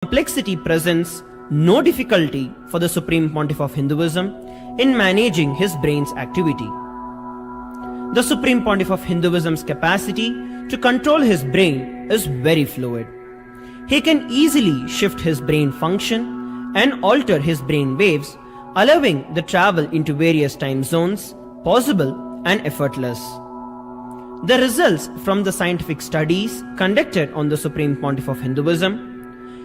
Complexity presents no difficulty for the Supreme Pontiff of Hinduism in managing his brain's activity. The Supreme Pontiff of Hinduism's capacity to control his brain is very fluid. He can easily shift his brain function and alter his brain waves, allowing the travel into various time zones possible and effortless. The results from the scientific studies conducted on the Supreme Pontiff of Hinduism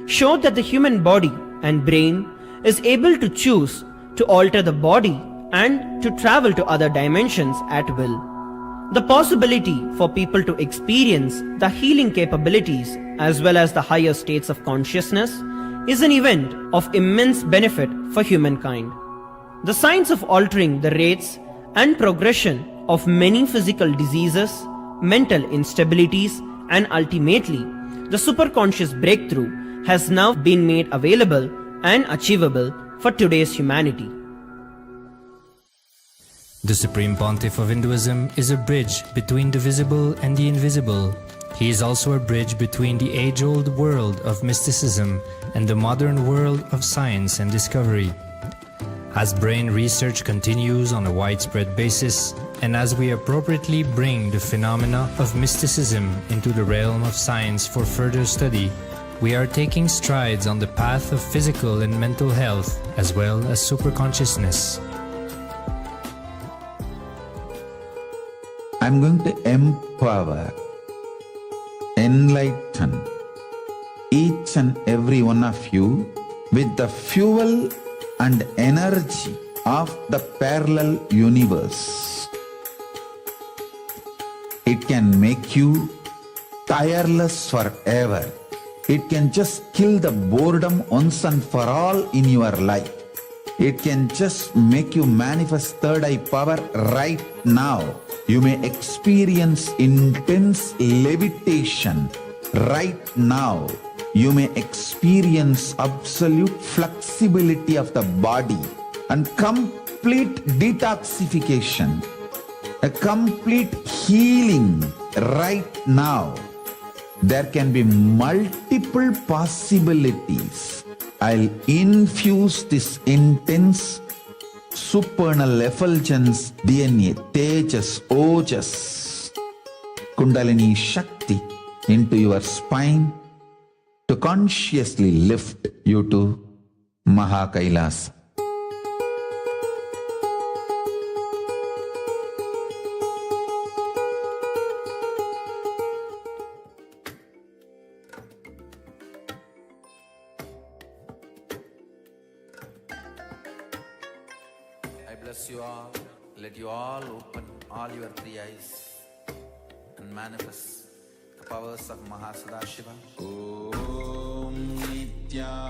show that the human body and brain is able to choose to alter the body and to travel to other dimensions at will. The possibility for people to experience the healing capabilities as well as the higher states of consciousness is an event of immense benefit for humankind. The science of altering the rates and progression of many physical diseases, mental instabilities, and ultimately the superconscious breakthrough has now been made available and achievable for today's humanity. The Supreme Pontiff of Hinduism is a bridge between the visible and the invisible. He is also a bridge between the age-old world of mysticism and the modern world of science and discovery. As brain research continues on a widespread basis, and as we appropriately bring the phenomena of mysticism into the realm of science for further study, we are taking strides on the path of physical and mental health as well as superconsciousness. I'm going to empower, enlighten each and every one of you with the fuel and energy of the parallel universe. It can make you tireless forever. It can just kill the boredom once and for all in your life. It can just make you manifest third eye power right now. You may experience intense levitation right now. You may experience absolute flexibility of the body and complete detoxification, a complete healing right now. There can be multiple possibilities. I'll infuse this intense supernal effulgence, DNA, Tejas, Ojas, Kundalini Shakti into your spine to consciously lift you to KAILASA. I bless you all. Let you all open all your three eyes and manifest the powers of Mahasadashiva. Om Nithyananda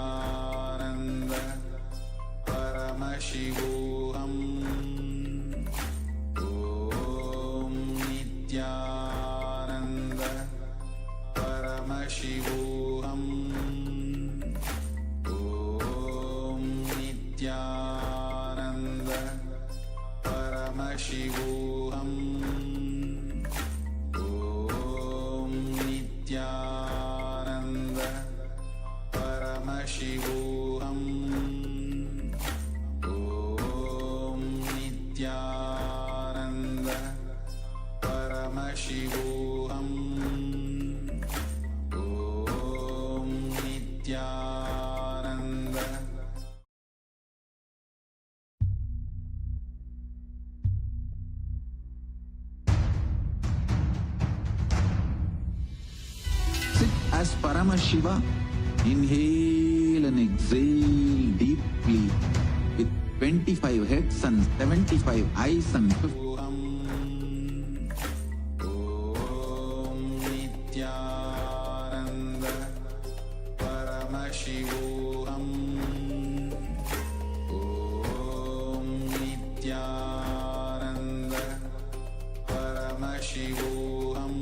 Paramashivoham. Om Nithyananda Paramashivoham. Om Nithyananda Paramashivoham. Om Nithyananda Paramashivoham. Om Nithyananda Paramashivoham. Om Nithyananda. Sit as Paramashiva. Inhale and exhale deeply with 25 heads and 75 eyes and 50. Om Nithyananda Paramashivoham. Om Nithyananda Paramashivoham.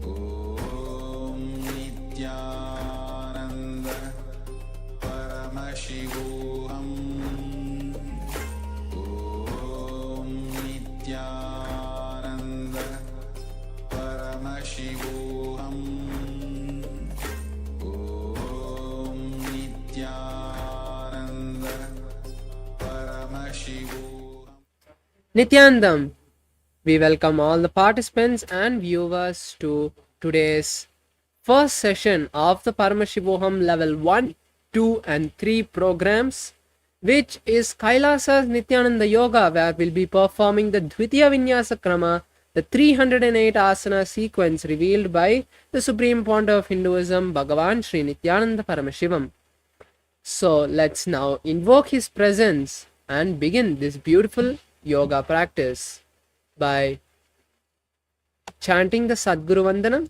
Om Nithyananda Paramashivoham. Om Nithyananda Paramashivoham. Om Nityanandam. We welcome all the participants and viewers to today's first session of the Paramashivoham Level 1, 2 and 3 programs, which is KAILASA's Nithyananda Yoga, where we'll be performing the Dvitiya Vinyasa Krama, the 308 asana sequence revealed by the Supreme Pontiff of Hinduism, Bhagavan Nithyananda Paramashivam. So let's now invoke his presence and begin this beautiful yoga practice by chanting the Sadguru Vandanam.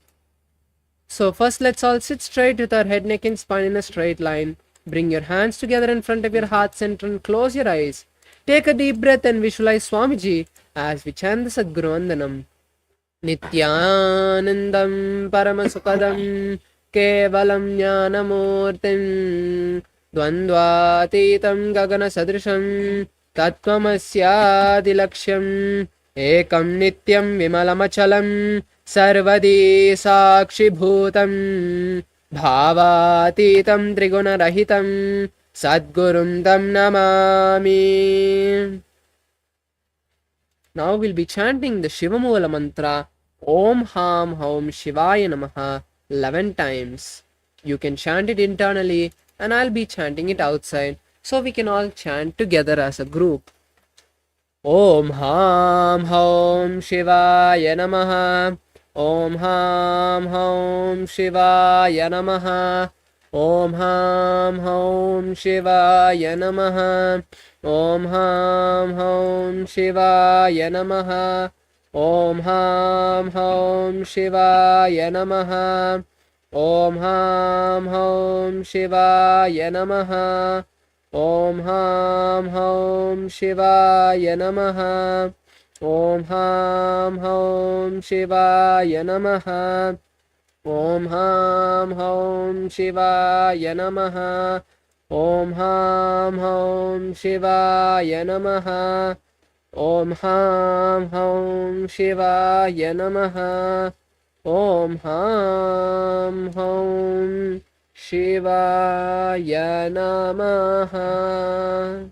So first let's all sit straight with our head, neck and spine in a straight line. Bring your hands together in front of your heart center and close your eyes. Take a deep breath and visualize Swamiji as we chant the Sadguru Vandanam. Nityanandam Paramasukadam Kevalam Jnanamurtim Dvandvatitam Gagana Sadrisham Tattvamasyaadilaksham Ekam Nityam Vimalamachalam Sarvadi Sakshibhutam Bhavatitam Trigunarahitam Sadgurum Tam Namami. Now we'll be chanting the Shivamoola mantra Om Ham Haum Shivaya Namaha 11 times. You can chant it internally and I'll be chanting it outside so we can all chant together as a group. Om Ham Haum Shivaya Namaha. Om Ham Haum Shivaya Namaha. Om Ham Haum Shivaya Namaha. Om Ham Haum Shivaya Namaha. Om Ham Haum Shivaya Namaha. Om Ham Haum Shivaya Namaha. Om Ham Haum Shivaya Namaha. Om Ham Haum Shivaya Namaha. Om Ham Haum Shivaya Namaha. Om Ham Haum Shivaya Namaha. Om Ham Haum Shivaya Namaha. Om Ham Haum Shivaya Namaha.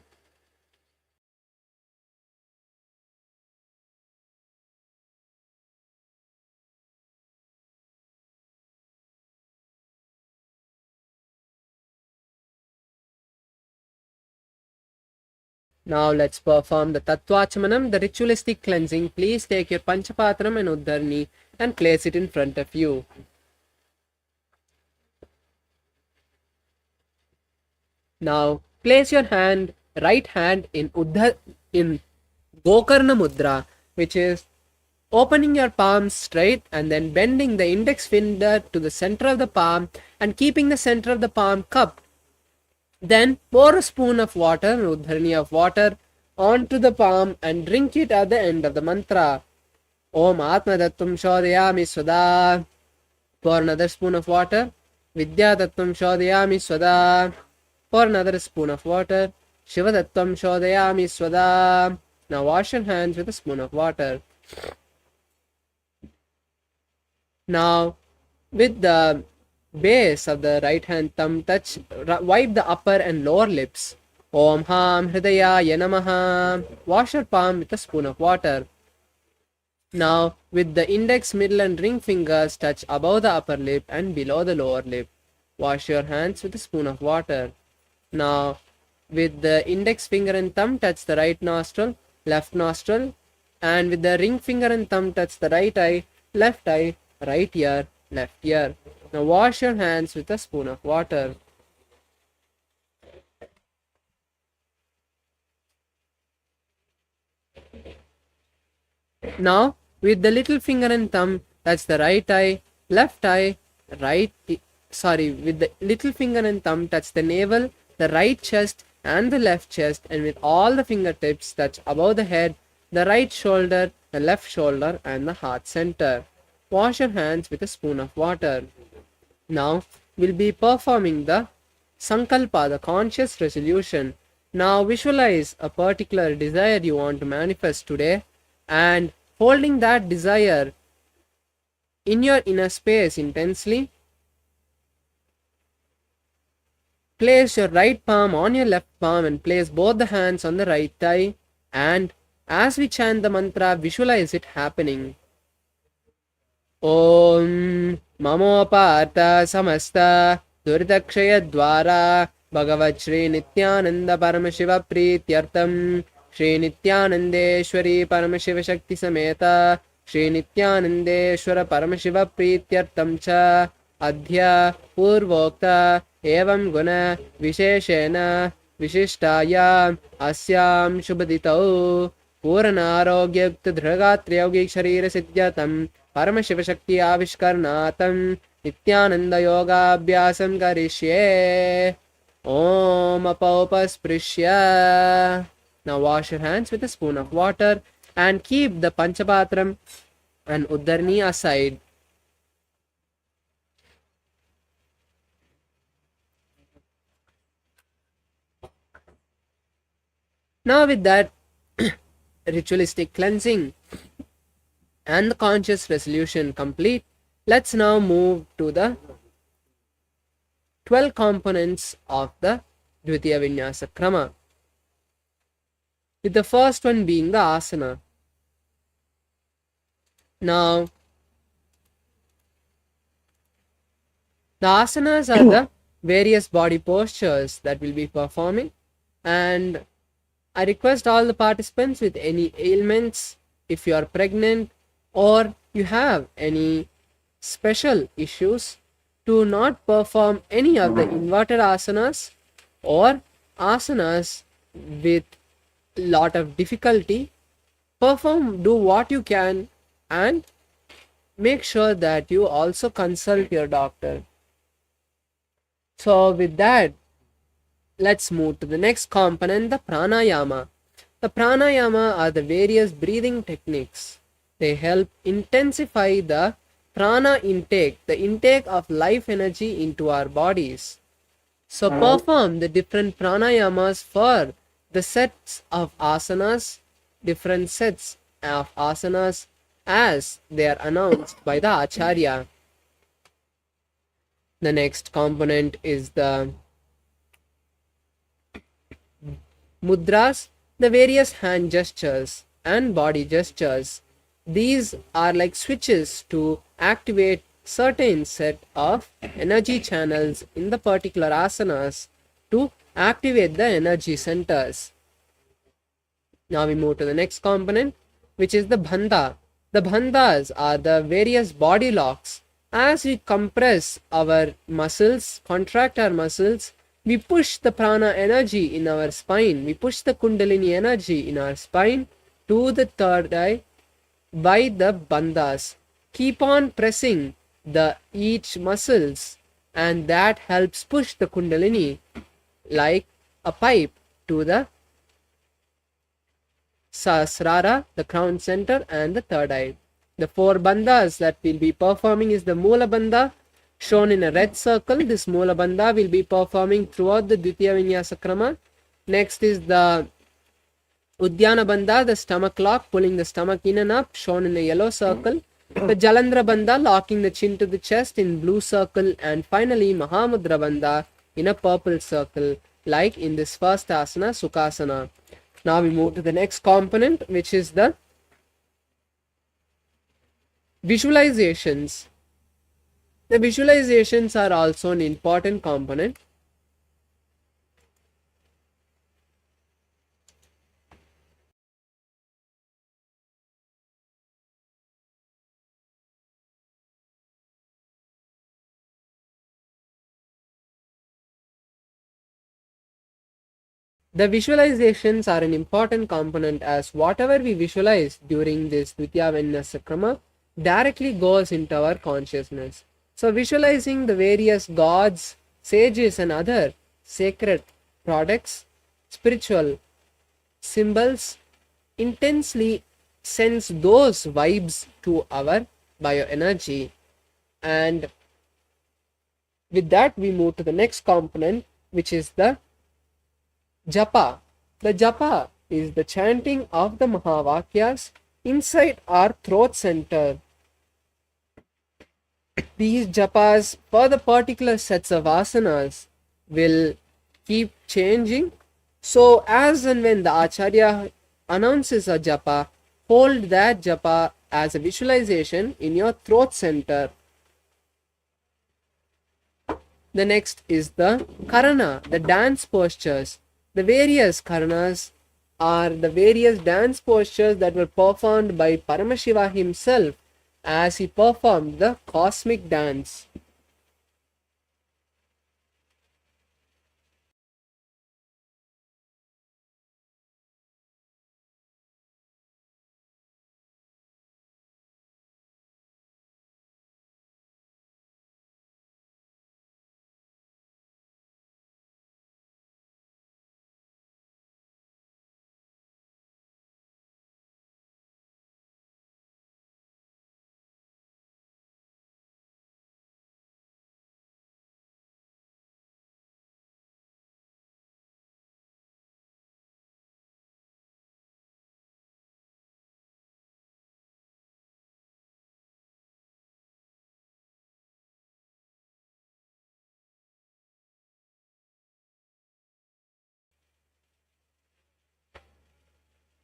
Now let's perform the Tattvachamanam, the ritualistic cleansing. Please take your Panchapatram and Uddharni and place it in front of you. Now place your right hand in Gokarna Mudra, which is opening your palms straight and then bending the index finger to the center of the palm and keeping the center of the palm cupped. Then pour a spoon of water, Uddharni of water, onto the palm and drink it at the end of the mantra. Om Atma Tattvam Shodhayami Swada. Pour another spoon of water. Vidya Tattvam Shodhayami Swada. Pour another spoon of water. Shiva Tattvam Shodhayami Swada. Now wash your hands with a spoon of water. Now with the base of the right hand thumb touch, wipe the upper and lower lips. Om Ham Hridayaya Namaha. Wash your palm with a spoon of water. Now with the index, middle and ring fingers touch above the upper lip and below the lower lip. Wash your hands with a spoon of water. Now with the index finger and thumb touch the right nostril, left nostril, and with the ring finger and thumb touch the right eye, right ear, left ear. Now wash your hands with a spoon of water. Now with the little finger and thumb touch the right eye, left eye, with the little finger and thumb touch the navel, the right chest and the left chest, and with all the fingertips touch above the head, the right shoulder, the left shoulder and the heart center. Wash your hands with a spoon of water. Now we'll be performing the Sankalpa, the conscious resolution. Now visualize a particular desire you want to manifest today and holding that desire in your inner space intensely. Place your right palm on your left palm and place both the hands on the right thigh and As we chant the mantra, visualize it happening. Om Mamopata Samasta Duridakshaya Dwara Bhagavat Shri Nithyananda Paramashiva Prityartam Shri Nithyanandeshwari Paramashiva Shakti Sameta Shri Nithyanandeshwara Paramashiva Prityartam Cha Adhya Purvokta Evam Guna Visheshena Vishishtaya Asyam Shubhaditau Puranarogyakta Dhragatriyogik Sharira Siddhyatam Paramashiva Shakti Avishkarnatam Nityananda Yoga Abhyasam Karishye Om Apaupasprisya. Now wash your hands with a spoon of water and keep the Panchapatram and Uddharni aside. Now with that ritualistic cleansing and the conscious resolution complete, let's now move to the 12 components of the Dvitiya Vinyasa Krama, with the first one being the asana. Now, the asanas are the various body postures that we'll be performing, and I request all the participants with any ailments, if you are pregnant or you have any special issues, to not perform any of the inverted asanas or asanas with lot of difficulty. Do what you can, and make sure that you also consult your doctor. So with that, let's move to the next component, the pranayama. The pranayama are the various breathing techniques. They help intensify the prana intake, the intake of life energy into our bodies. So perform the different pranayamas for the sets of asanas, different sets of asanas as they are announced by the Acharya. The next component is the mudras, the various hand gestures and body gestures. These are like switches to activate certain set of energy channels in the particular asanas to activate the energy centers. Now we move to the next component, which is the bandha. The bandhas are the various body locks. As we compress our muscles, contract our muscles, we push the prana energy in our spine, we push the kundalini energy in our spine to the third eye by the bandhas. Keep on pressing the each muscles, and that helps push the kundalini like a pipe to the sahasrara, the crown center, and the third eye. The 4 bandhas that we'll be performing is the Moola Bandha, shown in a red circle. This Moola Bandha will be performing throughout the Dvitiya Vinyasa Krama. Next is the Udyana Bandha, the stomach lock, pulling the stomach in and up, shown in a yellow circle. The Jalandhara Bandha, locking the chin to the chest, in blue circle. And finally Mahamudra Bandha in a purple circle, like in this first asana, Sukhasana. Now we move to the next component, which is the visualizations. The visualizations are also an important component. The visualizations are an important component, as whatever we visualize during this Dvitiya Vinyasa Krama directly goes into our consciousness. So visualizing the various gods, sages and other sacred products, spiritual symbols intensely sends those vibes to our bioenergy. And with that we move to the next component, which is the japa. The japa is the chanting of the Mahavakyas inside our throat center. These japas for the particular sets of asanas will keep changing. So as and when the Acharya announces a japa, hold that japa as a visualization in your throat center. The next is the karana, the dance postures. The various karanas are the various dance postures that were performed by Paramashiva himself as he performed the cosmic dance.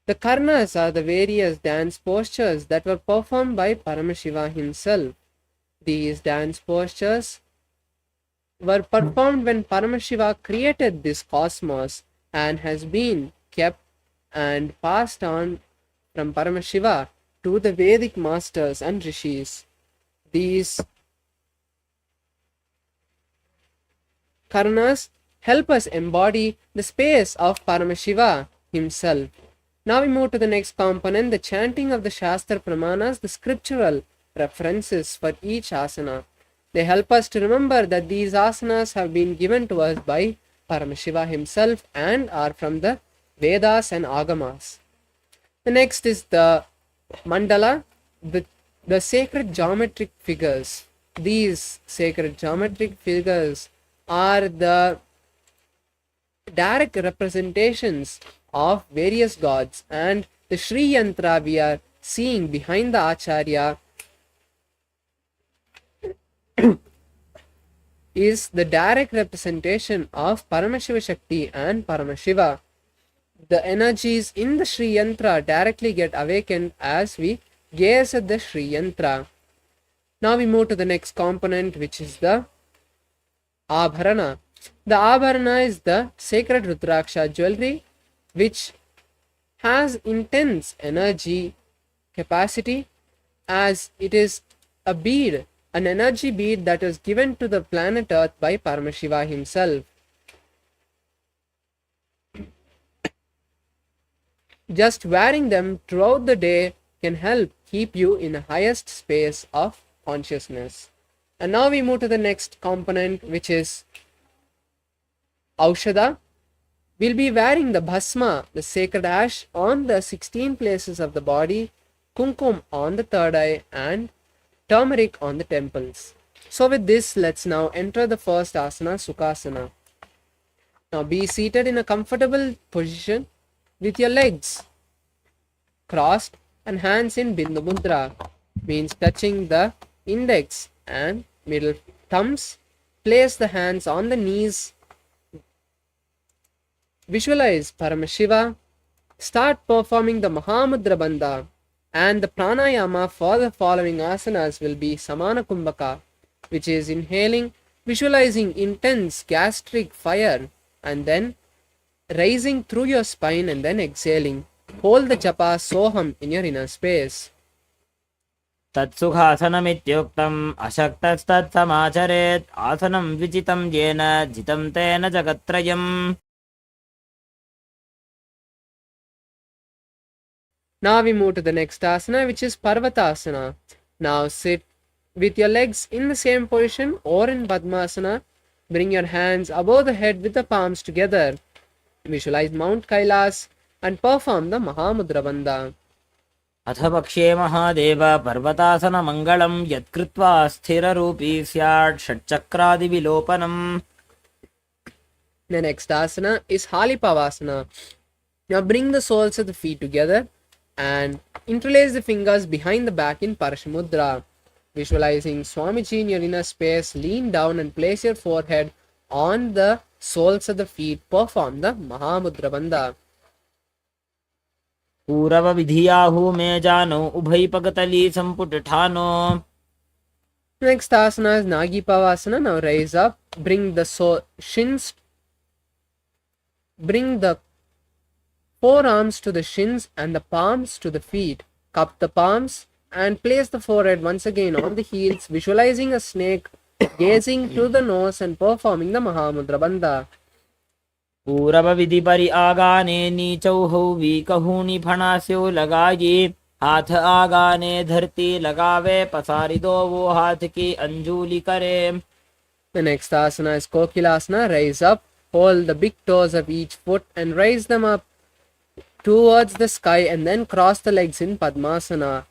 The karnas are the various dance postures that were performed by Paramashiva himself. These dance postures were performed when Paramashiva created this cosmos and has been kept and passed on from Paramashiva to the Vedic masters and rishis. These karnas help us embody the space of Paramashiva himself. Now we move to the next component, the chanting of the Shastra Pramanas, the scriptural references for each asana. They help us to remember that these asanas have been given to us by Paramashiva himself and are from the Vedas and Agamas. The next is the mandala, the sacred geometric figures. These sacred geometric figures are the direct representations of various gods, and the Sri Yantra we are seeing behind the Acharya is the direct representation of Paramashiva Shakti and Paramashiva. The energies in the Sri Yantra directly get awakened as we gaze at the Sri Yantra. Now we move to the next component, which is the Abharana. The Abharana is the sacred Rudraksha jewelry which has intense energy capacity, as it is a bead, an energy bead that was given to the planet Earth by Paramashiva himself. Just wearing them throughout the day can help keep you in the highest space of consciousness. And now we move to the next component, which is Aushada. We'll be wearing the bhasma, the sacred ash, on the 16 places of the body, kumkum on the third eye, and turmeric on the temples. So with this, let's now enter the first asana, Sukhasana. Now be seated in a comfortable position with your legs crossed and hands in Bindu Mudra, means touching the index and middle thumbs. Place the hands on the knees. Visualize Paramashiva. Start performing the Mahamudra Bandha, and the pranayama for the following asanas will be Samana Kumbhaka, which is inhaling, visualizing intense gastric fire, and then rising through your spine and then exhaling. Hold the japa Soham in your inner space. तत्सुखासनमित्युक्तम् अशक्तस्तत्समाचरेत् आसनं विजितं येन जितं तेन जगत्त्रयम्. Now we move to the next asana, which is Parvatasana. Now sit with your legs in the same position or in Padmasana. Bring your hands above the head with the palms together. Visualize Mount Kailas and perform the Mahamudra Bandha. अथ पक्ष्ये महादेव पर्वतासनमङ्गलं यत्कृत्वा स्थिररूपी स्यात् षट्चक्रादिविलोपनम्. The next asana is Halipavasana. Now bring the soles of the feet together and interlace the fingers behind the back in Parashamudra. Visualizing Swamiji in your inner space, lean down and place your forehead on the soles of the feet. Perform the Mahamudra Bandha. पूरव विधियाहु में जानो उभय पगतली संपुट ठानो. Next asana is Nagi Pavasana. Now rise up, bring the forearms to the shins and the palms to the feet. Cup the palms and place the forehead once again on the heels, visualizing a snake gazing through the nose and performing the Mahamudra Bandha. पूरव विधि परि आगाने नीचौ वीकहूनि फणास्यो लगाये. हाथ आगाने धरती लगावे पसारी दो वो हाथ की अंजूली करे. The next asana is Kokilasana. Rise up, hold the big toes of each foot and raise them up towards the sky and then cross the legs in Padmasana.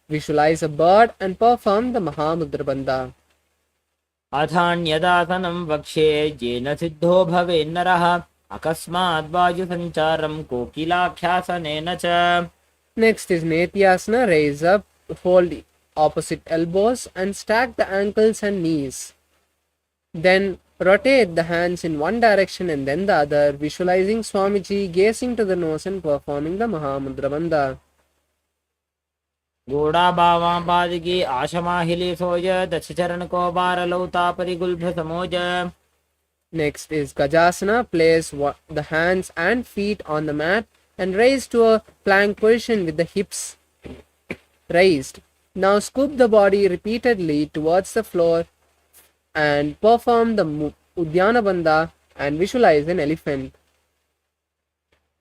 Visualize a bird and perform the Mahamudra Bandha. अथान्यदासनं वक्ष्ये येन सिद्धो भवेन्नरः. अकस्मात् वायुसञ्चारं कोकिलाख्यासनेन च. Next is Netyasana. Raise up, fold opposite elbows and stack the ankles and knees. Then rotate the hands in one direction and then the other, visualizing Swamiji gazing to the nose and performing the Mahamudra Bandha. घोड़ा बावां पाद की आशमाहिली सोज. दक्ष चरण को बार लौता परिगुल्भ समोज. Next is Gajasana. Place the hands and feet on the mat and raise to a plank position with the hips raised. Now scoop the body repeatedly towards the floor and perform the Udyana Bandha and visualize an elephant.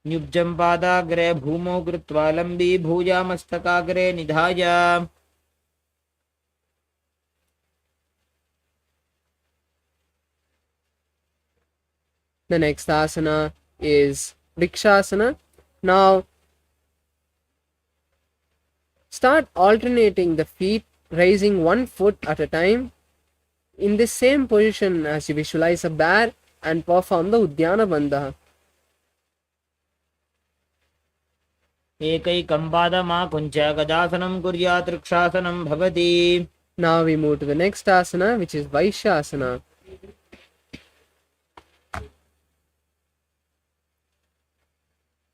न्युब्जं पादाग्रे भूमौ कृत्वा लम्बी भूया मस्तकाग्रे निधाय. The next asana is Vrikshasana. Now start alternating the feet, raising one foot at a time in the same position as you visualize a bear and perform the Udyana Bandha. एकैकं पादमाकुञ्च गजासनं कुर्यात् वृक्षासनं भवति. Now we move to the next asana, which is Vaishyasana.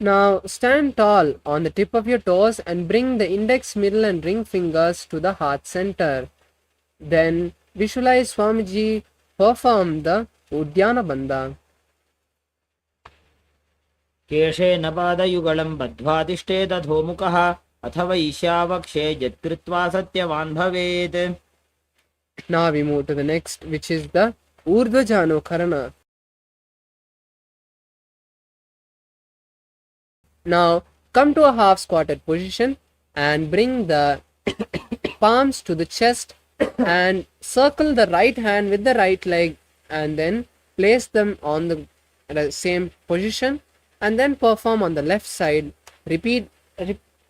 Now stand tall on the tip of your toes and bring the index, middle and ring fingers to the heart center. Then visualize Swamiji perform the Udyana Bandha. केशेन पादयुगलं बद्ध्वा तिष्ठेत अधोमुखः. अथ वैश्यावक्षे यत्कृत्वा सत्यवान् भवेत्. Now we move to the next, which is the Urdhva Karana. Now come to a half squatted position and bring the palms to the chest and circle the right hand with the right leg and then place them on the same position and then perform on the left side. Repeat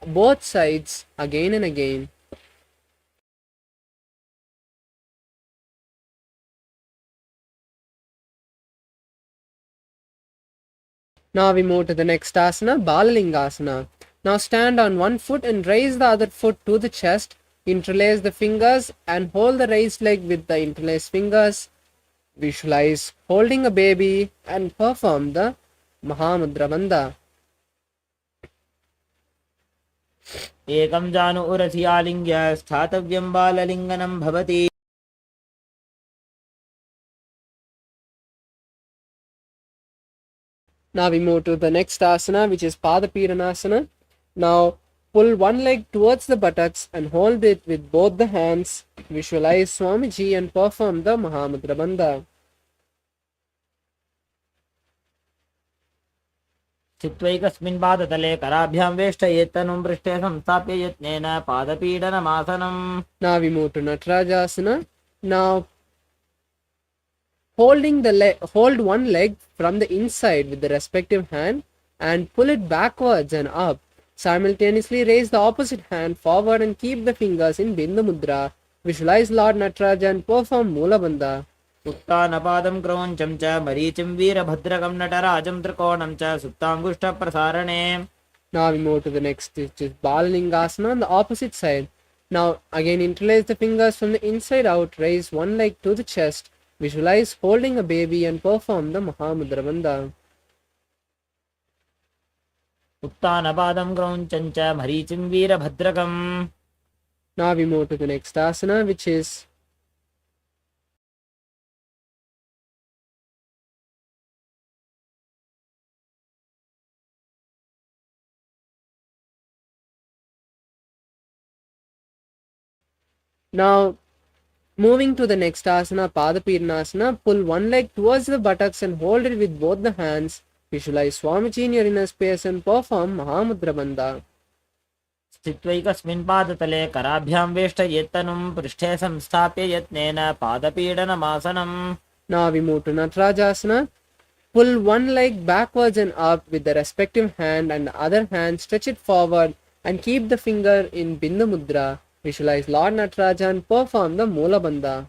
both sides again and again. Now we move to the next asana, Balalingasana. Now stand on one foot and raise the other foot to the chest. Interlace the fingers and hold the raised leg with the interlaced fingers. Visualize holding a baby and perform the Mahamudra Bandha. एकं जानु उरसि आलिङ्ग्य स्थातव्यं बाललिङ्गनं भवति. Now we move to the next asana, which is Padapiranasana. Now pull one leg towards the buttocks and hold it with both the hands. Visualize Swamiji and perform the Mahamudra Bandha. स्थित्वैकस्मिन् पादतले कराभ्यां वेष्टयेत् तनुं पृष्ठे संस्थाप्य यत्नेन पादपीडनमासनम्. Now we move to Natarajasana. Now hold one leg from the inside with the respective hand and pull it backwards and up. Simultaneously raise the opposite hand forward and keep the fingers in Bindu Mudra. Visualize Lord Nataraja and perform Mula Bandha. उत्तानपादं क्रौञ्चं च मरीचिं वीरभद्रकं नटराजं त्रिकोणं च सुप्ताङ्गुष्ठप्रसारणे. Now we move to the next, which is Balalingasana on the opposite side. Now again interlace the fingers from the inside out, raise one leg to the chest, visualize holding a baby and perform the Mahamudra Bandha. उत्तानपादं क्रौञ्चं च मरीचिं वीरभद्रकम्. Now we move to the next asana, which is now moving to the next asana, Padapirnasana. Pull one leg towards the buttocks and hold it with both the hands. Visualize Swamiji in your inner space and perform Mahamudra Bandha. स्थित्वैकस्मिन् पादतले कराभ्यां वेष्टयेत्तनुं पृष्ठे संस्थाप्य यत्नेन पादपीडनमासनम्. Now we move to Natarajasana. Pull one leg backwards and up with the respective hand, and the other hand stretch it forward and keep the finger in Bindu Mudra. Visualize Lord Nataraja and perform the Moola Bandha.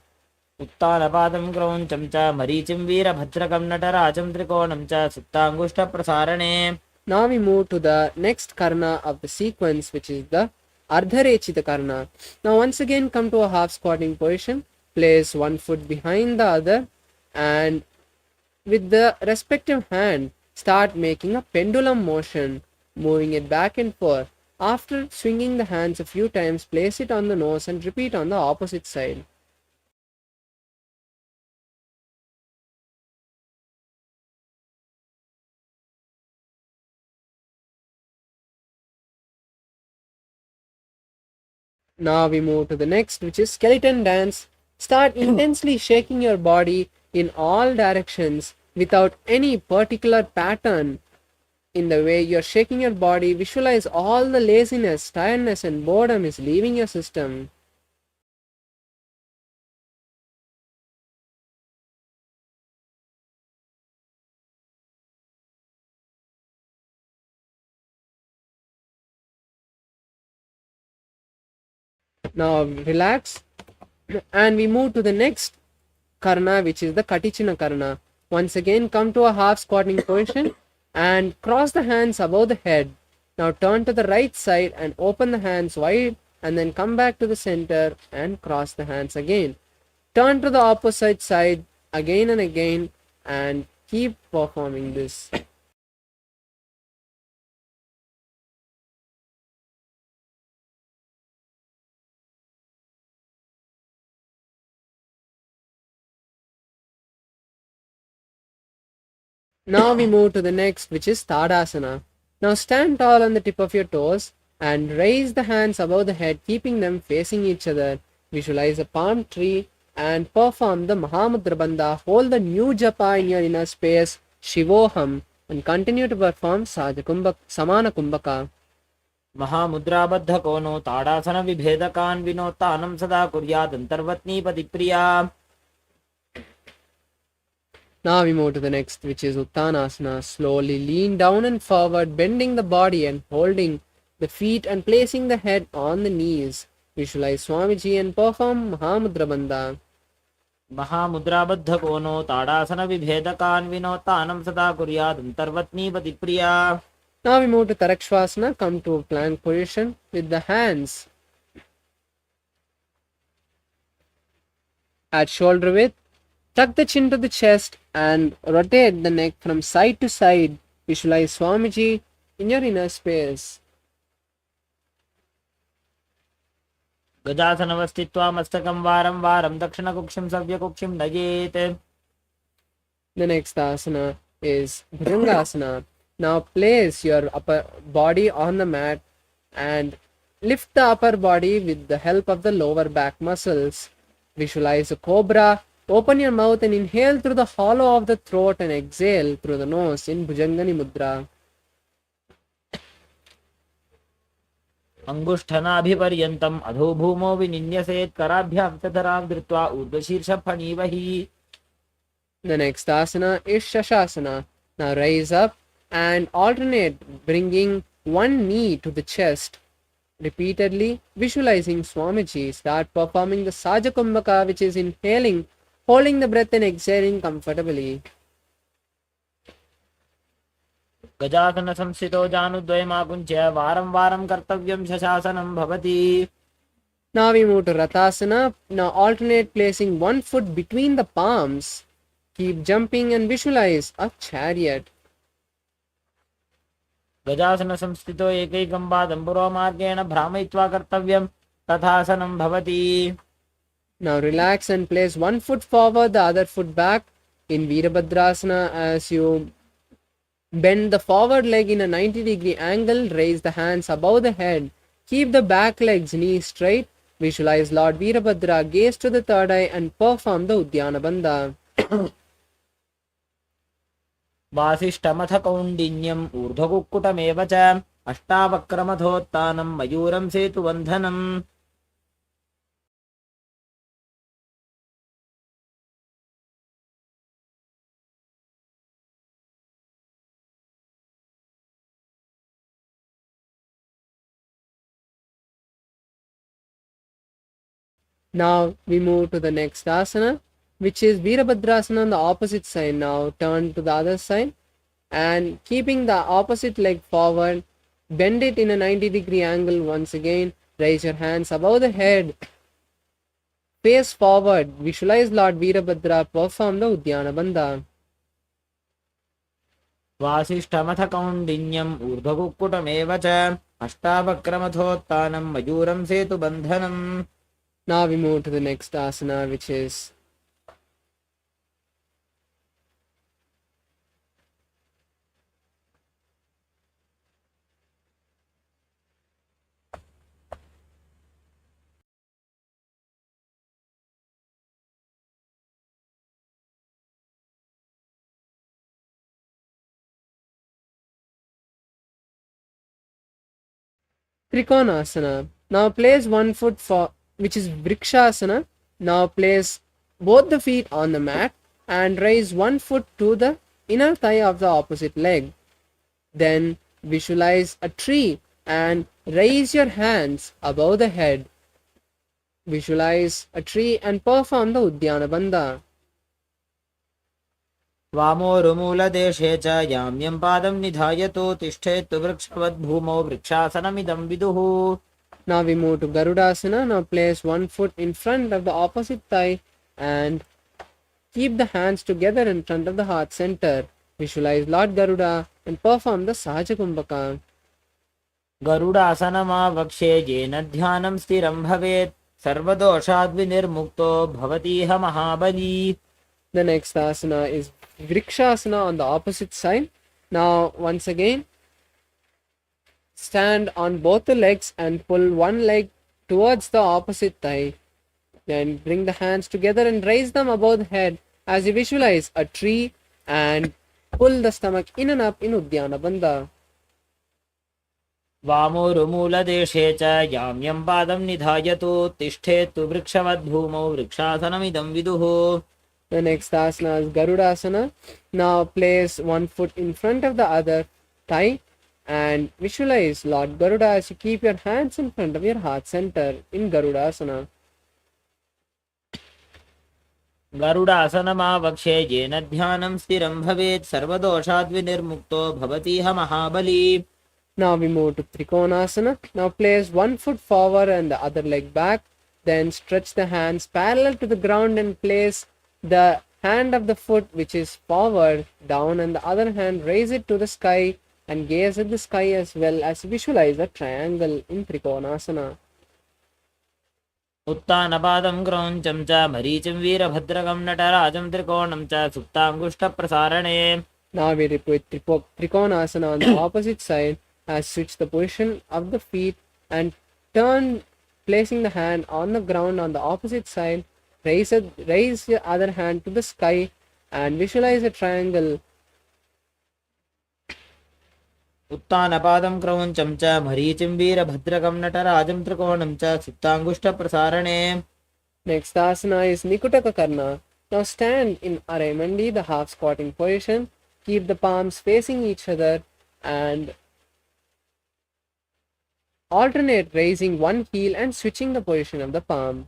उत्तानपादं क्रौञ्चं च मरीचिं वीरभद्रकं नटराजं त्रिकोणं च सुप्ताङ्गुष्ठप्रसारणे. Now we move to the next karna of the sequence, which is the Ardharechita karna. Now once again come to a half squatting position. Place one foot behind the other, and with the respective hand start making a pendulum motion, moving it back and forth. After swinging the hands a few times, place it on the nose and repeat on the opposite side. Now we move to the next, which is skeleton dance. Start intensely shaking your body in all directions without any particular pattern. In the way you're shaking your body, visualize all the laziness, tiredness, and boredom is leaving your system. Now relax, and we move to the next karna, which is the Katichina karna. Once again come to a half squatting position and cross the hands above the head. Now turn to the right side and open the hands wide, and then come back to the center and cross the hands again. Turn to the opposite side again and again and keep performing this. Now we move to the next, which is Tadasana. Now stand tall on the tip of your toes and raise the hands above the head, keeping them facing each other. Visualize a palm tree and perform the Mahamudra Bandha. Hold the new japa in your inner space, Shivoham, and continue to perform Samana Kumbhaka. महामुद्राबद्धकोनो ताडासनविभेदकान् विनोत्तानं सदा कुर्यादन्तर्वत्नीपतिप्रिया. Now we move to the next, which is Uttanasana. Slowly lean down and forward, bending the body and holding the feet and placing the head on the knees. Visualize Swamiji and perform Mahamudra Bandha. महामुद्राबद्धकोनो ताडासनविभेदकान् विनोत्तानं सदा कुर्यादन्तर्वत्नीपतिप्रिया. Now we move to Tarakshvasana. Come to a plank position with the hands at shoulder width. Tuck the chin to the chest and rotate the neck from side to side. Visualize Swamiji in your inner space. गजासनवस्थित्वा मस्तकं वारं वारं दक्षिणकुक्षिं सव्यकुक्षिं नयेत्. The next asana is Bhujangasana. Now place your upper body on the mat and lift the upper body with the help of the lower back muscles. Visualize a cobra. Open your mouth and inhale through the hollow of the throat and exhale through the nose in Bhujangani Mudra. अङ्गुष्ठनाभिपर्यन्तम् अधो भूमौ विनिन्यसेत् कराभ्यां च धरां धृत्वा ऊर्ध्वशीर्षफणीवहि. The next asana is Shashasana. Now rise up and alternate, bringing one knee to the chest. Repeatedly visualizing Swamiji. Start performing the Saja Kumbhaka, which is inhaling, holding the breath and exhaling comfortably. गजासन संस्थितो जानुद्वयमाकुञ्च्य वारं वारं कर्तव्यं शशासनं भवति. Now we move to Ratasana. Now alternate placing one foot between the palms. Keep jumping and visualize a chariot. गजासनसंस्थितो एकैकं पादं पुरोमार्गेण भ्रामयित्वा कर्तव्यं तथासनं भवति. Now relax and place one foot forward, the other foot back in Virabhadrasana. As you bend the forward leg in a 90-degree angle, raise the hands above the head. Keep the back legs knees straight. Visualize Lord Virabhadra, gaze to the third eye and perform the Udyana Bandha. वासिष्ठमथ कौण्डिन्यम् ऊर्ध्वकुक्कुटमेव च अष्टावक्रमथोत्तानं मयूरं सेतुबन्धनम्. Now we move to the next asana, which is Virabhadrasana on the opposite side. Now turn to the other side and keeping the opposite leg forward, bend it in a 90-degree angle once again. Raise your hands above the head. Face forward. Visualize Lord Virabhadra. Perform the Udyana Bandha. वासिष्ठमथ कौण्डिन्यम् ऊर्ध्वकुक्कुटमेव च अष्टावक्रमथोत्तानं मयूरं सेतुबन्धनम्. Now we move to the next asana, which is Trikonasana. Now place one foot for which is Vrikshasana. Now place both the feet on the mat and raise one foot to the inner thigh of the opposite leg. Then visualize a tree and raise your hands above the head. Visualize a tree and perform the Udyana Bandha. वामोरुमूलदेशे च याम्यं पादं निधायतु तिष्ठेत्तु वृक्षवद्भूमौ वृक्षासनमिदं विदुः. Now we move to Garudasana. Now place one foot in front of the opposite thigh and keep the hands together in front of the heart center. Visualize Lord Garuda and perform the Sahaja Kumbhaka. गरुडासनमावक्षे येन ध्यानं स्थिरं भवेत् सर्वदोषाद्विनिर्मुक्तो भवतीह महाबली. The next asana is Vrikshasana on the opposite side. Now once again stand on both the legs and pull one leg towards the opposite thigh. Then bring the hands together and raise them above the head as you visualize a tree and pull the stomach in and up in Udyana Bandha. वामोरुमूलदेशे च याम्यं पादं निधायतु तिष्ठेत्तु वृक्षवद्भूमौ वृक्षासनमिदं विदुः. The next asana is Garudasana. Now place one foot in front of the other thigh and visualize Lord Garuda as you keep your hands in front of your heart center in Garudasana. गरुडासनमावक्षे येन ध्यानं स्थिरं भवेत् सर्वदोषाद्विनिर्मुक्तो भवतीह महाबली. Now we move to Trikonasana. Now place one foot forward and the other leg back. Then stretch the hands parallel to the ground and place the hand of the foot which is forward down and the other hand raise it to the sky and gaze at the sky as well as visualize a triangle in Trikonasana. उत्तानपादं क्रौञ्चं च मरीचिं वीरभद्रकं नटराजं त्रिकोणं च सुप्ताङ्गुष्ठप्रसारणे. Now we repeat Trikonasana on the opposite side as switch the position of the feet and turn, placing the hand on the ground on the opposite side. Raise your other hand to the sky and visualize a triangle. उत्तानपादं क्रौञ्चं च मरीचिं वीरभद्रकं नटराजं त्रिकोणं च सुप्ताङ्गुष्ठप्रसारणे. Next asana is Nikutaka Karna. Now stand in Araimandi, the half squatting position. Keep the palms facing each other and alternate raising one heel and switching the position of the palm.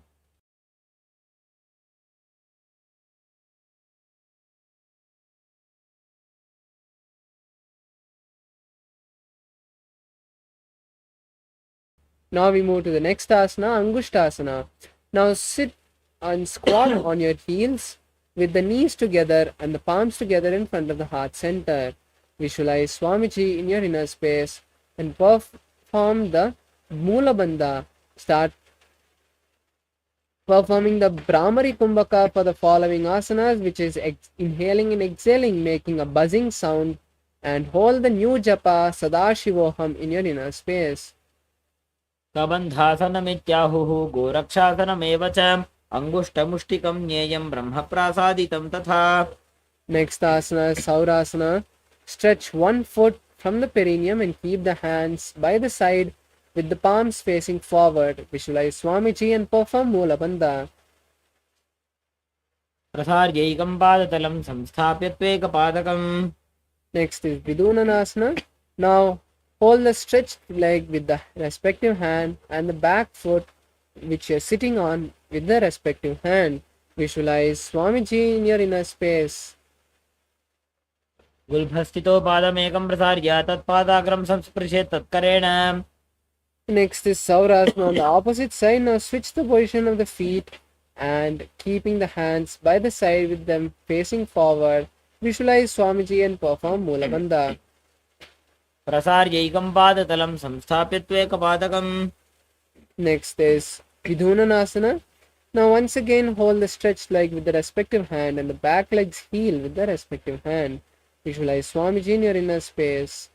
Now we move to the next asana, Angushtasana. Now sit and squat on your heels with the knees together and the palms together in front of the heart center. visualize Swamiji in your inner space and perform the Mula Bandha. Start performing the Brahmari Kumbhaka for the following asanas, which is inhaling and exhaling, making a buzzing sound, and hold the new japa Sadashivoham in your inner space. कबन्धासनमित्याहुः गोरक्षासनमेव च अङ्गुष्ठमुष्टिकं ज्ञेयं ब्रह्मप्रासादितं तथा. Next asana is Saurasana. Stretch one foot from the perineum and keep the hands by the side with the palms facing forward. Visualize Swamiji and perform Mula Bandha. प्रसार्यैकं पादतलं संस्थाप्य त्वेकपादकम्. Next is Vidunanasana. Now hold the stretched leg with the respective hand and the back foot which you are sitting on with the respective hand. Visualize Swamiji in your inner space. गुल्फस्थितो पादमेकं प्रसार्य तत्पादाग्रं संस्पृशेत् तत्करेण. Next is Saurasana on the opposite side. Now switch the position of the feet and keeping the hands by the side with them facing forward. Visualize Swamiji and perform Mula Bandha. प्रसार्यैकं पादतलं संस्थाप्य त्वेकपादकम्. Next is Vidunanasana. Now once again hold the stretched leg with the respective hand and the back leg's heel with the respective hand. Visualize Swamiji in your inner space.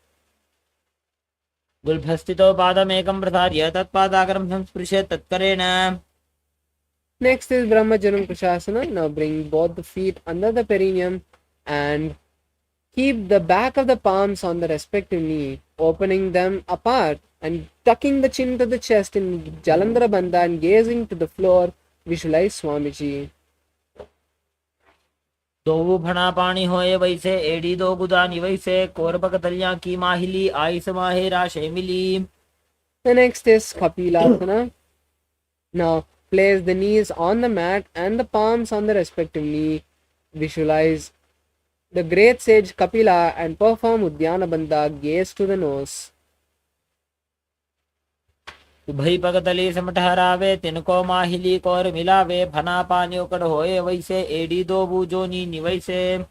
गुल्फस्थितो पादमेकं प्रसार्य तत्पादाग्रं संस्पृशेत् तत्करेण. Next is Brahmajanam Kushasana. Now bring both the feet under the perineum and keep the back of the palms on the respective knee, opening them apart and tucking the chin to the chest in Jalandhara Bandha and gazing to the floor. Visualize Swamiji. दो फणा पानी होए वैसे एड़ी दो गुदानी वैसे कोरबक तलियां की माहिली आई समाहे राशे मिली. The next is Kapilasana. Now place the knees on the mat and the palms on the respective knee. Visualize the great sage Kapila and perform Udyana Bandha. Gaze to the nose. उभई पगतली समठहरावे तिनको माहिली core मिलावे फना पानियों कड़ होए वैसे एड़ी दो बूजोनी निवैसे.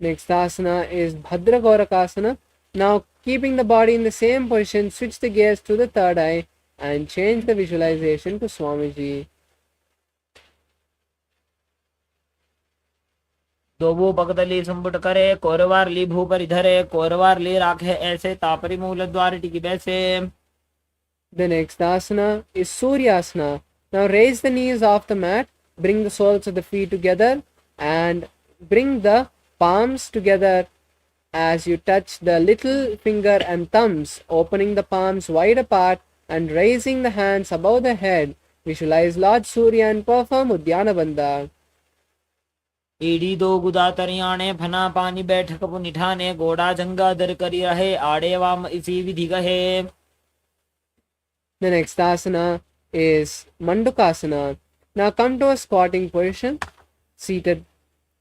Next asana is Bhadra Gaurakasana. Now keeping the body in the same position, switch the gaze to the third eye and change the visualization to Swamiji. दो पगतली संपुट करे कोरवार ली भू पर इधरे कोरवार ली राखे ऐसे तापरी मूल द्वार टिकी बैसे. The next asana is Suryasana. Now raise the knees off the mat, bring the soles of the feet together and bring the palms together as you touch the little finger and thumbs, opening the palms wide apart and raising the hands above the head. Visualize Lord Surya and perform Udyana Bandha. एड़ी दो गुदा तरियाणे फना पानी बैठक निठाने गोड़ा जंगा दर करी रहे आड़े वाम इसी विधि कहे. The next asana is Mandukasana. Now come to a squatting position, seated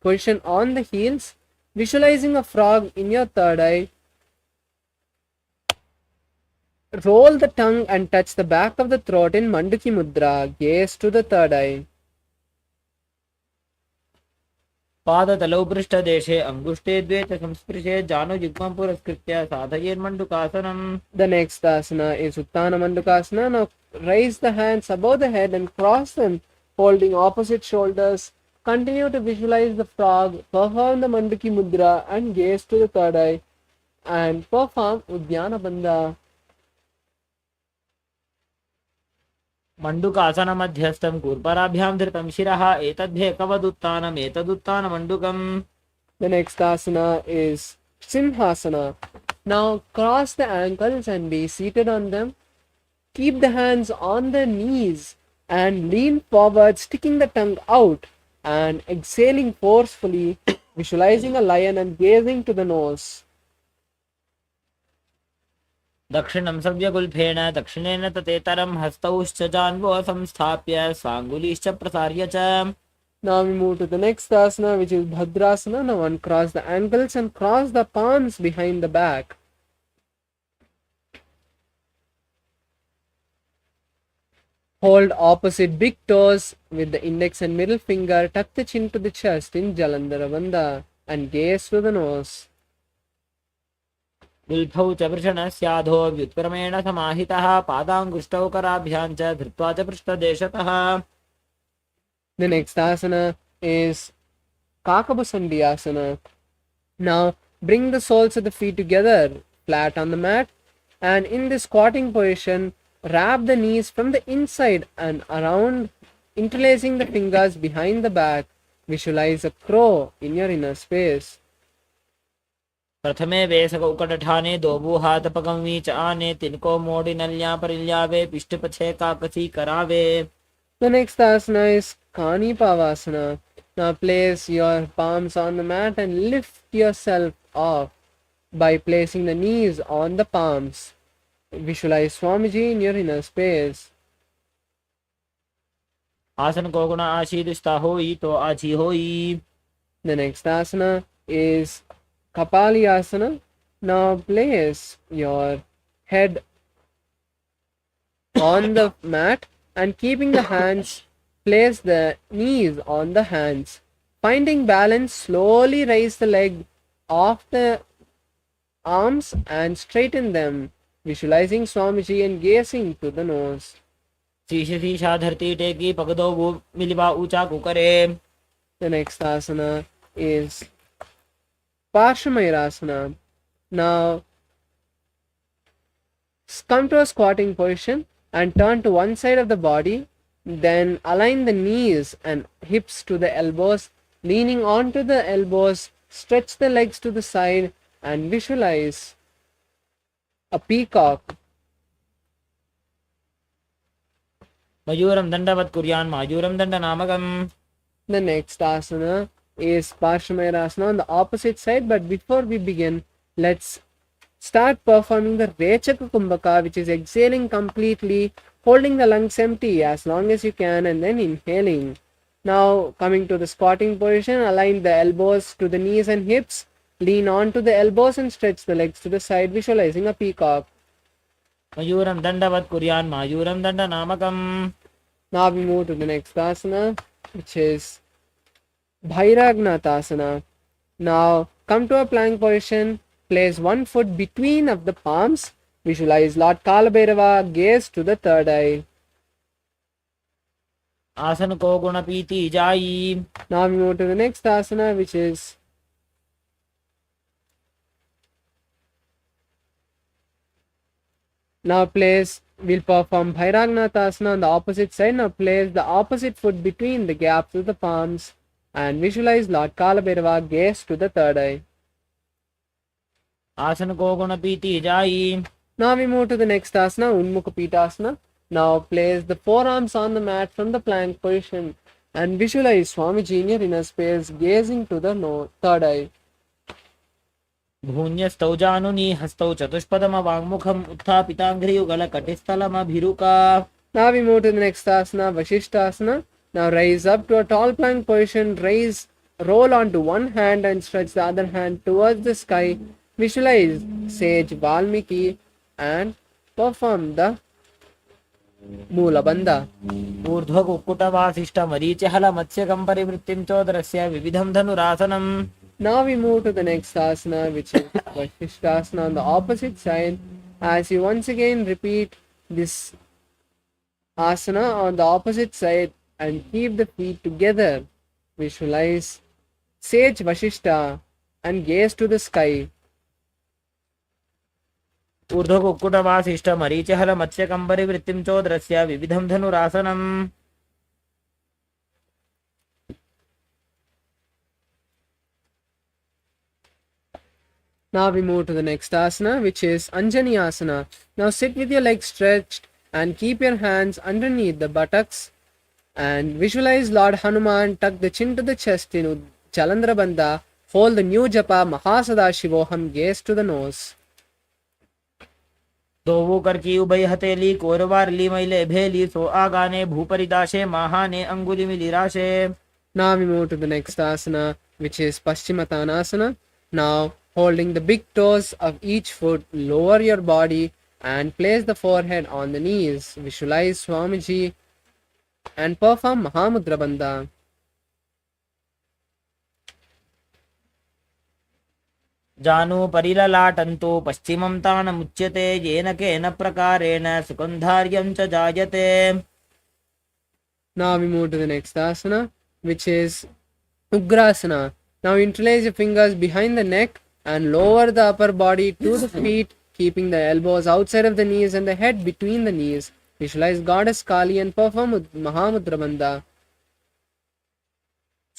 position on the heels, visualizing a frog in your third eye. Roll the tongue and touch the back of the throat in Manduki Mudra. Gaze to the third eye. पादतलौ पृष्ठदेशे अंगुष्ठे द्वे च संस्पृशे जानु युग्मं पुरस्कृत्य साधयेन्मण्डुकासनम्. The next asana is Uttana Mandukasana. Now raise the hands above the head and cross them, holding opposite shoulders. Continue to visualize the frog, perform the Manduki Mudra and gaze to the third eye and perform Udyana Bandha. मण्डुकासन मध्यस्थं कूर्पराभ्यां धृतं शिरः एतद्भेकवदुत्थानम् एतदुत्थानमण्डुकम्. The next asana is Simhasana. Now cross the ankles and be seated on them. Keep the hands on the knees and lean forward, sticking the tongue out and exhaling forcefully, visualizing a lion and gazing to the nose. दक्षिणं सव्यगुल्फेन दक्षिणेन ततेतरं हस्तौश्च जान्वो संस्थाप्य साङ्गुलीश्च प्रसार्य च. Now we move to the next asana, which is Bhadrasana. Now uncross the ankles and cross the palms behind the back. Hold opposite big toes with the index and middle finger. Tuck the chin to the chest in Jalandhara Bandha and gaze to the nose. गुल्फौ च वृषणस्याधो व्युत्क्रमेण समाहितः पादाङ्गुष्टौ कराभ्यां च धृत्वा च पृष्ठदेशतः. The next asana is Kakabusandi asana. Now bring the soles of the feet together, flat on the mat, and in this squatting position, wrap the knees from the inside and around, interlacing the fingers behind the back. Visualize a crow in your inner space. प्रथमे वेसक उकटठाने दोबू हाथ पकवी च आने तिनको मोड़ी नल्या परिल्यावे पिष्ट पछे काकसी करावे. The next asana is Kani Pavasana. Now place your palms on the mat and lift yourself off by placing the knees on the palms. Visualize Swamiji in your inner space. आसन को गुण आशीर्षता होई तो आजी होई. The next asana is Kapali Asana. Now place your head on the mat and keeping the hands, place the knees on the hands. Finding balance, slowly raise the leg off the arms and straighten them, visualizing Swamiji and gazing to the nose. शीश शीशा धरती टेकी पगदो वो मिलिबा ऊंचा कुकरे. The next asana is Parshamayurasana. Now come to a squatting position and turn to one side of the body. Then align the knees and hips to the elbows, leaning onto the elbows. Stretch the legs to the side and visualize a peacock. मयूरम दंडवत कुर्यान मायूरम दंड नामकम. The next asana is Parshamayurasana on the opposite side, but before we begin, let's start performing the Rechaka Kumbhaka, which is exhaling completely, holding the lungs empty as long as you can, and then inhaling. Now coming to the squatting position, align the elbows to the knees and hips, lean onto the elbows and stretch the legs to the side, visualizing a peacock. मयूरम दंडवत कुर्यान मायूरम दंड नामकम. Now we move to the next asana, which is Bhairagnathasana. Now come to a plank position, place one foot between of the palms, visualize Lord Kalabhairava, gaze to the third eye. आसन को गुण पीति जाई. Now we move to the next asana, which is we'll perform Bhairagnathasana on the opposite side. Now place the opposite foot between the gaps of the palms and visualize Lord Kalabhairava, gaze to the third eye. आसन को गुण पीति जाई. Now we move to the next asana, Unmukha Pitasana. Now place the forearms on the mat from the plank position and visualize Swamiji in your inner space, gazing to the third eye. भून्यस्तौ जानुनि हस्तौ चतुष्पदम वाङ्मुखम उत्थापिताङ्घ्रियुगल कटिस्थलमभिरुका. Now we move to the next asana, Vashishtasana. Now rise up to a tall plank position, roll onto one hand and stretch the other hand towards the sky. Visualize sage Valmiki and perform the Moola Bandha. ऊर्ध्व कुक्कुट वासिष्ठ मरीचि हल मत्स्यकं परिवृत्तिं चोदरस्य विविधं धनुरासनम्. Now we move to the next asana, which is Vashishtasana on the opposite side. As you once again repeat this asana on the opposite side and keep the feet together, visualize sage Vashishta and gaze to the sky. ऊर्ध्व कुक्कुट वासिष्ठ मरीचि हल मत्स्यकं परिवृत्तिं चोदरस्य विविधं धनुरासनम्. Now we move to the next asana, which is Anjani Asana. Now sit with your legs stretched and keep your hands underneath the buttocks and visualize Lord Hanuman, tuck the chin to the chest in Chalandra Bandha, hold the new japa Mahasadashivoham, gaze to the nose. दोवो करकी उभय हथेली कोरवारली मैले भेली सो आगाने भूपरिदाशे महाने अंगुली मिलिराशे. Now we move to the next asana, which is Paschimottanasana. Now holding the big toes of each foot, lower your body and place the forehead on the knees. Visualize Swamiji and perform Mahamudra Bandha. जानु परिललाटन्तु पश्चिमं तानमुच्यते येन केन प्रकारेण सुगन्धार्यं च जायते. Now we move to the next asana, which is Ugrasana. Now interlace your fingers behind the neck and lower the upper body to the feet, keeping the elbows outside of the knees and the head between the knees. Visualize Goddess Kali and perform Mahamudra Bandha.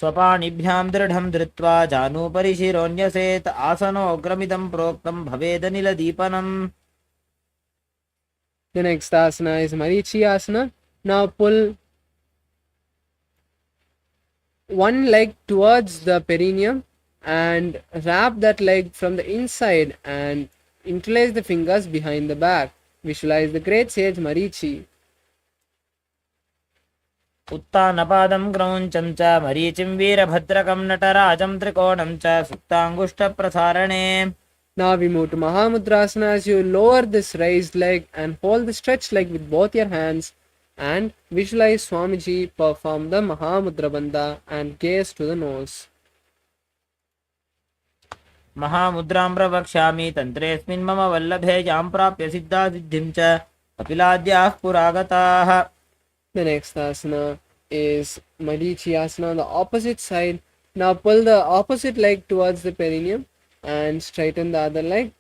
स्वपाणिभ्यां दृढं धृत्वा जानुपरि शिरोऽन्यसेत् आसनोऽग्रमिदं प्रोक्तं भवेदनिलदीपनम्. The next asana is Marichi Asana. Now pull one leg towards the perineum and wrap that leg from the inside and interlace the fingers behind the back. Visualize the great sage Marichi. उत्तानपादं क्रौञ्चं च मरीचिं वीरभद्रकं नटराजं त्रिकोणं च सुप्ताङ्गुष्ठप्रसारणे. Now we move to Mahamudrasana as you lower this raised leg and hold the stretched leg with both your hands and visualize Swamiji perform the Mahamudra Bandha and gaze to the nose. महामुद्रां प्रवक्ष्यामि तन्त्रेऽस्मिन् मम वल्लभे यां प्राप्य सिद्धासिद्धिं च कपिलाद्याः पुरागताः. The next asana is Marichi Asana on the opposite side. Now pull the opposite leg towards the perineum and straighten the other leg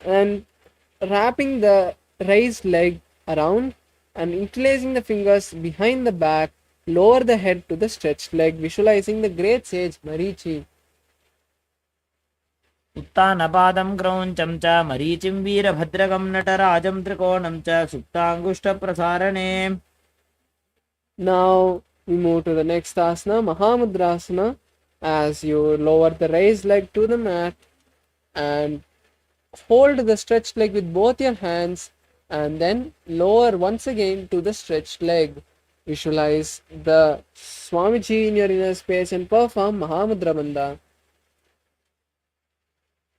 and wrapping the raised leg around and interlacing the fingers behind the back, lower the head to the stretched leg, visualizing the great sage Marichi. उत्तानपादं क्रौञ्चं च मरीचिं वीरभद्रकं नटराजं त्रिकोणं च सुप्ताङ्गुष्ठप्रसारणे. Now we move to the next asana, Mahamudrasana, as you lower the raised leg to the mat and hold the stretched leg with both your hands and then lower once again to the stretched leg. Visualize the Swamiji in your inner space and perform Mahamudra Bandha.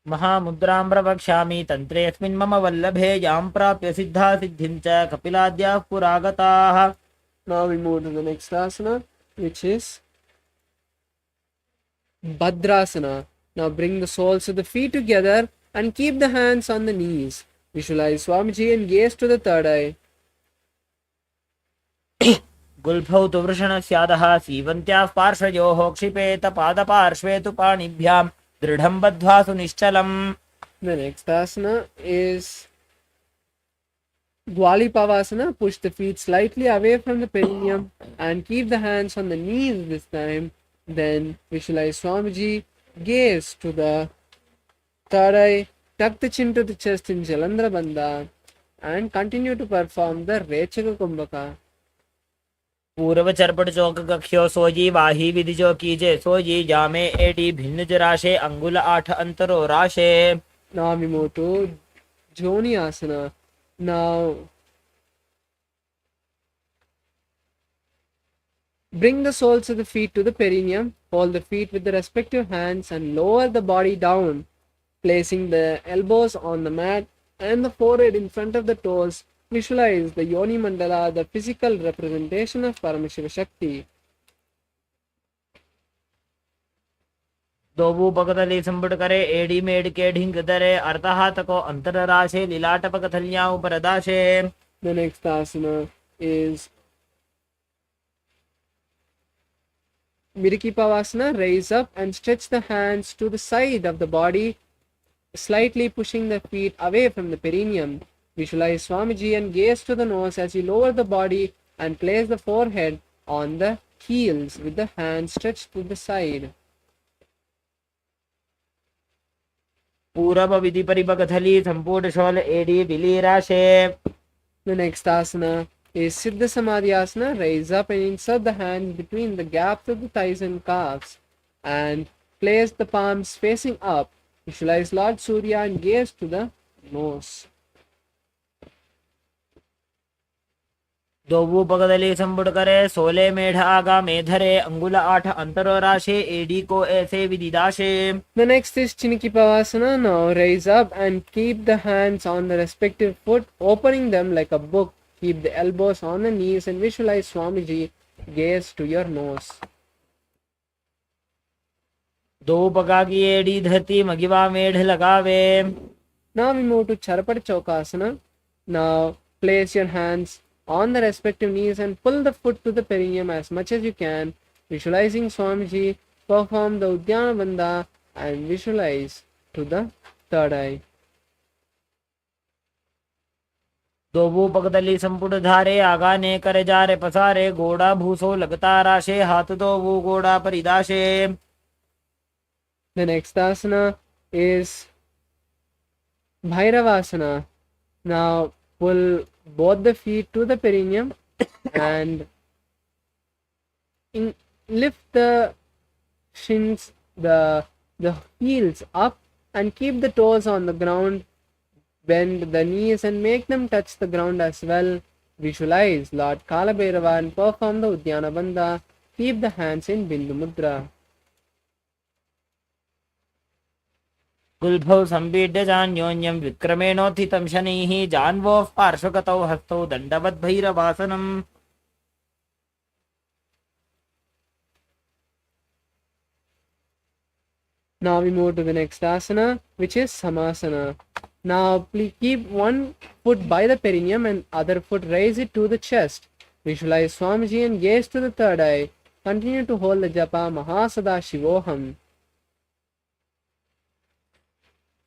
महामुद्रां प्रवक्ष्यामि तन्त्रेऽस्मिन् मम वल्लभे यां प्राप्य सिद्धासिद्धिं च कपिलाद्याः पुरागताः. Now we move to the next asana, which is Bhadrasana. Now bring the soles of the feet together and keep the hands on the knees. Visualize Swamiji and gaze to the third eye. गुल्फौ तु वृषणस्यादः सीवन्त्याः पार्श्वयोः क्षिपेत पादपार्श्वे तु पाणिभ्यां दृढं बद्ध्वा सुनिश्चलम्. The next asana is Dwalipavasana. Push the feet slightly away from the perineum and keep the hands on the knees this time. Then visualize Swamiji, gaze to the third eye, tuck the chin to the chest in Jalandhara Bandha and continue to perform the Rechaka Kumbhaka. पूर्व चरपट चौक कख्यो सोजी वाही विधि जो कीजे सोजी जामे AD भिन्न जराशे अंगुल 8 अंतरो राशे. Now we move to Joni Asana. Now bring the soles of the feet to the perineum, hold the feet with the respective hands and lower the body down, placing the elbows on the mat and the forehead in front of the toes. Visualize the Yoni Mandala, the physical representation of Paramashiva Shakti. दोबू पकतली संबुड करे AD made के ढिंग दरे अर्धहात को अंतर राशे लीलाट पकथलियां ऊपर दाशे. The next asana is Virikipavasana. Raise up and stretch the hands to the side of the body, slightly pushing the feet away from the perineum. Visualize Swamiji and gaze to the nose as you lower the body and place the forehead on the heels with the hands stretched to the side. पूरब विधि परिपकथली संपूर्ण शोल एडी बिली राशे. The next asana is Siddha Samadhi Asana. Raise up and insert the hand between the gaps of the thighs and calves and place the palms facing up. Visualize Lord Surya and gaze to the nose. दोबू पकतली संबुड करे सोले मेढ़ आगा मेधरे अंगुल 8 अंतरो राशे AD को ऐसे विधि दाशे. The next is Chinikipavasana. Now raise up and keep the hands on the respective foot, opening them like a book. Keep the elbows on the knees and visualize Swamiji. Gaze to your nose. दो पगा की एड़ी धरती मगिवा मेढ़ लगावे. Now we move to Charapati Chaukasana. Now place your hands on the respective knees and pull the foot to the perineum as much as you can. Visualizing Swamiji, perform the Udyana Bandha and visualize to the third eye. दो पगदली संपुट धारे आगाने कर जारे पसारे गोड़ा भूसो लगता राशे हाथ दो वो गोड़ा परिदाशे. The next asana is Bhairavasana. Now pull both the feet to the perineum and lift the shins, the heels up and keep the toes on the ground. Bend the knees and make them touch the ground as well. Visualize Lord Kalabhairava and perform the Udyana Bandha. Keep the hands in Bindu Mudra. गुल्भौ संपीड्य जान्योन्यं विक्रमेणोत्थितं शनैः जान्वोः पार्श्वगतौ हस्तौ दण्डवद् भैरवासनम्. Now we move to the next asana, which is Samasana. Now please keep one foot by the perineum and other foot raise it to the chest. Visualize Swamiji and gaze to the third eye. Continue to hold the japa Mahasadaशिवोहम्.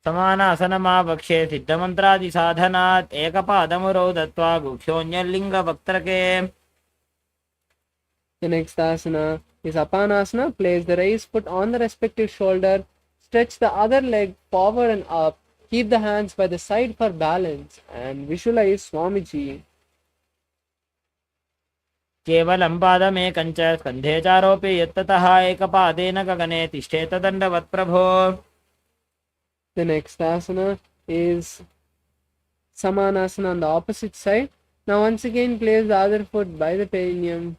समानासनमावक्षे सिद्धमन्त्रादिसाधनात् एकपादमुरौ दत्त्वा गुह्योऽन्यलिङ्गवक्त्रके. The next asana is Apanasana. Place the raised foot on the respective shoulder. Stretch the other leg forward and up. Keep the hands by the side for balance and visualize Swamiji. केवलं पादमेकं च स्कन्धे चारोपि यत्ततः एकपादेन गगने तिष्ठेत दण्डवत् प्रभो. The next asana is Samanasana on the opposite side. Now once again place the other foot by the perineum.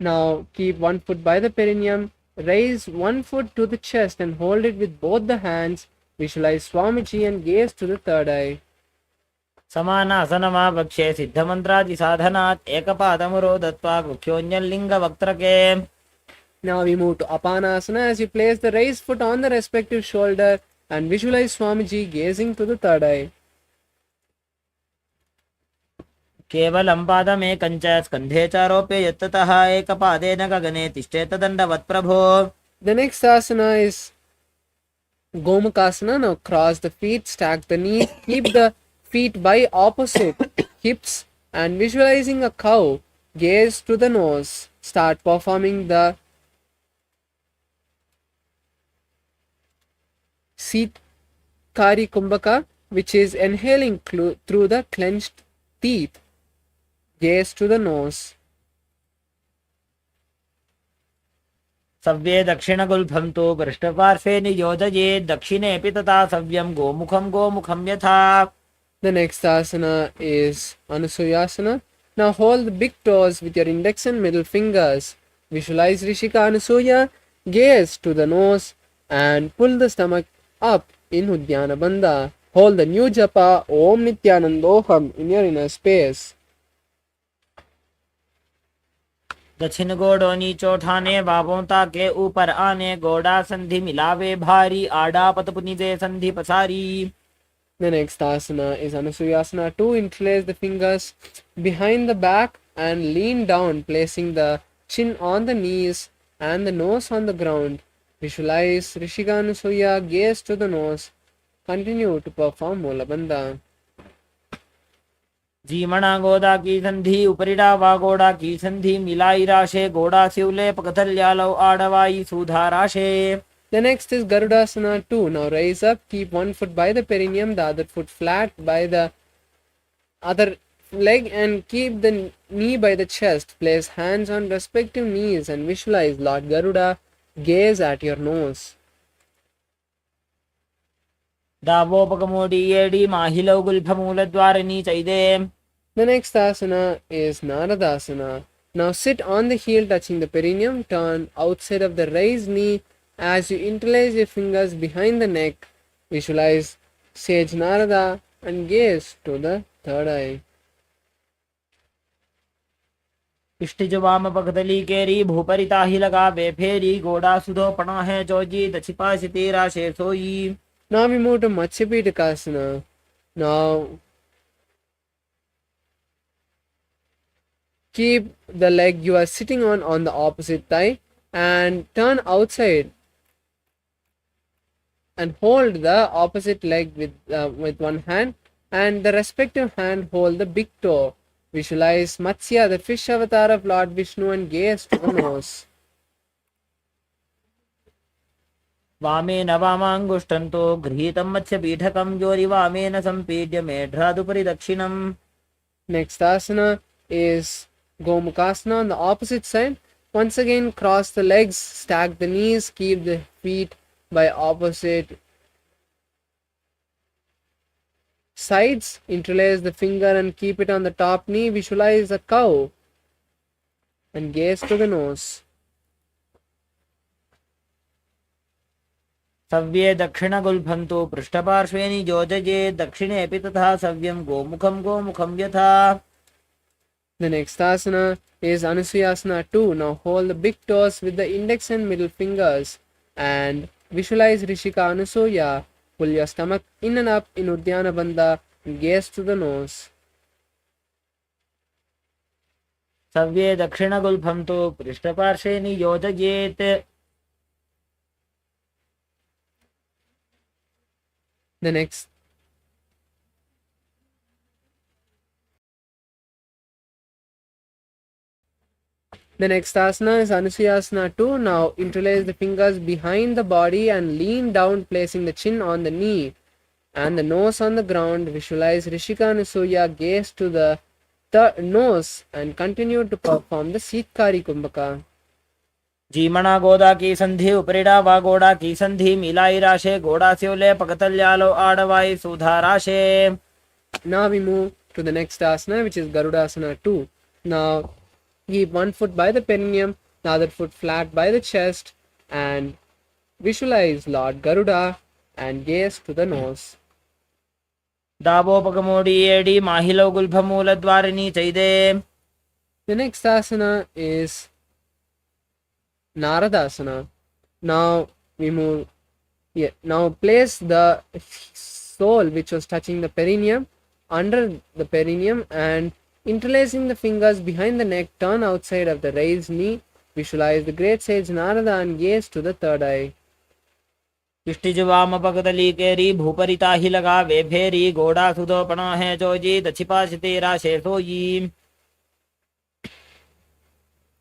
Now keep one foot by the perineum. Raise one foot to the chest and hold it with both the hands. Visualize Swamiji and gaze to the third eye. समानासनमावक्षे सिद्धमन्त्रादिसाधनात् एकपादमुरौ दत्त्वा गुह्योऽन्यलिङ्गवक्त्रके. Now we move to Apanasana as you place the raised foot on the respective shoulder and visualize Swamiji gazing to the third eye. केवलं पादमेकं च स्कन्धे चारोप्य यत्ततः एकपादेन गगने तिष्ठेत दण्डवत् प्रभो. The next asana is Gomakasana. Now cross the feet, stack the knees, keep the feet by opposite hips and visualizing a cow. Gaze to the nose. Start performing the Sitkari Kumbhaka, which is inhaling through the clenched teeth. Gaze to the nose. सव्ये दक्षिणगुल्फं तु पृष्ठपार्श्वे नियोजयेत् दक्षिणेऽपि तथा सव्यं गोमुखं गोमुखं यथा. The next asana is Anusuyasana. Now hold the big toes with your index and middle fingers. Visualize Rishika Anusuya, gaze to the nose and pull the stomach up in Udyana Bandha. Hold the new japa Om Nithyanandoham in your inner space. दक्षिण गोड़ो नीचो ठाने बाबों के ऊपर आने गोड़ा संधि मिलावे भारी आड़ा पतपुनि दे संधि पसारी. The next asana is Anusuyasana. 2. Interlace the fingers behind the back and lean down, placing the chin on the knees and the nose on the ground. Visualize Rishika Anusuya, gaze to the nose. Continue to perform Mula Bandha. जीमणा गोदा की संधि उपरिडा वा गोड़ा की संधि मिलाई राशे गोड़ा शिवले पकथल्यालो आड़वाई सुधा राशे. The next is Garudasana 2. Now raise up, keep one foot by the perineum, the other foot flat by the other leg and keep the knee by the chest. Place hands on respective knees and visualize Lord Garuda. Gaze at your nose. दावोपकमोडी येडी माहिलौ गुल्फमूलद्वारिणी चैदे. The next asana is Naradasana. Now sit on the heel touching the perineum, turn outside of the raised knee as you interlace your fingers behind the neck. Visualize Sage Narada and gaze to the third eye. इष्टिज वाम पगदली केरी भूपरि ताहि लगावे फेरी गोड़ा सुधो पणा है जोजी दछिपा सितेरा शे सोई. Now we move to Matsyapitakasana. Now keep the leg you are sitting on the opposite thigh and turn outside and hold the opposite leg with one hand, and the respective hand hold the big toe. Visualize Matsya, the fish avatar of Lord Vishnu, and gaze to the nose. वामेन वामाङ्गुष्ठन्तो गृहीतं मत्स्यपीठकं योरिवामेन सम्पीड्य मेढ्रादुपरि दक्षिणम्. Next asana is Gomukhasana on the opposite side. Once again, cross the legs, stack the knees, keep the feet by opposite sides, interlace the finger and keep it on the top knee. Visualize a cow and gaze to the nose. सव्ये दक्षिणगुल्फन्तु पृष्ठपार्श्वे नियोजये दक्षिणेऽपि तथा सव्यं गोमुखं गोमुखं यथा. The next asana is Anusuyasana 2. Now hold the big toes with the index and middle fingers and visualize Rishika Anusuya. Pull your stomach in and up in Uddiyana Bandha and gaze to the nose. सव्ये दक्षिणगुल्फन्तु पृष्ठपार्श्वे नियोजयेत्. The next asana is Anusuyasana 2. Now interlace the fingers behind the body and lean down, placing the chin on the knee and the nose on the ground. Visualize Rishika Anusuya, gaze to the nose and continue to perform the Sitkari Kumbhaka. जीमणा गोदा की संधि उपरिडा वा गोड़ा की संधि मिलाई राशे गोड़ा स्योले पकतल्यालो आडवाई सुधा राशे. Now we move to the next asana, which is Garudasana 2. Now keep one foot by the perineum, the other foot flat by the chest, and visualize Lord Garuda and gaze to the nose. दावोपगमोडी एडी माहिलो गुल्फमूल द्वारिणी चैदे. The next asana is Naradasana. Now we move here. Now place the sole which was touching the perineum under the perineum and interlacing the fingers behind the neck, turn outside of the raised knee. Visualize the great sage Narada and gaze to the third eye. इष्टिज वाम पगदली केरी भूपरि ताहि लगावे फेरी गोड़ा सुधो पणा है जोजी दछिपा सितेरा शे सोई.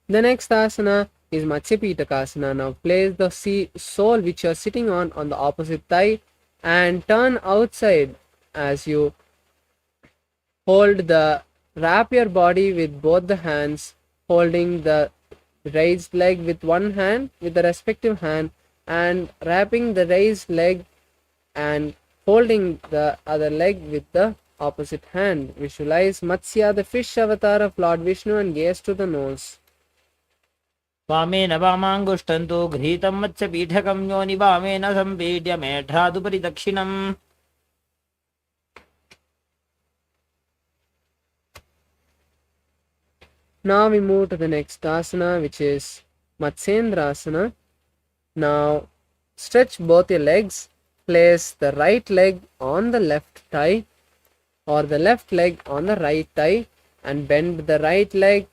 The next asana is Matsyapitakasana. Now place the sole which you are sitting on the opposite thigh and turn outside as you wrap your body with both the hands, holding the raised leg with one hand with the respective hand and wrapping the raised leg and holding the other leg with the opposite hand. Visualize Matsya, the fish avatar of Lord Vishnu, and gaze to the nose. वामेन वामाङ्गुष्ठन्तु गृहीतं मत्स्यपीठकं योनि वामेन सम्पीड्य मेढ्रादुपरि दक्षिणम्. Now we move to the next asana, which is Matsyendrasana. Now stretch both your legs, place the right leg on the left thigh or the left leg on the right thigh and bend the right leg.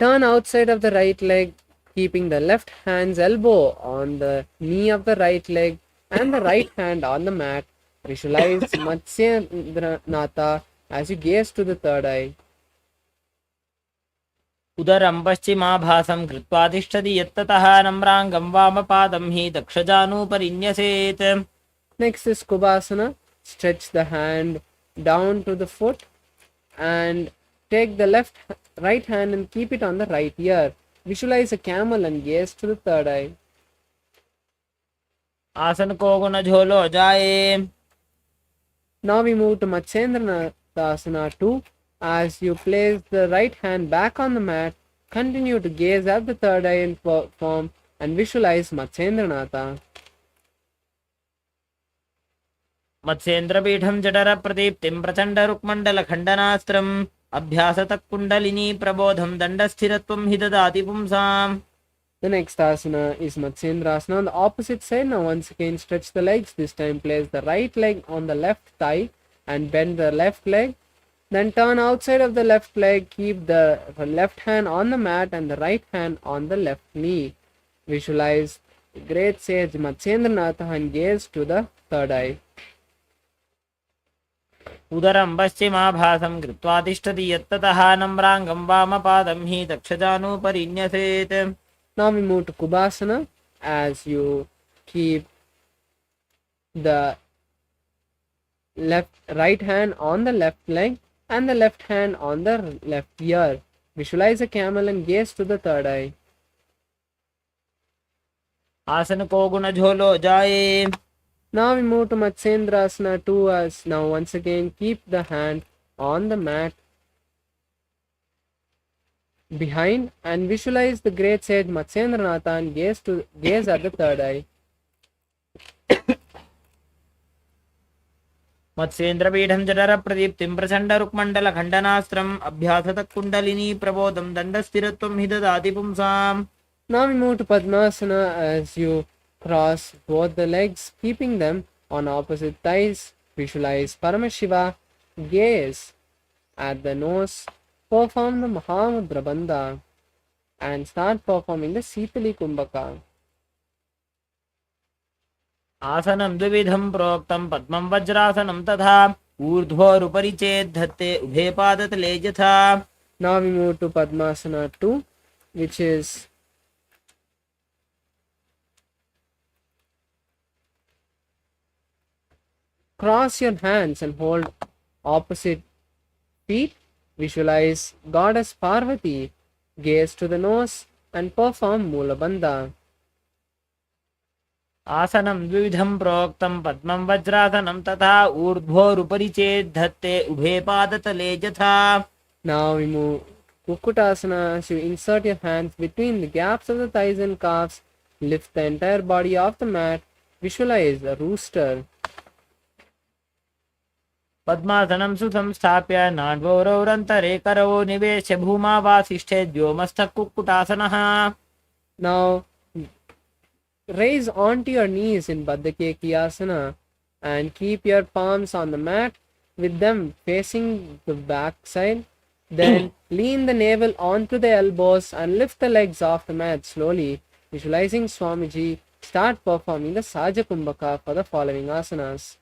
Turn outside of the right leg, keeping the left hand's elbow on the knee of the right leg and the right hand on the mat. Visualize Matsyendranatha as you gaze to the third eye. उदरं पश्चिमाभासं कृत्वा तिष्ठति यत्ततः नम्राङ्गं वामपादं हि दक्षजानुपरिन्यसेत्. Next is Kubhasana. Stretch the hand down to the foot and take the right hand and keep it on the right ear. Visualize a camel and gaze to the third eye. आसन को गुण झोलो जाए. Now we move to Matsyendranathasana 2. As you place the right hand back on the mat, continue to gaze at the third eye in form and visualize Matsyendranatha. मत्स्येन्द्रपीठं जठर प्रदीप्तिं प्रचण्ड रुक्मण्डल खण्डनास्त्रम्. अभ्यासतः कुण्डलिनी प्रबोधं दण्डस्थिरत्वं हि ददाति पुंसाम्. The next asana is Matsyendrasana. On the opposite side, now once again stretch the legs. This time place the right leg on the left thigh and bend the left leg. Then turn outside of the left leg. Keep the left hand on the mat and the right hand on the left knee. Visualize the great sage Matsyendranath and gaze to the third eye. उदरं पश्चिमाभासं कृत्वा तिष्ठति यत्ततः नम्राङ्गं वामपादं हि दक्षजानुपरि न्यसेत्. Now we move to Kubasana as you keep the right hand on the left leg and the left hand on the left ear. Visualize a camel and gaze to the third eye. आसन को गुण झोलो जाए. Now we move to Matsyendrasana 2 as now once again keep the hand on the mat behind and visualize the great sage Matsyendranath and gaze at the third eye. मत्स्येन्द्रपीठं जठर प्रदीप्तिं प्रचण्ड रुक्मण्डल खण्डनास्त्रम् अभ्यासतः कुण्डलिनी प्रबोधं दण्डस्थिरत्वं हि ददाति पुंसाम्. Now we move to Padmasana as you cross both the legs, keeping them on opposite thighs. Visualize Paramashiva, gaze at the nose, perform the Mahamudra Bandha, and start performing the Sitali Kumbhaka. आसनं द्विविधं प्रोक्तं पद्मं वज्रासनं तथा ऊर्ध्वोरुपरि चेत् धत्ते उभे पादतले यथा. Now we move to Padmasana 2, which is cross your hands and hold opposite feet. Visualize Goddess Parvati, gaze to the nose and perform Mula Bandha. आसनं द्विविधं प्रोक्तं पद्मं वज्रासनं तथा ऊर्ध्वोरुपरि चेत् धत्ते उभे पादतले यथा. Now we move to Kukutasana as you insert your hands between the gaps of the thighs and calves. Lift the entire body off the mat. Visualize a rooster. पद्मासनं सुसंस्थाप्य नाड्वोरौरन्तरे करवो निवेश्य भूमा वासिष्ठे द्योमस्थः कुक्कुटासनः. Now raise onto your knees in Baddhakekiyasana and keep your palms on the mat with them facing the back side. Then lean the navel onto the elbows and lift the legs off the mat slowly. Visualizing Swamiji, start performing the Saja Kumbhaka for the following asanas.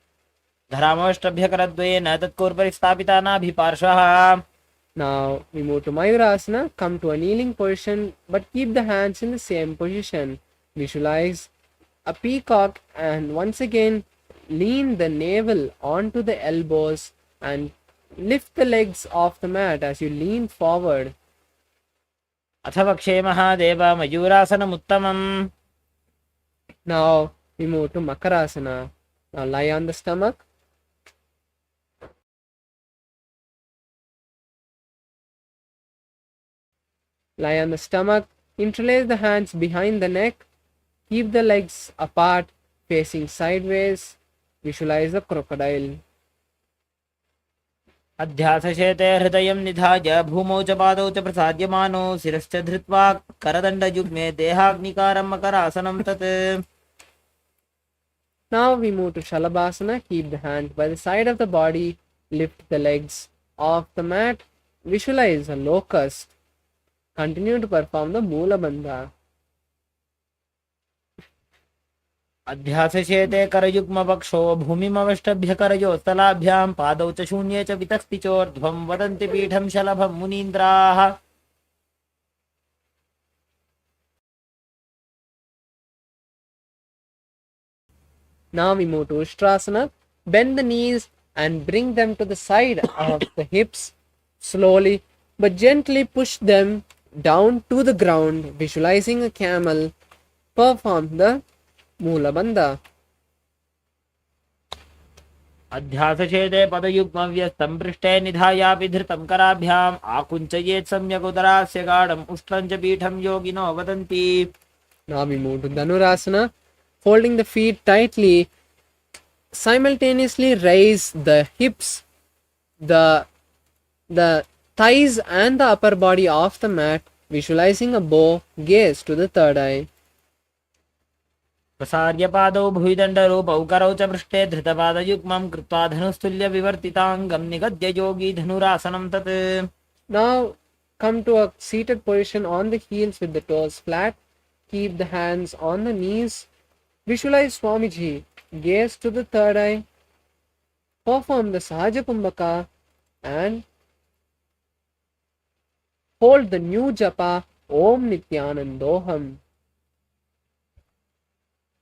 धरामोष्टभ्यकरद्वयेन तत्कोर्परि स्थापितानाभिपार्श्वः. Now we move to Mayurasana. Come to a kneeling position but keep the hands in the same position. Visualize a peacock and once again lean the navel onto the elbows and lift the legs off the mat as you lean forward. अथ वक्षे Mahadev मयूरासनमुत्तमम्. Now we move to Makarasana. Now lie on the stomach. Lie on the stomach. Interlace the hands behind the neck. Keep the legs apart, facing sideways. Visualize a crocodile. अध्यासशेते हृदयं निधाय भूमौ च पादौ च प्रसाद्यमानो शिरश्च धृत्वा करदण्डयुग्मे देहाग्निकारं मकरासनं तत्. Now we move to Shalabhasana. Keep the hands by the side of the body. Lift the legs off the mat. Visualize a locust. Continue to perform the Mula Bandha. अध्यासशेते करयुग्मवक्षो भूमिमवष्टभ्य करयो स्थलाभ्यां पादौ च शून्ये च वितस्तिचोर्ध्वं वदन्ति पीठं शलभं मुनीन्द्राः. Now we move to Ustrasana. Bend the knees and bring them to the side of the hips. Slowly but gently push them down to the ground. Visualizing a camel. Perform the Mula Bandha. अध्यासशेते पदयुग्मव्यस्तं पृष्ठे निधायापि धृतं कराभ्याम् आकुञ्चयेत् सम्यक् उदरास्य गाढम् उष्ट्रं च पीठं योगिनो वदन्ति. Now we move to Dhanurasana. Folding the feet tightly, simultaneously raise the hips, the thighs and the upper body off the mat, visualizing a bow, gaze to the third eye. प्रसार्य पादौ भुविदण्डरूपौ करौ च पृष्ठे धृतपादयुग्मं कृत्वा धनुस्तुल्यविवर्तिताङ्गं निगद्य योगी धनुरासनं तत्. Now come to a seated position on the heels with the toes flat. Keep the hands on the knees. Visualize Swamiji. Gaze to the third eye. Perform the Sahaja Kumbhaka and hold the new japa Om Nithyanandoham.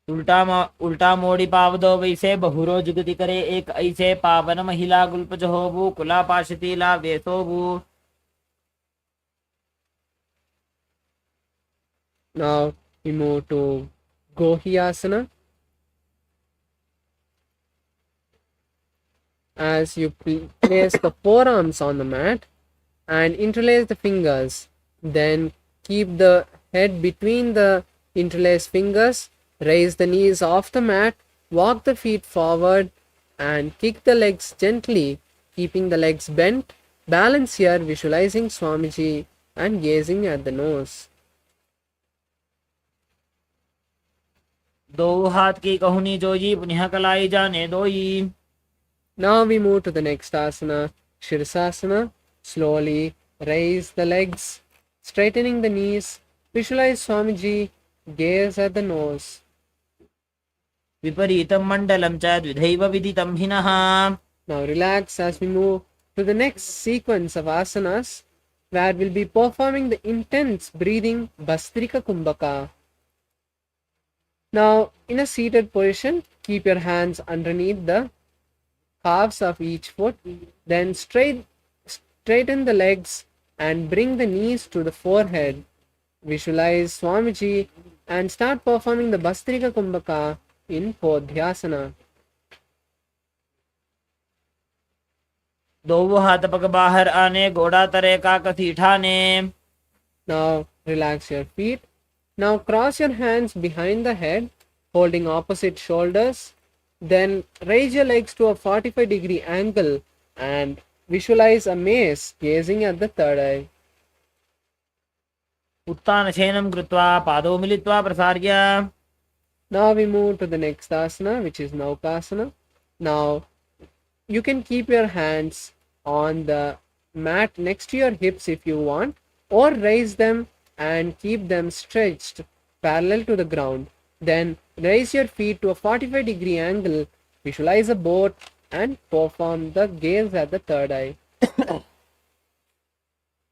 उल्टा मोड़ी पावदो वैसे बहुरो जुगति करे एक ऐसे पावन महिला गुल्पज होबु कुला पाशतीला वेसोबु. Now we move to Gohyasana. As you place the forearms on the mat and interlace the fingers, then keep the head between the interlaced fingers, raise the knees off the mat, walk the feet forward and kick the legs gently, keeping the legs bent. Balance here, visualizing Swamiji and gazing at the nose. दो हाथ की कहुनी जोजी पुनः कलाई जाने दोई. Now we move to the next asana, Shirsasana. Slowly raise the legs, straightening the knees. Visualize Swamiji, gaze at the nose. विपरीतं मण्डलं च द्विधैव विदितं हिनः. Now relax as we move to the next sequence of asanas, where we'll be performing the intense breathing Bastrika Kumbhaka. Now, in a seated position, keep your hands underneath the calves of each foot, then straighten the legs and bring the knees to the forehead. Visualize Swamiji and start performing the Bastrika Kumbhaka in Podhyasana. दो हाथ पग बाहर आने घोड़ा तरे का कथी ठाने. Now relax your feet. Now cross your hands behind the head, holding opposite shoulders. Then raise your legs to a 45-degree angle and visualize a mace gazing at the third eye. उत्तानशयनं कृत्वा पादौ मिलित्वा प्रसार्य. Now we move to the next asana, which is Naukasana. Now you can keep your hands on the mat next to your hips if you want, or raise them and keep them stretched parallel to the ground. Then raise your feet to a 45-degree angle, visualize a boat and perform the gaze at the third eye.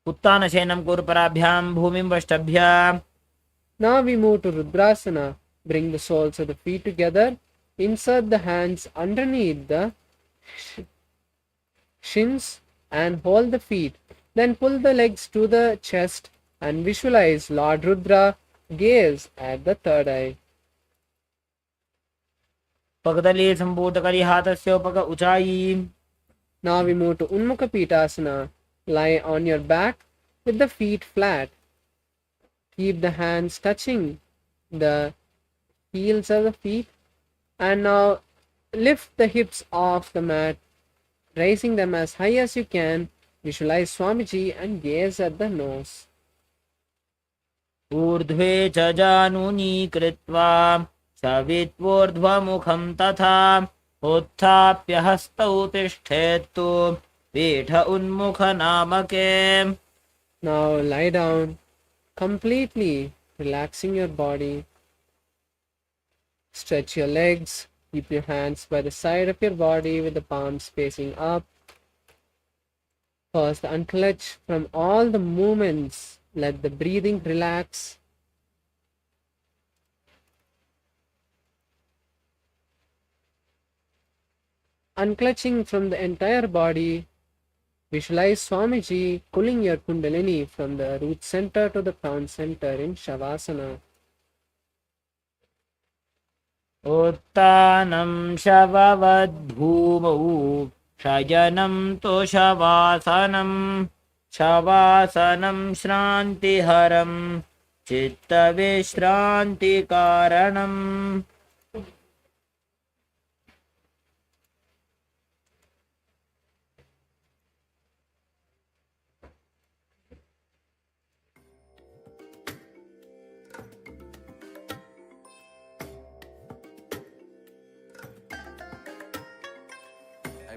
उत्तानशयनं कुरुपराभ्यां भूमिं वष्टभ्य. Now we move to Rudrasana. Bring the soles of the feet together. Insert the hands underneath the shins and hold the feet. Then pull the legs to the chest and visualize Lord Rudra. Gaze at the third eye. पगदली संपूत करी हाथस्य उपग उचाई. Now we move to Unmukha Pitasana. Lie on your back with the feet flat. Keep the hands touching the heels of the feet. And now lift the hips off the mat, raising them as high as you can. Visualize Swamiji and gaze at the nose. ऊर्ध्वे च जानुनी कृत्वा शवित्वोर्ध्वमुखं तथा उत्थाप्य हस्तौ तिष्ठेत्तु पीठ उन्मुख नामके. Now lie down, completely relaxing your body. Stretch your legs. Keep your hands by the side of your body with the palms facing up. First, unclutch from all the movements. Let the breathing relax. Unclutching from the entire body, visualize Swamiji pulling your Kundalini from the root center to the crown center in Shavasana. उत्तानं शववद्भूमौ शयनं तो शवासनं. शवासनं श्रान्तिहरं चित्तविश्रान्तिकारणम्.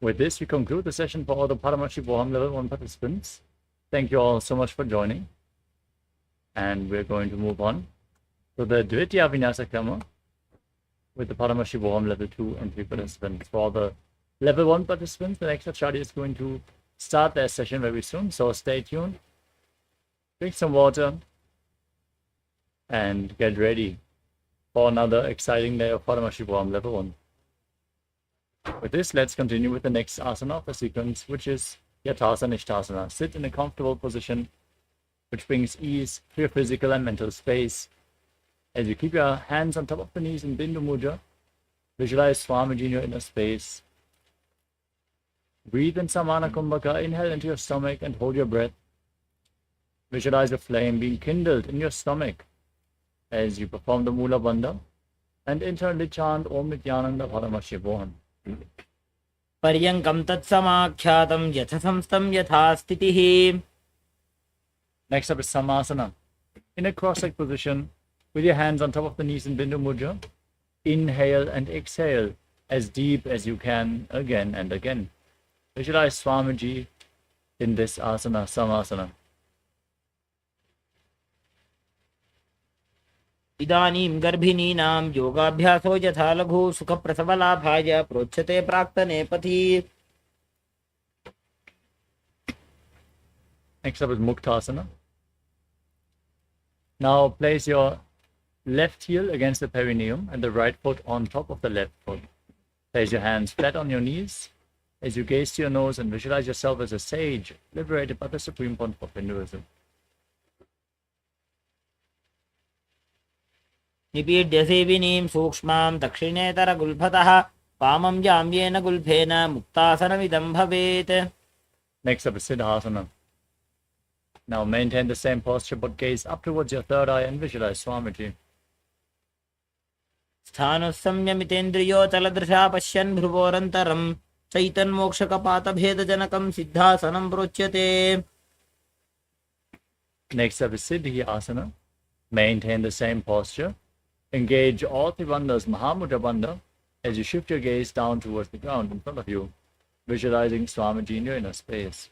With this, we conclude the session for all the Paramashivoham Level 1 participants. Thank you all so much for joining. And we're going to move on to the Dvitiya Vinyasa Krama with the Paramashivoham Level 2 and 3 participants. For all the Level 1 participants, the next Acharya is going to start their session very soon, so stay tuned. Drink some water and get ready for another exciting day of Paramashivoham Level 1. With this, let's continue with the next asana of the sequence, which is Yathasana Ishtasana. Sit in a comfortable position, which brings ease to your physical and mental space. As you keep your hands on top of the knees in Bindu Mudra, visualize Swamiji in your inner space. Breathe in Samana Kumbhaka, inhale into your stomach and hold your breath. Visualize a flame being kindled in your stomach as you perform the Mula Bandha and internally chant Om Nithyananda Paramashivoham. पर्यङ्कं तत्समाख्यातं यथसंस्थं यथा स्थितिः. Next up is Samasana. In a cross-legged position, with your hands on top of the knees in Bindu Mudra, inhale and exhale as deep as you can again and again. Visualize Swamiji in this asana, Samasana. इदानीं गर्भिणीनां योगाभ्यासो यथा लघु सुखप्रसवलाभाय प्रोच्यते प्राक्तने पथि. Next up is Muktasana. Now place your left heel against the perineum and the right foot on top of the left foot. Place your hands flat on your knees as you gaze to your nose and visualize yourself as a sage liberated by the Supreme Pontiff of Hinduism. निपीड्य सेविनीं सूक्ष्मां दक्षिणेतरगुल्फतः वामं जाम्येन गुल्फेन मुक्तासनमिदं भवेत्. Next up is Siddhasana. Now maintain the same posture but gaze up towards your third eye and visualize Swamiji. स्थानुस्संयमितेन्द्रियोचलदृशा पश्यन् भ्रुवोरन्तरं चैतन्मोक्षकपातभेदजनकं सिद्धासनं प्रोच्यते. Next up is Siddhi Asana. Maintain the same posture. Engage all three bandhas, Mahamudra Bandha, as you shift your gaze down towards the ground in front of you, visualizing Swamiji in your inner space.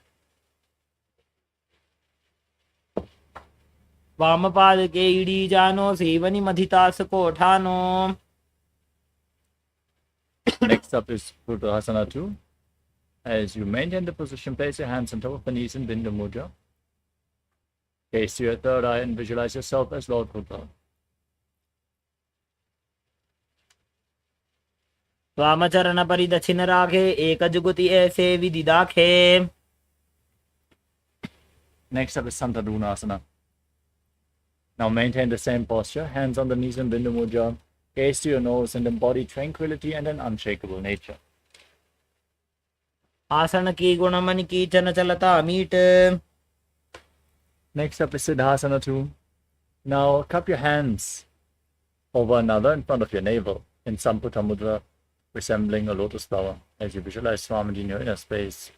वामपादके इडीजानो सेवनिमधितासकोठानो. Next up is Purvasana 2. As you maintain the position, place your hands on top of the knees in Bindu Mudra. Gaze to your third eye and visualize yourself as Lord Buddha. वामचरणपरिदक्षिणराखे एकजुगुति ऐसे विदिदाखे. Next up is Santadunasana. Now maintain the same posture, hands on the knees in Bindu Mudra, gaze to your nose and embody tranquility and an unshakable nature. आसन की गुणमनि kitchen चलता meet. Next up is Siddhasana 2. Now cup your hands over another in front of your navel in Samputa Mudra, resembling a lotus flower as you visualize Swamiji in your inner space.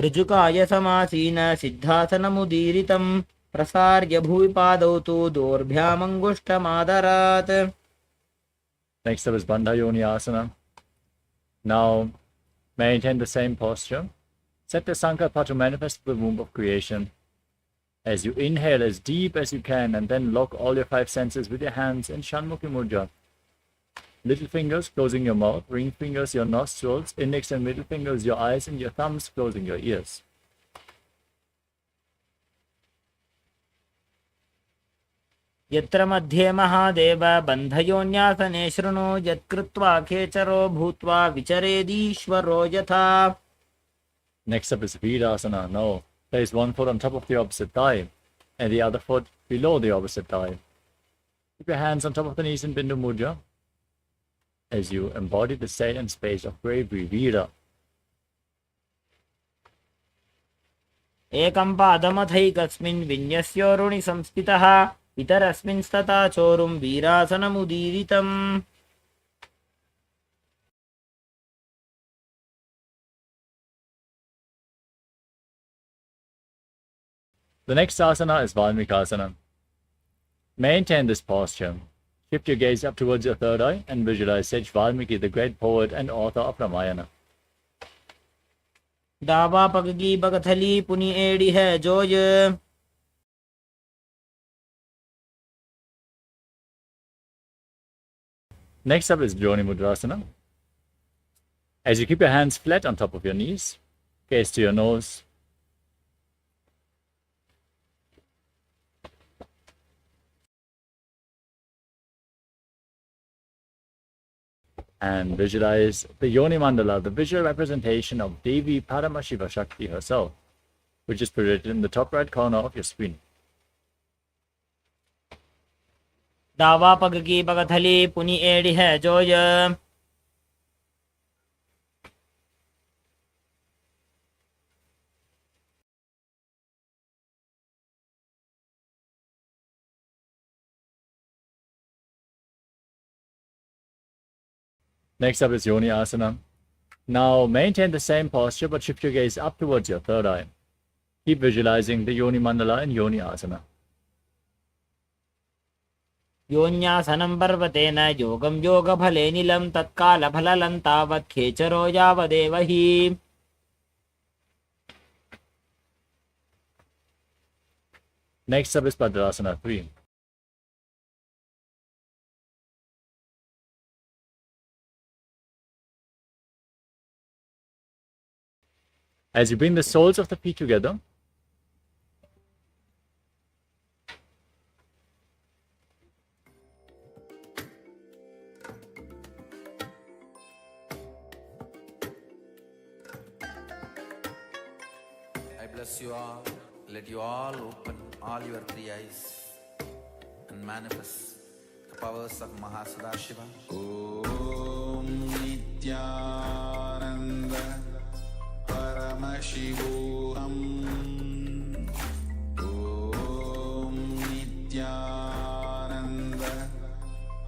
ऋजुकाय समासीन सिद्धासनमुदीरितं प्रसार्य भुवि पादौ तु दोर्भ्यामङ्गुष्ठमादरात्. Next up is Bandha Yoni Asana. Now maintain the same posture. Set the Sankalpa to manifest the womb of creation. As you inhale as deep as you can and then lock all your five senses with your hands in Shanmukhi Mudra. Little fingers closing your mouth, ring fingers your nostrils, index and middle fingers your eyes, and your thumbs closing your ears. यत्र मध्ये महादेव बन्धयोन्यासने शृणु यत्कृत्वा खेचरो भूत्वा विचरेदीश्वरो यथा. Next up is Virasana. Now place one foot on top of the opposite thigh and the other foot below the opposite thigh. Keep your hands on top of the knees in Bindu Mudra as you embody the state and space of bravery, Vira. एकं पादमथैकस्मिन् विन्यस्योरुणि संस्थितः इतरस्मिंस्तथा चोरुं वीरासनमुदीरितम्. The next asana is Valmikasana. Maintain this posture. Shift your gaze up towards your third eye and visualize Sage Valmiki, the great poet and author of Ramayana. दावा पगगी बगथली पुनि एड़ी है जोज Next up is Yoni Mudrasana. As you keep your hands flat on top of your knees, gaze to your nose. And visualize the Yoni Mandala, the visual representation of Devi Paramashiva Shakti herself, which is projected in the top right corner of your screen. दावा पगगी बगथली पुनि एड़ी है जोज Next up is Yoni Asana. Now maintain the same posture but shift your gaze up towards your third eye. Keep visualizing the Yoni Mandala and Yoni Asana. योन्यासनं पर्वतेन योगं योगफले नीलं तत्कालफललं तावत् खेचरो यावदेव हि Next up is Padrasana 3. As you bring the soles of the feet together, I bless you all. Let you all open all your three eyes and manifest the powers of Mahasadashiva. Om Nithyananda Paramashivoham. Om Nithyananda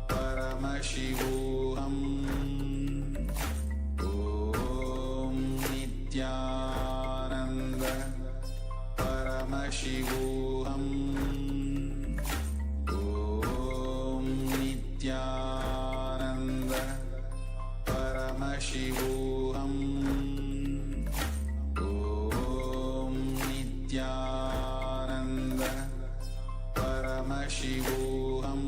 Paramashivoham. Om Nithyananda Paramashivoham. Om Nithyananda Paramashivoham. Om Nithyananda Paramashivoham.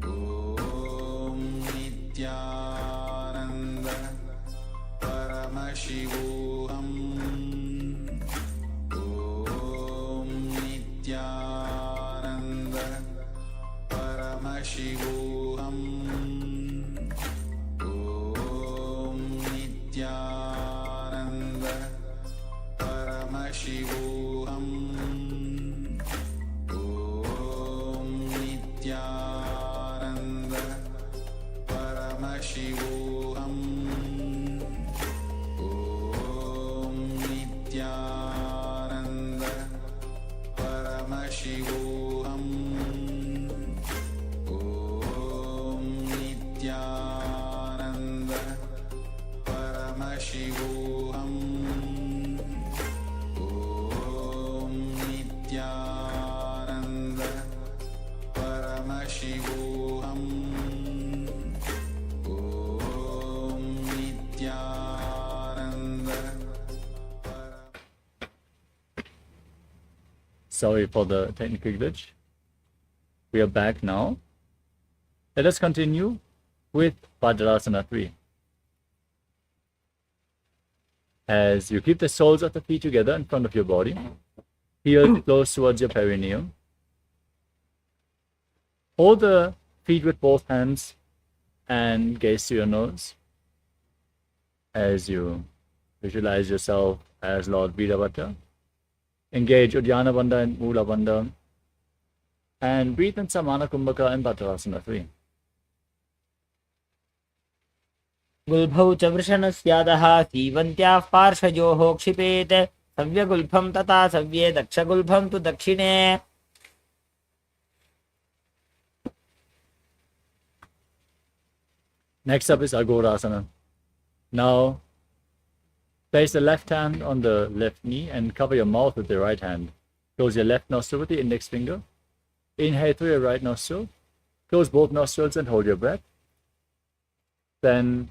Om Nithyananda Paramashivoham. Om Nithyananda Paramashivoham. Om Nithyananda Paramashivoham. Om Nithyananda Paramashivoham. Om Nithyananda Paramashivoham. Om Nithyananda Paramashivoham. Om Nithyananda Paramashivoham. Om Nithyananda. sorry for the technical glitch. We are back now. Let us continue with Padrasana 3. As you keep the soles of the feet together in front of your body, heel close towards your perineum. Hold the feet with both hands and gaze to your nose as you visualize yourself as Lord Veeravata. Engage Uddiyana Bandha and Mula Bandha and breathe in Samana Kumbhaka and Padrasana 3. गुल्भौ च वृषणस्यादः सीवन्त्याः पार्श्वयोः क्षिपेत् सव्यगुल्फं तथा सव्ये दक्षगुल्फं तु दक्षिणे Next up is Agorasana. Now, place the left hand on the left knee and cover your mouth with the right hand. Close your left nostril with the index finger. Inhale through your right nostril Close both nostrils and hold your breath. Then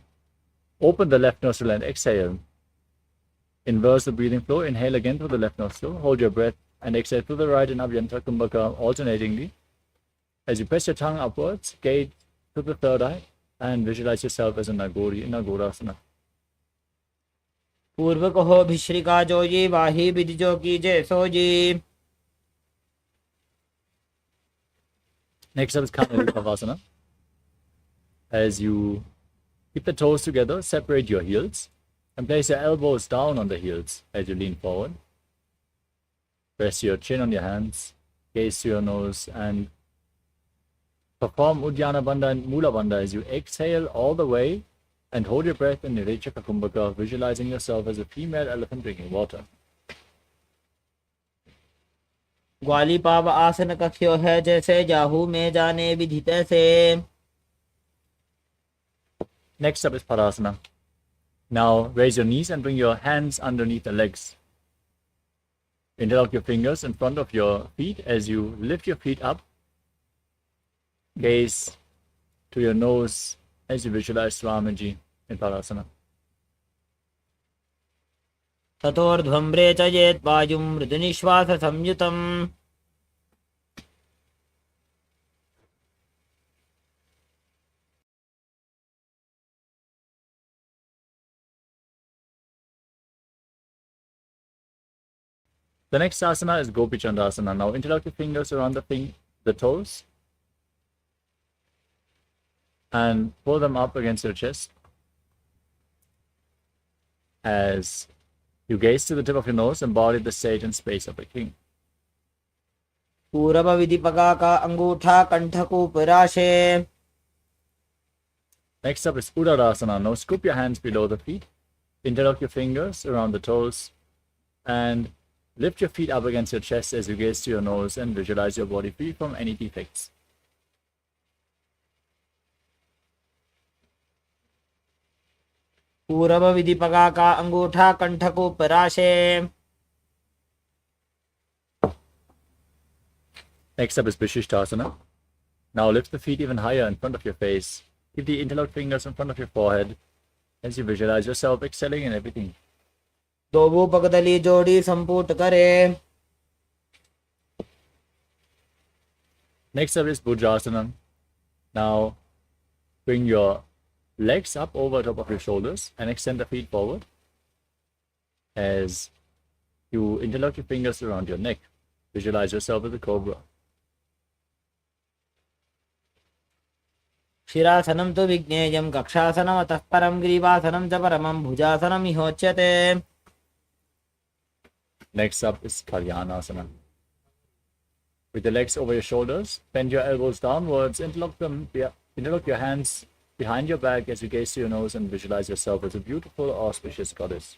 open the left nostril and exhale. Inverse the breathing flow. Inhale again through the left nostril. Hold your breath and exhale through the right in Abhyantara Kumbhaka alternatingly. As you press your tongue upwards, gaze to the third eye and visualize yourself as a Nagori in Nagorasana. पूर्व कहो भिश्रिका जोजी वाही विदिजो की जय sooji. Next up is Kanalipavasana. As you keep the toes together, separate your heels and place your elbows down on the heels as you lean forward. Press your chin on your hands, gaze to your nose, and perform Uddiyana Bandha and Mula Bandha as you exhale all the way and hold your breath in Nirechaka Kumbhaka, visualizing yourself as a female elephant drinking water. ग्वाली पाव आसन कख्यो है जैसे जाहू में जाने विधि तैसे. Next up is Padasana. Now raise your knees and bring your hands underneath the legs. Interlock your fingers in front of your feet as you lift your feet up. Gaze to your nose as you visualize Swamiji in Padasana. ततोर्ध्वं रेचयेत् वायुं मृदुनिश्वास संयुतम्. The next asana is Gopi Chandasana. Now interlock your fingers around the toes and pull them up against your chest as you gaze to the tip of your nose, embody the stage and space of a king. पूरब विधि पगा का अंगूठा कंठ को पराशे. Next up is Uddarasana. Now scoop your hands below the feet, interlock your fingers around the toes, and lift your feet up against your chest as you gaze to your nose and visualize your body free from any defects. पूरब विधि पगा का अंगूठा कंठ को पराशे. Next up is Vishishtasana. Now lift the feet even higher in front of your face. Keep the interlocked fingers in front of your forehead as you visualize yourself excelling in everything. दोबू पगदली जोड़ी संपुट करे. Next up is Bhujasana. Now bring your legs up over top of your shoulders and extend the feet forward as you interlock your fingers around your neck. Visualize yourself as a cobra. शिरासनं तु विज्ञेयं कक्षासनम् अतः परं ग्रीवासनं च परमं भुजासनम् इहोच्यते. Next up is Kalyanasana. With the legs over your shoulders, bend your elbows downwards, interlock your hands behind your back as you gaze to your nose and visualize yourself as a beautiful, auspicious goddess.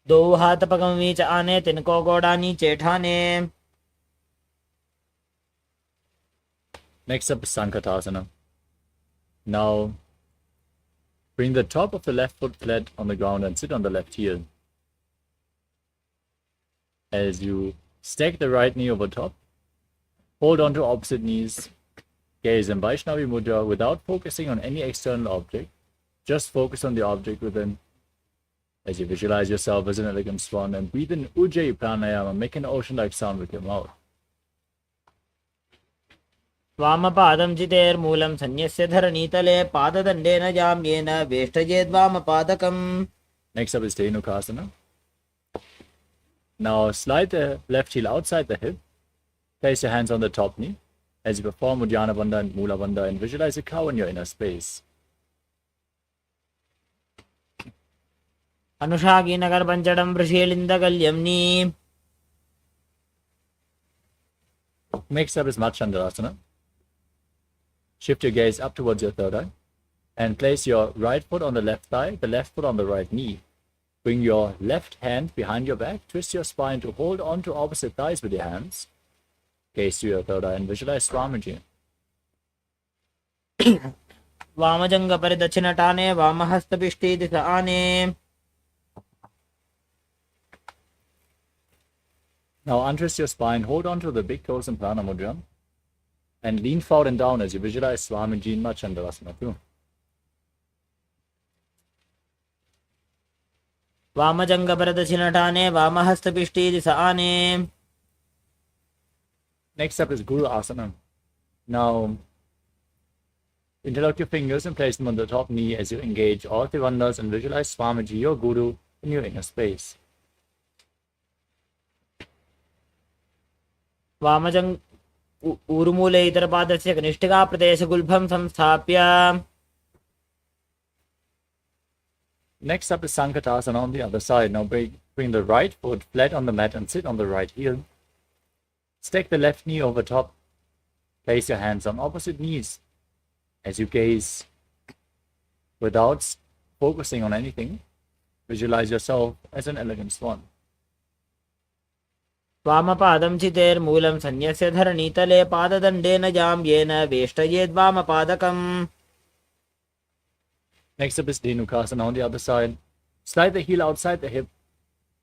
दो हाथ पगम नीचे आने तिनको गोड़ा नीचे ठाने. Next up is Sankatasana. Now bring the top of the left foot flat on the ground and sit on the left heel. As you stack the right knee over top, hold on to opposite knees, gaze in Vaishnavi Mudra without focusing on any external object. Just focus on the object within as you visualize yourself as an elegant swan and breathe in Ujjayi Pranayama, make an ocean-like sound with your mouth. वामपादं चितेर्मूलं सन्यस्य धरणीतले पाददण्डेन जाम्येन वेष्टयेद्वामपादकम्. Next up is Dhenukasana. Now slide the left heel outside the hip. Place your hands on the top knee as you perform Uddiyana Bandha and Mula Bandha and visualize a cow in your inner space. अनुषागी Nagar पंचडं वृषेलिन्दगल्यम्नि. Next up is Machandasana. Shift your gaze up towards your third eye and place your right foot on the left thigh, the left foot on the right knee. Bring your left hand behind your back, twist your spine to hold on to opposite thighs with your hands. Gaze to your third eye and visualize Swamiji. वामजंग परिदक्षिण टाने वामहस्तपिष्टी दिशा आने. Now untwist your spine, hold on to the big toes in Prana Mudra, and lean forward and down as you visualize Swamiji in Machandravasana too. वामजङ्गपरदशिनटाने वामहस्तपिष्टीदिशाने. Next up is Guru Asana. Now, interlock your fingers and place them on the top knee as you engage all Trivandhas and visualize Swamiji, your Guru, in your inner space. वामजङ् ऊरुमूले इतरपादस्य कनिष्ठिकाप्रदेशगुल्फं संस्थाप्य. Next up is Sankatasana on the other side. Now bring the right foot flat on the mat and sit on the right heel. Stack the left knee over top. Place your hands on opposite knees as you gaze without focusing on anything. Visualize yourself as an elegant swan. वामपादं चितेर्मूलं सन्न्यस्य धरणीतले पाददण्डेन जाम्येन वेष्टयेद्वामपादकम्. Next up is Dhenukasana on the other side. Slide the heel outside the hip.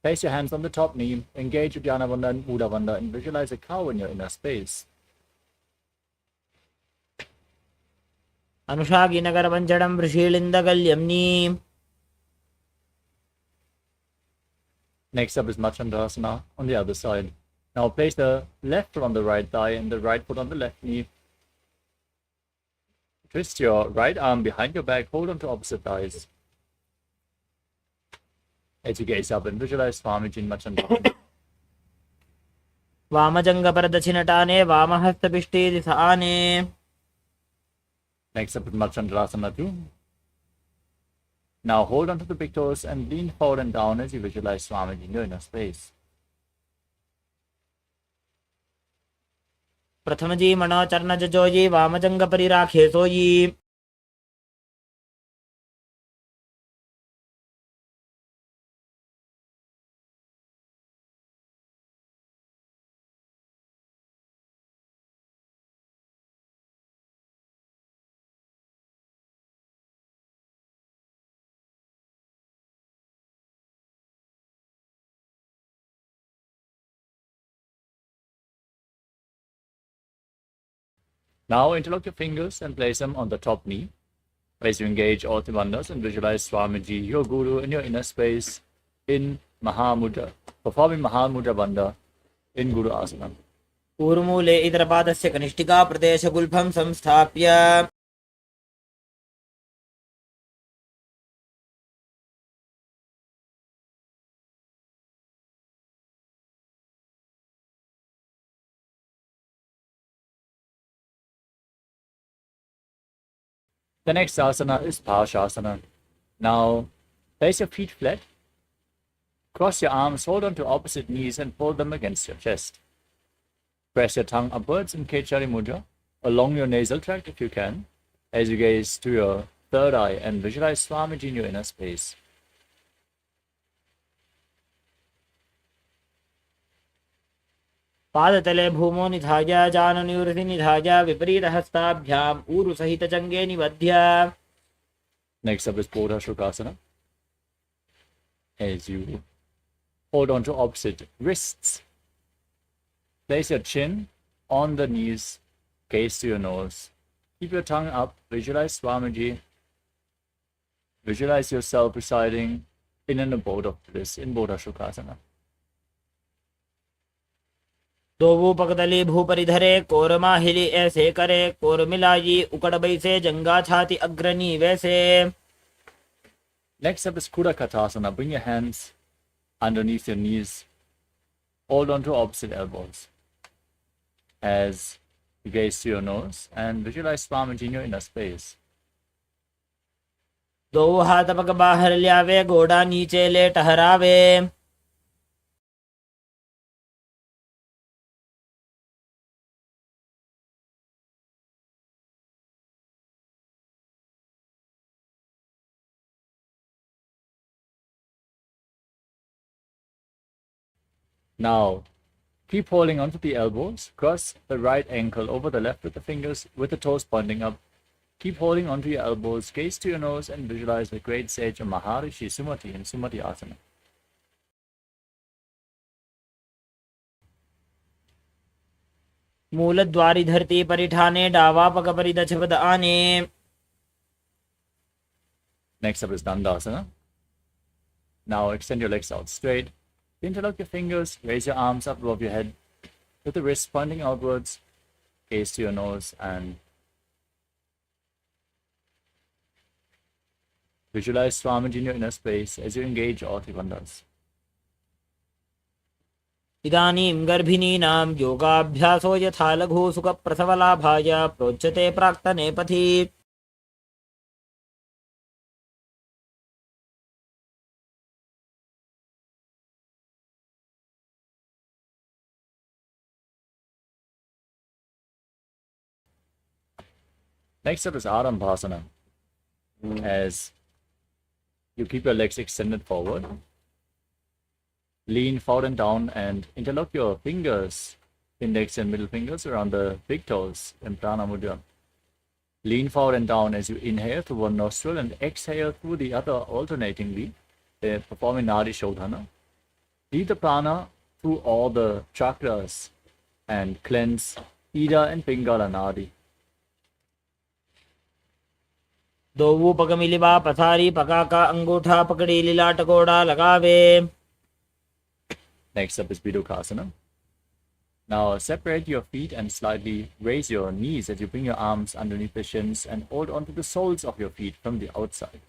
Place your hands on the top knee. Engage Uddiyana Bandha and Uddha Bandha and visualize a cow in your inner space. अनुषागिनगरपञ्चडं वृषीलिन्दगल्यम्नि. Next up is Machandravasana on the other side. Now place the left foot on the right thigh and the right foot on the left knee. Twist your right arm behind your back, hold on to opposite thighs. As you gaze up and visualize Swamiji in Machandravasana. वामजङ्गपरदशिनटाने वामहस्तपिष्टीदिशाने. Next up is Machandravasana too. Now hold on to the big toes and lean forward and down as you visualize Swamiji in your inner space. प्रथमजी मनोचरणजजोजी वामजङ्गपरिराखेसोयी. Now interlock your fingers and place them on the top knee. As you engage all Trivandhas and visualize Swamiji, your Guru, in your inner space in Mahamudra, performing Mahamudra Bandha in Guru Asana. ऊर्मूले इतरपादस्य कनिष्ठिकाप्रदेशगुल्फं संस्थाप्य. The next asana is Parshasana. Now, place your feet flat, cross your arms, hold on to opposite knees and fold them against your chest. Press your tongue upwards in Kechari Mudra, along your nasal tract if you can, as you gaze to your third eye and visualize Swamiji in your inner space. पादतले भूमो निधाय जाननिवृति निधाय विपरीतहस्ताभ्याम् ऊरुसहितजङ्गे निबध्य. Next up is Bodha Shukasana. As you hold on to opposite wrists, place your chin on the knees, gaze to your nose. Keep your tongue up, visualize Swamiji. Visualize yourself residing in an abode of bliss in Bodha Shukasana. दोवूपकदली भूपरिधरे कोरमाहिली ऐसे करे कोरमिलायी उकड़बई से जंगा छाती अग्रणी वैसे. Next up is Kudakatasana. Bring your hands underneath your knees. Hold on to opposite elbows. As you gaze to your nose and visualize Swamiji in your inner space. दो हाथ पग बाहर ल्यावे घोड़ा नीचे ले टहरावे. Now, keep holding onto the elbows. Cross the right ankle over the left with the fingers, with the toes pointing up. Keep holding onto your elbows, gaze to your nose, and visualize the great sage of Maharishi Sumati in Sumati Asana. मूलद्वारि धरती परिठाने डावापक परिदछपद आने. Next up is Dandasana. Now extend your legs out straight. Interlock your fingers, raise your arms up above your head with the wrists pointing outwards, gaze to your nose, and visualize Swamiji in your inner space as you engage all tribandhas. इदानीं गर्भिणीनां योगाभ्यासो यथा लघु सुखप्रसवलाभाय प्रोच्यते प्राक्तने पथि. Next up is Arambhasana. As you keep your legs extended forward, lean forward and down and interlock your fingers, index and middle fingers around the big toes in Prana Mudra. Lean forward and down as you inhale through one nostril and exhale through the other alternatingly, performing Nadi Shodhana. Lead the prana through all the chakras and cleanse Ida and Pingala Nadi. दोवू पग मिलिबा पथारी पका का अंगूठा पकड़ी लीला टकोड़ा लगावे. Next up is Bidukasana. Now separate your feet and slightly raise your knees as you bring your arms underneath the shins and hold onto the soles of your feet from the outside.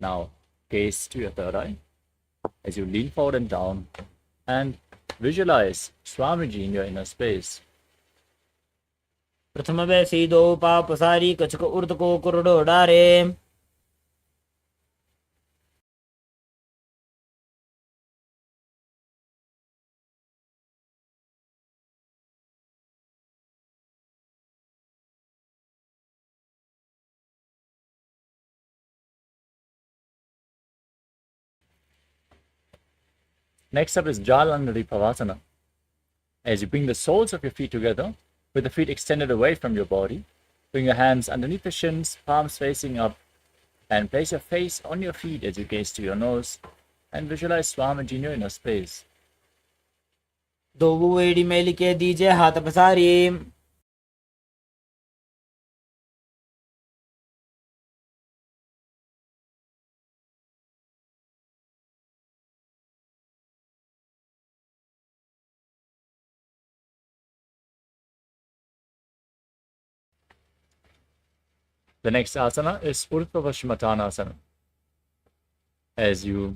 Now gaze to your third eye as you lean forward and down and visualize Swamiji in your inner space. प्रथम वैसी दो पा पसारी कछक उर्द को कुरडो डारे. Next up is Jalandhari Pavasana. As you bring the soles of your feet together, with the feet extended away from your body, bring your hands underneath the shins, palms facing up, and place your face on your feet as you gaze to your nose, and visualize Swamiji in your inner space. दोवू एड़ी मेली के दीजे हाथ पसारी. The next asana is Urdhva Vashimatanasana. As you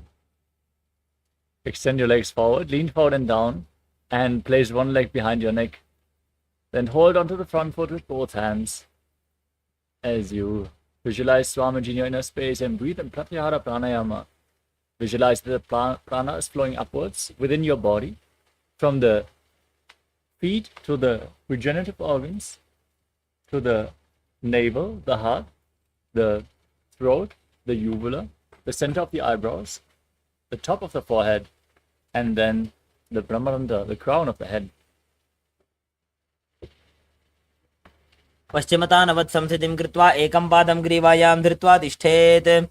extend your legs forward, lean forward and down, and place one leg behind your neck. Then hold onto the front foot with both hands. As you visualize Swamiji in your inner space and breathe in Pratyahara Pranayama. Visualize that the prana is flowing upwards within your body, from the feet to the regenerative organs, to the navel, the heart, the throat, the uvula, the center of the eyebrows, the top of the forehead, and then the Brahmaranda, the crown of the head. पश्चिमतानवत् संस्थितिं कृत्वा एकं पादं ग्रीवायां धृत्वा तिष्ठेत्.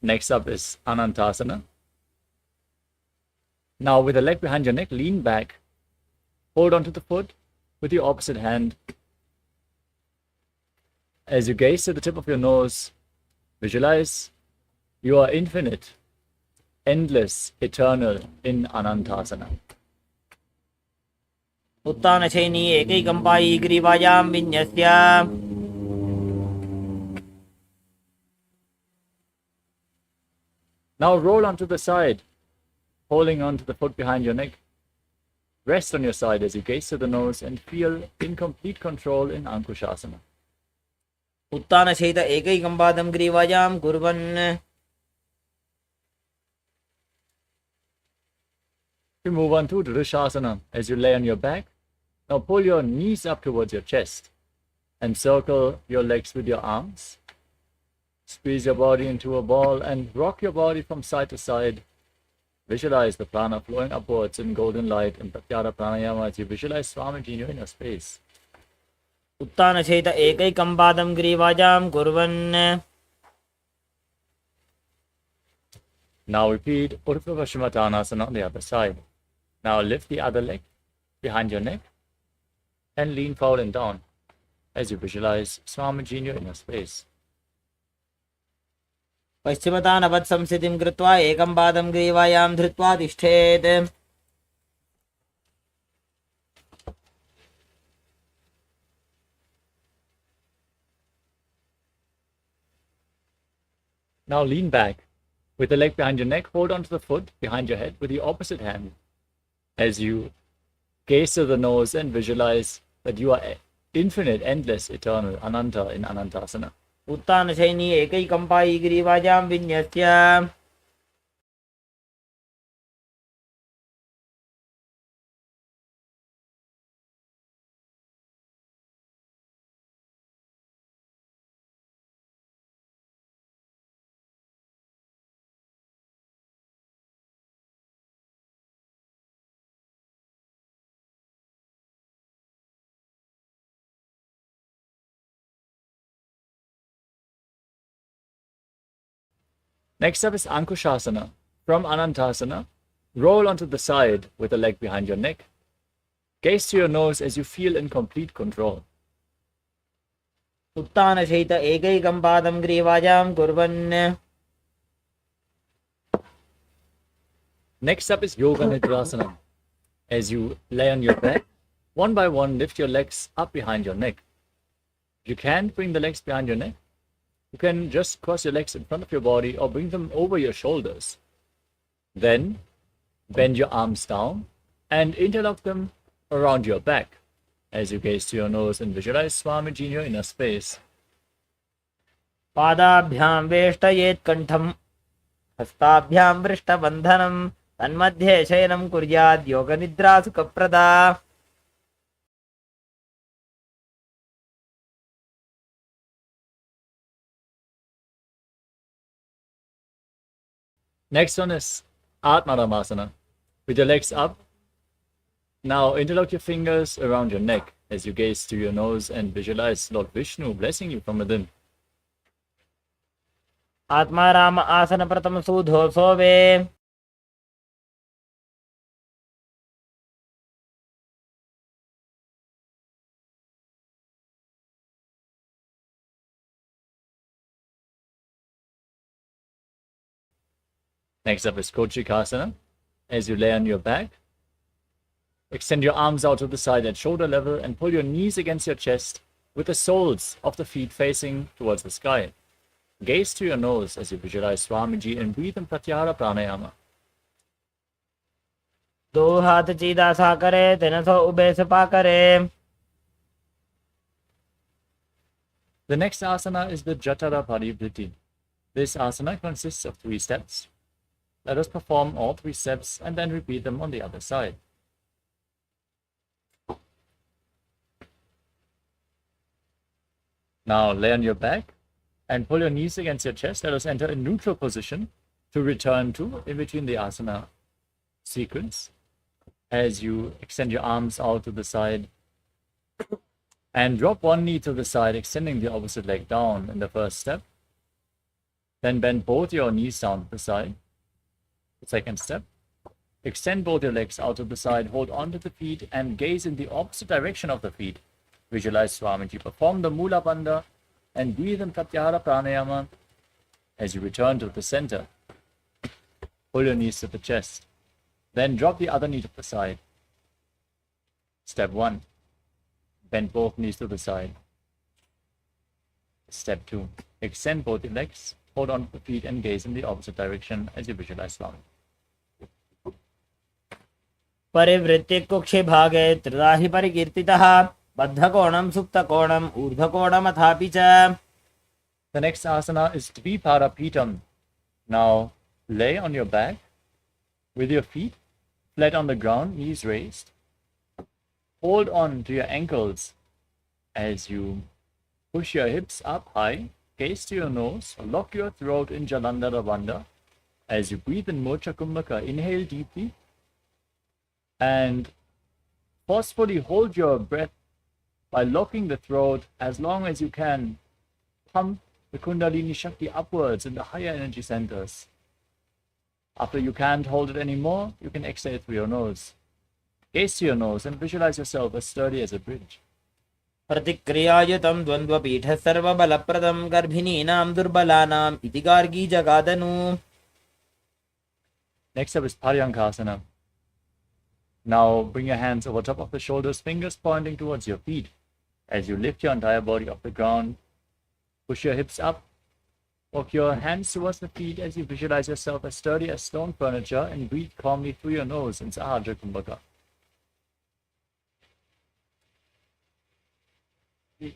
Next up is Anantasana. Now with the leg behind your neck, lean back, hold onto the foot with your opposite hand. As you gaze to the tip of your nose, visualize you are infinite, endless, eternal in Anantasana. उत्तानशयनी एकैकं पायी ग्रीवायां विन्यस्य. Now roll onto the side, holding onto the foot behind your neck. Rest on your side as you gaze to the nose and feel in complete control in Ankushasana. उत्तानशयित एकैकं पादं ग्रीवायां कुर्वन्. You move on to Dhrishasana as you lay on your back. Now pull your knees up towards your chest and circle your legs with your arms. Squeeze your body into a ball and rock your body from side to side. Visualize the prana flowing upwards in golden light and Pratyahara Pranayama as you visualize Swamiji in your inner space. उत्तानशयित एकैकं पादं ग्रीवायां कुर्वन्. Now repeat Urdhva Vashimatanasana on the other side. Now lift the other leg behind your neck and lean forward and down as you visualize Swamiji in your inner space. पश्चिमतानवत् संस्थितिं कृत्वा एकं पादं ग्रीवायां धृत्वा तिष्ठेत्. Now lean back with the leg behind your neck. Hold onto the foot behind your head with the opposite hand as you gaze to the nose and visualize that you are infinite, endless, eternal, Ananta in Anantasana. उत्तानशयनी एकैकं पायी ग्रीवायां विन्यस्य. Next up is Ankushasana. From Anantasana, roll onto the side with the leg behind your neck. Gaze to your nose as you feel in complete control. उत्तानशयित एकैकं पादं ग्रीवायां कुर्वन्. Next up is Yoga Nidrasana. As you lay on your back, one by one, lift your legs up behind your neck. If you can't bring the legs behind your neck, you can just cross your legs in front of your body or bring them over your shoulders. Then bend your arms down and interlock them around your back as you gaze to your nose and visualize Swamiji in your inner space. पादाभ्यां वेष्टयेत् कण्ठं हस्ताभ्यां वृष्टबन्धनं तन्मध्ये शयनं कुर्याद् योगनिद्रा सुखप्रदा. Next one is Atmaramasana. With your legs up, now interlock your fingers around your neck as you gaze to your nose and visualize Lord Vishnu blessing you from within. Atmaram आसन प्रथम सूधो सोवे. Next up is Kochikasana. As you lay on your back, extend your arms out to the side at shoulder level and pull your knees against your chest with the soles of the feet facing towards the sky. Gaze to your nose as you visualize Swamiji and breathe in Pratyahara Pranayama. दो हाथ सीधा सा करे तेन सो ube Sapa करे. The next asana is the Jatara Parivritti. This asana consists of 3 steps. Let us perform all 3 steps and then repeat them on the other side. Now lay on your back and pull your knees against your chest. Let us enter a neutral position to return to in between the asana sequence. As you extend your arms out to the side and drop one knee to the side, extending the opposite leg down in the first step. Then bend both your knees down to the side. The second step. Extend both your legs out to the side, hold on to the feet and gaze in the opposite direction of the feet. Visualize Swamiji. Perform the Mula Bandha and breathe in Pratyahara Pranayama as you return to the center. Pull your knees to the chest. Then drop the other knee to the side. Step 1. Bend both knees to the side. Step 2. Extend both your legs, hold on to the feet and gaze in the opposite direction as you visualize Swamiji. परिवृत्ति कुक्षि भागे त्रिदाहि परिकीर्तितः बद्धकोणं सुप्तकोणं ऊर्ध्वकोणमथापि च. The next asana is Dviparapitam. Now lay on your back with your feet flat on the ground, knees raised. Hold on to your ankles as you push your hips up high, gaze to your nose, lock your throat in Jalandhara Bandha. As you breathe in Mocha Kumbhaka, inhale deeply and forcefully hold your breath by locking the throat as long as you can. Pump the Kundalini Shakti upwards in the higher energy centers. After you can't hold it anymore, you can exhale through your nose. Gaze to your nose and visualize yourself as sturdy as a bridge. प्रतिक्रियायुतं द्वन्द्वपीठः सर्वबलप्रदं गर्भिणीनां दुर्बलानाम् इति Gargi जगादनु. Next up is Paryankasana. Now bring your hands over top of the shoulders, fingers pointing towards your feet. As you lift your entire body off the ground, push your hips up, walk your hands towards the feet as you visualize yourself as sturdy as stone furniture and breathe calmly through your nose in Sahajra Kumbhaka.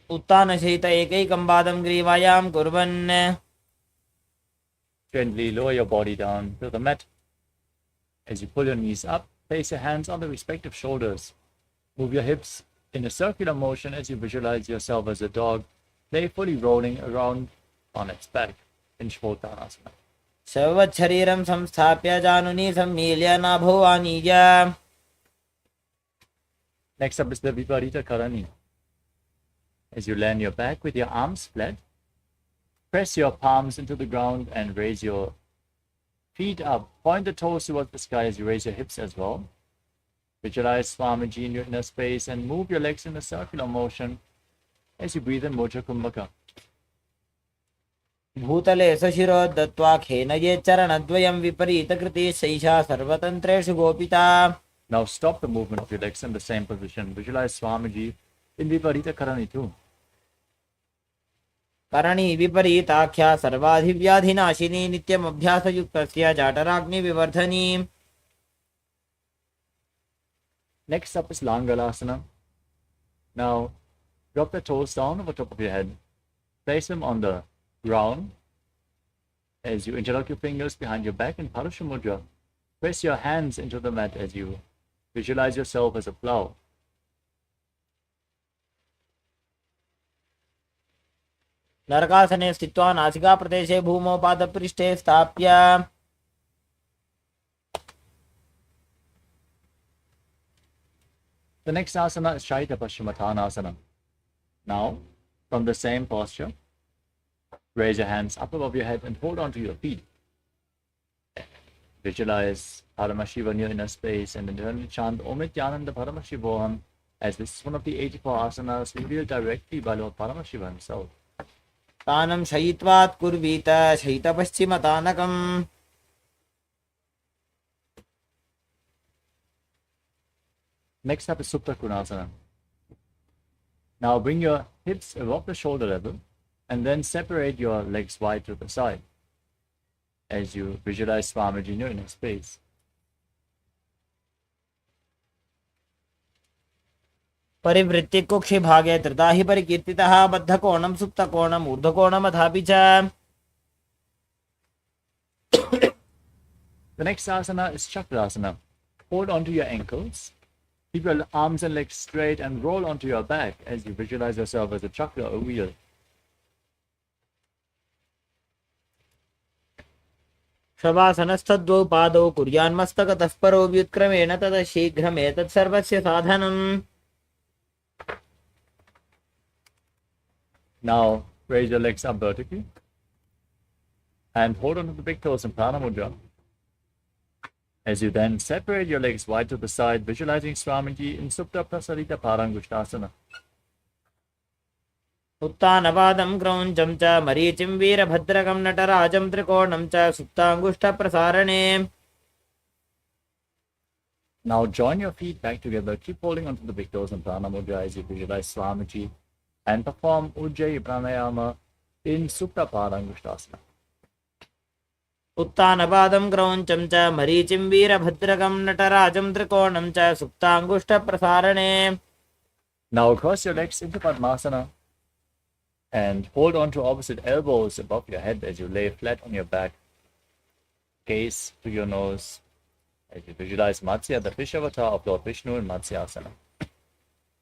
उत्तानसहित एकैकं पादं ग्रीवायां कुर्वन्. Gently lower your body down to the mat. As you pull your knees up, place your hands on the respective shoulders. Move your hips in a circular motion as you visualize yourself as a dog, playfully rolling around on its back in Shvottanasana. शरीरं संस्थाप्य जानुनी सम्मील्य नाभो आनीय. Next up is the Viparita Karani. As you land your back with your arms flat, press your palms into the ground and raise your feet up. Point the toes towards the sky as you raise your hips as well. Visualize Swamiji in your inner space and move your legs in a circular motion as you breathe in Mudra Kumbhaka. भूतले सशिरो दत्त्वा खेनये चरणद्वयं विपरीतकृति सैषा सर्वतन्त्रेषु गोपिता. Now stop the movement of your legs in the same position. Visualize Swamiji in Viparita Karani too. Karni विपरीताख्या सर्वाधिव्याधिनाशिनी नित्यमभ्यासयुक्तस्य जाटराग्निविवर्धनी. Next up is Langalasana. Now drop the toes down over top of your head. Place them on the ground. As you interlock your fingers behind your back in Parasha Mudra, press your hands into the mat as you visualize yourself as a plow. नरकासने स्थित्वा नासिकाप्रदेशे भूमौ पादपृष्ठे स्थाप्य. The next asana is Shaita Paschimottanasana. Now, from the same posture, raise your hands up above your head and hold on to your feet. Visualize Paramashiva in your inner space and internally chant Om Nithyananda Paramashivoham, as this is one of the 84 asanas revealed directly by Lord Paramashiva himself. तानं शयित्वात् कुर्वीत शयितपश्चिमतानकम्. Next up is Supta Konasana. Now bring your hips above the shoulder level and then separate your legs wide to the side as you visualize Swamiji in your inner space. परिवृत्ति कुक्षि भागे त्रिधा हि परिकीर्तितः बद्धकोणं सुप्तकोणम् ऊर्ध्वकोणमथापि च. The next asana is Chakrasana. Hold onto your ankles. Keep your arms and legs straight and roll onto your back as you visualize yourself as a chakra, a wheel. शवासनस्थद्वौ पादौ कुर्यान्मस्तकतः परो व्युत्क्रमेण ततः शीघ्रमेतत् सर्वस्य साधनम्. Now raise your legs up vertically and hold on to the big toes in Prana Mudra. As you then separate your legs wide to the side, visualizing Swamiji in Supta Prasarita Parangushtasana. उत्तानपादं क्रौञ्चं च मरीचिं वीरभद्रकं नटराजं त्रिकोणं च सुप्ताङ्गुष्ठप्रसारणे. Now join your feet back together. Keep holding onto the big toes in Prana Mudra as you visualize Swamiji and perform Ujjayi Pranayama in Supta Parangushtasana. उत्तानपादं क्रौञ्चं च मरीचिं वीरभद्रकं नटराजं त्रिकोणं च सुप्ताङ्गुष्ठप्रसारणे. Now cross your legs into Padmasana and hold on to opposite elbows above your head as you lay flat on your back. Gaze to your nose as you visualize Matsya, the fish avatar of Lord Vishnu in Matsyasana.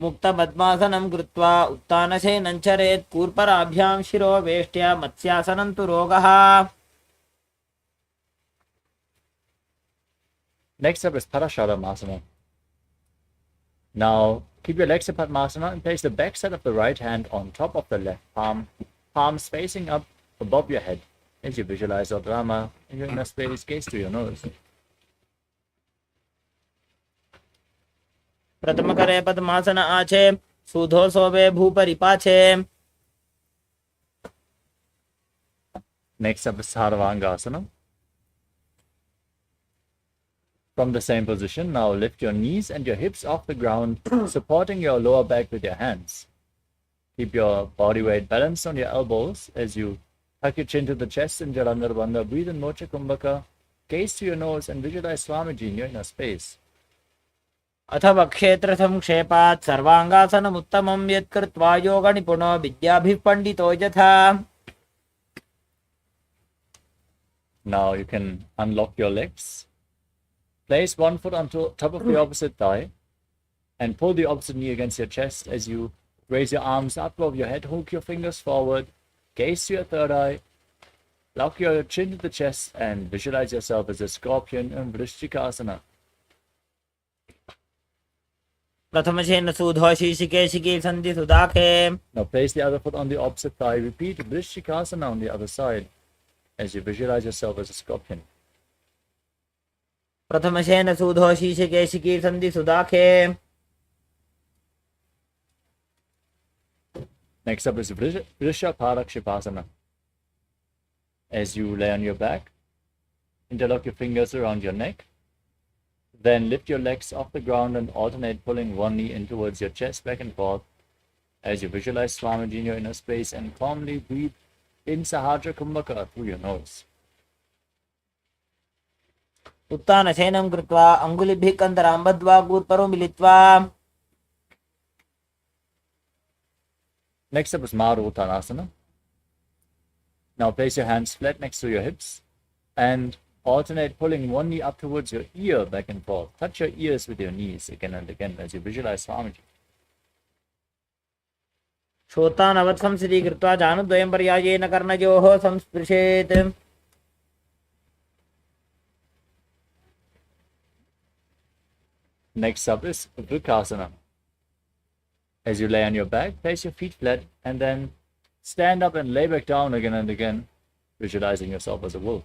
मुक्तपद्मासनं कृत्वा उत्तानशयनं चरेत् कूर्पराभ्यां शिरो वेष्ट्या मत्स्यासनं तु रोगः. Next up is Parasharamasana. Now keep your legs in Padmasana and place the back side of the right hand on top of the left palm, palms facing up above your head. As you visualize Lord Rama in your inner space, gaze to your nose. प्रथम करे पद्मासन आछे, सूधो सोवे भूपरि पाछे. Next up is Sarvangasana. From the same position, now lift your knees and your hips off the ground, supporting your lower back with your hands. Keep your body weight balanced on your elbows as you tuck your chin to the chest in Jalandhar Bandha. Breathe in Mocha Kumbhaka. Gaze to your nose and visualize Swamiji in your inner space. अथ वक्षेत्र संक्षेपात् सर्वांगासनमुत्तमं यत्कृत्वा योगनिपुणो विद्याभिः पण्डितो यथा. Now you can unlock your legs. Place one foot on top of the opposite thigh and pull the opposite knee against your chest as you raise your arms up above your head, hook your fingers forward, gaze to your third eye, lock your chin to the chest and visualize yourself as a scorpion in Vrishchikasana. प्रथमशेन सूधो शीशिकेशिकी सन्धि सुदाखे. Now place the other foot on the opposite thigh. Repeat Vrishchikasana on the other side as you visualize yourself as a scorpion. प्रथमशेन सूधो शीशिकेशिकी सन्धि सुदाखे. Next up is Vrishaparakshitasana. As you lay on your back, interlock your fingers around your neck. Then lift your legs off the ground and alternate pulling one knee in towards your chest back and forth as you visualize Swamiji in your inner space and calmly breathe in Sahajra Kumbhaka through your nose. उत्तानशयनं कृत्वा अङ्गुलिभिः कन्दरां बद्ध्वा गूर्परो मिलित्वा. Next up is Maruttanasana. Now place your hands flat next to your hips and alternate pulling one knee up towards your ear back and forth. Touch your ears with your knees again and again as you visualize Swamiji. श्रोतानवत् संसिद्धीकृत्वा जानुद्वयं पर्यायेन कर्णयोः संस्पृशेत्. Next up is Vrikasana. As you lay on your back, place your feet flat and then stand up and lay back down again and again, visualizing yourself as a wolf.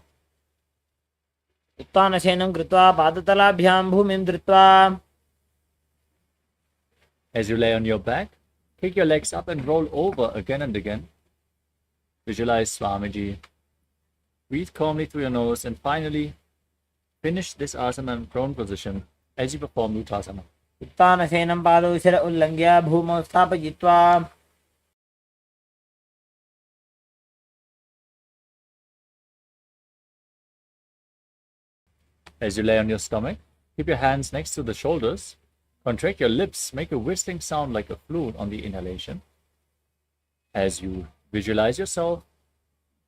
उत्तानशयनं कृत्वा पादतलाभ्यां भूमिं धृत्वा. As you lay on your back, kick your legs up and roll over again and again. Visualize Swamiji. Breathe calmly through your nose and finally finish this asana in prone position as you perform Uttasana. उत्तानशयनं पादौ शिर उल्लङ्घ्य भूमौ स्थापयित्वा. As you lay on your stomach, keep your hands next to the shoulders. Contract your lips, make a whistling sound like a flute on the inhalation. As you visualize yourself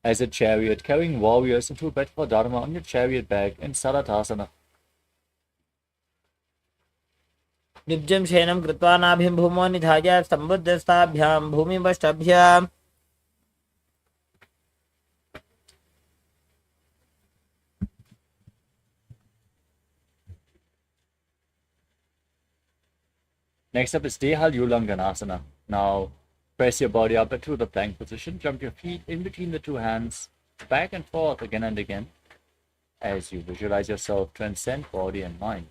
as a chariot carrying warriors into a bed for Dharma on your chariot back in Saratasana. निब्जं शयनं कृत्वा नाभिं भूमौ निधाय सम्बुद्धस्ताभ्यां भूमिवष्टभ्य. Next up is Dehal Ulanganasana. Now press your body up into the plank position. Jump your feet in between the two hands, back and forth again and again as you visualize yourself transcend body and mind.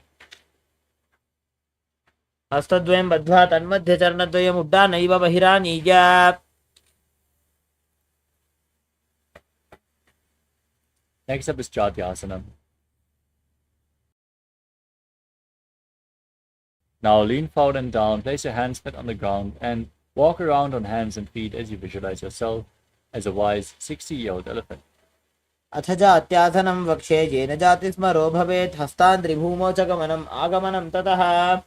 हस्तद्वयं बद्ध्वा तन्मध्यचरणद्वयम् उड्डानैव बहिरानीय. Next up is Chatyasana. Now lean forward and down, place your hands flat on the ground and walk around on hands and feet as you visualize yourself as a wise 60-year-old elephant. अथ जात्यासनं वक्षे येन जातिस्मरो भवेत् हस्तान्त्रिभूमौ च गमनम् आगमनं ततः.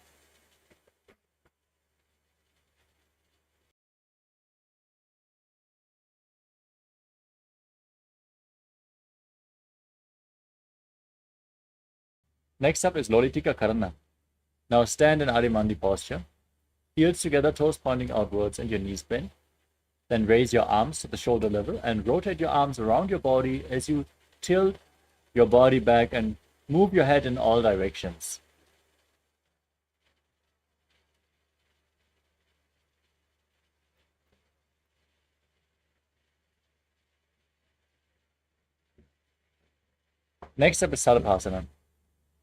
Next up is Lolitika Karana. Now stand in Adimandi posture. Heels together, toes pointing outwards and your knees bent. Then raise your arms to the shoulder level and rotate your arms around your body as you tilt your body back and move your head in all directions. Next up is Sarabhasana.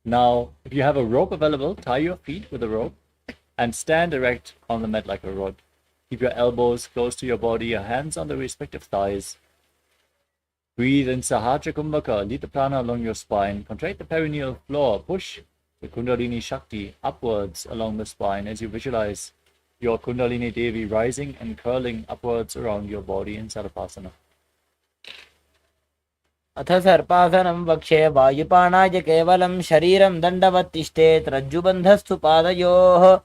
Now, if you have a rope available, tie your feet with a rope and stand erect on the mat like a rod. Keep your elbows close to your body, your hands on the respective thighs. Breathe in Sahasrara Kumbhaka, lead the prana along your spine, contract the perineal floor, push the Kundalini Shakti upwards along the spine as you visualize your Kundalini Devi rising and curling upwards around your body in Sarvasana. अथ सर्पासनं वक्षे वायुपाणाय केवलं शरीरं दण्डवत् तिष्ठेत् रज्जुबन्धस्तु पादयोः.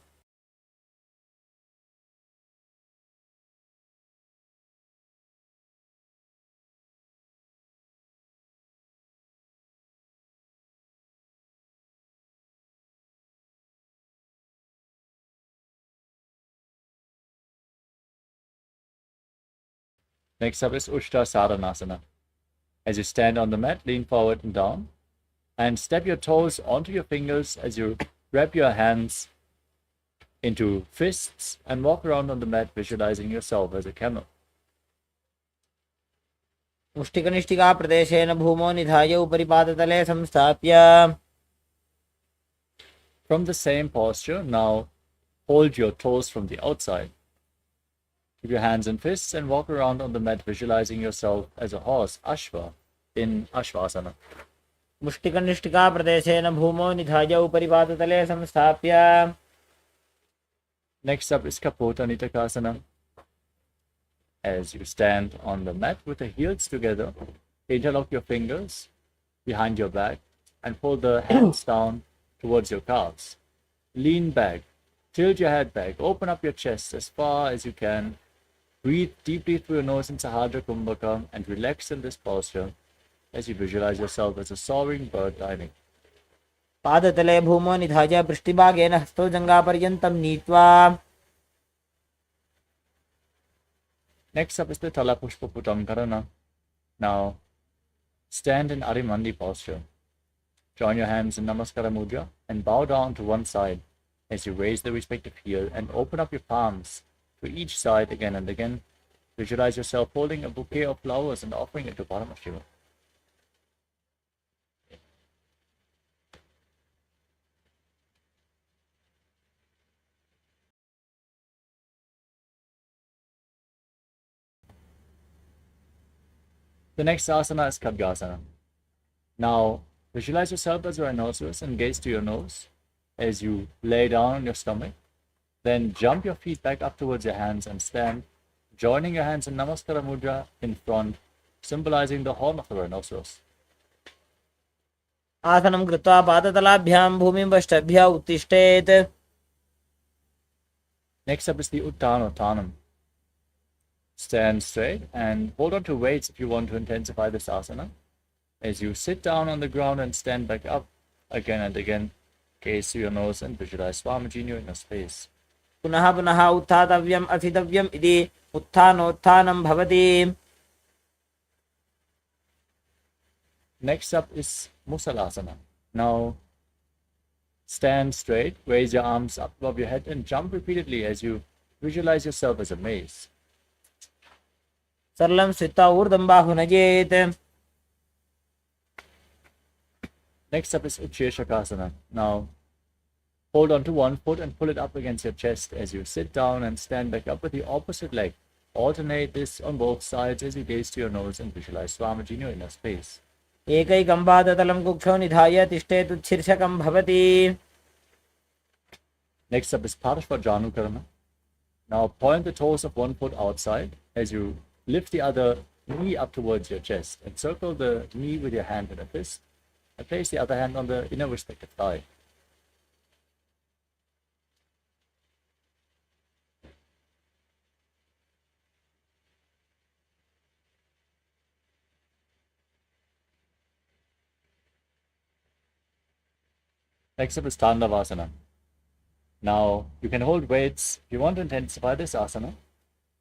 Next up is Ushta Sadhanasana. As you stand on the mat, lean forward and down, and step your toes onto your fingers as you wrap your hands into fists and walk around on the mat, visualizing yourself as a camel. मुष्टिकनिष्ठिका प्रदेशेन भूमौ निधाय उपरि पादतले संस्थाप्य. From the same posture, now hold your toes from the outside. Keep your hands in fists and walk around on the mat, visualizing yourself as a horse, Ashva, in Ashvasana. मुष्टिकनिष्ठिका प्रदेशेन भूमौ निधाय उपरि पादतले संस्थाप्य. Next up is Kapota Nitakasana. As you stand on the mat with the heels together, interlock your fingers behind your back and pull the hands down towards your calves. Lean back, tilt your head back, open up your chest as far as you can. Breathe deeply through your nose in Sahasrara Kumbhaka and relax in this posture as you visualize yourself as a soaring bird diving. पादतले भूमौ निधाय पृष्ठभागेन हस्तौ जङ्घापर्यन्तं नीत्वा. Next up is the Talapushpa Putamkarana. Now, stand in Arimandi posture. Join your hands in Namaskara Mudra and bow down to one side as you raise the respective heel and open up your palms to each side again and again. Visualize yourself holding a bouquet of flowers and offering it to Paramashivoham. The next asana is Khadgasana. Now, visualize yourself as a rhinoceros and gaze to your nose as you lay down on your stomach. Then jump your feet back up towards your hands and stand, joining your hands in Namaskara Mudra in front, symbolizing the horn of the rhinoceros. आसनं कृत्वा पादतलाभ्यां भूमिं पृष्ठभ्यः उत्तिष्ठेत्. Next up is the Uttanottanam. Stand straight and hold on to weights if you want to intensify this asana. As you sit down on the ground and stand back up again and again, gaze to your nose and visualize Swamiji in your inner space. पुनः पुनः उत्थातव्यम् अस्थितव्यम् इति उत्थानोत्थानं भवति. Next up is Musalasana. Now, stand straight, raise your arms up above your head and jump repeatedly as you visualize yourself as a maze. सरलं स्थित्वा ऊर्ध्वं बाहु नयेत्. Next up is Ucheshakasana. Now, hold on to one foot and pull it up against your chest as you sit down and stand back up with the opposite leg. Alternate this on both sides as you gaze to your nose and visualize Swamiji in your inner space. एकैकं पादतलं कुक्षौ निधाय तिष्ठेत् उत्शीर्षकं भवति. Next up is Parshvajanukarana. Now point the toes of one foot outside as you lift the other knee up towards your chest. Encircle the knee with your hand in a fist and place the other hand on the inner respective thigh. Next up is Tandavasana. Now, you can hold weights. If you want to intensify this asana,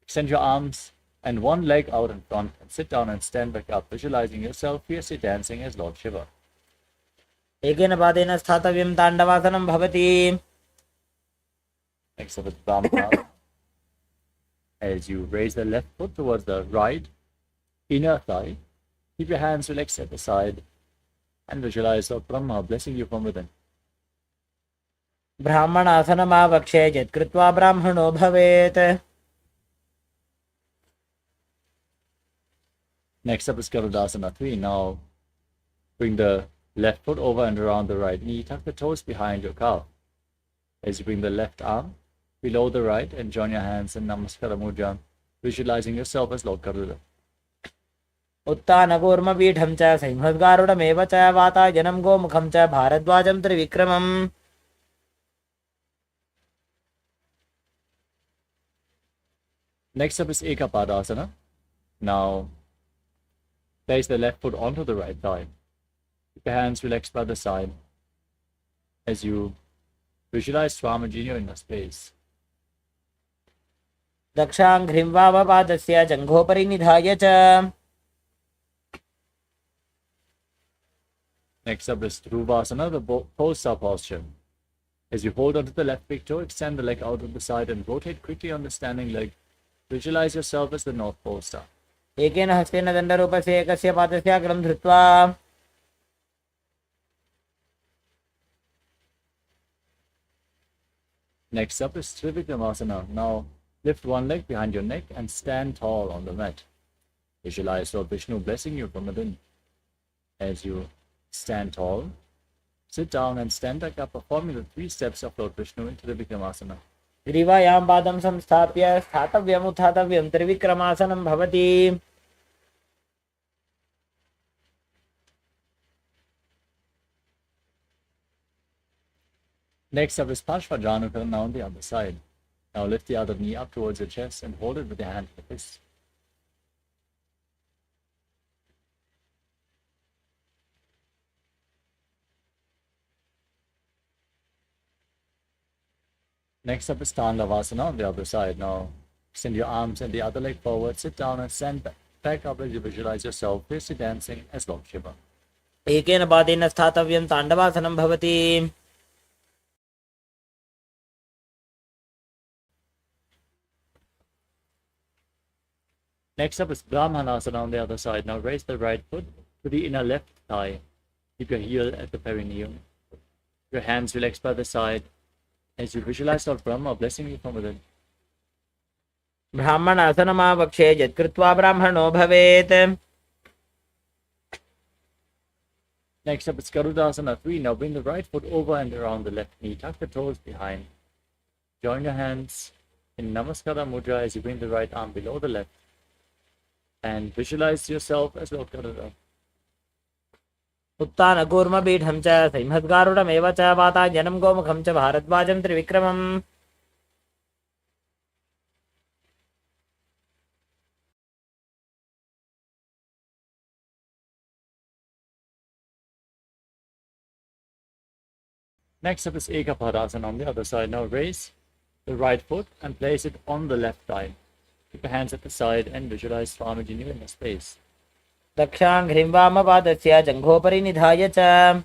extend your arms and one leg out in front and sit down and stand back up, visualizing yourself fiercely dancing as Lord Shiva. एकेन पादेन स्थातव्यं ताण्डवासनं भवति. Next up is Brahmasana. As you raise the left foot towards the right inner thigh, keep your hands relaxed at the side and visualize Lord Brahma blessing you from within. ब्राह्मणासनमावक्षे यत्कृत्वा ब्राह्मणो भवेत्. Next up is Garudasana 3. Now bring the left foot over and around the right knee. Tuck the toes behind your calf. As you bring the left arm below the right and join your hands in Namaskara Mudra, visualizing yourself as Lord Garuda. उत्तानकूर्मपीठं च सिंहद्गारुडमेव च वातायनं गोमुखं च भारद्वाजं त्रिविक्रमम्. Next up is Ekapadasana. Now place the left foot onto the right thigh. Keep your hands relaxed by the side as you visualize Swamiji in your inner space. दक्षाङ्घ्रिं वामपादस्य जङ्घोपरि निधाय च. Next up is Dhruvasana, the pole-star posture. As you hold onto the left big toe, extend the leg out to the side and rotate quickly on the standing leg. Visualize yourself as the North Pole star. एकेन हस्तेन दण्डरूपस्य एकस्य पादस्य अग्रं धृत्वा. Next up is Trivikramasana. Now lift one leg behind your neck and stand tall on the mat. Visualize Lord Vishnu blessing you from within. As you stand tall, sit down and stand back up, performing the 3 steps of Lord Vishnu in Trivikramasana. ग्रीवायां पादं संस्थाप्य स्थातव्यम् उत्थातव्यं त्रिविक्रमासनं भवति. Next up is Parshvajanukana on the other side. Now lift the other knee up towards your chest and hold it with your hand like this. Next up is Tandavasana on the other side. Now extend your arms and the other leg forward, sit down and stand back up as you visualize yourself fiercely dancing as Lord Shiva. एकेन पादेन स्थातव्यं ताण्डवासनं भवति. Next up is Brahmanasana on the other side. Now raise the right foot to the inner left thigh. Keep your heel at the perineum. Your hands relaxed by the side as you visualize Lord Brahma blessing you from within. ब्राह्मणासनमावक्षे यत्कृत्वा ब्राह्मणो भवेत्. Next up is Garudasana 3. Now bring the right foot over and around the left knee. Tuck the toes behind. Join your hands in Namaskara Mudra as you bring the right arm below the left. And visualize yourself as Lord Garuda. उत्तानकूर्मपीठं च सिंहद्गारुडमेव च वातायनं गोमुखं च भारद्वाजं त्रिविक्रमम्. Next up is Ekapadasana on the other side. Now raise the right foot and place it on the left thigh. Keep your hands at the side and visualize Swamiji in the space. दक्षाङ्घ्रिं वामपादस्य जङ्घोपरि निधाय च.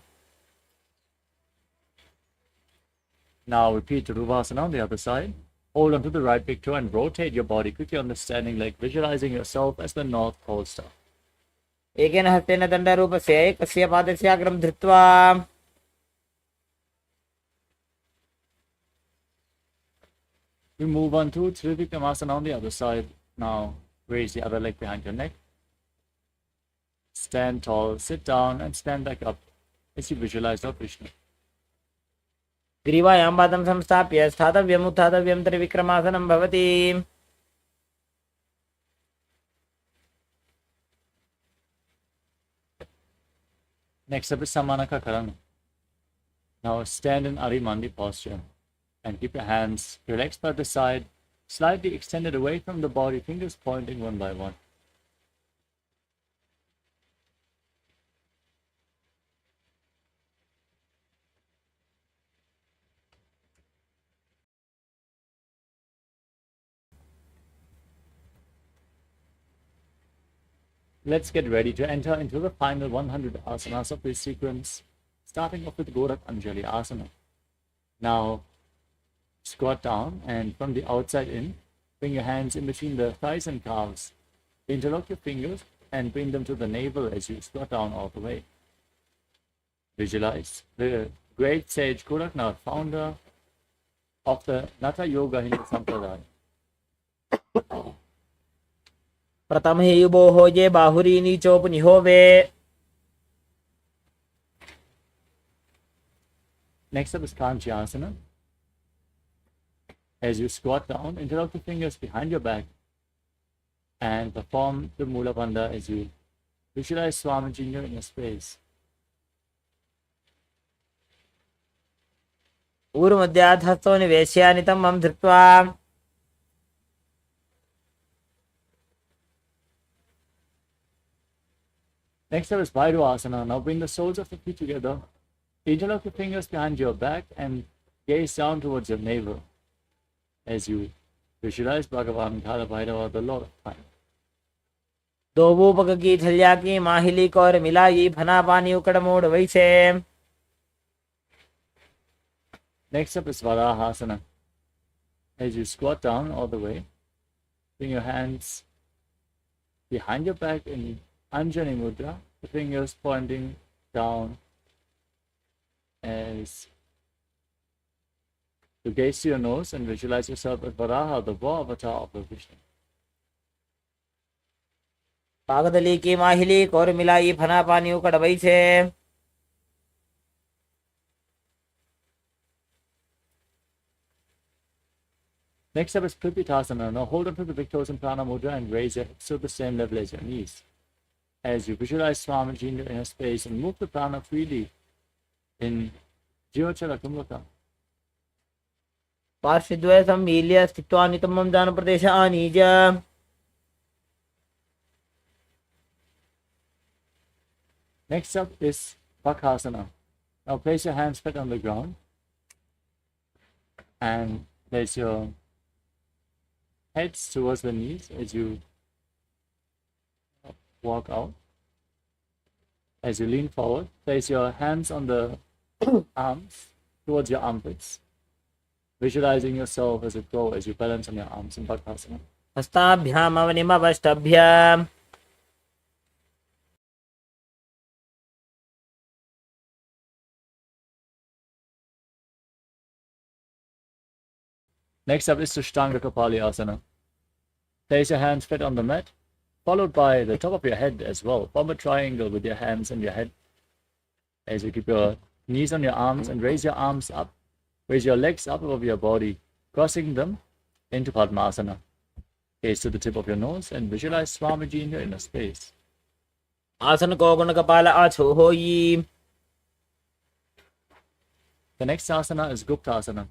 Now repeat Dhruvasana on the other side. Hold onto the right big toe and rotate your body quickly on the standing leg, visualizing yourself as the North Pole star. एकेन हस्तेन दण्डरूपस्य एकस्य पादस्य अग्रं धृत्वा. We move on to Trivikramasana on the other side. Now raise the other leg behind your neck. Stand tall, sit down and stand back up as you visualize Lord Vishnu. ग्रीवायां पादं संस्थाप्य स्थातव्यम् उत्थातव्यं त्रिविक्रमासनं भवति. Next up is Samanaka Karana. Now stand in Arimandi posture and keep your hands relaxed by the side, slightly extended away from the body, fingers pointing one by one. Let's get ready to enter into the final 100 asanas of this sequence, starting off with Gorak Anjali Asana. Now, squat down and from the outside in, bring your hands in between the thighs and calves. Interlock your fingers and bring them to the navel as you squat down all the way. Visualize the great sage Goraknath, founder of the Natha Yoga Hindu Sampradaya. प्रथम हे युबो हो जे बाहुरी नीचो पुनिहोवे. Next up is Kanchyasana. As you squat down, interlock the fingers behind your back and perform the Mula Bandha as you visualize Swamiji in your inner space. ऊर्मध्यात् हस्तो निवेश्य नितम्बं धृत्वा. Next up is Bhairava-asana. Now bring the soles of the feet together. Interlock your fingers behind your back and gaze down towards your navel as you visualize Bhagavan Bhairava, the Lord of Time. दो बूपक की छलिया की माहिली कौर मिलाई फना पानी उकड़ मोड़ वैसे. Next up is Varaha-asana. As you squat down all the way, bring your hands behind your back in Anjani Mudra, the fingers pointing down as you gaze to your nose and visualize yourself as Varaha, the war avatar of the Vishnu. पागदली की माहिली कौर मिलाई फना पानी उकड़ वैसे. Next up is Pripittasana. Now hold on to the big toes in Prana Mudra and raise your hips to the same level as your knees. As you visualize Swamiji in your inner space and move the prana freely in Jivachala Kumlaka. पार्श्वद्वय सम्मील्य स्थित्वा नितम्बं दान प्रदेश आनीज. Next up is Bakhasana. Now place your hands flat on the ground and place your heads towards the knees as you walk out. As you lean forward, place your hands on the arms towards your armpits, visualizing yourself as a crow as you balance on your arms in Bakhasana. हस्ताभ्याम अवनिमवष्टभ्याम. Next up is Sushtanga Kapali-asana. Place your hands flat on the mat, followed by the top of your head as well. Form a triangle with your hands and your head. As you keep your knees on your arms and raise your arms up, raise your legs up above your body, crossing them into Padmasana. Gaze to the tip of your nose and visualize Swamiji in your inner space. आसन को गुण कपाल आछो होई. The next asana is Gupta-asana.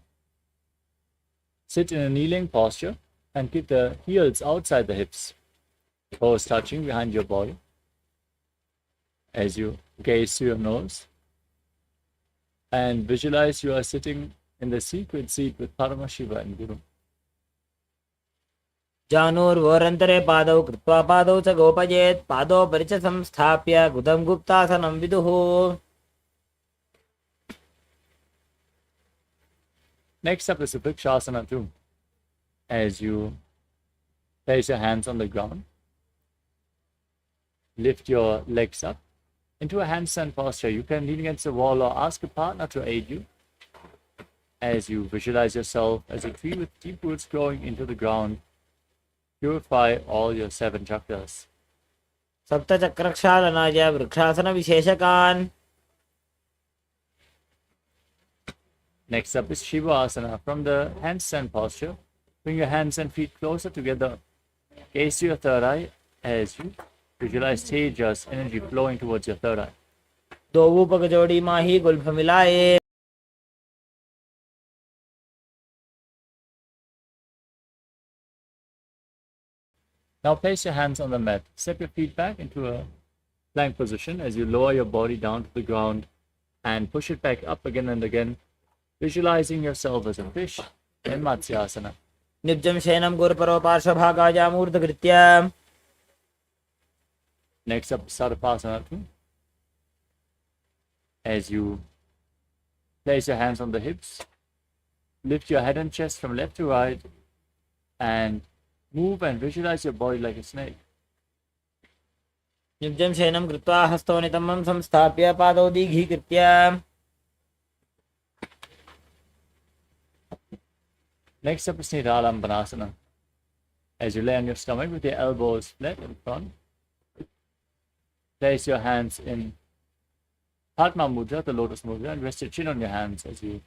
Sit in a kneeling posture and keep the heels outside the hips, toes touching behind your body. As you gaze to your nose and visualize you are sitting in the secret seat with Paramashiva and Guru. जानूर्वोरन्तरे पादौ कृत्वा पादौ च गोपयेत्. पादौ परिच संस्थाप्य गुदं गुप्तासनं विदुः. Next up is a Vrikshasana too. As you place your hands on the ground, lift your legs up into a handstand posture. You can lean against the wall or ask a partner to aid you. As you visualize yourself as a tree with deep roots growing into the ground, purify all your 7 chakras. सप्तचक्रक्षालनाय vrikshasana विशेषकान्. Next up is Shiva Asana. From the handstand posture, bring your hands and feet closer together. Gaze to your third eye as you visualize Tejas energy flowing towards your third eye. दो ऊपक जोड़ी माही Gulf मिलाए. Now place your hands on the mat. Step your feet back into a plank position as you lower your body down to the ground and push it back up again and again, visualizing yourself as a fish in Matsyasana. निब्जं शयनं गुरुपरो पार्श्वभागायामूर्धकृत्य. Next up, Sarvasana. As you place your hands on the hips, lift your head and chest from left to right, and move and visualize your body like a snake. निब्जं शयनं कृत्वा हस्तौ नितम्बं संस्थाप्य पादौ दीघीकृत्य. Next up is Nidhalambanasana. As you lay on your stomach with your elbows flat in front, place your hands in Padma Mudra, the lotus mudra, and rest your chin on your hands as you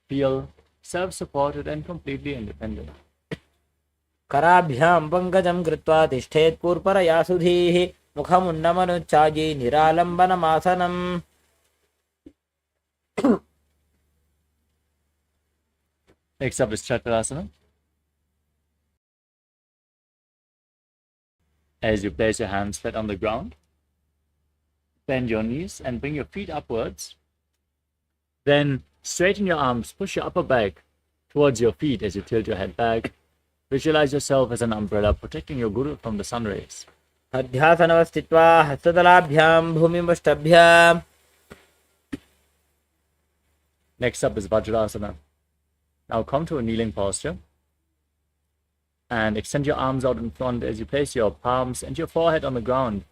feel self-supported and completely independent. कराभ्यां पङ्कजं कृत्वा तिष्ठेत् पूर्परया सुधीः मुखमुन्नमनुच्चायि निरालम्बनमासनम्. Next up is Chakrasana. As you place your hands flat on the ground, bend your knees and bring your feet upwards. Then straighten your arms, push your upper back towards your feet as you tilt your head back. Visualize yourself as an umbrella protecting your guru from the sun rays. अध्यासनवस्थित्वा हस्ततलाभ्यां भूमिमुष्टभ्य. Next up is Vajrasana. Now come to a kneeling posture and extend your arms out in front as you place your palms and your forehead on the ground.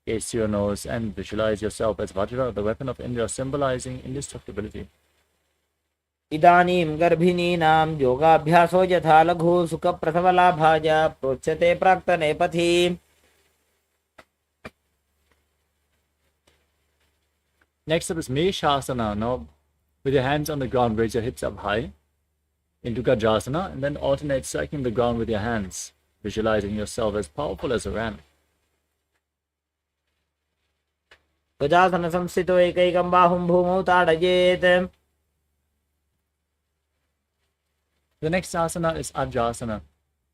Gaze to your nose and visualize yourself as Vajra, the weapon of Indra, symbolizing indestructibility. इदानीं गर्भिणीनां योगाभ्यासो यथा लघु सुखप्रसवलाभाय प्रोच्यते प्राक्तने पथि. Next up is Meshasana. Now, with your hands on the ground, raise your hips up high into Gajasana and then alternate striking the ground with your hands, visualizing yourself as powerful as a ram. गजासन संस्थितो एकैकं बाहुं भूमौ ताडयेत्. The next asana is Ajasana.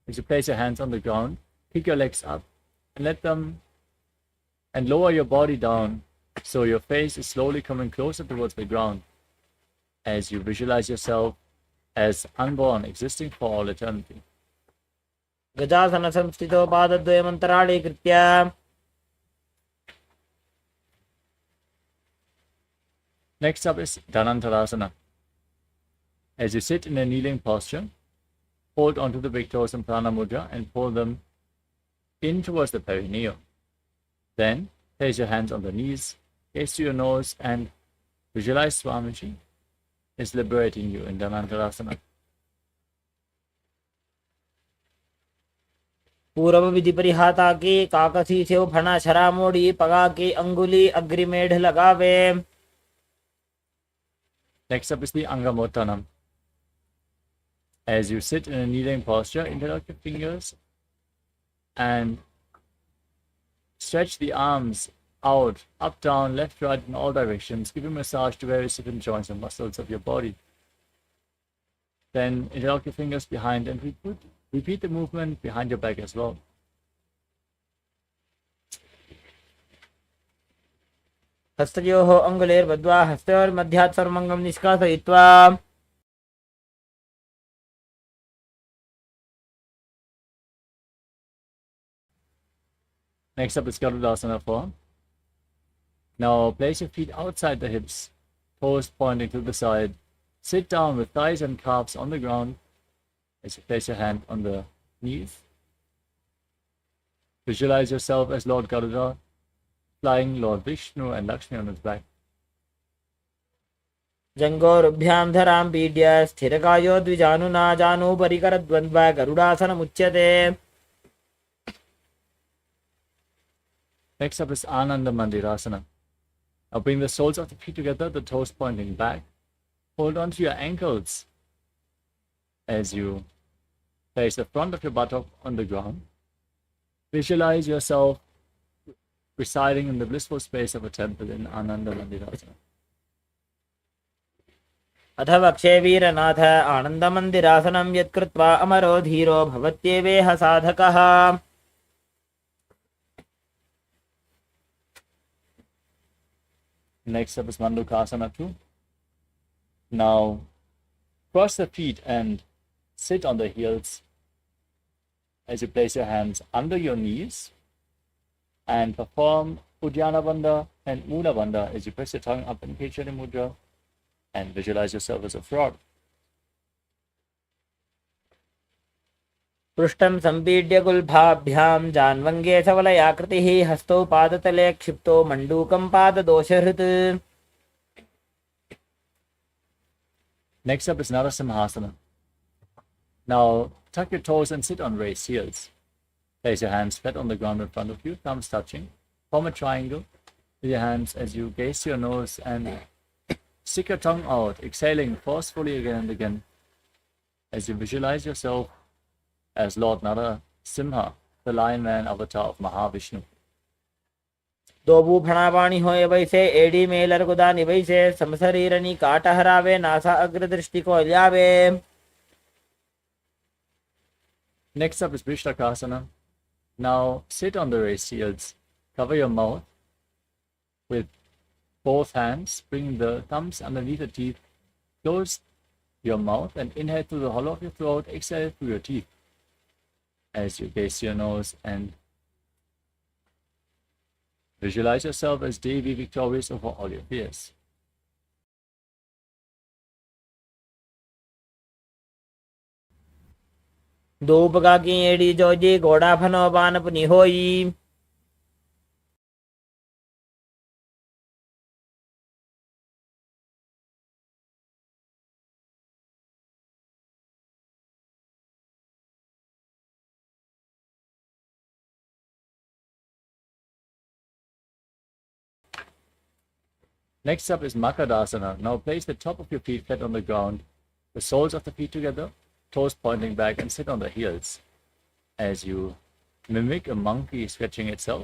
As you place your hands on the ground, kick your legs up and lower your body down so your face is slowly coming closer towards the ground as you visualize yourself as unborn, existing for all eternity. गजासन संस्थितो पादद्वयमन्तराळे कृत्य. Next up is Dhanantarasana. As you sit in a kneeling posture, hold onto the big toes in Prana Mudra and pull them in towards the perineum. Then place your hands on the knees, gaze to your nose, and visualize Swamiji is liberating you in Dhanantarasana. पूर्व विधि परिहाता के काकसी से फणा छरा मोड़ी पगा के अंगुली अग्रिमेढ़ लगावे. Next up is the Angamottanam. As you sit in a kneeling posture, interlock your fingers and stretch the arms out, up, down, left, right, in all directions. Give a massage to various different joints and muscles of your body. Then interlock your fingers behind and repeat the movement behind your back as well. हस्तयोः अङ्गुलेर्बद्ध्वा हस्तयोर्मध्यात् सर्वमङ्गं निष्कासयित्वा. Next up is Garudasana form. Now place your feet outside the hips, toes pointing to the side. Sit down with thighs and calves on the ground as you place your hand on the knees. Visualize yourself as Lord Garuda, flying Lord Vishnu and Lakshmi on his back. जङ्घोरुभ्यां धरां पीड्य स्थिरकायो द्विजानुना जानूपरिकरद्वन्द्वा गरुडासनमुच्यते. Next up is Ananda Mandirasana. Now bring the soles of the feet together, the toes pointing back. Hold on to your ankles as you place the front of your buttock on the ground. Visualize yourself residing in the blissful space of a temple in Ananda Mandirasana. अथ वक्षे वीरनाथ आनन्दमन्दिरासनं यत्कृत्वा अमरो धीरो भवत्येवेह साधकः. Next up is Mandukasana 2. Now cross the feet and sit on the heels as you place your hands under your knees and perform Uddiyana Bandha and Mula Bandha as you press your tongue up in Kechari Mudra and visualize yourself as a frog. पृष्ठं सम्पीड्य गुल्फाभ्यां जान्वङ्गे सवलयाकृतिः हस्तौ पादतले क्षिप्तो मण्डूकं पाददोषहृत्. Next up is Narasimhasana. Now, tuck your toes and sit on raised heels. Place your hands flat on the ground in front of you, thumbs touching. Form a triangle with your hands as you gaze to your nose and stick your tongue out, exhaling forcefully again and again as you visualize yourself as Lord Narasimha, the Lion Man avatar of Mahavishnu. दोबू फणापाणी होए वैसे AD Mailer गुदानी वैसे समशरीरनी काट हरावे NASA अग्र दृष्टि को ल्यावे. Next up is Vrishtakasana. Now sit on the raised heels. Cover your mouth with both hands. Bring the thumbs underneath the teeth. Close your mouth and inhale through the hollow of your throat. Exhale through your teeth as you gaze to your nose and visualize yourself as Devi, victorious over all your fears. दो उपगा की AD Joji घोड़ा फनो बान पुनि होई. Next up is Makadasana. Now place the top of your feet flat on the ground, the soles of the feet together, toes pointing back, and sit on the heels as you mimic a monkey stretching itself.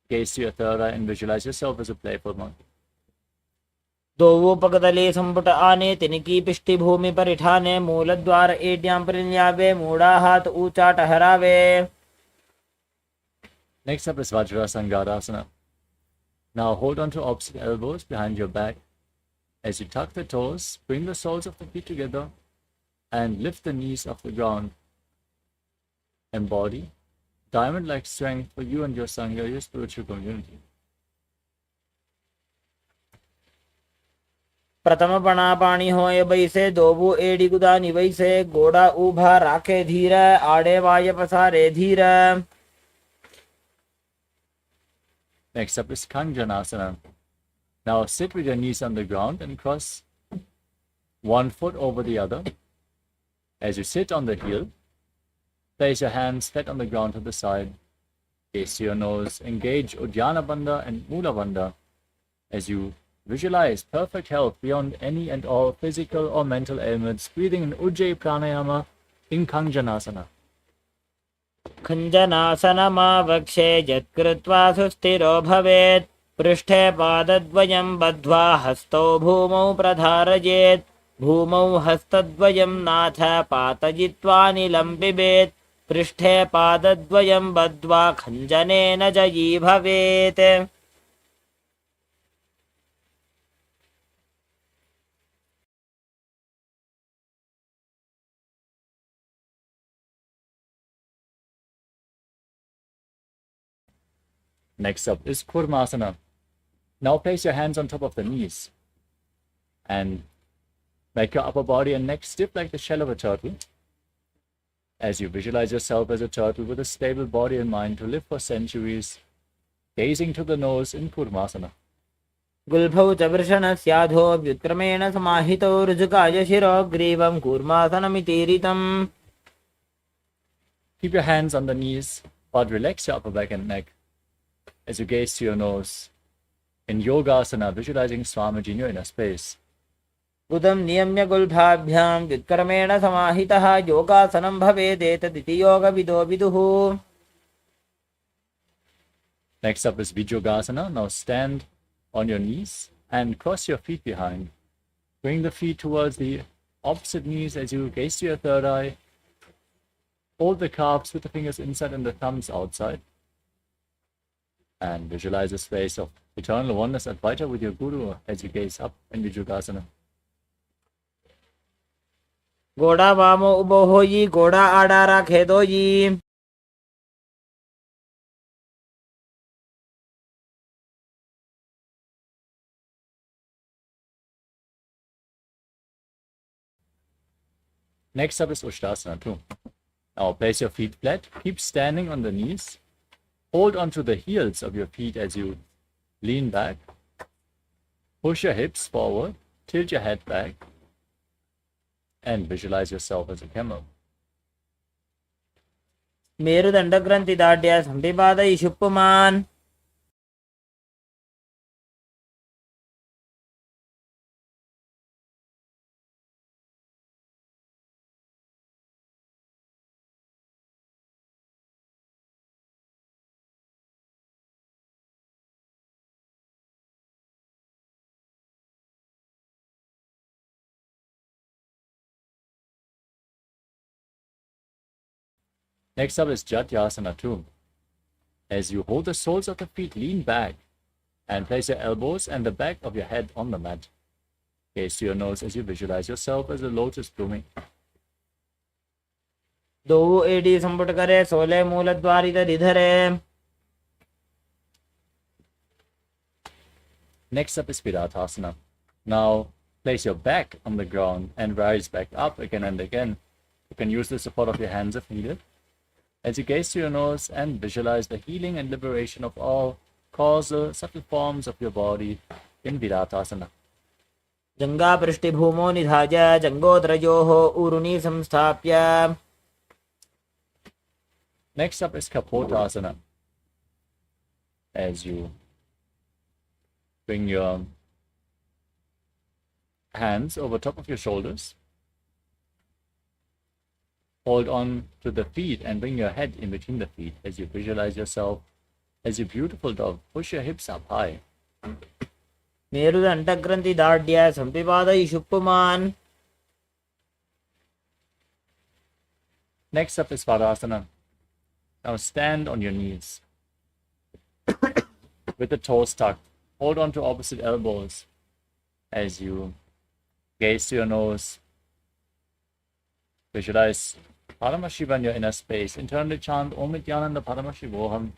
Gaze to your third eye and visualize yourself as a playful monkey. दो पगदले संपुट आने तिनकी पिष्टि भूमि पर इठाने मूल द्वार एड्यां परिल्यावे मूड़ा हाथ ऊंचा टहरावे. Next up is Vajrasangadasana. Now hold on to opposite elbows behind your back. As you tuck the toes, bring the soles of the feet together and lift the knees off the ground. Embody diamond-like strength for you and your Sangha, your spiritual community. प्रथम पणा पाणी होए वैसे दोबू AD गुदानी वैसे गोड़ा उभा राखे धीर आड़े वाय पसारे धीर. Next up is Kanjanasana. Now sit with your knees on the ground and cross one foot over the other. As you sit on the heel, place your hands flat on the ground to the side. Gaze to your nose, engage Uddiyana Bandha and Mula Bandha as you visualize perfect health beyond any and all physical or mental ailments, breathing in Ujjayi Pranayama in Kanjanasana. खञ्जनासनमावक्षे यत्कृत्वा सुस्थिरो भवेत्. पृष्ठे पादद्वयं बद्ध्वा हस्तौ भूमौ प्रधारयेत्. भूमौ हस्तद्वयं नाथ पातयित्वा नीलं पिबेत्. पृष्ठे पादद्वयं बद्ध्वा खञ्जनेन जयी भवेत्. Next up is Kurmasana. Now place your hands on top of the knees and make your upper body and neck stiff like the shell of a turtle as you visualize yourself as a turtle with a stable body and mind to live for centuries, gazing to the nose in Kurmasana. गुल्भौ च वृषणस्याधो व्युत्क्रमेण समाहितो ऋजुकाय शिरो ग्रीवं कूर्मासनमितीरितम्. Keep your hands on the knees, but relax your upper back and neck as you gaze to your nose. In Yogasana, visualizing Swamiji in your inner space. उदं नियम्य गुल्भाभ्यां व्युत्क्रमेण समाहितः योगासनं भवेदेतदिति योगविदो विदुः. Next up is Vijyogasana. Now stand on your knees and cross your feet behind. Bring the feet towards the opposite knees as you gaze to your third eye. Hold the calves with the fingers inside and the thumbs outside. And visualize a space of eternal oneness Advaita with your Guru as you gaze up in Vijyogasana. घोड़ा वामो उबो होई घोड़ा आड़ा राखे दोई. Next up is Ushtasana too. Now place your feet flat, keep standing on the knees, hold onto the heels of your feet as you lean back, push your hips forward, tilt your head back, and visualize yourself as a camel. मेरुदण्डग्रन्थिदाढ्य सम्पिपादयिषु पुमान् Next up is Jatyasana 2. As you hold the soles of the feet, lean back and place your elbows and the back of your head on the mat. Gaze to your nose as you visualize yourself as a lotus blooming. दो AD संपुट करे सोले मूलद्वारित रिधरे. Next up is Viratasana. Now place your back on the ground and rise back up again and again. You can use the support of your hands if needed. As you gaze to your nose and visualize the healing and liberation of all causal, subtle forms of your body in Viratasana. जंगा पृष्ठभूमो निधाय जंगोदरयोः ऊरुनि संस्थाप्य. Next up is Kapotasana. As you bring your hands over top of your shoulders, hold on to the feet and bring your head in between the feet as you visualize yourself as a beautiful dove. Push your hips up high. मेरुदण्डग्रन्थिदाढ्य सम्पिपादयिषु पुमान्. Next up is Svadasana. Now stand on your knees with the toes tucked. Hold on to opposite elbows as you gaze to your nose. Visualize Paramashiva in your inner space. Internally chant Om Nithyananda Paramashivoham.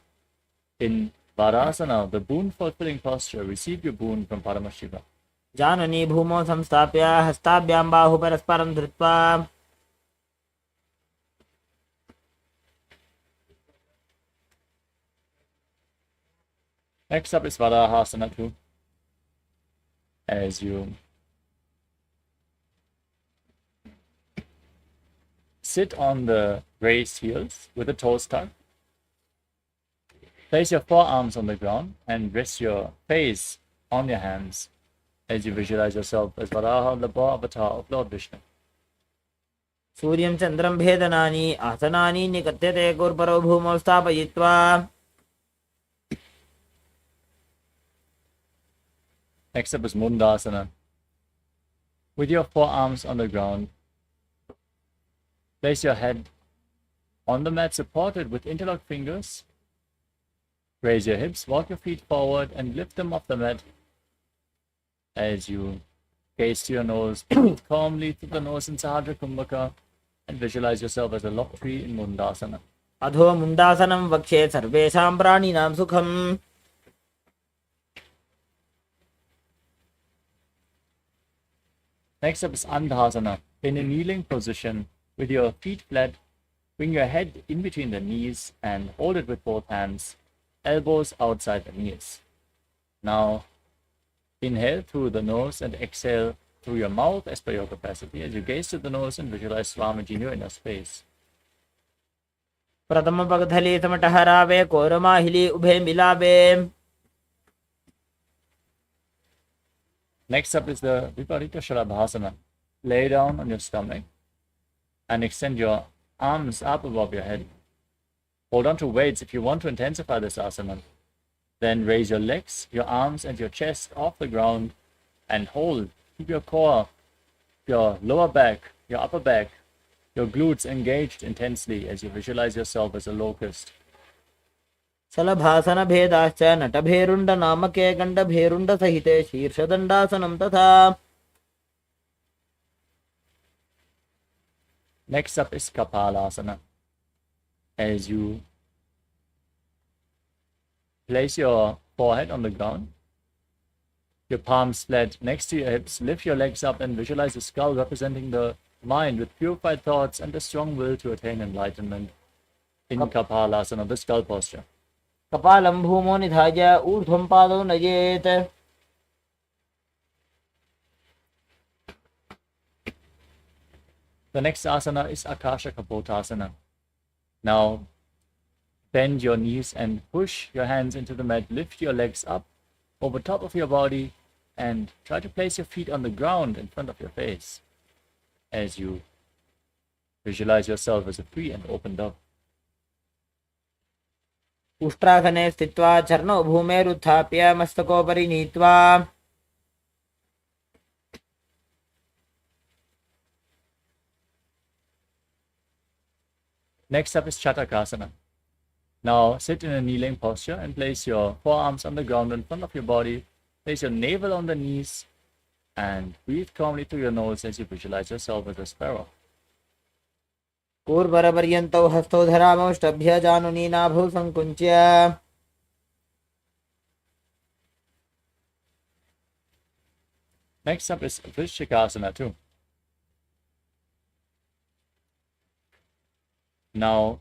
In Varasana, the boon-fulfilling posture, receive your boon from Paramashiva. जाननी भूमौ संस्थाप्य हस्ताभ्यां बाहु परस्परं धृत्वा. Next up is Varahasana 2. As you sit on the raised heels with the toes tucked. Place your forearms on the ground and rest your face on your hands as you visualize yourself as Varaha, the boar avatar of Lord Vishnu. सूर्यं चन्द्रं भेदनानि आसनानि निकत्यते गुरुपरो भूमौ स्थापयित्वा. Next up is Mundasana. With your forearms on the ground, place your head on the mat supported with interlocked fingers. Raise your hips, walk your feet forward and lift them off the mat as you gaze to your nose. Breathe calmly through the nose in Sahadra Kumbhaka and visualize yourself as a lock tree in Mundasana. अधो मुण्डासनं वक्षे सर्वेषां प्राणिनां सुखम्. Next up is Andhasana. In a kneeling position with your feet flat, bring your head in between the knees and hold it with both hands, elbows outside the knees. Now, inhale through the nose and exhale through your mouth as per your capacity as you gaze to the nose and visualize Swamiji in your inner space. प्रथम पगधली समटहरावे कोरमाहिली उभे मिलावे. Next up is the Viparita Shalabhasana. Lay down on your stomach and extend your arms up above your head. Hold on to weights if you want to intensify this asana. Then raise your legs, your arms and your chest off the ground and hold. Keep your core, your lower back, your upper back, your glutes engaged intensely as you visualize yourself as a locust. सलभासन भेदाश्च नटभेरुण्ड नामके गण्डभेरुण्ड सहिते शीर्षदण्डासनं तथा. Next up is Kapalasana. As you place your forehead on the ground, your palms flat next to your hips, lift your legs up and visualize the skull representing the mind with purified thoughts and a strong will to attain enlightenment in Kapalasana, the skull posture. कपालं भूमो निधाय ऊर्ध्वं पादौ नयेत्. The next asana is Akasha Kapotasana. Now, bend your knees and push your hands into the mat. Lift your legs up over top of your body and try to place your feet on the ground in front of your face as you visualize yourself as a free and open dove. उष्ट्रासने स्थित्वा चरणौ भूमेरुत्थाप्य मस्तकोपरि नीत्वा Next up is Chatakasana. Now sit in a kneeling posture and place your forearms on the ground in front of your body. Place your navel on the knees and breathe calmly through your nose as you visualize yourself as a sparrow. कूर्वरपर्यन्तौ हस्तौ धरामौष्टभ्य जानुनी नाभौ संकुञ्च्य Next up is Vrishchikasana too. Now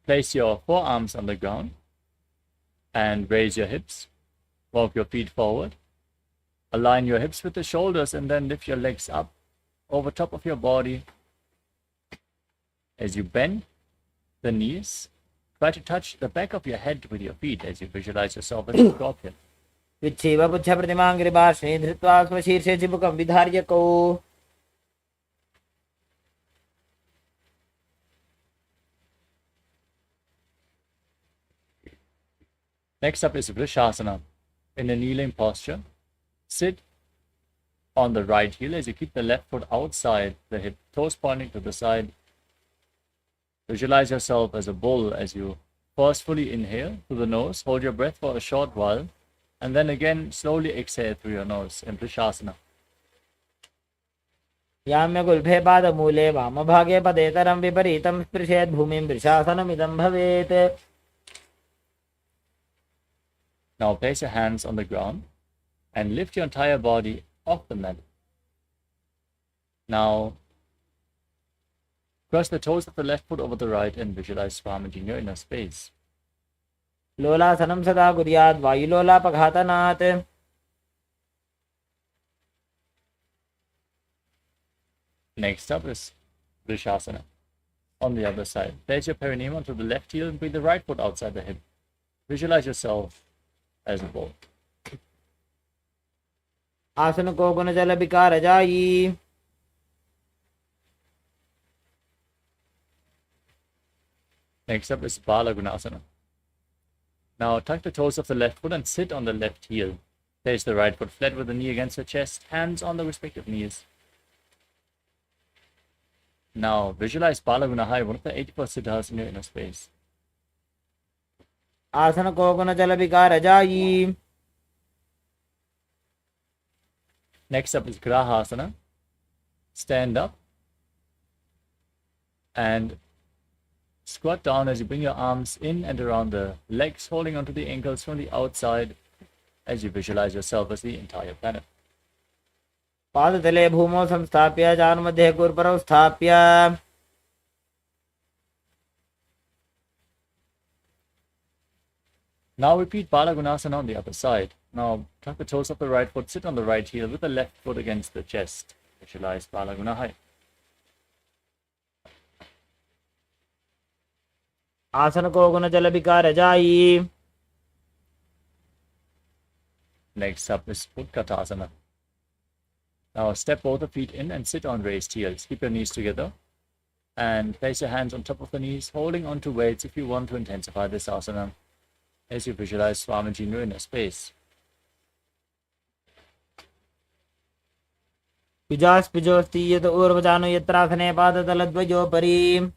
place your forearms on the ground and raise your hips. Walk your feet forward. Align your hips with the shoulders and then lift your legs up over top of your body. As you bend the knees, try to touch the back of your head with your feet as you visualize yourself as a scorpion. विच्छेव पुच्छप्रतिमाङ्घ्रिभाषणे धृत्वा स्वशीर्षे चिबुकं विधार्य कौ Next up is Vrishasana. In a kneeling posture, sit on the right heel as you keep the left foot outside the hip, toes pointing to the side. Visualize yourself as a bull as you forcefully inhale through the nose, hold your breath for a short while, and then again slowly exhale through your nose in Vrishasana. याम्यगुल्फे पादमूले वामभागे पदेतरं विपरीतं स्पृशेत् भूमिं वृषासनमिदं भवेत् Now place your hands on the ground and lift your entire body off the mat. Now cross the toes of the left foot over the right and visualize Swamiji in your inner space. लोलासनं सदा कुर्यात् वायुलोलापघातनात् Next up is Vrishasana. On the other side, place your perineum onto the left heel and bring the right foot outside the hip. Visualize yourself as a bull. आसन को गुण जल विकार जाई Next up is Balagunasana. Now tuck the toes of the left foot and sit on the left heel. Place the right foot flat with the knee against the chest, hands on the respective knees. Now visualize Balagunahai, one of the 84 siddhas in your inner space. आसन को गुण जल विकार जाई Next up is Grahasana. Stand up and squat down as you bring your arms in and around the legs, holding onto the ankles from the outside as you visualize yourself as the entire planet. पादतले भूमौ संस्थाप्य जानुमध्ये गुरुपरौ स्थाप्य Now repeat Balagunasana on the other side. Now tuck the toes of the right foot, sit on the right heel with the left foot against the chest. Visualize Balagunahai. आसन को गुण जल विकार जाई Next up is Utkatasana. Now step both the feet in and sit on raised heels. Keep your knees together and place your hands on top of the knees, holding on to weights if you want to intensify this asana as you visualize Swamiji in your inner space. पिजास्पिजोस्ति यत ऊर्वजानु यत्रासने पादतलद्वयोपरि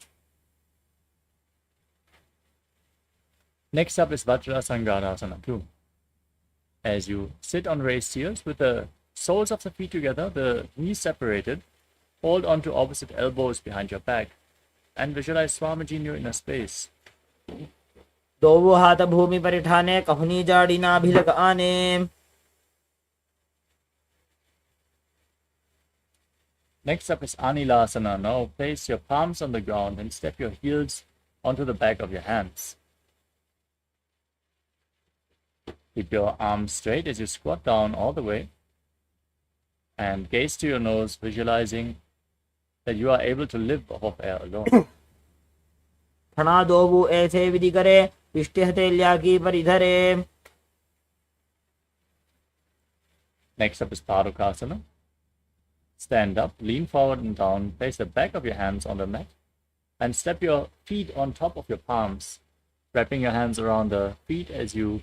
Next up is Vajrasangadasana too. As you sit on raised heels with the soles of the feet together, the knees separated, hold on to opposite elbows behind your back and visualize Swamiji in your inner space. दोवो हाथ भूमि परिठाने कहुनी जाड़ी नाभिलक आने Next up is Anilasana. Now place your palms on the ground and step your heels onto the back of your hands. Keep your arms straight as you squat down all the way and gaze to your nose, visualizing that you are able to live off of air alone. फणा दोबू ऐसे विधि करे पिष्टि हथेलिया की परिधरे. Next up is Padukasana. Stand up, lean forward and down, place the back of your hands on the mat, and step your feet on top of your palms, wrapping your hands around the feet as you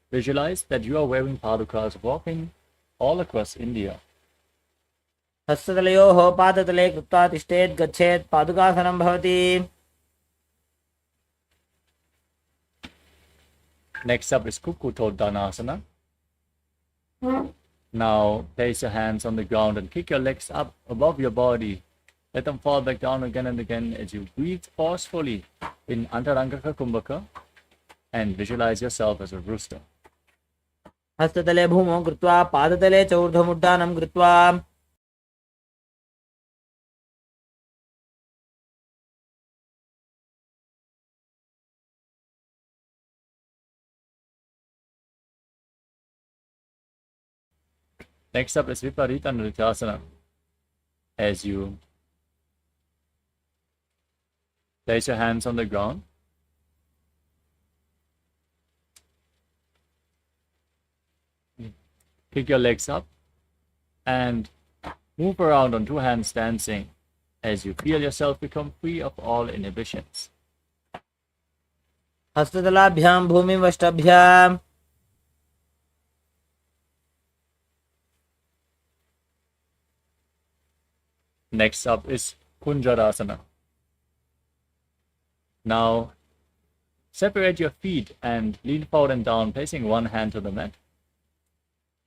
visualize that you are wearing padukas walking all across India. हस्ततलयोः पादतले कृत्वा तिष्ठेत् गच्छेत् पादुकासनं भवति. Next up is Kukkutodanasana. Now place your hands on the ground and kick your legs up above your body. Let them fall back down again and again as you breathe forcefully in Antarangaka Kumbhaka and visualize yourself as a rooster. हस्ततले भूमौ कृत्वा पादतले च ऊर्ध्वमुड्डानं कृत्वा. Next up is Viparita Nrityasana. As you place your hands on the ground, kick your legs up and move around on two hands dancing as you feel yourself become free of all inhibitions. हस्ततलाभ्यां भूमिं वष्टाभ्याम्. Next up is Kunjarasana. Now, separate your feet and lean forward and down, placing one hand to the mat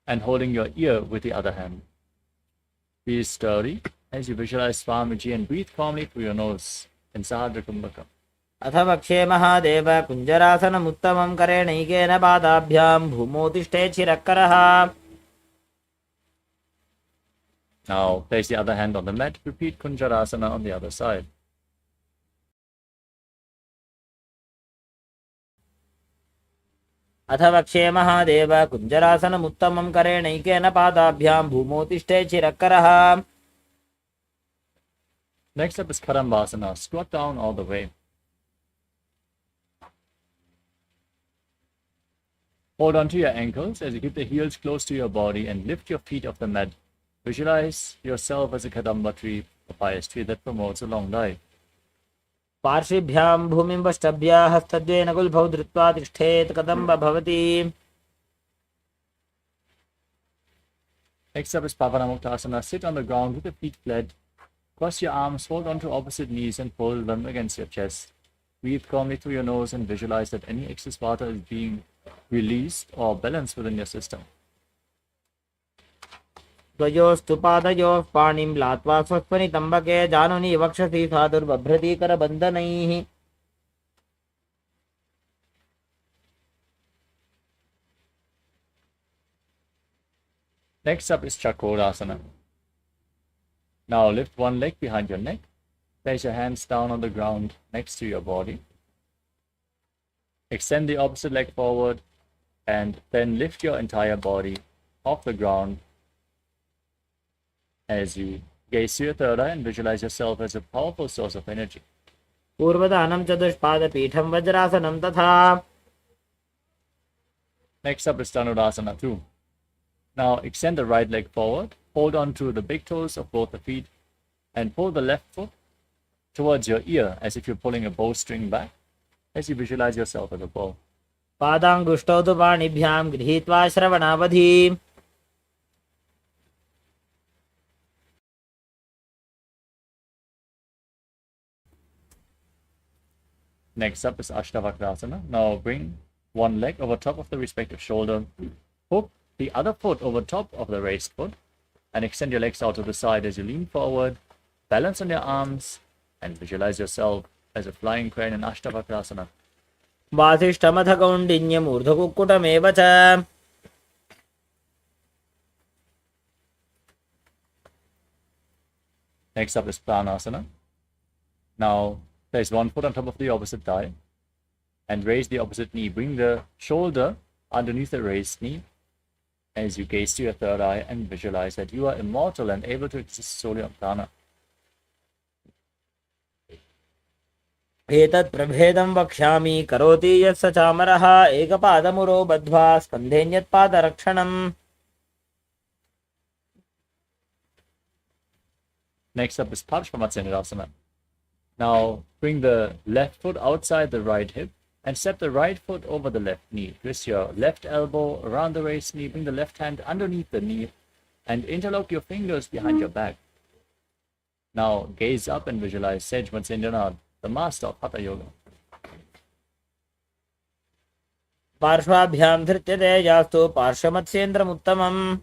and holding your ear with the other hand. Be sturdy as you visualize Swamiji and breathe calmly through your nose in Sahadra Kumbhaka. अथ वक्षे महादेव कुञ्जरासनमुत्तमं करेणैकेन पादाभ्यां भूमौ तिष्ठेत् शिरःकरः. Now, place the other hand on the mat. Repeat Kunjarasana on the other side. अथ वक्षे महादेव कुञ्जरासनमुत्तमं करेणैकेन पादाभ्यां भूमौ तिष्ठेत् शिरःकरः. Next up is Karambasana. Squat down all the way. Hold on to your ankles as you keep the heels close to your body and lift your feet off the mat. Visualize yourself as a Kadamba tree, papaya tree that promotes a long life. पार्श्विभ्यां भूमिं वष्टभ्य हस्तद्वयेन गुल्फौ धृत्वा तिष्ठेत् कदम्ब भवति. Next up is Pavanamuktasana. Sit on the ground with the feet flat. Cross your arms, hold on to opposite knees and fold them against your chest. Breathe calmly through your nose and visualize that any excess water is being released or balanced within your system. द्वयोस्तु पादयोः पाणिं लात्वा स्वस्वनितम्बके जानुनि वक्षसि साधुर्बभ्रति करबन्धनैः. Next up is Chakrasana. Now lift one leg behind your neck. Place your hands down on the ground next to your body. Extend the opposite leg forward and then lift your entire body off the ground as you gaze to your third eye and visualize yourself as a powerful source of energy. पूर्वदानं चतुष्पादपीठं वज्रासनं तथा. Next up is Dhanurasana 2. Now extend the right leg forward, hold on to the big toes of both the feet, and pull the left foot towards your ear as if you're pulling a bowstring back, as you visualize yourself as a bow. पादाङ्गुष्ठौ तु पाणिभ्यां गृहीत्वा श्रवणावधि. Next up is Ashtavakrasana. Now bring one leg over top of the respective shoulder, hook the other foot over top of the raised foot, and extend your legs out to the side as you lean forward, balance on your arms, and visualize yourself as a flying crane in Ashtavakrasana. वासिष्ठमथ कौण्डिन्यम् ऊर्ध्वकुक्कुटमेव च. Next up is Pranasana. Now place one foot on top of the opposite thigh and raise the opposite knee. Bring the shoulder underneath the raised knee as you gaze to your third eye and visualize that you are immortal and able to exist solely on prana. एतत् प्रभेदं वक्ष्यामि करोति यत् स चामरः एकपादमुरो बद्ध्वा स्कन्धेऽन्यत्पादरक्षणम्. Next up is Parshvamatsendrasana. Now bring the left foot outside the right hip and step the right foot over the left knee. Twist your left elbow around the raised knee, bring the left hand underneath the knee and interlock your fingers behind your back. Now gaze up and visualize Sage Matsyendranath, the master of Hatha Yoga. पार्श्वाभ्यां धृत्यते यास्तु पार्श्वमत्स्येन्द्रमुत्तमम्.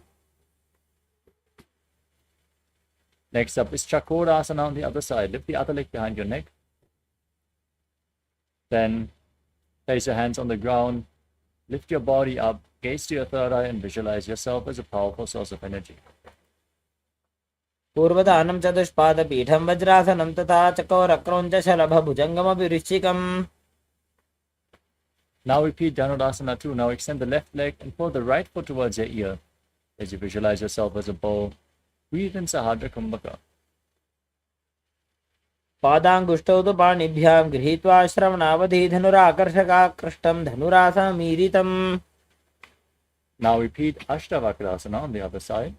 Next up is Chakodasana on the other side. Lift the other leg behind your neck. Then place your hands on the ground. Lift your body up. Gaze to your third eye and visualize yourself as a powerful source of energy. पूर्वदानं चतुष्पादपीठं वज्रासनं तथा चकोरक्रौञ्चशलभभुजङ्गमपि वृश्चिकम्. Now repeat Dhanurasana 2. Now extend the left leg and pull the right foot towards your ear as you visualize yourself as a bow. Breathe in Sahadra Kumbhaka. पादाङ्गुष्ठौ तु पाणिभ्यां गृहीत्वा श्रवणावधि धनुराकर्षकाकृष्टं धनुरासमीरितम्. Now repeat Ashtavakrasana on the other side.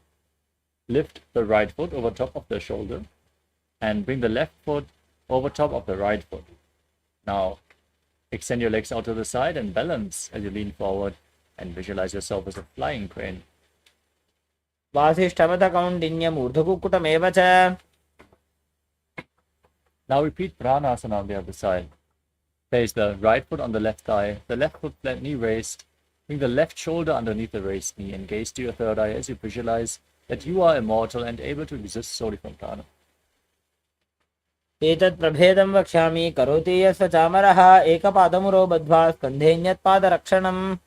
Lift the right foot over top of the shoulder and bring the left foot over top of the right foot. Now extend your legs out to the side and balance as you lean forward and visualize yourself as a flying crane. वासिष्ठमथकौण्डिन्यमूर्धकुक्कुटमेव च. Now repeat Pranasana on the other side. Place the right foot on the left thigh, the left foot flat knee raised. Bring the left shoulder underneath the raised knee and gaze to your third eye as you visualize that you are immortal and able to exist solely from prana. एतत् प्रभेदं वक्ष्यामि करोति यस्य चामरः एकपादमुरो बद्ध्वा स्कन्धेऽन्यत्पादरक्षणम्.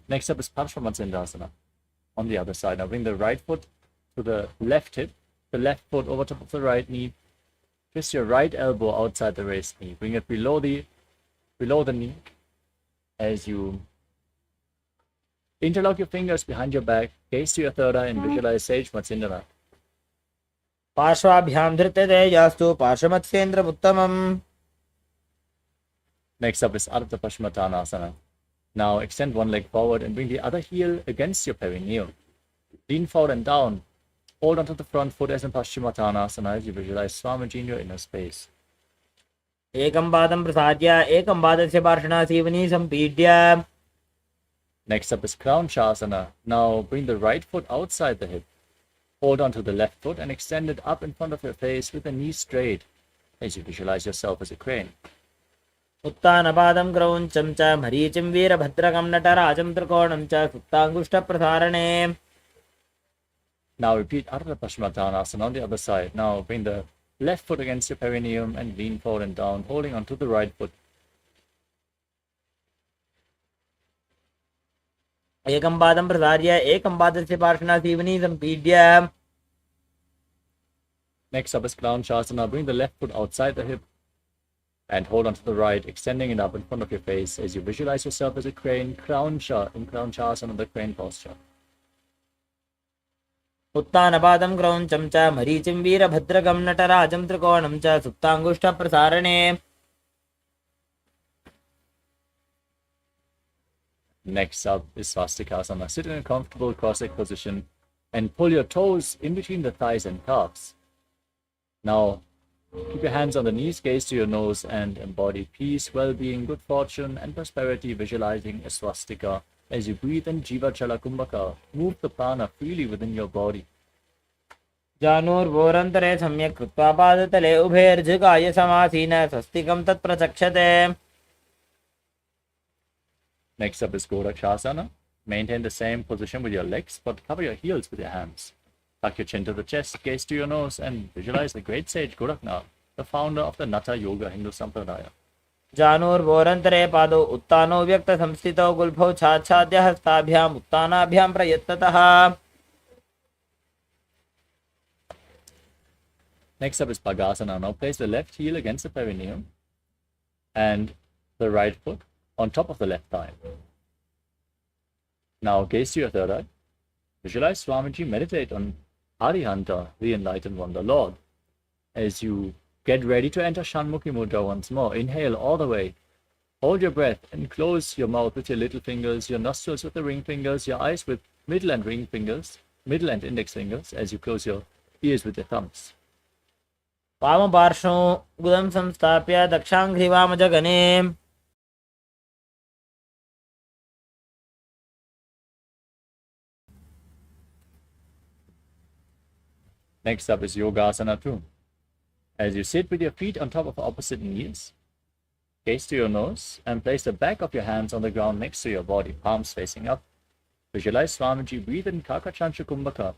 Next up is Parshvamatsendrasana on the other side. Now bring the right foot to the left hip, the left foot over top of the right knee. Twist your right elbow outside the raised knee. Bring it below the knee as you interlock your fingers behind your back. Gaze to your third eye and visualize Sage Matsyendranath. पार्श्वाभ्यां धृत्यते यास्तु पार्श्वमत्स्येन्द्रमुत्तमम्. Next up is Ardha Paschimottanasana. Now extend one leg forward and bring the other heel against your perineum. Lean forward and down. Hold onto the front foot as in Paschimottanasana as you visualize Swamiji in your inner space. एकं पादं प्रसाद्य एकं पादस्य पार्श्वना Seoni सम्पीड्य. Next up is Crown Shasana. Now bring the right foot outside the hip. Hold onto the left foot and extend it up in front of your face with the knees straight as you visualize yourself as a crane. उत्तानपादं क्रौञ्चं च मरीचिं वीरभद्रकं नटराजं त्रिकोणं च सुप्ताङ्गुष्ठप्रसारणे. Now repeat Ardha Paschimottanasana on the other side. Now bring the left foot against your perineum and lean forward and down, holding onto the right foot. एकं पादं प्रसार्य एकं पादस्य पार्श्वना Seoni सम्पीड्य. Next up is Clown Shasana. Bring the left foot outside the hip and hold onto the right, extending it up in front of your face as you visualize yourself as a crane, in Crown Shasana, the crane posture. उत्तानपादं क्रौञ्चं च मरीचिं वीरभद्रकं नटराजं त्रिकोणं च सुप्ताङ्गुष्ठप्रसारणे. Next up is Svastikasana. Sit in a comfortable cross-legged position and pull your toes in between the thighs and calves. Now, keep your hands on the knees, gaze to your nose, and embody peace, well-being, good fortune, and prosperity, visualizing a swastika as you breathe in Jiva Chala Kumbhaka. Move the prana freely within your body. जानुर्वोरन्तरे सम्यक् कृत्वा पादतले उभयर्जुगाय समासीन स्वस्तिकं तत्प्रचक्षते. Next up is Gorakshasana. Maintain the same position with your legs, but cover your heels with your hands. Tuck your chin to the chest, gaze to your nose, and visualize the great sage Goraknath, the founder of the Natha Yoga Hindu Sampradaya. जानुर्वोरन्तरे पादौ उत्तानौ व्यक्तसंस्थितौ गुल्फौ छाच्छाद्य हस्ताभ्याम् उत्तानाभ्यां प्रयत्नतः. Next up is Bhagasana. Now place the left heel against the perineum and the right foot on top of the left thigh. Now gaze to your third eye. Visualize Swamiji meditate on Arihanta, the enlightened one, the Lord. As you get ready to enter Shanmukhi Mudra once more, inhale all the way. Hold your breath and close your mouth with your little fingers, your nostrils with the ring fingers, your eyes with middle and ring fingers, middle and index fingers, as you close your ears with your thumbs. वामपार्श्वं गुदं संस्थाप्य दक्षाङ्घ्रिवामजगने Next up is Yogasana 2. As you sit with your feet on top of opposite knees, gaze to your nose and place the back of your hands on the ground next to your body, palms facing up. Visualize Swamiji, breathe in Kakachancha Kumbhaka.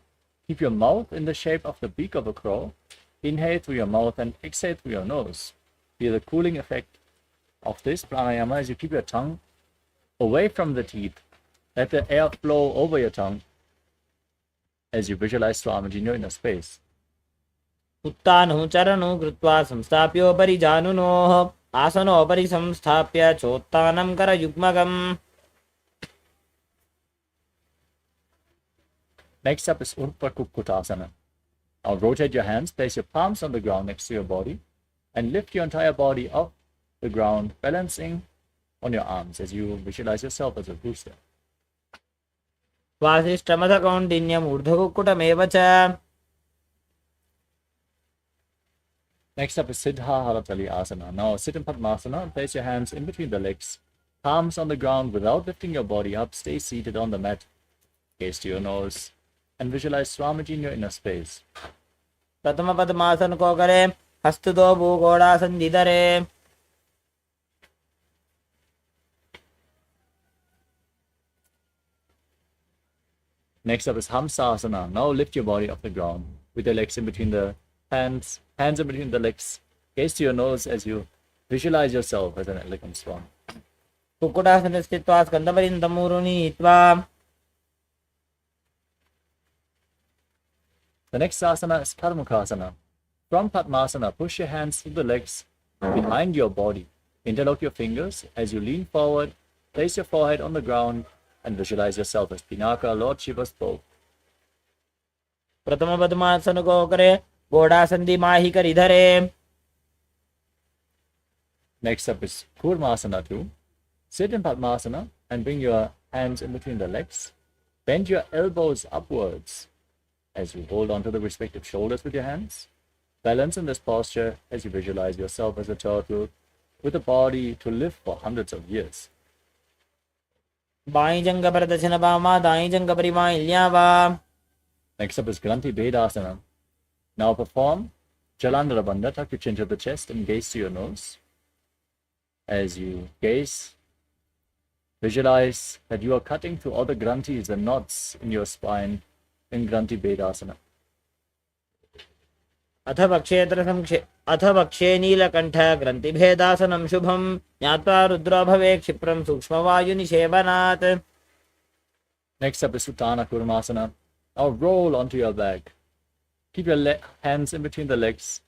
Keep your mouth in the shape of the beak of a crow. Inhale through your mouth and exhale through your nose. Feel the cooling effect of this pranayama as you keep your tongue away from the teeth. Let the air flow over your tongue as you visualize Swamiji in your inner space. उत्तानौ चरणौ कृत्वा संस्थाप्योपरि जानुनोः आसनोपरि संस्थाप्य चोत्तानं करयुग्मकम्. Next up is Urpa Kukkutasana. Now rotate your hands, place your palms on the ground next to your body, and lift your entire body off the ground, balancing on your arms as you visualize yourself as a rooster. वासिष्ठमथकौण्डिन्यम् ऊर्ध्वकुक्कुटमेव च. Next up is Siddha Haratali Asana. Now sit in Padmasana, place your hands in between the legs, palms on the ground without lifting your body up, stay seated on the mat, gaze to your nose, and visualize Swamiji in your inner space. प्रथम पद्मासन को करे हस्त दो भूगोड़ासन जिधरे. Next up is Hamsasana. Now lift your body off the ground with your legs in between the hands in between the legs. Gaze to your nose as you visualize yourself as an elegant swan. कुक्कुटासने स्थित्वा स्कन्दपर्यन्तं नीत्वा. The next asana is Karmukasana. From Padmasana, push your hands through the legs behind your body. Interlock your fingers as you lean forward, place your forehead on the ground, and visualize yourself as Pinaka, Lord Shiva's bow. प्रथम पद्मासन को करे घोड़ासन दिमाही कर इधरे. Next up is Kurmasana 2. Sit in Padmasana and bring your hands in between the legs. Bend your elbows upwards as you hold onto the respective shoulders with your hands. Balance in this posture as you visualize yourself as a turtle with a body to live for hundreds of years. By जंग पर दक्षिण बामा दाई जंग पर by ल्यावा. Next up is Granthi Bedasana. Now perform Jalandhara Bandha. Tuck your chin to the chest and gaze to your nose. As you gaze, visualize that you are cutting through all the granthis and knots in your spine in Granthi Bedasana. अथ भक्षे नीलकण्ठ ग्रन्थिभेदासनं शुभं ज्ञात्वा रुद्रो भवे क्षिप्रं सूक्ष्मवायुनिषेवनात्. Next up is Uttana Kurmasana. Now roll onto your back. Keep your hands in between the legs.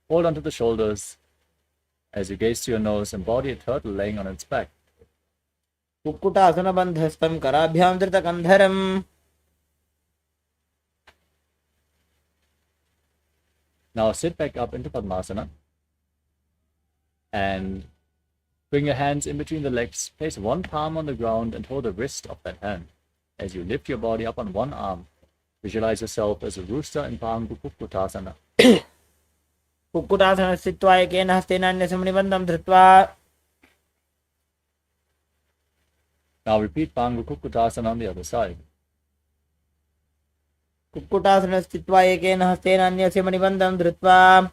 Hold onto the shoulders as you gaze to your nose and body a turtle laying on its back. Kukkutasana बन्धस्तं कराभ्यां धृतकन्धरम्. Now sit back up into Padmasana and bring your hands in between the legs. Place one palm on the ground and hold the wrist of that hand. As you lift your body up on one arm, visualize yourself as a rooster in Pangu Kukkutasana. Kukkutasana स्थित्वा एकेन हस्तेन अन्यसमनिबन्धं धृत्वा. Now repeat Pangu Kukkutasana on the other side. Kukkutasana स्थित्वा एकेन हस्तेन अन्यस्य मणिबन्धं धृत्वा.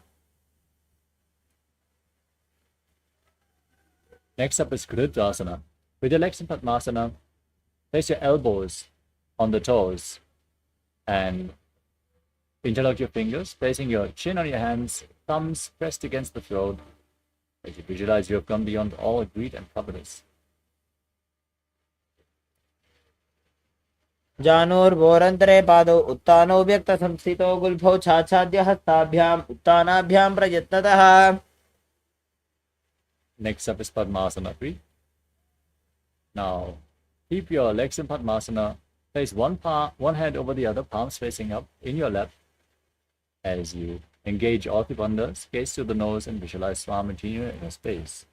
Next up is Kritasana. With your legs in Padmasana, place your elbows on the toes and interlock your fingers, placing your chin on your hands, thumbs pressed against the throat, as you visualize you have come beyond all greed and covetous. जानोर्भोरन्तरे पादौ उत्तानौ व्यक्तसंस्थितौ गुल्फौ छाछाद्य हस्ताभ्याम् उत्तानाभ्यां प्रयत्नतः. Next up is Padmasana 3. Now, keep your legs in Padmasana. Place one hand over the other, palms facing up in your lap, as you Engage all the bandhas, gaze to the nose and visualize Swamiji in a space.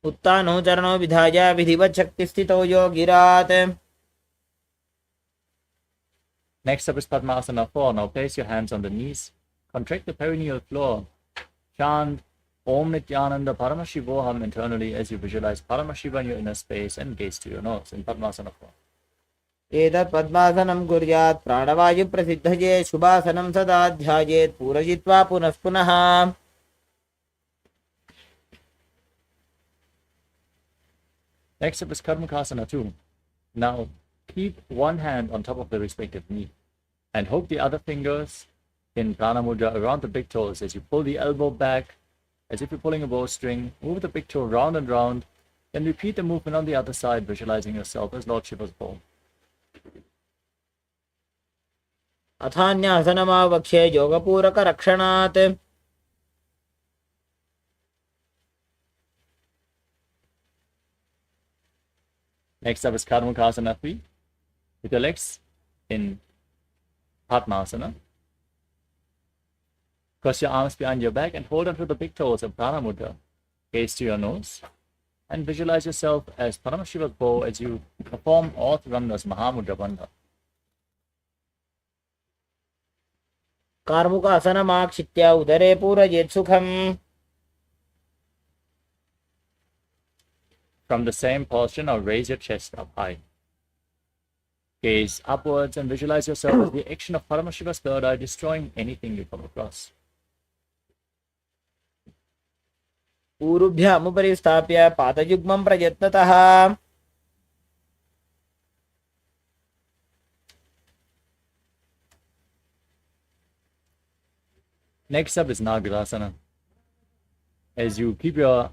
उत्तानो चरणो विधाय विधिवत् शक्तिस्थितो योगिरात्. Next up is Padmasana 4. Now place your hands on the knees. Contract the perineal floor. Chant Om Nithyananda Paramashivoham internally as you visualize Paramashiva in your inner space and gaze to your nose in Padmasana 4. एतत् पद्मासनं कुर्यात् प्राणवायु प्रसिद्धये शुभासनं सदा ध्यायेत् पूरयित्वा पुनः पुनः. Next up is Karmakasana 2. Now keep one hand on top of the respective knee and hook the other fingers in Prana Mudra around the big toes as you pull the elbow back as if you're pulling a bowstring. Move the big toe round and round. Then repeat the movement on the other side, visualizing yourself as Lord Shiva's bow. अथान्यासनमावक्ष्ये योगपूरकरक्षणात्. Next up is Karmakasana 3. With your legs in Padmasana. Cross your arms behind your back and hold onto the big toes of Prana Mudra. Gaze to your nose and visualize yourself as Paramashiva's bow as you perform all three Mahamudra Bandha. कार्मुकासनमाक्षित्य उदरे पूरयेत् सुखम्. From the same posture, now raise your chest up high. Gaze upwards and visualize yourself as the action of Paramashiva's third eye destroying anything you come across. ऊरुभ्यामुपरि स्थाप्य पादयुग्मं प्रयत्नतः. Next up is Nagarasana. As you keep your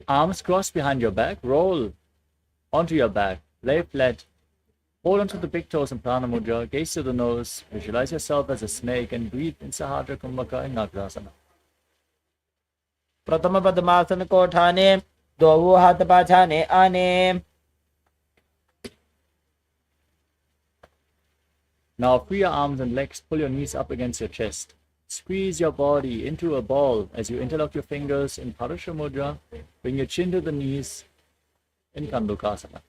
arms crossed behind your back, roll onto your back, lay flat, hold onto the big toes in Prana Mudra, gaze to the nose, visualize yourself as a snake and breathe in Sahadra Kumbhaka in Nagarasana. प्रथम पद्मासन को ठाने दो हाथ पाछाने आने. Now free your arms and legs, pull your knees up against your chest. Squeeze your body into a ball as you interlock your fingers in Parasha Mudra. Bring your chin to the knees in Kandukasana.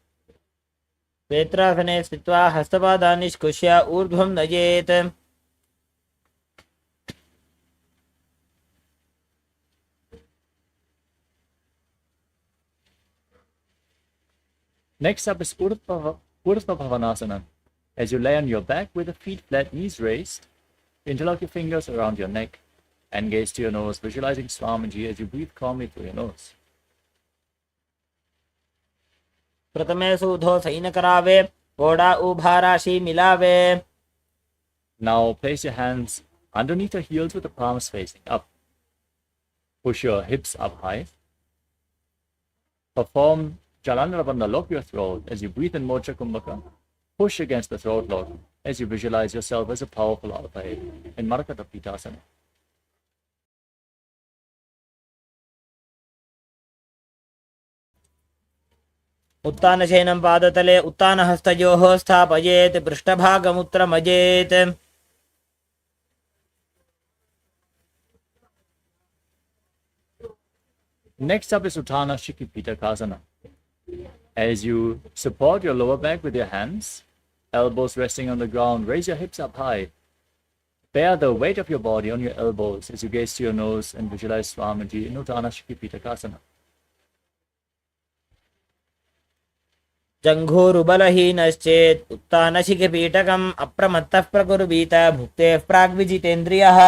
पेत्रासने स्थित्वा हस्तपादान् निष्कुष्य ऊर्ध्वं नयेत्. Next up is Urdhva Bhavanasana. As you lay on your back with the feet flat, knees raised, interlock your fingers around your neck and gaze to your nose, visualizing Swamiji as you breathe calmly through your nose. प्रथमे सूधो San करावे घोड़ा उभा राशि मिलावे. Now place your hands underneath your heels with the palms facing up. Push your hips up high. Perform Jalandhara Bandha, lock your throat as you breathe in Moksha Kumbhaka. Push against the throat lock as you visualize yourself as a powerful alpha head in Marakata Pitasana. उत्तानशयनं पादतले उत्तानहस्तयोः स्थापयेत् पृष्ठभागमुत्रमजेत्. Next up is Uttana Shikipitakasana. As you support your lower back with your hands, elbows resting on the ground, raise your hips up high. Bear the weight of your body on your elbows as you gaze to your nose and visualize Swamiji in Uttana Shikipitakasana. जङ्घूरुबलहीनश्चेत् उत्तानशिखिपीठकम् अप्रमत्तः प्रकुर्वीत भुक्तेः प्राग्विजितेन्द्रियः.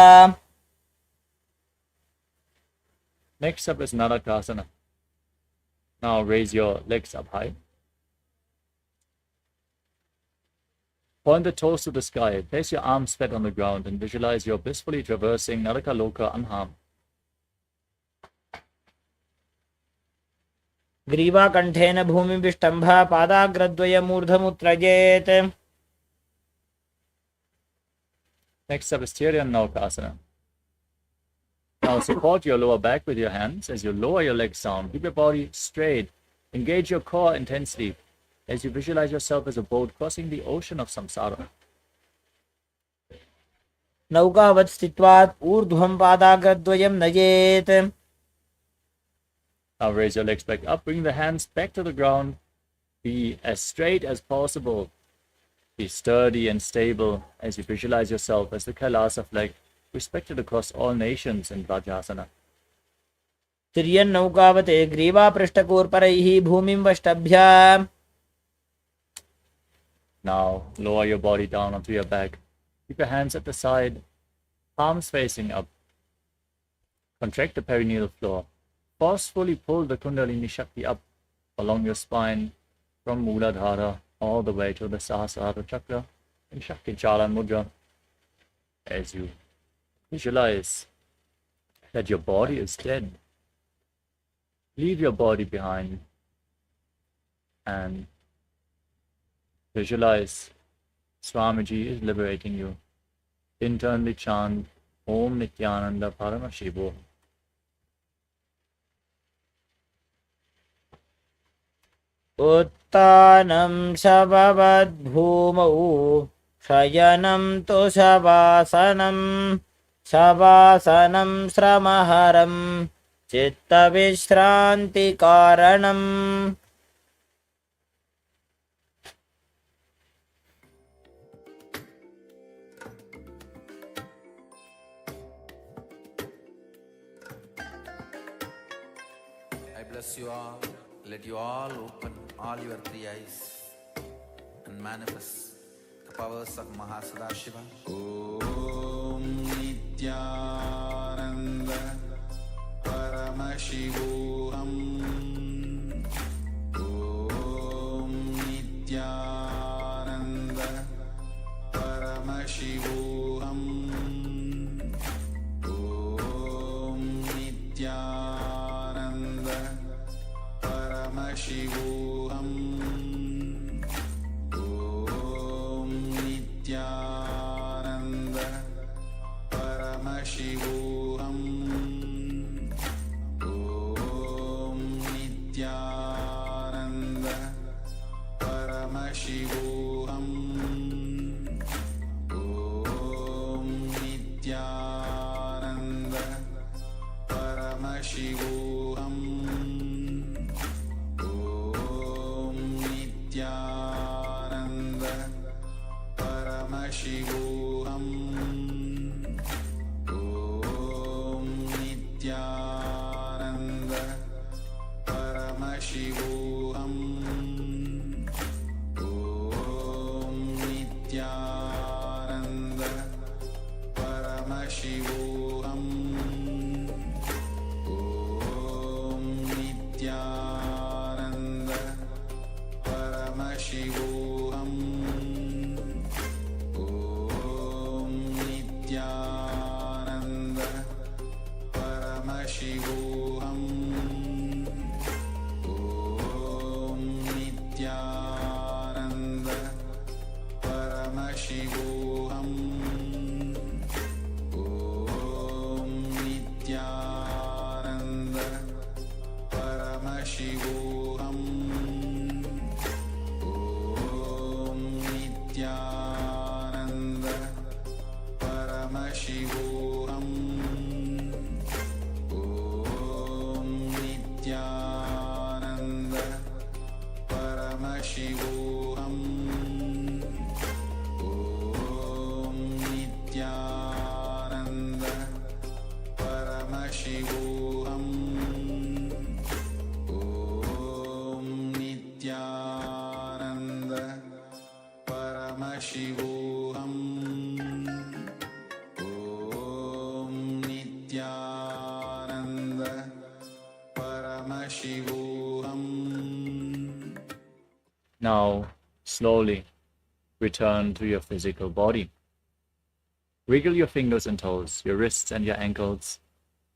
Next up is Narakasana. Now raise your legs up high. Point the toes to the sky. Place your arms flat on the ground and visualize you're blissfully traversing Naraka Loka unharmed. ग्रीवाकण्ठेन भूमिविष्टम्भ पादाग्रद्वयमूर्धमुत्रजेत्. Next up is Tiryanokasana. Now support your lower back with your hands as you lower your legs down. Keep your body straight. Engage your core intensely as you visualize yourself as a boat crossing the ocean of samsara. नौकावत् स्थित्वात् ऊर्ध्वं पादाग्रद्वयं नयेत्. Now raise your legs back up, bring the hands back to the ground. Be as straight as possible. Be sturdy and stable as you visualize yourself as the KAILASA flag, respected across all nations in Vajrasana. तिर्यन्नौकावते ग्रीवापृष्ठकूर्परैः भूमिं वष्टभ्य. Now lower your body down onto your back. Keep your hands at the side, palms facing up. Contract the perineal floor. Forcefully pull the Kundalini Shakti up along your spine from Muladhara all the way to the Sahasrara Chakra in Shakti Chalan Mudra. As you visualize that your body is dead, leave your body behind and visualize Swamiji is liberating you. Internally chant Om Nithyananda Paramashivam. उत्तानं शववद्भूमौ शयनं तु शवासनं शवासनं श्रमहरं चित्तविश्रान्तिकारणम्. I bless you all. Let you all open all your three eyes and manifest the powers of Mahasadashiva. Om Nithyananda Paramashivoham. Om Nithyananda Paramashivoham. Om Nithyananda Paramashivoham. Om Nithyananda Paramashivoham. Om Nithyananda Paramashivoham. Om Nithyananda Paramashivoham. Om Nithyananda Paramashivoham. Om Nithyananda Paramashivoham. Om Nithyananda Paramashivoham. Om Nithyananda Paramashivoham. Om Nithyananda Paramashivoham. Om Nithyananda Paramashivoham. Om Nithyananda Paramashivoham. Om Nithyananda Paramashivoham. Om Nithyananda Paramashivoham. Om Nithyananda Paramashivoham. Om Nithyananda Paramashivoham. Om Nithyananda Paramashivoham. Now, slowly return to your physical body. Wiggle your fingers and toes, your wrists and your ankles,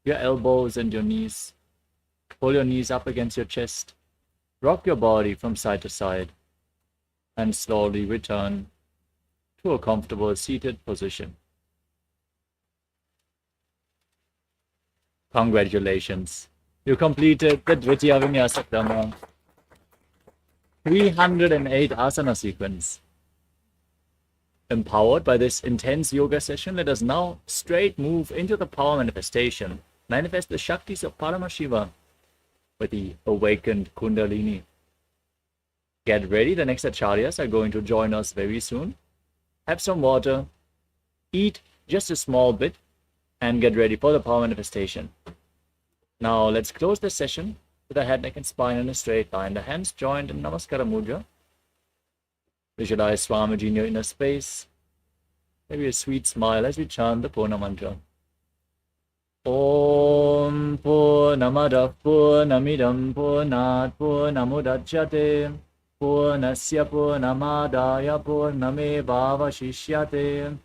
your elbows and your knees. Pull your knees up against your chest. Rock your body from side to side and slowly return to a comfortable seated position. Congratulations! You completed the Dvitiya Vinyasa Krama 308 asana sequence. Empowered by this intense yoga session, let us now straight move into the power manifestation. Manifest the Shaktis of Paramashiva with the awakened Kundalini. Get ready, the next acharyas are going to join us very soon. Have some water, eat just a small bit, and get ready for the power manifestation. Now let's close this session with the head, neck, and spine in a straight line. The hands joined in Namaskara Mudra. Visualize Swamiji in your inner space. Maybe a sweet smile as we chant the Purna mantra. Om Purnamadav Purnamidam Purnat Purnamudachyate Purnasya Purnamadaya Purnamevavashishyate.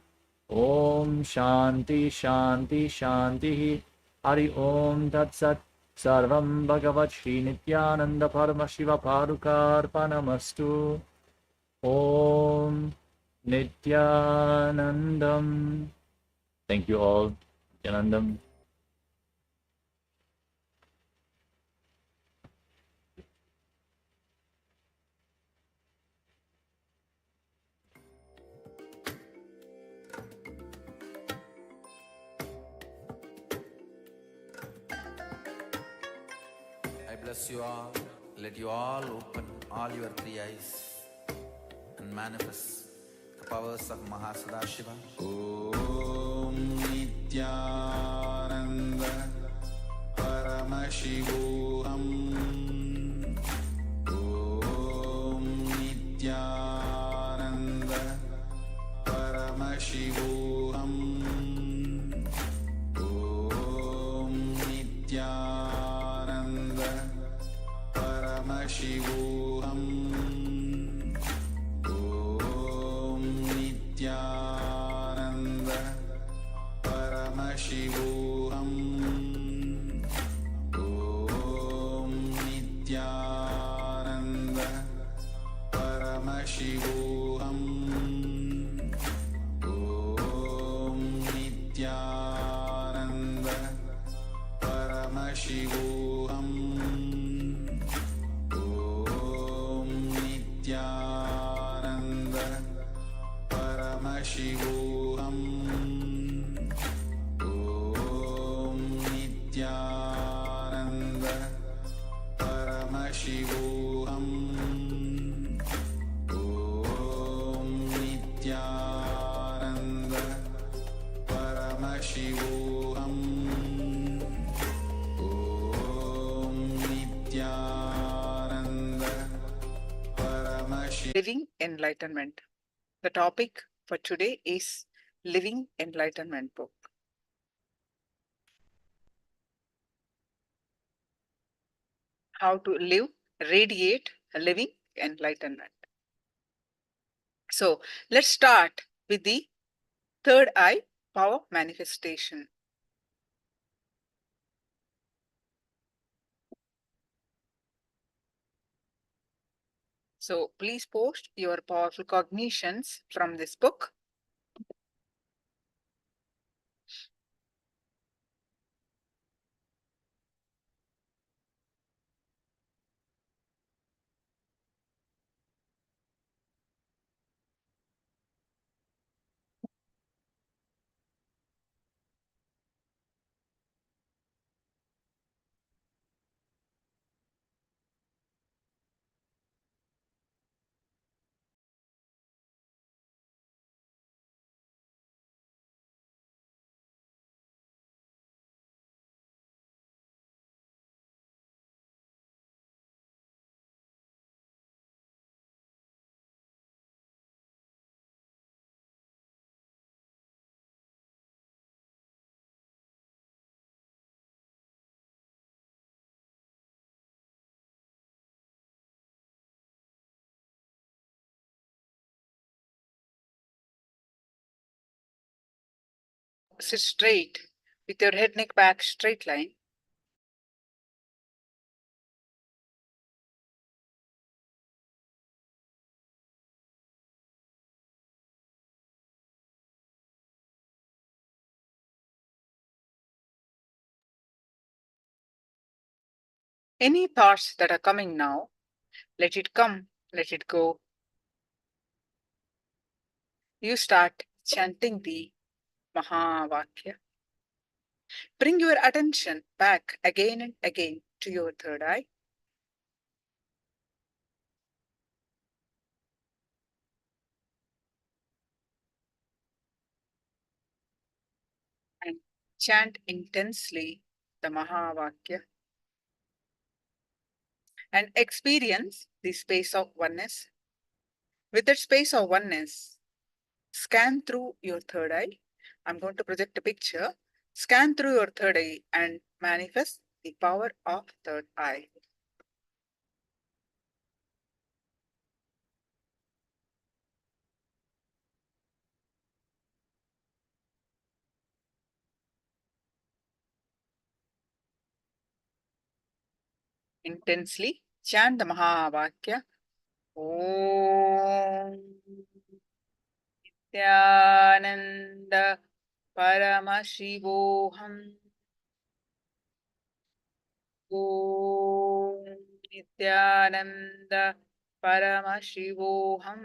Om Shanti Shanti Shanti. Hari Om Tat Sat. Sarvam Bhagavat Shri Nithyananda Paramashiva Padukarpanamastu. Om Nithyanandam. Thank you all. Nithyanandam. I bless you all. Let you all open all your three eyes and manifest the powers of Mahasadashiva. Om Nithyananda Paramashivoham. Om Nithyananda Paramashivoham. Om Nithyananda Paramashivoham. Om Nithyananda Paramashivoham. Om Nithyananda Paramashivoham. Om Nithyananda Paramashivoham. Om Nithyananda Paramashivoham. Om Nithyananda Paramashivoham. Om Nithyananda Paramashivoham. Om Nithyananda Paramashivoham. Living Enlightenment. The topic for today is Living Enlightenment book. How to live, radiate, living enlightenment. So let's start with the third eye power manifestation. So please post your powerful cognitions from this book. Sit straight with your head, neck, back straight line. Any thoughts that are coming now, let it come, let it go. you start chanting the Mahavakya. Bring your attention back again and again to your third eye. And chant intensely the Mahavakya. And experience the space of oneness. With that space of oneness, scan through your third eye. I'm going to project a picture. Scan through your third eye and manifest the power of third eye. Intensely chant the Mahavakya. Om Nithyananda Paramashivoham. Om Nithyananda Paramashivoham.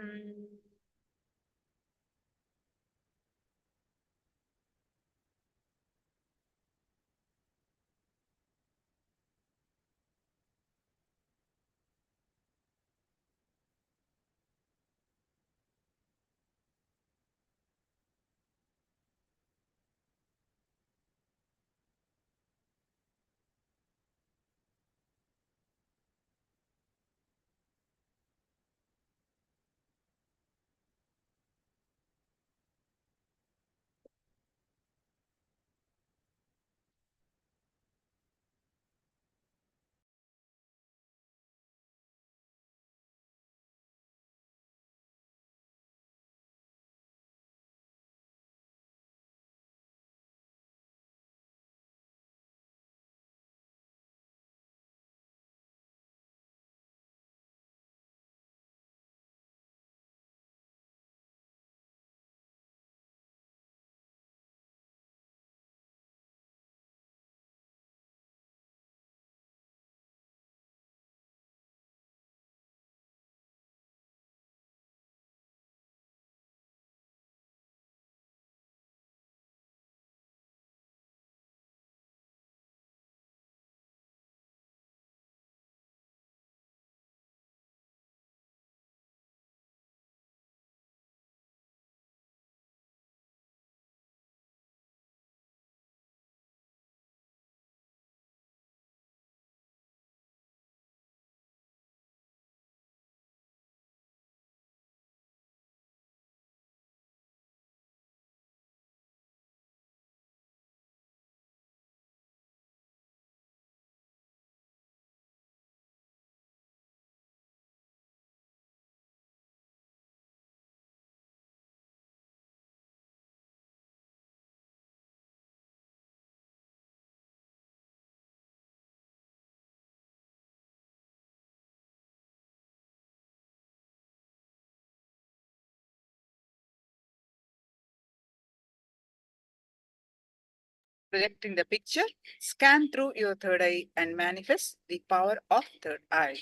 Projecting the picture, scan through your third eye and manifest the power of third eye.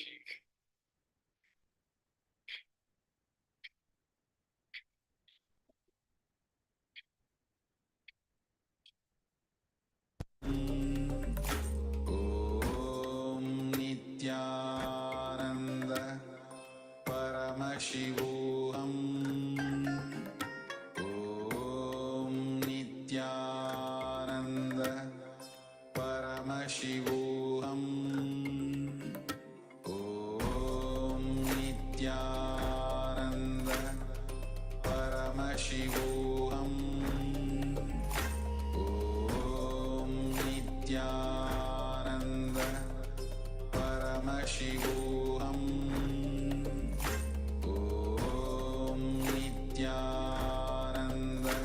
Om Nithyananda Paramashivoham. Om Nithyananda Paramashivoham. Om Nithyananda Paramashivoham. Om Nithyananda Paramashivoham. Om Nithyananda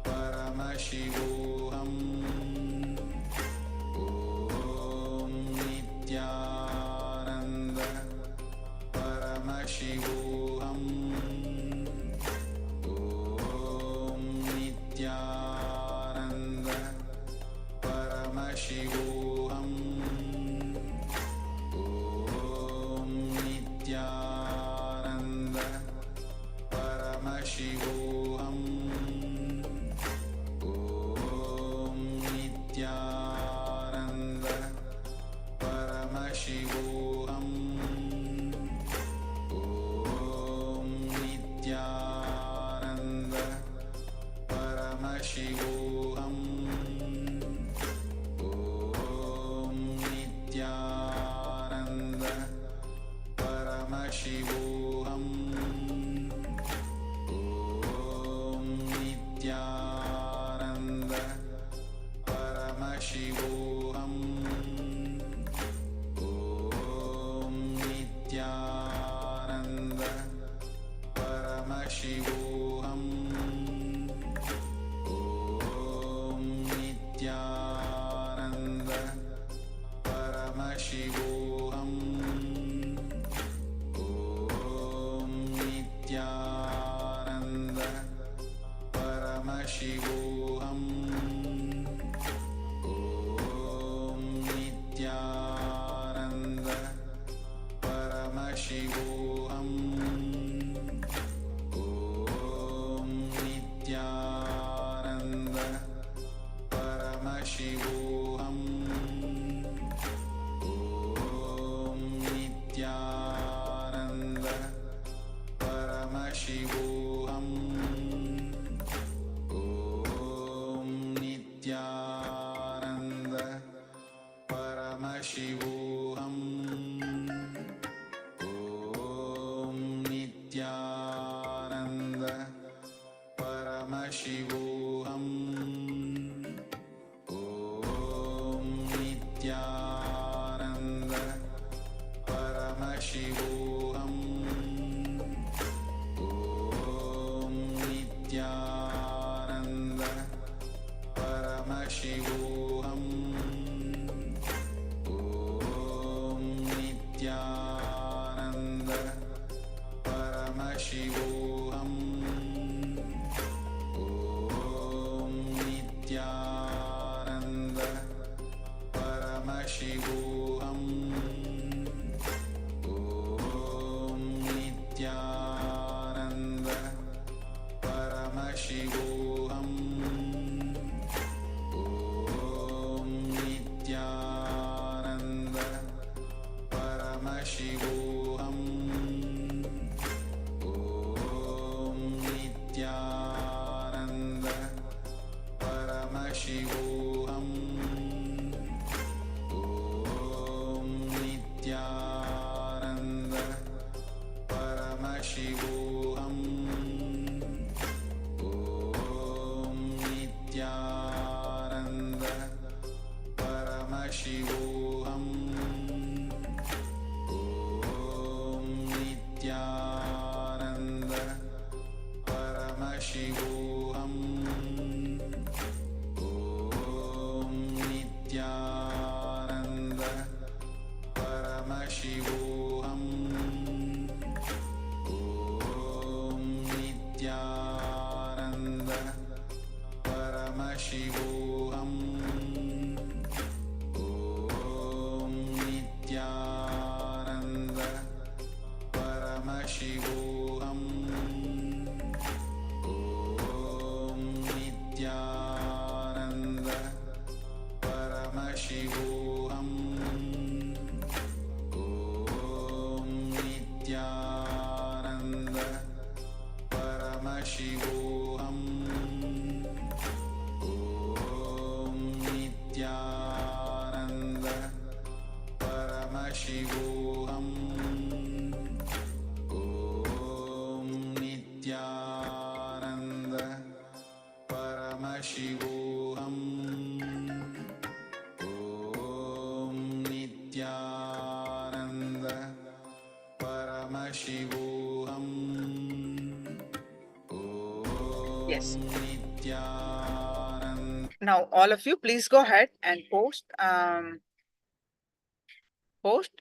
Paramashivoham. Om Nithyananda Paramashivoham. Om Nithyananda Paramashivoham. Om Nithyananda Paramashivoham. Paramashivoham Om Nithyananda Paramashivoham Om Nithyananda Paramashivoham Om Nithyananda Paramashivoham Om Nithyananda Paramashivoham Om Nithyananda Paramashivoham Om Nithyananda Paramashivoham Om Nithyananda Paramashivoham Om Nithyananda Paramashivoham Om Nithyananda Paramashivoham Om Nithyananda Paramashivoham Om Nithyananda Paramashivoham Om Nithyananda Paramashivoham Om Nithyananda Paramashivoham Om Nithyananda Paramashivoham Om Nithyananda Paramashivoham Om Nithyananda Paramashivoham Om Nithyananda Paramashivoham Om Nithyananda Paramashivoham Om Nithyananda Paramashivoham Yes. Nithyananda. Now, all of you, please go ahead and post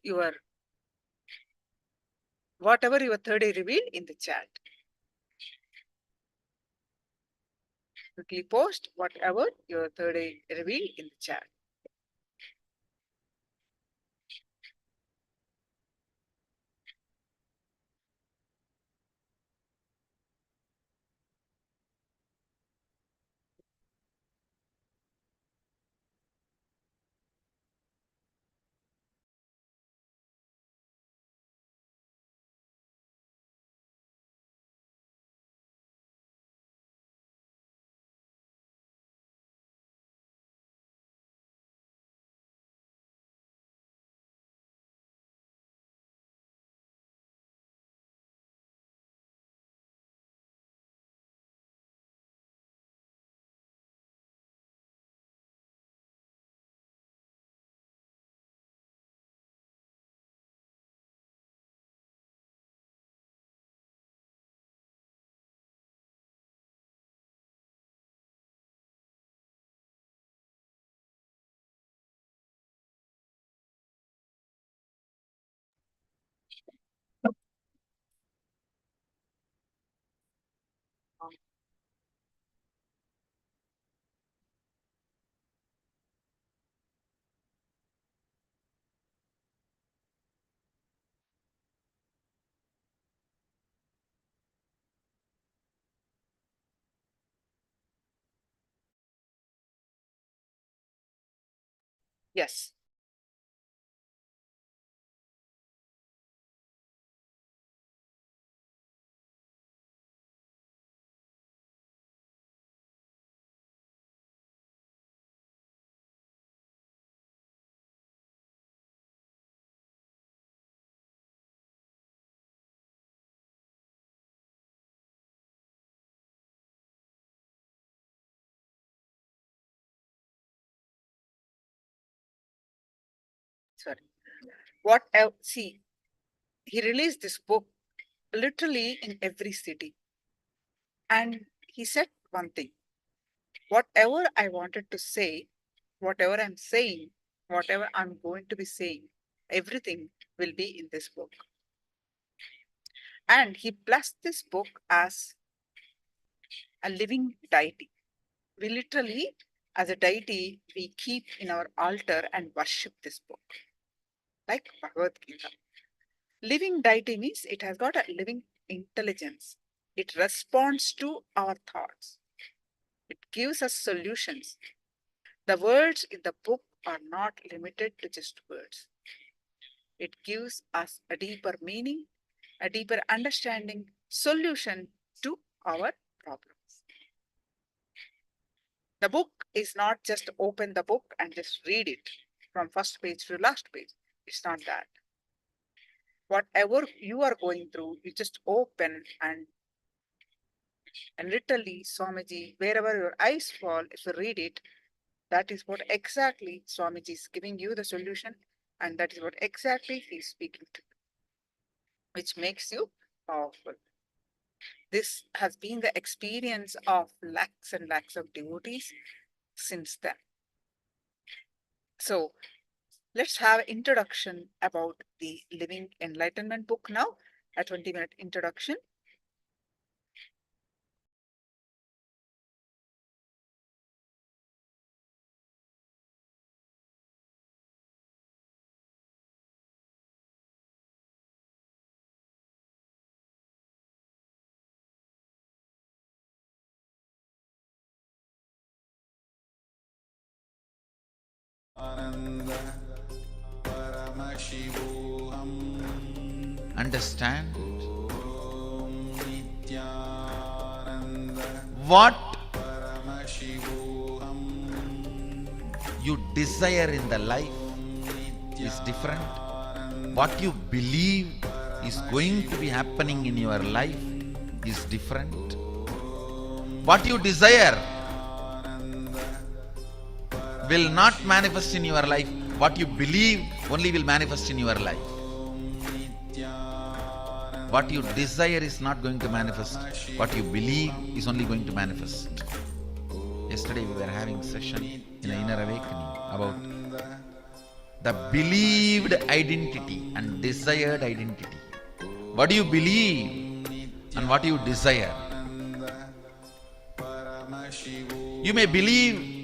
your whatever your third eye reveal in the chat. Quickly post whatever your third eye reveal in the chat. Yes. Sorry. See, he released this book literally in every city. And he said one thing: whatever I wanted to say, whatever I'm saying, whatever I'm going to be saying, everything will be in this book. And he blessed this book as a living deity. We literally, as a deity, we keep in our altar and worship this book, like Bhagavad Gita. Living deity means it has got a living intelligence. It responds to our thoughts. It gives us solutions. The words in the book are not limited to just words. It gives us a deeper meaning, a deeper understanding, solution to our problems. The book is not just open the book and just read it from first page to last page. It's not that. Whatever you are going through, you just open and literally, Swamiji, wherever your eyes fall, if you read it, that is what exactly Swamiji is giving you the solution, and that is what exactly he is speaking to you, which makes you powerful. This has been the experience of lakhs and lakhs of devotees since then. So let's have introduction about the Living Enlightenment book now, a 20-minute introduction. Understand what you desire in the life is different. What you believe is going to be happening in your life is different. What you desire will not manifest in your life. What you believe only will manifest in your life. What you desire is not going to manifest. What you believe is only going to manifest. Yesterday we were having a session in Inner Awakening about the believed identity and desired identity. What do you believe and what you desire? You may believe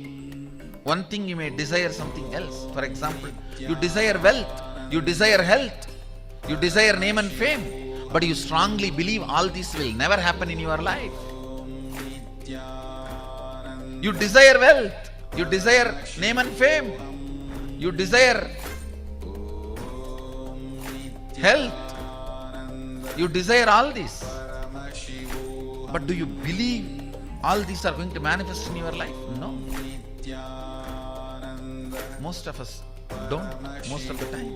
one thing, you may desire something else. For example, you desire wealth, you desire health, you desire name and fame, but you strongly believe all this will never happen in your life. You desire wealth, you desire name and fame, you desire health, you desire all this. But do you believe all these are going to manifest in your life? No. Most of us don't, most of the time.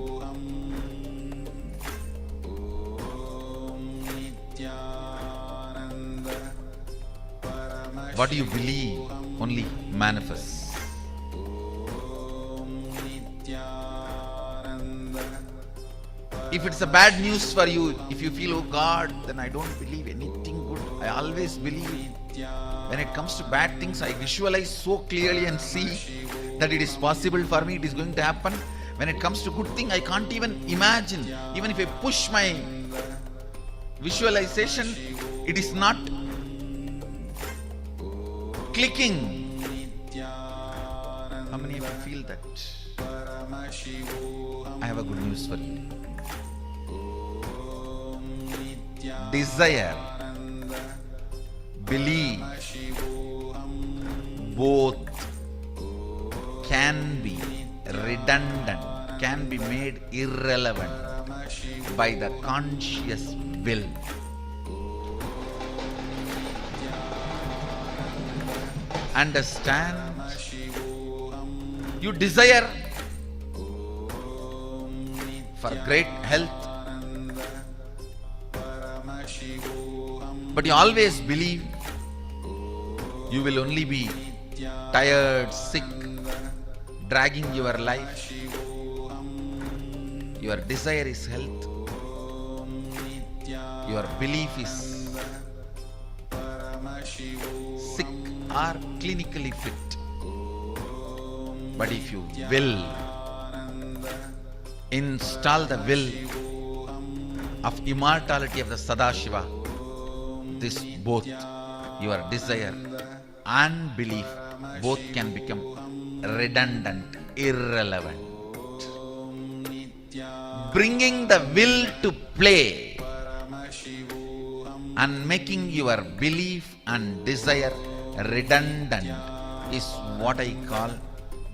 What you believe only manifests. If it's a bad news for you, if you feel, oh God, then I don't believe anything good. I always believe. When it comes to bad things, I visualize so clearly and see that it is possible for me, it is going to happen. When it comes to good thing, I can't even imagine. Even if I push my visualization, it is not clicking. How many of you feel that? I have a good news for you. Desire, belief, both can be redundant, can be made irrelevant by the conscious will. Understand? You desire for great health, but you always believe you will only be tired, sick, dragging your life. your desire is health, your belief is sick or clinically fit. But if you will install the will of immortality of the Sadashiva, this both, your desire and belief, both can become redundant, irrelevant. Bringing the will to play and making your belief and desire redundant is what I call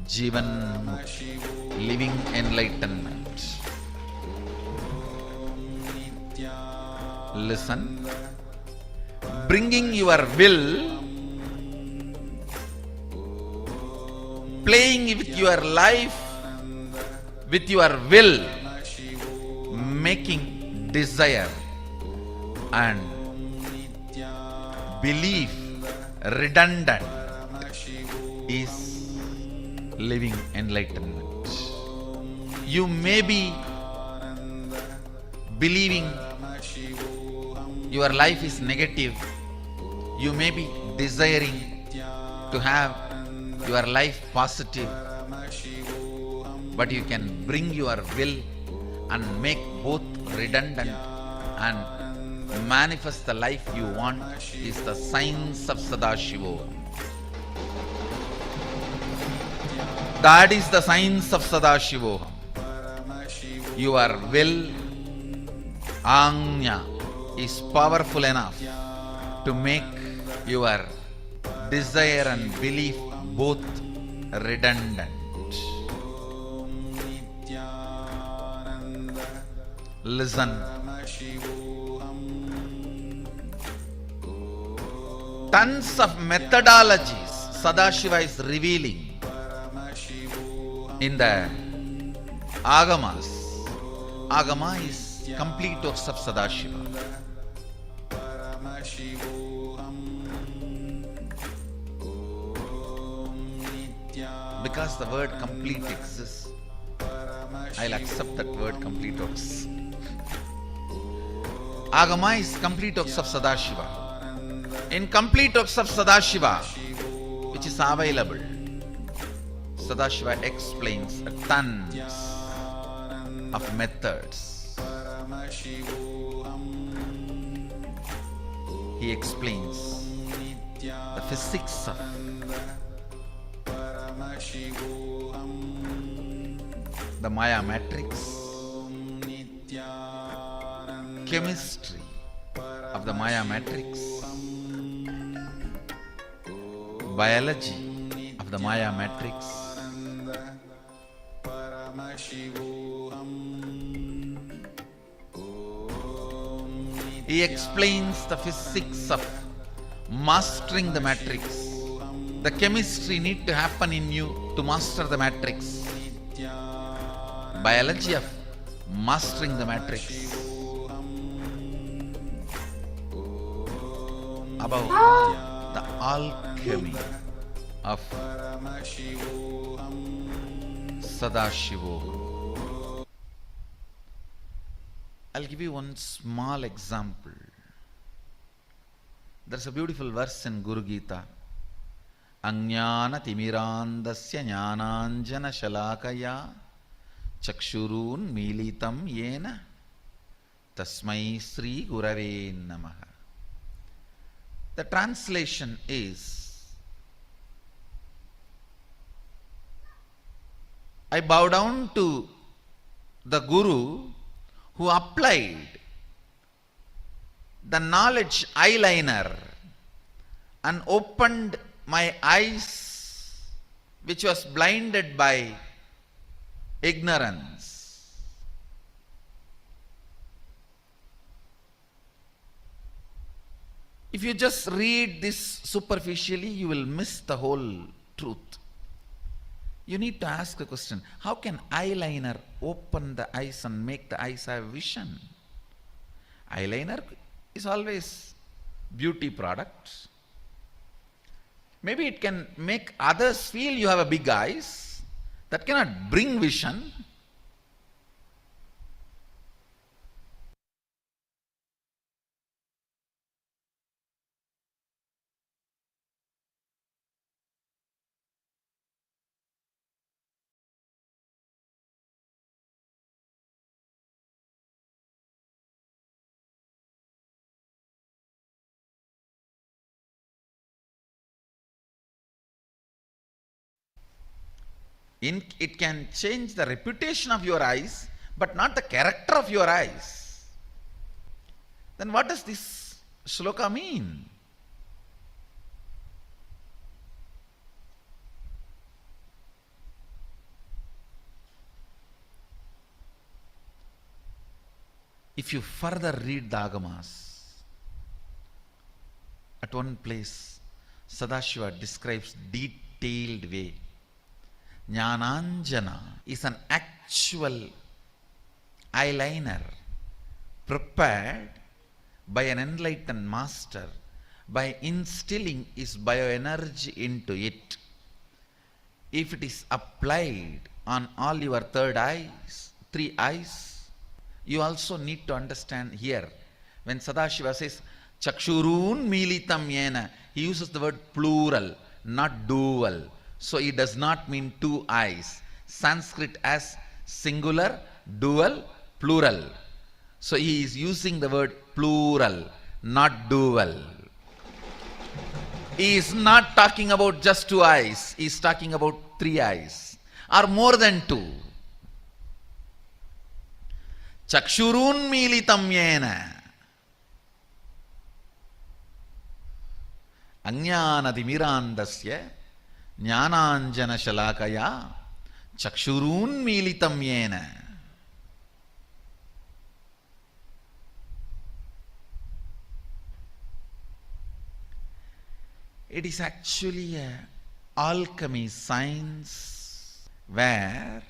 Jivan Mukti, living enlightenment. Listen. Bringing your will, playing with your life, with your will, making desire and belief redundant is living enlightenment. You may be believing your life is negative. You may be desiring to have your life positive, but you can bring your will and make both redundant and manifest the life you want is the science of Sadashivoham. That is the science of Sadashivoham. Your will, Anya, is powerful enough to make your desire and belief both redundant. Listen. Tons of methodologies Sadashiva is revealing in the Agamas. Agama is complete works of Sadashiva. Because the word complete exists, I'll accept that word complete works. Agama is complete works of Sadashiva. In complete works of Sadashiva, which is available, Sadashiva explains tons of methods. He explains the physics of the Maya matrix, chemistry of the Maya matrix, biology of the Maya matrix, he explains the physics of mastering the matrix. The chemistry need to happen in you to master the matrix. Biology of mastering the matrix. About the alchemy of Sadashivoham. I'll give you one small example. There's a beautiful verse in Guru Gita. Ajnana timirandasya jnananjana shalakaya chakshurun militam yena tasmai sri gurave namaha. The translation is, I bow down to the Guru who applied the knowledge eyeliner and opened my eyes, which was blinded by ignorance. If you just read this superficially, you will miss the whole truth. You need to ask the question, how can eyeliner open the eyes and make the eyes have vision? Eyeliner is always beauty product. Maybe it can make others feel you have a big eyes. That cannot bring vision. It can change the reputation of your eyes, but not the character of your eyes. Then what does this shloka mean? If you further read the Agamas, at one place Sadashiva describes detailed way. Jnananjana is an actual eyeliner prepared by an enlightened master by instilling his bioenergy into it. If it is applied on all your three eyes, you also need to understand here, when Sadashiva says, Chakshurun militam yena, he uses the word plural, not dual. So it does not mean two eyes. Sanskrit has singular, dual, plural. So he is using the word plural, not dual. He is not talking about just two eyes. He is talking about three eyes, or more than two. Chakshurun militam yena. Ajnanatimirandasya jnananjana shalakaya chakshurun militam yena. It is actually a alchemy science where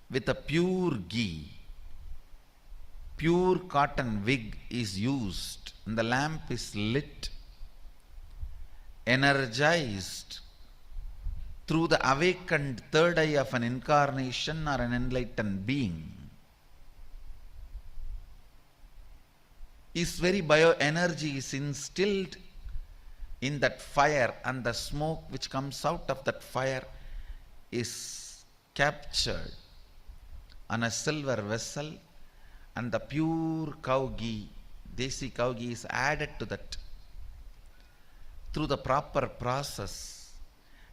with a pure ghee, pure cotton wig is used and the lamp is lit, energized through the awakened third eye of an incarnation or an enlightened being. His very bioenergy is instilled in that fire, and the smoke which comes out of that fire is captured on a silver vessel, and the pure cow ghee, desi cow ghee, is added to that through the proper process.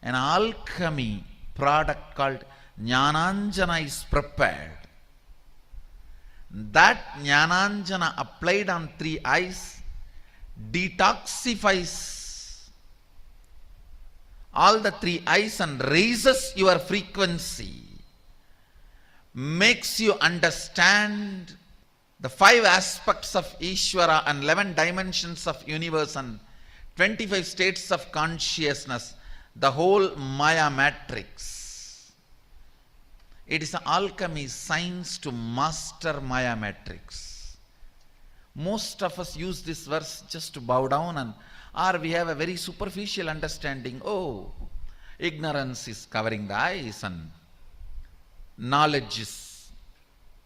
An alchemy product called Jnananjana is prepared. That Jnananjana applied on three eyes detoxifies all the three eyes and raises your frequency, makes you understand the 5 aspects of Ishvara and 11 dimensions of universe and 25 states of consciousness, the whole Maya matrix. It is an alchemy science to master Maya matrix. Most of us use this verse just to bow down, or we have a very superficial understanding. Oh, ignorance is covering the eyes and knowledge is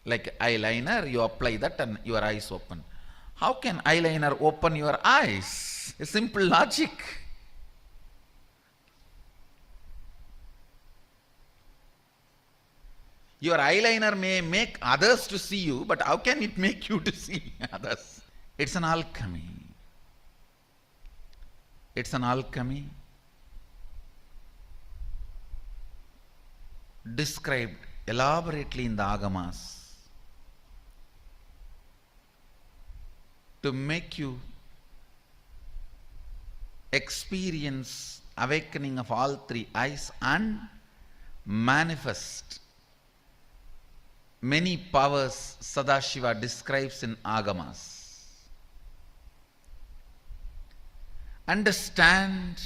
like eyeliner. You apply that and your eyes open. How can eyeliner open your eyes? A simple logic. Your eyeliner may make others to see you, but how can it make you to see others? It's an alchemy. It's an alchemy described elaborately in the Agamas to make you experience awakening of all three eyes and manifest many powers Sadashiva describes in Agamas. Understand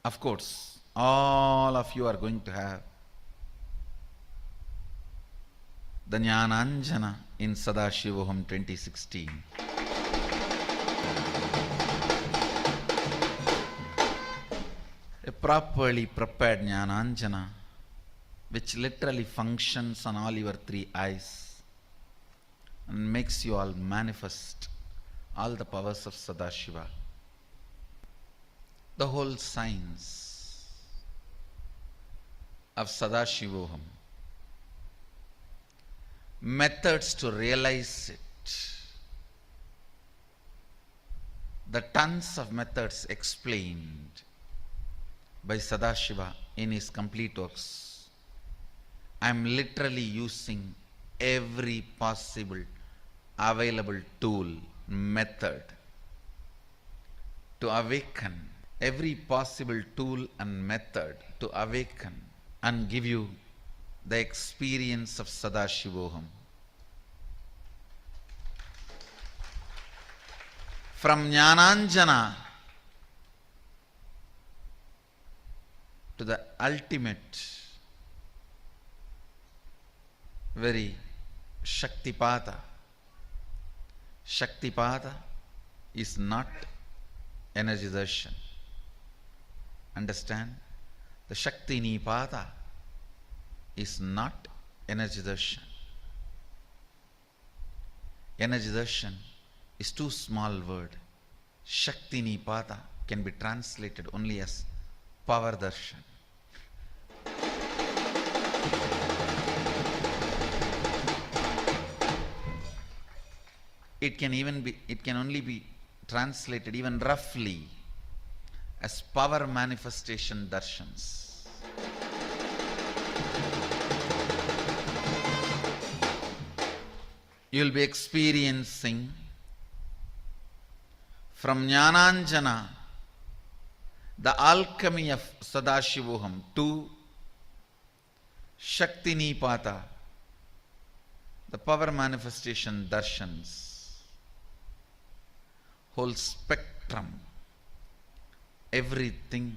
of course, all of you are going to have the Jnananjana in Sadashivoham 2016. A properly prepared Jnananjana which literally functions on all your three eyes and makes you all manifest all the powers of Sadashiva. The whole science of Sadashivoham, methods to realize it, the tons of methods explained by Sadashiva in his complete works, I am literally using every possible available tool, method to awaken, every possible tool and method to awaken and give you the experience of Sadashivoham. From Jnananjana to the ultimate, very Shaktipada. Shaktipada is not energy darshan. Understand? The Shakti Nipada is not energy darshan. Energy darshan is too small word. Shakti Nipada can be translated only as power darshan. It can only be translated even roughly as power manifestation darshans. You will be experiencing from Jnananjana the alchemy of Sadashivoham to Shakti Nipata, the power manifestation darshans. Whole spectrum, everything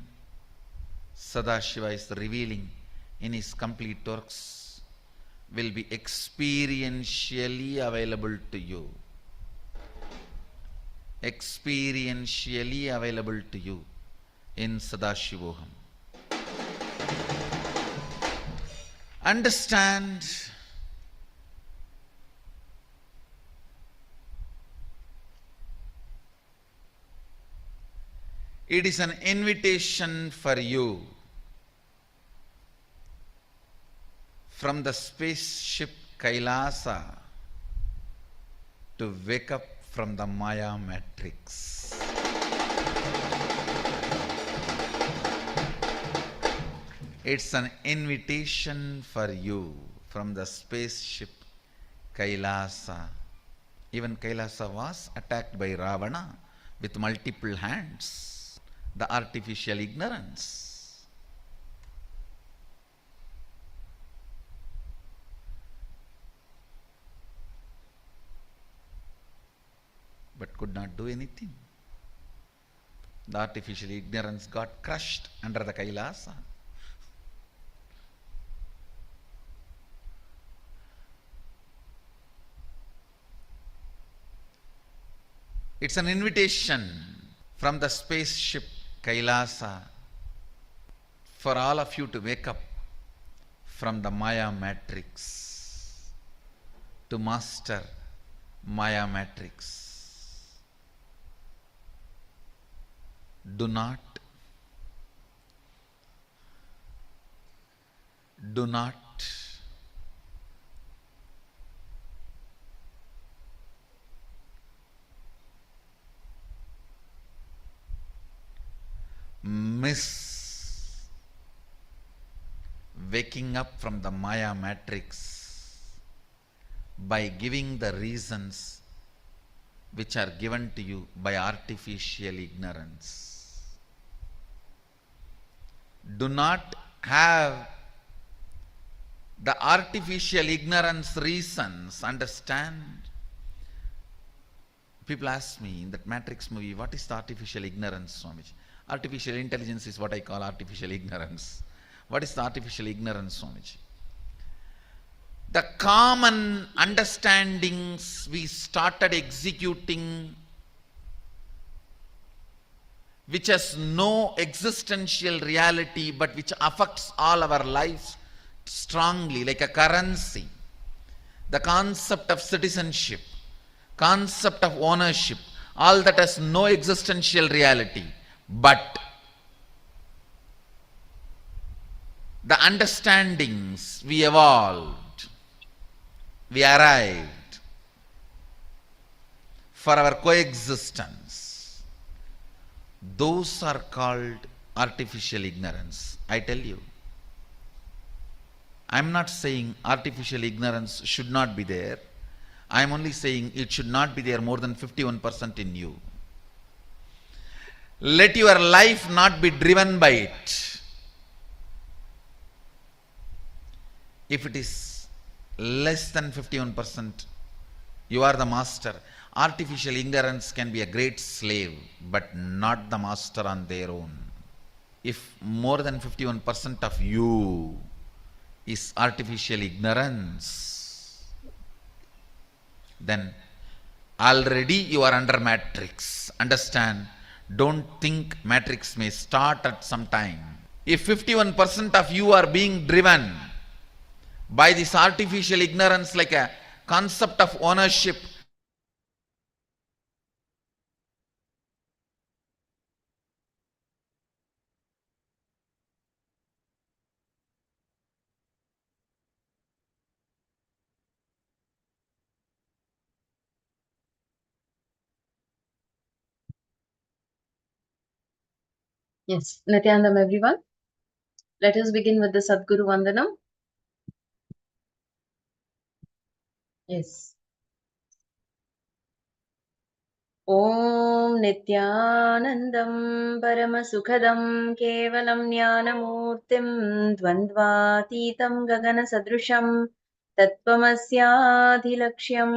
Sadashiva is revealing in his complete works will be experientially available to you. Experientially available to you in Sadashivoham. Understand it is an invitation for you from the spaceship KAILASA to wake up from the Maya matrix. It's an invitation for you from the spaceship KAILASA. Even KAILASA was attacked by Ravana with multiple hands. The artificial ignorance. But could not do anything. The artificial ignorance got crushed under the KAILASA. It's an invitation from the spaceship KAILASA for all of you to wake up from the Maya matrix, to master Maya matrix. Do not miss waking up from the Maya matrix by giving the reasons which are given to you by artificial ignorance. Do not have the artificial ignorance reasons. Understand? People ask me in that Matrix movie, what is the artificial ignorance, Swamiji? Artificial intelligence is what I call artificial ignorance. What is the artificial ignorance, Swamiji? The common understandings we started executing, which has no existential reality but which affects all our lives strongly, like a currency. The concept of citizenship, concept of ownership, all that has no existential reality. But the understandings we evolved, we arrived for our coexistence, those are called artificial ignorance. I tell you. I'm not saying artificial ignorance should not be there. I'm only saying it should not be there more than 51% in you. Let your life not be driven by it. If it is less than 51%, you are the master. Artificial ignorance can be a great slave, but not the master on their own. If more than 51% of you is artificial ignorance, then already you are under matrix. Understand? Don't think matrix may start at some time. If 51% of you are being driven by this artificial ignorance like a concept of ownership, Yes, Nithyanandam everyone. Let us begin with the Sadguru Vandanam. Yes. Om Nithyanandam Paramasukhadam Kevalam Jnanamurtim Dvandvatitam Gagana Sadrusham Tattvamasyaadhilaksham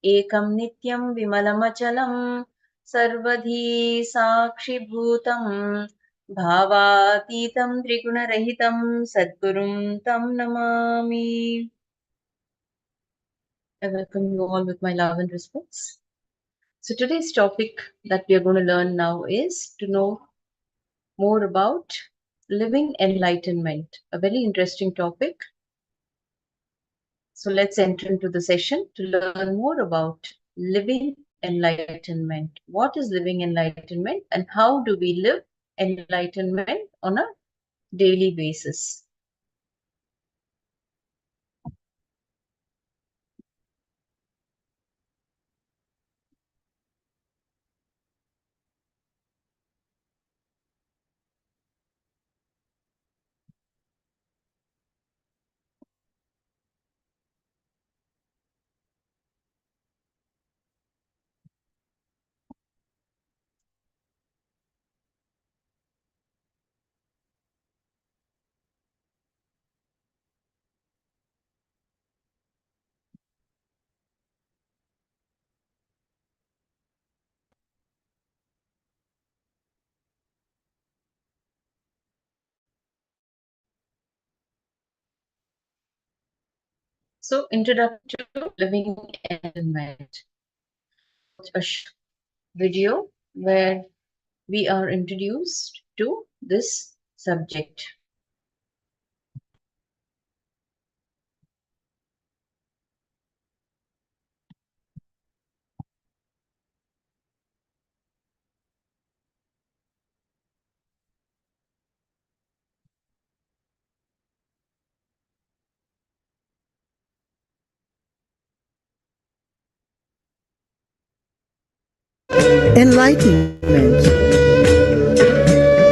Ekam Nityam Vimalamachalam Sarvadhi Sakshi Bhutam Bhavatitam Triguna-rahitam Sadgurum Tam Namami. I welcome you all with my love and respects. So today's topic that we are going to learn now is to know more about living enlightenment. A very interesting topic. So let's enter into the session to learn more about living enlightenment. What is living enlightenment and how do we live enlightenment on a daily basis? So, introduction to living enlightenment. A video where we are introduced to this subject. Enlightenment.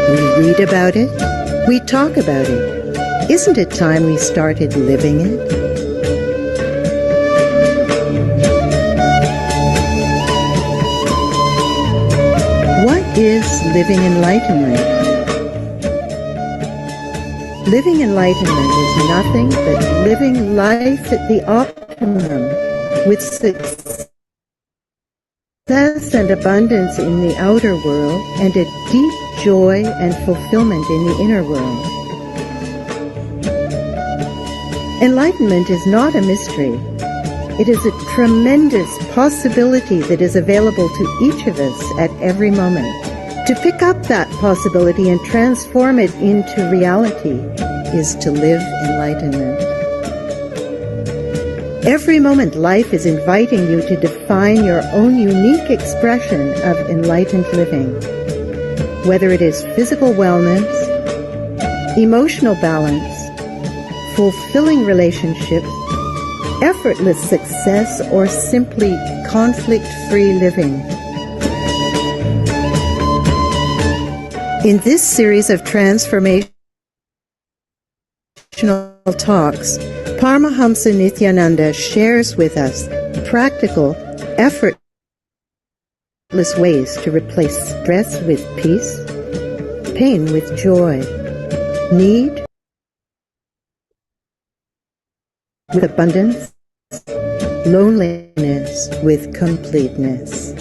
We read about it, we talk about it. Isn't it time we started living it? What is living enlightenment? Living enlightenment is nothing but living life at the optimum with success and abundance in the outer world and a deep joy and fulfillment in the inner world. Enlightenment is not a mystery. It is a tremendous possibility that is available to each of us at every moment. To pick up that possibility and transform it into reality is to live enlightenment. Every moment life is inviting you to define your own unique expression of enlightened living. Whether it is physical wellness, emotional balance, fulfilling relationships, effortless success, or simply conflict-free living. In this series of transformational talks, Paramahamsa Nithyananda shares with us practical, effortless ways to replace stress with peace, pain with joy, need with abundance, loneliness with completeness.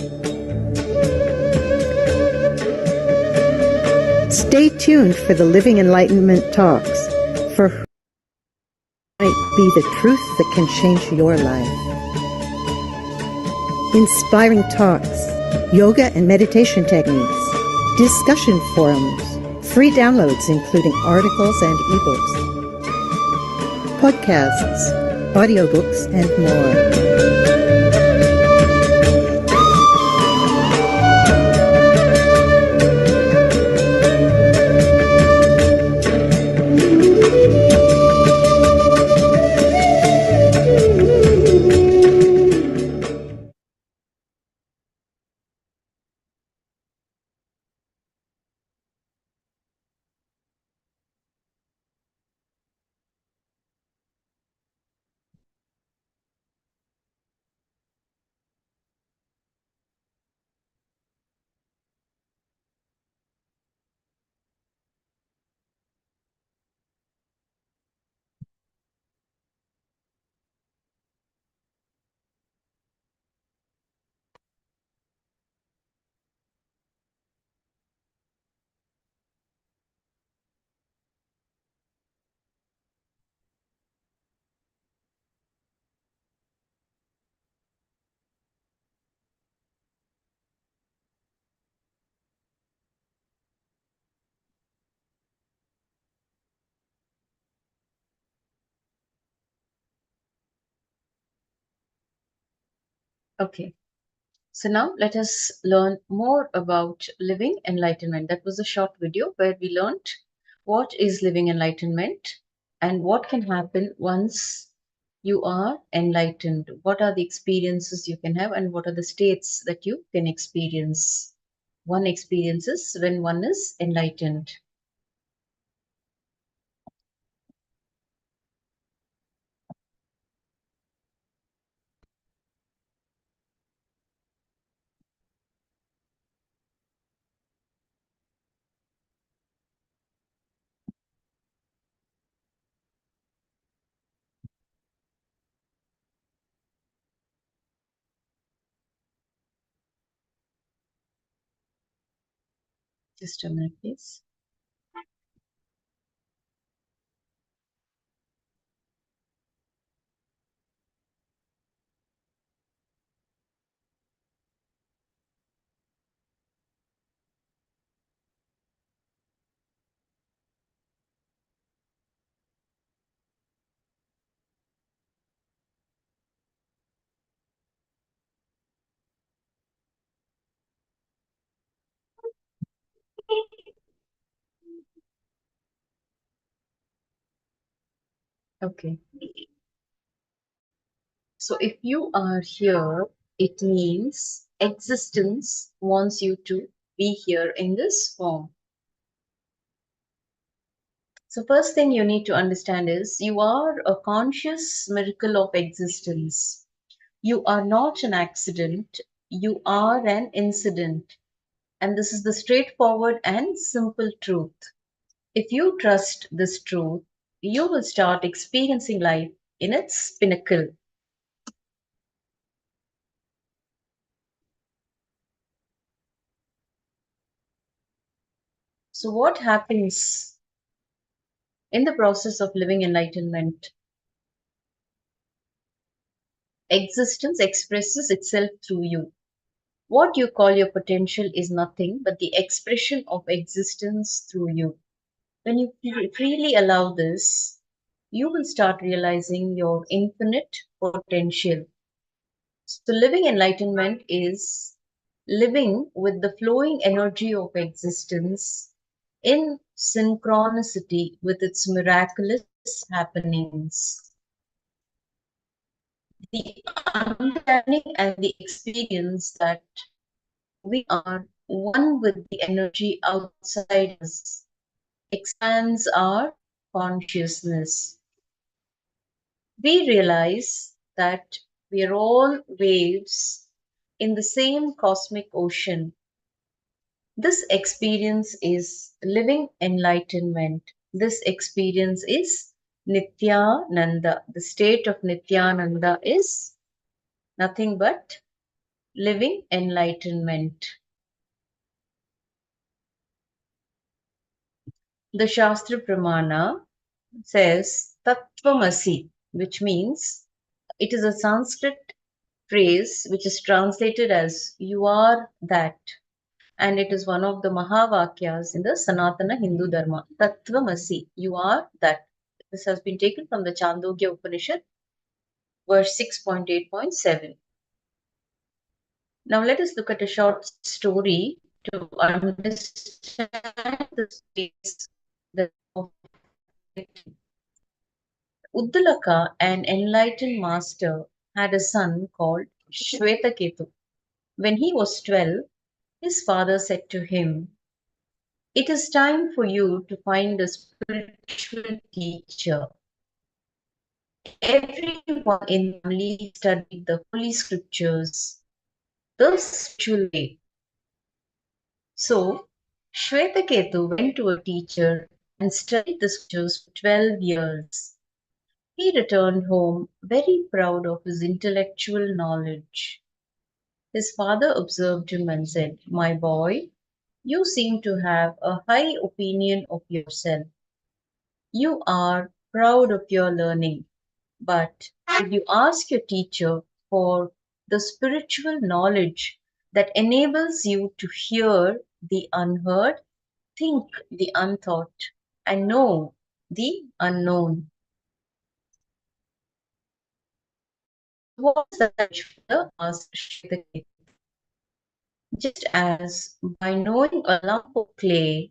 Stay tuned for the Living Enlightenment talks, for who might be the truth that can change your life. Inspiring talks, yoga and meditation techniques, discussion forums, free downloads including articles and ebooks, podcasts, audiobooks, and more. Okay. So now let us learn more about living enlightenment. That was a short video where we learned what is living enlightenment and what can happen once you are enlightened. What are the experiences you can have and what are the states that you can experience? One experiences when one is enlightened. Just a minute, please. Okay. So if you are here, it means existence wants you to be here in this form. So first thing you need to understand is you are a conscious miracle of existence. You are not an accident. You are an incident. And this is the straightforward and simple truth. If you trust this truth, you will start experiencing life in its pinnacle. So what happens in the process of living enlightenment? Existence expresses itself through you. What you call your potential is nothing but the expression of existence through you. When you freely allow this, you will start realizing your infinite potential. So, living enlightenment is living with the flowing energy of existence in synchronicity with its miraculous happenings. The understanding and the experience that we are one with the energy outside us, expands our consciousness. We realize that we are all waves in the same cosmic ocean. This experience is living enlightenment. This experience is Nityananda. The state of Nityananda is nothing but living enlightenment. The Shastra Pramana says Tattvamasi, which means it is a Sanskrit phrase which is translated as you are that, and it is one of the Mahavakyas in the Sanatana Hindu Dharma. Tattvamasi, you are that. This has been taken from the Chandogya Upanishad, verse 6.8.7. Now let us look at a short story to understand the space of Uddalaka, an enlightened master, had a son called Shwetaketu. When he was 12, his father said to him, "It is time for you to find a spiritual teacher." Everyone in the family studied the holy scriptures the spiritual way. So, Shwetaketu went to a teacher and studied the scriptures for 12 years. He returned home very proud of his intellectual knowledge. His father observed him and said, "My boy, you seem to have a high opinion of yourself. You are proud of your learning, but if you ask your teacher for the spiritual knowledge that enables you to hear the unheard, think the unthought, and know the unknown." What is that which the asked Shwetaketu? Just as by knowing a lump of clay,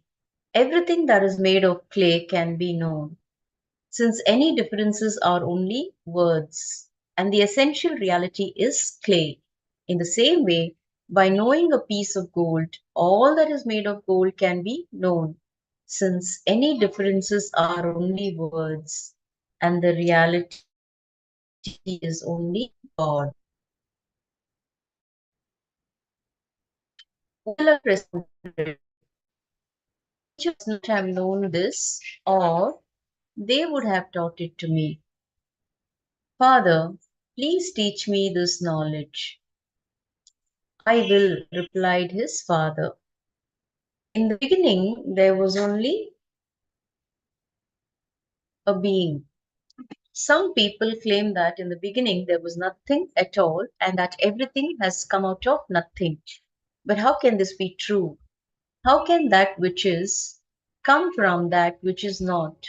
everything that is made of clay can be known, since any differences are only words, and the essential reality is clay. In the same way, by knowing a piece of gold, all that is made of gold can be known, since any differences are only words, and the reality is only God. Uddalaka responded, "Teachers must not have known this, or they would have taught it to me. Father, please teach me this knowledge." "I will," replied his father. "In the beginning, there was only a being." Some people claim that in the beginning there was nothing at all and that everything has come out of nothing. But how can this be true? How can that which is come from that which is not?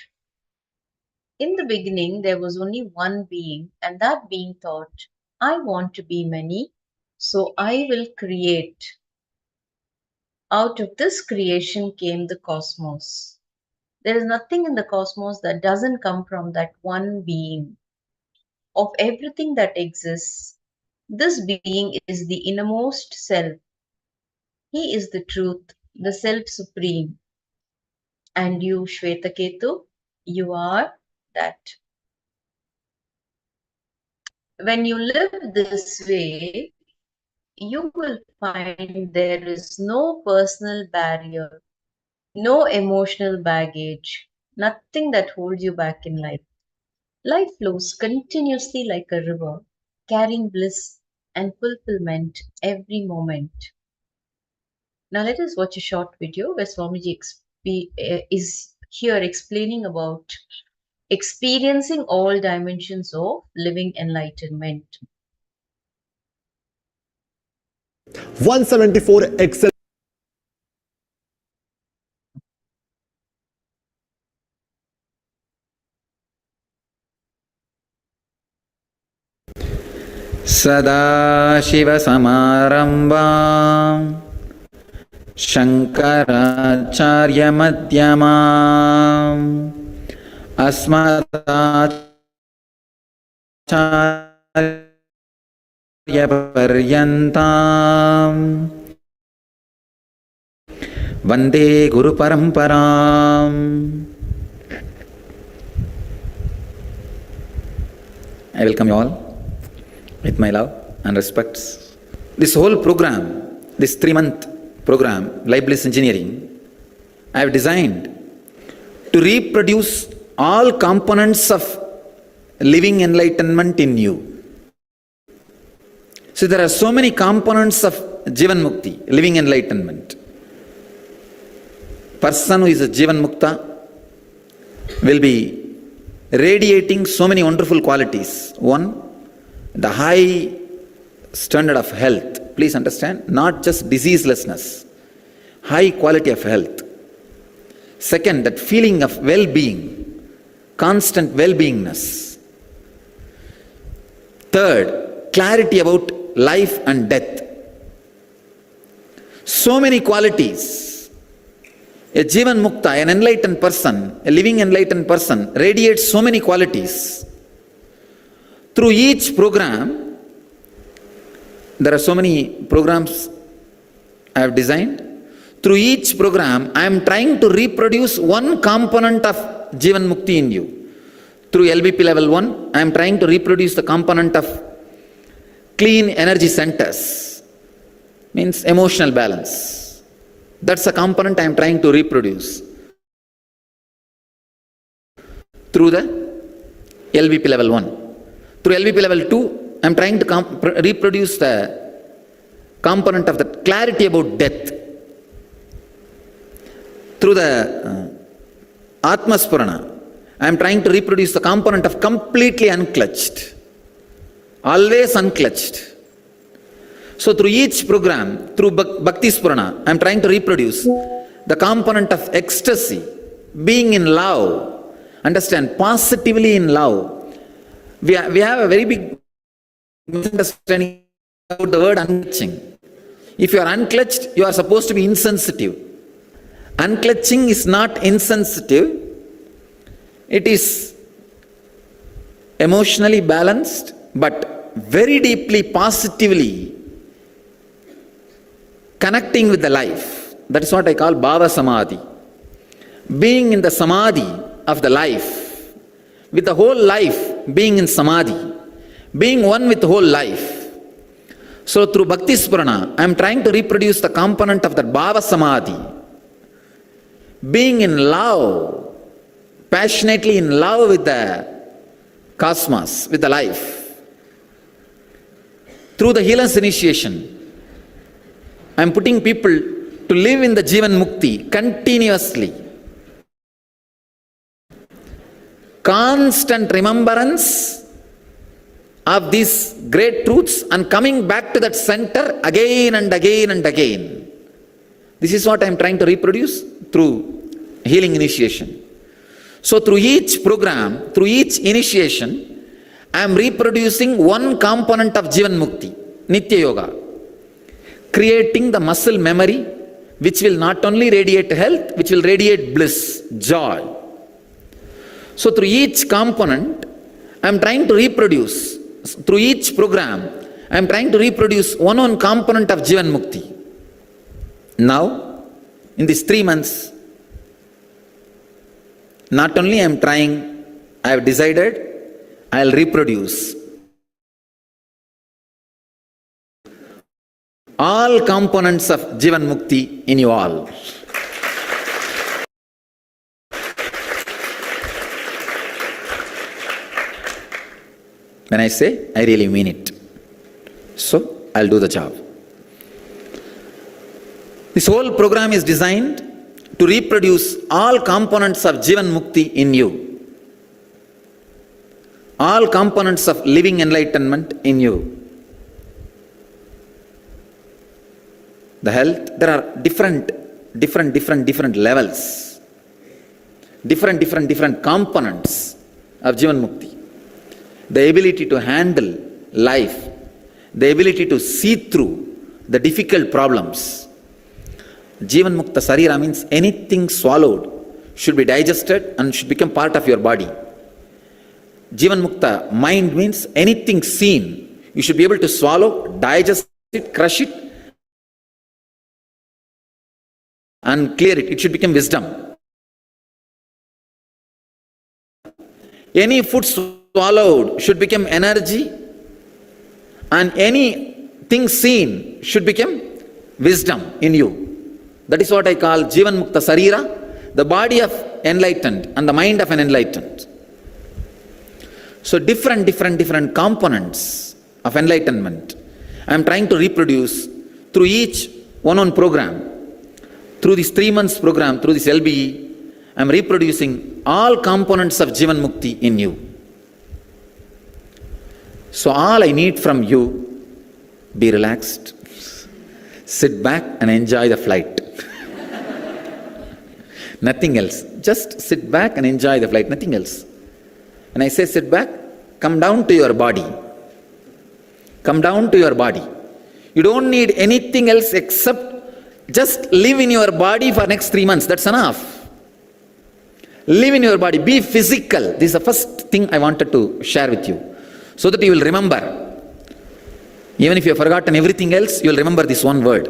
In the beginning, there was only one being, and that being thought, "I want to be many, so I will create." Out of this creation came the cosmos. There is nothing in the cosmos that doesn't come from that one being. Of everything that exists, this being is the innermost self. He is the truth, the self supreme. And you, Shwetaketu, you are that. When you live this way, you will find there is no personal barrier, no emotional baggage, nothing that holds you back in life. Life flows continuously like a river, carrying bliss and fulfillment every moment. Now let us watch a short video where Swamiji is here explaining about experiencing all dimensions of living enlightenment. 174 excel. सदाशिवसमारम्भाम् शङ्कराचार्यमध्यमाम् अस्मदाचार्यपर्यन्ताम् Vande Guru Paramparam. I welcome you all with my love and respects. This whole program, this 3-month program, Life Bliss Engineering, I have designed to reproduce all components of living enlightenment in you. So there are so many components of Jivan Mukti, living enlightenment. Person who is a Jivan Mukta will be radiating so many wonderful qualities. One, the high standard of health. Please understand, not just diseaselessness, high quality of health. Second, that feeling of well-being, constant well-beingness. Third, clarity about life and death. So many qualities. A Jivan Mukta, an enlightened person, a living enlightened person, radiates so many qualities. Through each program, there are so many programs I have designed. Through each program, I am trying to reproduce one component of Jivan Mukti in you. Through LBP level 1, I am trying to reproduce the component of clean energy centers, means emotional balance. That's a component I am trying to reproduce. Through the LBP level 1. Through LBP level 2, I am trying to reproduce the component of the clarity about death. Through the Atmaspurana, I am trying to reproduce the component of completely unclutched, always unclutched. So through each program, through Bhakti Spurana, I am trying to reproduce the component of ecstasy, being in love, understand, positively in love. We have a very big misunderstanding about the word unclutching. If you are unclutched, you are supposed to be insensitive. Unclutching is not insensitive. It is emotionally balanced, but very deeply, positively connecting with the life. That is what I call Bhava Samadhi. Being in the Samadhi of the life, with the whole life being in Samadhi, being one with the whole life. So through Bhakti Spurana, I am trying to reproduce the component of that Bhava Samadhi. Being in love, passionately in love with the cosmos, with the life. Through the healer's initiation, I am putting people to live in the Jivan Mukti continuously. Constant remembrance of these great truths and coming back to that center again and again and again. This is what I am trying to reproduce through healing initiation. So through each program, through each initiation, I am reproducing one component of Jivan Mukti, Nitya Yoga. Creating the muscle memory, which will not only radiate health, which will radiate bliss, joy. So through each component, I am trying to reproduce, through each program, I am trying to reproduce one component of Jivan Mukti. Now, in these 3 months, not only I am trying, I have decided, I will reproduce all components of Jivan Mukti in you all. When I say, I really mean it. So, I'll do the job. This whole program is designed to reproduce all components of Jivan Mukti in you. All components of living enlightenment in you. The health, there are different levels, different components of Jivan Mukti. The ability to handle life, the ability to see through the difficult problems. Jivan Mukta Sarira means anything swallowed should be digested and should become part of your body. Jivan Mukta mind means anything seen, you should be able to swallow, digest it, crush it, and clear it. It should become wisdom. Any food swallowed should become energy, and anything seen should become wisdom in you. That is what I call Jivan Mukta Sarira, the body of enlightened and the mind of an enlightened. So different components of enlightenment I am trying to reproduce through each one-on program. Through this 3 months program, through this LBE, I am reproducing all components of Jivan Mukti in you. So all I need from you, be relaxed, sit back and enjoy the flight. Nothing else. Just sit back and enjoy the flight, nothing else. When I say sit back, come down to your body. Come down to your body. You don't need anything else except just live in your body for next 3 months. That's enough. Live in your body. Be physical. This is the first thing I wanted to share with you, so that you will remember. Even if you have forgotten everything else, you will remember this one word.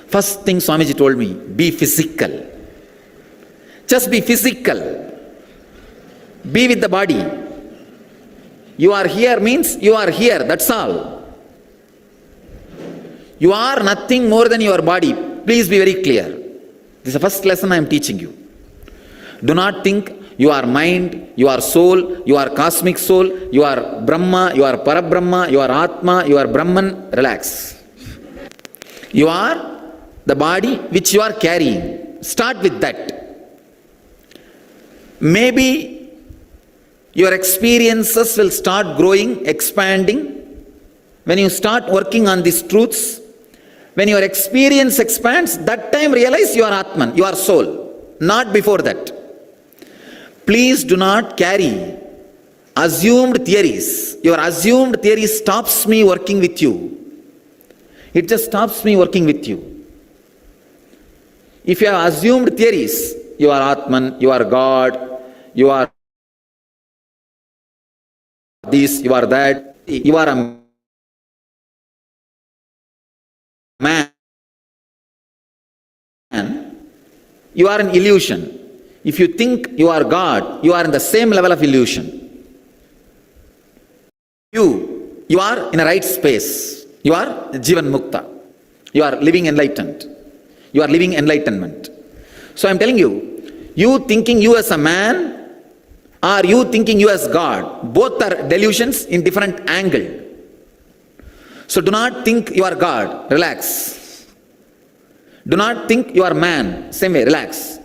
First thing Swamiji told me, be physical. Just be physical. Be with the body. You are here means you are here. That's all. You are nothing more than your body. Please be very clear. This is the first lesson I am teaching you. Do not think you are mind, you are soul, you are cosmic soul, you are Brahma, you are Parabrahma, you are Atma, you are Brahman. Relax. You are the body which you are carrying. Start with that. Maybe your experiences will start growing, expanding. When you start working on these truths, when your experience expands, that time realize you are Atman, you are soul. Not before that. Please do not carry assumed theories. Your assumed theory stops me working with you. It just stops me working with you. If you have assumed theories, you are Atman, you are God, you are this, you are that, you are a man, you are an illusion. If you think you are God, you are in the same level of illusion. You are in a right space. You are Jivan Mukta. You are living enlightened. You are living enlightenment. So I am telling you, you thinking you as a man or you thinking you as God, both are delusions in different angle. So do not think you are God, relax. Do not think you are man, same way, relax.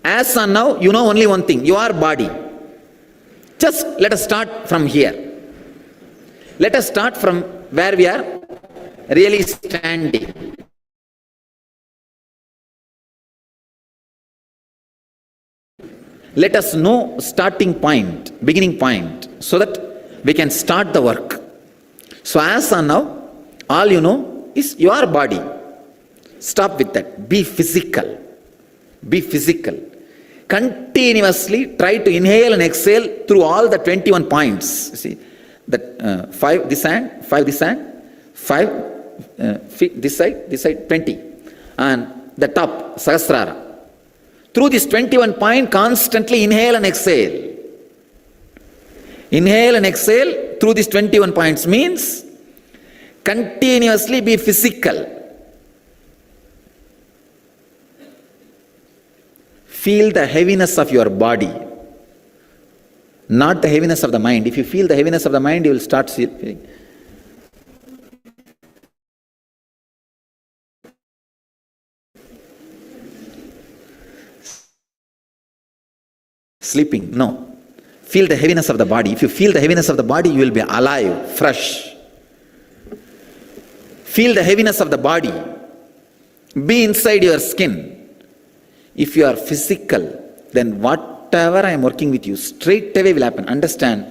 As on now, you know only one thing, you are body. Just let us start from here. Let us start from where we are really standing. Let us know starting point, beginning point, so that we can start the work. So as on now, all you know is your body. Stop with that. Be physical. Be physical. Continuously try to inhale and exhale through all the 21 points. You see, that 5 this hand, 5 this hand, 5 feet this side 20. And the top, Sahasrara. Through this 21 point, constantly inhale and exhale. Inhale and exhale through these 21 points means continuously be physical. Feel the heaviness of your body, not the heaviness of the mind. If you feel the heaviness of the mind, you will start feeling. Sleeping, no. Feel the heaviness of the body. If you feel the heaviness of the body, you will be alive, fresh. Feel the heaviness of the body. Be inside your skin. If you are physical, then whatever I am working with you, straight away will happen. Understand,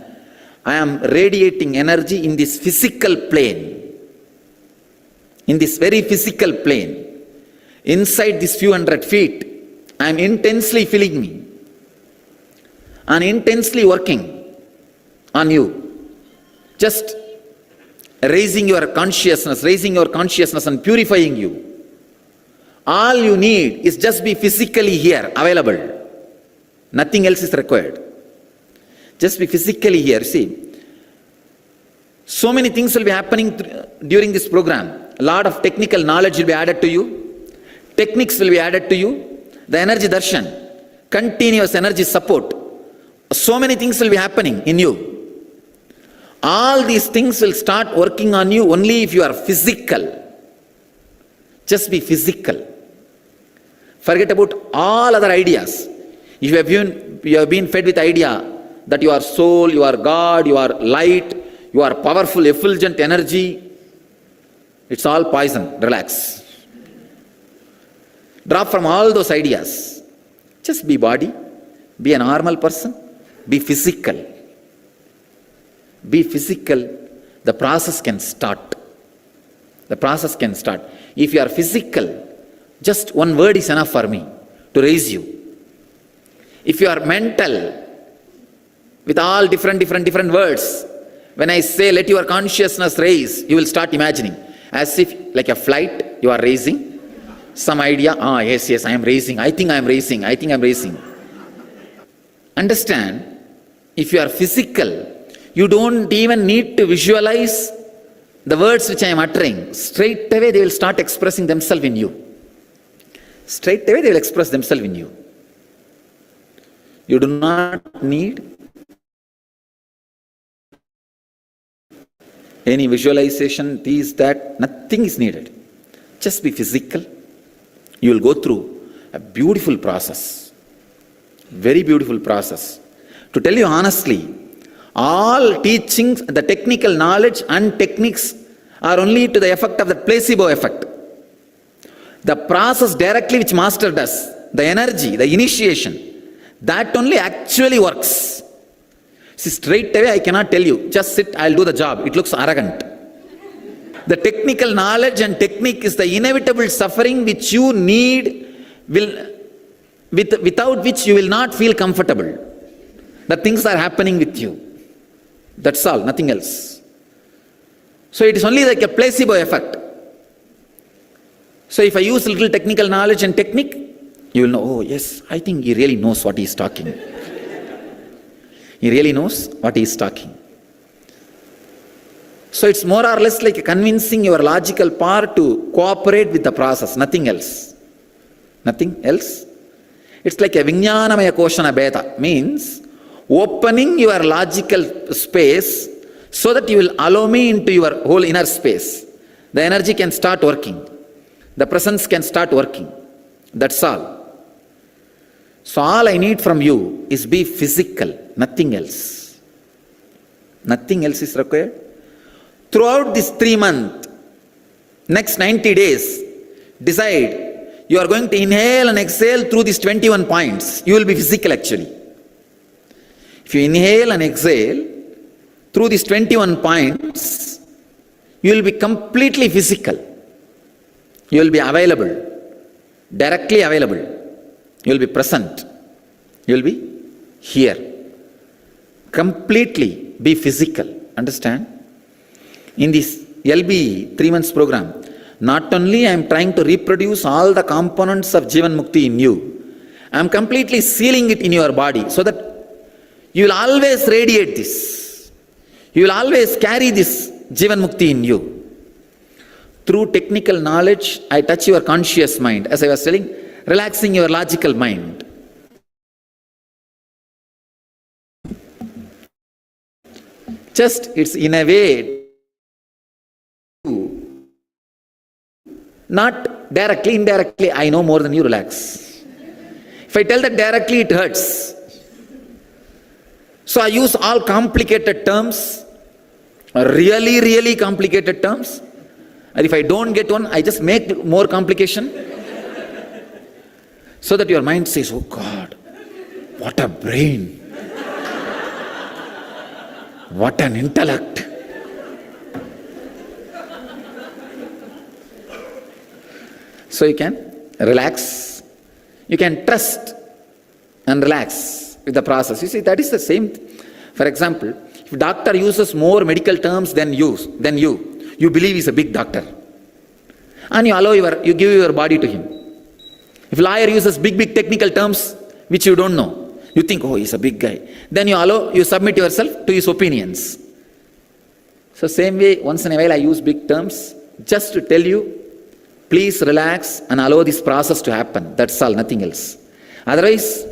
I am radiating energy in this physical plane. In this very physical plane. Inside these few hundred feet, I am intensely feeling me. And intensely working on you. Just raising your consciousness and purifying you. All you need is just be physically here, available. Nothing else is required. Just be physically here. See, so many things will be happening during this program. A lot of technical knowledge will be added to you. Techniques will be added to you. The energy darshan, continuous energy support. So many things will be happening in you. All these things will start working on you only if you are physical. Just be physical. Forget about all other ideas. If you have been fed with the idea that you are soul, you are God, you are light, you are powerful, effulgent energy, it's all poison. Relax. Drop from all those ideas. Just be body, be a normal person, be physical. Be physical, the process can start. The process can start. If you are physical, just one word is enough for me to raise you. If you are mental, with all different words, when I say let your consciousness raise, you will start imagining. As if like a flight, you are raising. Some idea, yes, I am raising. I think I am raising. Understand, if you are physical, you don't even need to visualize the words which I am uttering. Straight away they will start expressing themselves in you. Straight away they will express themselves in you. You do not need any visualization, this, that, nothing is needed. Just be physical. You will go through a beautiful process. Very beautiful process. To tell you honestly, all teachings, the technical knowledge and techniques are only to the effect of the placebo effect. The process directly which master does, the energy, the initiation, that only actually works. See, straight away I cannot tell you, just sit, I'll do the job. It looks arrogant. The technical knowledge and technique is the inevitable suffering which you need, without which you will not feel comfortable. The things are happening with you. That's all, nothing else. So it is only like a placebo effect. So if I use a little technical knowledge and technique, you will know, oh yes, I think he really knows what he is talking. He really knows what he is talking. So it's more or less like convincing your logical part to cooperate with the process, nothing else. Nothing else. It's like a Vijnanamaya Koshana Bheda, means opening your logical space so that you will allow me into your whole inner space. The energy can start working. The presence can start working. That's all. So all I need from you is be physical, nothing else. Nothing else is required. Throughout this 3 months, next 90 days, decide you are going to inhale and exhale through these 21 points. You will be physical actually. If you inhale and exhale through these 21 points, you will be completely physical. You will be available, directly available. You will be present. You will be here. Completely be physical. Understand? In this LB 3 months program, not only I am trying to reproduce all the components of Jivan Mukti in you, I am completely sealing it in your body so that you will always radiate this. You will always carry this Jivan Mukti in you. Through technical knowledge, I touch your conscious mind. As I was telling, relaxing your logical mind. Just, it's in a way, not directly, indirectly, I know more than you, relax. If I tell that directly, it hurts. So I use all complicated terms, really complicated terms. And if I don't get one, I just make more complication. So that your mind says, oh God, what a brain. What an intellect. So you can relax. You can trust and relax with the process. You see, that is the same. For example, if doctor uses more medical terms than you believe he's a big doctor. And you give your body to him. If a lawyer uses big technical terms which you don't know, you think, oh, he's a big guy. Then you submit yourself to his opinions. So same way, once in a while I use big terms just to tell you, please relax and allow this process to happen. That's all, nothing else. Otherwise,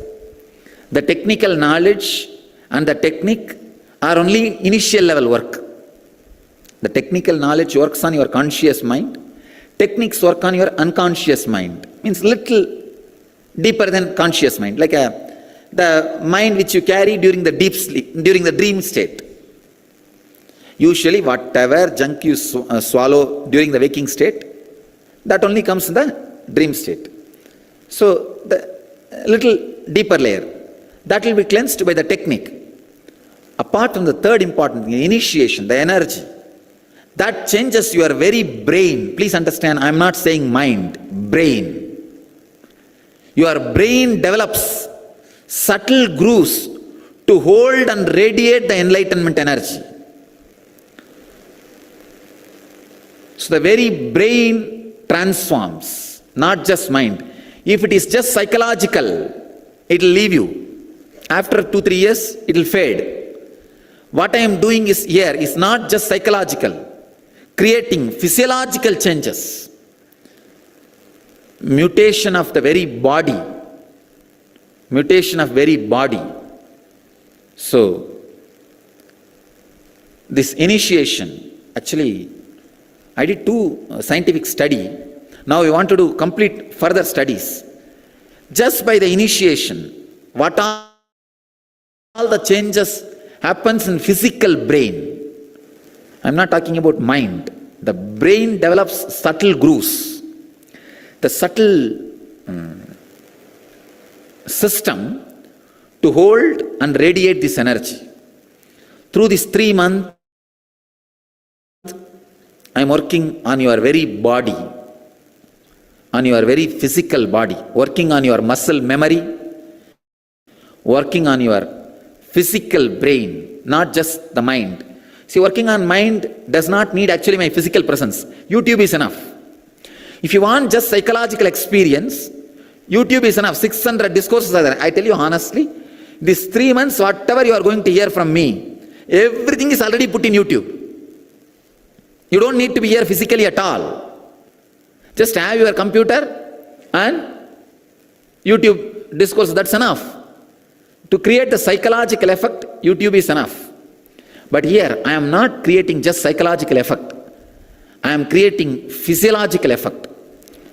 the technical knowledge and the technique are only initial level work. The technical knowledge works on your conscious mind. Techniques work on your unconscious mind. Means little deeper than conscious mind. Like the mind which you carry during the deep sleep, during the dream state. Usually whatever junk you swallow during the waking state, that only comes in the dream state. So the little deeper layer, that will be cleansed by the technique. Apart from the third important thing, initiation, the energy, that changes your very brain. Please understand, I am not saying mind, brain. Your brain develops subtle grooves to hold and radiate the enlightenment energy. So the very brain transforms, not just mind. If it is just psychological, it will leave you. After 2-3 years, it will fade. What I am doing here is not just psychological, creating physiological changes. Mutation of the very body. Mutation of very body. So, this initiation, actually, I did 2 scientific study. Now we want to do complete further studies. Just by the initiation, what all the changes happens in physical brain. I am not talking about mind. The brain develops subtle grooves. The subtle system to hold and radiate this energy. Through this 3 months, I am working on your very body, on your very physical body, working on your muscle memory, working on your physical brain, not just the mind. See, working on mind does not need actually my physical presence. YouTube is enough. If you want just psychological experience, YouTube is enough. 600 discourses are there. I tell you honestly, these 3 months, whatever you are going to hear from me, everything is already put in YouTube. You don't need to be here physically at all. Just have your computer and YouTube discourse, that's enough. To create the psychological effect, YouTube is enough. But here, I am not creating just psychological effect. I am creating physiological effect.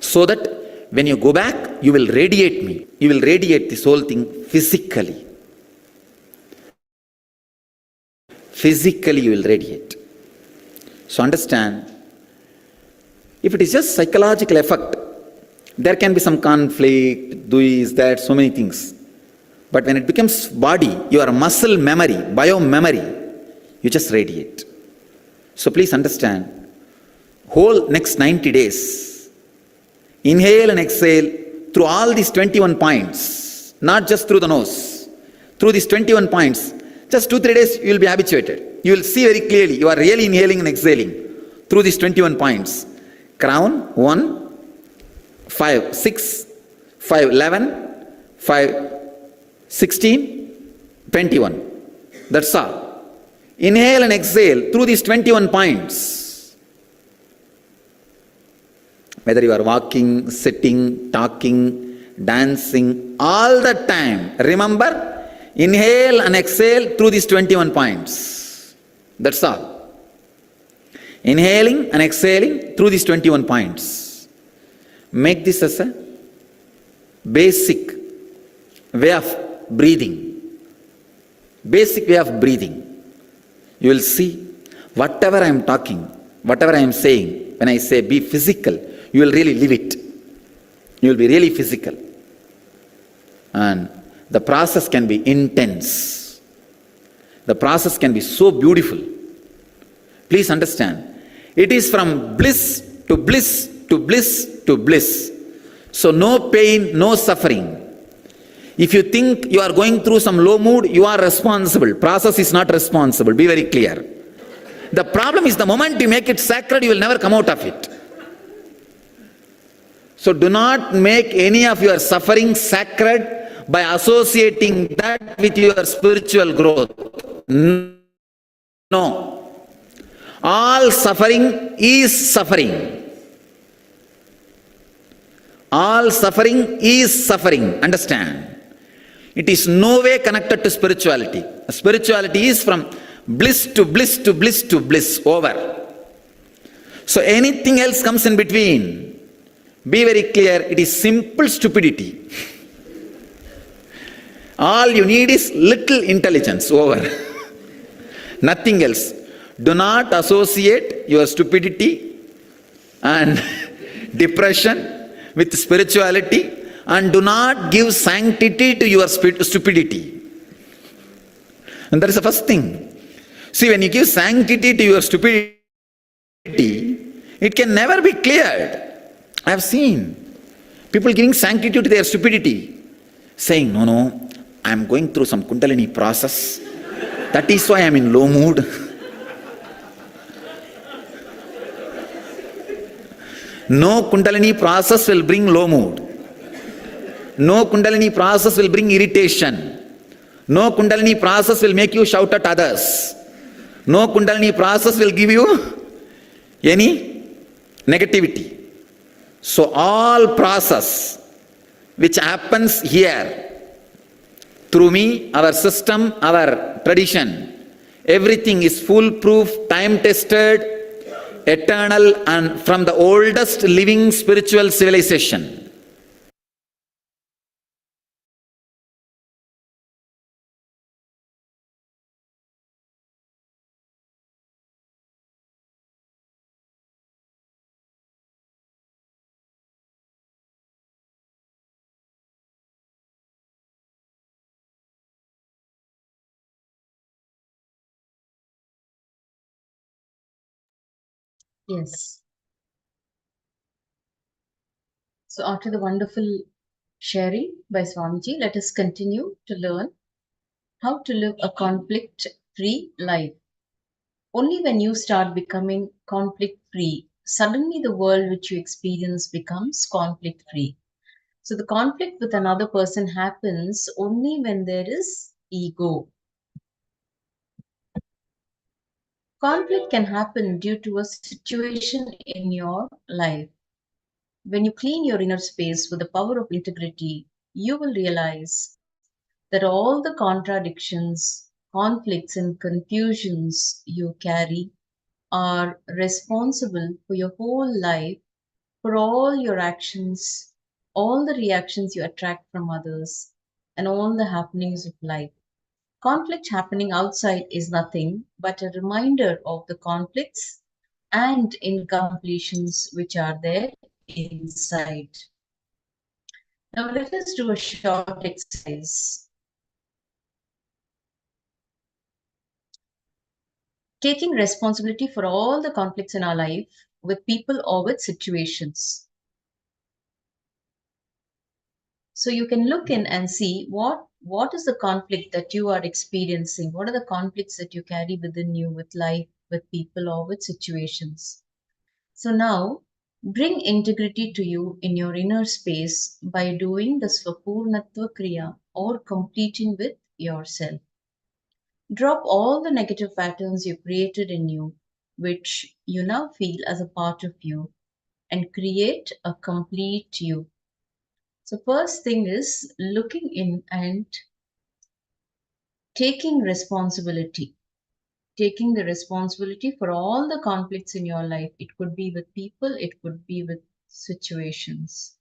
So that when you go back, you will radiate me. You will radiate this whole thing physically. Physically you will radiate. So understand, if it is just psychological effect, there can be some conflict, this, that, so many things. But when it becomes body, your muscle memory, bio-memory, you just radiate. So please understand, whole next 90 days, inhale and exhale through all these 21 points, not just through the nose, through these 21 points, just 2-3 days you will be habituated. You will see very clearly, you are really inhaling and exhaling through these 21 points. Crown, 1, 5, 6, 5, 11, 5, 16, 21. That's all. Inhale and exhale through these 21 points. Whether you are walking, sitting, talking, dancing, all the time. Remember, inhale and exhale through these 21 points. That's all. Inhaling and exhaling through these 21 points. Make this as a basic way of breathing. Basic way of breathing. You will see, whatever I am talking, whatever I am saying, when I say be physical, you will really live it. You will be really physical. And the process can be intense. The process can be so beautiful. Please understand, it is from bliss to bliss to bliss to bliss. So no pain, no suffering. If you think you are going through some low mood, you are responsible. Process is not responsible. Be very clear. The problem is the moment you make it sacred, you will never come out of it. So do not make any of your suffering sacred by associating that with your spiritual growth. No. All suffering is suffering. All suffering is suffering. Understand? It is no way connected to spirituality. Spirituality is from bliss to bliss to bliss to bliss. Over. So anything else comes in between. Be very clear, it is simple stupidity. All you need is little intelligence. Over. Nothing else. Do not associate your stupidity and depression with spirituality, and do not give sanctity to your stupidity. And that is the first thing. See, when you give sanctity to your stupidity, it can never be cleared. I have seen people giving sanctity to their stupidity, saying, no, I am going through some Kundalini process. That is why I am in low mood. No Kundalini process will bring low mood. No Kundalini process will bring irritation. No Kundalini process will make you shout at others. No Kundalini process will give you any negativity. So all process which happens here, through me, our system, our tradition, everything is foolproof, time-tested, eternal, and from the oldest living spiritual civilization. Yes. So after the wonderful sharing by Swamiji, let us continue to learn how to live a conflict-free life. Only when you start becoming conflict-free, suddenly the world which you experience becomes conflict-free. So the conflict with another person happens only when there is ego. Conflict can happen due to a situation in your life. When you clean your inner space with the power of integrity, you will realize that all the contradictions, conflicts, and confusions you carry are responsible for your whole life, for all your actions, all the reactions you attract from others, and all the happenings of life. Conflict happening outside is nothing but a reminder of the conflicts and incompletions which are there inside. Now let us do a short exercise. Taking responsibility for all the conflicts in our life with people or with situations. So you can look in and see what is the conflict that you are experiencing? What are the conflicts that you carry within you with life, with people, or with situations? So now bring integrity to you in your inner space by doing the Svapurnatva Kriya or completing with yourself. Drop all the negative patterns you created in you, which you now feel as a part of you, and create a complete you. So, first thing is looking in and taking responsibility. Taking the responsibility for all the conflicts in your life. It could be with people, it could be with situations.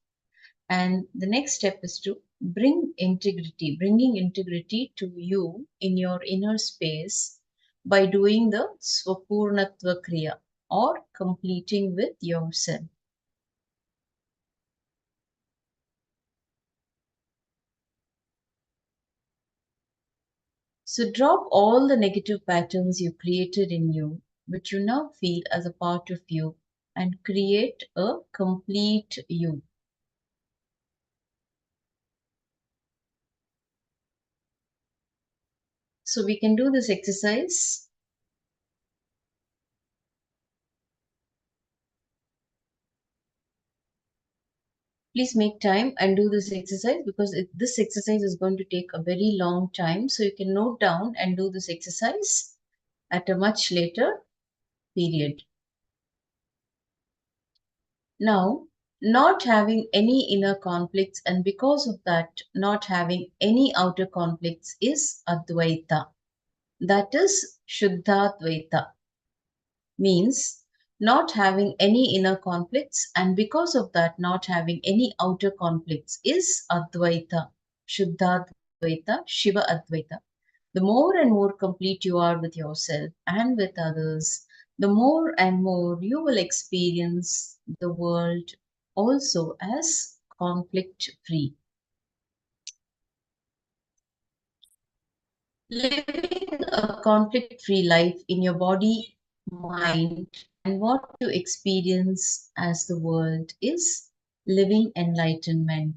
And the next step is to bringing integrity to you in your inner space by doing the Svapurnatva Kriya or completing with yourself. So drop all the negative patterns you created in you, which you now feel as a part of you, and create a complete you. So we can do this exercise. please make time and do this exercise, because this exercise is going to take a very long time. So you can note down and do this exercise at a much later period. Now, not having any inner conflicts, and because of that, not having any outer conflicts, is Advaita. That is Shuddhadvaita. Means not having any inner conflicts, and because of that, not having any outer conflicts, is Advaita, Shuddhadvaita, Shiva Advaita. The more and more complete you are with yourself and with others, the more and more you will experience the world also as conflict free. Living a conflict free life in your body, mind, and what you experience as the world is living enlightenment.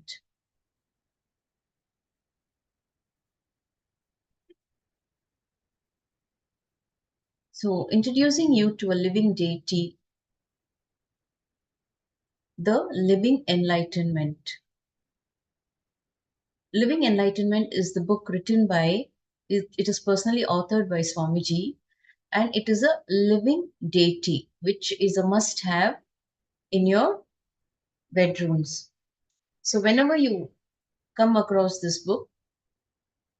So, introducing you to a living deity, the living enlightenment. Living Enlightenment is the book written by, it is personally authored by Swamiji, and it is a living deity, which is a must have in your bedrooms. So, whenever you come across this book,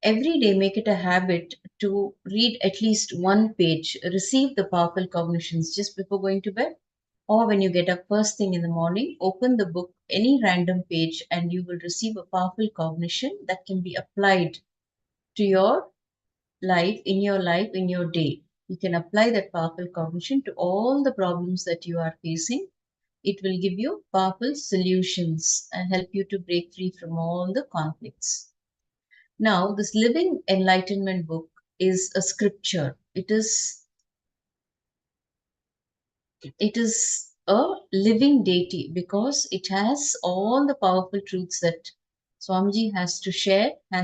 every day make it a habit to read at least one page, receive the powerful cognitions just before going to bed, or when you get up first thing in the morning, open the book, any random page, and you will receive a powerful cognition that can be applied to your life, in your day. You can apply that powerful cognition to all the problems that you are facing. It will give you powerful solutions and help you to break free from all the conflicts. Now, this Living Enlightenment book is a scripture. It is a living deity because it has all the powerful truths that Swamiji has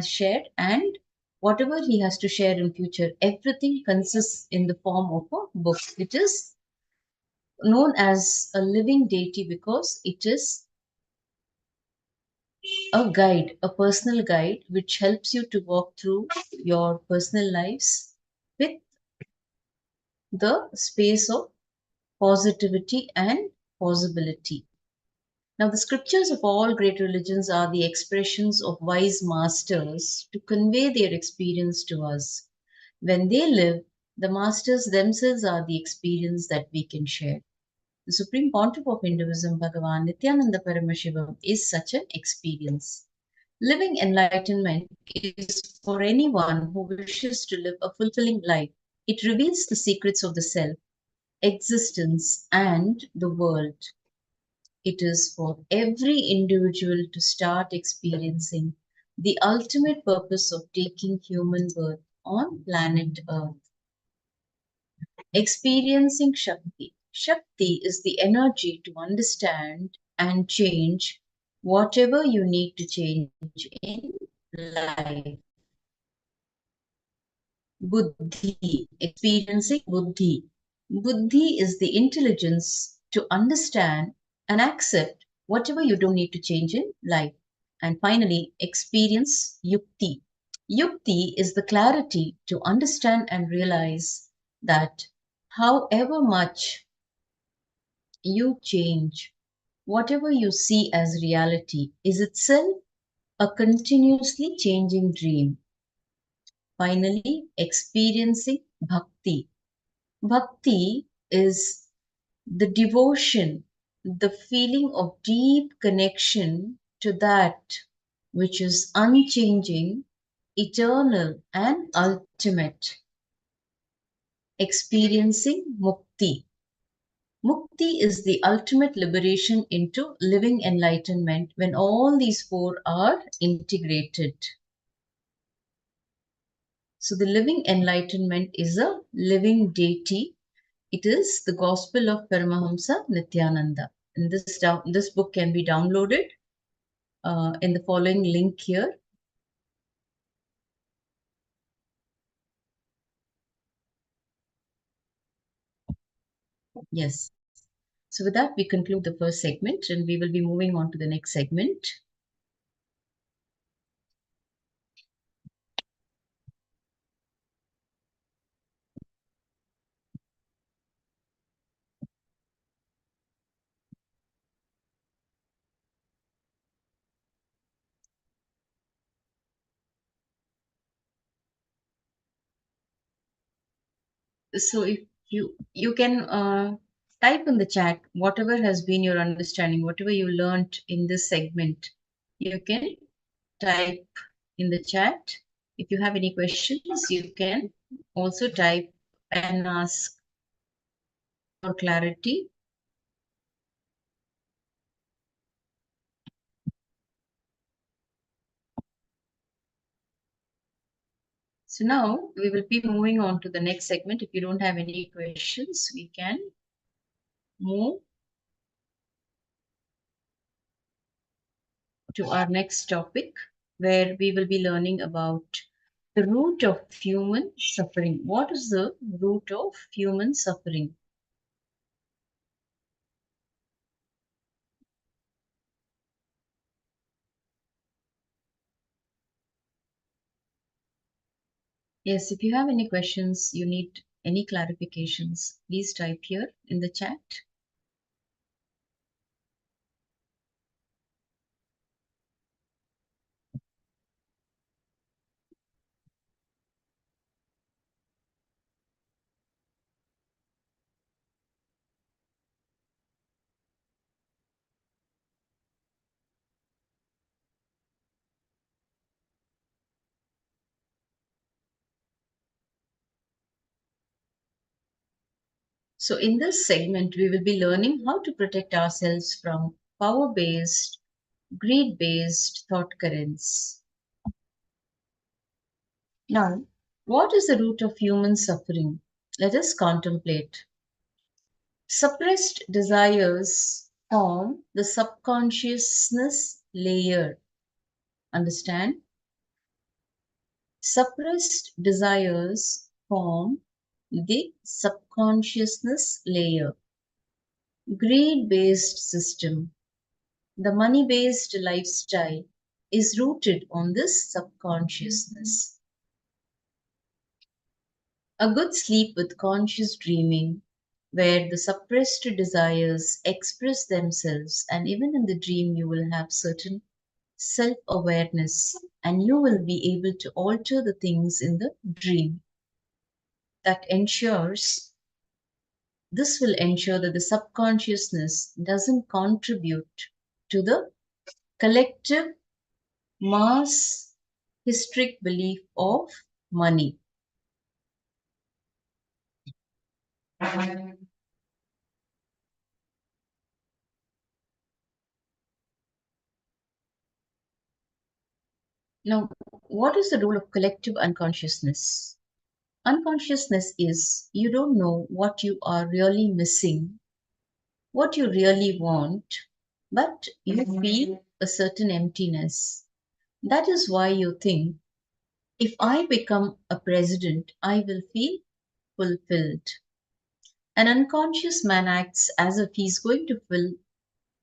shared, and whatever he has to share in future, everything consists in the form of a book. It is known as a living deity because it is a guide, a personal guide, which helps you to walk through your personal lives with the space of positivity and possibility. Now, the scriptures of all great religions are the expressions of wise masters to convey their experience to us. When they live, the masters themselves are the experience that we can share. The Supreme Pontiff of Hinduism, Bhagavan Nithyananda Paramashivam, is such an experience. Living enlightenment is for anyone who wishes to live a fulfilling life. It reveals the secrets of the self, existence, and the world. It is for every individual to start experiencing the ultimate purpose of taking human birth on planet Earth. Experiencing Shakti. Shakti is the energy to understand and change whatever you need to change in life. Buddhi. Experiencing Buddhi. Buddhi is the intelligence to understand and accept whatever you don't need to change in life. And finally, experience Yukti. Yukti is the clarity to understand and realize that however much you change, whatever you see as reality is itself a continuously changing dream. Finally, experiencing Bhakti. Bhakti is the devotion, the feeling of deep connection to that which is unchanging, eternal, and ultimate. Experiencing Mukti. Mukti is the ultimate liberation into living enlightenment when all these four are integrated. So, the living enlightenment is a living deity. It is the Gospel of Paramahamsa Nithyananda. And this book can be downloaded in the following link here. Yes. So with that, we conclude the first segment and we will be moving on to the next segment. So if you can type in the chat whatever has been your understanding, whatever you learned in this segment, you can type in the chat. If you have any questions, you can also type and ask for clarity. So now we will be moving on to the next segment. If you don't have any questions, we can move to our next topic, where we will be learning about the root of human suffering. What is the root of human suffering? Yes, if you have any questions, you need any clarifications, please type here in the chat. So in this segment, we will be learning how to protect ourselves from power-based, greed-based thought currents. Now, what is the root of human suffering? Let us contemplate. Suppressed desires form the subconsciousness layer. Understand? Suppressed desires form the subconsciousness layer. Greed-based system. The money-based lifestyle is rooted on this subconsciousness. A good sleep with conscious dreaming, where the suppressed desires express themselves, and even in the dream you will have certain self-awareness and you will be able to alter the things in the dream. This will ensure that the subconsciousness doesn't contribute to the collective mass historic belief of money. Now, what is the role of collective unconsciousness? Unconsciousness is you don't know what you are really missing, what you really want, but you feel a certain emptiness. That is why you think, if I become a president, I will feel fulfilled. An unconscious man acts as if he's going to fill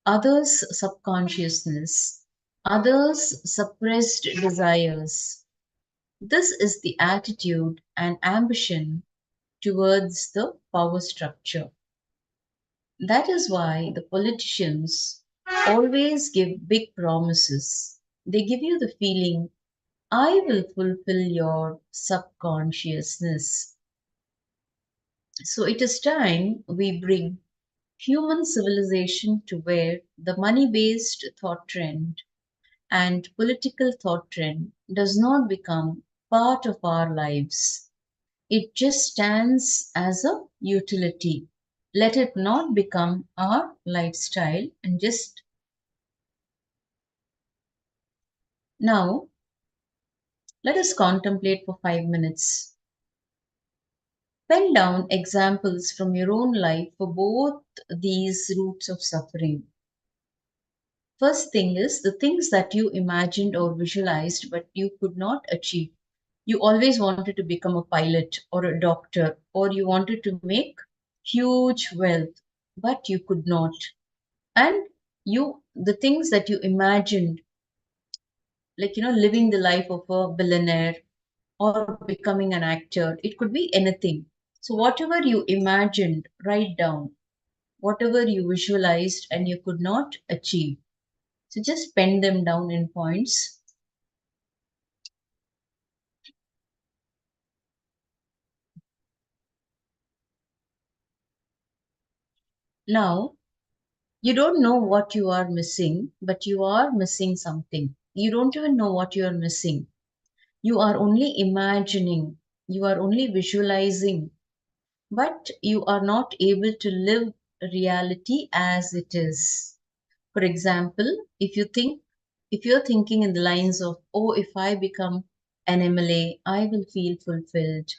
others' subconsciousness, others' suppressed desires. This is the attitude and ambition towards the power structure. That is why the politicians always give big promises. They give you the feeling, I will fulfill your subconsciousness. So it is time we bring human civilization to where the money-based thought trend and political thought trend does not become part of our lives. It just stands as a utility. Let it not become our lifestyle and just now let us contemplate for 5 minutes. Pen down examples from your own life for both these roots of suffering. First thing is the things that you imagined or visualized but you could not achieve. You always wanted to become a pilot or a doctor, or you wanted to make huge wealth. but you could not. And the things that you imagined, like, living the life of a billionaire or becoming an actor, it could be anything. So, whatever you imagined, write down. Whatever you visualized and you could not achieve. So, just pen them down in points. Now, you don't know what you are missing, but you are missing something. You don't even know what you are missing. You are only imagining, you are only visualizing, but you are not able to live reality as it is. For example, if you're thinking in the lines of, oh, if I become an MLA, I will feel fulfilled,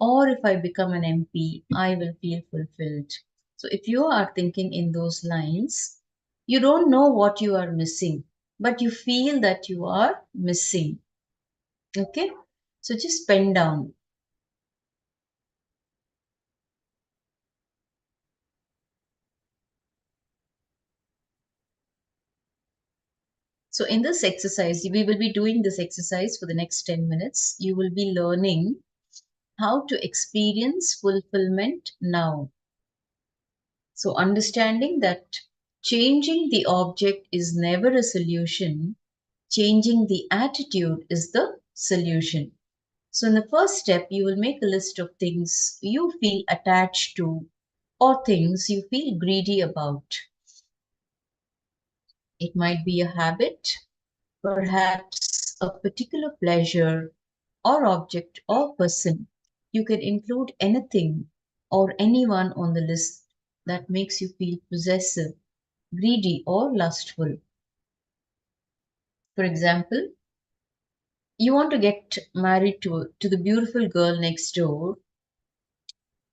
or if I become an MP, I will feel fulfilled. So if you are thinking in those lines, you don't know what you are missing, but you feel that you are missing. Okay? So just pen down. So in this exercise, we will be doing this exercise for the next 10 minutes. You will be learning how to experience fulfillment now. So understanding that changing the object is never a solution, changing the attitude is the solution. So in the first step, you will make a list of things you feel attached to or things you feel greedy about. It might be a habit, perhaps a particular pleasure or object or person. You can include anything or anyone on the list that makes you feel possessive, greedy, or lustful. For example, you want to get married to the beautiful girl next door,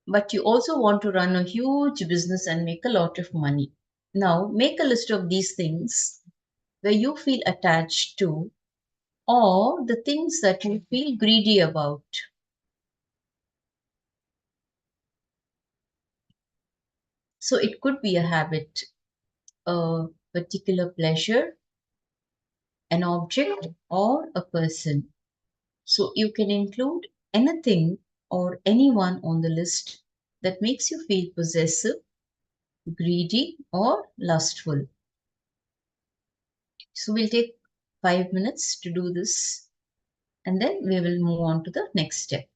but you also want to run a huge business and make a lot of money. Now, make a list of these things where you feel attached to or the things that you feel greedy about. So it could be a habit, a particular pleasure, an object, or a person. So you can include anything or anyone on the list that makes you feel possessive, greedy, or lustful. So we'll take 5 minutes to do this and then we will move on to the next step.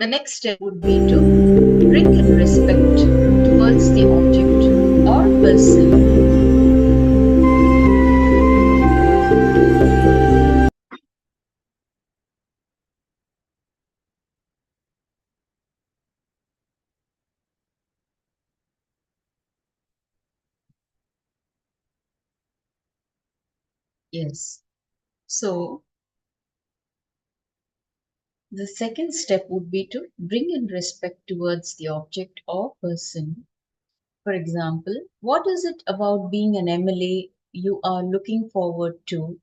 The next step would be to bring in respect towards the object or person. Yes. So the second step would be to bring in respect towards the object or person. For example, what is it about being an MLA you are looking forward to?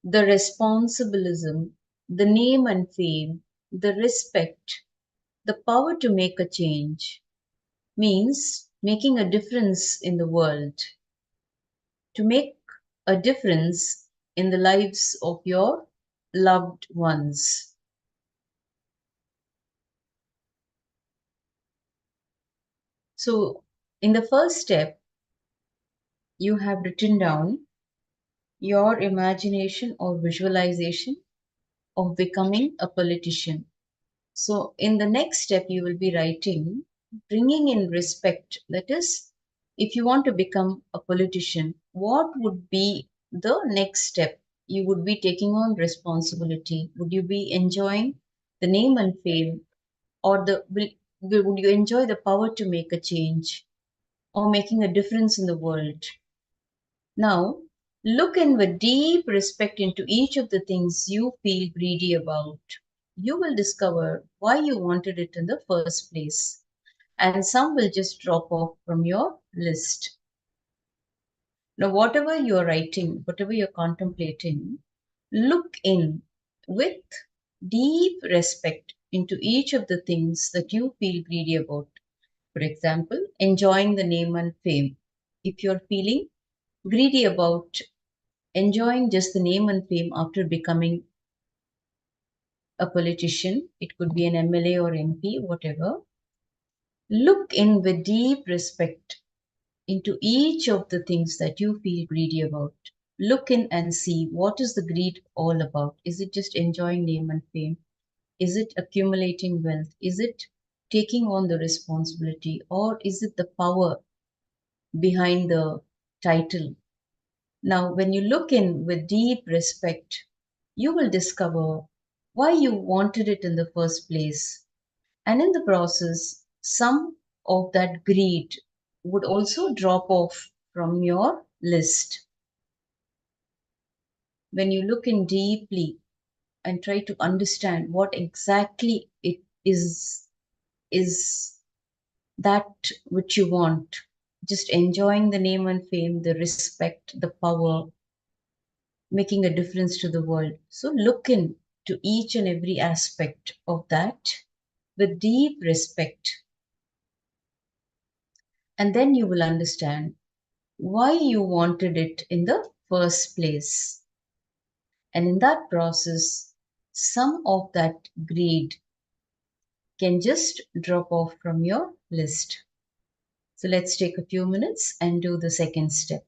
The responsibilism, the name and fame, the respect, the power to make a change means making a difference in the world, to make a difference in the lives of your loved ones. So, in the first step, you have written down your imagination or visualization of becoming a politician. So, in the next step, you will be writing, bringing in respect. That is, if you want to become a politician, what would be the next step? You would be taking on responsibility. Would you be enjoying the name and fame, or would you enjoy the power to make a change or making a difference in the world? Now, look in with deep respect into each of the things you feel greedy about. You will discover why you wanted it in the first place, and some will just drop off from your list. Now, whatever you're writing, whatever you're contemplating, look in with deep respect into each of the things that you feel greedy about. For example, enjoying the name and fame. If you're feeling greedy about enjoying just the name and fame after becoming a politician, it could be an MLA or MP, whatever, look in with deep respect into each of the things that you feel greedy about. Look in and see what is the greed all about. Is it just enjoying name and fame? Is it accumulating wealth? Is it taking on the responsibility? Or is it the power behind the title? Now, when you look in with deep respect, you will discover why you wanted it in the first place. And in the process, some of that greed would also drop off from your list. When you look in deeply and try to understand what exactly it is that which you want, just enjoying the name and fame, the respect, the power, making a difference to the world. So look into each and every aspect of that with deep respect. And then you will understand why you wanted it in the first place. And in that process, some of that greed can just drop off from your list. So let's take a few minutes and do the second step.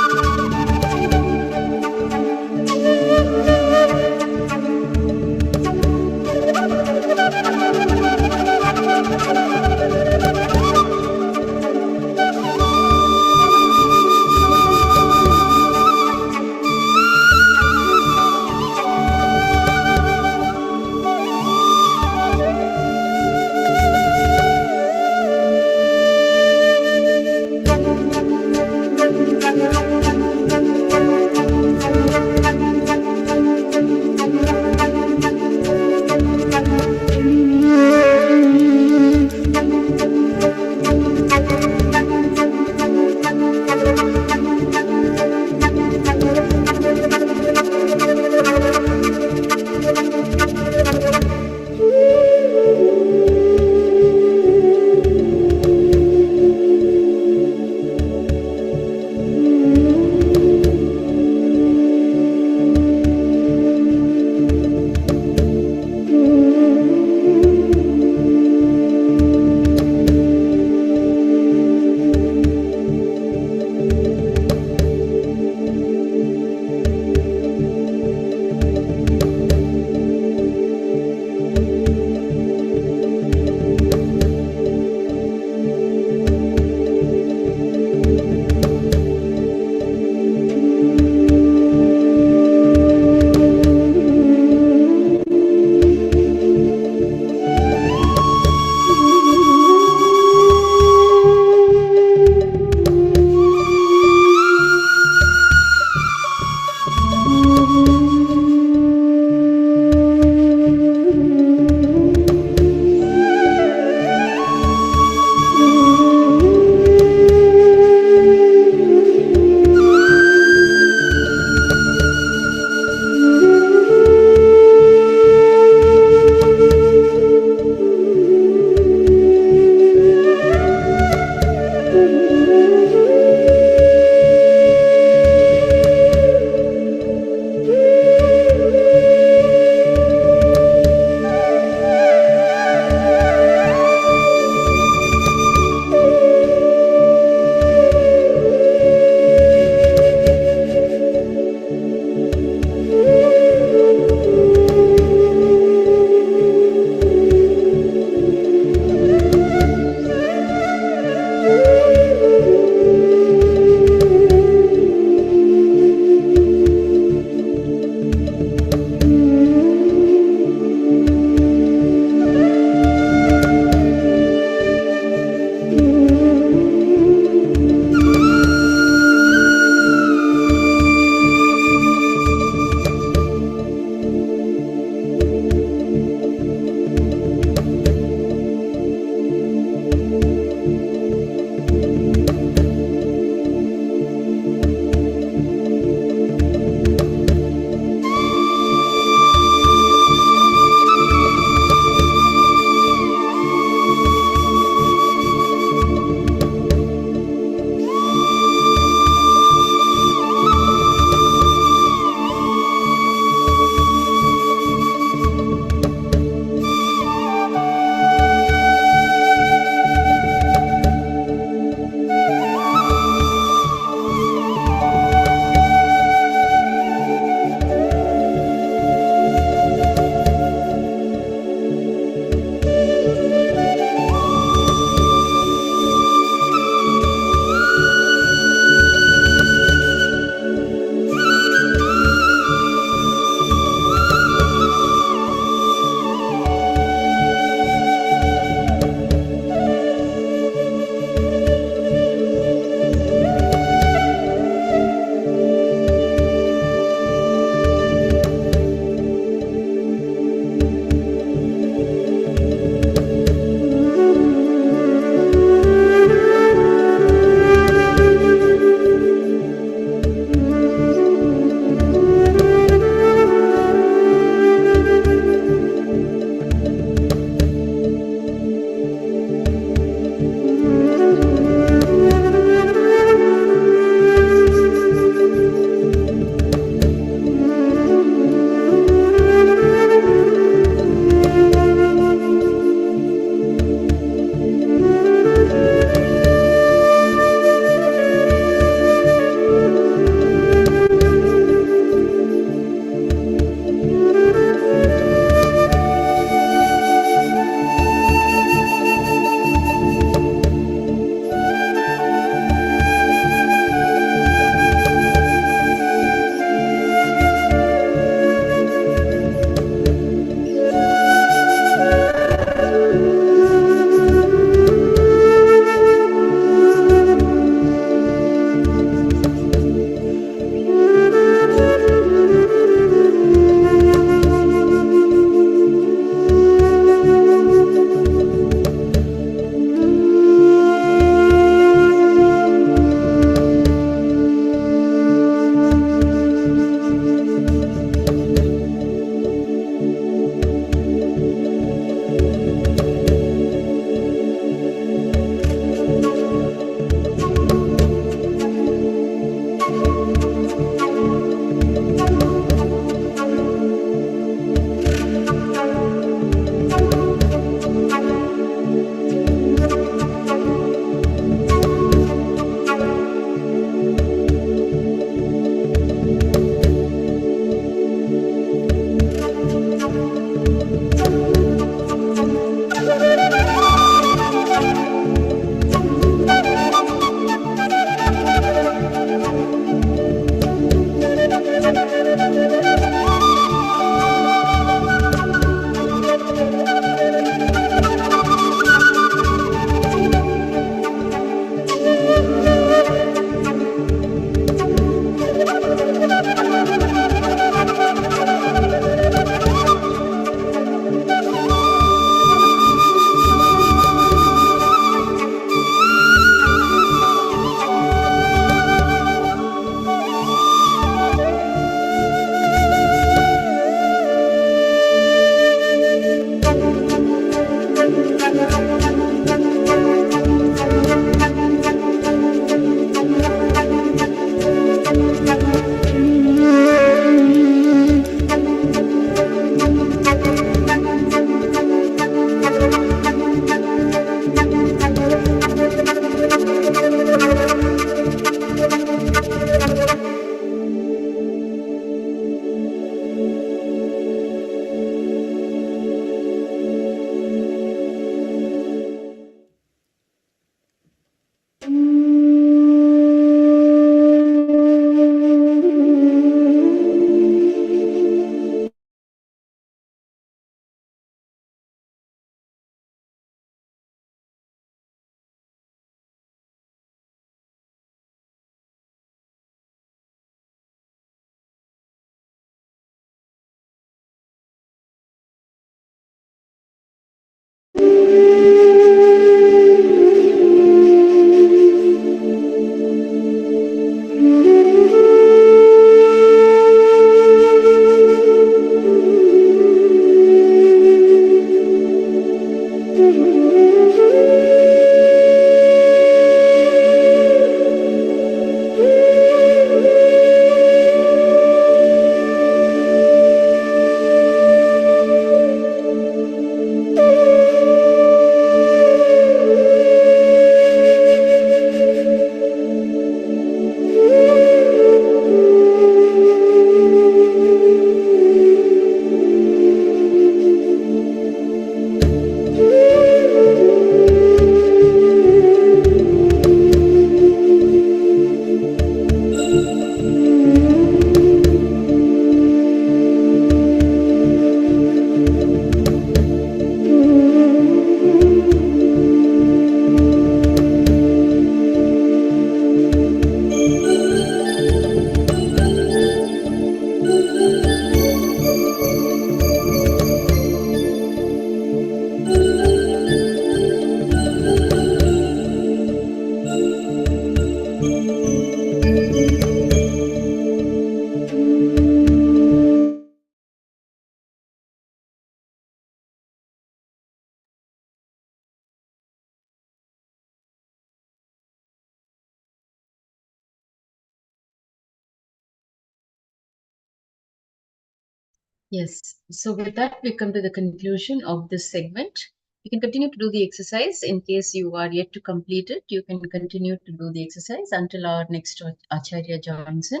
Yes. So with that, we come to the conclusion of this segment. You can continue to do the exercise. In case you are yet to complete it, you can continue to do the exercise until our next Acharya joins in.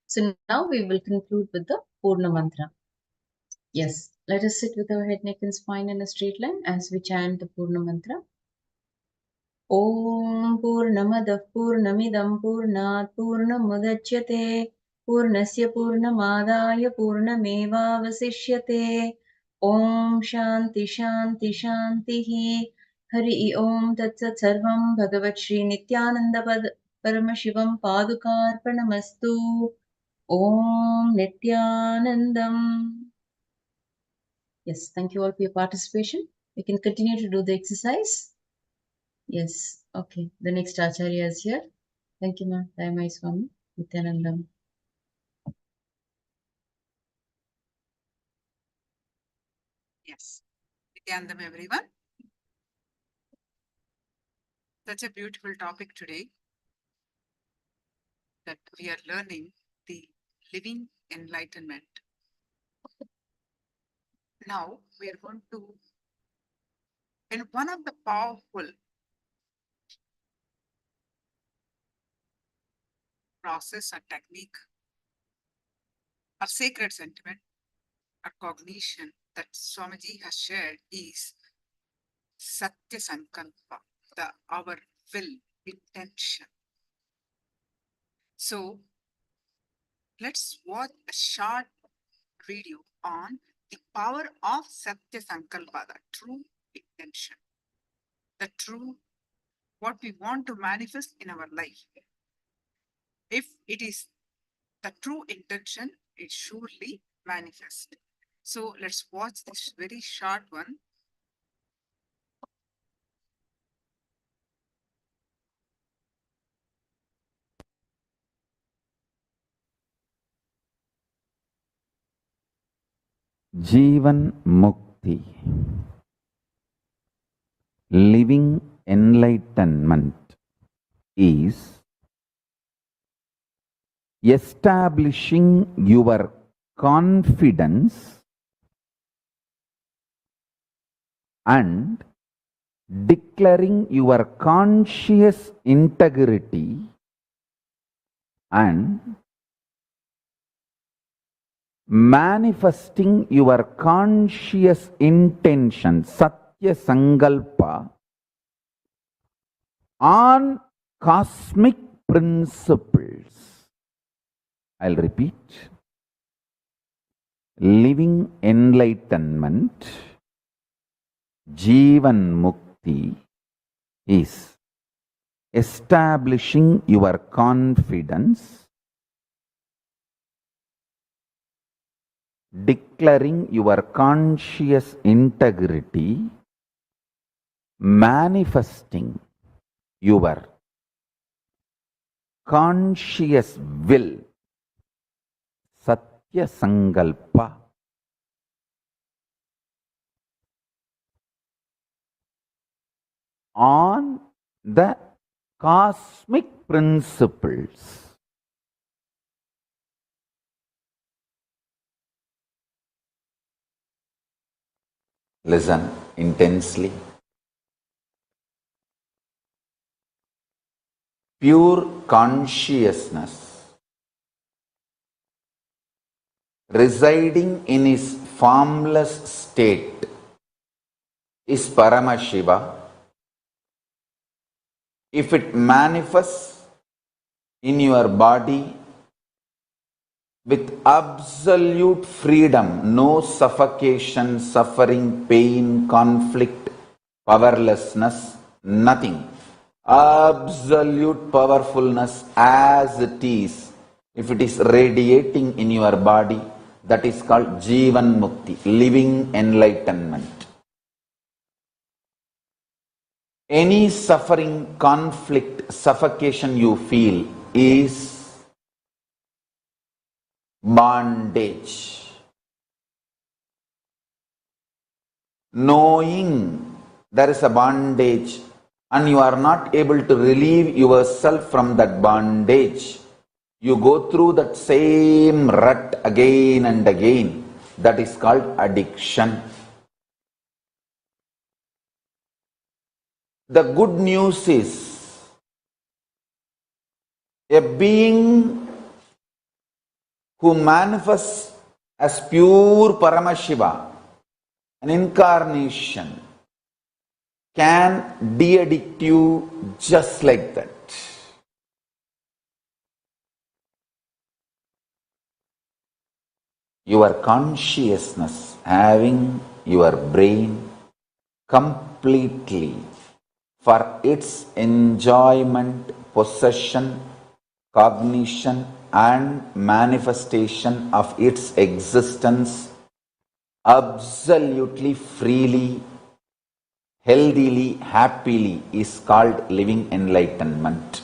So now we will conclude with the Purna Mantra. Yes. Let us sit with our head, neck and spine in a straight line as we chant the Purna Mantra. ॐ पूर्णमदः पूर्णमिदं पूर्णात् पूर्णमुदच्यते पूर्णस्य पूर्णमादाय पूर्णमेवावशिष्यते ॐ शान्ति शान्ति शान्तिः हरि ओं तत्सत् सर्वं भगवत् श्री नित्यानन्द परमशिवं पादुकार्पणमस्तु ॐ नित्यानन्दम्. Yes, thank you all for your participation. We can continue to do the exercise. Yes, okay. The next Acharya is here. Thank you, ma'am. Dayamai Swami, Nithyanandam. Yes. Nithyanandam, everyone. Such a beautiful topic today that we are learning the living enlightenment. Now we are going to, in one of the powerful process or technique or sacred sentiment or cognition that Swamiji has shared is Satya Sankalpa, our will, intention. So let's watch a short video on the power of Satya Sankalpa, the true intention, the true what we want to manifest in our life. If it is the true intention, it surely manifests. So let's watch this very short one. Jivan Mukti. Living enlightenment is establishing your confidence and declaring your conscious integrity and manifesting your conscious intention, Satya Sankalpa, on cosmic principles. I'll repeat. Living enlightenment, Jivan Mukti, is establishing your confidence, declaring your conscious integrity, manifesting your conscious will, Satya Sankalpa, on the cosmic principles. Listen intensely. Pure consciousness residing in his formless state is Paramashiva. If it manifests in your body with absolute freedom, no suffocation, suffering, pain, conflict, powerlessness, nothing. Absolute powerfulness as it is. If it is radiating in your body, that is called Jivan Mukti, living enlightenment. Any suffering, conflict, suffocation you feel is bondage. Knowing there is a bondage and you are not able to relieve yourself from that bondage, you go through that same rut again and again. That is called addiction. The good news is a being who manifests as pure Paramashiva, an incarnation, can de-addict you just like that. Your consciousness having your brain completely for its enjoyment, possession, cognition and manifestation of its existence absolutely freely, healthily, happily is called living enlightenment.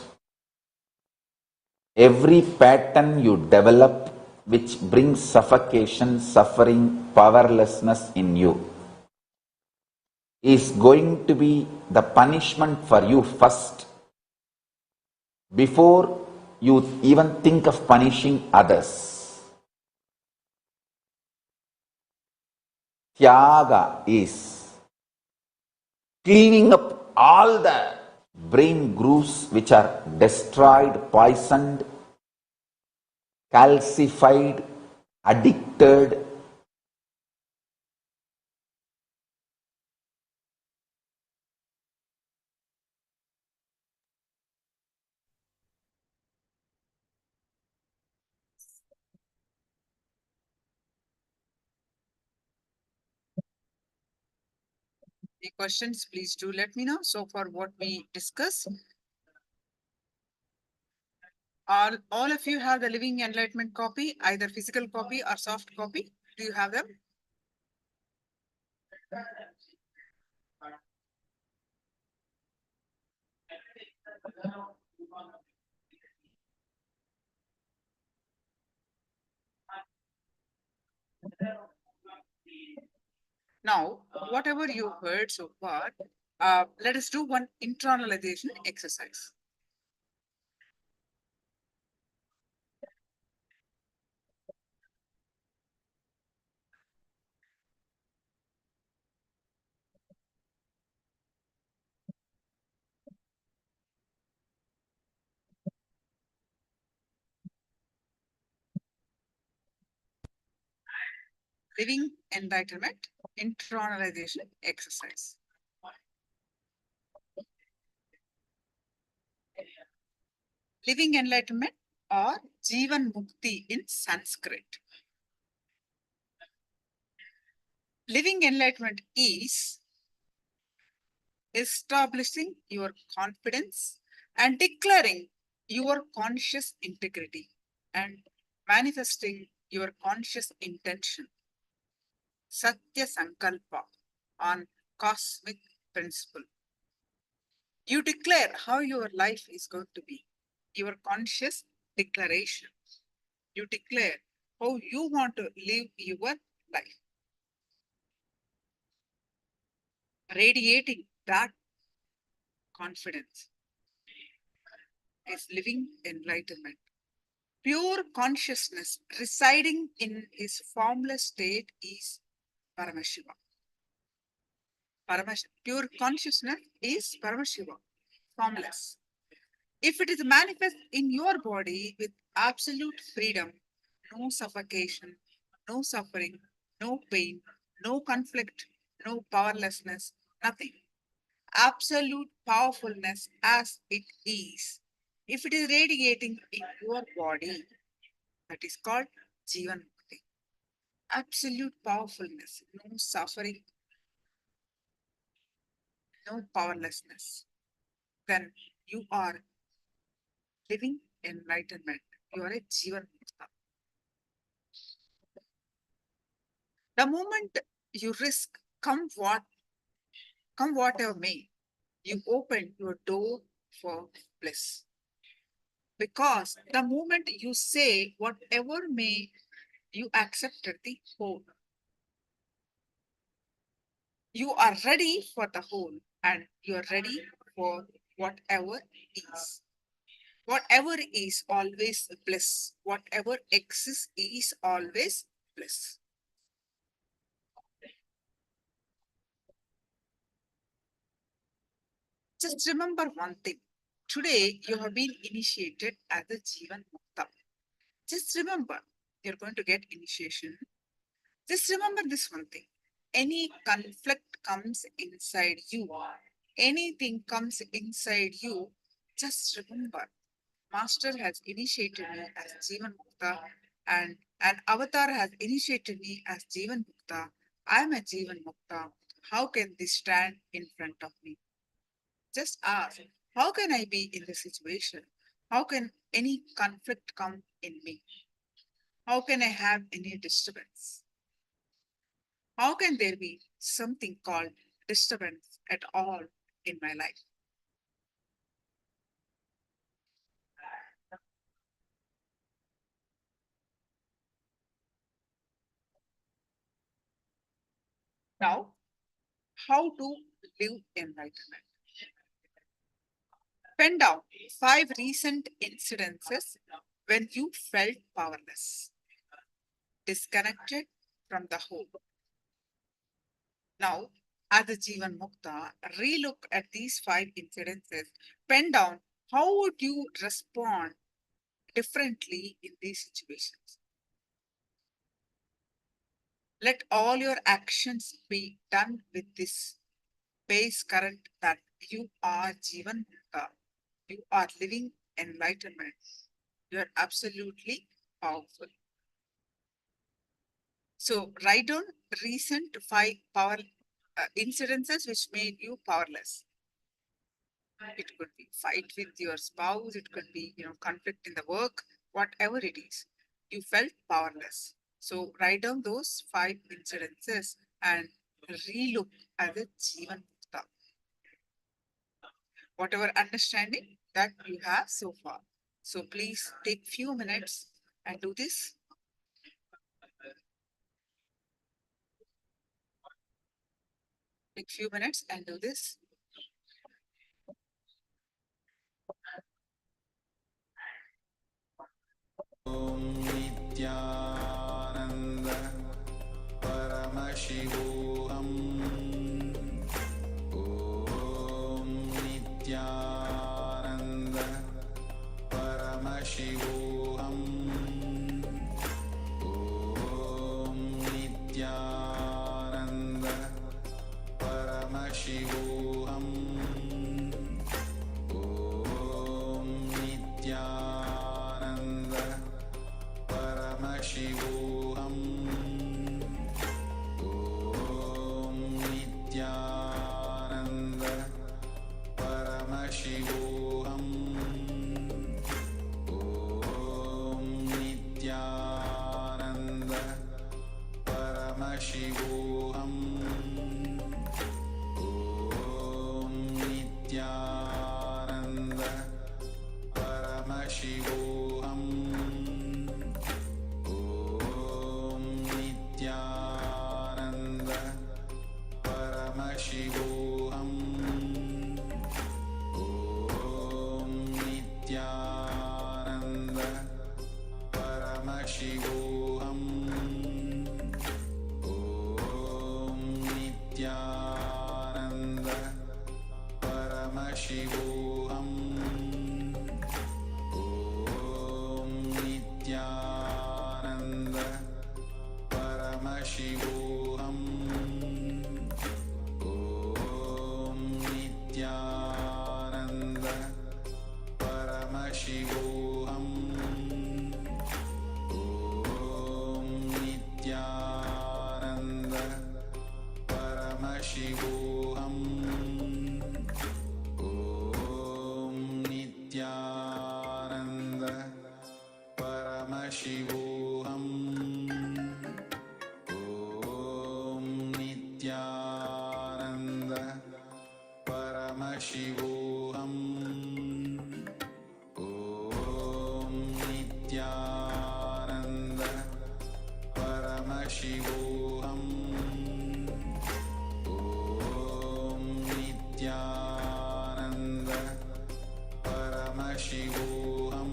Every pattern you develop which brings suffocation, suffering, powerlessness in you is going to be the punishment for you first before you even think of punishing others. Tyaga is cleaning up all the brain grooves which are destroyed, poisoned, calcified, addicted. Any questions, please do let me know. So far what we discuss, all of you have the Living Enlightenment copy, either physical copy or soft copy. Do you have them? Now, whatever you heard so far, let us do one internalization exercise. Living Enlightenment internalization exercise. Living Enlightenment or Jivan Mukti in Sanskrit. Living Enlightenment is establishing your confidence and declaring your conscious integrity and manifesting your conscious intention, Satya Sankalpa, on cosmic principle. You declare how your life is going to be, your conscious declaration. You declare how you want to live your life, radiating that confidence is living enlightenment. Pure consciousness residing in his formless state is Paramashiva. Pure consciousness is Paramashiva, formless. If it is manifest in your body with absolute freedom, no suffocation, no suffering, no pain, no conflict, no powerlessness, nothing. Absolute powerfulness as it is. If it is radiating in your body, that is called Jivan Mukti. Absolute powerfulness, no suffering, no powerlessness. Then you are living enlightenment. You are a Jivan Mukta. The moment you risk, come whatever may, you open your door for bliss. Because the moment you say whatever may, you accepted the whole. You are ready for the whole and you are ready for whatever is. Whatever is always bliss. Whatever exists is always bliss. Just remember one thing. Today, you have been initiated as a Jivan Mukta. Just remember, you're going to get initiation. Just remember this one thing. Any conflict comes inside you, anything comes inside you, just remember, Master has initiated me as Jivan Mukta and an avatar has initiated me as Jivan Mukta. I am a Jivan Mukta. How can this stand in front of me? Just ask, how can I be in this situation? How can any conflict come in me? How can I have any disturbance? How can there be something called disturbance at all in my life? Now, how to live enlightenment? Pen down 5 recent incidences when you felt powerless, disconnected from the whole. Now, as a Jivan Mukta, relook at these 5 incidences. Pen down how would you respond differently in these situations. Let all your actions be done with this base current that you are Jivan Mukta. You are living enlightenment. You are absolutely powerful. So write down recent 5 power incidences which made you powerless. It could be fight with your spouse. It could be, conflict in the work, whatever it is. You felt powerless. So write down those 5 incidences and relook at the Jivan Mukta. Whatever understanding that you have so far. So please take few minutes and do this. Take few minutes and do this. Nithyananda Paramashivoham Nithyananda Paramashivoham Nithyananda Paramashivoham Nithyananda Paramashivoham Nithyananda Paramashivoham Nithyananda Paramashivoham Nithyananda Paramashivoham Nithyananda Paramashivoham Nithyananda Paramashivoham Nithyananda Paramashivoham Nithyananda Paramashivoham Nithyananda Paramashivoham Nithyananda Paramashivoham Nithyananda Paramashivoham Nithyananda Paramashivoham Nithyananda Paramashivoham Nithyananda Paramashivoham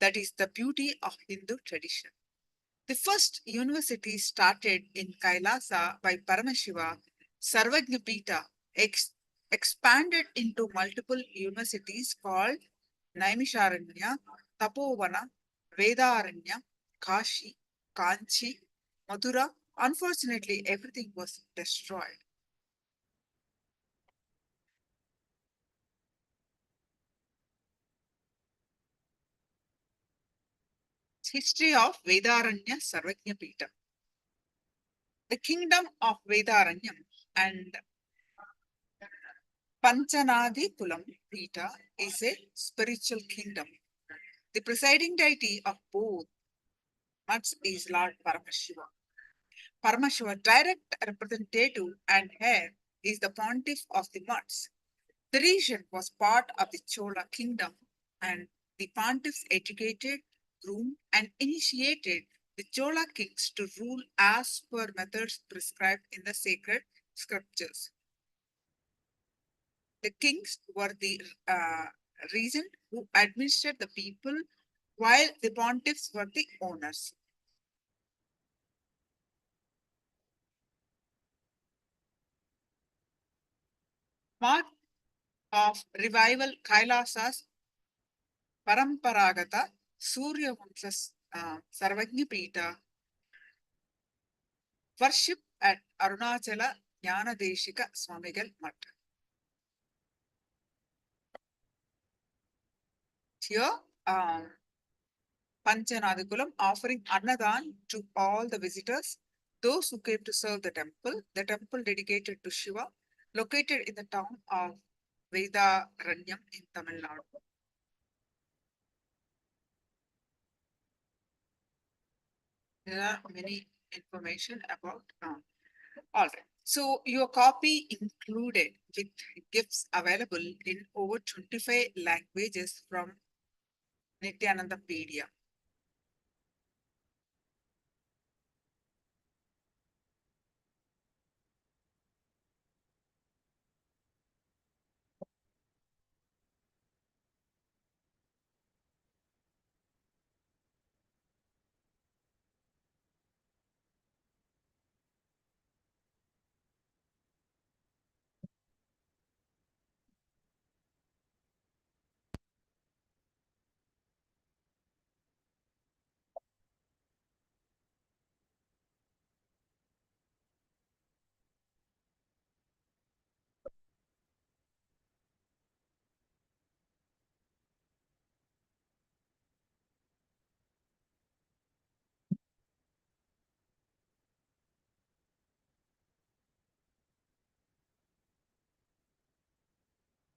That is the beauty of Hindu tradition. The first university started in Kailasa by Paramashiva, Sarvajñapita, expanded into multiple universities called Naimisharanya, Tapovana, Vedaranya, Kashi, Kanchi, Mathura. Unfortunately, everything was destroyed. History of Vedaranya Sarvajñapita. The kingdom of Vedaranyam and Panchanadi Kulam Pita is a spiritual kingdom. The presiding deity of both much is Lord Paramashiva. Paramashiva, direct representative and heir, is the pontiff of the mutts. The region was part of the Chola kingdom, and the pontiffs educated, groomed, and initiated the Chola kings to rule as per methods prescribed in the sacred scriptures. The kings were the regent who administered the people, while the pontiffs were the owners. Mark of revival Kailasa's Paramparagata Surya Vamsas Sarvajñapita worship at Arunachala Jnanadeshika Swamigal Mutt. Here, Panchanadikulam offering Annadan to all the visitors, those who came to serve the temple dedicated to Shiva, located in the town of Vedaranyam in Tamil Nadu. There are many information about. All right. So your copy included with gifts available in over 25 languages from Nithyanandapedia.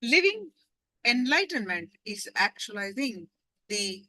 Living enlightenment is actualizing the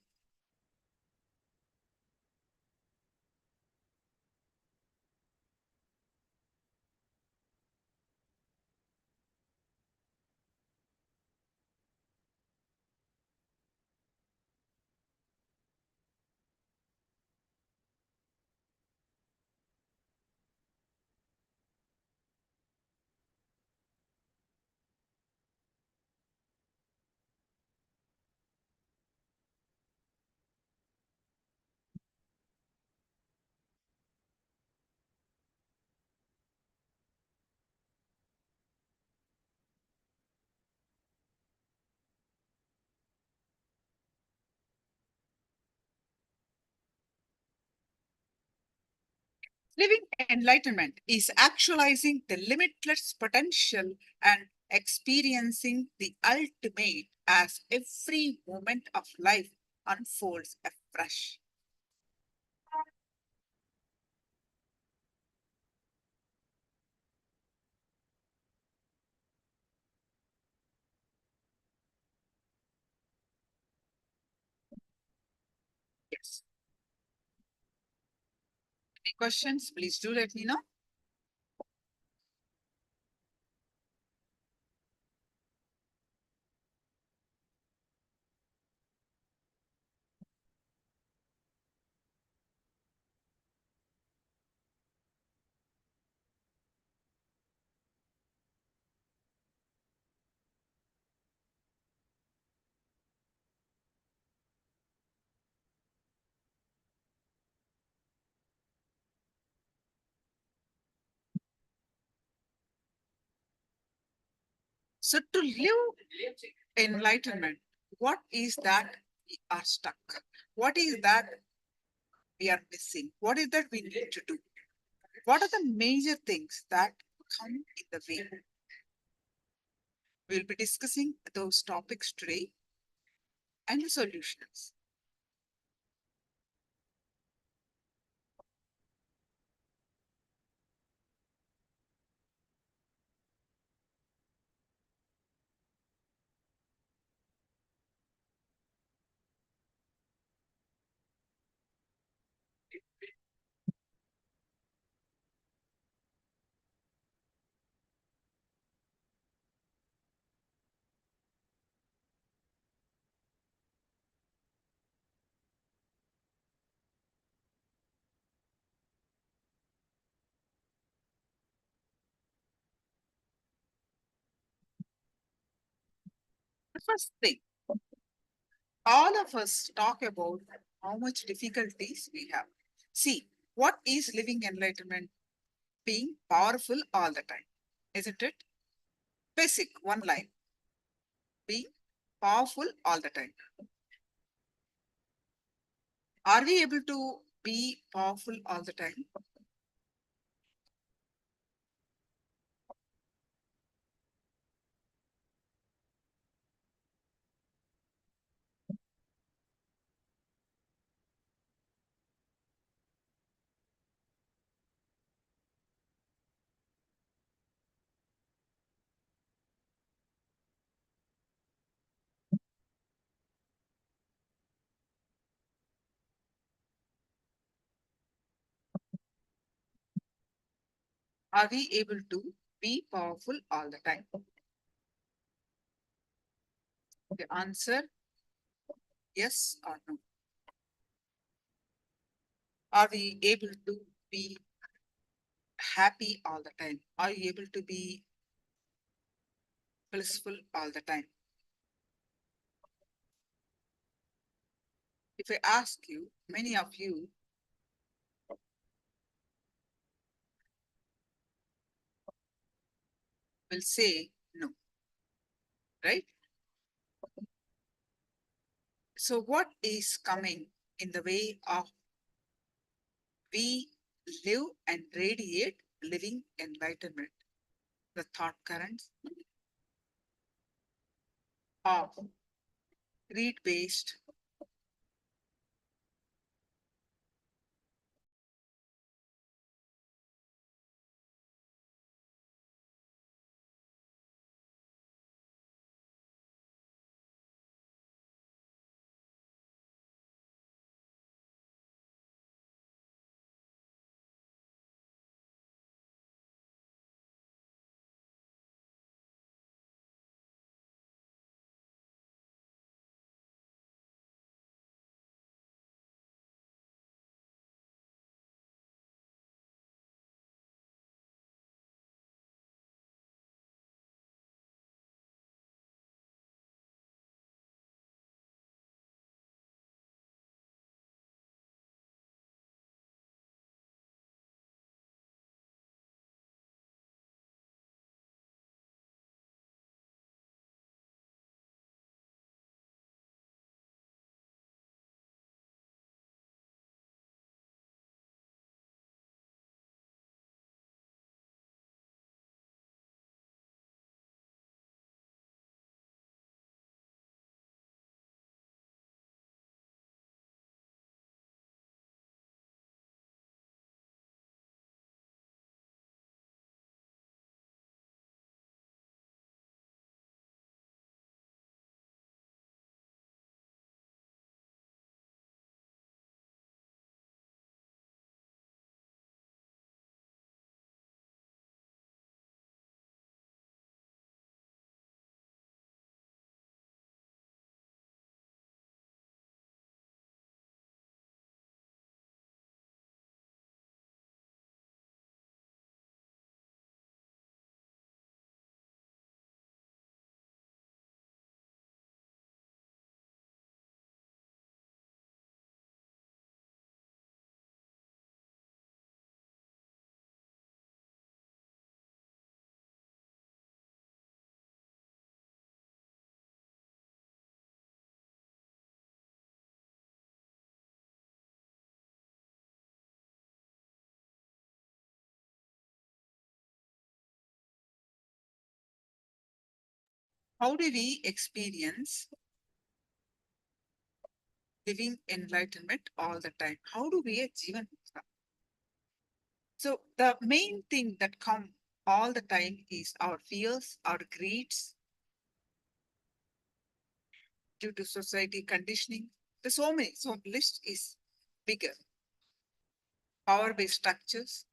living enlightenment is actualizing the limitless potential and experiencing the ultimate as every moment of life unfolds afresh. Yes. Any questions? Please do let me know. So to live enlightenment, what is that we are stuck? What is that we are missing? What is that we need to do? What are the major things that come in the way? We'll be discussing those topics today and the solutions. The first thing, all of us talk about how much difficulties we have. See, what is living enlightenment? Being powerful all the time, isn't it? Basic, one line. Being powerful all the time. Are we able to be powerful all the time? Are we able to be powerful all the time? The answer, yes or no. Are we able to be happy all the time? Are you able to be blissful all the time? If I ask you, many of you will say no, right? So what is coming in the way of we live and radiate living enlightenment? The thought currents of greed-based How do we experience living enlightenment all the time? How do we achieve it? So the main thing that come all the time is our fears, our greeds, due to society conditioning. There's so many, so list is bigger. Power-based structures.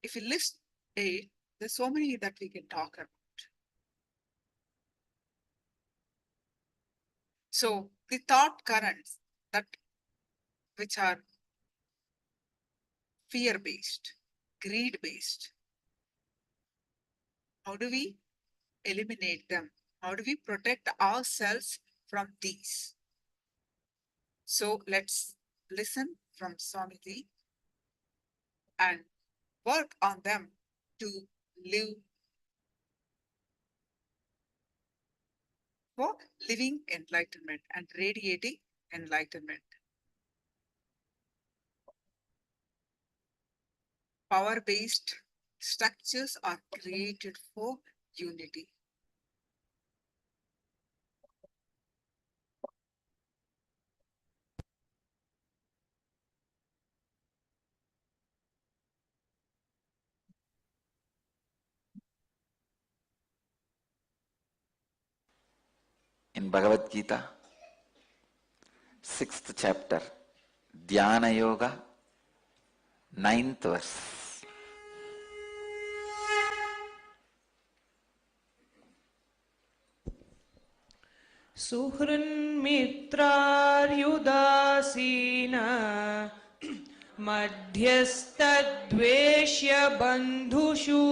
If you list it, there's so many that we can talk about. So the thought currents that which are fear-based, greed-based, how do we eliminate them? How do we protect ourselves from these? So let's listen from Swamiji and work on them to live for living enlightenment and radiating enlightenment. Power-based structures are created for unity. In Bhagavad Gita, 6th chapter, Dhyana Yoga, 9th verse. सुहृन्मित्रार्युदासीना मध्यस्तद्वेष्य बन्धुषु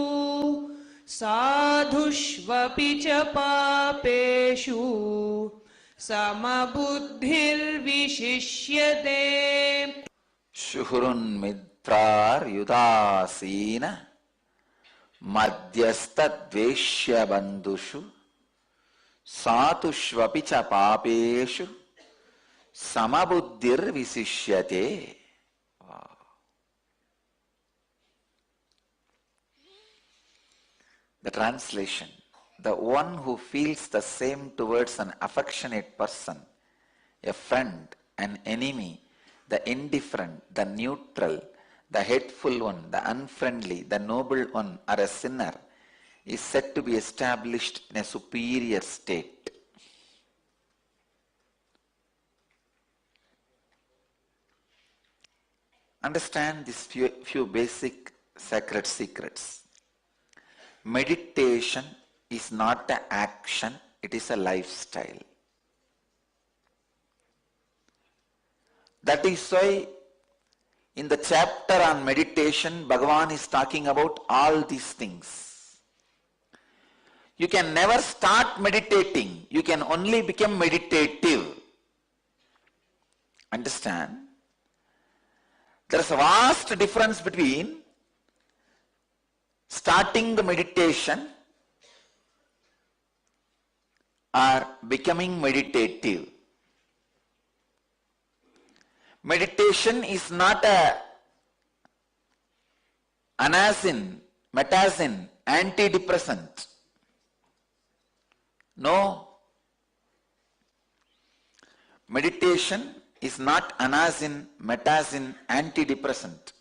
साधुष्वपि च पापेषु समबुद्धिर्विशिष्यते. Shuhurunmitraryudasena madhyastadveshya bandhushu satushvapi cha papeshu samabuddhir visishyate. The translation: the one who feels the same towards an affectionate person, a friend, an enemy, the indifferent, the neutral, the hateful one, the unfriendly, the noble one, or a sinner, is said to be established in a superior state. Understand these few basic sacred secrets. Meditation is not an action, it is a lifestyle. That is why in the chapter on meditation, Bhagavan is talking about all these things. You can never start meditating, you can only become meditative. Understand? There is a vast difference between starting the meditation or becoming meditative. Meditation is not a anacin, metacin, antidepressant. No. Meditation is not anacin, metacin, antidepressant.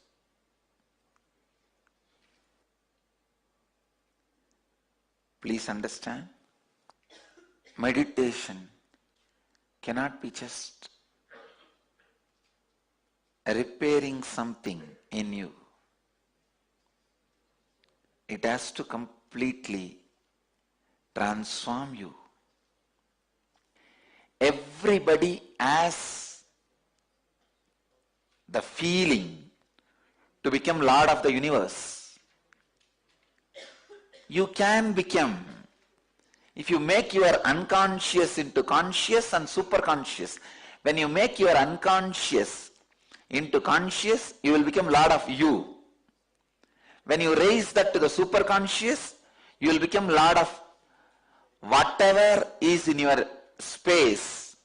Please understand. Meditation cannot be just repairing something in you. It has to completely transform you. Everybody has the feeling to become Lord of the universe. You can become. If you make your unconscious into conscious and superconscious, when you make your unconscious into conscious, you will become Lord of you. When you raise that to the superconscious, you will become Lord of whatever is in your space.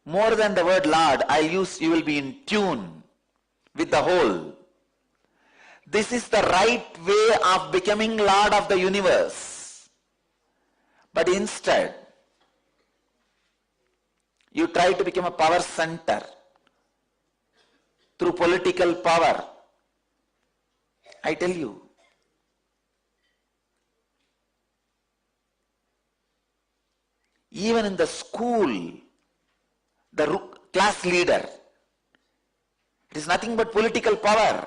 More than the word Lord, I'll use you will be in tune with the whole. This is the right way of becoming Lord of the universe. But instead, you try to become a power center through political power. I tell you, even in the school, the class leader, it is nothing but political power.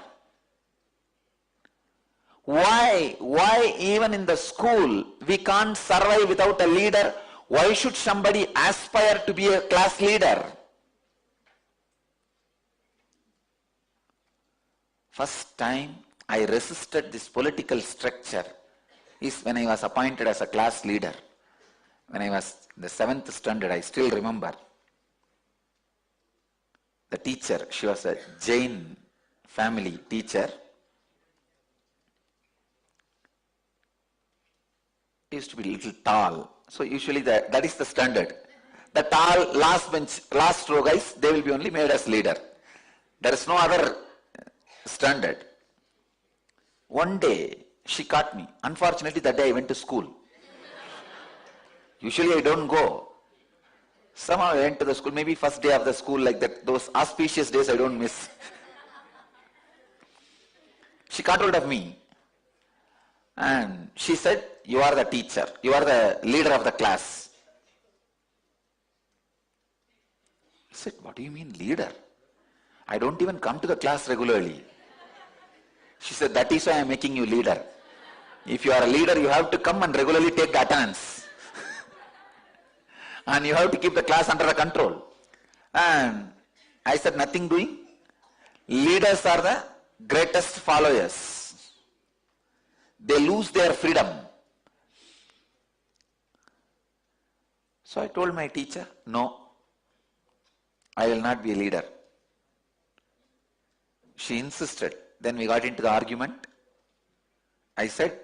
Why even in the school we can't survive without a leader? Why should somebody aspire to be a class leader? First time I resisted this political structure is when I was appointed as a class leader. When I was in the 7th standard, I still remember. The teacher, she was a Jain family teacher. Used to be a little tall. So usually that is the standard. The tall last bench, last row guys, they will be only made as leader. There is no other standard. One day she caught me. Unfortunately that day I went to school. Usually I don't go. Somehow I went to the school, maybe first day of the school, like that, those auspicious days I don't miss. She caught hold of me and she said, "You are the teacher, you are the leader of the class." I said, "What do you mean leader? I don't even come to the class regularly." She said, "That is why I am making you leader. If you are a leader, you have to come and regularly take the attendance. And you have to keep the class under the control." And I said, "Nothing doing. Leaders are the greatest followers. They lose their freedom." So I told my teacher, "No, I will not be a leader." She insisted. Then we got into the argument. I said,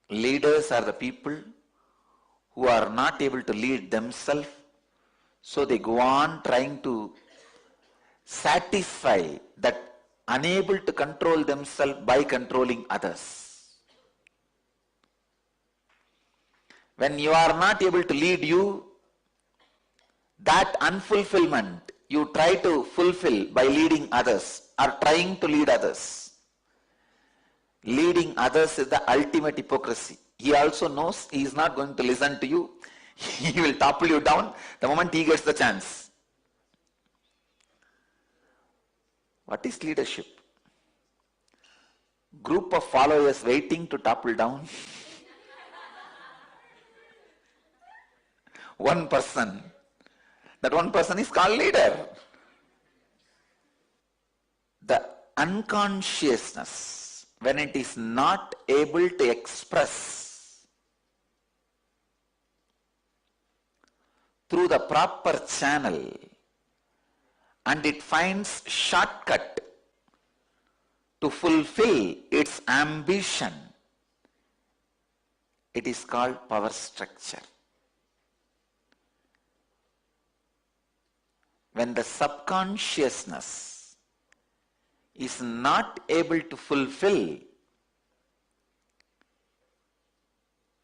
leaders are the people who are not able to lead themselves, so they go on trying to satisfy that unable to control themselves by controlling others. When you are not able to lead you, that unfulfillment you try to fulfill by leading others or trying to lead others. Leading others is the ultimate hypocrisy. He also knows he is not going to listen to you. He will topple you down the moment he gets the chance. What is leadership? Group of followers waiting to topple down. One person. That one person is called leader. The unconsciousness, when it is not able to express through the proper channel and it finds shortcut to fulfill its ambition, it is called power structure. When the subconsciousness is not able to fulfill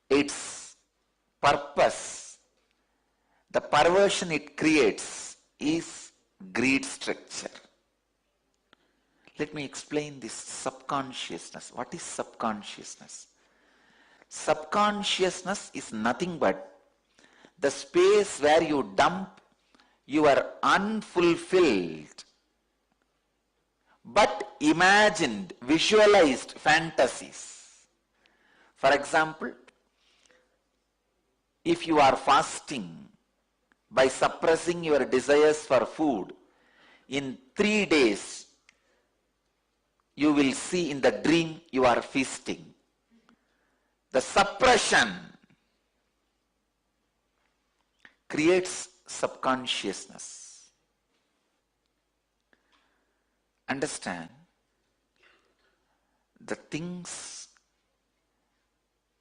its purpose, the perversion it creates is greed structure. Let me explain this subconsciousness. What is subconsciousness? Subconsciousness is nothing but the space where you dump your unfulfilled but imagined, visualized fantasies. For example, if you are fasting by suppressing your desires for food, in 3 days you will see in the dream you are feasting. The suppression creates subconsciousness. Understand, the things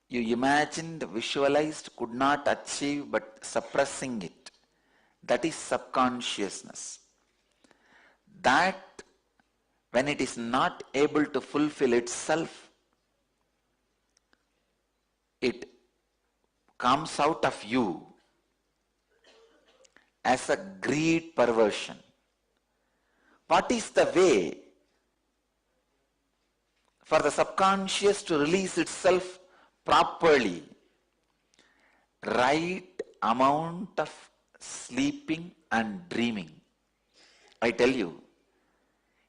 you imagined, visualized, could not achieve but suppressing it, that is subconsciousness. That, when it is not able to fulfill itself, it comes out of you as a greed perversion. What is the way for the subconscious to release itself properly? Right amount of sleeping and dreaming. I tell you,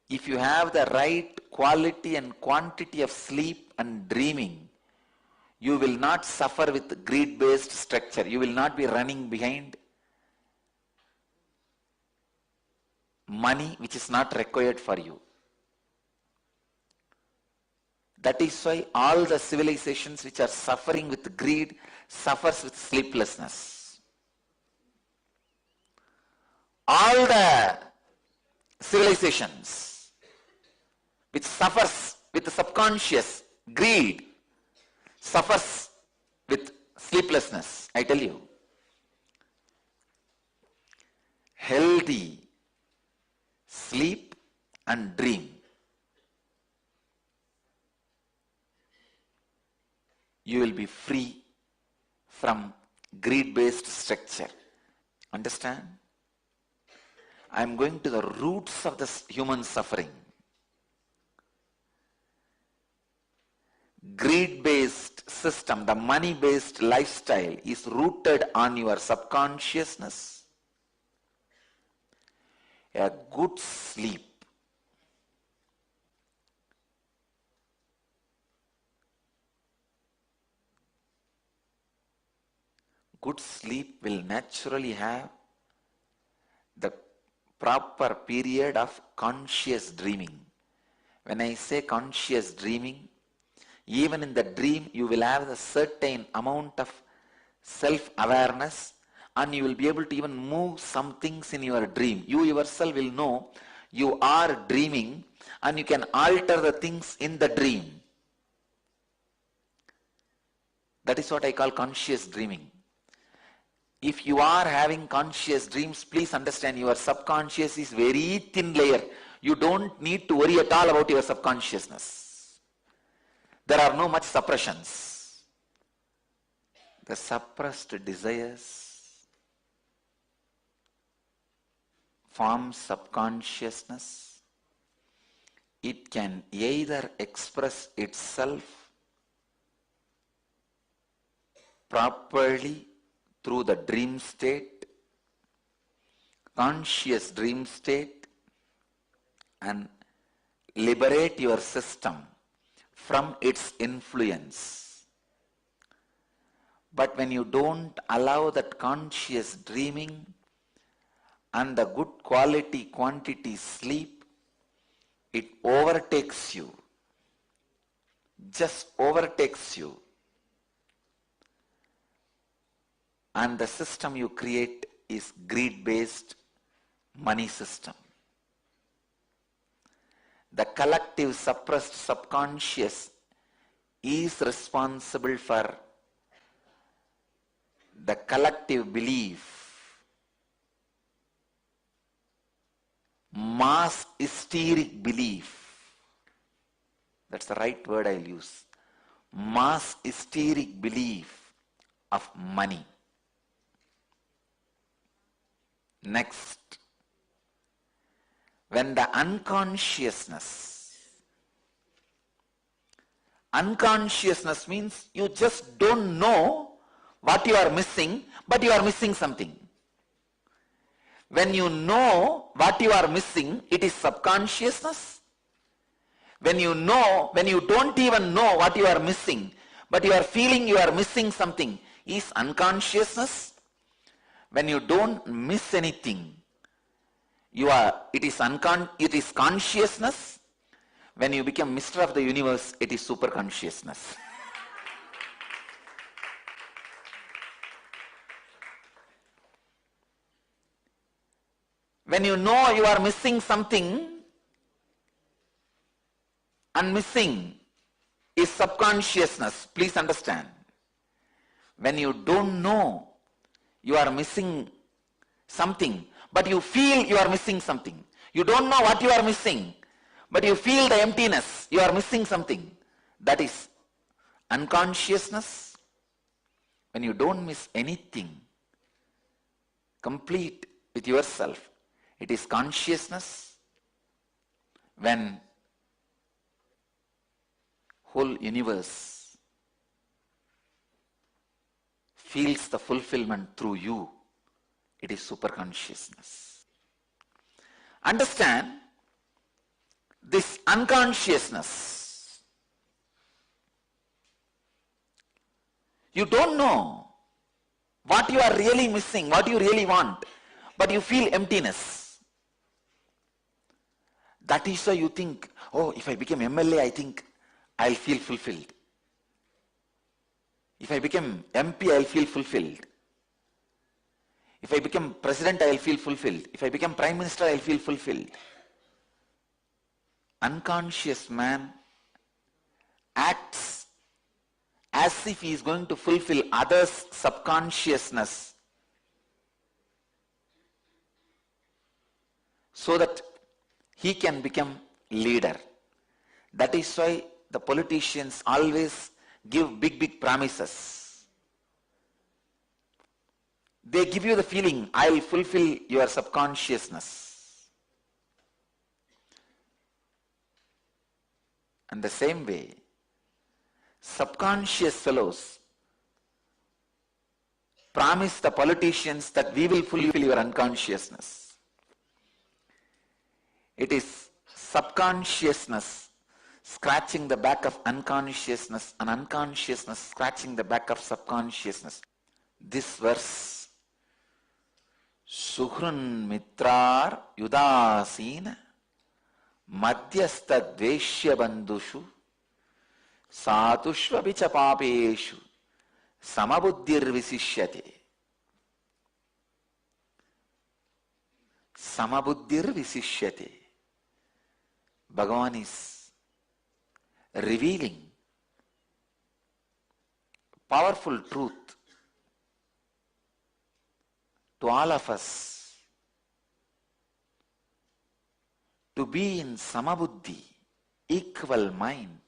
if you have the right quality and quantity of sleep and dreaming, you will not suffer with greed-based structure. You will not be running behind money which is not required for you. That is why all the civilizations which are suffering with greed suffers with sleeplessness. All the civilizations which suffers with the subconscious greed suffers with sleeplessness. I tell you, healthy sleep and dream, you will be free from greed-based structure. Understand? I am going to the roots of this human suffering. Greed-based system, the money-based lifestyle is rooted on your subconsciousness. A good sleep will naturally have the proper period of conscious dreaming. When I say conscious dreaming, even in the dream you will have a certain amount of self-awareness, and you will be able to even move some things in your dream. You yourself will know you are dreaming, and you can alter the things in the dream. That is what I call conscious dreaming. If you are having conscious dreams, please understand your subconscious is very thin layer. You don't need to worry at all about your subconsciousness. There are no much suppressions. The suppressed desires form subconsciousness. It can either express itself properly through the dream state, conscious dream state, and liberate your system from its influence. But when you don't allow that conscious dreaming and the good quality quantity sleep, it overtakes you, just overtakes you. And the system you create is greed-based money system. The collective suppressed subconscious is responsible for the collective belief, mass hysteric belief. That's the right word I'll use. Mass hysteric belief of money. Next, when the unconsciousness means you just don't know what you are missing, but you are missing something. When you know what you are missing, it is subconsciousness. When you don't even know what you are missing, but you are feeling you are missing something, is unconsciousness. When you don't miss anything, it is consciousness. When you become Mr. of the universe, it is super consciousness. When you know you are missing something, and missing is subconsciousness. Please understand. When you don't know you are missing something, but you feel you are missing something. You don't know what you are missing, but you feel the emptiness, you are missing something. That is unconsciousness. when you don't miss anything, complete with yourself, it is consciousness. When whole universe feels the fulfillment through you, it is super consciousness. Understand this unconsciousness. You don't know what you are really missing, what you really want, but you feel emptiness. That is why you think, oh, if I become MLA, I think I'll feel fulfilled. If I become MP, I'll feel fulfilled. If I become president, I'll feel fulfilled. If I become prime minister, I'll feel fulfilled. Unconscious man acts as if he is going to fulfill others' subconsciousness so that he can become leader. That is why the politicians always give big promises. They give you the feeling, I will fulfill your subconsciousness. And the same way, subconscious fellows promise the politicians that we will fulfill your unconsciousness. It is subconsciousness scratching the back of unconsciousness and unconsciousness scratching the back of subconsciousness. This verse, Suhrun Mitrar Yudasina Madhyastha Dveshya Bandhushu Satushva Vicha Papeshu Samabuddhir Visishyate. Samabuddhir Visishyate. Bhagavan is revealing powerful truth to all of us, to be in samabuddhi, equal mind,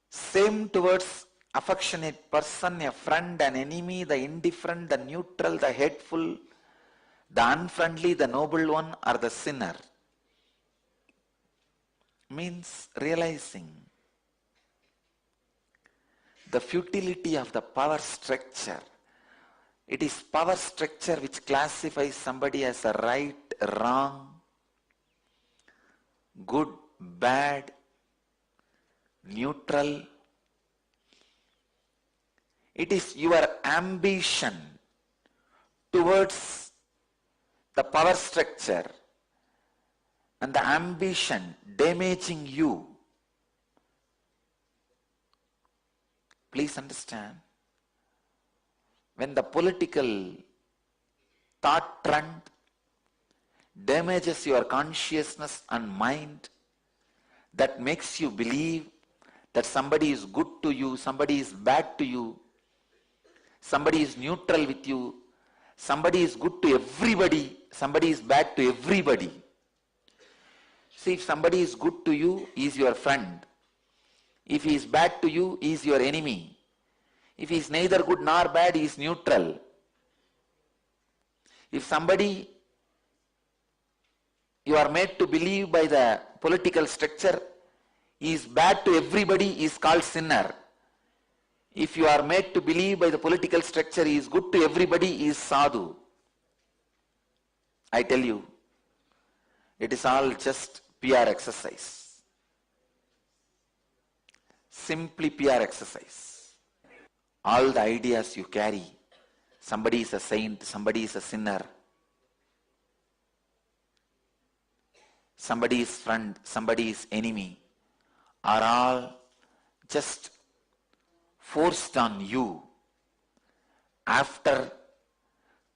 same towards affectionate person, a friend, an enemy, the indifferent, the neutral, the hateful, the unfriendly, the noble one, or the sinner. Means realizing the futility of the power structure. It is power structure which classifies somebody as a right, wrong, good, bad, neutral. It is your ambition towards the power structure and the ambition damaging you. Please understand, when the political thought trend damages your consciousness and mind, that makes you believe that somebody is good to you, somebody is bad to you, somebody is neutral with you, somebody is good to everybody, somebody is bad to everybody. See, if somebody is good to you, he is your friend. If he is bad to you, he is your enemy. If he is neither good nor bad, he is neutral. If somebody you are made to believe by the political structure, he is bad to everybody, he is called sinner. If you are made to believe by the political structure, he is good to everybody, he is sadhu. I tell you, it is all just PR exercise. Simply PR exercise. All the ideas you carry, somebody is a saint, somebody is a sinner, somebody is friend, somebody is enemy, are all just forced on you after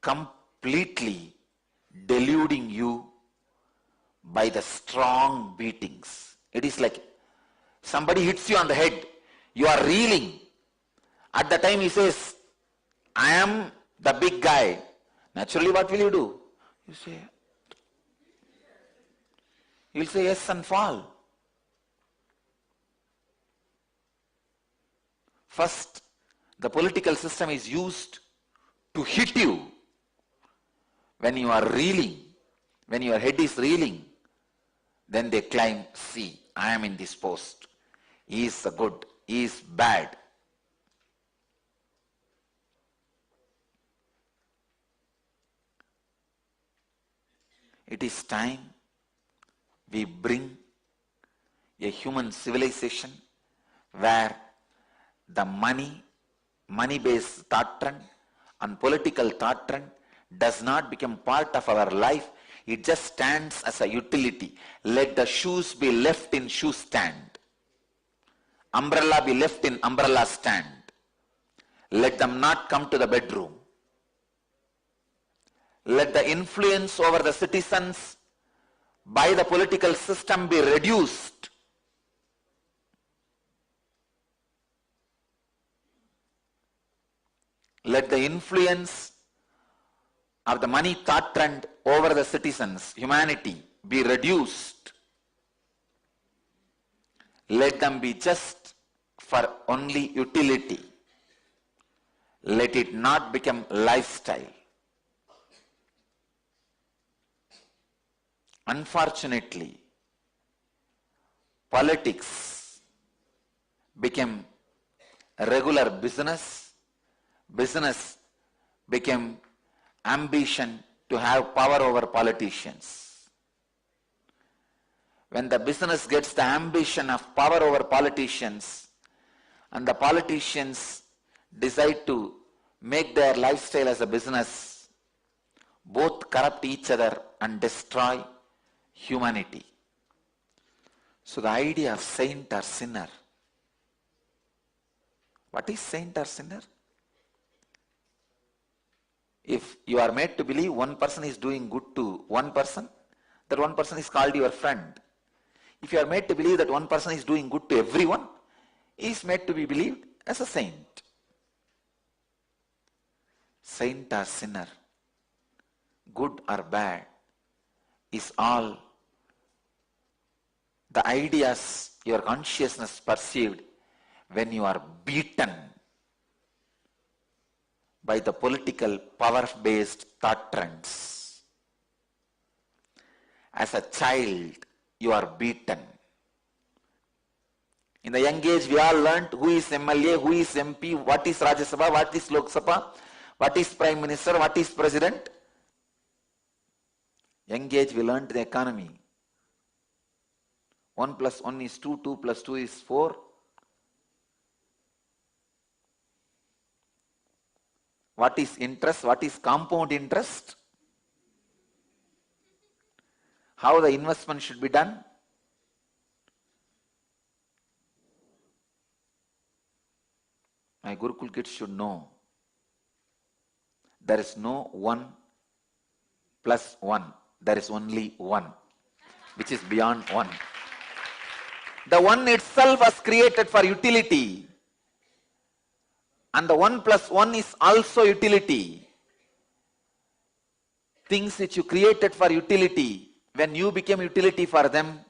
completely deluding you by the strong beatings. It is like somebody hits you on the head, you are reeling. At the time he says, I am the big guy. Naturally, what will you do? You will say yes and fall. First, The political system is used to hit you when you are reeling, when your head is reeling. Then they claim, see, I am in this post. He is good, he is bad. It is time we bring a human civilization where the money-based thought trend and political thought trend does not become part of our life. It just stands as a utility. Let the shoes be left in shoe stand. Umbrella be left in umbrella stand. Let them not come to the bedroom. Let the influence over the citizens by the political system be reduced. Let the influence of the money thought trend over the citizens, humanity, be reduced. Let them be just for only utility. Let it not become lifestyle. Unfortunately, politics became a regular business. Business became ambition to have power over politicians. When the business gets the ambition of power over politicians, and the politicians decide to make their lifestyle as a business, both corrupt each other and destroy humanity. So the idea of saint or sinner. What is saint or sinner? If you are made to believe one person is doing good to one person, that one person is called your friend. If you are made to believe that one person is doing good to everyone, he is made to be believed as a saint. Saint or sinner, good or bad, is all the ideas your consciousness perceived when you are beaten by the political power-based thought trends. As a child, you are beaten. In the young age, we all learnt who is MLA, who is MP, what is Rajya Sabha, what is Lok Sabha, what is Prime Minister, what is President. Young age, we learnt the economy. 1 plus 1 is 2, 2 plus 2 is 4. What is interest? What is compound interest? How the investment should be done? My Gurukul kids should know. There is no 1 plus 1. There is only 1, which is beyond 1. The 1 itself was created for utility. And the 1 plus 1 is also utility. Things which you created for utility, when you became utility for them,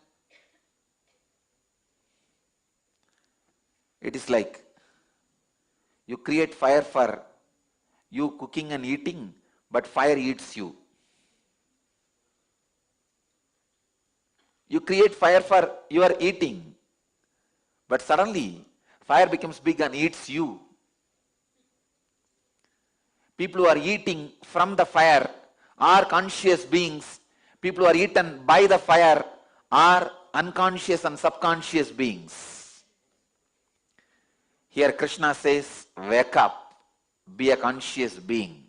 it is like you create fire for you cooking and eating, but fire eats you. You create fire for your eating, but suddenly fire becomes big and eats you. People who are eating from the fire are conscious beings. People who are eaten by the fire are unconscious and subconscious beings. Here Krishna says, wake up, be a conscious being.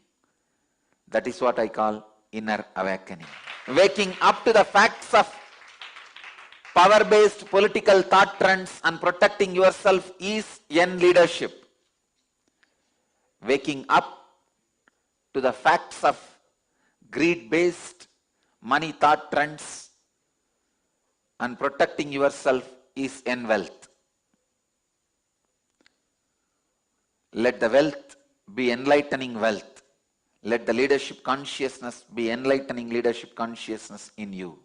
That is what I call inner awakening. Waking up to the facts of power-based political thought trends and protecting yourself is Yen leadership. Waking up to the facts of greed-based money thought trends and protecting yourself is Yen wealth. Let the wealth be enlightening wealth. Let the leadership consciousness be enlightening leadership consciousness in you.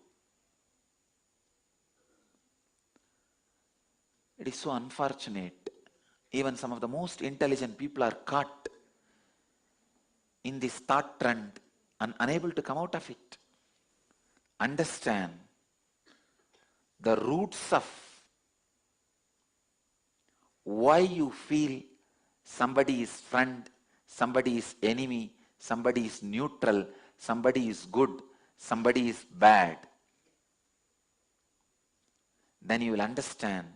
It is so unfortunate Even some of the most intelligent people are caught in this thought trend and unable to come out of it. Understand the roots of why you feel somebody is friend, somebody is enemy, somebody is neutral, somebody is good, somebody is bad. Then you will understand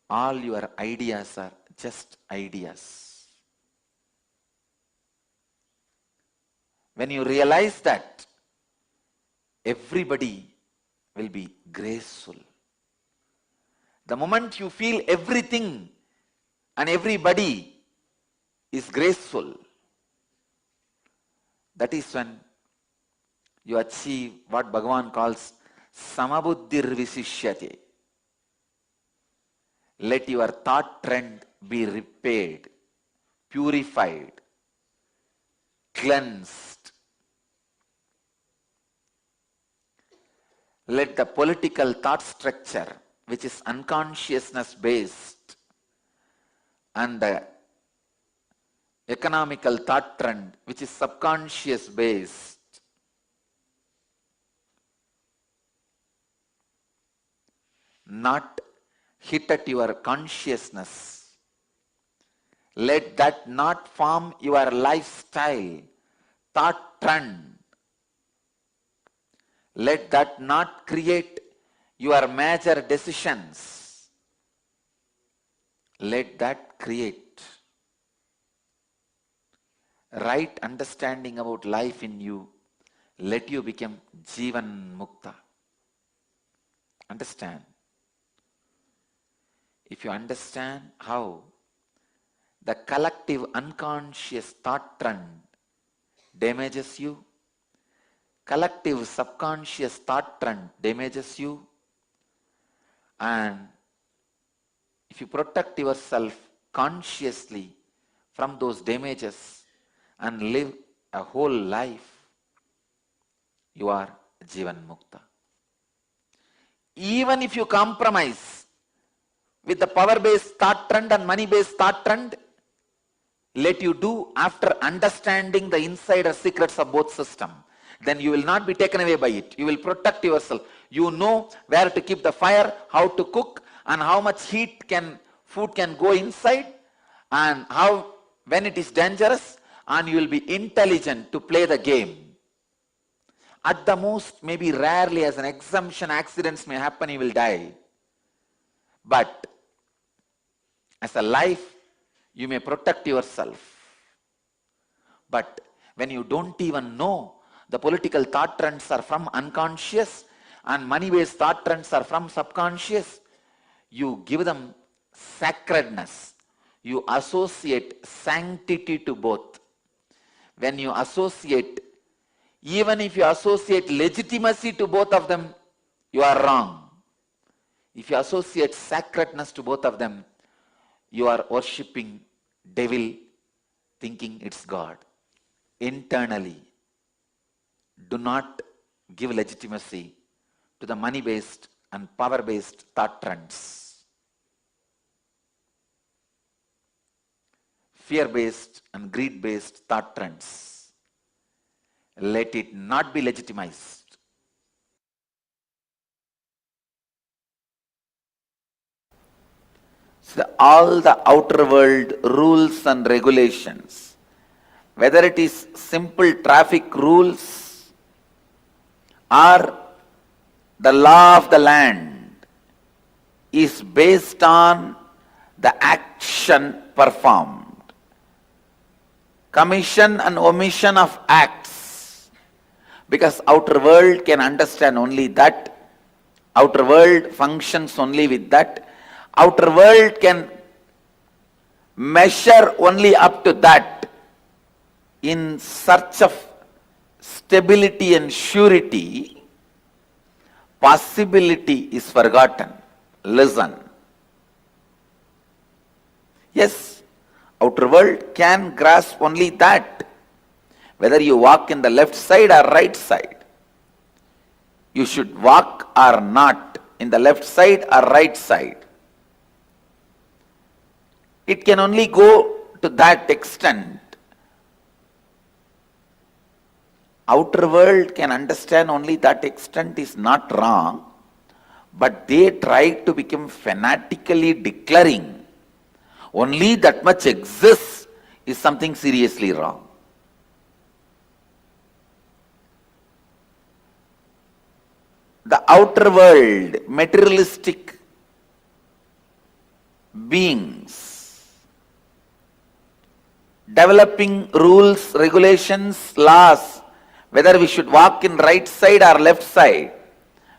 all your ideas are just ideas. When you realize that, everybody will be graceful. The moment you feel everything and everybody is graceful, that is when you achieve what Bhagavan calls samabuddhir visishyate. Let your thought trend be repaired, purified, cleansed. Let the political thought structure, which is unconsciousness based, and the economical thought trend, which is subconscious based, not hit at your consciousness. Let that not form your lifestyle, thought trend. Let that not create your major decisions. Let that create right understanding about life in you. Let you become Jivan Mukta. Understand? If you understand how the collective unconscious thought trend damages you, collective subconscious thought trend damages you, and if you protect yourself consciously from those damages and live a whole life, you are Jivan Mukta. Even if you compromise with the power-based thought trend and money-based thought trend, let you do after understanding the insider secrets of both systems. Then you will not be taken away by it. You will protect yourself. You know where to keep the fire, how to cook, and how much food can go inside, and how when it is dangerous, and you will be intelligent to play the game. At the most, maybe rarely as an exemption, accidents may happen, you will die. But as a life, you may protect yourself. But when you don't even know the political thought trends are from unconscious and money-based thought trends are from subconscious, you give them sacredness. You associate sanctity to both. When you associate, even if you associate legitimacy to both of them, you are wrong. If you associate sacredness to both of them, you are worshipping devil, thinking it's God. Internally, do not give legitimacy to the money-based and power-based thought trends. Fear-based and greed-based thought trends. Let it not be legitimized. So all the outer world rules and regulations, whether it is simple traffic rules or the law of the land, is based on the action performed. Commission and omission of acts. Because outer world can understand only that. Outer world functions only with that. Outer world can measure only up to that. In search of stability and surety, possibility is forgotten. Listen. Yes, outer world can grasp only that. Whether you walk in the left side or right side, you should walk or not in the left side or right side. It can only go to that extent. Outer world can understand only that extent is not wrong, but they try to become fanatically declaring only that much exists is something seriously wrong. The outer world, materialistic beings, developing rules, regulations, laws, whether we should walk in right side or left side,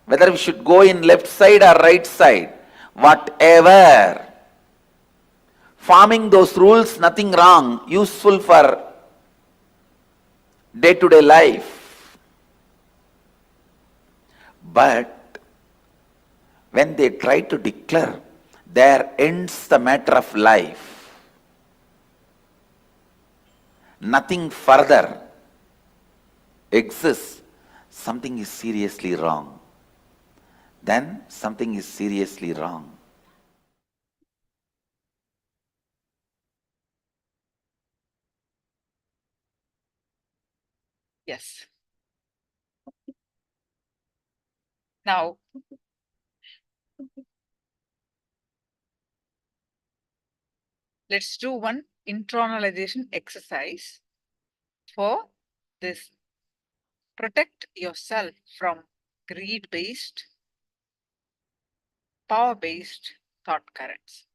whether we should go in left side or right side, whatever. Forming those rules, nothing wrong, useful for day-to-day life. But when they try to declare, there ends the matter of life. Nothing further exists. Something is seriously wrong. Then something is seriously wrong. Yes. Now, let's do one internalization exercise for this. Protect yourself from greed-based, power-based thought currents.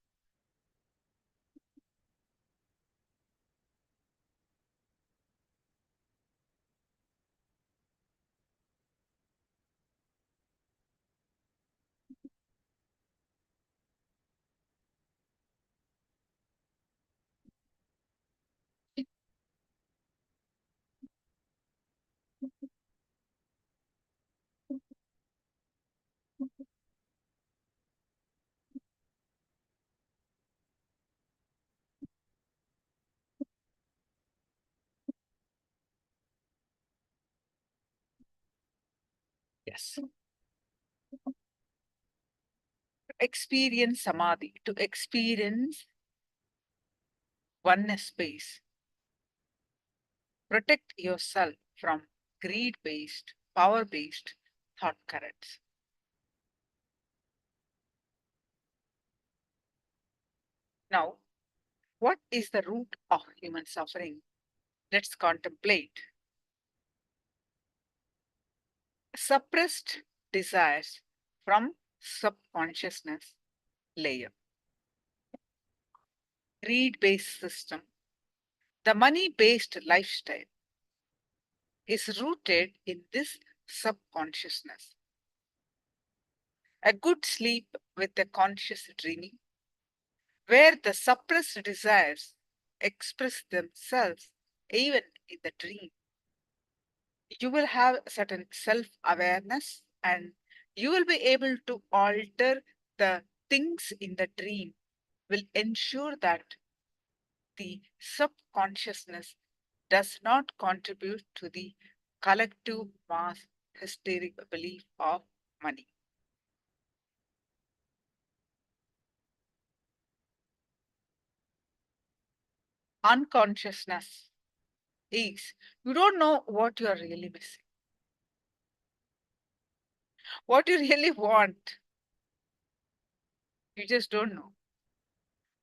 Yes. To experience samadhi, to experience oneness space. Protect yourself from greed-based, power-based thought currents. Now, what is the root of human suffering? Let's contemplate. Suppressed desires from subconsciousness layer. Greed-based system. The money-based lifestyle is rooted in this subconsciousness. A good sleep with a conscious dreaming, where the suppressed desires express themselves even in the dream. You will have certain self-awareness and you will be able to alter the things in the dream, will ensure that the subconsciousness does not contribute to the collective mass hysteric belief of money. Unconsciousness is you don't know what you are really missing, what you really want. You just don't know.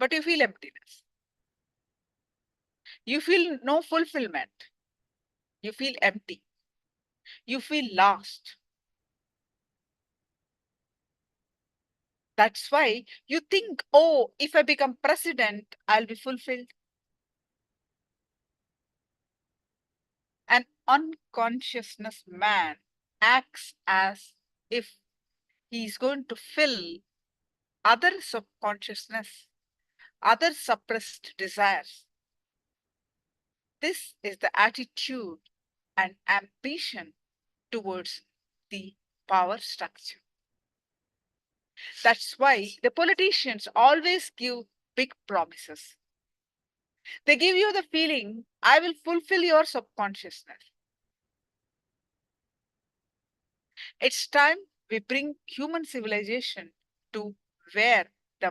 But you feel emptiness. You feel no fulfillment. You feel empty. You feel lost. That's why you think, oh, if I become president, I'll be fulfilled. An unconsciousness man acts as if he's going to fill other subconsciousness, other suppressed desires. This is the attitude and ambition towards the power structure. That's why the politicians always give big promises. They give you the feeling, I will fulfill your subconsciousness. It's time we bring human civilization to where the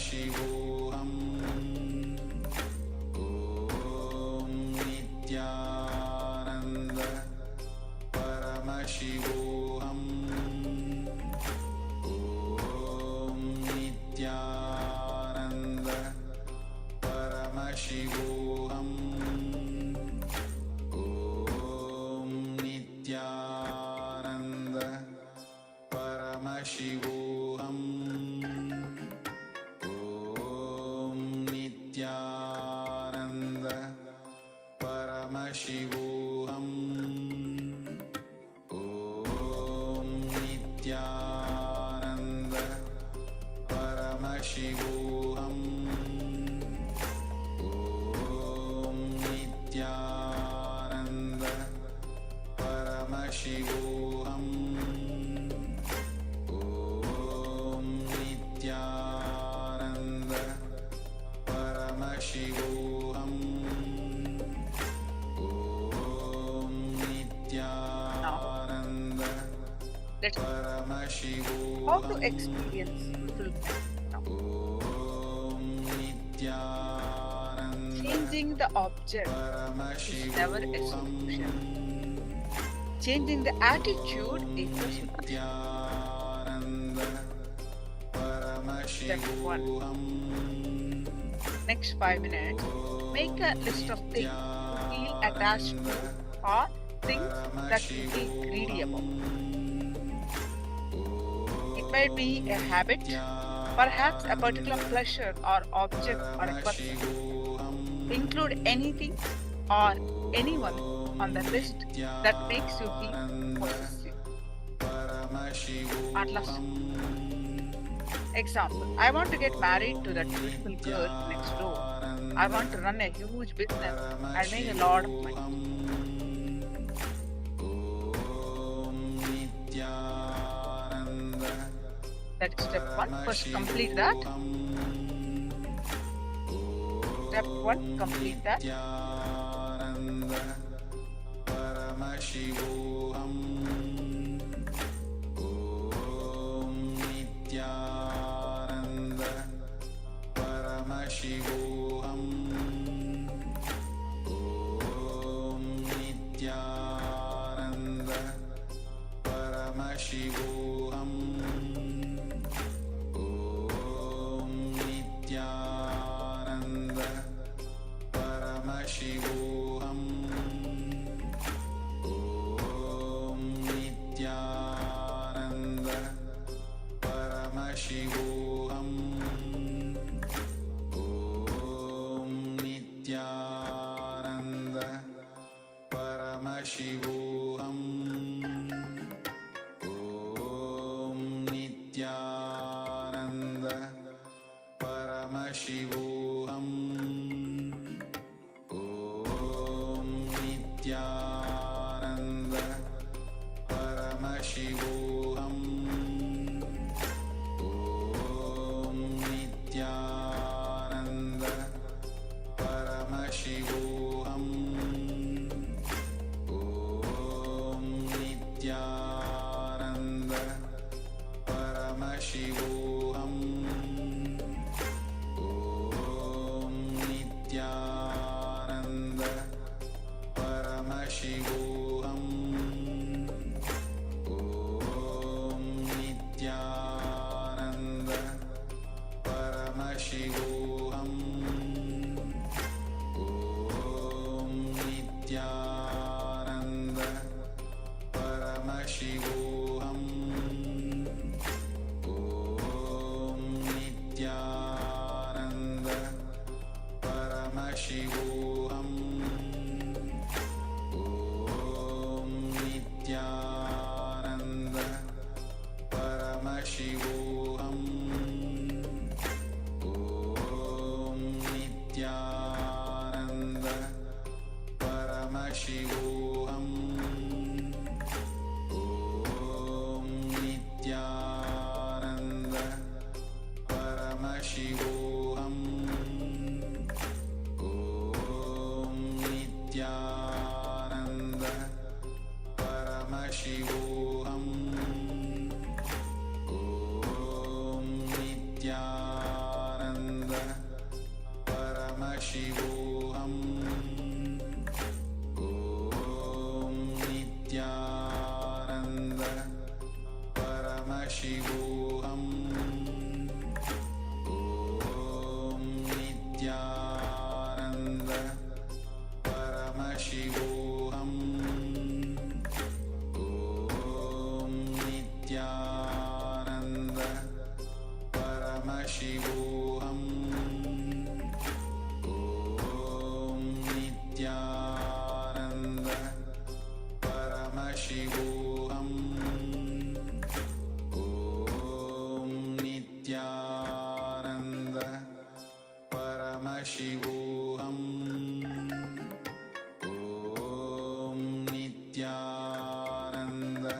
Paramashivoham Om Nithyananda Paramashivoham Om Nithyananda Paramashivoham Om Nithyananda Paramashivoham Om Nithyananda Paramashivoham Om Nithyananda Paramashivoham Om Nithyananda Paramashivoham Om Nithyananda Paramashivoham Om Nithyananda Let's how Paramashivoham to experience fulfillment now. Om Nithyananda Changing the object is never a solution. Changing the attitude is the solution. Nithyananda Step 1. Next 5 minutes, make a list of things you feel attached to or things that you feel greedy about. It might be a habit, perhaps a particular pleasure or object or a person. Include anything or anyone on the list that makes you feel possessive. At last, example, I want to get married to that beautiful girl next door. I want to run a huge business and make a lot of money. That is step 1. First complete that. Step 1, complete that. Paramashivoham Om Nithyananda Paramashivoham Om Nithyananda Paramashivoham Om Nithyananda Paramashivoham Om Nithyananda Paramashivoham Om Nithyananda Paramashivoham Om Nithyananda Paramashivoham Om Nithyananda Paramashivoham Om Nithyananda Paramashivoham Om Nithyananda Paramashivoham Om Nithyananda Paramashivoham Om Nithyananda Paramashivoham Om Nithyananda Paramashivoham Om Nithyananda Paramashivoham Om Nithyananda Paramashivoham Om Paramashivoham Om Nithyananda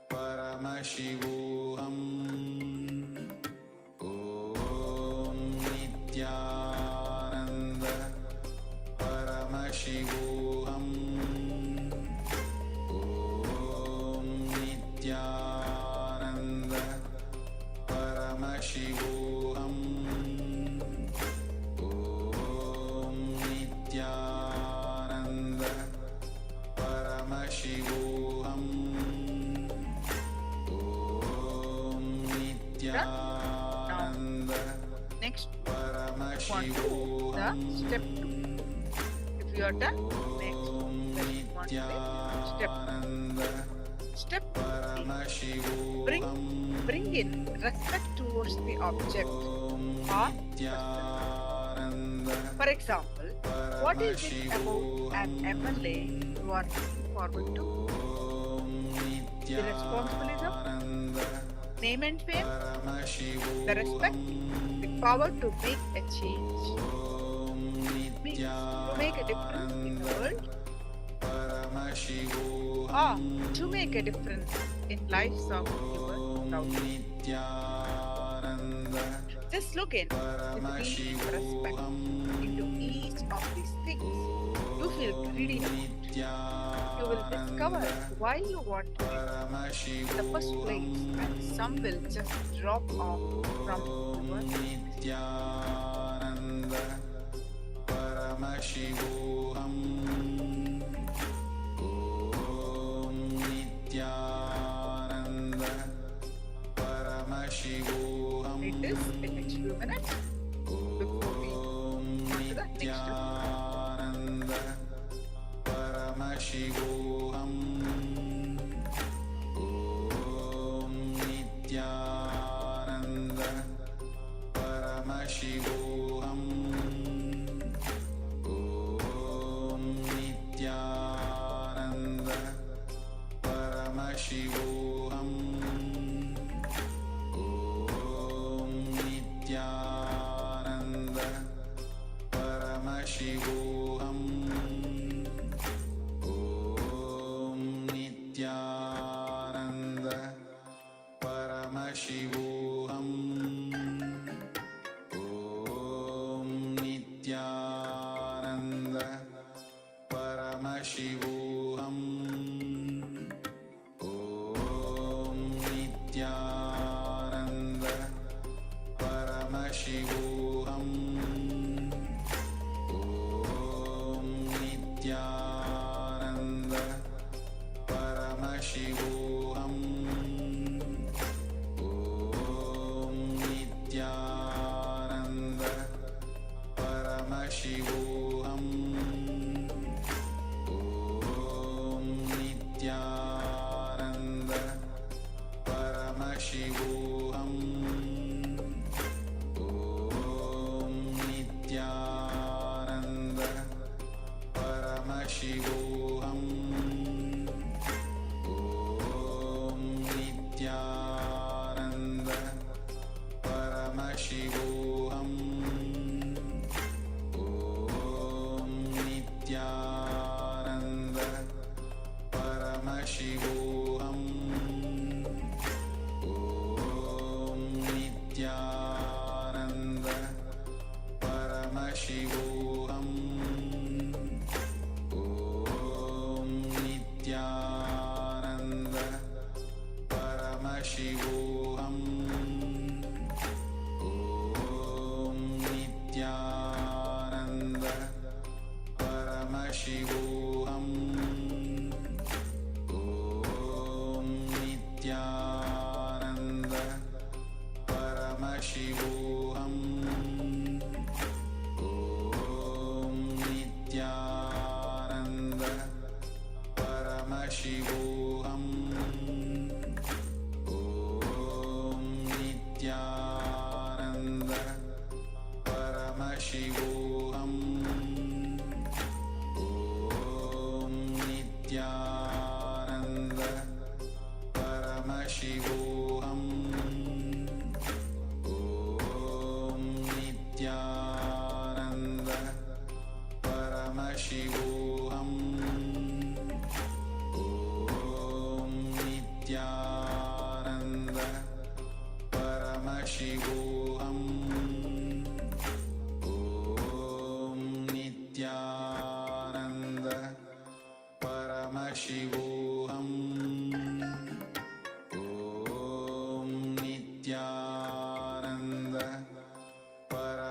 Paramashivoham Om Nithyananda Paramashivoham Om Nithyananda Paramashivoham Om Nithyananda Paramashivoham Om Nithyananda Next one to the step 2. If you are done, next one step 2. Step 2. Bring in respect towards the object or person. For example, what is it about an MLA you are looking forward to? The responsibilism, name and fame, the respect, the power to make a change, means to make a difference in the world, or to make a difference in lives of your surroundings. Just look in with deep respect into each of these things. You feel greedy about. You will discover why you want to in the first place, and some will just drop off from your list. Paramashivoham Om Nithyananda Paramashivoham Read this in next few minutes before we on to the next step. Nithyananda Paramashivoham Om Nithyananda Paramashivoham Om Nithyananda Paramashivoham Om Nithyananda Paramashivoham Om Nithyananda Paramashivoham Om Nithyananda Paramashivoham Om Nithyananda Paramashivoham Om Nithyananda Paramashivoham Om Nithyananda Paramashivoham Om Nithyananda Paramashivoham Om Nithyananda Paramashivoham Om Nithyananda Paramashivoham Om Nithyananda Paramashivoham Om Nithyananda Paramashivoham Om Nithyananda Paramashivoham Om Nithyananda Paramashivoham Om Nithyananda Paramashivoham Om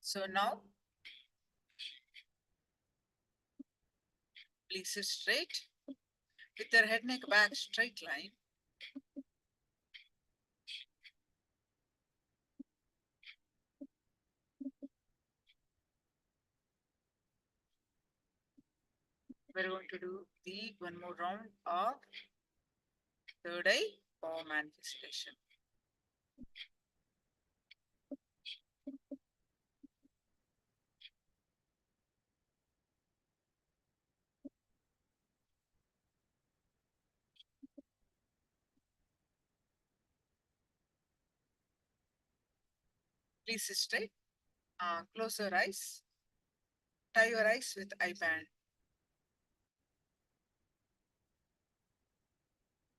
So now, please sit straight with your head neck back straight line. We're going to do one more round of third eye or manifestation. Please sit straight. Close your eyes. Tie your eyes with eye band.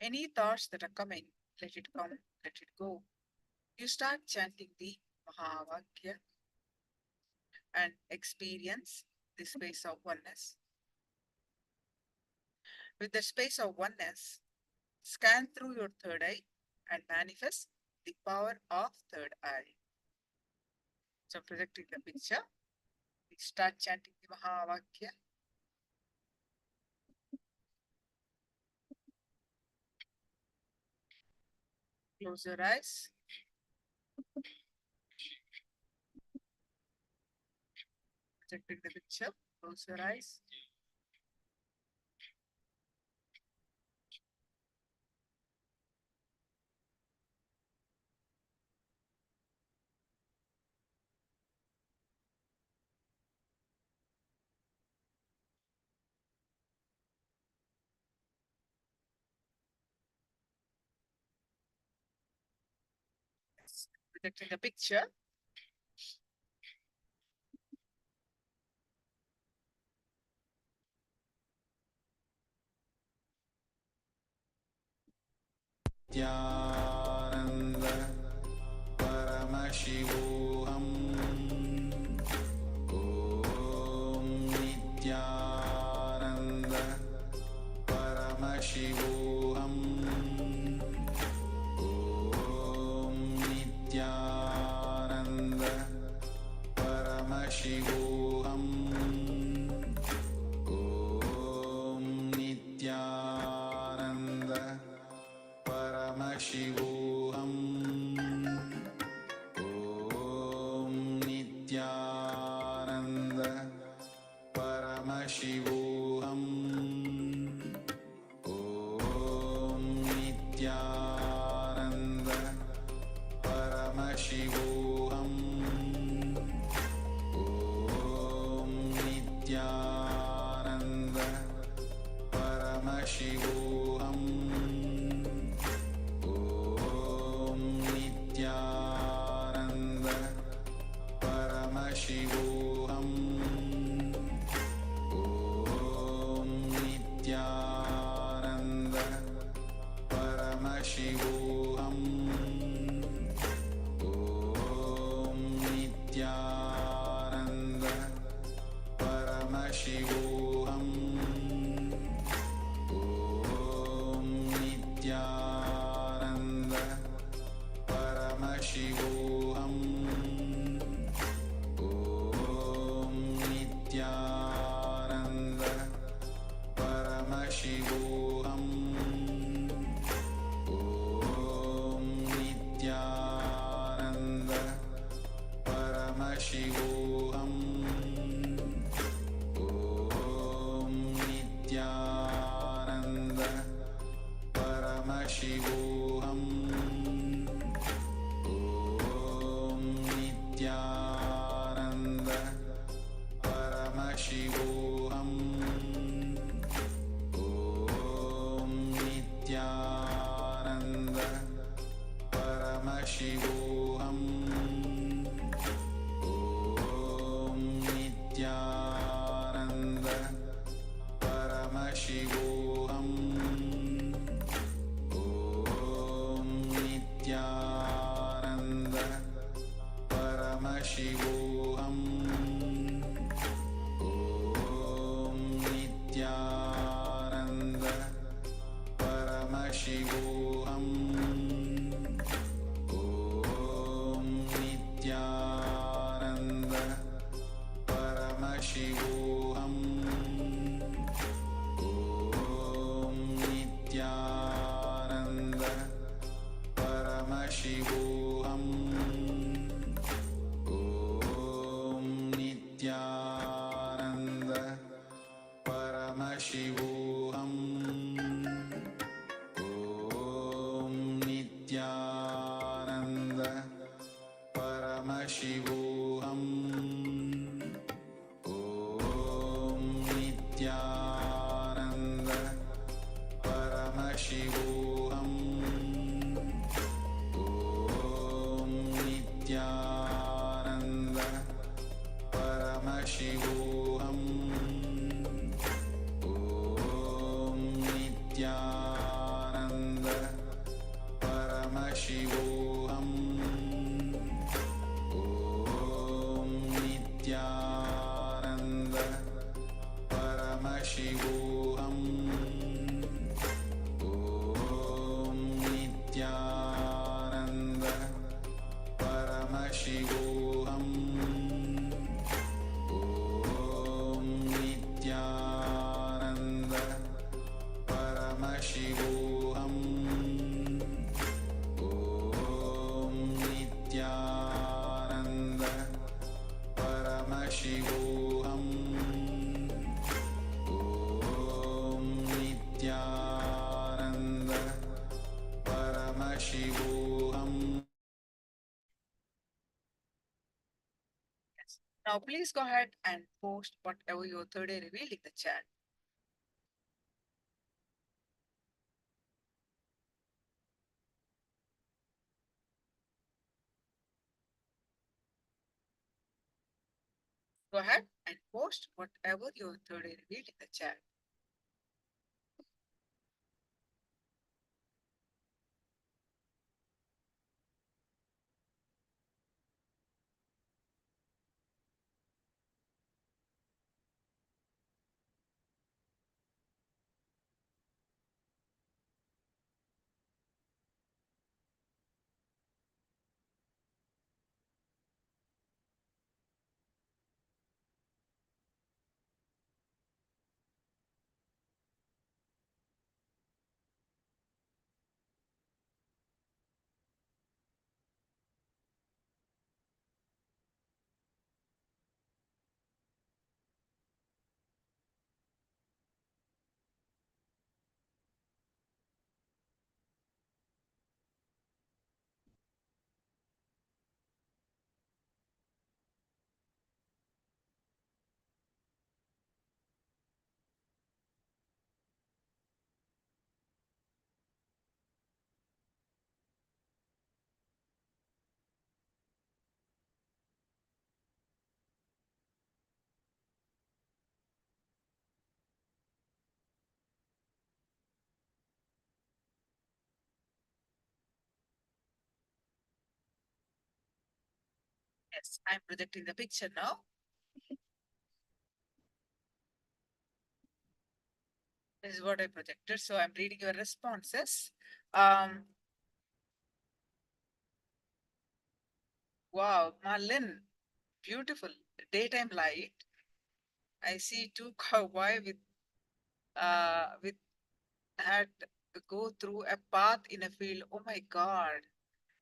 Any thoughts that are coming, let it come, let it go. You start chanting the Mahavakya and experience the space of oneness. With the space of oneness, scan through your third eye and manifest the power of third eye. So projecting the picture, we start chanting the Mahavakya. Close your eyes. Projecting the picture, close your eyes. Projecting the picture. Nithyananda Paramashivoham Om Nithyananda Paramashivoham Om Nithyananda Paramashivoham Om Nithyananda Paramashivoham Om Nithyananda Paramashivoham Om Nithyananda Paramashivoham Om Nithyananda Paramashivoham Om Nithyananda Paramashivoham Om Nithyananda Paramashivoham Om Nithyananda Paramashivoham Om Nithyananda Paramashivoham Om Nithyananda Paramashivoham Om Nithyananda Paramashivoham Om Paramashivoham Om Nithyananda Paramashivoham Om Nithyananda Paramashivoham Om Nithyananda Paramashivoham Om Nithyananda Paramashivoham Om Nithyananda Paramashivoham Om Nithyananda Paramashivoham Om Nithyananda Paramashivoham Om Nithyananda Paramashivoham Om Nithyananda Paramashivoham Om Nithyananda Paramashivoham Om Nithyananda Paramashivoham. Now, please go ahead and post whatever your third eye revealed in the chat. Go ahead and post whatever your third eye revealed in the chat. Yes, I'm projecting the picture now. This is what I projected. So I'm reading your responses. Wow, Marlin, beautiful daytime light. I see two cowboy with had go through a path in a field. Oh my God!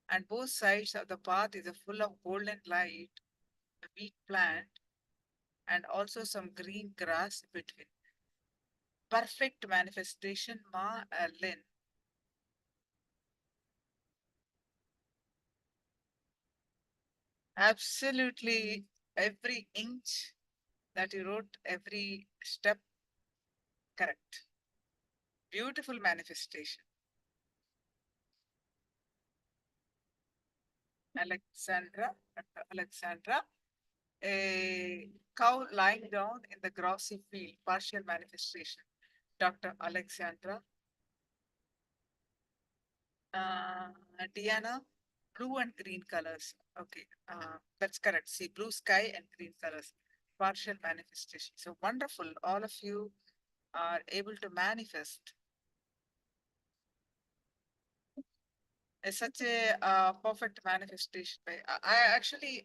And both sides of the path is a full of golden light, a wheat plant, and also some green grass between. Perfect manifestation, Marlin. Absolutely, every inch that you wrote, every step correct. Beautiful manifestation. Alexandra, a cow lying down in the grassy field, partial manifestation. Dr. Alexandra. Diana, blue and green colors. Okay, that's correct. See, blue sky and green colors, partial manifestation. So wonderful. All of you are able to manifest. It's such a perfect manifestation. I actually,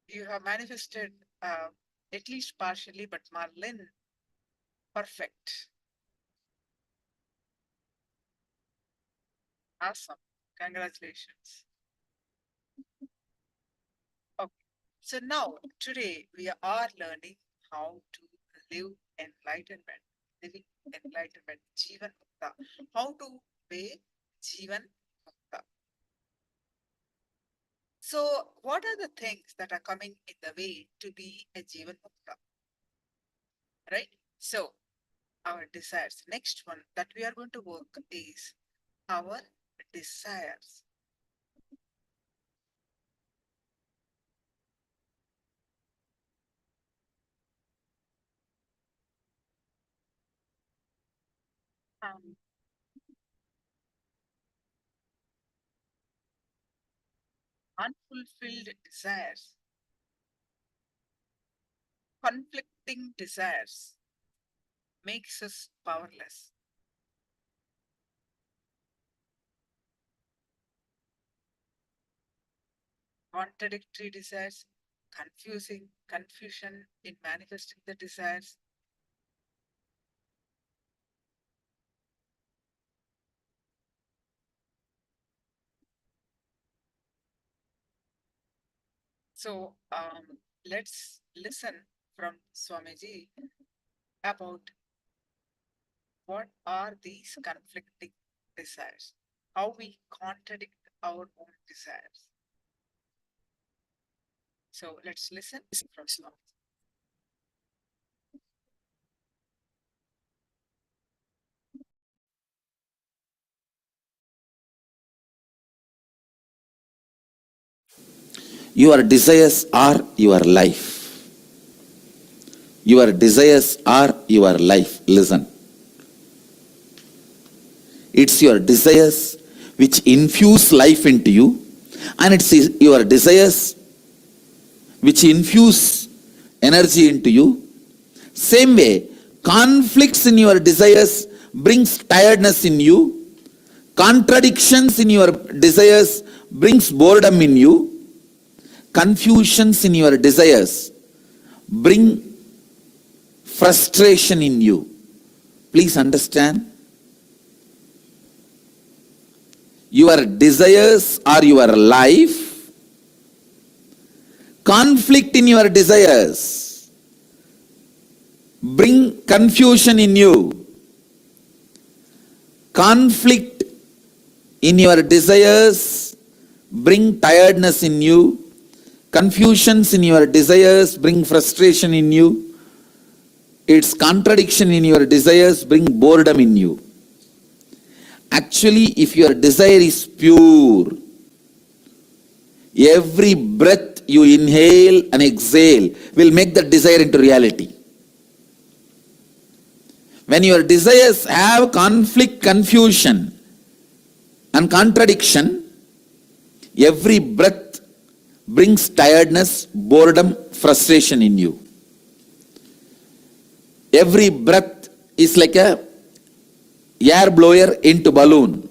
you have manifested at least partially, but Marlin, perfect. Awesome. Congratulations. Okay. So now, today, we are learning how to live enlightenment, living enlightenment, Jivan Mukta. How to be Jivan Mukta. So, what are the things that are coming in the way to be a Jivan Mukta? Right? So, our desires. Next one that we are going to work is our desires. Unfulfilled desires, conflicting desires makes us powerless. Contradictory desires, confusion in manifesting the desires. So let's listen from Swamiji about what are these conflicting desires, how we contradict our own desires. So let's listen from Swamiji. Your desires are your life. Your desires are your life. Listen. It's your desires which infuse life into you, and it's your desires which infuse energy into you. Same way, conflicts in your desires brings tiredness in you. Contradictions in your desires brings boredom in you. Confusions in your desires bring frustration in you. Please understand. Your desires are your life. Conflict in your desires bring confusion in you. Conflict in your desires bring tiredness in you. Confusions in your desires bring frustration in you. Its contradiction in your desires bring boredom in you. Actually, if your desire is pure, every breath you inhale and exhale will make that desire into reality. When your desires have conflict, confusion and contradiction, every breath brings tiredness, boredom, frustration in you. Every breath is like a air blower into balloon.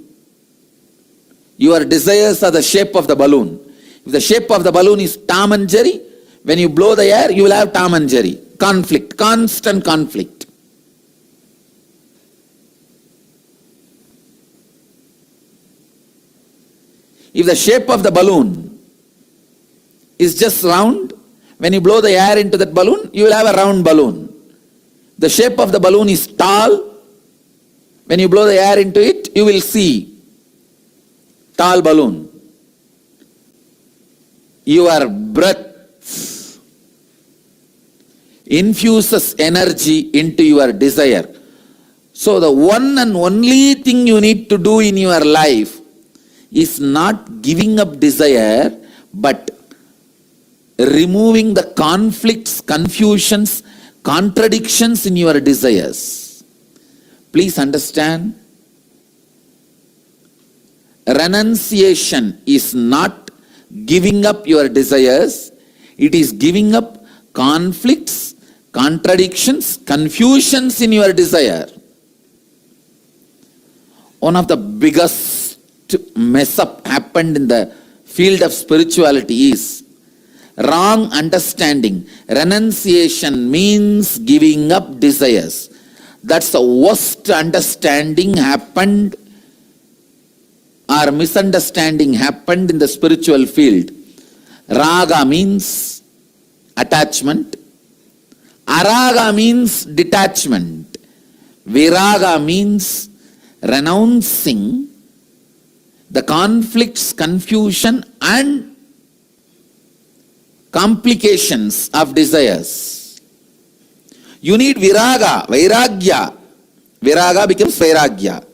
Your desires are the shape of the balloon. If the shape of the balloon is Tom and Jerry, when you blow the air, you will have Tom and Jerry. Conflict, constant conflict. If the shape of the balloon is just round, when you blow the air into that balloon, you will have a round balloon. The shape of the balloon is tall. When you blow the air into it, you will see tall balloon. Your breath infuses energy into your desire. So the one and only thing you need to do in your life is not giving up desire, but removing the conflicts, confusions, contradictions in your desires. Please understand, renunciation is not giving up your desires, it is giving up conflicts, contradictions, confusions in your desire. One of the biggest mess up happened in the field of spirituality is wrong understanding. Renunciation means giving up desires. That's the worst understanding happened or misunderstanding happened in the spiritual field. Raga means attachment. Araga means detachment. Viraga means renouncing the conflicts, confusion and complications of desires. You need viraga, vairagya. Viraga becomes vairagya.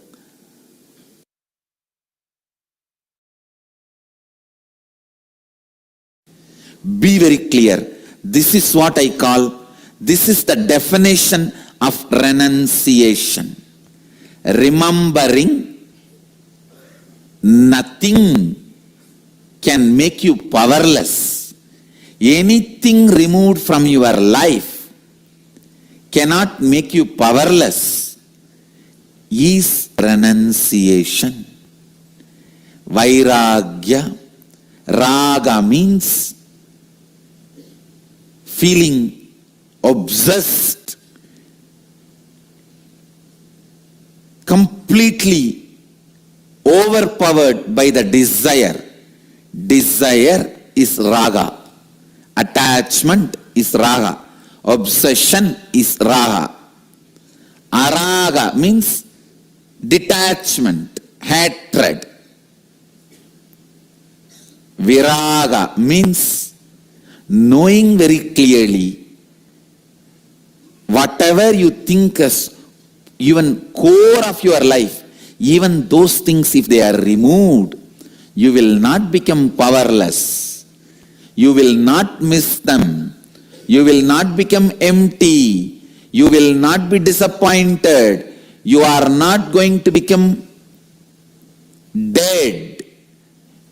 Be very clear. This is what I call, this is the definition of renunciation. Remembering nothing can make you powerless. Anything removed from your life cannot make you powerless. Is renunciation. Vairagya. Raga means feeling obsessed, completely overpowered by the desire. Desire is raga. Attachment is raga. Obsession is raga. Araga means detachment, hatred. Viraga means knowing very clearly whatever you think as even core of your life, even those things, if they are removed, you will not become powerless. You will not miss them. You will not become empty. You will not be disappointed. You are not going to become dead.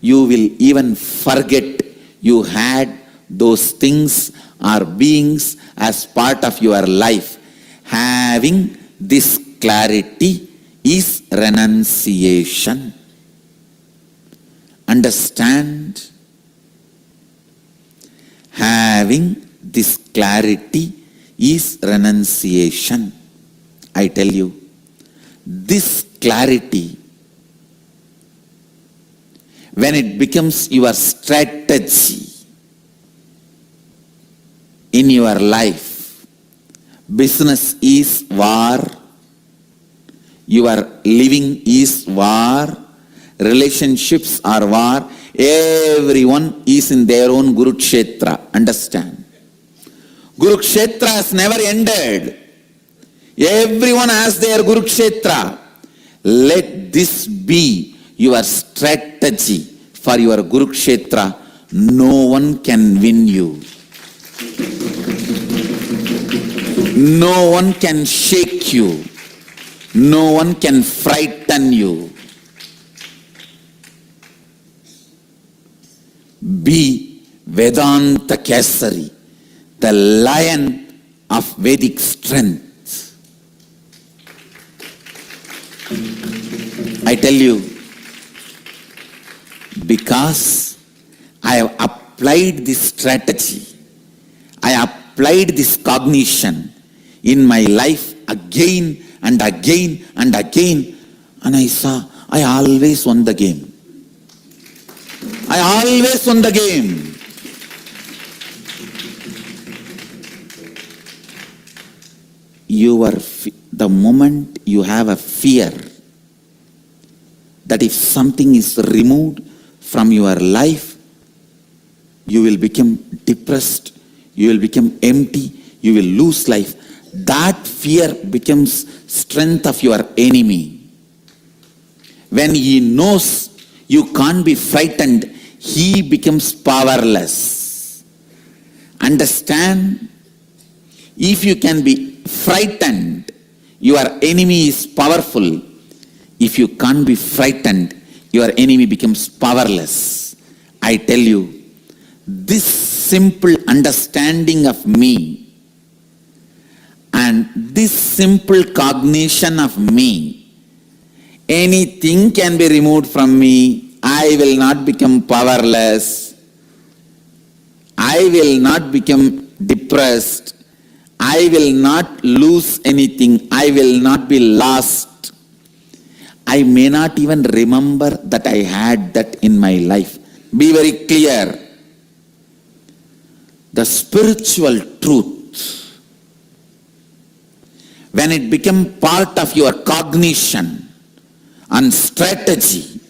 You will even forget you had those things or beings as part of your life. Having this clarity is renunciation. Understand? Having this clarity is renunciation. I tell you, this clarity, when it becomes your strategy in your life, business is war, your living is war, relationships are war, everyone is in their own Kurukshetra. Understand? Kurukshetra has never ended. Everyone has their Kurukshetra. Let this be your strategy for your Kurukshetra. No one can win you. No one can shake you. No one can frighten you. Be Vedanta Kesari, the lion of Vedic strength. I tell you, because I have applied this strategy, I applied this cognition in my life again and again and again, and I saw I always won the game. I always won the game. The moment you have a fear that if something is removed from your life, you will become depressed, you will become empty, you will lose life. That fear becomes strength of your enemy. When he knows you can't be frightened, he becomes powerless. Understand? If you can be frightened, your enemy is powerful. If you can't be frightened, your enemy becomes powerless. I tell you, this simple understanding of me and this simple cognition of me, anything can be removed from me. I will not become powerless. I will not become depressed. I will not lose anything. I will not be lost. I may not even remember that I had that in my life. Be very clear. The spiritual truth, when it became part of your cognition and strategy,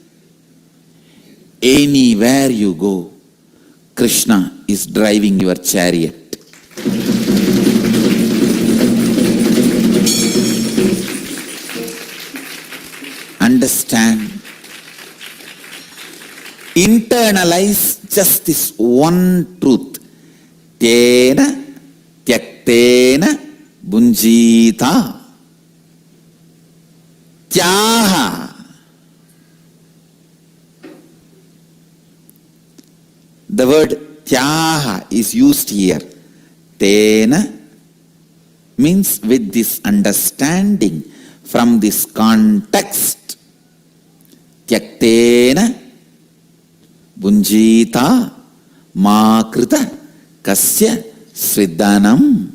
anywhere you go, Krishna is driving your chariot. Understand. Internalize just this one truth. Tena tyaktena bunjita. Tyaha. The word tyaha is used here. Tena means with this understanding from this context. Tyaktena bunjita makrita kasya sridhanam.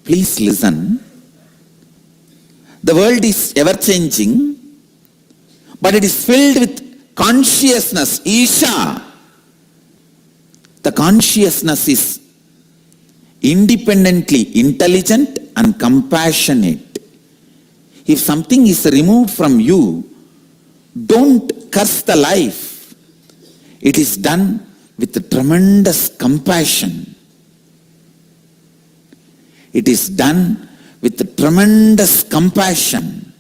Please listen. The world is ever changing, but it is filled with consciousness, Isha. The consciousness is independently intelligent and compassionate. If something is removed from you, don't curse the life. It is done with tremendous compassion. It is done with tremendous compassion.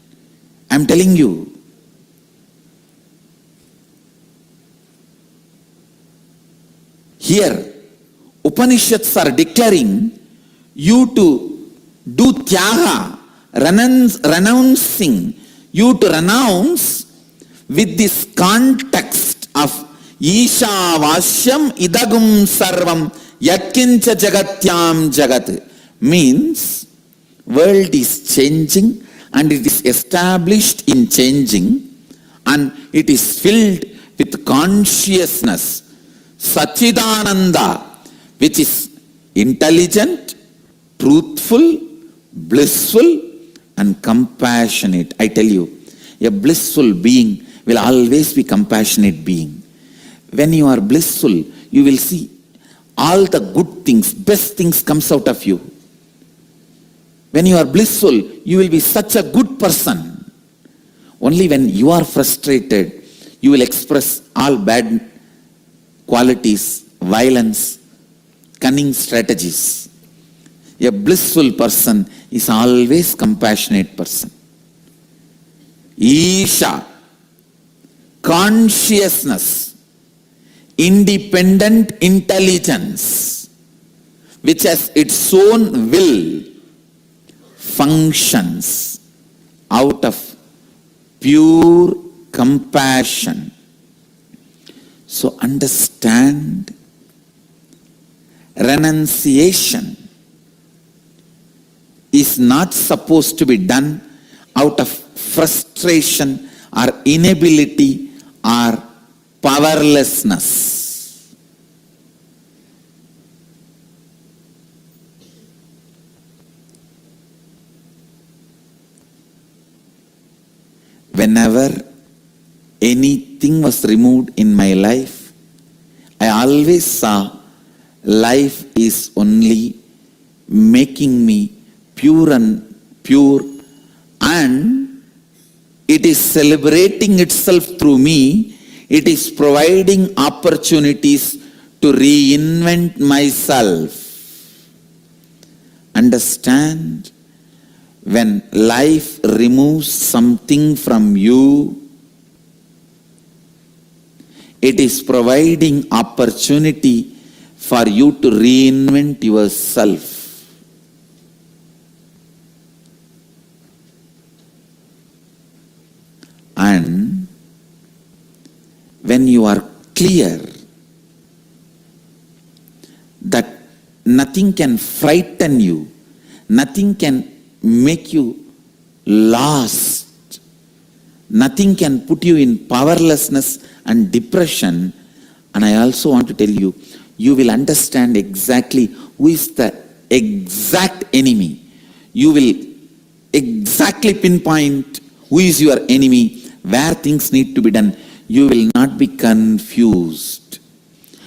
I am telling you. Here, Upanishads are declaring you to do tyaga, renouncing, you to renounce with this context of Isha Vasyam Idagum Sarvam Yatkincha Jagatyam Jagat. Means, world is changing and it is established in changing and it is filled with consciousness. Sachidananda, which is intelligent, truthful, blissful and compassionate. I tell you, a blissful being will always be compassionate being. When you are blissful, you will see all the good things, best things comes out of you. When you are blissful, you will be such a good person. Only when you are frustrated, you will express all bad qualities, violence, cunning strategies. A blissful person is always compassionate person. Isha, consciousness, independent intelligence, which has its own will, functions out of pure compassion. So understand, renunciation is not supposed to be done out of frustration or inability or powerlessness. Whenever anything was removed in my life, I always saw life is only making me pure and it is celebrating itself through me. It is providing opportunities to reinvent myself. Understand? When life removes something from you, it is providing opportunity for you to reinvent yourself. And when you are clear that nothing can frighten you, nothing can make you lost, nothing can put you in powerlessness and depression. And I also want to tell you, you will understand exactly who is the exact enemy. You will exactly pinpoint who is your enemy, where things need to be done. You will not be confused.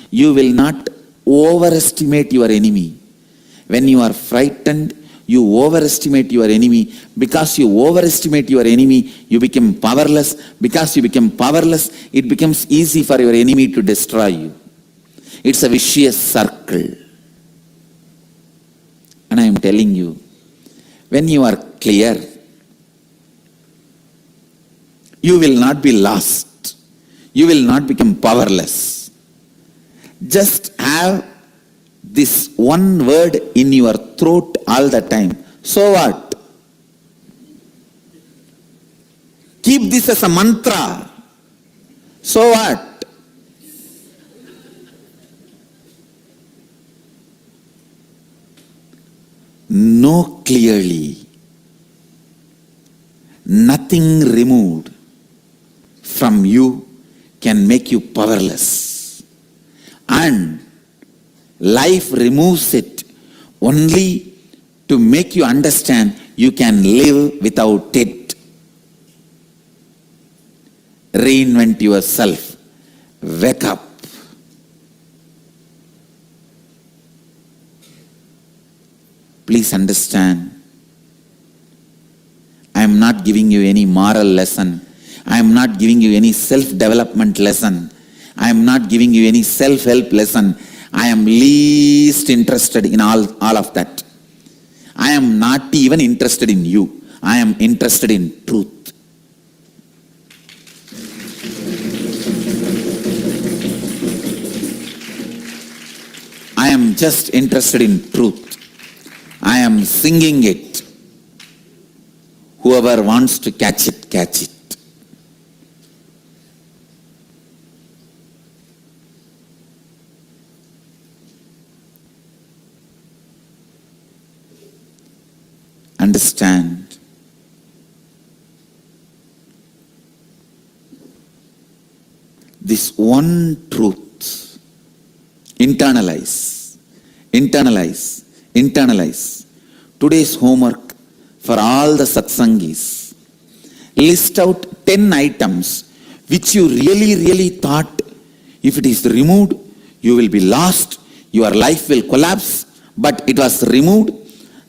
You will not overestimate your enemy. When you are frightened, you overestimate your enemy. Because you overestimate your enemy, you become powerless. Because you become powerless, it becomes easy for your enemy to destroy you. It's a vicious circle. And I am telling you, when you are clear, you will not be lost. You will not become powerless. Just have this one word in your throat all the time. So what? Keep this as a mantra. So what? Know clearly, nothing removed from you can make you powerless. And life removes it only to make you understand you can live without it. Reinvent yourself. Wake up. Please understand, I am not giving you any moral lesson. I am not giving you any self-development lesson. I am not giving you any self-help lesson. I am least interested in all of that. I am not even interested in you. I am interested in truth. I am just interested in truth. I am singing it. Whoever wants to catch it, catch it. Understand. This one truth. Internalize. Internalize. Internalize. Today's homework for all the satsangis. List out 10 items which you really thought if it is removed, you will be lost, your life will collapse, but it was removed.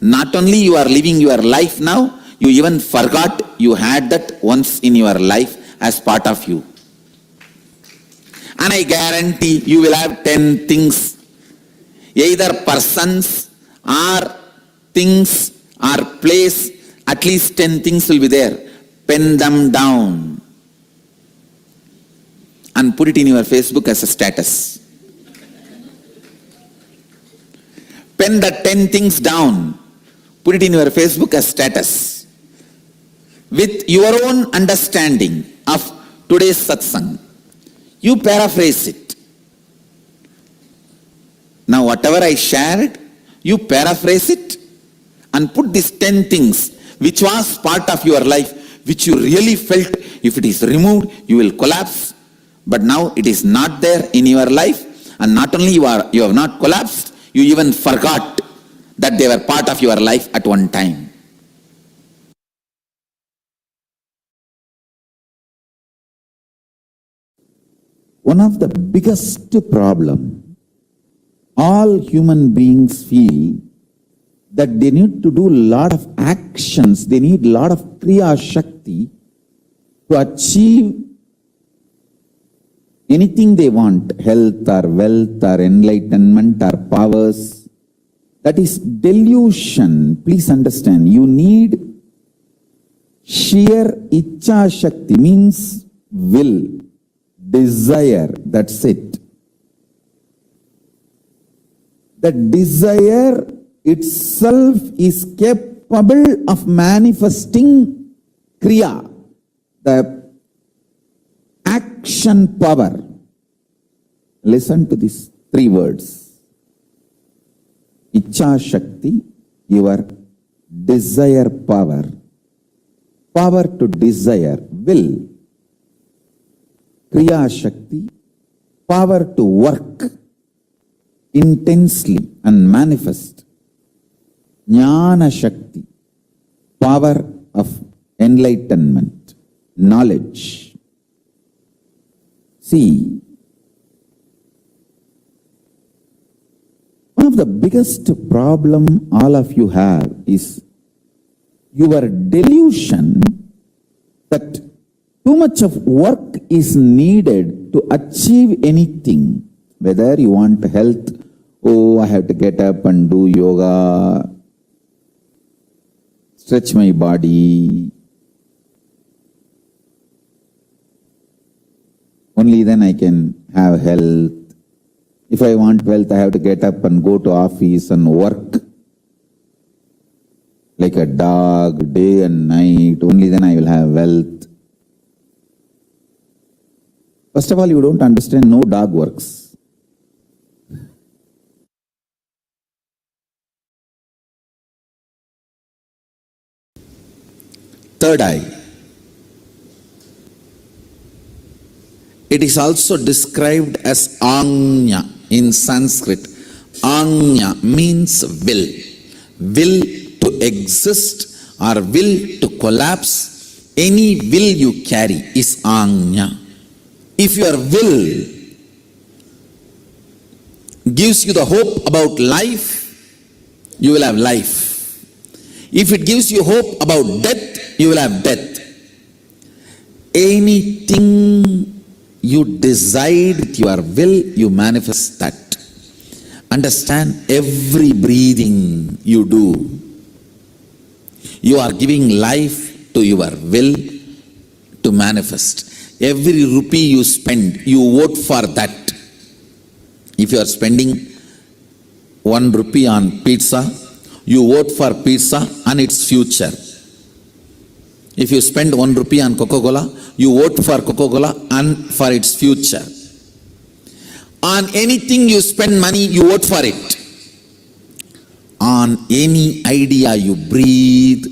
Not only you are living your life now, you even forgot you had that once in your life as part of you. And I guarantee you will have 10 things, either persons or things or place, at least 10 things will be there. Pen them down and put it in your Facebook as a status. Pen the 10 things down, put it in your Facebook as status. With your own understanding of today's satsang, you paraphrase it. Now whatever I shared, you paraphrase it and put these 10 things which was part of your life, which you really felt if it is removed, you will collapse. But now it is not there in your life, and not only you have not collapsed, you even forgot that they were part of your life at one time. One of the biggest problem all human beings feel that they need to do a lot of actions, they need a lot of Kriya Shakti to achieve anything they want, health or wealth or enlightenment or powers. That is delusion. Please understand, you need sheer Icha Shakti, means will, desire, that's it. The desire itself is capable of manifesting Kriya, the action power. Listen to these 3 words. Icha Shakti, your desire power. Power to desire, will. Kriya Shakti, power to work. intensely and manifest Jnana Shakti, power of enlightenment, knowledge. See, one of the biggest problem all of you have is your delusion that too much of work is needed to achieve anything. Whether you want health, oh, I have to get up and do yoga, stretch my body. Only then I can have health. If I want wealth, I have to get up and go to office and work like a dog, day and night. Only then I will have wealth. First of all, you don't understand, no dog works. Third eye. It is also described as Anya in Sanskrit. Anya means will. Will to exist or will to collapse. Any will you carry is Anya. If your will gives you the hope about life, you will have life. If it gives you hope about death, you will have death. Anything you decide with your will, you manifest that. Understand, every breathing you do, you are giving life to your will to manifest. Every rupee you spend, you vote for that. If you are spending 1 rupee on pizza, you vote for pizza and its future. If you spend 1 rupee on Coca-Cola, you vote for Coca-Cola and for its future. On anything you spend money, you vote for it. On any idea you breathe,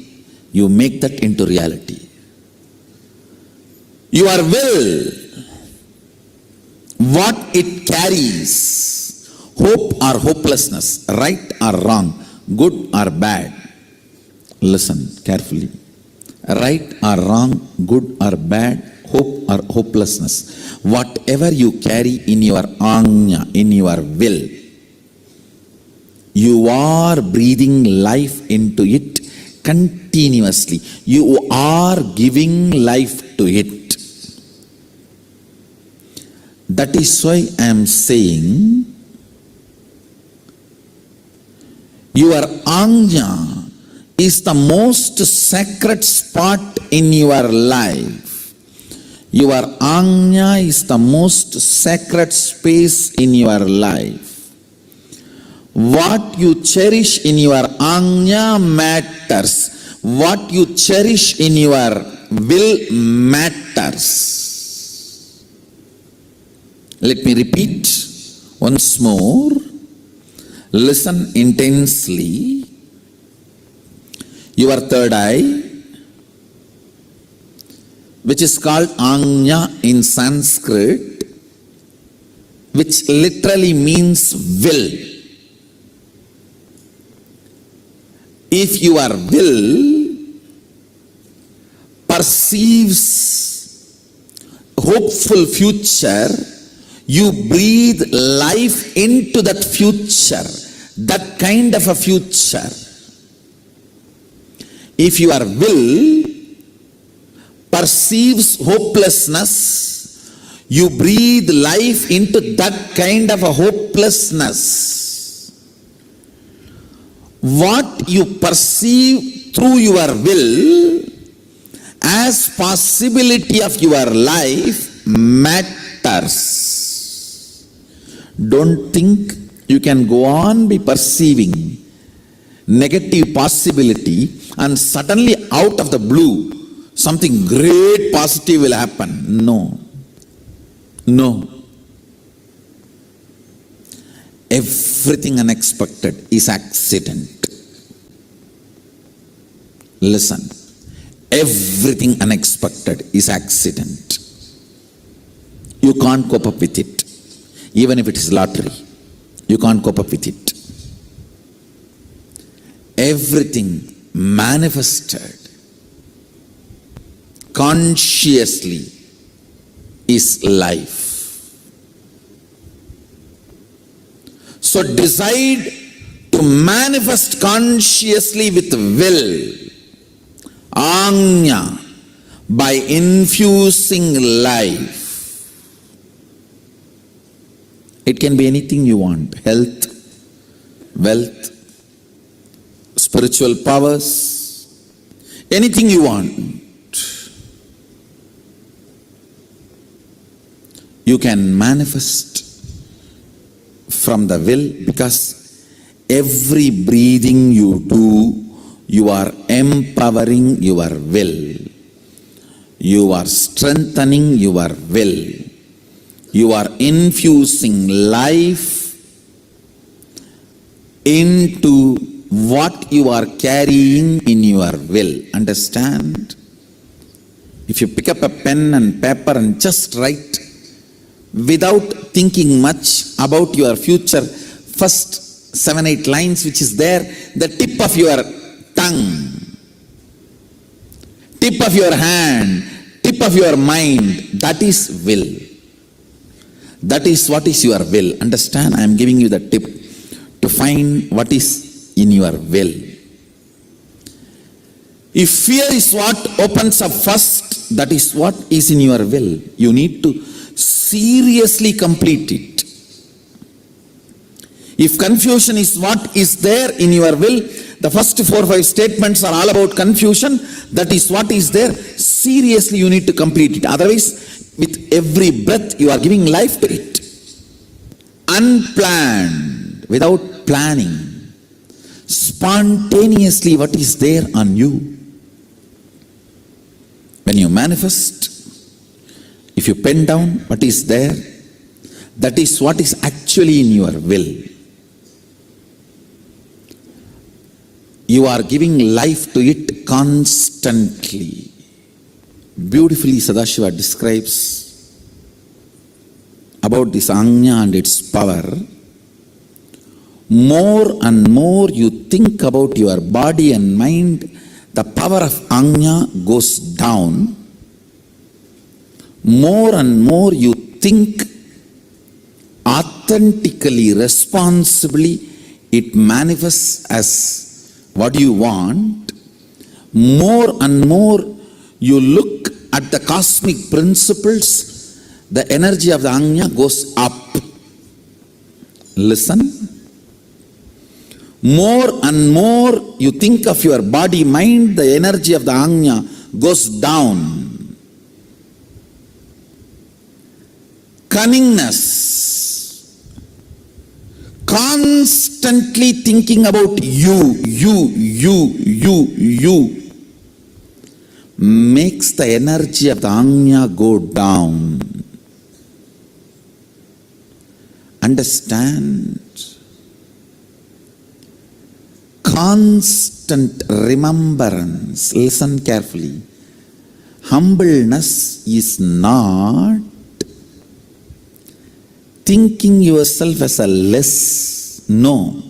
you make that into reality. Your will, what it carries, hope or hopelessness, right or wrong, good or bad. Listen carefully. Right or wrong, good or bad, hope or hopelessness. Whatever you carry in your anya, in your will, you are breathing life into it continuously. You are giving life to it. That is why I am saying, your anya is the most sacred spot in your life. Your anya is the most sacred space in your life. What you cherish in your anya matters. What you cherish in your will matters. Let me repeat once more. Listen intensely. Your third eye, which is called Anya in Sanskrit, which literally means will. If your will perceives hopeful future, you breathe life into that future, that kind of a future. If your will perceives hopelessness, you breathe life into that kind of a hopelessness. What you perceive through your will as possibility of your life matters. Don't think you can go on be perceiving negative possibility and suddenly out of the blue something great positive will happen. No. No. Everything unexpected is accident. Listen. Everything unexpected is accident. You can't cope up with it. Even if it is lottery, You can't cope up with it. Everything manifested consciously is life. So decide to manifest consciously with will, Anya, by infusing life. It can be anything you want: health, wealth, spiritual powers, anything you want. You can manifest from the will, because every breathing you do, you are empowering your will. You are strengthening your will. You are infusing life into what you are carrying in your will. Understand? If you pick up a pen and paper and just write without thinking much about your future, first 7-8 lines which is there, the tip of your tongue, tip of your hand, tip of your mind, that is will. That is what is your will. Understand? I am giving you the tip to find what is in your will. If fear is what opens up first, that is what is in your will. You need to seriously complete it. If confusion is what is there in your will, the first 4 or 5 statements are all about confusion. That is what is there. Seriously, you need to complete it. Otherwise, with every breath, you are giving life to it. Unplanned, without planning, spontaneously what is there on you. When you manifest, if you pen down what is there, that is what is actually in your will. You are giving life to it constantly. Beautifully Sadashiva describes about this Anya and its power. More and more you think about your body and mind, the power of Anya goes down. More and more you think authentically, responsibly, it manifests as what you want. More and more you look at the cosmic principles, the energy of the Anya goes up. Listen. More and more you think of your body, mind, the energy of the Anya goes down. Cunningness, constantly thinking about you, makes the energy of the Anya go down. Understand? Constant remembrance. Listen carefully. Humbleness is not thinking yourself as a less. No.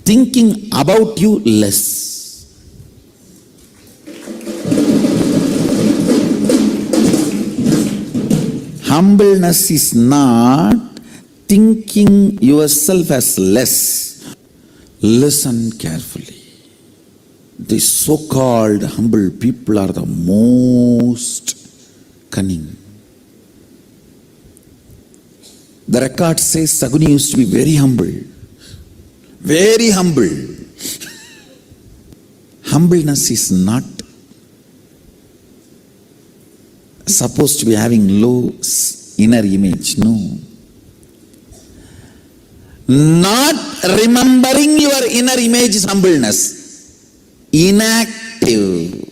Thinking about you less. Humbleness is not thinking yourself as less. Listen carefully. The so-called humble people are the most cunning. The record says Saguni used to be very humble. Very humble. Humbleness is not supposed to be having low inner image. No. Not remembering your inner image is humbleness. Inactive,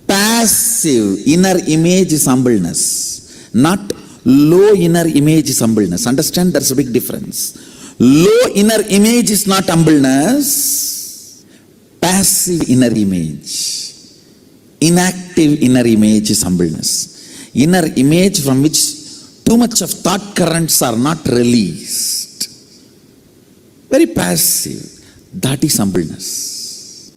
passive inner image is humbleness. Not low inner image is humbleness. Understand, there's a big difference. Low inner image is not humbleness. Passive inner image, inactive inner image is humbleness. Inner image from which Too much of thought currents are not released. Very passive. That is humbleness.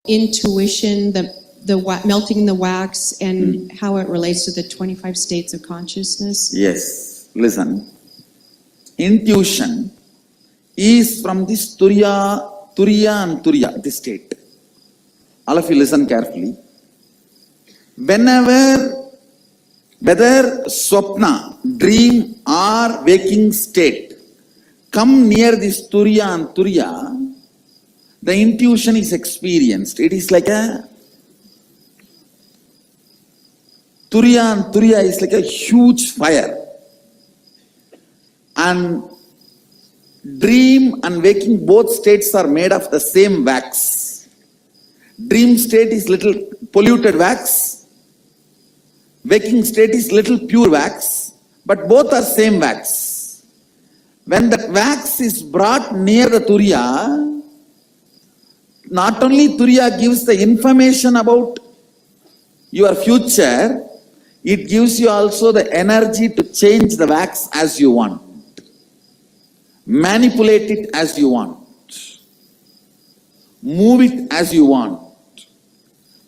Intuition, melting the wax, and how it relates to the 25 states of consciousness? Yes. Listen. Intuition is from this Turiya and Turiya, this state. All of you listen carefully. Whenever, whether swapna, dream or waking state, come near this Turiya and Turiya, the intuition is experienced. It is like a Turiya and Turiya is like a huge fire. And dream and waking, both states are made of the same wax. Dream state is little polluted wax. Waking state is little pure wax. But both are same wax. When that wax is brought near the Turiya, not only Turiya gives the information about your future, it gives you also the energy to change the wax as you want. Manipulate it as you want. Move it as you want.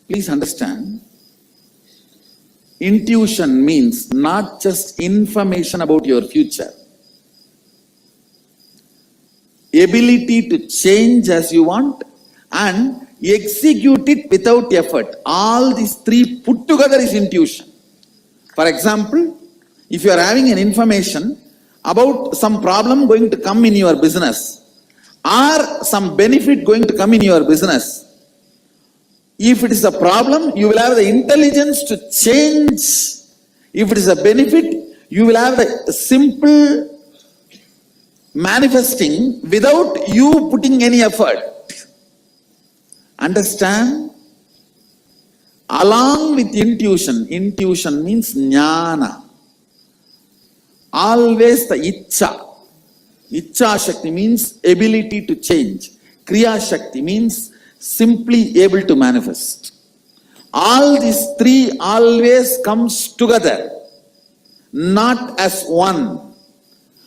Please understand, intuition means not just information about your future. Ability to change as you want and execute it without effort. All these three put together is intuition. For example, if you are having an information about some problem going to come in your business or some benefit going to come in your business, if it is a problem, you will have the intelligence to change. If it is a benefit, you will have the simple manifesting without you putting any effort. Understand? Along with intuition, intuition means jnana. Always the icha. Icha Shakti means ability to change. Kriya Shakti means simply able to manifest. All these three always comes together, not as one.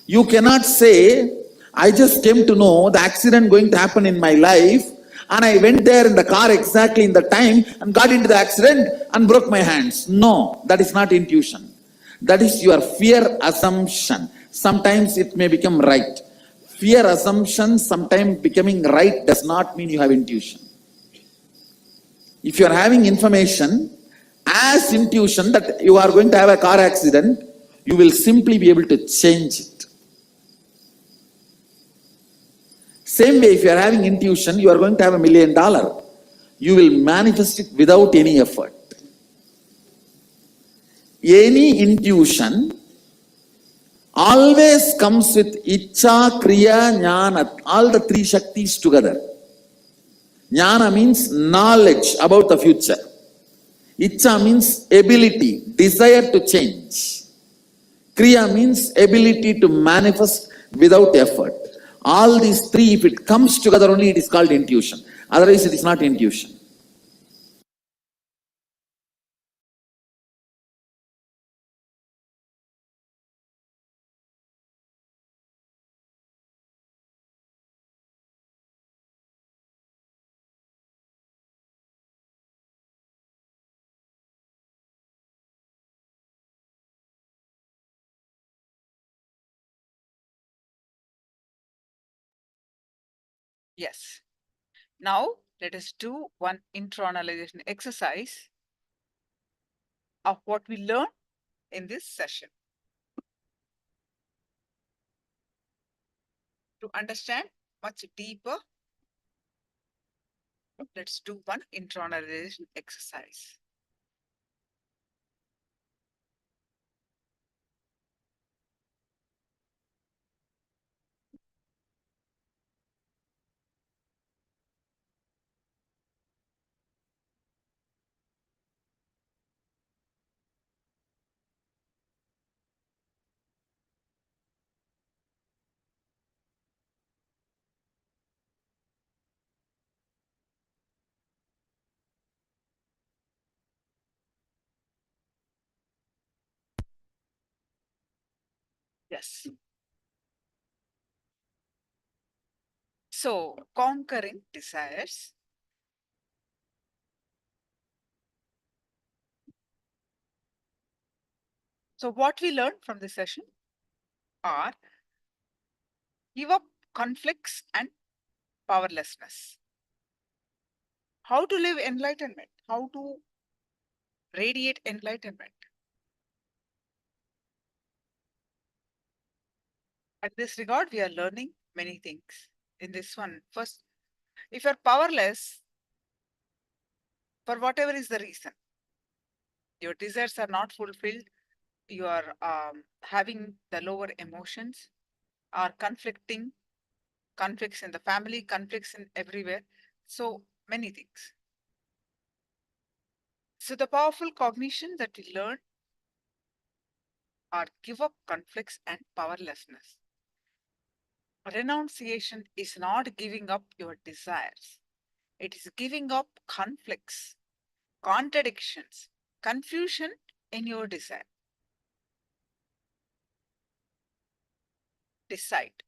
You cannot say, I just came to know the accident going to happen in my life and I went there in the car exactly in the time and got into the accident and broke my hands. No, that is not intuition. That is your fear assumption. Sometimes it may become right. Fear assumption, sometimes becoming right does not mean you have intuition. If you are having information as intuition that you are going to have a car accident, you will simply be able to change it. Same way, if you are having intuition, you are going to have $1 million. You will manifest it without any effort. Any intuition always comes with Icha, Kriya, Jnana, all the three Shaktis together. Jnana means knowledge about the future. Icha means ability, desire to change. Kriya means ability to manifest without effort. All these three, if it comes together only, it is called intuition. Otherwise, it is not intuition. Yes. Now, let us do one internalization exercise of what we learned in this session. To understand much deeper, let's do one internalization exercise. Yes. So, conquering desires. So, what we learned from this session are give up conflicts and powerlessness. How to live enlightenment, how to radiate enlightenment. At this regard, we are learning many things in this one. First, if you're powerless, for whatever is the reason, your desires are not fulfilled, you are having the lower emotions, are conflicting, conflicts in the family, conflicts in everywhere. So many things. So the powerful cognition that we learn are give up conflicts and powerlessness. Renunciation is not giving up your desires. It is giving up conflicts, contradictions, confusion in your desire. Decide.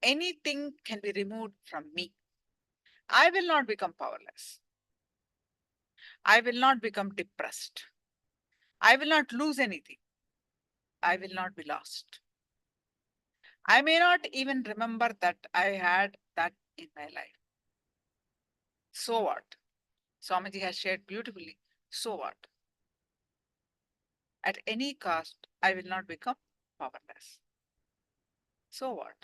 Anything can be removed from me. I will not become powerless. I will not become depressed. I will not lose anything. I will not be lost. I may not even remember that I had that in my life. So what? Swamiji has shared beautifully. So what? At any cost, I will not become powerless. So what?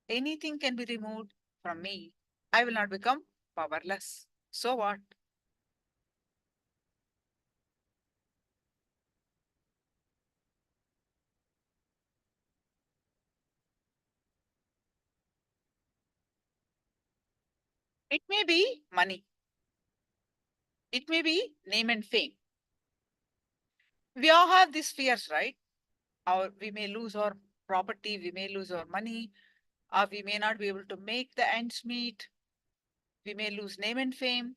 Anything can be removed from me. I will not become powerless. So what? It may be money. It may be name and fame. We all have these fears, right? We may lose our property, we may lose our money, we may not be able to make the ends meet, we may lose name and fame.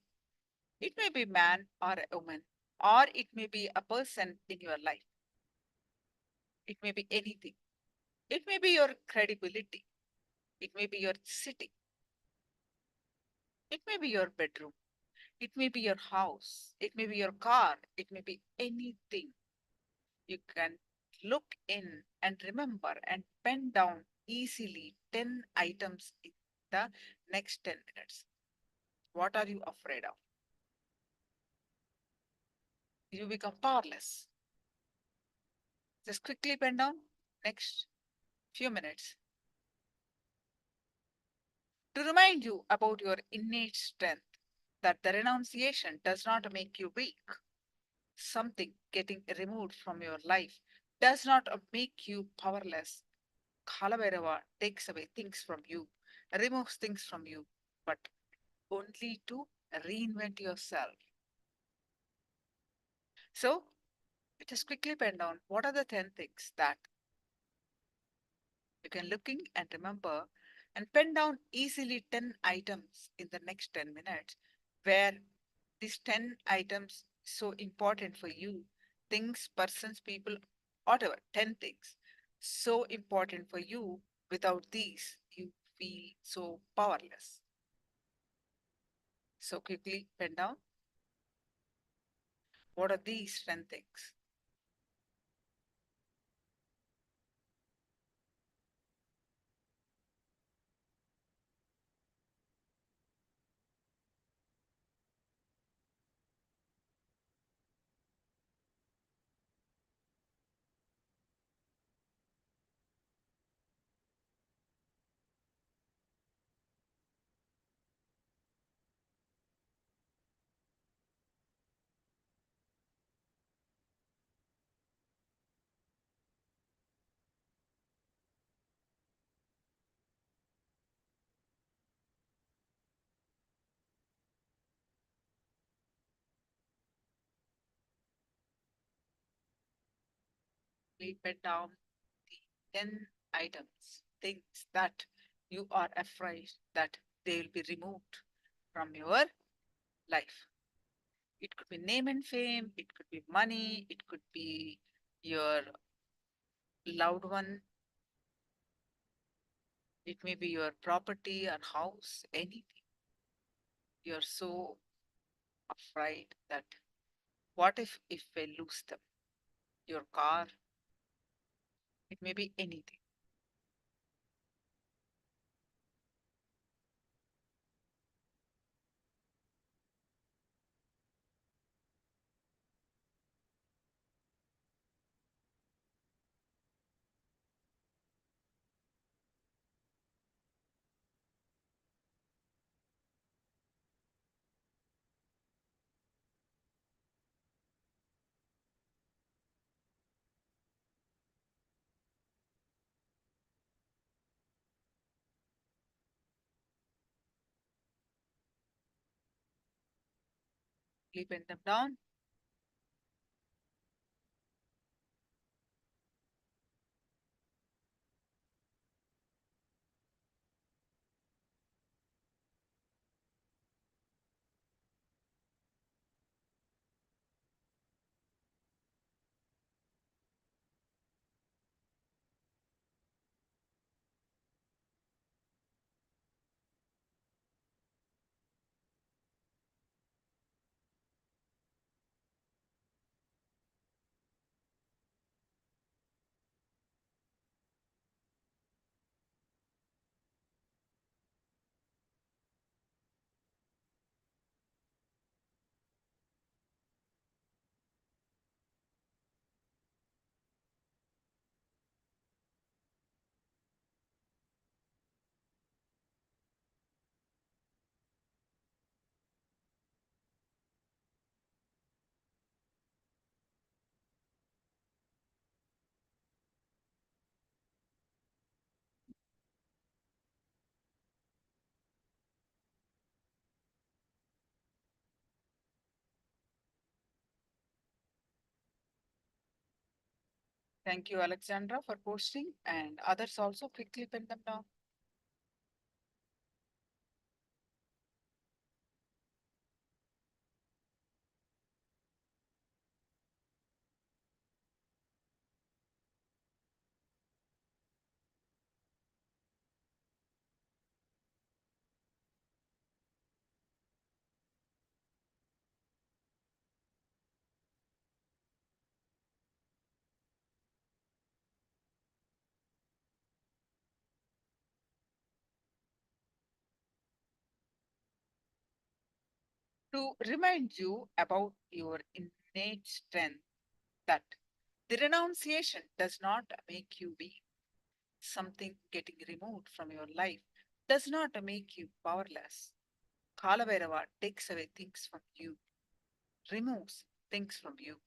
It may be man or a woman, or it may be a person in your life. It may be anything. It may be your credibility. It may be your city. It may be your bedroom. It may be your house. It may be your car. It may be anything. You can look in and remember and pen down easily 10 items in the next 10 minutes. What are you afraid of? You become powerless. Just quickly pen down next few minutes. To remind you about your innate strength, that the renunciation does not make you weak. Something getting removed from your life does not make you powerless. Kalabhairava takes away things from you, removes things from you, but only to reinvent yourself. So, just quickly pen down what are the 10 things that you can look in and remember, and pen down easily 10 items in the next 10 minutes where these 10 items so important for you, things, persons, people, whatever, 10 things so important for you. Without these, you feel so powerless. So quickly pen down. What are these 10 things? We pen down the 10 items, things that you are afraid that they will be removed from your life. It could be name and fame, it could be money, it could be your loved one, it may be your property or house, anything. You're so afraid that what if we lose them? Your car, it may be anything. Bend them down. Thank you, Alexandra, for posting, and others also quickly bend them down. To remind you about your innate strength, that the renunciation does not make you weak. Something getting removed from your life does not make you powerless. Kalabhairava takes away things from you, removes things from you.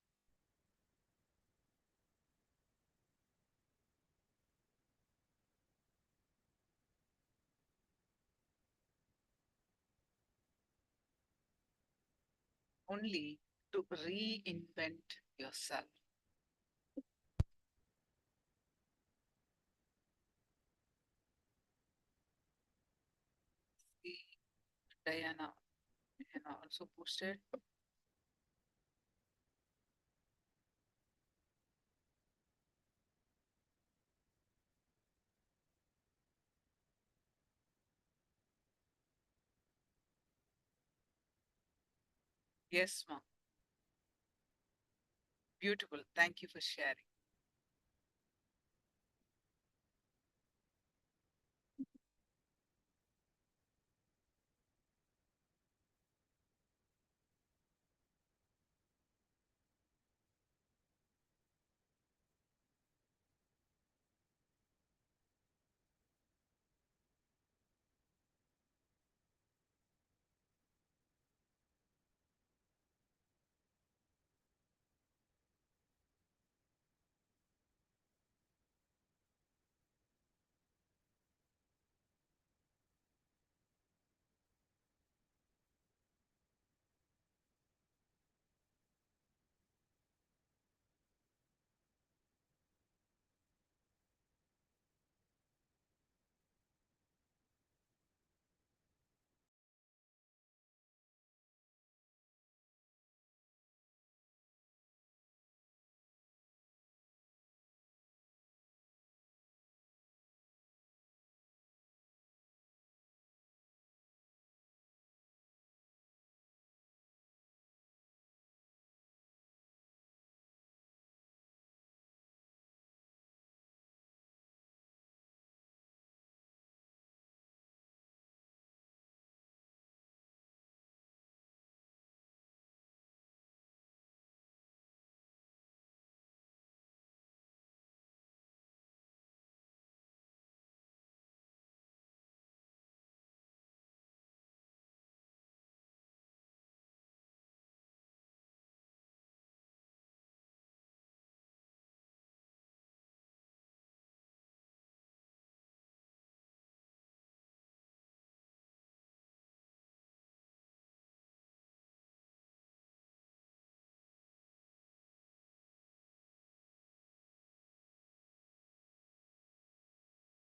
Only to reinvent yourself. See, Diana also posted. Yes, ma'am. Beautiful. Thank you for sharing.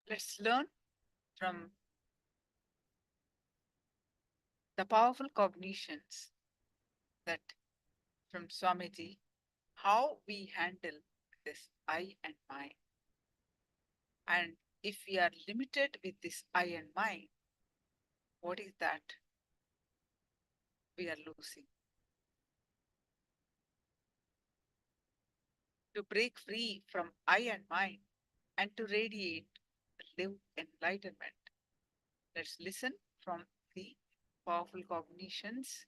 Let's learn from the powerful cognitions that from Swamiji how we handle this I and mind. And if we are limited with this I and mind, what is that we are losing? To break free from I and mind and to radiate, live enlightenment. Let's listen from the powerful cognitions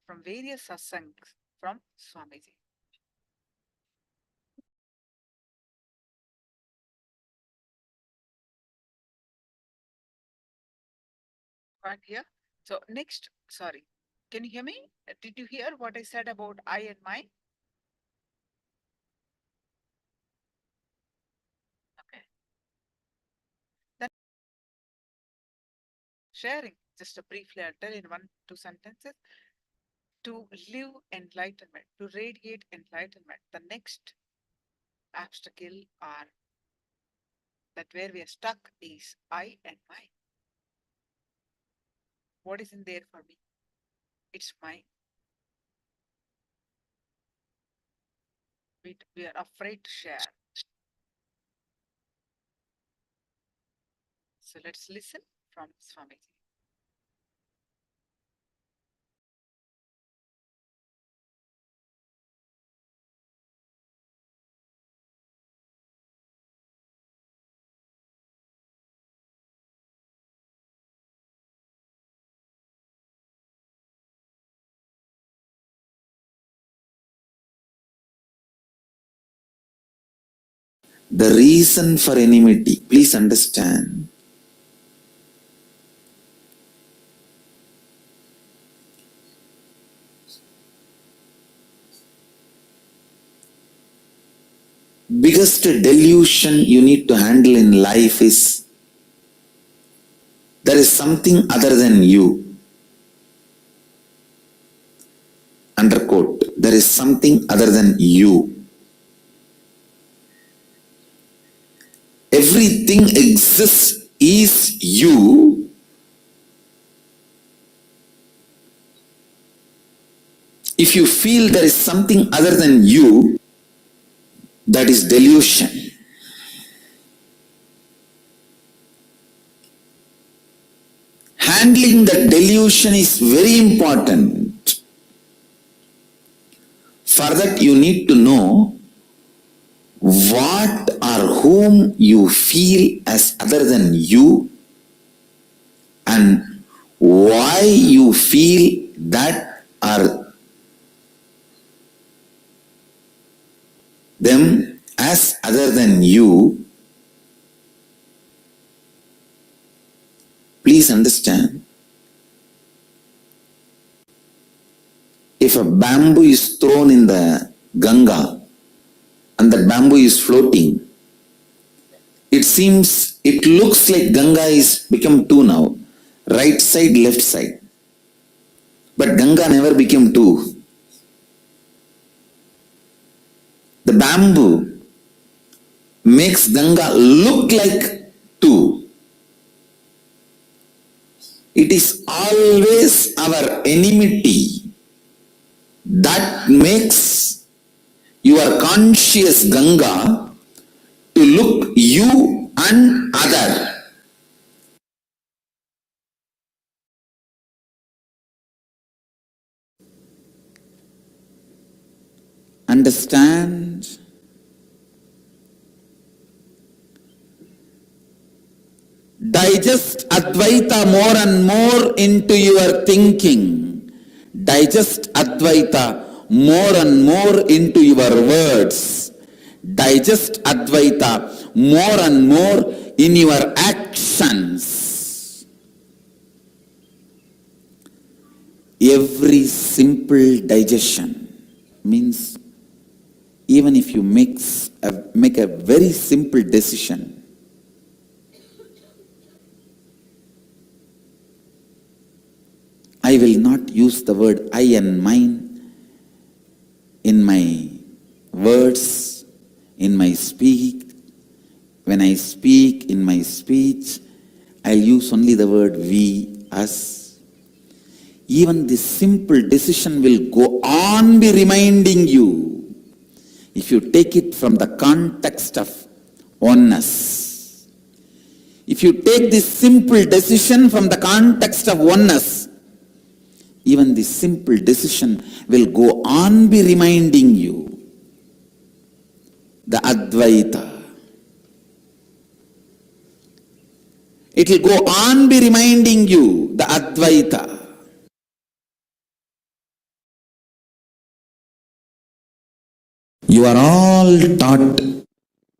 from various satsangs from Swamiji. Right here. So next, sorry, can you hear me? Did you hear what I said about I and mind? Okay. Then sharing, just a briefly, I'll tell in 1-2 sentences. To live enlightenment, to radiate enlightenment, the next obstacle or that where we are stuck is I and mind. What is in there for me? It's mine. We are afraid to share. So let's listen from Swamiji. The reason for enmity, please understand. Biggest delusion you need to handle in life is there is something other than you. Underquote, there is something other than you. Everything exists is you. If you feel there is something other than you, that is delusion. Handling the delusion is very important. For that you need to know what or whom you feel as other than you and why you feel that or them as other than you. Please understand, if a bamboo is thrown in the Ganga and the bamboo is floating, it looks like Ganga is become two now, right side, left side. But Ganga never became two. The bamboo makes Ganga look like two. It is always our enmity that makes your conscious Ganga to look you and other. Understand? Digest Advaita more and more into your thinking. Digest Advaita more and more into your words. Digest Advaita more and more in your actions. Every simple digestion means even if you make a very simple decision, I will not use the word I and mine in my words, in my speak, when I speak in my speech, I'll use only the word we, us. Even this simple decision will go on be reminding you, if you take it from the context of oneness. If you take this simple decision from the context of oneness, even this simple decision will go on be reminding you the Advaita. It will go on be reminding you the Advaita. You are all taught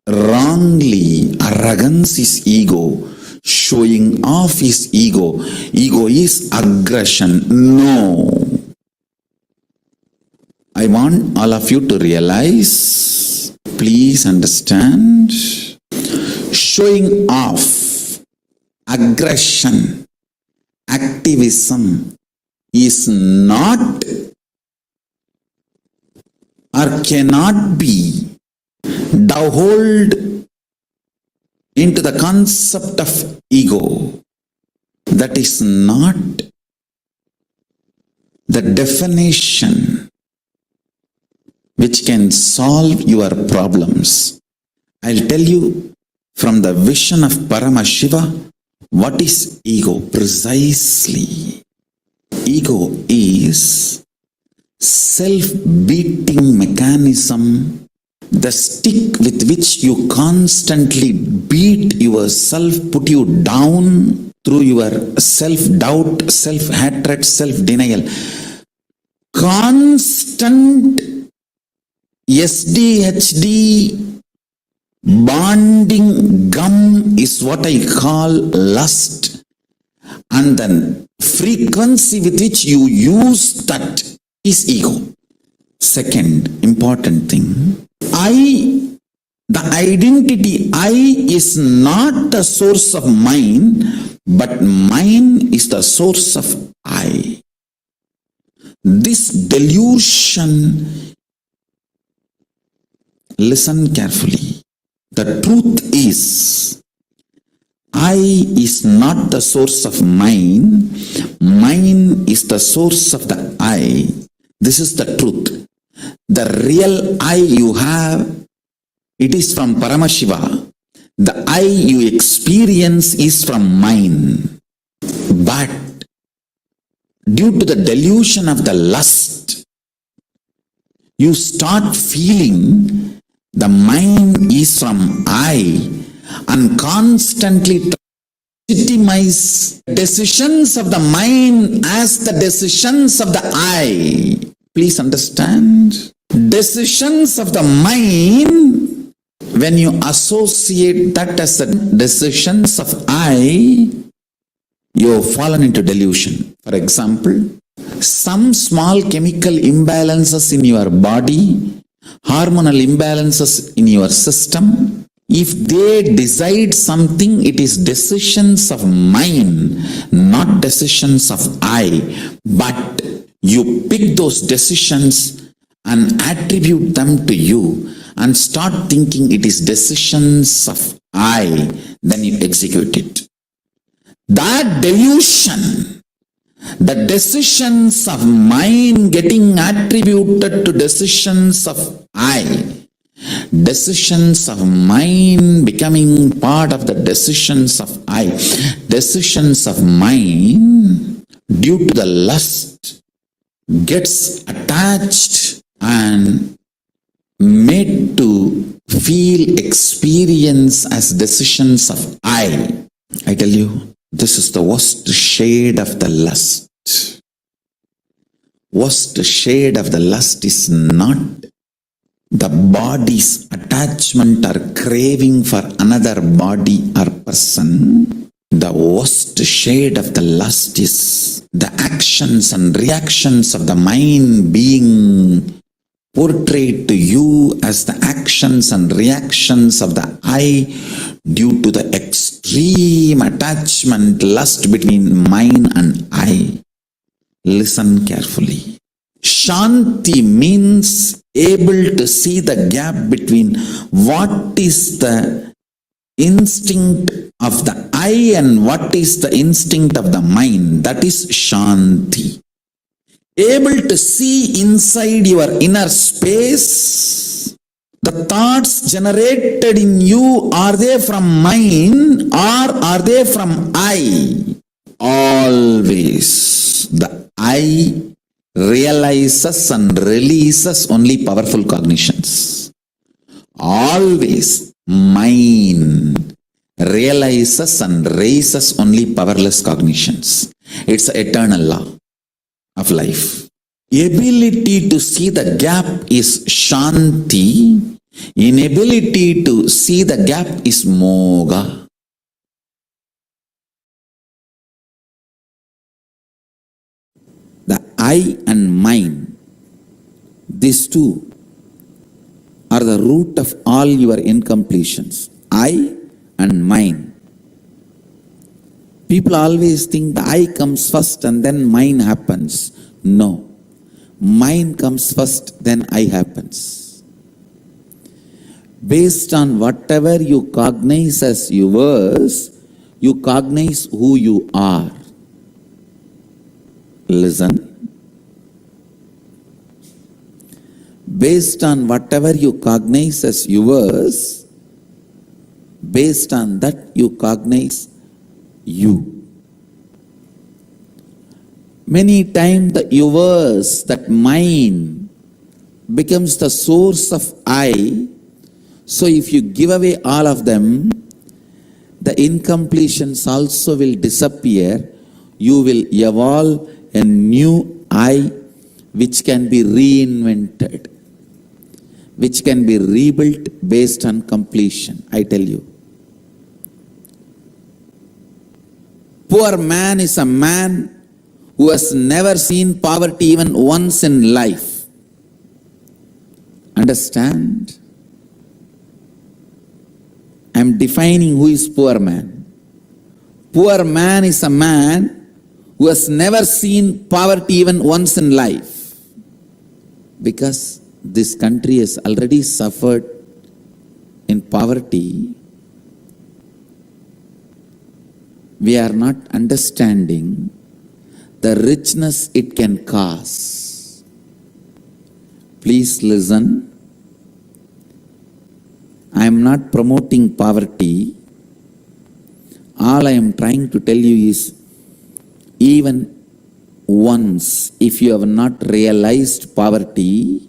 wrongly. Arrogance is ego. Showing off is ego. Ego is aggression. No. I want all of you to realize, please understand, showing off, aggression, activism is not or cannot be hold into the concept of ego. That is not the definition which can solve your problems. I'll tell you from the vision of Paramashiva, what is ego precisely? Ego is self-beating mechanism, the stick with which you constantly beat yourself, put you down through your self-doubt, self-hatred, self-denial. Constant SDHD bonding gum is what I call lust, and then frequency with which you use that is ego. Second important thing, I, the identity I is not the source of mine, but mine is the source of I. This delusion, listen carefully. The truth is, I is not the source of mine, mine is the source of the I. This is the truth. The real I you have, it is from Paramashiva. The I you experience is from mine. But due to the delusion of the lust, you start feeling the mine is from I, and constantly legitimize decisions of the mind as the decisions of the I. Please understand. Decisions of the mind, when you associate that as the decisions of I, you have fallen into delusion. For example, some small chemical imbalances in your body, hormonal imbalances in your system, if they decide something, it is decisions of mine, not decisions of I. But you pick those decisions and attribute them to you and start thinking it is decisions of I, then you execute it. That delusion, the decisions of mine getting attributed to decisions of I, decisions of mine becoming part of the decisions of I, decisions of mine due to the lust gets attached and made to feel experience as decisions of I. I tell you, this is the worst shade of the lust. Worst shade of the lust is not the body's attachment or craving for another body or person. The worst shade of the lust is the actions and reactions of the mind being portrayed to you as the actions and reactions of the I due to the extreme attachment, lust between mine and I. Listen carefully. Shanti means able to see the gap between what is the instinct of the I and what is the instinct of the mind. That is Shanti. Able to see inside your inner space, the thoughts generated in you, are they from mind or are they from I? Always the I realizes and releases only powerful cognitions. Always mind realizes and raises only powerless cognitions. It's an eternal law of life. Ability to see the gap is Shanti. Inability to see the gap is Moga. The I and mind, these two are the root of all your incompletions. I and mind. People always think the I comes first and then mind happens. No. Mind comes first, then I happens. Based on whatever you cognize as yours, you cognize who you are. Listen. Based on whatever you cognize as yours, based on that you cognize you. Many times the yours, that mind, becomes the source of I. So if you give away all of them, the incompletions also will disappear. You will evolve a new I which can be reinvented, which can be rebuilt based on completion. I tell you. Poor man is a man who has never seen poverty even once in life. Understand? I am defining who is poor man. Poor man is a man who has never seen poverty even once in life. Because this country has already suffered in poverty. We are not understanding the richness it can cause. Please listen. I am not promoting poverty. All I am trying to tell you is, even once, if you have not realized poverty,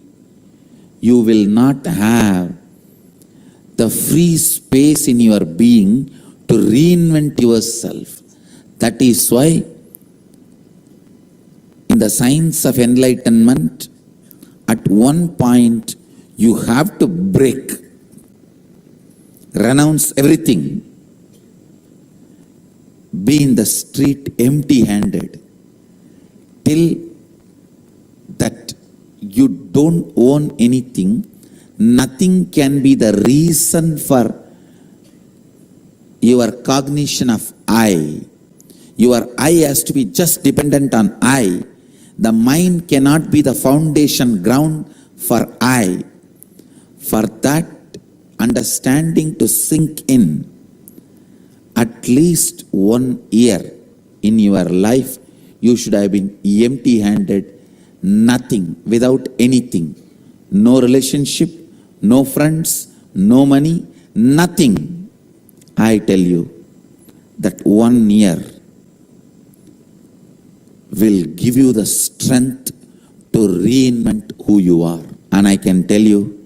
you will not have the free space in your being to reinvent yourself. That is why in the science of enlightenment, at one point you have to break, renounce everything, be in the street empty-handed, till that you don't own anything. Nothing can be the reason for your cognition of I. Your I has to be just dependent on I. The mind cannot be the foundation ground for I. For that understanding to sink in, at least 1 year in your life, you should have been empty-handed, nothing, without anything. No relationship, no friends, no money, nothing. I tell you that 1 year will give you the strength to reinvent who you are. And I can tell you,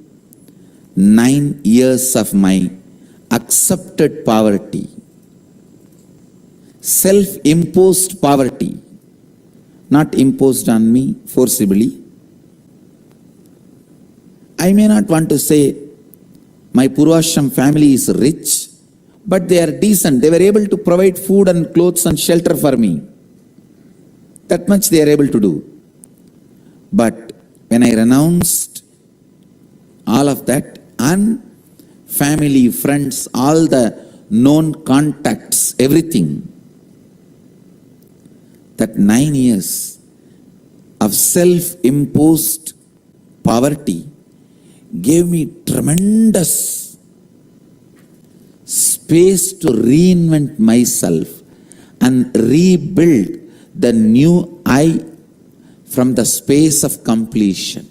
9 years of my accepted poverty, self-imposed poverty, not imposed on me forcibly. I may not want to say my Purvashram family is rich, but they are decent. They were able to provide food and clothes and shelter for me. That much they are able to do. But when I renounced all of that, and family, friends, all the known contacts, everything, that 9 years of self-imposed poverty gave me tremendous space to reinvent myself and rebuild the new I from the space of completion.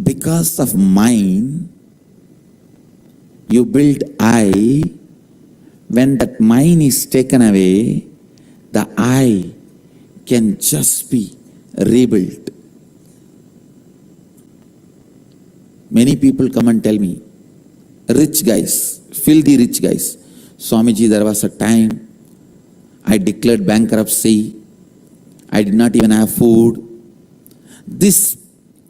Because of mine, you build I. When that mine is taken away, the I can just be rebuilt. Many people come and tell me, rich guys, filthy rich guys, Swamiji, there was a time I declared bankruptcy. I did not even have food. This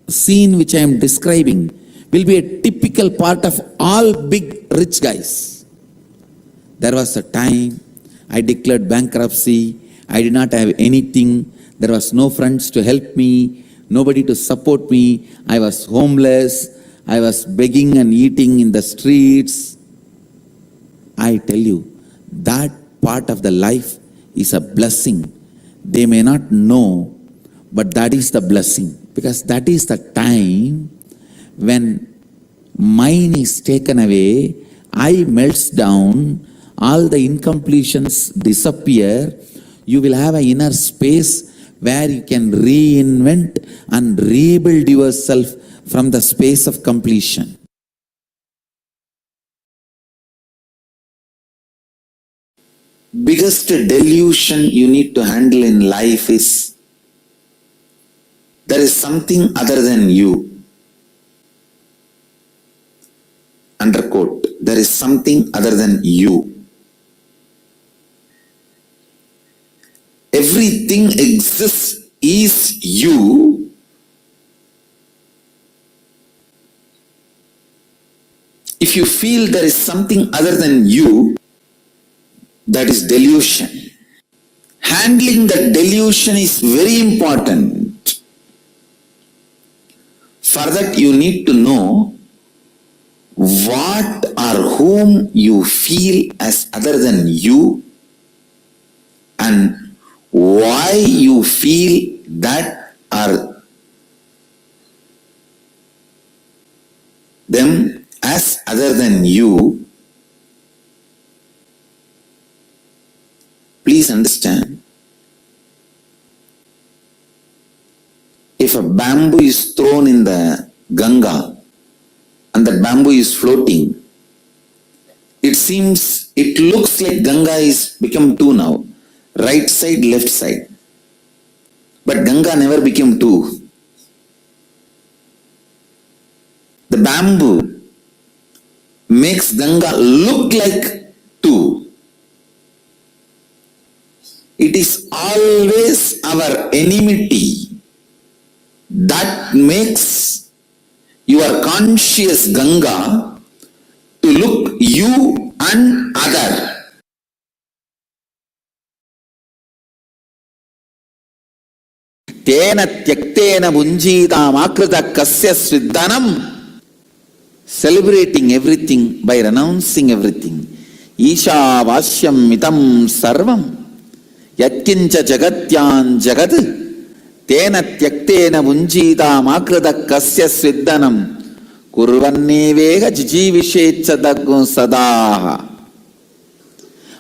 scene which I am describing will be a typical part of all big rich guys. There was a time I declared bankruptcy. I did not have anything. There was no friends to help me, nobody to support me. I was homeless. I was begging and eating in the streets. I tell you, that part of the life is a blessing. They may not know, but that is the blessing. Because that is the time when mine is taken away, I melts down, all the incompletions disappear. You will have an inner space where you can reinvent and rebuild yourself from the space of completion. Biggest delusion you need to handle in life is there is something other than you. Underquote, there is something other than you. Everything exists is you. If you feel there is something other than you, that is delusion. Handling the delusion is very important. For that you need to know what or whom you feel as other than you and why you feel that or them as other than you. Please understand, if a bamboo is thrown in the Ganga and the bamboo is floating, it looks like Ganga is become two now, right side, left side. But Ganga never became two. The bamboo makes Ganga look like two. It is always our enmity that makes your conscious Ganga to look you and other. Tena tyaktena bunjita makrita kasya sviddanam. Celebrating everything by renouncing everything. Isha vasyam mitam sarvam. Yatkincha jagatyan jagat tena tyaktena bunjita makrita kasya sviddanam kurvannevega jijivishecha sadaha.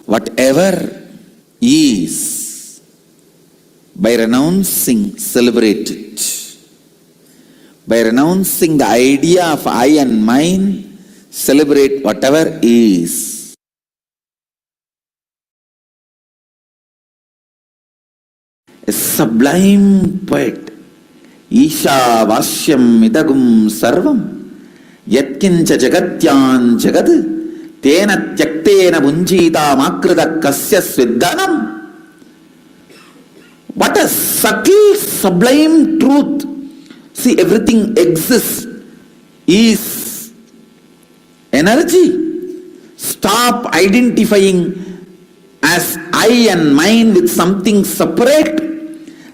Whatever is, by renouncing, celebrate it. By renouncing the idea of I and mine, celebrate whatever is. A sublime poet, Isha Vasyam Midagum Sarvam, Yatkincha Jagatyan Jagad, Tena Tyaktena Bunjita Makrita Kasya Sviddanam. What a subtle, sublime truth. See, everything exists, is energy. Stop identifying as I and mine with something separate.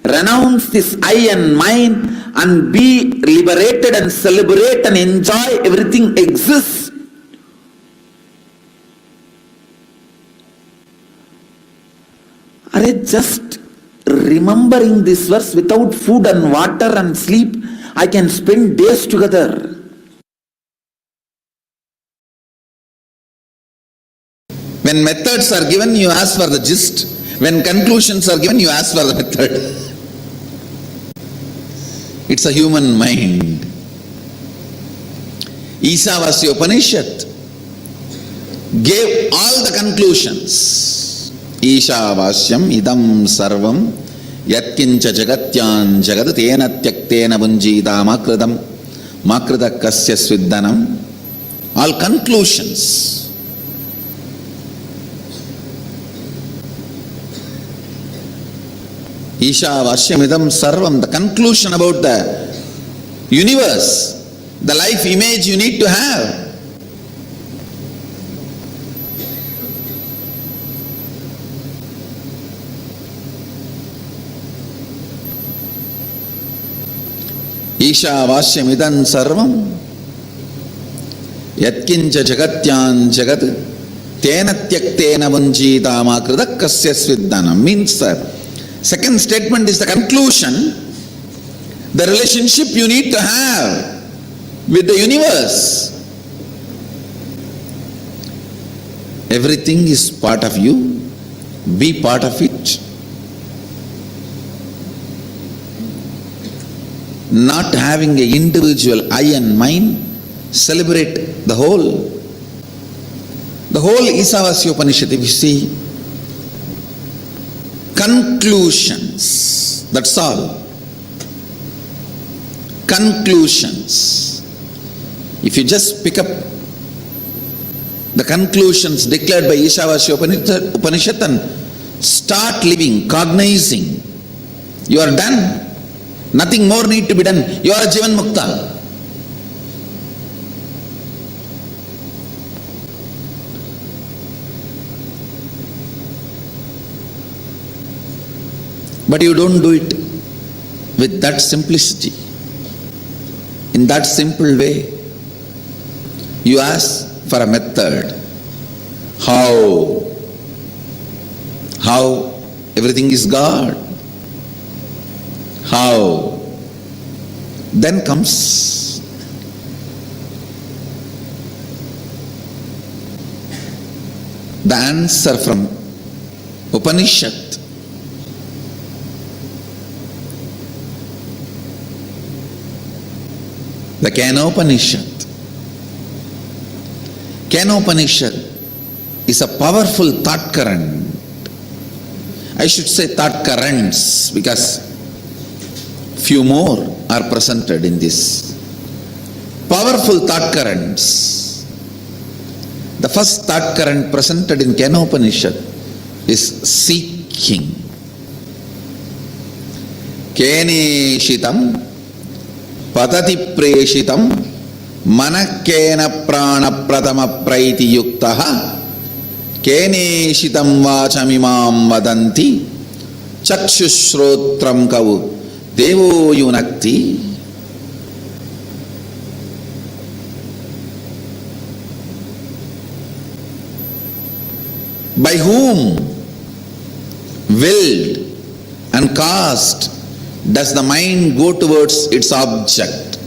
Renounce this I and mine and be liberated and celebrate and enjoy everything exists. Just remembering this verse, without food and water and sleep, I can spend days together. When methods are given, you ask for the gist. When conclusions are given, you ask for the method. It's a human mind. Ishavasya Upanishad gave all the conclusions. Ishavasyam idam sarvam yatkincha jagatyan jagad tena tyaktena bunjita makridam makrida kasya sviddanam. All conclusions. Ishavashyamidam sarvam, the conclusion about the universe, the life image you need to have. Ishavashyamidam sarvam yatkincha jagatyan jagat tena tyaktena vanjita makrida kasya sviddanam. Means second statement is the conclusion, the relationship you need to have with the universe. Everything is part of you, be part of it. Not having an individual I and mine, celebrate the whole. The whole Ishavasya Upanishad, if you see, conclusions, that's all. Conclusions. If you just pick up the conclusions declared by Ishavasya Upanishad and start living, cognizing, you are done. Nothing more need to be done. You are a Jivan Mukta. But you don't do it with that simplicity. In that simple way, you ask for a method. How everything is God. How? Then comes the answer from Upanishad. The Kenopanishad. Kenopanishad is a powerful thought current. I should say thought currents because few more are presented in this. Powerful thought currents. The first thought current presented in Kenopanishad is seeking. Keneshitam patati preshitam manakena prana pratama praiti yuktaha keneshitam vachamimam vadanti chakshushrotram kavu devo yunakti. By whom willed and caused does the mind go towards its object?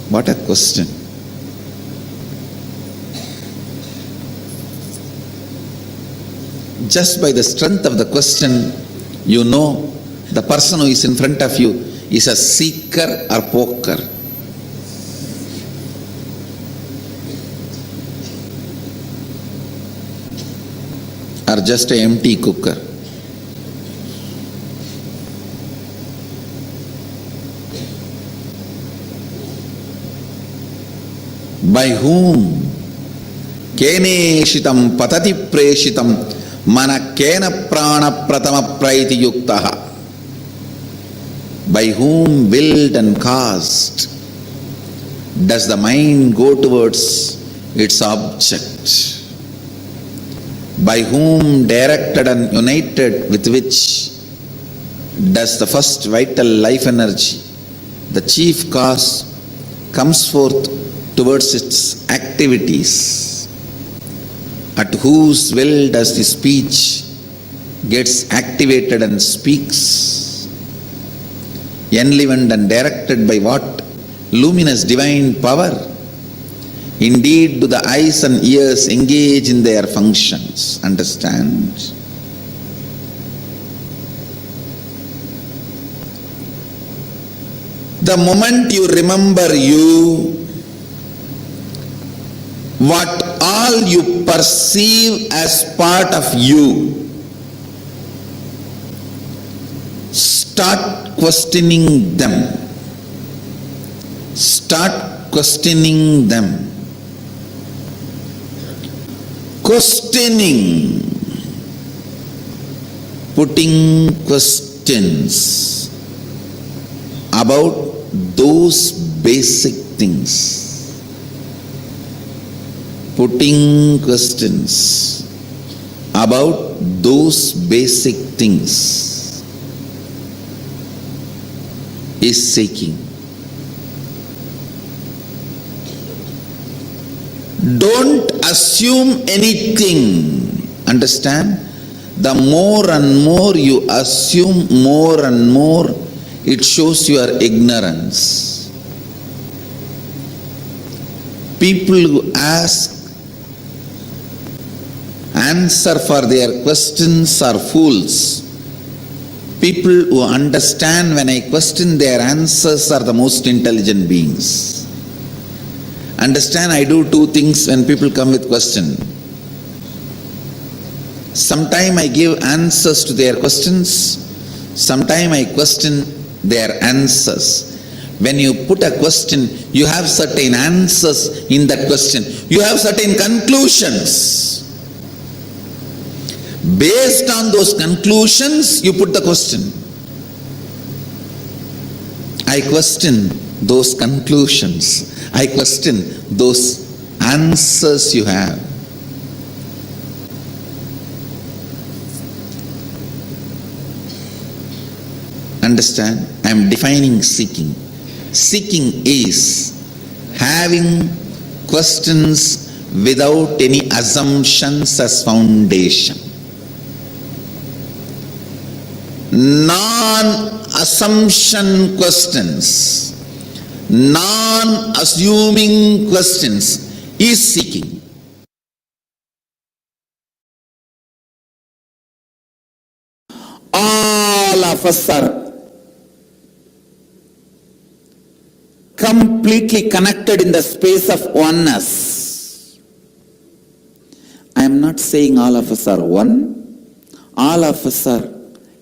What a question. Just by the strength of the question, you know the person who is in front of you is a seeker or poker. Or just an empty cooker. By whom? Keneshitam patati preshitam mana kena prana pratama praiti yuktaha. By whom willed and caused does the mind go towards its object? By whom directed and united with which does the first vital life energy, the chief cause, comes forth towards its activities? At whose will does the speech gets activated and speaks? Enlivened and directed by what luminous divine power? Indeed, do the eyes and ears engage in their functions. Understand? The moment you remember you, what all you perceive as part of you, start questioning them. Start questioning them. Questioning, putting questions about those basic things. Putting questions about those basic things is seeking. Don't assume anything. Understand? The more and more you assume, more and more it shows your ignorance. People who ask answer for their questions are fools. People who understand when I question their answers are the most intelligent beings. Understand, I do two things when people come with question. Sometime I give answers to their questions, sometime I question their answers. When you put a question, you have certain answers in that question. You have certain conclusions. Based on those conclusions, you put the question. I question those conclusions. I question those answers you have. Understand? I am defining seeking. Seeking is having questions without any assumptions as foundation. Non-assumption questions, non-assuming questions is seeking. All of us are completely connected in the space of oneness. I am not saying all of us are one. All of us are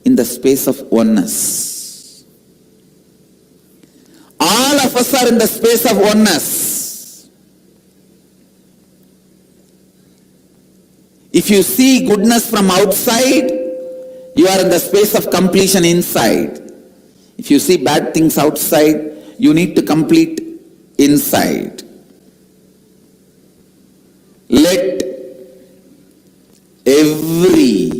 in the space of oneness. All of us are in the space of oneness. If you see goodness from outside, you are in the space of completion inside. If you see bad things outside, you need to complete inside. Let every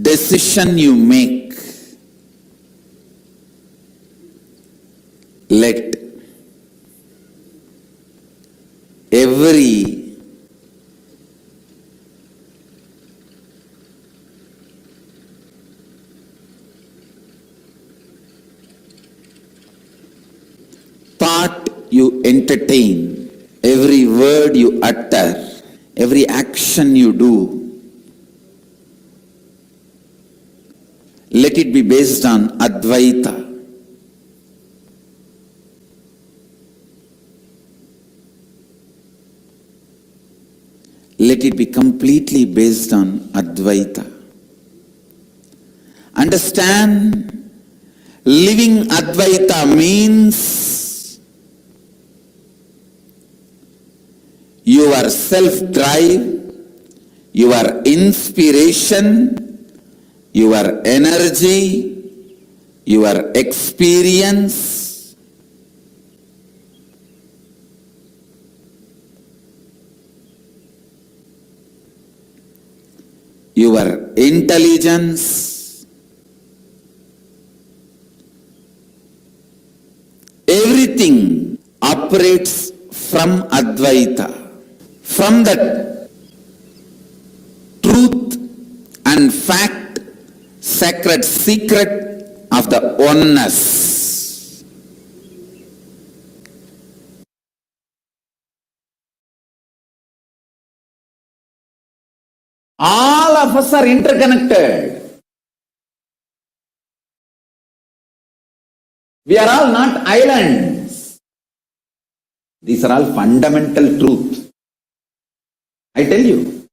decision you make, let every thought you entertain, every word you utter, every action you do, let it be based on Advaita. Let it be completely based on Advaita. Understand, living Advaita means your self-drive, your inspiration, your energy, your experience, your intelligence, everything operates from Advaita, from the truth and fact sacred secret of the oneness. All of us are interconnected. We are all not islands. These are all fundamental truths. I tell you,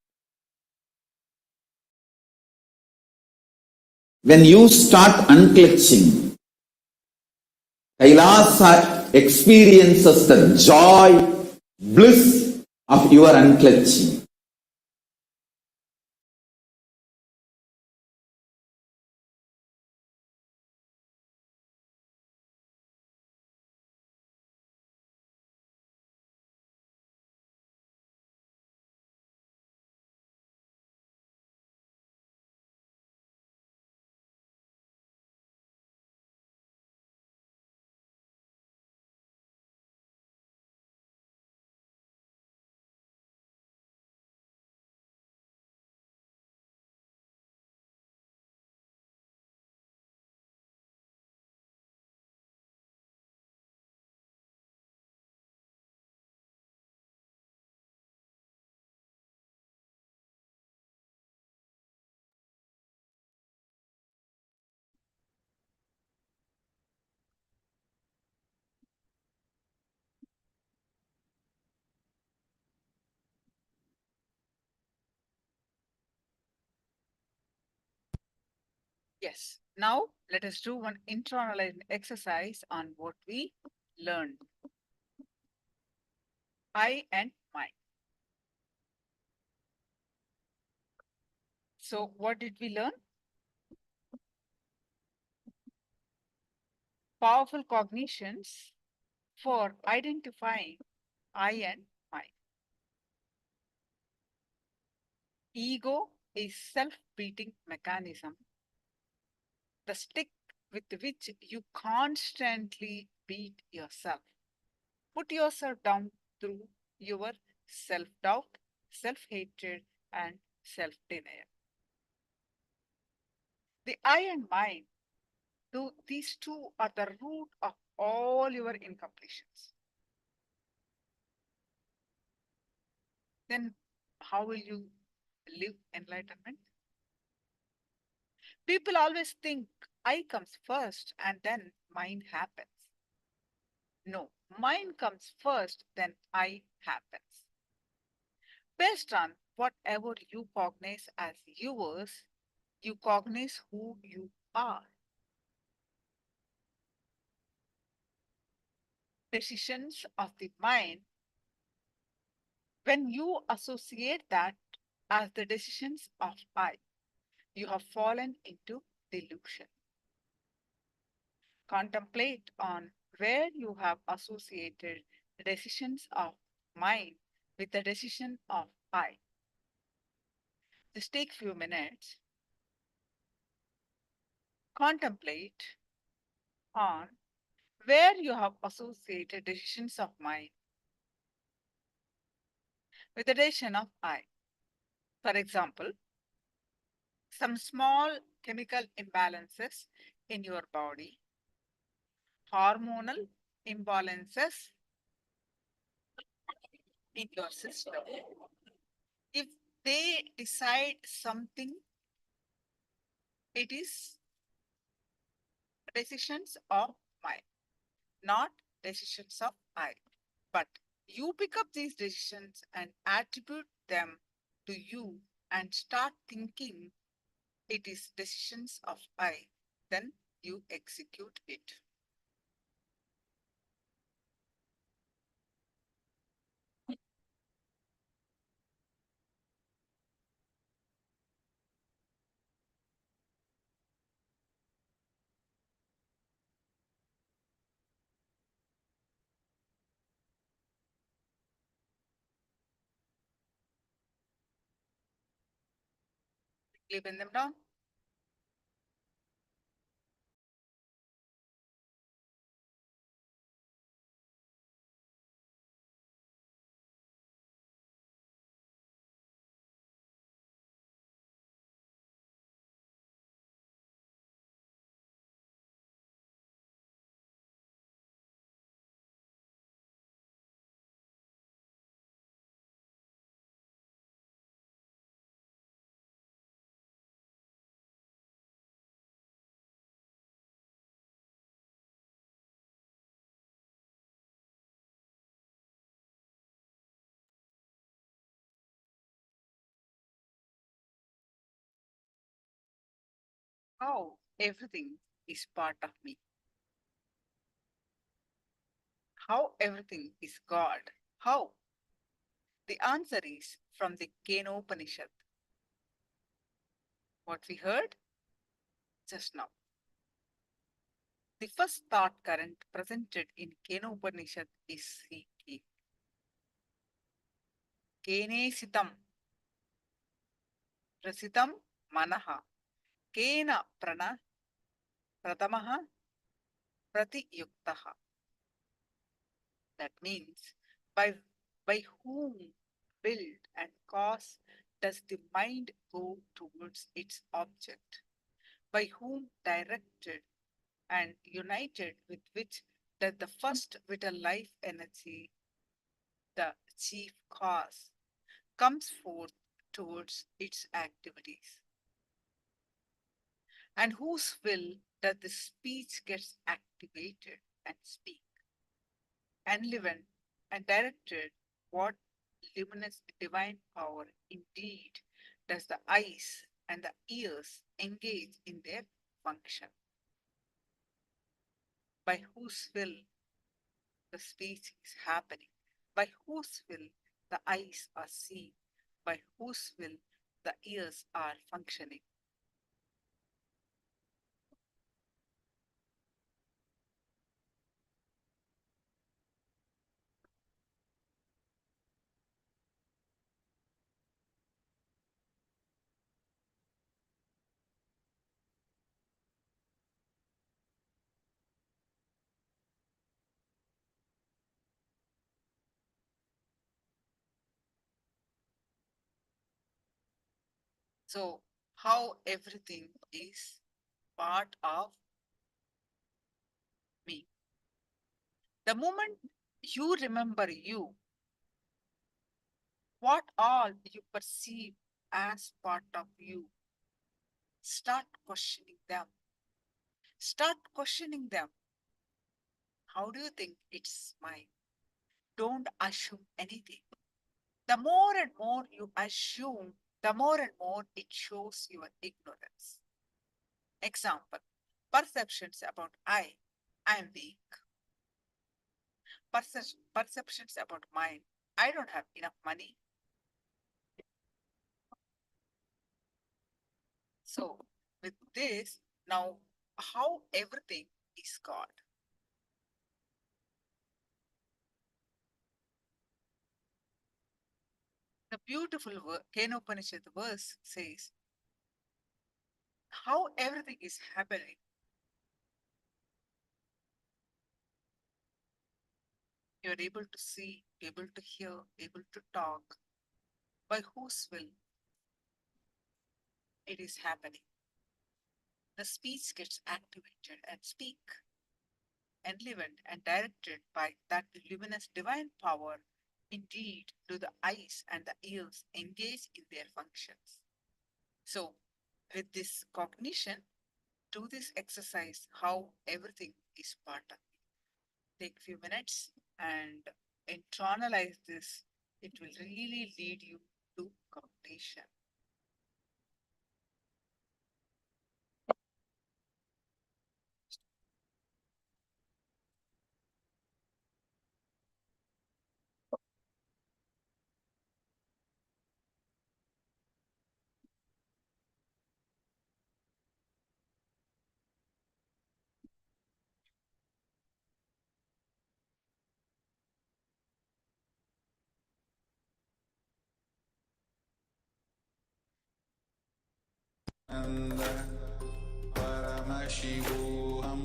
when you start unclutching, KAILASA experiences the joy, bliss of your unclutching. Yes. Now let us do one internalizing exercise on what we learned. I and mind. So what did we learn? Powerful cognitions for identifying I and mind. Ego is self-beating mechanism, the stick with which you constantly beat yourself. Put yourself down through your self-doubt, self-hatred, and self-denial. The I and mind, these two are the root of all your incompletions. Then how will you live enlightenment? People always think I comes first and then mind happens. No, mind comes first, then I happens. Based on whatever you cognize as yours, you cognize who you are. Decisions of the mind, when you associate that as the decisions of I, you have fallen into delusion. Contemplate on where you have associated the decisions of mind with the decision of I. Just take few minutes. Contemplate on where you have associated decisions of mind with the decision of I. For example, some small chemical imbalances in your body, hormonal imbalances in your system. If they decide something, it is decisions of mind, not decisions of I. But you pick up these decisions and attribute them to you and start thinking it is decisions of I. Then you execute it. Pin them down. How everything is part of me. How everything is God. How? The answer is from the Kenopanishad. What we heard just now. The first thought current presented in Kenopanishad is Siki. Kene sitam. Prasitam manaha. Kena pratamaha pratiyuktaha. That means by whom will and cause does the mind go towards its object? By whom directed and united with which does the first vital life energy, the chief cause, comes forth towards its activities? And whose will does the speech gets activated and speak? Enlivened and directed what luminous divine power indeed does the eyes and the ears engage in their function? By whose will the speech is happening? By whose will the eyes are seeing? By whose will the ears are functioning? So, how everything is part of me. The moment you remember you, what all you perceive as part of you, start questioning them. Start questioning them. How do you think it's mine? Don't assume anything. The more and more you assume, the more and more it shows your ignorance. Example, perceptions about I am weak. Perceptions about mine, I don't have enough money. So with this, now how everything is God. The beautiful Kenopanishad verse says, how everything is happening. You are able to see, able to hear, able to talk. By whose will it is happening? The speech gets activated and speak, enlivened and directed by that luminous divine power. Indeed, do the eyes and the ears engage in their functions. So, with this cognition, do this exercise, how everything is part of it. Take few minutes and internalize this. It will really lead you to cognition. Paramashivoham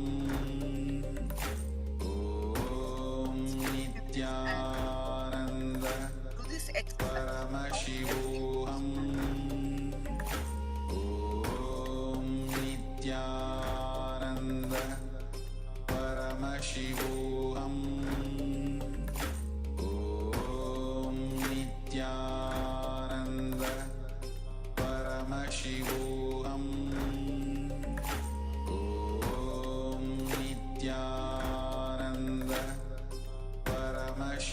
Nithyananda Paramashivoham Nithyananda Paramashivoham Nithyananda Paramashivoham Nithyananda Paramashivoham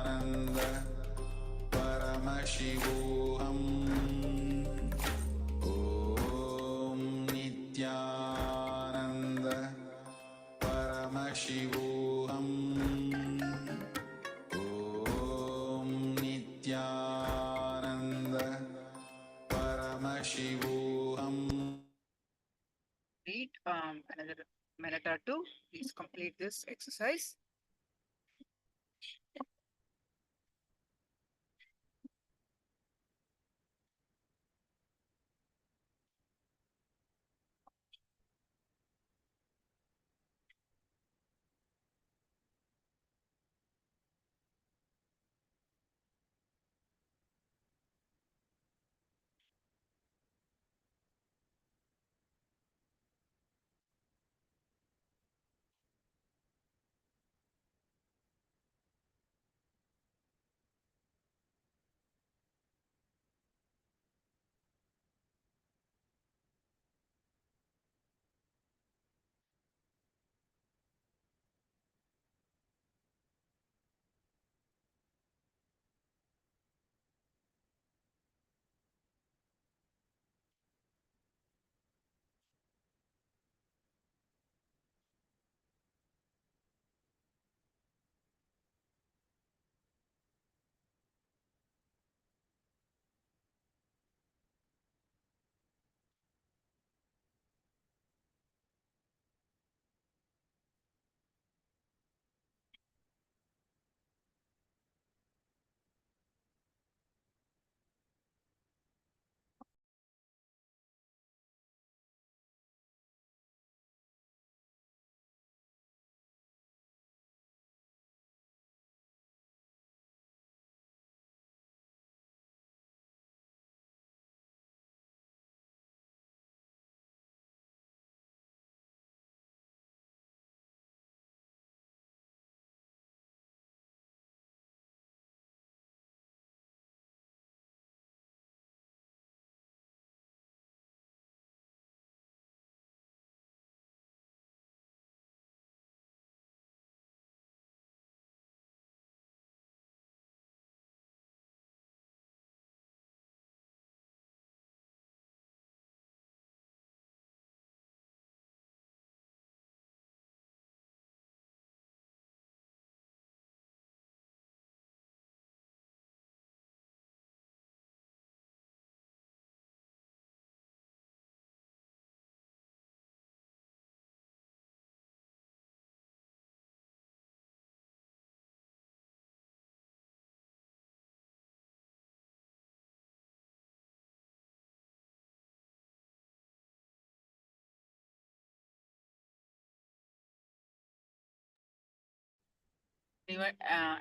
complete this exercise.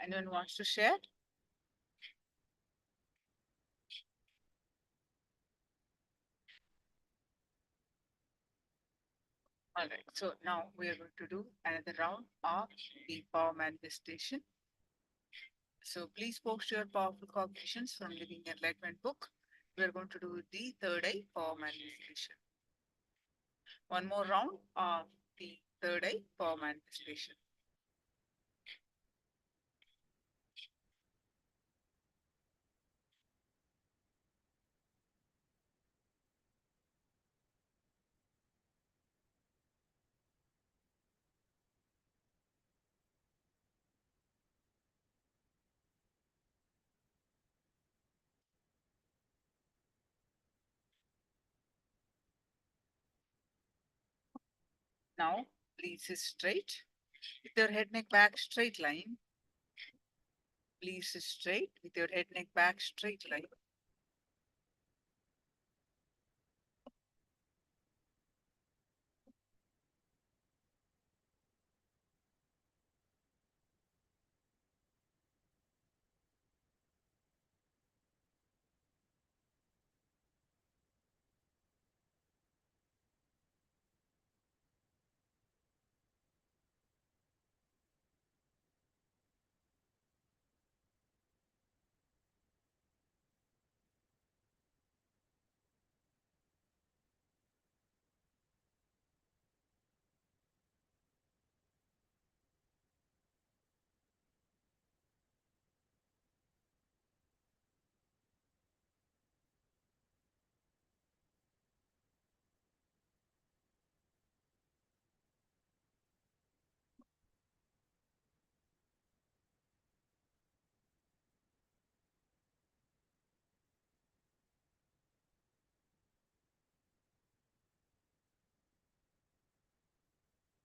Anyone wants to share? All right, so now we are going to do another round of the power manifestation. So please post your powerful cognitions from Living Enlightenment book. We are going to do the third eye power manifestation. One more round of the third eye power manifestation. Now, please sit straight with your head, neck, back, straight line. Please sit straight with your head, neck, back, straight line.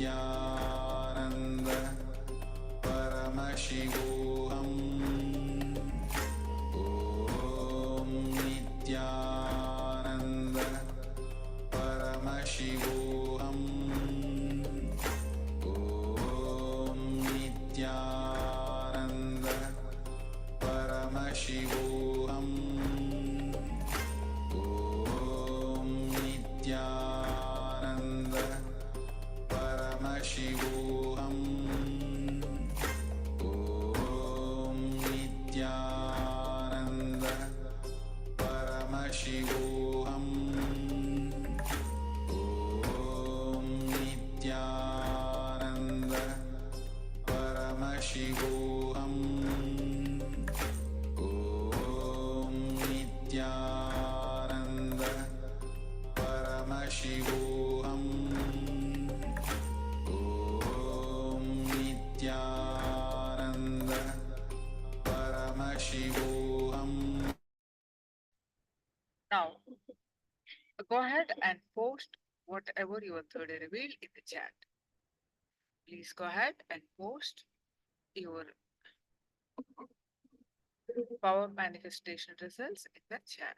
Nithyananda Paramashivoham Om Nithyananda Paramashivoham Om Nithyananda Paramashivoham Om Nithyananda Paramashivoham Om Nithyananda Paramashivoham Om Nithyananda Paramashivoham Om Nithyananda Paramashivoham Om Nithyananda Paramashivoham. Now, go ahead and post whatever your third eye revealed in the chat. Please go ahead and post your power manifestation results in the chat.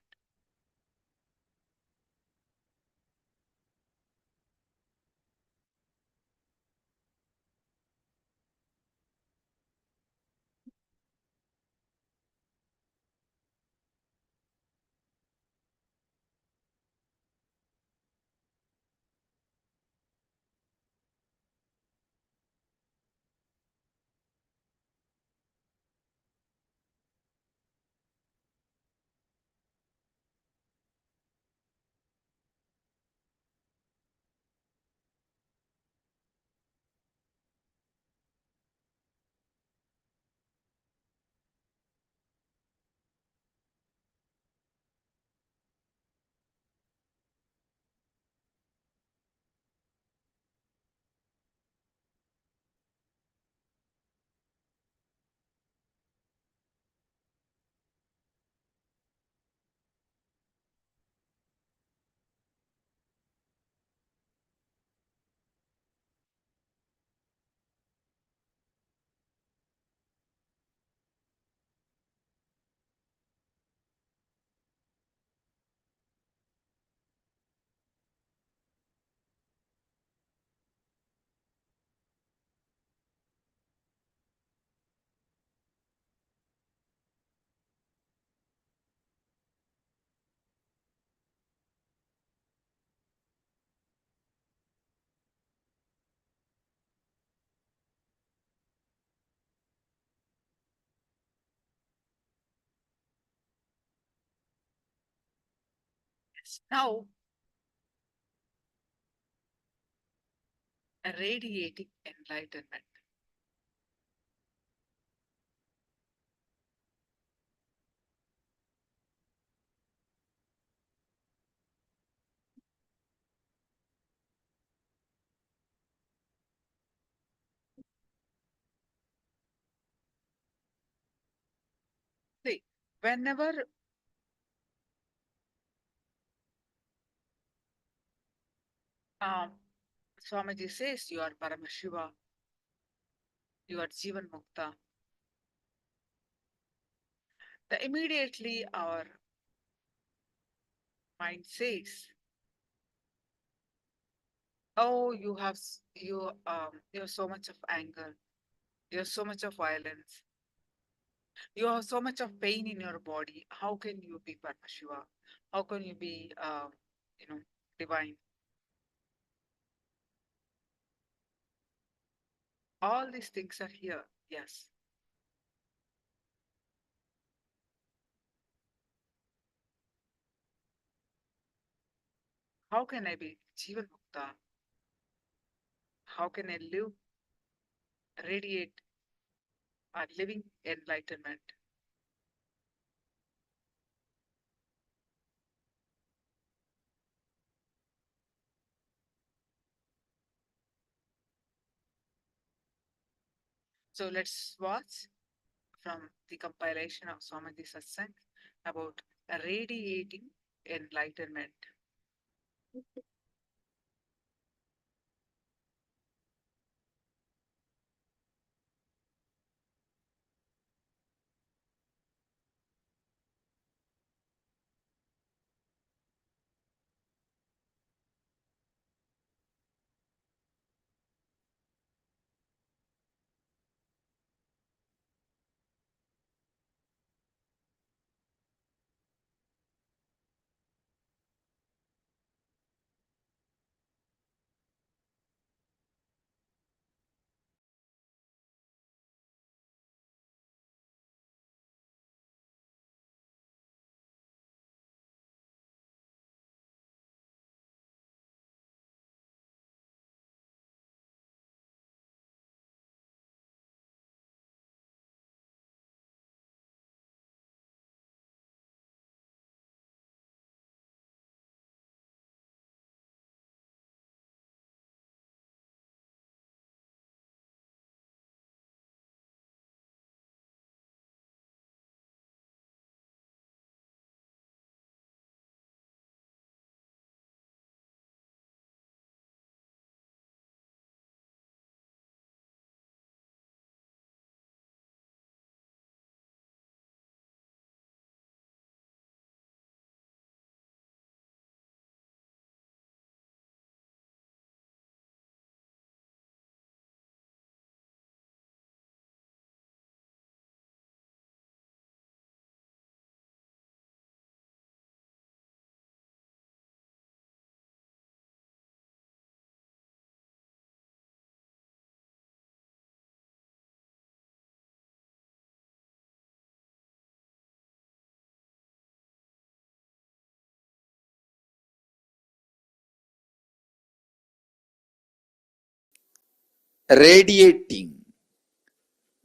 Now, radiating enlightenment. See, whenever Swamiji says you are Paramashiva, you are Jivan Mukta, the immediately our mind says, "Oh, you have you have so much of anger, you have so much of violence, you have so much of pain in your body. How can you be Paramashiva? How can you be divine?" All these things are here, yes. How can I be Jivan Mukta? How can I live, radiate, living enlightenment? So let's watch from the compilation of Swamiji Satsang about radiating enlightenment. radiating.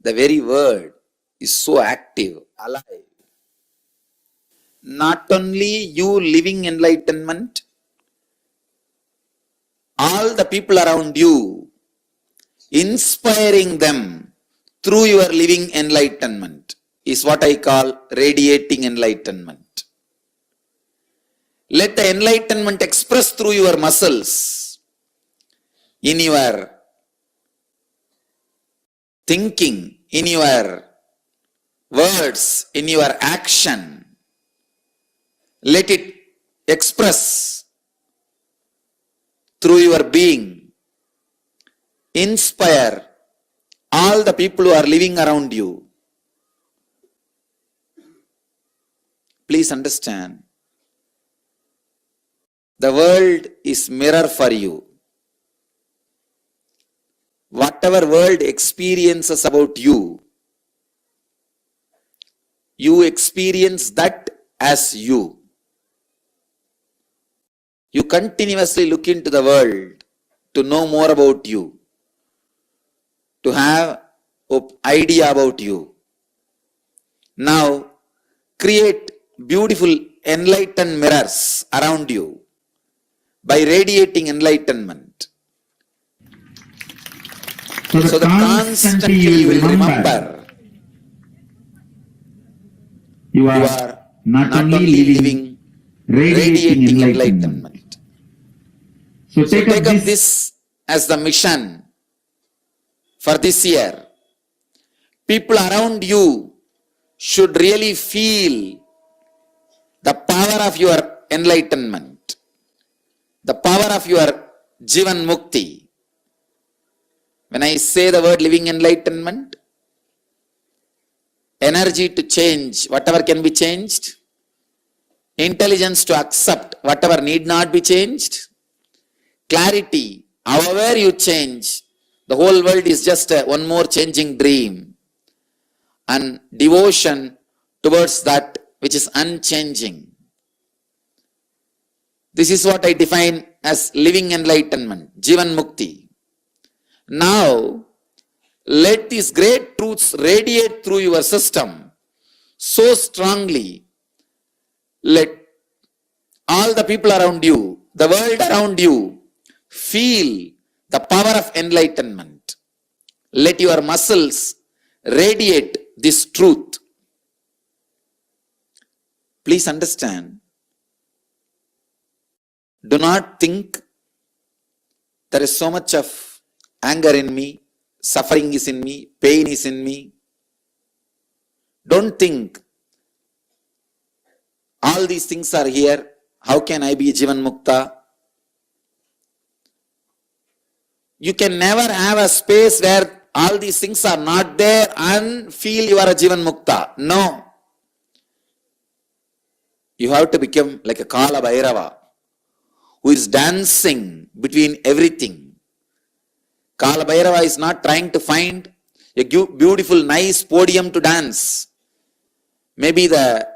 The very word is so active, alive. Not only you living enlightenment, all the people around you, inspiring them through your living enlightenment is what I call radiating enlightenment. Let the enlightenment express through your muscles, in your thinking, in your words, in your action. Let it express through your being. Inspire all the people who are living around you. Please understand, the world is mirror for you. Whatever world experiences about you, you experience that as you. You continuously look into the world to know more about you, to have an idea about you. Now, create beautiful enlightened mirrors around you by radiating enlightenment. So that constantly you will remember you are not only living, radiating enlightenment. So take up this as the mission for this year. People around you should really feel the power of your enlightenment, the power of your Jivan Mukti. When I say the word living enlightenment, energy to change whatever can be changed, intelligence to accept whatever need not be changed, clarity, however you change, the whole world is just one more changing dream, and devotion towards that which is unchanging. This is what I define as living enlightenment, Jivan Mukti. Now, let these great truths radiate through your system so strongly. Let all the people around you, the world around you, feel the power of enlightenment. Let your muscles radiate this truth. Please understand, do not think there is so much of anger in me, suffering is in me, pain is in me. Don't think all these things are here. How can I be Jivan Mukta? You can never have a space where all these things are not there and feel you are a Jivan Mukta. No. You have to become like a Kala Bhairava who is dancing between everything. Kala Bhairava is not trying to find a beautiful, nice podium to dance. Maybe the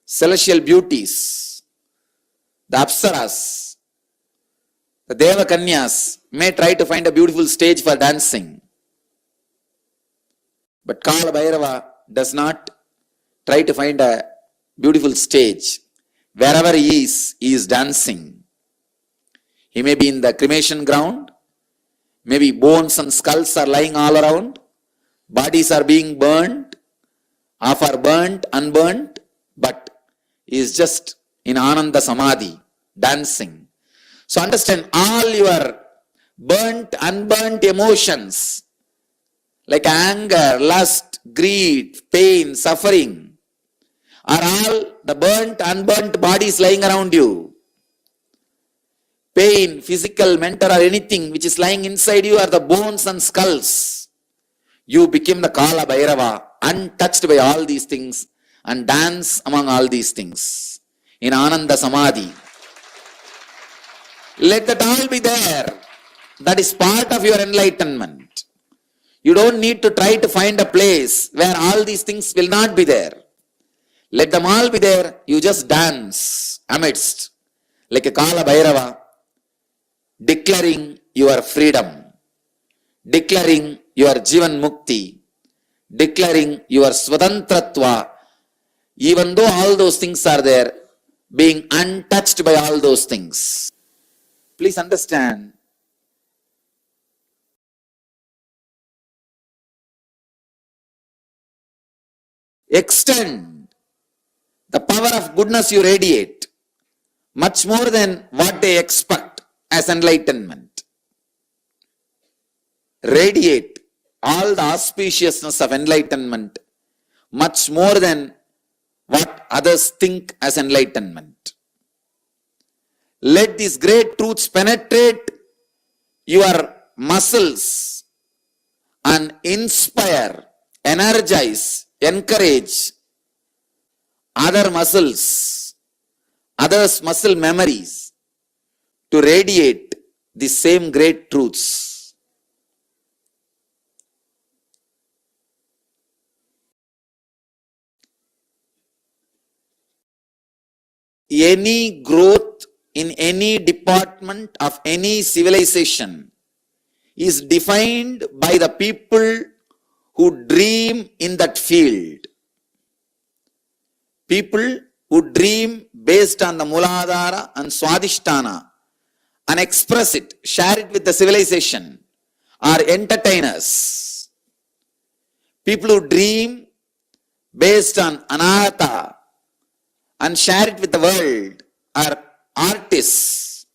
celestial beauties, the Apsaras, the Deva Kanyas may try to find a beautiful stage for dancing. But Kala Bhairava does not try to find a beautiful stage. Wherever he is dancing. He may be in the cremation ground. Maybe bones and skulls are lying all around. Bodies are being burnt. Half are burnt, unburnt. But he is just in Ananda Samadhi, dancing. So understand, all your burnt, unburnt emotions like anger, lust, greed, pain, suffering are all the burnt, unburnt bodies lying around you. Pain, physical, mental or anything which is lying inside you are the bones and skulls. You become the Kala Bhairava, untouched by all these things and dance among all these things in Ananda Samadhi. Let that all be there. That is part of your enlightenment. You don't need to try to find a place where all these things will not be there. Let them all be there. You just dance amidst like a Kala Bhairava, declaring your freedom. declaring your Jivan Mukti, declaring your Swadantratva, even though all those things are there, being untouched by all those things. Please understand. Extend the power of goodness you radiate much more than what they expect as enlightenment. Radiate all the auspiciousness of enlightenment much more than what others think as enlightenment. Let these great truths penetrate your muscles and inspire, energize, encourage other muscles, others' muscle memories to radiate the same great truths. Any growth in any department of any civilization is defined by the people who dream in that field. People who dream based on the Muladhara and Swadhisthana and express it, share it with the civilization, are entertainers. People who dream based on Anahata and share it with the world are artists,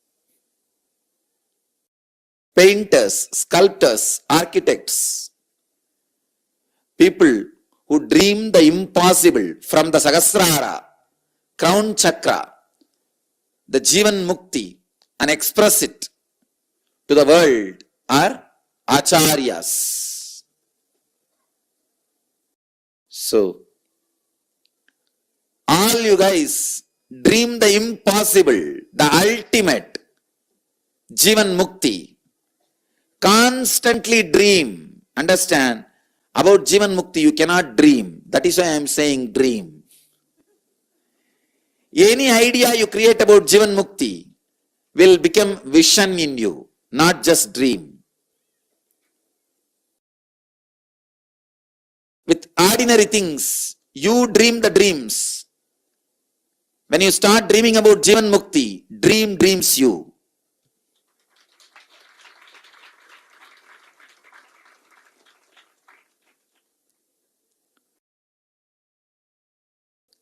painters, sculptors, architects. People who dream the impossible from the Sahasrara, crown chakra, the Jivan Mukti, and express it to the world are acharyas. So, all you guys dream the impossible, the ultimate Jivan Mukti. Constantly dream. Understand? About Jivan Mukti you cannot dream. That is why I am saying dream. Any idea you create about Jivan Mukti will become vision in you, not just dream. With ordinary things, you dream the dreams. When you start dreaming about Jivan Mukti, dream dreams you.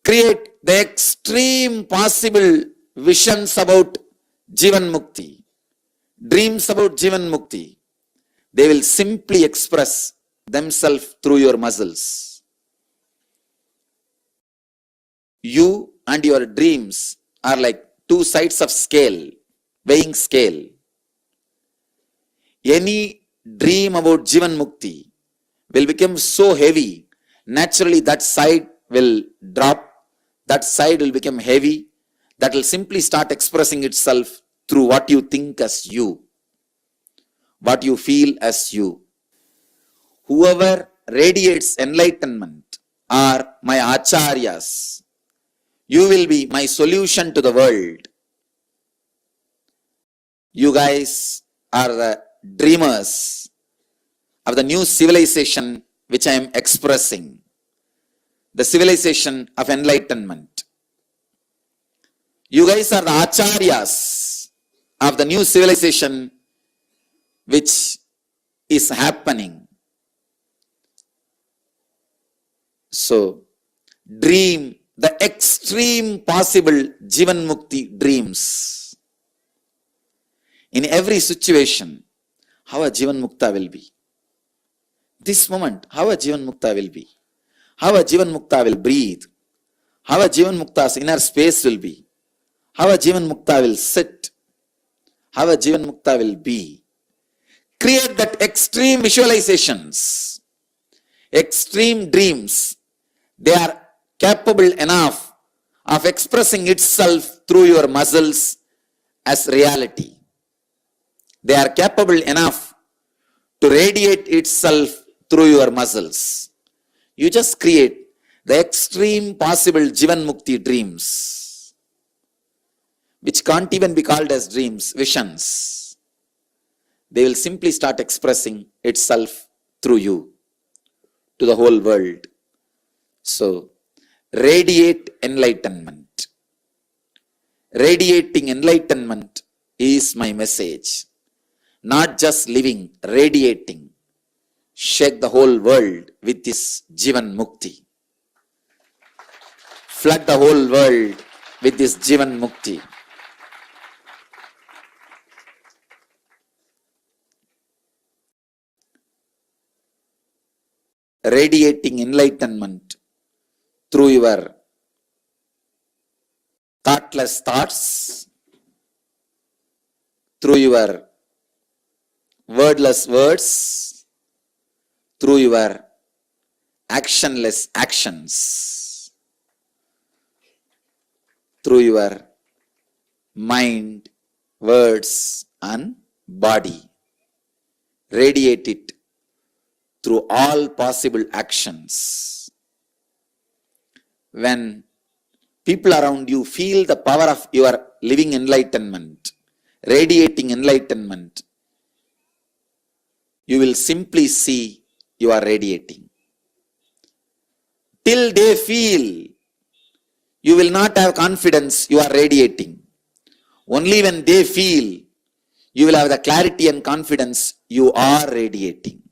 Create the extreme possible visions about Jivan Mukti, dreams about Jivan Mukti. They will simply express themselves through your muscles. You and your dreams are like two sides of scale, weighing scale. Any dream about Jivan Mukti will become so heavy, naturally that side will drop, that side will become heavy, that will simply start expressing itself through what you think as you, what you feel as you. Whoever radiates enlightenment are my acharyas. You will be my solution to the world. You guys are the dreamers of the new civilization which I am expressing. The civilization of enlightenment. You guys are the acharyas of the new civilization which is happening. So, dream the extreme possible Jivan Mukti dreams. In every situation, how a Jivan Mukta will be. This moment, how a Jivan Mukta will be. How a Jivan Mukta will breathe. How a Jivan Mukta's inner space will be. How a Jivan Mukta will sit. How a Jivan Mukta will be. Create that extreme visualizations, extreme dreams. They are capable enough of expressing itself through your muscles as reality. They are capable enough to radiate itself through your muscles. You just create the extreme possible Jivan Mukti dreams, which can't even be called as dreams, visions. they will simply start expressing itself through you to the whole world. So, radiate enlightenment. Radiating enlightenment is my message. Not just living, radiating. Shake the whole world with this Jivan Mukti. Flood the whole world with this Jivan Mukti. Radiating enlightenment through your thoughtless thoughts, through your wordless words, through your actionless actions, through your mind, words and body. Radiate it through all possible actions. When people around you feel the power of your living enlightenment, radiating enlightenment, you will simply see you are radiating. Till they feel, you will not have confidence you are radiating. Only when they feel, you will have the clarity and confidence you are radiating.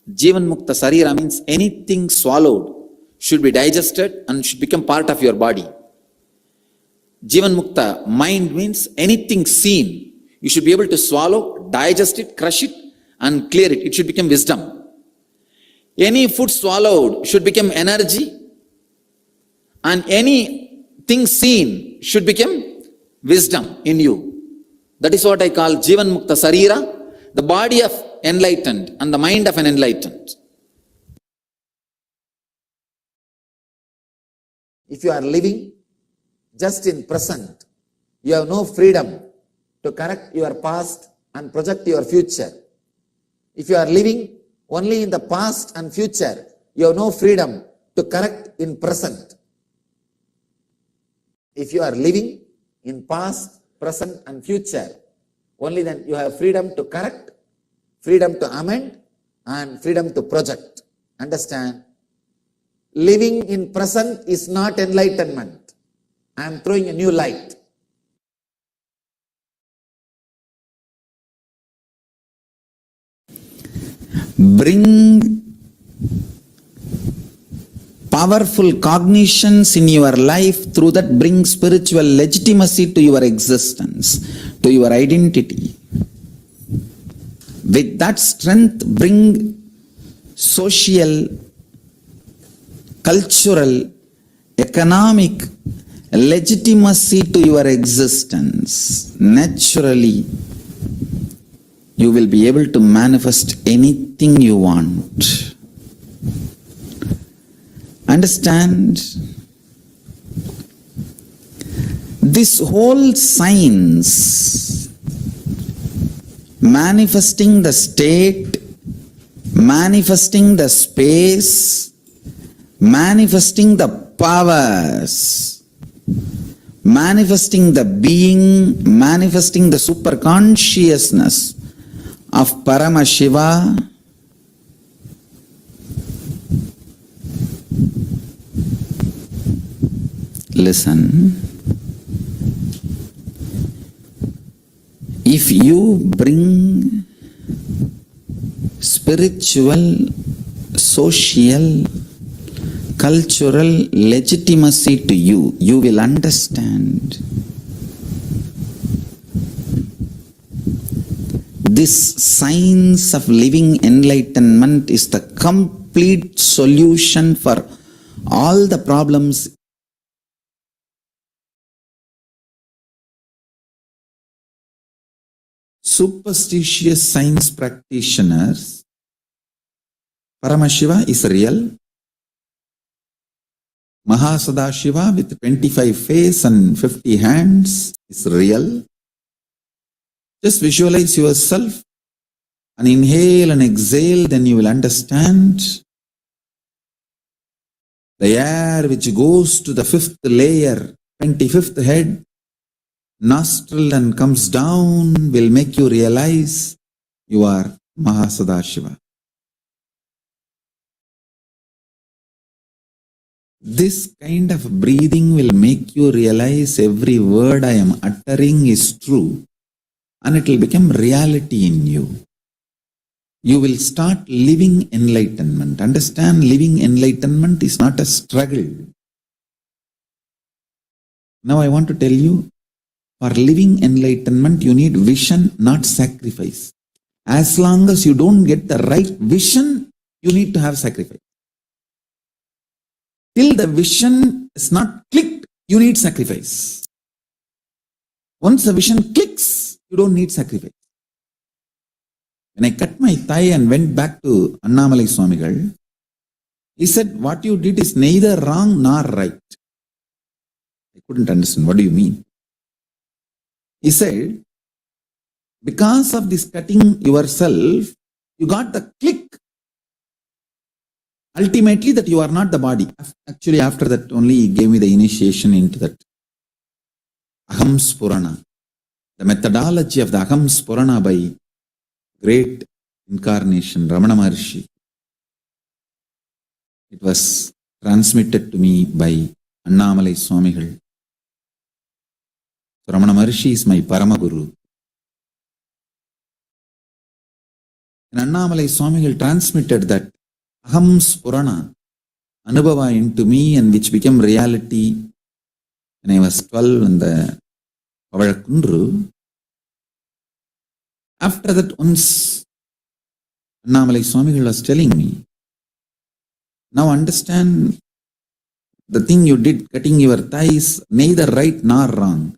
Jivan Mukta Sarira means anything swallowed should be digested and should become part of your body. Jivan Mukta mind means anything seen, you should be able to swallow, digest it, crush it and clear it. It should become wisdom. Any food swallowed should become energy and anything seen should become wisdom in you. That is what I call Jivan Mukta Sarira, the body of enlightened and the mind of an enlightened. If you are living just in present, you have no freedom to correct your past and project your future. If you are living only in the past and future, you have no freedom to correct in present. If you are living in past, present and future, only then you have freedom to correct, freedom to amend and freedom to project. Understand? Living in present is not enlightenment. I am throwing a new light. Bring powerful cognitions in your life, through that bring spiritual legitimacy to your existence, to your identity. With that strength, bring social, cultural, economic legitimacy to your existence. Naturally, you will be able to manifest anything you want. Understand? This whole science, manifesting the state, manifesting the space, manifesting the powers, manifesting the being, manifesting the superconsciousness of Paramashiva, listen. If you bring spiritual, social, cultural legitimacy to you, you will understand this science of living enlightenment is the complete solution for all the problems. Superstitious science practitioners, Paramashiva is real. Mahasadashiva with 25 face and 50 hands is real. Just visualize yourself and inhale and exhale, then you will understand. The air which goes to the fifth layer 25th head, nostril and comes down will make you realize you are Mahasadashiva. This kind of breathing will make you realize every word I am uttering is true, and it will become reality in you. You will start living enlightenment. Understand, living enlightenment is not a struggle. Now I want to tell you, for living enlightenment, you need vision, not sacrifice. As long as you don't get the right vision, you need to have sacrifice. Till the vision is not clicked, you need sacrifice. Once the vision clicks, you don't need sacrifice. When I cut my thigh and went back to Annamalai Swamigal, he said, what you did is neither wrong nor right. I couldn't understand. What do you mean? He said, because of this cutting yourself, you got the click. Ultimately, that you are not the body. Actually, after that only he gave me the initiation into that Aham Spurana. The methodology of the Aham Spurana by great incarnation, Ramana Maharshi. It was transmitted to me by Annamalai Swamigal. So Ramana Maharshi is my Paramaguru. And Annamalai Swamigal transmitted that Aham Spurana, Anubhava into me, and which became reality when I was 12 in the Pavazhakundru. After that, once Annamalai Swamigal was telling me, now understand the thing you did, cutting your thighs, neither right nor wrong.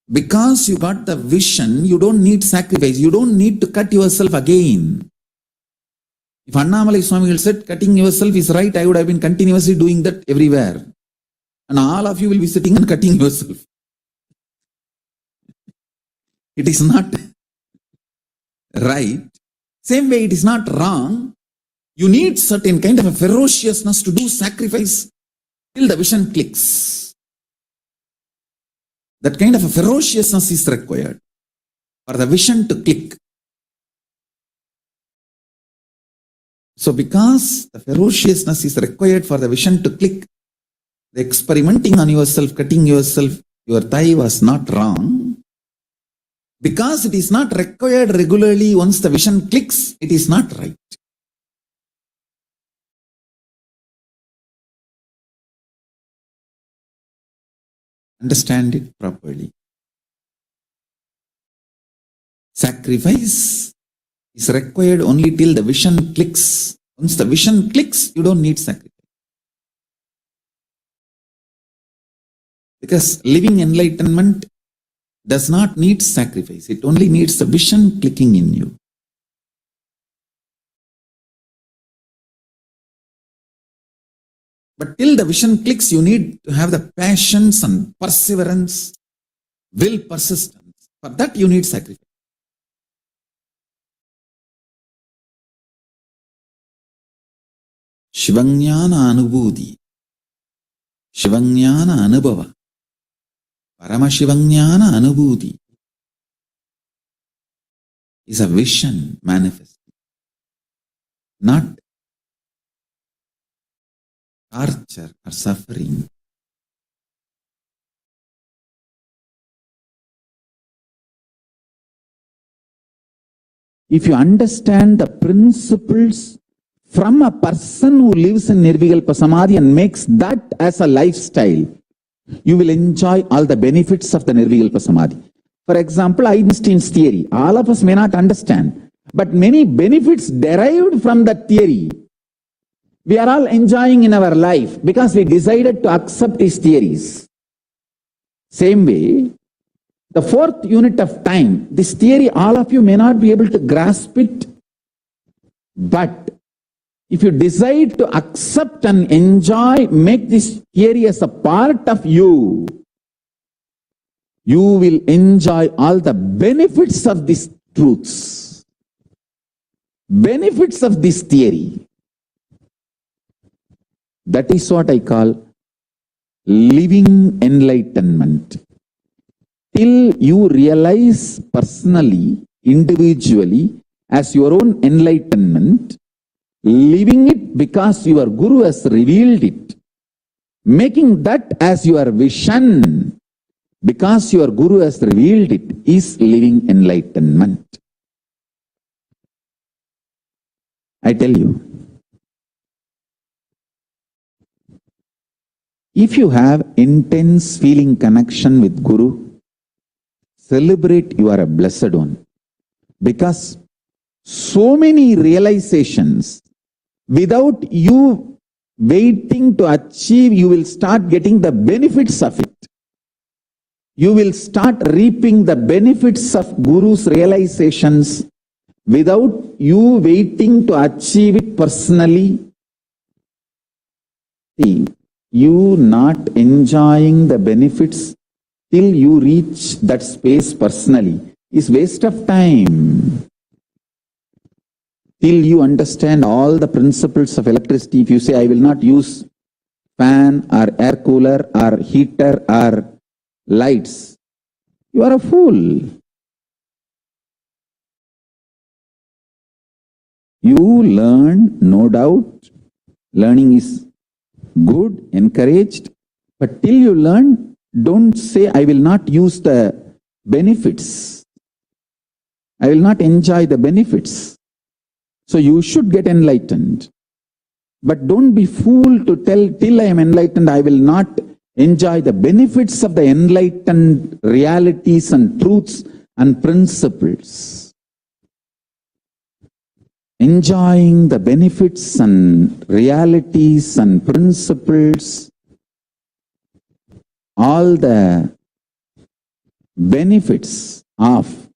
Because you got the vision, you don't need sacrifice. You don't need to cut yourself again. If Annamalai Swamigal said cutting yourself is right, I would have been continuously doing that everywhere. And all of you will be sitting and cutting yourself. It is not right. Same way, it is not wrong. You need certain kind of a ferociousness to do sacrifice till the vision clicks. That kind of a ferociousness is required for the vision to click. So because the ferociousness is required for the vision to click, the experimenting on yourself, cutting yourself, your thigh was not wrong. Because it is not required regularly, once the vision clicks, it is not right. Understand it properly. Sacrifice is required only till the vision clicks. Once the vision clicks, you don't need sacrifice. Because living enlightenment does not need sacrifice. It only needs the vision clicking in you. But till the vision clicks, you need to have the patience and perseverance, will, persistence. For that, you need sacrifice. Shivanyana Anubhuti, Shivanyana Anubhava, Paramashivanyana Anubhuti is a vision manifest, not torture or suffering. If you understand the principles from a person who lives in Nirvikalpa Samadhi and makes that as a lifestyle, you will enjoy all the benefits of the Nirvikalpa Samadhi. For example, Einstein's theory, all of us may not understand, but many benefits derived from that theory, we are all enjoying in our life because we decided to accept his theories. Same way, the fourth unit of time, this theory, all of you may not be able to grasp it, but if you decide to accept and enjoy, make this theory as a part of you, you will enjoy all the benefits of these truths, benefits of this theory. That is what I call living enlightenment. Till you realize personally, individually, as your own enlightenment, living it because your Guru has revealed it, making that as your vision because your Guru has revealed it, is living enlightenment. I tell you, if you have intense feeling connection with Guru, celebrate you are a blessed one. Because so many realizations, without you waiting to achieve, you will start getting the benefits of it. You will start reaping the benefits of Guru's realizations without you waiting to achieve it personally. See, you not enjoying the benefits till you reach that space personally is waste of time. Till you understand all the principles of electricity, if you say, I will not use fan or air cooler or heater or lights, you are a fool. You learn, no doubt. Learning is good, encouraged. But till you learn, don't say, I will not use the benefits. I will not enjoy the benefits. So you should get enlightened. But don't be fool to tell, till I am enlightened, I will not enjoy the benefits of the enlightened realities and truths and principles. Enjoying the benefits and realities and principles, all the benefits of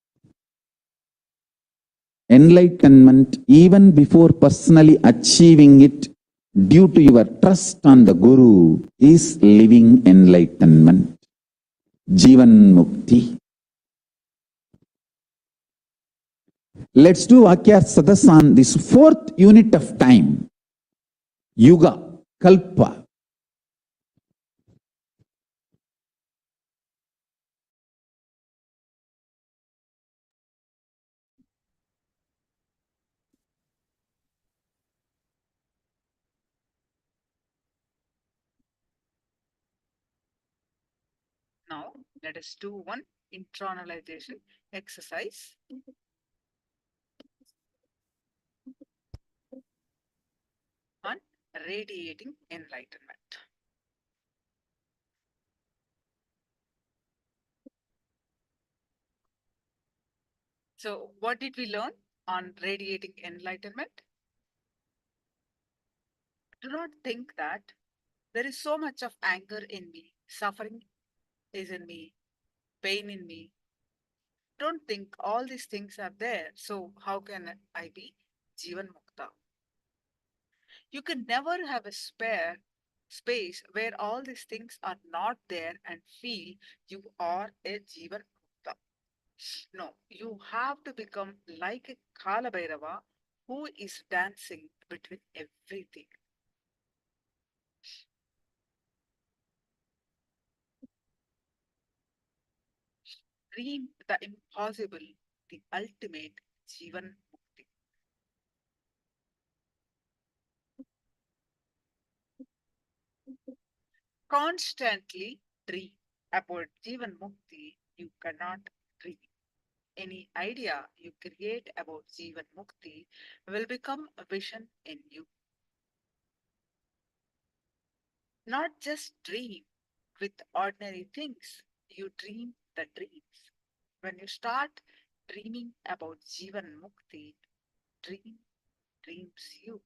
enlightenment, even before personally achieving it, due to your trust on the Guru, is living enlightenment. Jivan Mukti. Let's do Vakya Sadas on this fourth unit of time. Yuga, Kalpa. Now, let us do one internalization exercise. On radiating enlightenment. So, what did we learn on radiating enlightenment? Do not think that there is so much of anger in me, suffering is in me, pain in me. Don't think all these things are there. So, how can I be Jivan Mukta? You can never have a spare space where all these things are not there and feel you are a Jivan Mukta. No, you have to become like a Kala Bhairava who is dancing between everything. Dream the impossible, the ultimate Jivan Mukti. Constantly dream about Jivan Mukti, you cannot dream. Any idea you create about Jivan Mukti will become a vision in you. Not just dream with ordinary things, you dream the dreams. When you start dreaming about Jivan Mukti, dream dreams you.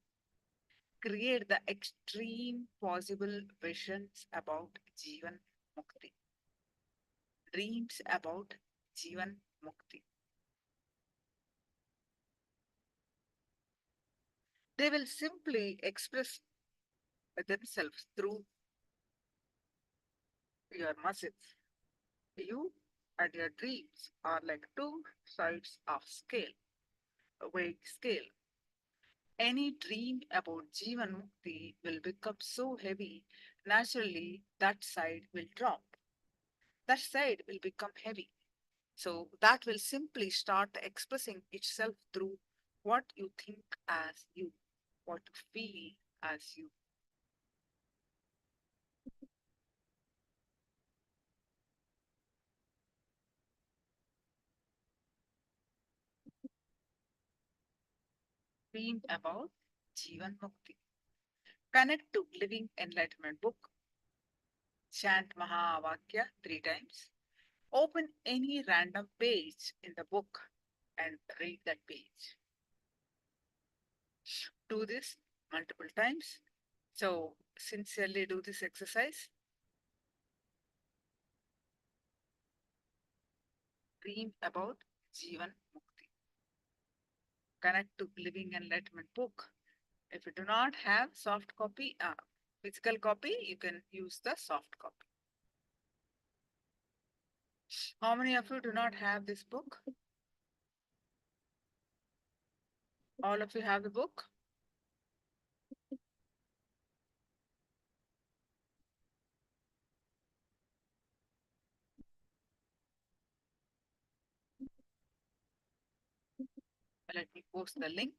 Create the extreme possible visions about Jivan Mukti. Dreams about Jivan Mukti. They will simply express themselves through your muscles. You and your dreams are like two sides of scale, a weight scale. Any dream about Jivan Mukti will become so heavy naturally that side will drop. That side will become heavy. So that will simply start expressing itself through what you think as you, what you feel as you. Dream about Jivan Mukti. Connect to Living Enlightenment book. Chant Mahavakya 3 times. Open any random page in the book and read that page. Do this multiple times. So sincerely do this exercise. Dream about Jivan Mukti. Connect to Living Enlightenment book. If you do not have soft copy, physical copy, you can use the soft copy. How many of you do not have this book? All of you have the book? Let me post the link.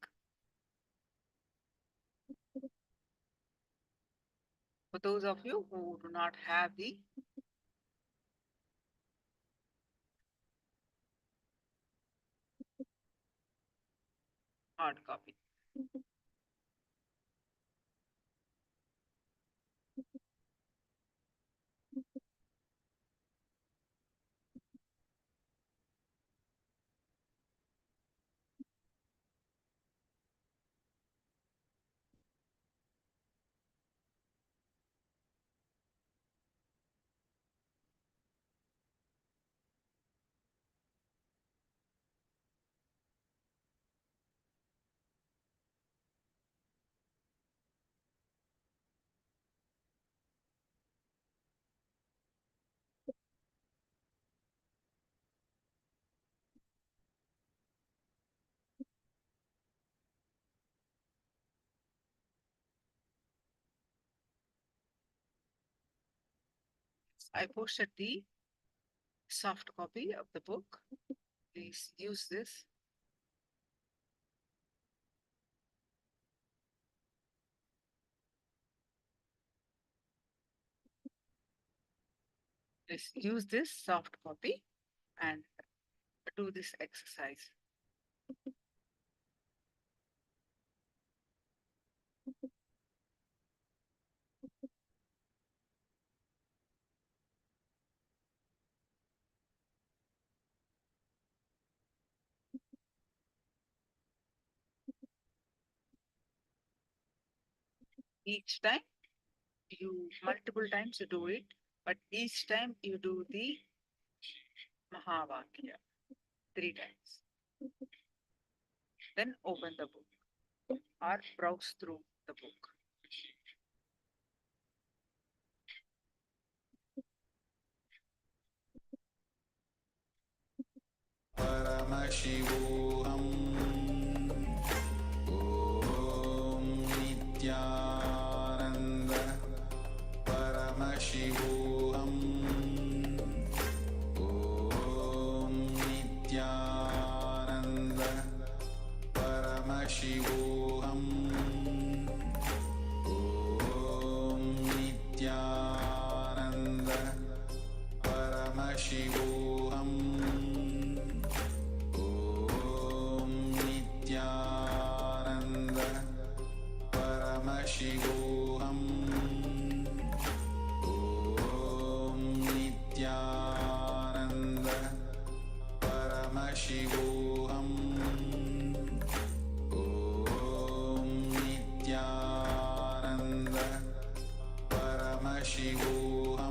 For those of you who do not have the hard copy. I posted the soft copy of the book. Please use this. Please use this soft copy and do this exercise. Each time you multiple times you do it, but each time you do the Mahavakya 3 times. Then open the book or browse through the book. Paramashivoham Nithyananda Paramashivoham Nithyananda Paramashivoham Nithyananda Paramashivoham Nithyananda Paramashivoham Nithyananda Paramashivoham Nithyananda Paramashivoham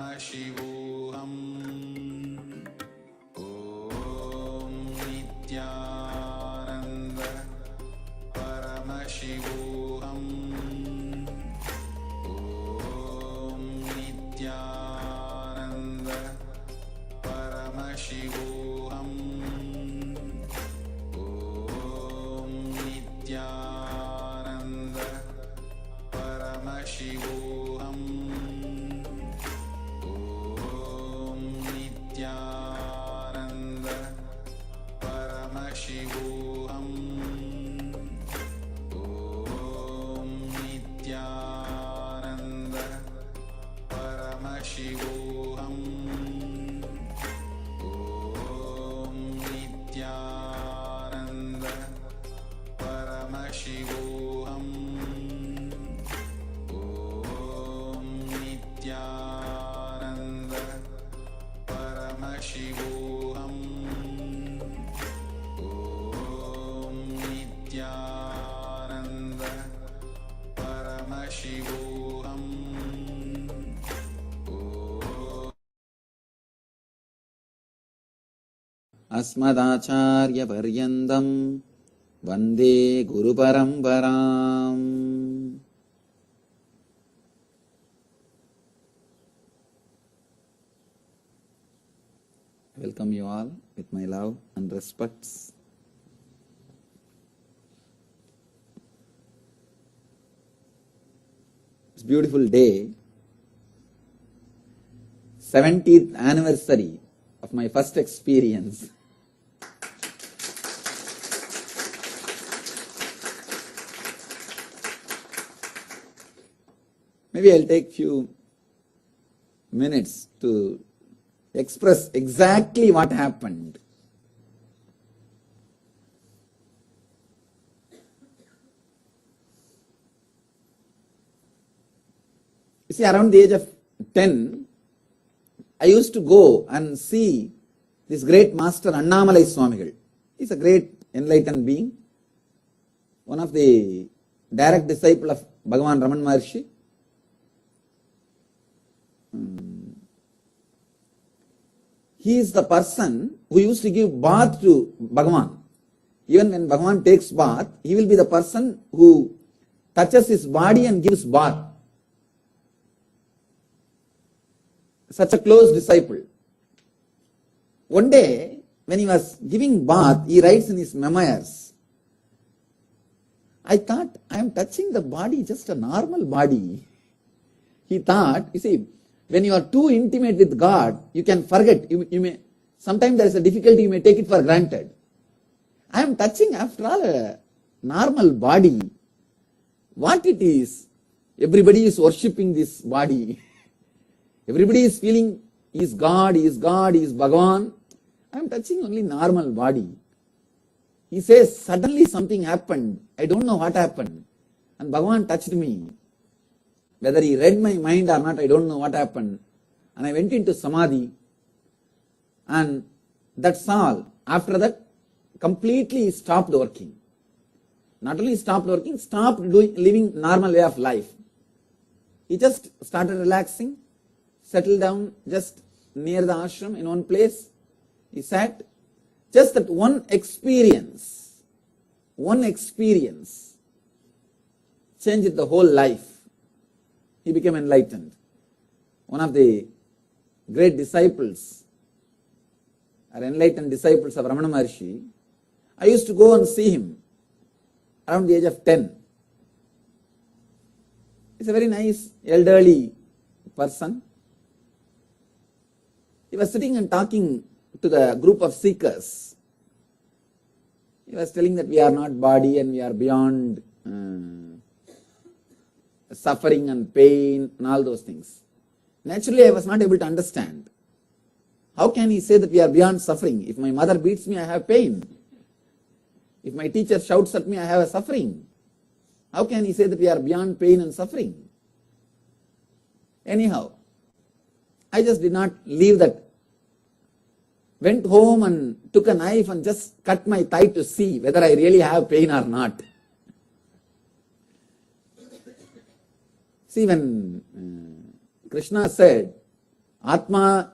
Paramashivoham. Om Nithyananda Paramashivoham. Om Nithyananda Paramashivoham. Om Nithyananda Paramashivoham. Om Nithyananda Paramashivoham. Om Nithyananda Paramashivoham. Om Nithyananda Paramashivoham. Om Nithyananda Paramashivoham. Om Nithyananda Paramashivoham. अस्मदाचार्य पर्यन्तं वन्दे गुरुपरम्पराम्. I welcome you all with my love and respects. It's a beautiful day, 70th anniversary of my first experience. Maybe I'll take few minutes to express exactly what happened. You see, around the age of 10, I used to go and see this great master Annamalai Swamigal. He's a great enlightened being, one of the direct disciple of Bhagavan Raman Maharshi. He is the person who used to give bath to Bhagavan. Even when Bhagavan takes bath, he will be the person who touches his body and gives bath. Such a close disciple. One day, when he was giving bath, he writes in his memoirs, I thought I am touching the body, just a normal body. He thought, you see, when you are too intimate with God, you can forget. You may, sometimes there is a difficulty, you may take it for granted. I am touching, after all, a normal body. What it is? Everybody is worshipping this body. Everybody is feeling he is God, he is God, he is Bhagavan. I am touching only normal body. He says, suddenly something happened. I don't know what happened. And Bhagavan touched me. Whether he read my mind or not, I don't know what happened. And I went into Samadhi. And that's all. After that, completely stopped working. Not only stopped working, stopped living normal way of life. He just started relaxing, settled down just near the ashram in one place. He sat. Just that one experience changed the whole life. He became enlightened. One of the great disciples, or enlightened disciples of Ramana Maharshi, I used to go and see him around the age of 10. He's a very nice, elderly person. He was sitting and talking to the group of seekers. He was telling that we are not body and we are beyond suffering and pain and all those things. Naturally, I was not able to understand. How can he say that we are beyond suffering? If my mother beats me, I have pain. If my teacher shouts at me, I have a suffering. How can he say that we are beyond pain and suffering? Anyhow, I just did not leave that. Went home and took a knife and just cut my thigh to see whether I really have pain or not. See, when Krishna said, Atma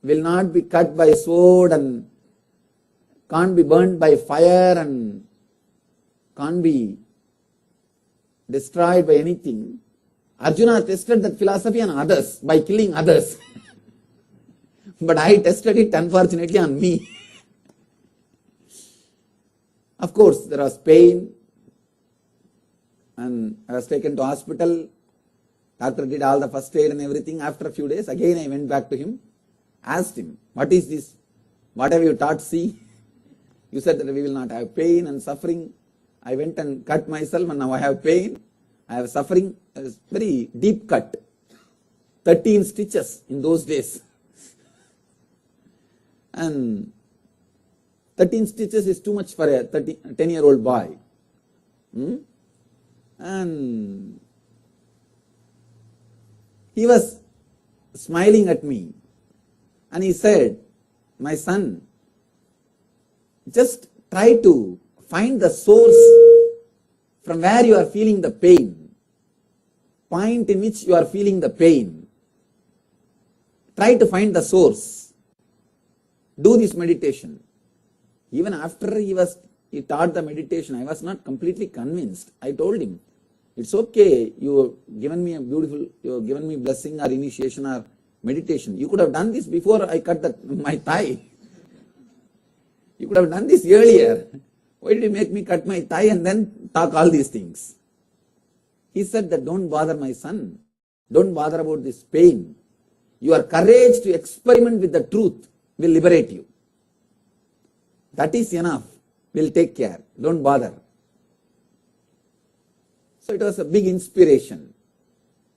will not be cut by sword and can't be burnt by fire and can't be destroyed by anything. Arjuna tested that philosophy on others by killing others. But I tested it unfortunately on me. Of course, there was pain and I was taken to hospital. Doctor did all the first aid and everything. After a few days, again I went back to him, asked him, what is this? What have you taught? See, you said that we will not have pain and suffering. I went and cut myself and now I have pain. I have suffering. It was very deep cut. 13 stitches in those days. And 13 stitches is too much for a 10-year-old boy. And he was smiling at me and he said, my son, just try to find the source from where you are feeling the pain, point in which you are feeling the pain. Try to find the source. Do this meditation. Even after he taught the meditation, I was not completely convinced. I told him, it's okay, you have given me blessing or initiation or meditation. You could have done this before I cut my thigh. You could have done this earlier. Why did you make me cut my thigh and then talk all these things? He said that don't bother my son. Don't bother about this pain. Your courage to experiment with the truth will liberate you. That is enough. We'll take care. Don't bother. So it was a big inspiration.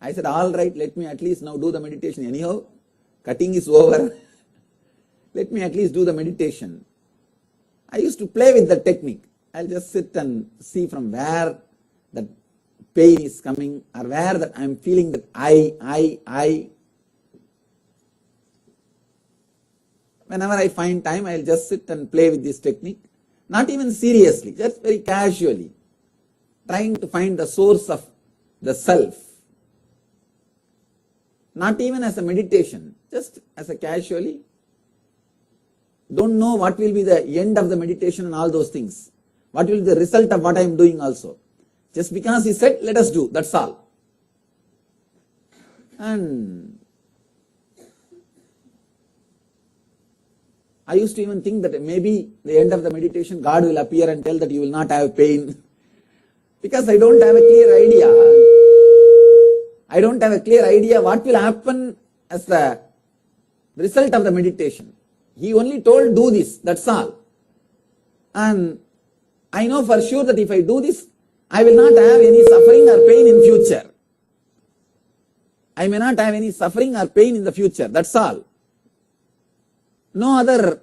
I said, all right, let me at least now do the meditation. Anyhow, cutting is over. Let me at least do the meditation. I used to play with the technique. I'll just sit and see from where the pain is coming or where that I'm feeling that I. Whenever I find time, I'll just sit and play with this technique. Not even seriously, just very casually. Trying to find the source of the self. Not even as a meditation, just as a casually. Don't know what will be the end of the meditation and all those things. What will be the result of what I am doing also. Just because he said, let us do, that's all. And I used to even think that maybe the end of the meditation, God will appear and tell that you will not have pain. Because I don't have a clear idea. I don't have a clear idea what will happen as the result of the meditation. He only told do this, that's all. And I know for sure that if I do this, I will not have any suffering or pain in future. I may not have any suffering or pain in the future, that's all. No other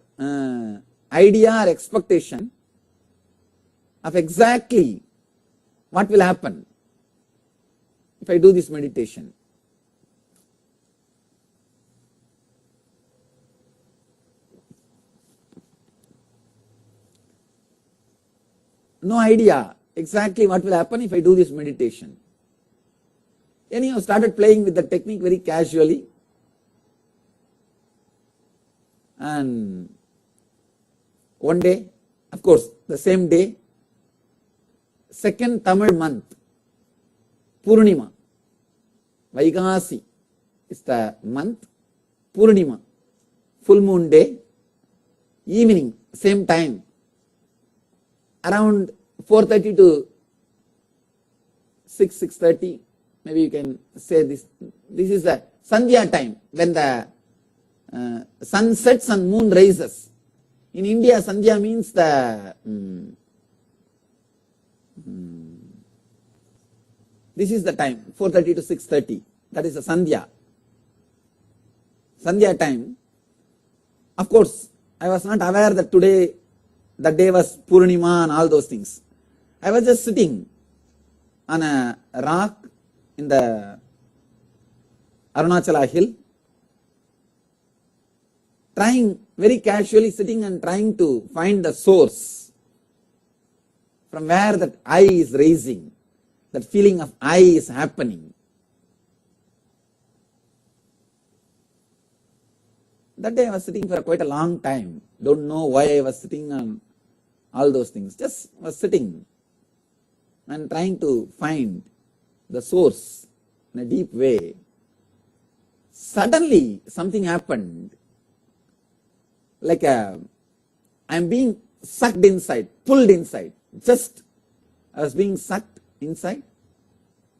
idea or expectation of exactly what will happen if I do this meditation. No idea exactly what will happen if I do this meditation. Anyhow, started playing with the technique very casually. And one day, of course, the same day, second Tamil month, Purnima, Vaikasi is the month, Purnima, full moon day, evening, same time, around 4:30 to 6:30, maybe you can say this. This is the Sandhya time when the sun sets and moon rises. In India, Sandhya means the this is the time, 4:30 to 6:30. That is the Sandhya. Sandhya time. Of course, I was not aware that today, the day was Purnima and all those things. I was just sitting on a rock in the Arunachala hill, trying very casually sitting and trying to find the source from where that I is raising, that feeling of I is happening. That day I was sitting for quite a long time. Don't know why I was sitting on all those things. Just was sitting and trying to find the source in a deep way. Suddenly something happened, like I'm being sucked inside, pulled inside. Just I was being sucked inside.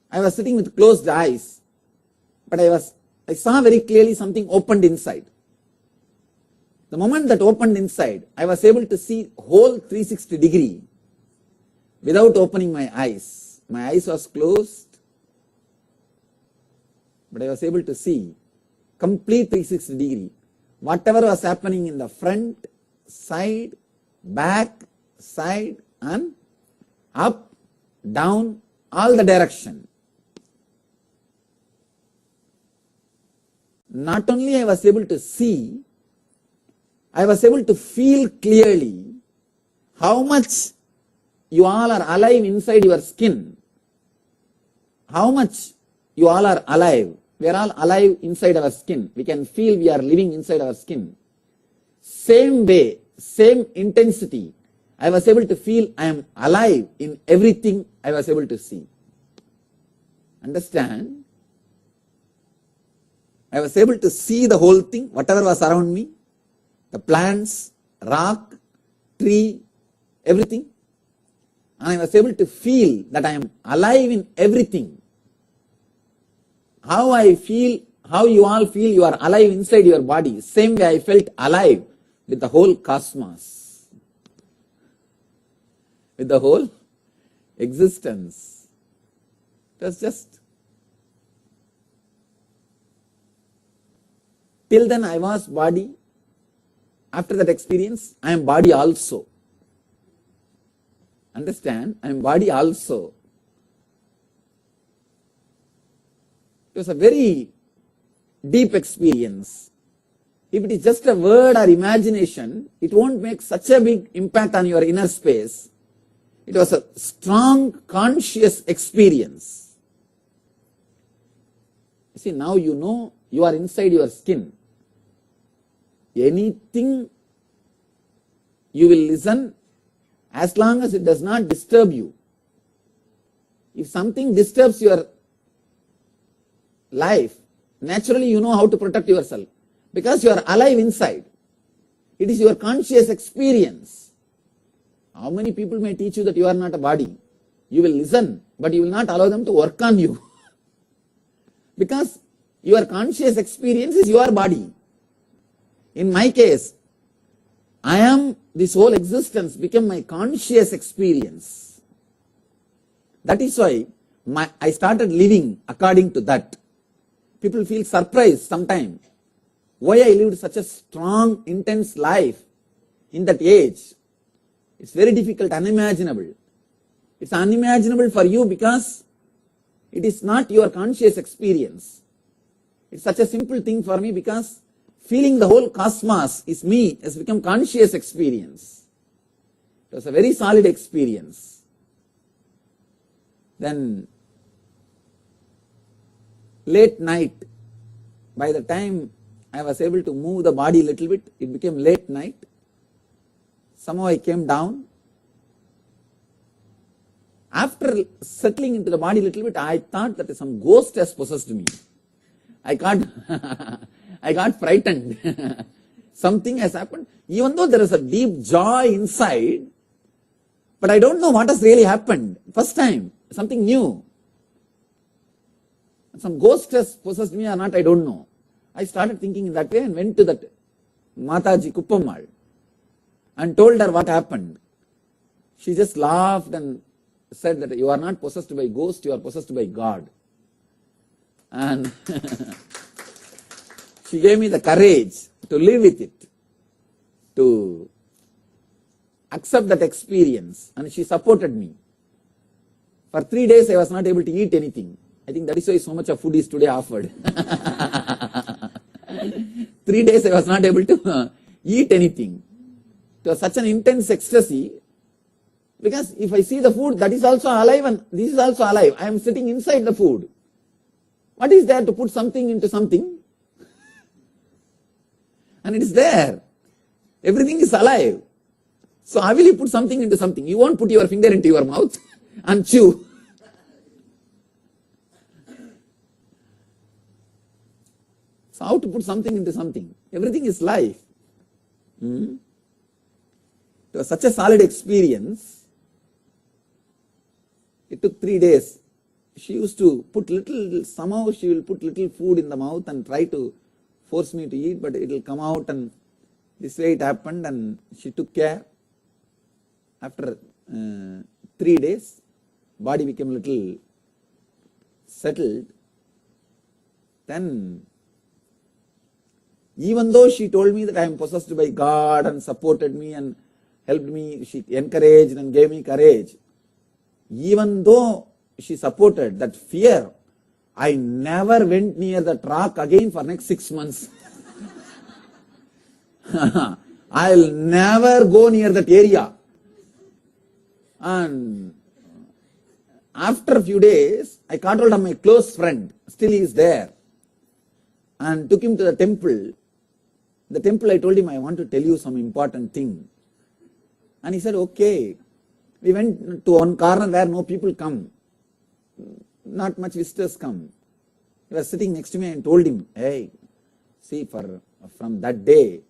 I was sitting with closed eyes, but I saw very clearly something opened inside. The moment that opened inside, I was able to see whole 360 degree without opening my eyes. My eyes was closed, but I was able to see complete 360 degree. Whatever was happening in the front, side, back, side, and up, down, all the direction. Not only I was able to see, I was able to feel clearly how much you all are alive inside your skin. How much you all are alive. We are all alive inside our skin. We can feel we are living inside our skin. Same way, same intensity, I was able to feel I am alive in everything I was able to see. Understand? I was able to see the whole thing, whatever was around me, the plants, rock, tree, everything. And I was able to feel that I am alive in everything. How I feel, how you all feel you are alive inside your body. Same way I felt alive with the whole cosmos, with the whole existence. It was just, till then I was body. After that experience, I am body also. Understand? I am body also. It was a very deep experience. If it is just a word or imagination, it won't make such a big impact on your inner space. It was a strong conscious experience. You see, now you know you are inside your skin. Anything you will listen as long as it does not disturb you. If something disturbs your life, naturally you know how to protect yourself because you are alive inside. It is your conscious experience. How many people may teach you that you are not a body? You will listen, but you will not allow them to work on you because your conscious experience is your body. In my case, I am, this whole existence became my conscious experience. That is why I started living according to that. People feel surprised sometimes why I lived such a strong, intense life in that age. It's very difficult, unimaginable. It's unimaginable for you because it is not your conscious experience. It's such a simple thing for me because feeling the whole cosmos is me has become conscious experience. It was a very solid experience. Then late night, by the time I was able to move the body a little bit, it became late night. Somehow I came down. After settling into the body a little bit, I thought that some ghost has possessed me. I got frightened. Something has happened. Even though there is a deep joy inside, but I don't know what has really happened. First time, something new. Some ghost has possessed me or not, I don't know. I started thinking in that way and went to that Mataji Kuppammal and told her what happened. She just laughed and said that you are not possessed by ghost, you are possessed by God. And she gave me the courage to live with it, to accept that experience, and she supported me. For 3 days I was not able to eat anything. I think that is why so much of food is today offered. 3 days I was not able to eat anything. It was such an intense ecstasy because if I see the food, that is also alive and this is also alive. I am sitting inside the food. What is there to put something into something? And it is there. Everything is alive. So how will you put something into something? You won't put your finger into your mouth and chew. So how to put something into something? Everything is life. It was such a solid experience. It took 3 days. She used to put somehow she will put little food in the mouth and try to force me to eat, but it will come out, and this way it happened, and she took care. After 3 days, body became a little settled. Then, even though she told me that I am possessed by God and supported me and helped me, she encouraged and gave me courage. Even though she supported that fear, I never went near the track again for next 6 months. I'll never go near that area. And after a few days, I caught hold of my close friend, still he is there, and took him to the temple. The temple, I told him, I want to tell you some important thing. And he said, okay. We went to one corner where no people come. Not much visitors come. He was sitting next to me and told him, hey, see, from that day,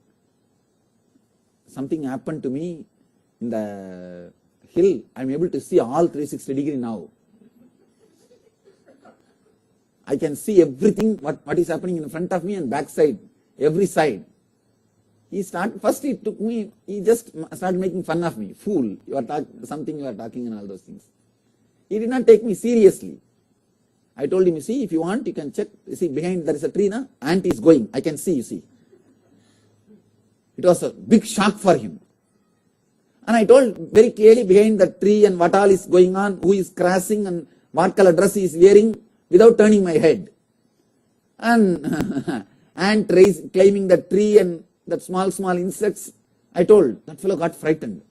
something happened to me in the hill. I'm able to see all 360 degree now. I can see everything, what is happening in front of me and backside, every side. He took me, he just started making fun of me. Fool, you are talking and all those things. He did not take me seriously. I told him, you see, if you want, you can check. You see, behind there is a tree, na? Ant is going. I can see, you see. It was a big shock for him. And I told very clearly behind the tree and what all is going on, who is crossing and what color dress he is wearing, without turning my head. And ant climbing the tree and that small insects, I told, that fellow got frightened.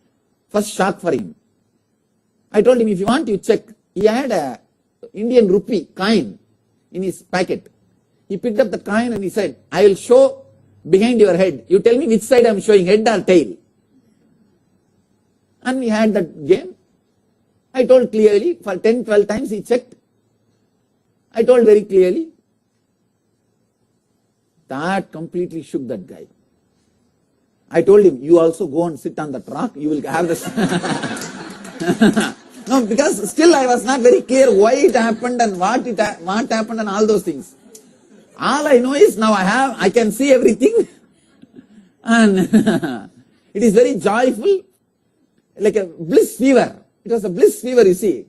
First shock for him. I told him, if you want, you check. He had a Indian rupee coin in his packet. He picked up the coin and he said, I will show behind your head. You tell me which side I am showing, head or tail. And we had that game. I told clearly, for 10, 12 times he checked. I told very clearly. That completely shook that guy. I told him, you also go and sit on the rock, you will have this. No, because still I was not very clear why it happened and what happened and all those things. All I know is now I can see everything. And it is very joyful, like a bliss fever. It was a bliss fever, you see.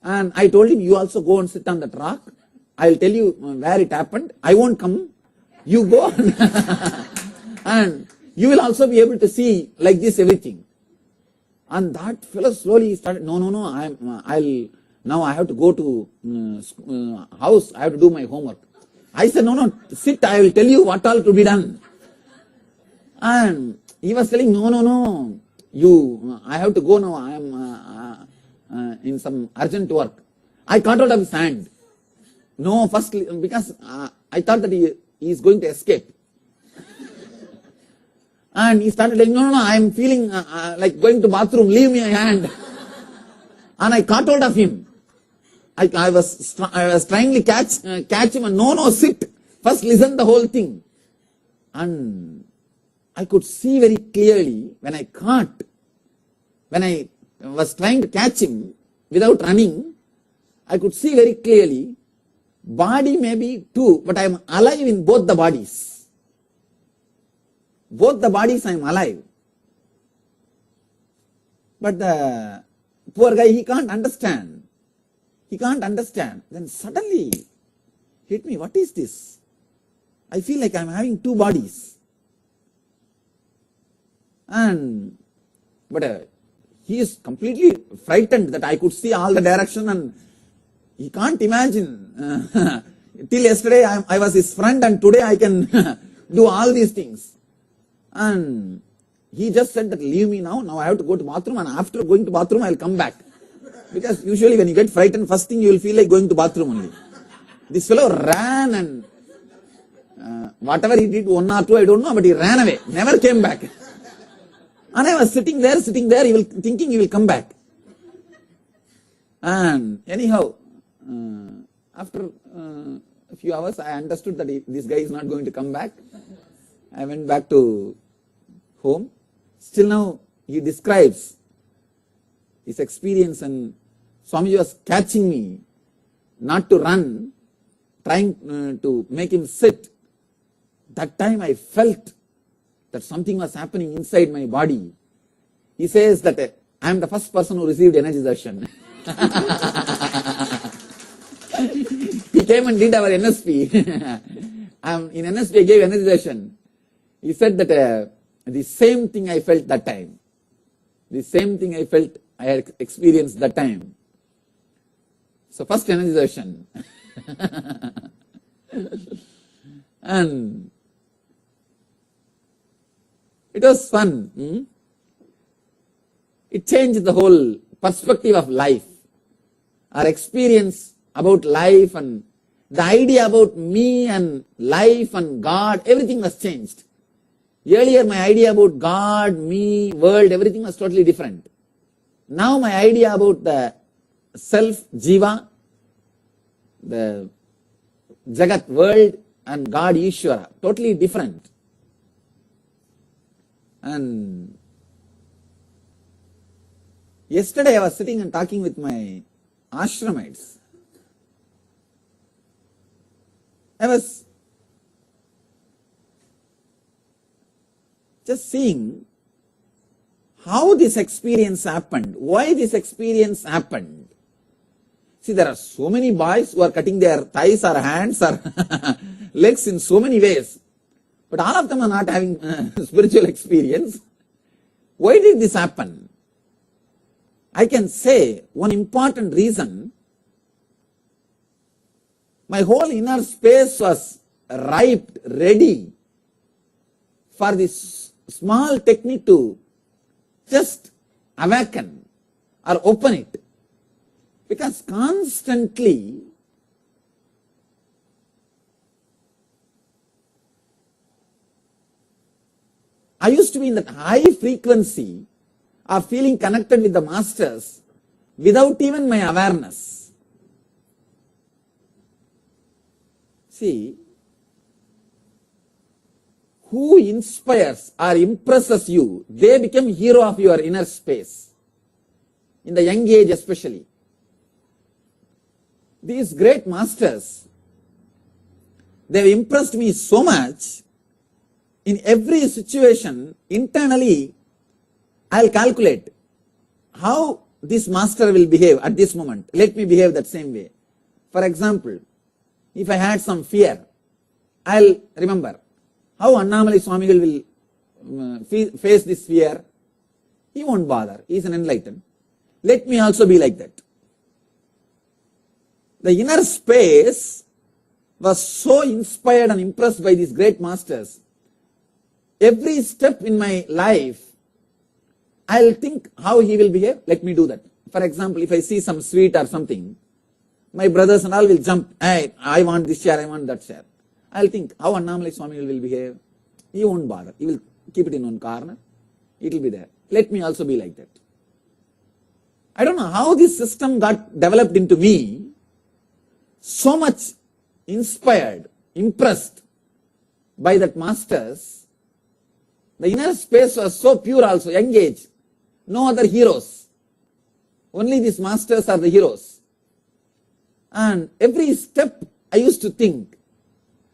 And I told him, you also go and sit on that rock. I will tell you where it happened. I won't come. You go. And you will also be able to see like this everything. And that fellow slowly started, no, now I have to go to house, I have to do my homework. I said, no, sit, I will tell you what all to be done. And he was telling, no, I have to go now, I am in some urgent work. I caught hold of his hand. No, first, because I thought that he is going to escape. And he started telling, no, I am feeling like going to bathroom, leave me a hand. And I caught hold of him. I was trying to catch him and no, sit. First listen the whole thing. And I could see very clearly when I was trying to catch him without running, I could see very clearly, body may be two, but I am alive in both the bodies. Both the bodies I am alive. But the poor guy, he can't understand. Then suddenly hit me, what is this? I feel like I am having two bodies. But he is completely frightened that I could see all the direction and he can't imagine. Till yesterday I was his friend and today I can do all these things. And he just said that leave me now I have to go to bathroom and after going to bathroom I will come back. Because usually when you get frightened, first thing you will feel like going to bathroom only. This fellow ran and Whatever he did, 1 or 2, I don't know, but he ran away, never came back. And I was sitting there, thinking he will come back. And anyhow, after a few hours, I understood that this guy is not going to come back. I went back to home. Still now, he describes his experience, and Swamiji was catching me not to run, trying to make him sit. That time I felt that something was happening inside my body. He says that I am the first person who received energization. He came and did our NSP. In NSP I gave energization. He said that the same thing I felt that time. The same thing I felt I had experienced that time. So first energization. And it was fun. It changed the whole perspective of life. Our experience about life and the idea about me and life and God, everything was changed. Earlier my idea about God, me, world, everything was totally different. Now my idea about the self, Jiva, the Jagat, world, and God, Ishvara, totally different. And yesterday I was sitting and talking with my ashramites. I was just seeing how this experience happened, why this experience happened. See, there are so many boys who are cutting their thighs or hands or legs in so many ways, but all of them are not having spiritual experience. Why did this happen? I can say one important reason. My whole inner space was ripe, ready for this small technique to just awaken or open it. Because constantly I used to be in that high frequency of feeling connected with the masters without even my awareness. See, who inspires or impresses you, they become hero of your inner space. In the young age especially. These great masters, they have impressed me so much. In every situation, internally, I'll calculate how this master will behave at this moment. Let me behave that same way. For example, if I had some fear, I'll remember how Annamalai Swami will face this fear. He won't bother. He is an enlightened. Let me also be like that. The inner space was so inspired and impressed by these great masters. Every step in my life, I'll think how he will behave. Let me do that. For example, if I see some sweet or something, my brothers and all will jump. Hey, I want this chair, I want that chair. I'll think how Annamalai Swami will behave. He won't bother. He will keep it in one corner. It will be there. Let me also be like that. I don't know how this system got developed into me. So much inspired, impressed by that masters. The inner space was so pure also, young age. No other heroes. Only these masters are the heroes. And every step I used to think,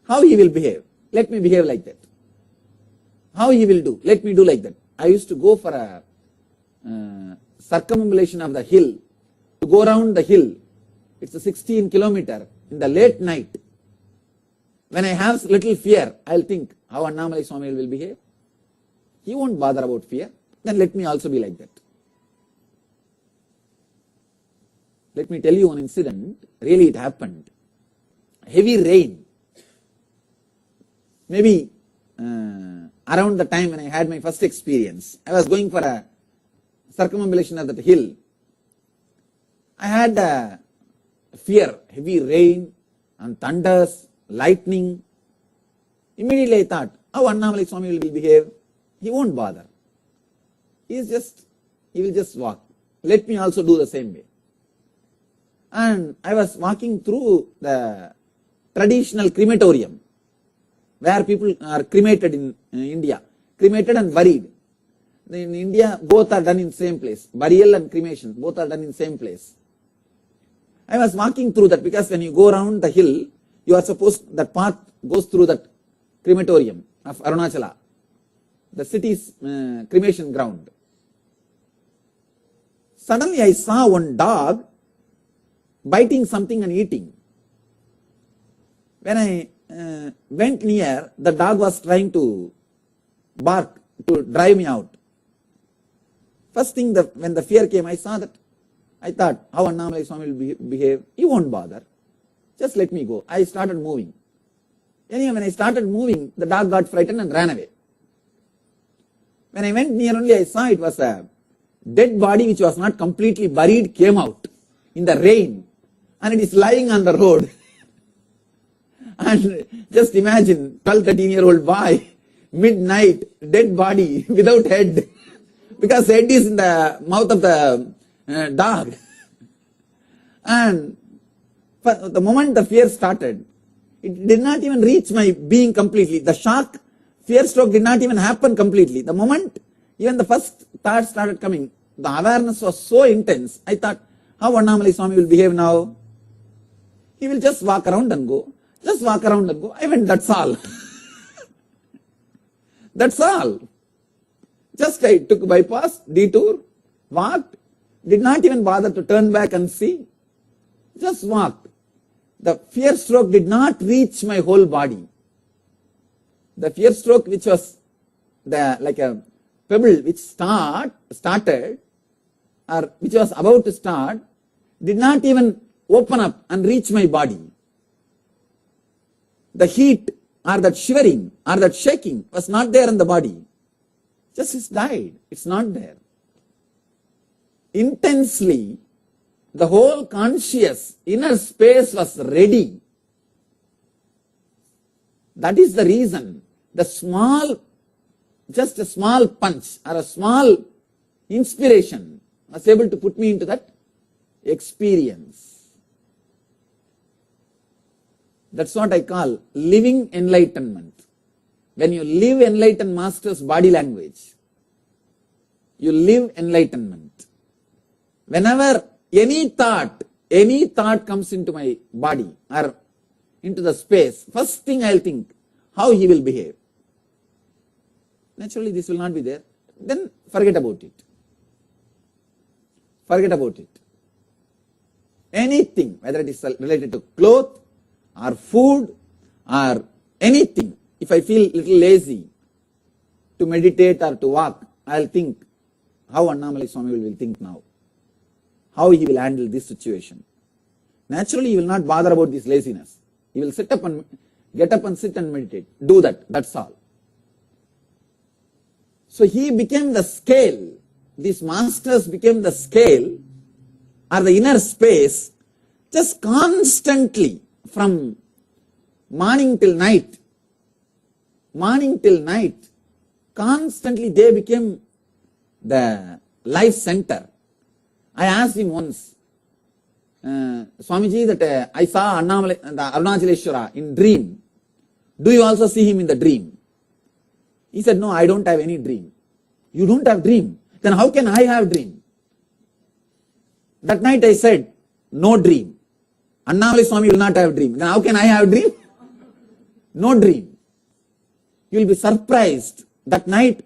how he will behave. Let me behave like that. How he will do. Let me do like that. I used to go for a circumambulation of the hill. To go around the hill. It's a 16 kilometer in the late night. When I have little fear, I'll think how Annamalai Swami will behave. He won't bother about fear. Then let me also be like that. Let me tell you one incident. Really it happened. Heavy rain. Maybe around the time when I had my first experience, I was going for a circumambulation of that hill. I had fear, heavy rain and thunders, lightning. Immediately I thought, how Annamalai Swami will behave? He won't bother. He will just walk. Let me also do the same way. And I was walking through the traditional crematorium, where people are cremated in India, cremated and buried. In India, both are done in same place. Burial and cremation, both are done in same place. I was walking through that because when you go around the hill, you are supposed, that path goes through that crematorium of Arunachala, the city's cremation ground. Suddenly I saw one dog biting something and eating. When I went near, the dog was trying to bark to drive me out. First thing, when the fear came, I saw that. I thought, how Annamalai Swami will behave? He won't bother. Just let me go. I started moving. Anyway, when I started moving, the dog got frightened and ran away. When I went near only, I saw it was a dead body which was not completely buried, came out in the rain, and it is lying on the road. And just imagine, 12-13-year-old boy, midnight, dead body, without head, because head is in the mouth of the dog. And the moment the fear started, it did not even reach my being completely. The shock, fear stroke did not even happen completely. The moment even the first thought started coming, the awareness was so intense. I thought, how Annamalai Swami will behave now? He will just walk around and go. Just walk around and go. I went, that's all. That's all. Just I took bypass, detour, walked, did not even bother to turn back and see. Just walked. The fear stroke did not reach my whole body. The fear stroke, which was like a pebble which started, or which was about to start, did not even open up and reach my body. The heat or that shivering or that shaking was not there in the body. Just it's died. It's not there. Intensely, the whole conscious inner space was ready. That is the reason just a small punch or a small inspiration was able to put me into that experience. That's what I call living enlightenment. When you live enlightened master's body language, you live enlightenment. Whenever any thought comes into my body or into the space, first thing I'll think, how he will behave. Naturally, this will not be there. Then forget about it. Forget about it. Anything, whether it is related to clothes or food or anything, if I feel little lazy to meditate or to walk, I'll think how Annamalai Swami will think now. How he will handle this situation. Naturally, he will not bother about this laziness. He will get up and sit and meditate. Do that. That's all. So he became the scale. These masters became the scale or the inner space, just constantly from morning till night, constantly they became the life center. I asked him once, Swamiji, that I saw Annamalai, the Arunachaleshwara in dream. Do you also see him in the dream? He said, no, I don't have any dream. You don't have dream? Then how can I have dream? That night I said, no dream. Annamalai Swami will not have dream. Then how can I have dream? No dream. You will be surprised. That night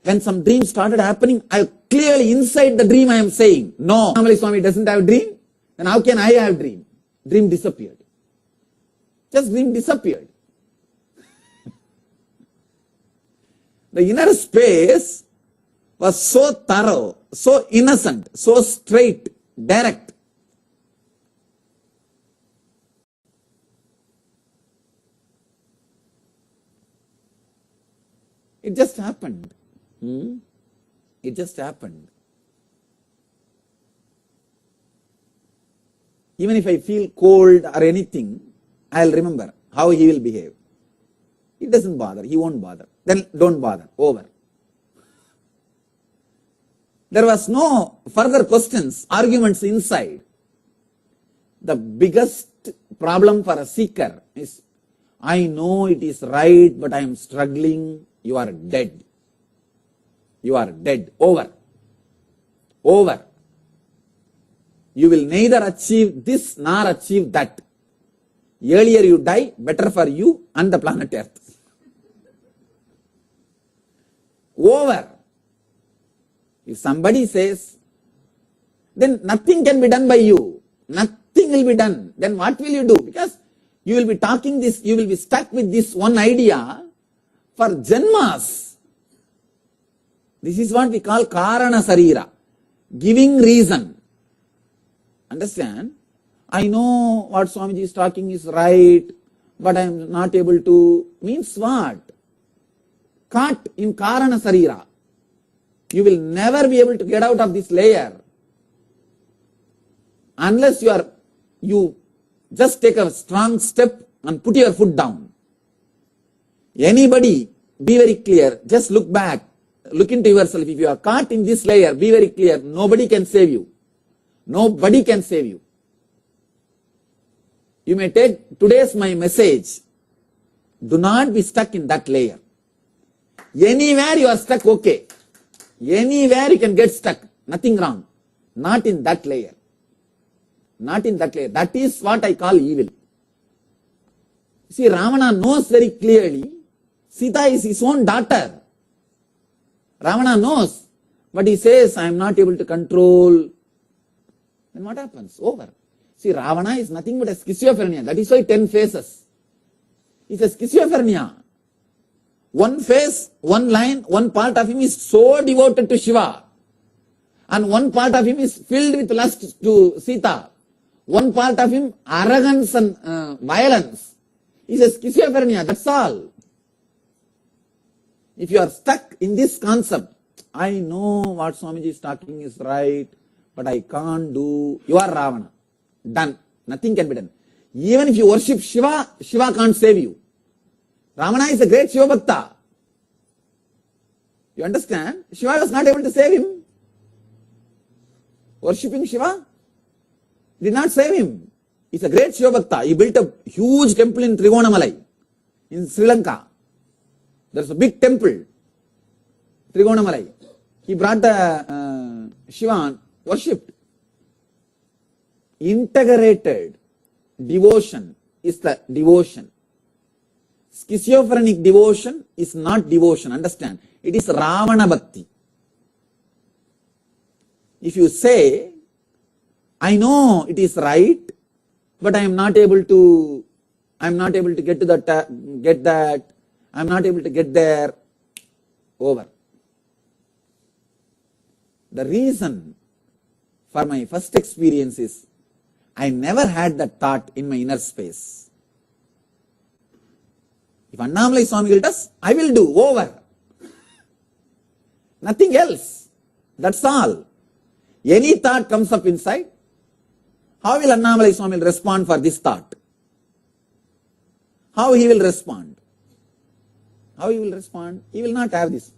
when some dream started happening, I clearly inside the dream I am saying, no, Annamalai Swami doesn't have dream. Then how can I have dream? Dream disappeared. Just dream disappeared. The inner space was so thorough, so innocent, so straight, direct. It just happened. It just happened. Even if I feel cold or anything, I'll remember how he will behave. It doesn't bother. He won't bother. Then don't bother. Over. There was no further questions, arguments inside. The biggest problem for a seeker is, I know it is right, but I am struggling. You are dead. You are dead. Over. Over. You will neither achieve this nor achieve that. Earlier you die, better for you and the planet Earth. Over. If somebody says, then nothing can be done by you. Nothing will be done. Then what will you do? Because you will be talking this, you will be stuck with this one idea for janmas. This is what we call karana sarira, giving reason. Understand? I know what Swamiji is talking is right, but I am not able to. Means what? Caught in karana sarira. You will never be able to get out of this layer unless you just take a strong step and put your foot down. Anybody, be very clear, just look back, look into yourself. If you are caught in this layer, be very clear, nobody can save you. Nobody can save you. You may take today's my message. Do not be stuck in that layer. Anywhere you are stuck, okay. Anywhere you can get stuck, nothing wrong. Not in that layer. Not in that layer. That is what I call evil. See, Ravana knows very clearly, Sita is his own daughter. Ravana knows, but he says, I am not able to control. Then what happens? Over. See, Ravana is nothing but a schizophrenia. That is why 10 faces. It's a schizophrenia. One face, one line, one part of him is so devoted to Shiva. And one part of him is filled with lust to Sita. One part of him, arrogance and violence. Is a schizophrenia, that's all. If you are stuck in this concept, I know what Swamiji is talking is right, but I can't do. You are Ravana. Done. Nothing can be done. Even if you worship Shiva, Shiva can't save you. Ravana is a great Shiva Bhakta. You understand? Shiva was not able to save him. Worshipping Shiva did not save him. He's a great Shiva Bhakta. He built a huge temple in Trigonamalai, in Sri Lanka. There's a big temple, Trigonamalai. He brought the Shiva, worshipped. Integrated devotion is the devotion. Schizophrenic devotion is not devotion. Understand? It is Ravana Bhakti. If you say, I know it is right, but I am not able to get to that, get that, I am not able to get there, over. The reason for my first experience is, I never had that thought in my inner space. If Annamalai Swami will does, I will do, over. Nothing else. That's all. Any thought comes up inside, how will Annamalai Swami respond for this thought? How he will respond? How he will respond? He will not have this.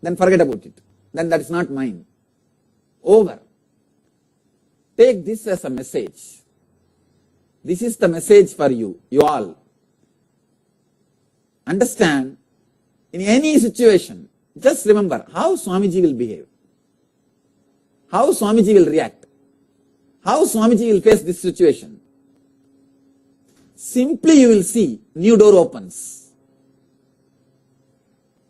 Then forget about it. Then that is not mine. Over. Take this as a message. This is the message for you, you all. Understand, in any situation, just remember how Swamiji will behave. How Swamiji will react. How Swamiji will face this situation. Simply you will see, new door opens.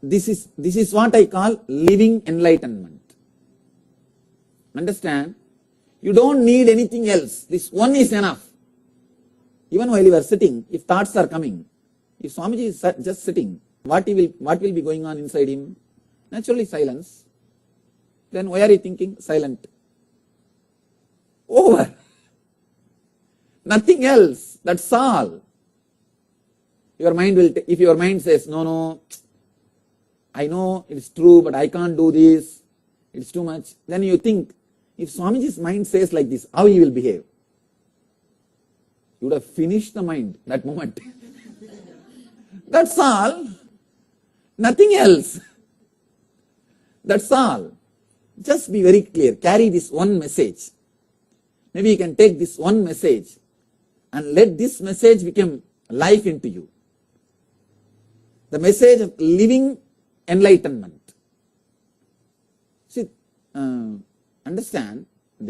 This is what I call living enlightenment. Understand? You don't need anything else. This one is enough. Even while you are sitting, if thoughts are coming, if Swamiji is just sitting, what will be going on inside him? Naturally silence. Then why are you thinking? Silent. Over. Nothing else. That's all. Your mind will, if your mind says, no, I know it's true, but I can't do this, it's too much. Then you think, if Swamiji's mind says like this, how he will behave? You would have finished the mind that moment. That's all. Nothing else. That's all. Just be very clear. Carry this one message. Maybe you can take this one message and let this message become life into you. The message of living enlightenment. See, understand, from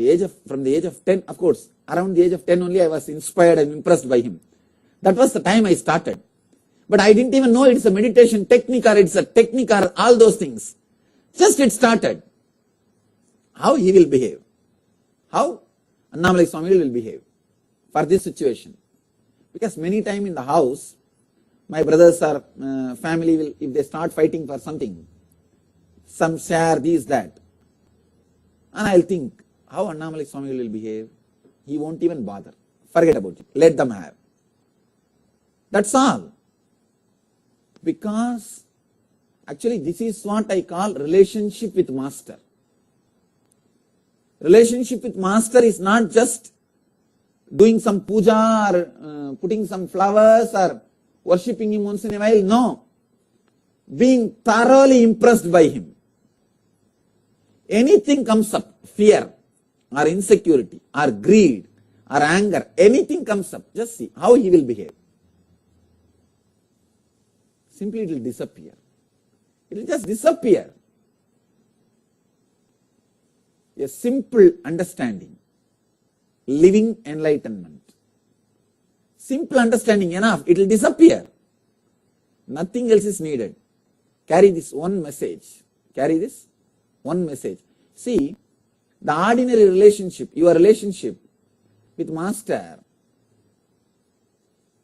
the age of 10, of course, around the age of 10 only I was inspired and impressed by him. That was the time I started. But I didn't even know it's a meditation technique or it's a technique or all those things. Just it started. How he will behave. How Annamalai Swami will behave for this situation. Because many times in the house, my brothers or family will, if they start fighting for something, some share, this, that. And I'll think, how Annamalai Swami will behave? He won't even bother. Forget about it. Let them have. That's all. Because actually this is what I call relationship with Master. Relationship with Master is not just doing some puja or putting some flowers or worshipping him once in a while. No. Being thoroughly impressed by him. Anything comes up, fear or insecurity or greed or anger, anything comes up, just see how he will behave. Simply it will disappear. It will just disappear. A simple understanding. Living enlightenment. Simple understanding enough, it will disappear. Nothing else is needed. Carry this one message. Carry this one message. See, the ordinary relationship, your relationship with Master,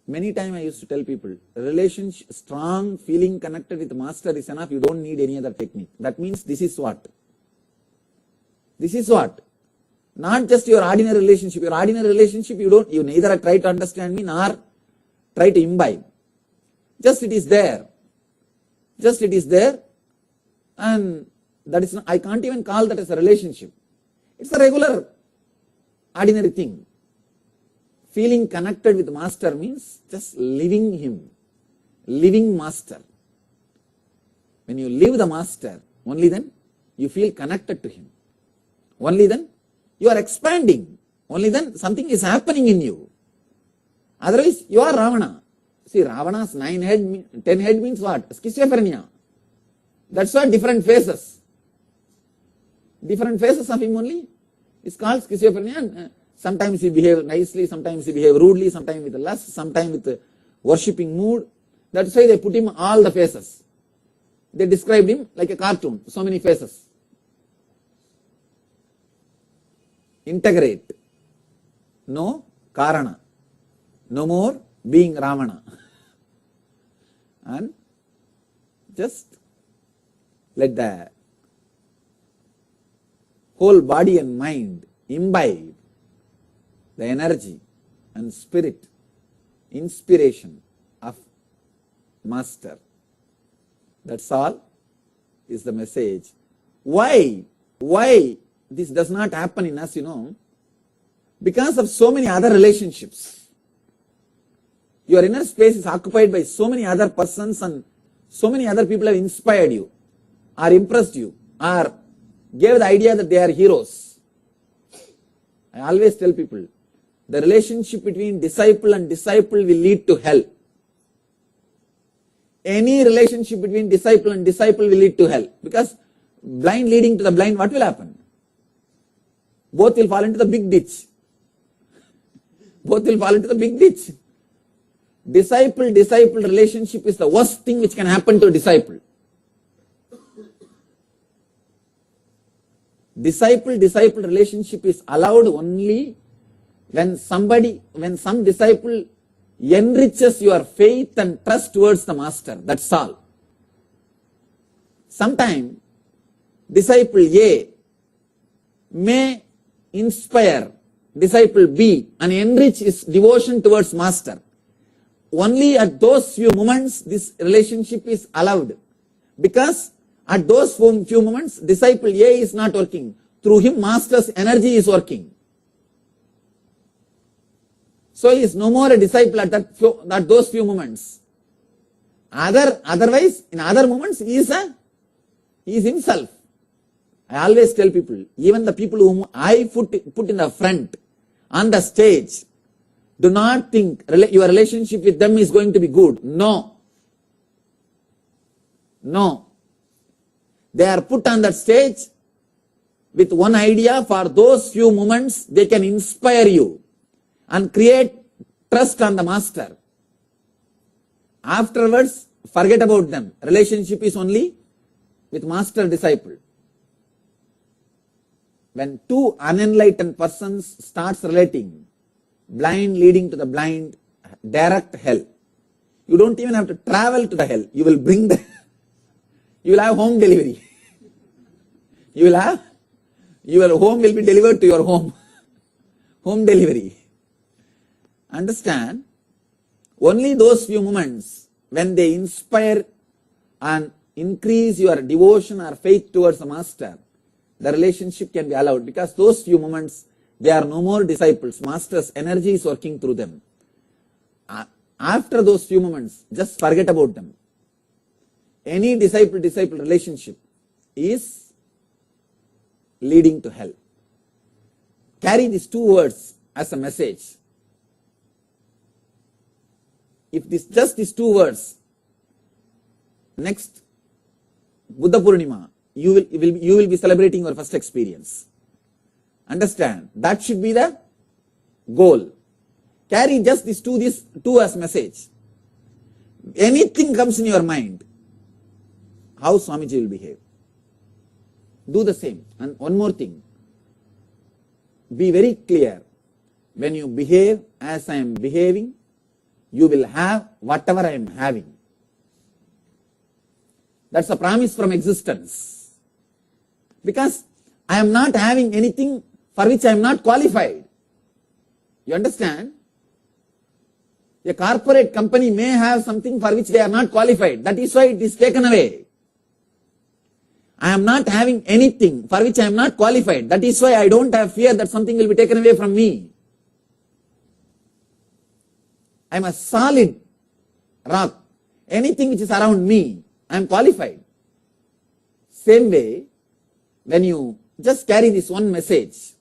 many times I used to tell people, relationship, strong feeling connected with Master is enough, you don't need any other technique. That means this is what? This is what? Not just your ordinary relationship. Your ordinary relationship, you neither try to understand me nor try to imbibe. Just it is there. Just it is there. And that is not, I can't even call that as a relationship. It's a regular, ordinary thing. Feeling connected with Master means just living him. Living Master. When you live the Master, only then you feel connected to him. Only then you are expanding. Only then something is happening in you. Otherwise, you are Ravana. See, Ravana's 10 head means what? Schizophrenia. That's why different phases. Different phases of him only is called schizophrenia. And sometimes he behave nicely, sometimes he behave rudely, sometimes with lust, sometimes with worshipping mood. That's why they put him all the phases. They described him like a cartoon, so many phases. Integrate. No Karana. No more being Ravana. And just let the whole body and mind imbibe the energy and spirit, inspiration of Master. That's all is the message. Why this does not happen in us, because of so many other relationships. Your inner space is occupied by so many other persons and so many other people have inspired you or impressed you or gave the idea that they are heroes. I always tell people, the relationship between disciple and disciple will lead to hell. Any relationship between disciple and disciple will lead to hell. Because blind leading to the blind, what will happen? Both will fall into the big ditch. Both will fall into the big ditch. Disciple-disciple relationship is the worst thing which can happen to a disciple. Disciple-disciple relationship is allowed only when some disciple enriches your faith and trust towards the Master. That's all. Sometimes disciple A may inspire disciple B and enrich his devotion towards Master. Only at those few moments this relationship is allowed. Because at those few moments disciple A is not working. Through him Master's energy is working. So he is no more a disciple at those few moments. Otherwise, in other moments, he is himself. I always tell people, even the people whom I put in the front, on the stage, do not think your relationship with them is going to be good. No. No. They are put on that stage with one idea. For those few moments, they can inspire you and create trust on the master. Afterwards, forget about them. Relationship is only with master-disciple. When two unenlightened persons starts relating, blind leading to the blind, direct hell. You don't even have to travel to the hell. You will bring you will have home delivery. Your home will be delivered to your home. Home delivery. Understand? Only those few moments when they inspire and increase your devotion or faith towards the master, the relationship can be allowed, because those few moments, they are no more disciples. Master's energy is working through them. After those few moments, just forget about them. Any disciple-disciple relationship is leading to hell. Carry these two words as a message. If just these two words, next Buddha Purnima, you will be celebrating your first experience. Understand? That should be the goal. Carry just these two as message. Anything comes in your mind, how Swamiji will behave. Do the same. And one more thing. Be very clear. When you behave as I am behaving, you will have whatever I am having. That's a promise from existence. Because I am not having anything for which I am not qualified. You understand? A corporate company may have something for which they are not qualified. That is why it is taken away. I am not having anything for which I am not qualified. That is why I don't have fear that something will be taken away from me. I am a solid rock. Anything which is around me, I am qualified. Same way, when you just carry this one message,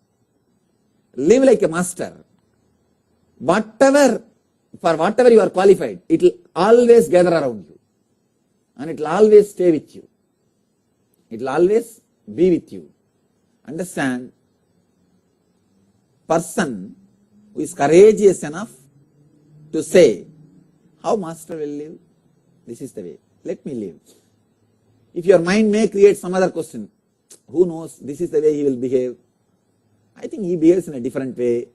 live like a master. For whatever you are qualified, it will always gather around you. And it will always stay with you. It will always be with you. Understand? Person who is courageous enough to say, how master will live? This is the way. Let me live. If your mind may create some other question, who knows, this is the way he will behave. I think he behaves in a different way.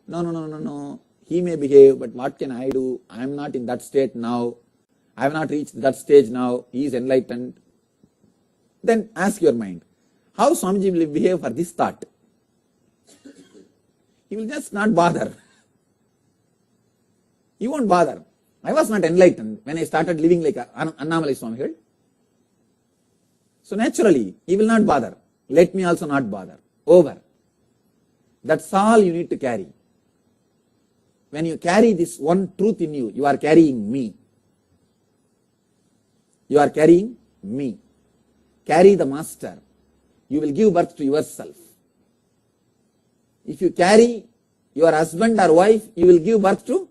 No. He may behave, but what can I do? I am not in that state now. I have not reached that stage now. He is enlightened. Then ask your mind, how Swamiji will behave for this thought? He will just not bother. He won't bother. I was not enlightened when I started living like Annamalai Swami here. So naturally, he will not bother. Let me also not bother. Over. That's all you need to carry. When you carry this one truth in you, you are carrying me. You are carrying me. Carry the master. You will give birth to yourself. If you carry your husband or wife, you will give birth to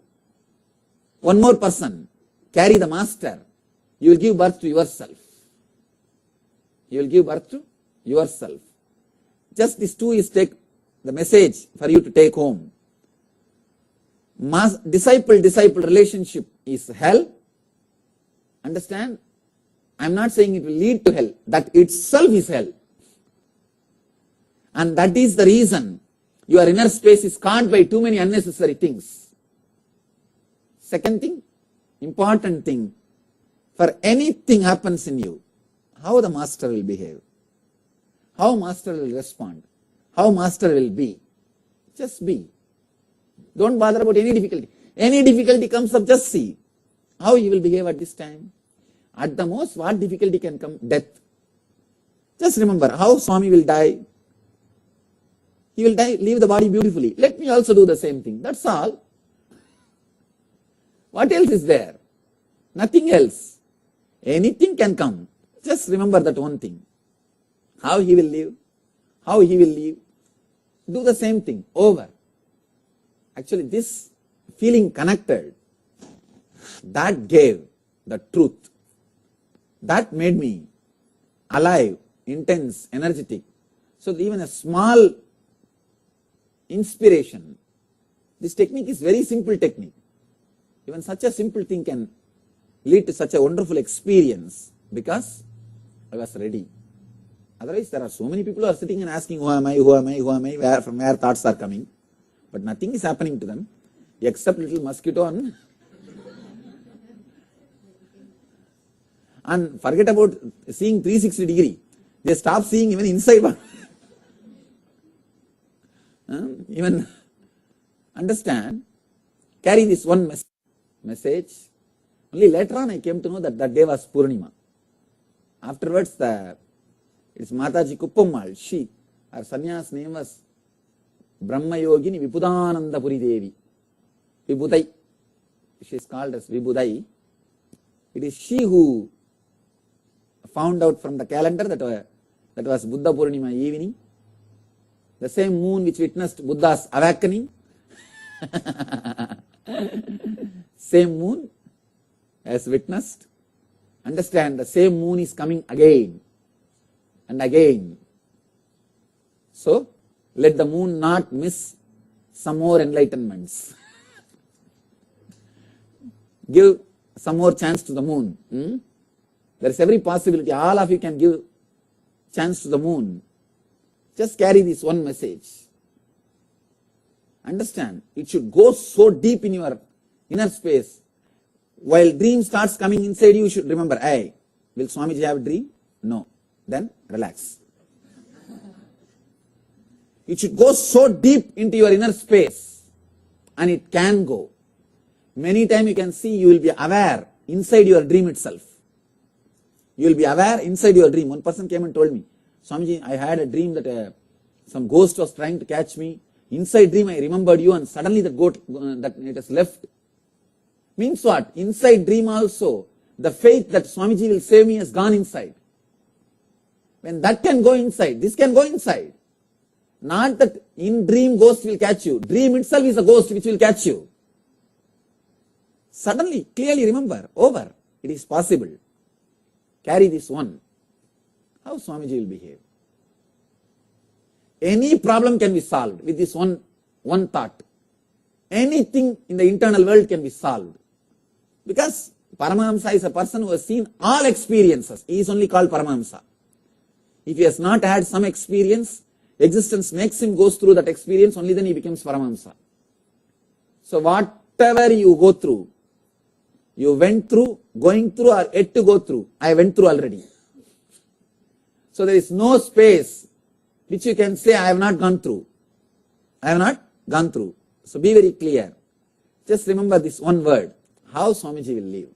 one more person. Carry the master. You will give birth to yourself. You will give birth to yourself. Just these two is take the message for you to take home. Disciple-disciple relationship is hell. Understand? I am not saying it will lead to hell. That itself is hell. And that is the reason your inner space is caught by too many unnecessary things. Second thing, important thing, for anything happens in you, how the master will behave, how master will respond, how master will be. Just be. Don't bother about any difficulty. Any difficulty comes up, just see how he will behave at this time. At the most, what difficulty can come? Death. Just remember how Swami will die. He will die, leave the body beautifully. Let me also do the same thing. That's all. What else is there? Nothing else. Anything can come. Just remember that one thing. How he will live, how he will live. Do the same thing over. Actually, this feeling connected, that gave the truth. That made me alive, intense, energetic. So even a small inspiration, this technique is very simple technique. Even such a simple thing can lead to such a wonderful experience because I was ready. Otherwise, there are so many people who are sitting and asking, who am I, who am I, who am I, from where thoughts are coming. But nothing is happening to them except little mosquito and forget about seeing 360 degree. They stop seeing even inside one. Even understand, carry this one message. Only later on I came to know that that day was Purnima. Afterwards, it's Mataji Kuppammal, she, her sannyas name was Brahma Yogini Vibudananda Puri Devi. Vibudai. She is called as Vibudai. It is she who found out from the calendar that was Buddha Purnima evening. The same moon which witnessed Buddha's awakening. Same moon as witnessed. Understand, the same moon is coming again and again. So, let the moon not miss some more enlightenments. Give some more chance to the moon. There is every possibility. All of you can give chance to the moon. Just carry this one message. Understand, it should go so deep in your inner space. While dream starts coming inside you, you should remember, hey, will Swamiji have a dream? No. Then relax. It should go so deep into your inner space, and it can go. Many times you can see, you will be aware inside your dream itself. You will be aware inside your dream. One person came and told me, Swamiji, I had a dream that some ghost was trying to catch me. Inside dream I remembered you and suddenly that it has left. Means what? Inside dream also, the faith that Swamiji will save me has gone inside. When that can go inside, this can go inside. Not that in dream ghost will catch you. Dream itself is a ghost which will catch you. Suddenly, clearly remember, over. It is possible. Carry this one. How Swamiji will behave. Any problem can be solved with this one thought. Anything in the internal world can be solved. Because Paramahamsa is a person who has seen all experiences. He is only called Paramahamsa. If he has not had some experience, existence makes him go through that experience, only then he becomes Paramahamsa. So whatever you go through, you went through, going through, or yet to go through, I went through already. So there is no space which you can say, I have not gone through. I have not gone through. So be very clear. Just remember this one word, how Swamiji will live.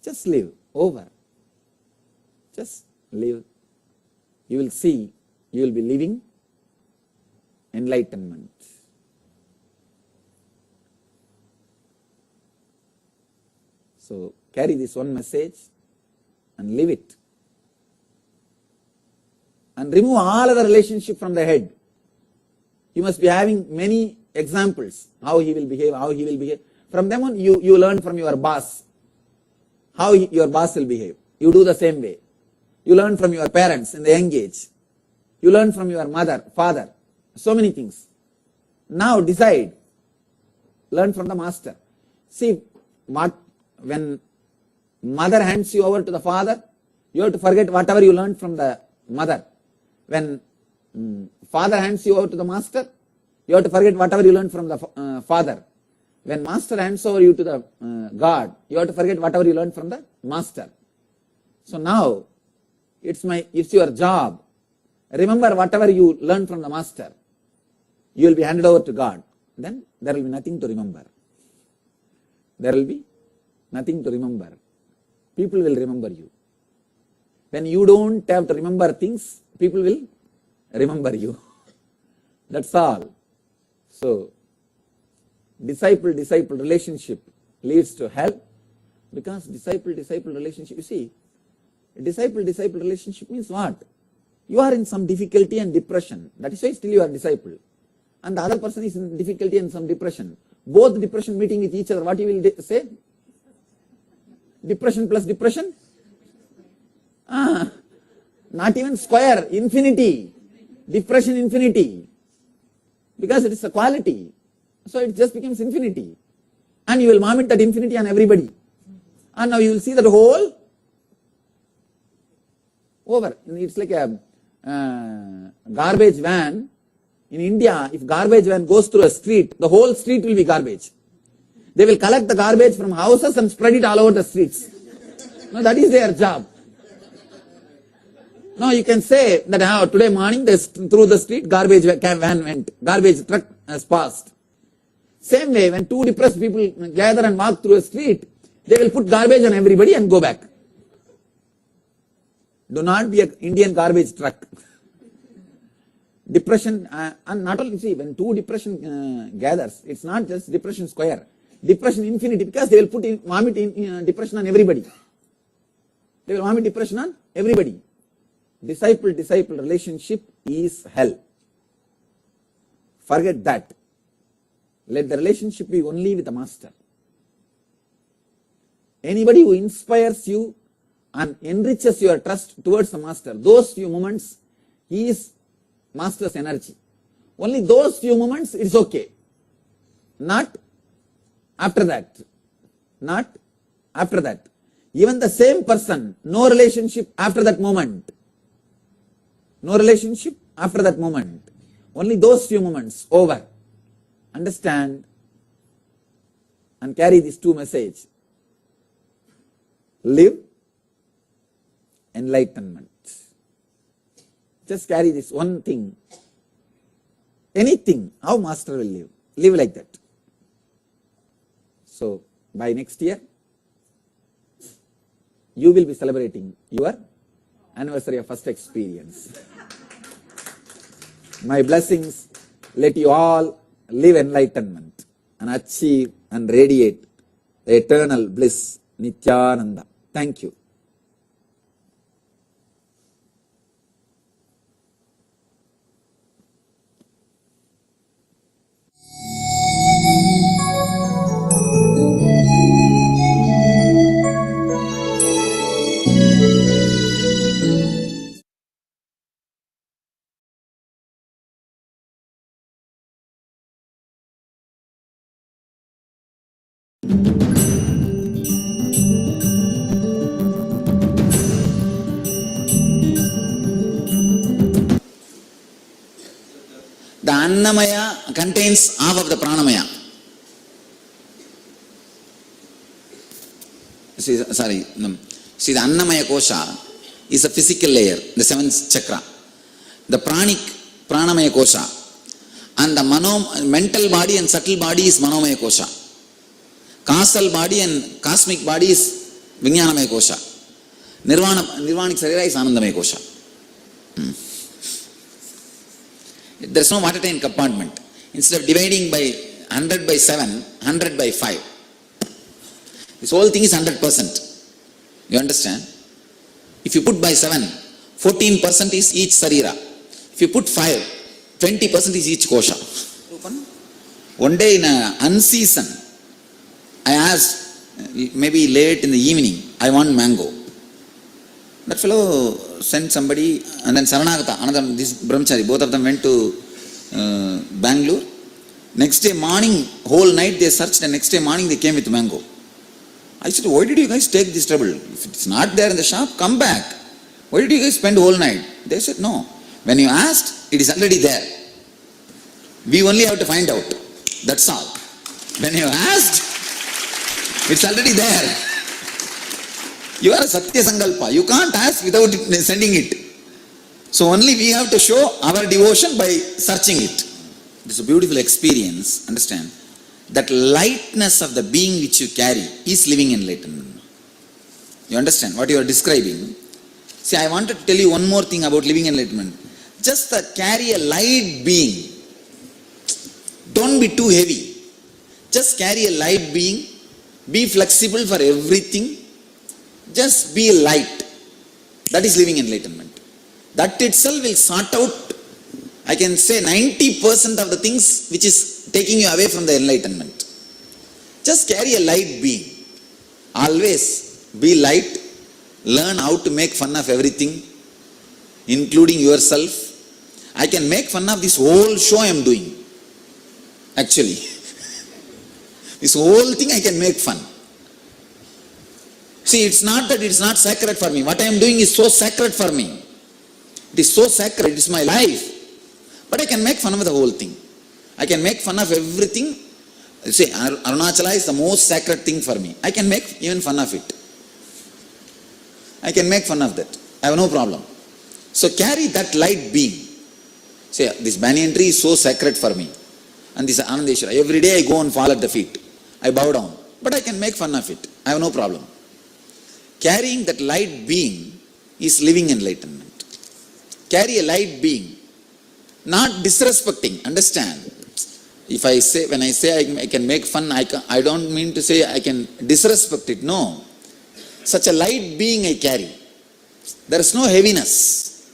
Just live, over. Just live. You will see, you will be living enlightenment. So carry this one message and live it. And remove all other relationship from the head. You must be having many examples, how he will behave, how he will behave. From them on, you learn from your boss, how your boss will behave. You do the same way. You learn from your parents in the young age. You learn from your mother, father, so many things. Now decide, learn from the master. See, when mother hands you over to the father, you have to forget whatever you learned from the mother. When father hands you over to the master, you have to forget whatever you learned from the father. When master hands over you to the God, you have to forget whatever you learned from the master. So now, it's your job. Remember whatever you learned from the master. You will be handed over to God. Then there will be nothing to remember. There will be nothing to remember. People will remember you. When you don't have to remember things, people will remember you. That's all. So, disciple relationship leads to hell, because disciple-disciple relationship, you see, disciple-disciple relationship means what? You are in some difficulty and depression. That is why still you are disciple. And the other person is in difficulty and some depression. Both depression meeting with each other, what you will say? Depression plus depression? Not even square, infinity. Depression infinity. Because it is a quality. So it just becomes infinity. And you will vomit that infinity on everybody. And now you will see that whole over. It's like a garbage van. In India, if garbage van goes through a street, the whole street will be garbage. They will collect the garbage from houses and spread it all over the streets. No, that is their job. No, you can say that today morning through the street garbage van went, garbage truck has passed. Same way, when two depressed people gather and walk through a street, they will put garbage on everybody and go back. Do not be an Indian garbage truck. Depression, and not only, see, when two depression gathers, it's not just depression square, depression infinity, because they will put vomit depression on everybody. They will vomit depression on everybody. Disciple-disciple relationship is hell. Forget that. Let the relationship be only with the master. Anybody who inspires you and enriches your trust towards the master, those few moments, he is master's energy. Only those few moments, it's okay. Not after that. Not after that. Even the same person, no relationship after that moment. No relationship after that moment. Only those few moments, over. Understand and carry these two messages. Live enlightenment. Just carry this one thing. Anything, how master will live. Live like that. So, by next year, you will be celebrating your anniversary of first experience. My blessings, let you all live enlightenment and achieve and radiate the eternal bliss, Nithyananda. Thank you. The Annamaya contains half of the Pranamaya. See, the Annamaya Kosha is a physical layer, the seventh chakra. The Pranamaya Kosha. And the mental body and subtle body is Manomaya Kosha. Causal body and cosmic body is Vijnanamaya Kosha. Nirvanic Sarira is Anandamaya Kosha. There is no watertight compartment. Instead of dividing by 100 by 7, 100 by 5. This whole thing is 100%. You understand? If you put by 7, 14% is each sarira. If you put 5, 20% is each kosha. One day in an unseason, I asked, maybe late in the evening, I want mango. That fellow sent somebody, and then Saranagata, another, this brahmachari, both of them went to Bangalore. Next day morning, whole night they searched, and next day morning they came with mango. I said, why did you guys take this trouble? If it's not there in the shop, come back. Why did you guys spend whole night? They said, no. When you asked, it is already there. We only have to find out. That's all. When you asked, it's already there. You are a Satya Sankalpa. You can't ask without sending it. So only we have to show our devotion by searching it. It's a beautiful experience. Understand? That lightness of the being which you carry is living enlightenment. You understand what you are describing? See, I wanted to tell you one more thing about living enlightenment. Just carry a light being. Don't be too heavy. Just carry a light being Be flexible for everything. Just be light. That is living enlightenment. That itself will sort out, I can say 90% of the things which is taking you away from the enlightenment. Just carry a light being. Always be light. Learn how to make fun of everything, including yourself. I can make fun of this whole show I am doing. Actually. This whole thing I can make fun. See, it's not that it's not sacred for me. What I am doing is so sacred for me. It is so sacred. It is my life. But I can make fun of the whole thing. I can make fun of everything. See, Arunachala is the most sacred thing for me. I can make even fun of it. I can make fun of that. I have no problem. So carry that light being. Say, this banyan tree is so sacred for me. And this Anandeshwara. Every day I go and fall at the feet. I bow down. But I can make fun of it. I have no problem. Carrying that light being is living enlightenment. Carry a light being. Not disrespecting. Understand? If I say, when I say I can make fun, I don't mean to say I can disrespect it. No. Such a light being I carry. There is no heaviness.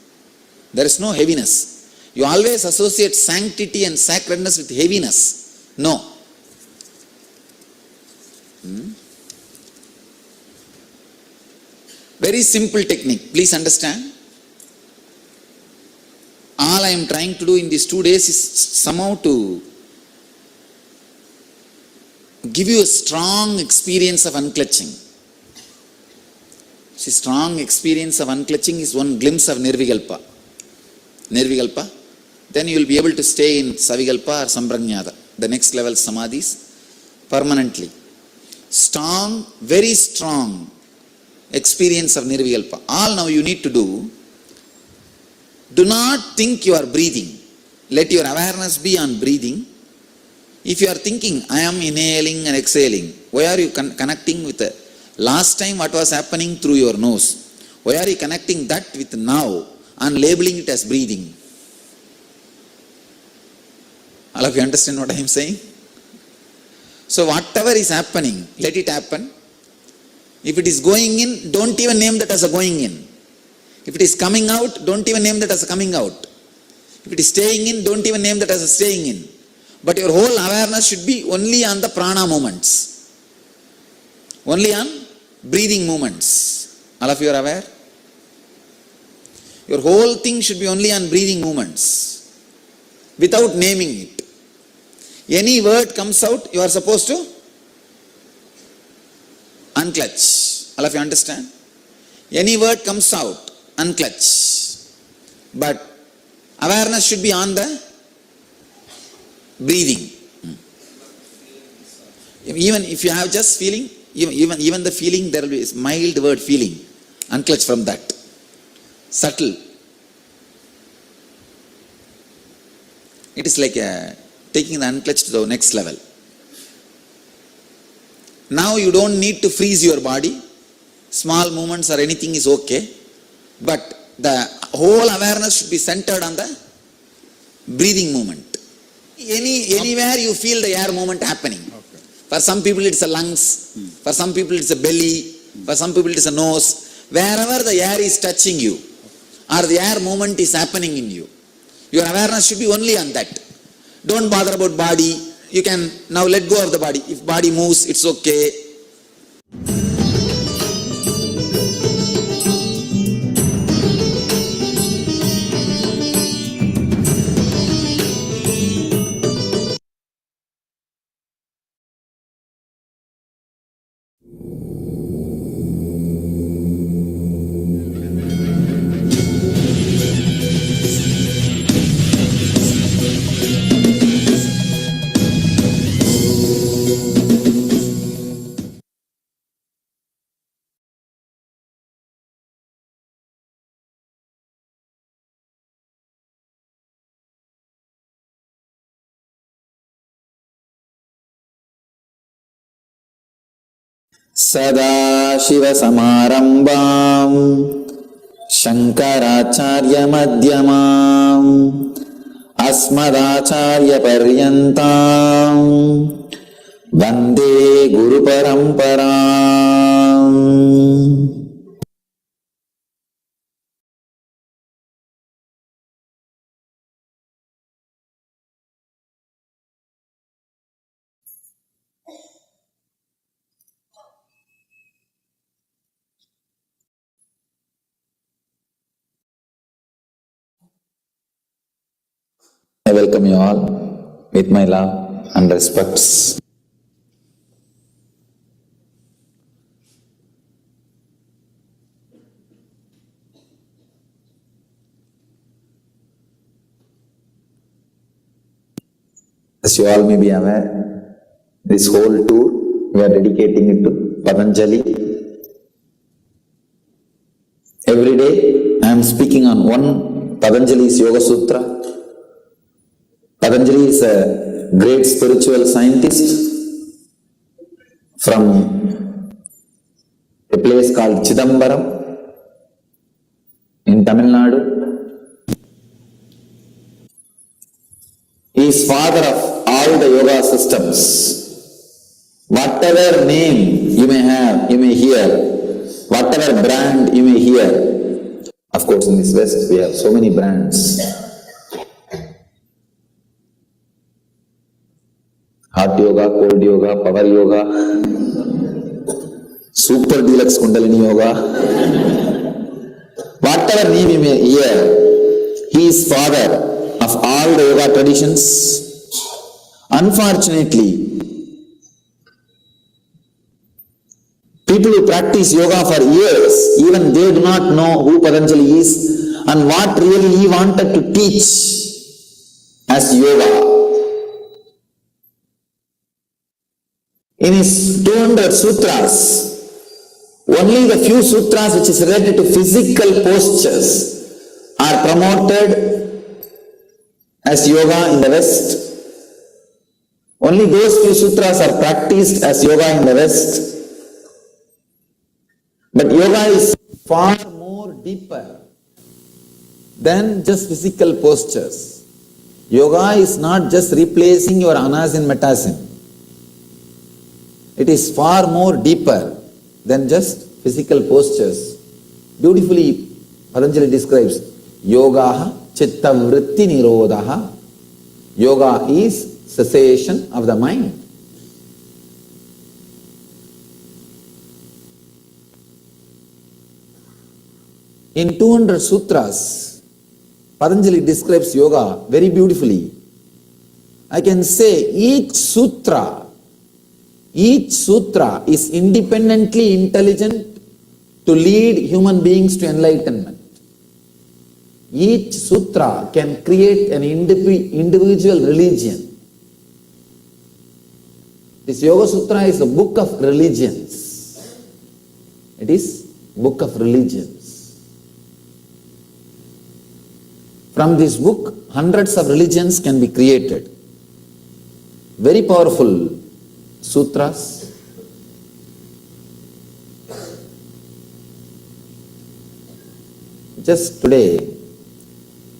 There is no heaviness. You always associate sanctity and sacredness with heaviness. No. Very simple technique. Please understand. All I am trying to do in these 2 days is somehow to give you a strong experience of unclutching. See, strong experience of unclutching is one glimpse of Nirvikalpa. Nirvikalpa. Then you will be able to stay in Savikalpa or Samprajnata, the next level samadhis, permanently. Strong, very strong experience of Nirvikalpa. All now you need to do not think you are breathing. Let your awareness be on breathing. If you are thinking, I am inhaling and exhaling, why are you connecting with the last time what was happening through your nose? Why are you connecting that with now and labeling it as breathing? All of you understand what I am saying? So whatever is happening, let it happen. If it is going in, don't even name that as a going in. If it is coming out, don't even name that as a coming out. If it is staying in, don't even name that as a staying in. But your whole awareness should be only on the prana movements. Only on breathing movements. All of you are aware? Your whole thing should be only on breathing movements. Without naming it. Any word comes out, you are supposed to unclutch. All of you understand? Any word comes out, unclutch. But awareness should be on the breathing. Even if you have just feeling, even the feeling, there will be a mild word feeling. Unclutch from that. Subtle. It is like taking the unclutch to the next level. Now you don't need to freeze your body. Small movements or anything is okay. But the whole awareness should be centered on the breathing movement. Anywhere you feel the air movement happening. Okay. For some people it's the lungs. For some people it's the belly. For some people it's the nose. Wherever the air is touching you or the air movement is happening in you, your awareness should be only on that. Don't bother about body. You can now let go of the body. If body moves, it's okay. सदाशिवसमारम्भाम् शङ्कराचार्यमध्यमाम् अस्मदाचार्यपर्यन्ताम् Vande Guru Paramparam. I welcome you all with my love and respects. As you all may be aware, this whole tour we are dedicating it to Patanjali. Every day I am speaking on one Patanjali's Yoga Sutra. Patanjali is a great spiritual scientist from a place called Chidambaram in Tamil Nadu. He is father of all the yoga systems. Whatever name you may have, you may hear, whatever brand you may hear. Of course, in this West, we have so many brands. Hot yoga, cold yoga, power yoga, super deluxe Kundalini yoga. Whatever name you may hear, he is father of all the yoga traditions. Unfortunately, people who practice yoga for years, even they do not know who Patanjali is and what really he wanted to teach as yoga. In his 200 sutras, only the few sutras which is related to physical postures are promoted as yoga in the West. Only those few sutras are practiced as yoga in the West. But yoga is far more deeper than just physical postures. Yoga is not just replacing your anasin metasin. It is far more deeper than just physical postures. Beautifully, Patanjali describes yogaha chitta vritti nirodhaha. Yoga is cessation of the mind. In 200 sutras, Patanjali describes yoga very beautifully. I can say each sutra is independently intelligent to lead human beings to enlightenment. Each sutra can create an individual religion. This Yoga Sutra is a book of religions. It is book of religions. From this book, hundreds of religions can be created. Very powerful sutras. Just today,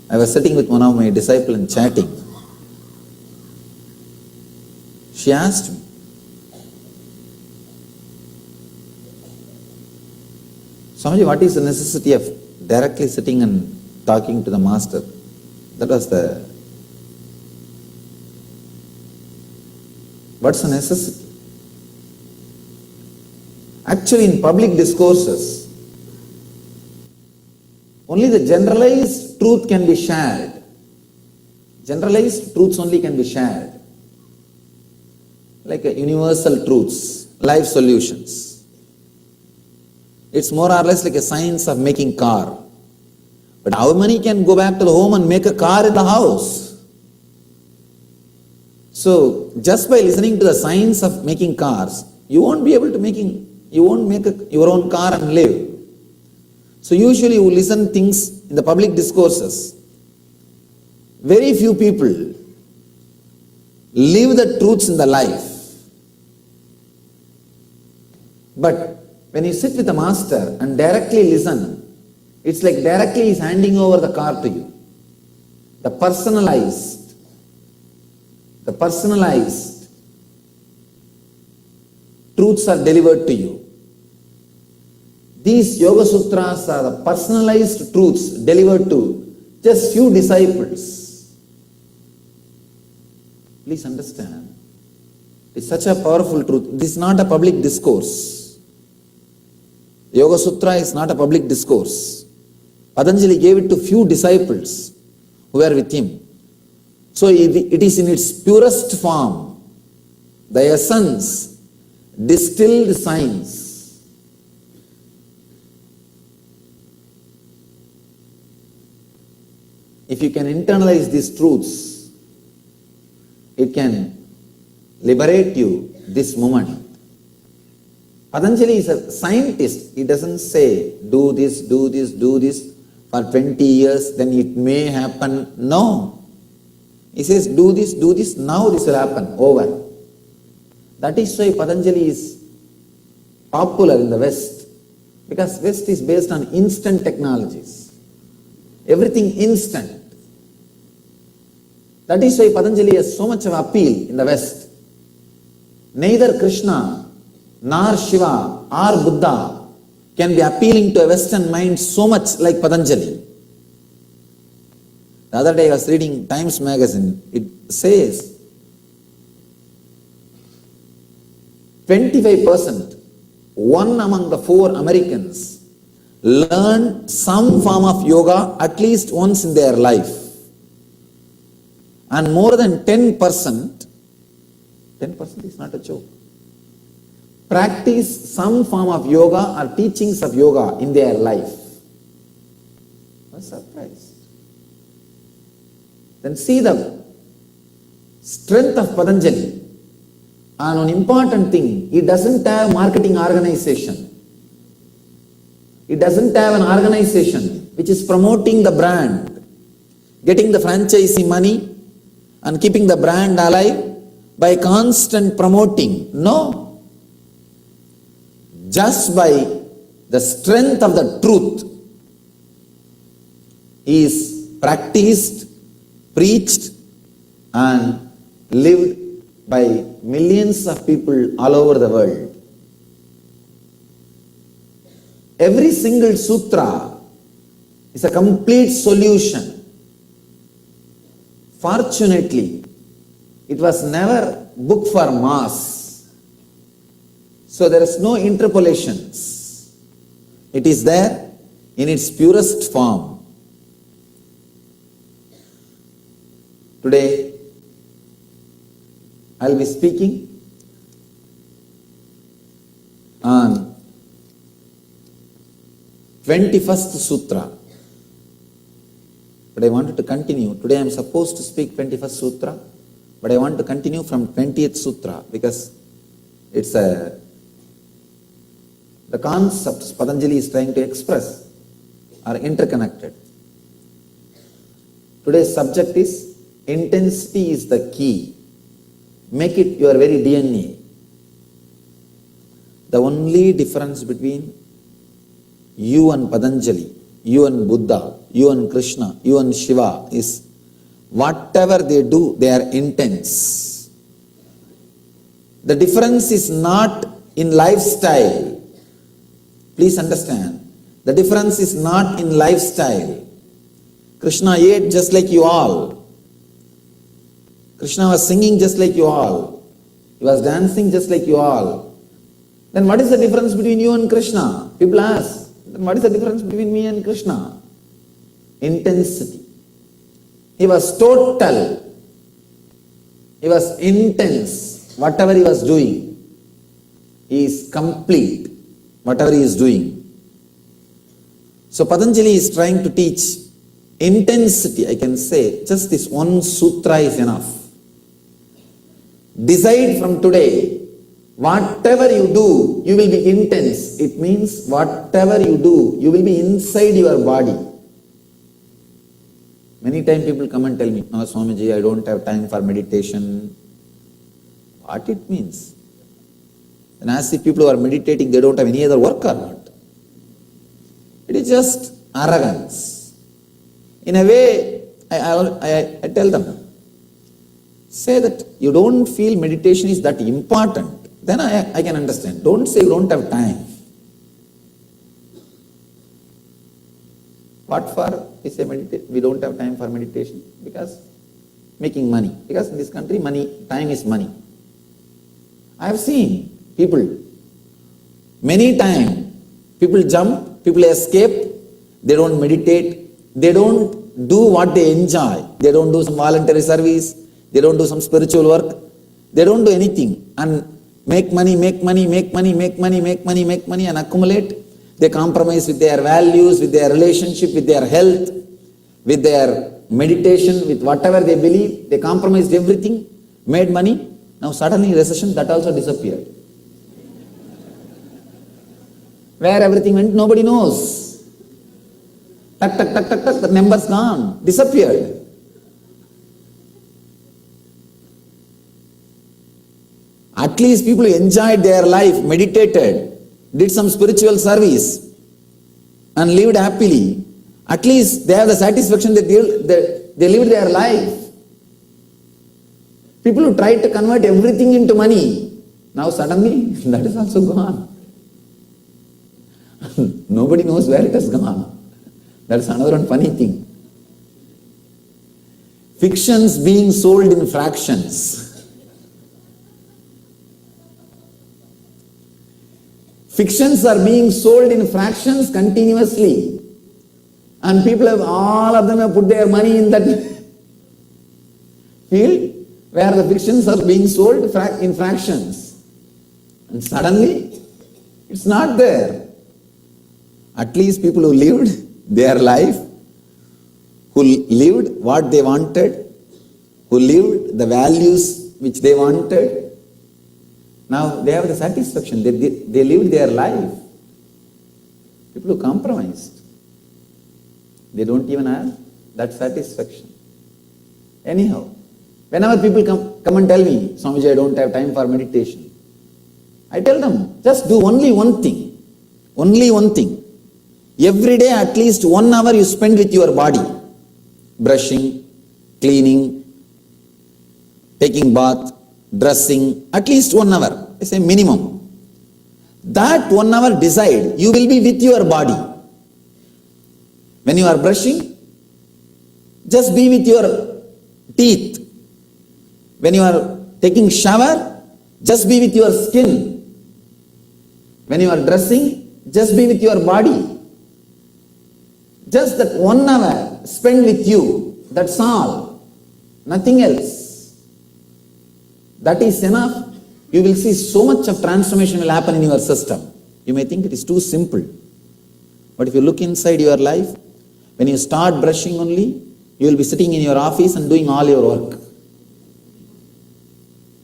I was sitting with one of my disciples and chatting. She asked me, Swamiji, what is the necessity of directly sitting and talking to the master? That was what's the necessity? Actually, in public discourses, only the generalized truth can be shared. Generalized truths only can be shared. Like universal truths, life solutions. It's more or less like a science of making car. But how many can go back to the home and make a car in the house? So, just by listening to the science of making cars, you won't be able to make your own car and live. So usually you listen things in the public discourses. Very few people live the truths in the life. But when you sit with the master and directly listen, it's like directly he's handing over the car to you. The personalized truths are delivered to you. These Yoga Sutras are the personalized truths delivered to just few disciples. Please understand. It's such a powerful truth. This is not a public discourse. Yoga Sutra is not a public discourse. Patanjali gave it to few disciples who were with him. So it is in its purest form, the essence, distilled science. If you can internalize these truths, it can liberate you this moment. Patanjali is a scientist. He doesn't say, do this, do this, do this for 20 years, then it may happen. No. He says, do this, now this will happen, over. That is why Patanjali is popular in the West, because West is based on instant technologies. Everything instant. That is why Patanjali has so much of appeal in the West. Neither Krishna, nor Shiva, or Buddha can be appealing to a Western mind so much like Patanjali. The other day I was reading Times magazine. It says 25%, 1 among the 4 Americans, learn some form of yoga at least once in their life. And more than 10% is not a joke, practice some form of yoga or teachings of yoga in their life. I was surprised. Then see the strength of Patanjali. And one important thing, he doesn't have marketing organization. He doesn't have an organization which is promoting the brand, getting the franchisee money and keeping the brand alive by constant promoting. No. Just by the strength of the truth, he is practiced, preached and lived by millions of people all over the world. Every single sutra is a complete solution. Fortunately, it was never book for mass. So there is no interpolations. It is there in its purest form. Today, I will be speaking on 21st Sutra. But I wanted to continue. Today I am supposed to speak 21st Sutra, but I want to continue from 20th Sutra because it's the concepts Patanjali is trying to express are interconnected. Today's subject is intensity is the key. Make it your very DNA. The only difference between you and Patanjali, you and Buddha, you and Krishna, you and Shiva is whatever they do, they are intense. The difference is not in lifestyle. Please understand. The difference is not in lifestyle. Krishna ate just like you all. Krishna was singing just like you all. He was dancing just like you all. Then what is the difference between you and Krishna? People ask, then what is the difference between me and Krishna? Intensity. He was total. He was intense. Whatever he was doing, he is complete. Whatever he is doing. So Patanjali is trying to teach intensity. I can say just this one sutra is enough. Decide from today, whatever you do, you will be intense. It means whatever you do, you will be inside your body. Many times people come and tell me, no Swamiji, I don't have time for meditation. What it means? And as if people who are meditating, they don't have any other work or not. It is just arrogance. In a way, I tell them, say that you don't feel meditation is that important. then I can understand. Don't say you don't have time. What for we say we don't have time for meditation? Because making money. Because in this country, time is money. I have seen people, many times, people jump, people escape, they don't meditate, they don't do what they enjoy, they don't do some voluntary service, they don't do some spiritual work, they don't do anything and make money and accumulate. They compromise with their values, with their relationship, with their health, with their meditation, with whatever they believe. They compromised everything, made money. Now suddenly recession, that also disappeared. Where everything went, nobody knows. Tuck, the numbers gone, disappeared. At least people enjoyed their life, meditated, did some spiritual service and lived happily. At least they have the satisfaction that they lived their life. People who tried to convert everything into money, now suddenly that is also gone. Nobody knows where it has gone. That's another one funny thing. Fictions being sold in fractions. Fictions are being sold in fractions continuously. And people have, all of them have put their money in that field where the fictions are being sold in fractions. And suddenly, it's not there. At least people who lived their life, who lived what they wanted, who lived the values which they wanted, now they have the satisfaction. They lived their life. People who compromised, they don't even have that satisfaction. Anyhow, whenever people come and tell me, Swamiji, I don't have time for meditation, I tell them, just do only one thing. Only one thing. Every day at least 1 hour you spend with your body. Brushing, cleaning, taking bath, dressing, at least 1 hour. I say minimum. That 1 hour decide, you will be with your body. When you are brushing, just be with your teeth. When you are taking shower, just be with your skin. When you are dressing, just be with your body. Just that 1 hour spend with you, that's all. Nothing else. That is enough. You will see so much of transformation will happen in your system. You may think it is too simple. But if you look inside your life, when you start brushing only, you will be sitting in your office and doing all your work.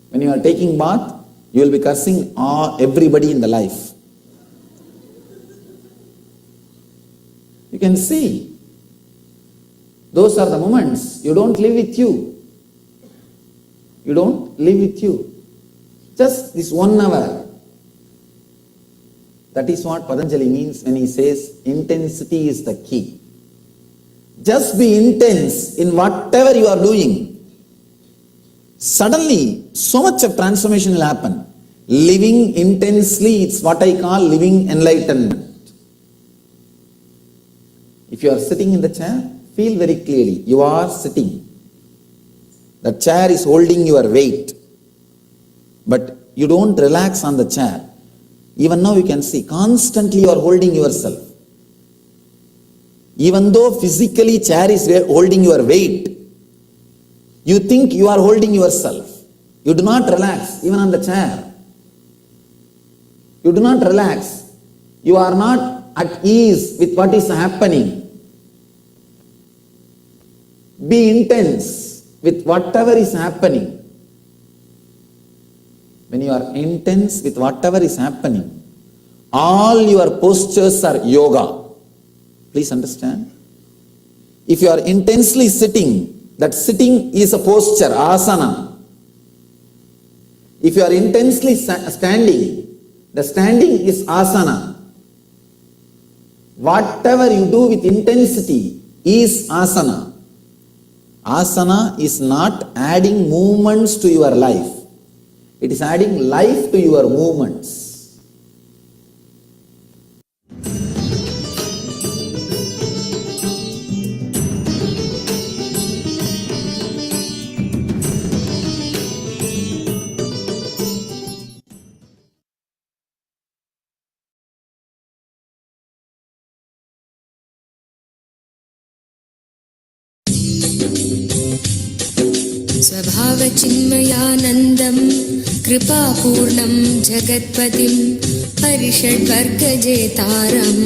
When you are taking bath, you will be cursing everybody in the life. You can see, those are the moments you don't live with you. You don't live with you. Just this 1 hour. That is what Patanjali means when he says intensity is the key. Just be intense in whatever you are doing. Suddenly, so much of transformation will happen. Living intensely, it's what I call living enlightenment. If you are sitting in the chair, feel very clearly, you are sitting. The chair is holding your weight. But you don't relax on the chair. Even now you can see, constantly you are holding yourself. Even though physically chair is holding your weight, you think you are holding yourself. You do not relax, even on the chair. You do not relax. You are not at ease with what is happening. Be intense with whatever is happening. When you are intense with whatever is happening, all your postures are yoga. Please understand. If you are intensely sitting, that sitting is a posture, asana. If you are intensely standing, the standing is asana. Whatever you do with intensity is asana. Asana is not adding movements to your life. It is adding life to your movements. स्वभावचिन्मयानन्दं कृपापूर्णं जगत्पतिं हरिषड्वर्गजेतारं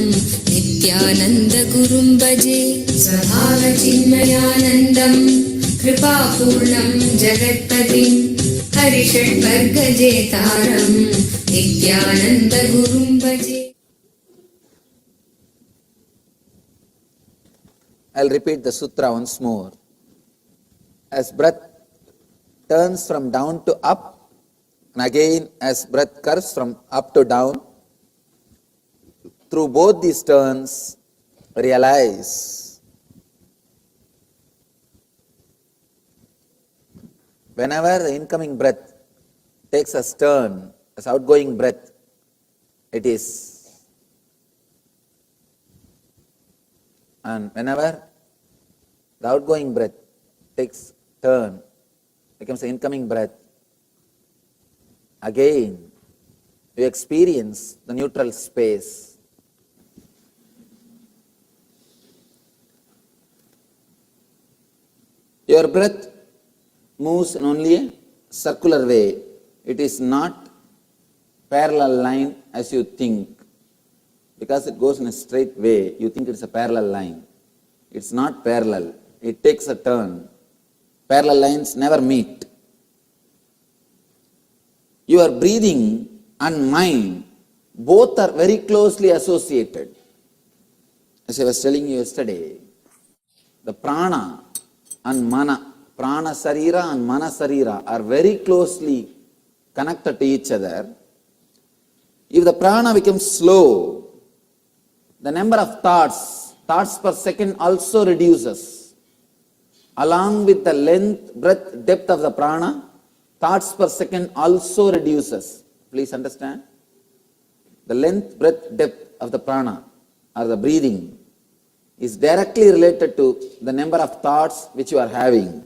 नित्यानन्दगुरुं भजे। स्वभावचिन्मयानन्दं कृपापूर्णं जगत्पतिं हरिषड्वर्गजेतारं नित्यानन्दगुरुं भजे। I'll repeat the sutra once more. As breath turns from down to up, and again as breath curves from up to down, through both these turns, realize whenever the incoming breath takes a turn, as outgoing breath, it is. And whenever the outgoing breath takes turn, becomes the incoming breath, again you experience the neutral space. Your breath moves in only a circular way. It is not parallel line as you think. Because it goes in a straight way, you think it's a parallel line. It's not parallel. It takes a turn. Parallel lines never meet. Your breathing and mind, both are very closely associated. As I was telling you yesterday, the prana and mana, prana sarira and mana sarira are very closely connected to each other. If the prana becomes slow, the number of thoughts per second also reduces. Along with the length, breadth, depth of the prana, thoughts per second also reduces. Please understand. The length, breadth, depth of the prana or the breathing is directly related to the number of thoughts which you are having.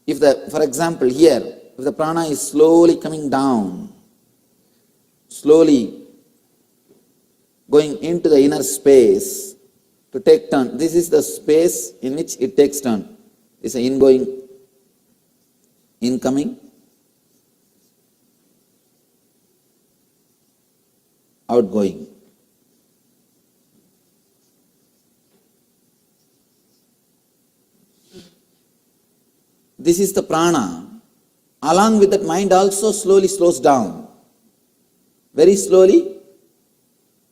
If for example here, if the prana is slowly coming down, slowly going into the inner space to take turn. This is the space in which it takes turn. It's an ingoing, incoming, outgoing. This is the prana. Along with that, mind also slowly slows down. Very slowly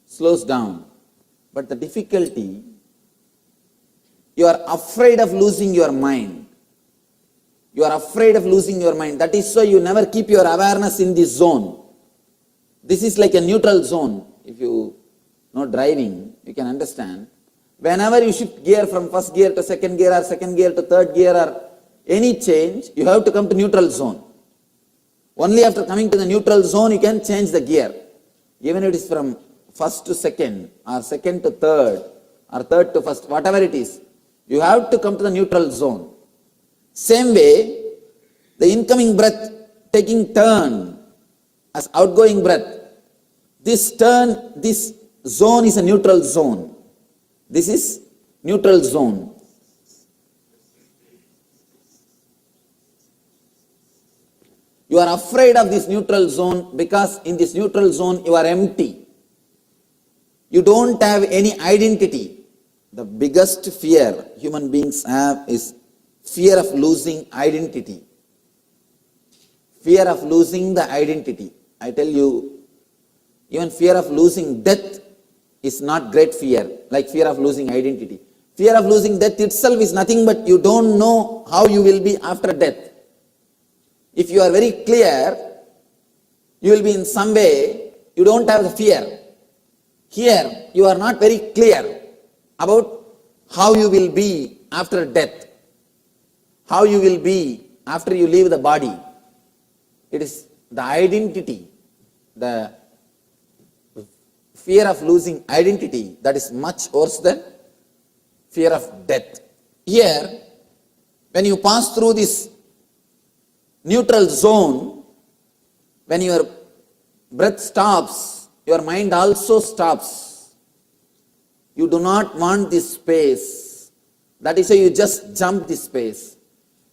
slows down. But the difficulty, you are afraid of losing your mind. You are afraid of losing your mind. That is why you never keep your awareness in this zone. This is like a neutral zone. If you know driving, you can understand. Whenever you shift gear from first gear to second gear or second gear to third gear or any change, you have to come to neutral zone. Only after coming to the neutral zone, you can change the gear. Even if it is from first to second, or second to third, or third to first, whatever it is, you have to come to the neutral zone. Same way, the incoming breath taking turn as outgoing breath, this zone is a neutral zone. This is neutral zone. You are afraid of this neutral zone because in this neutral zone you are empty. You don't have any identity. The biggest fear human beings have is fear of losing identity. Fear of losing the identity. I tell you, even fear of losing death is not great fear, like fear of losing identity. Fear of losing death itself is nothing but you don't know how you will be after death. If you are very clear, you will be in some way, you don't have the fear. Here, you are not very clear about how you will be after death, how you will be after you leave the body. It is the identity, the fear of losing identity that is much worse than fear of death. Here, when you pass through this neutral zone, when your breath stops, your mind also stops. You do not want this space. That is why you just jump this space.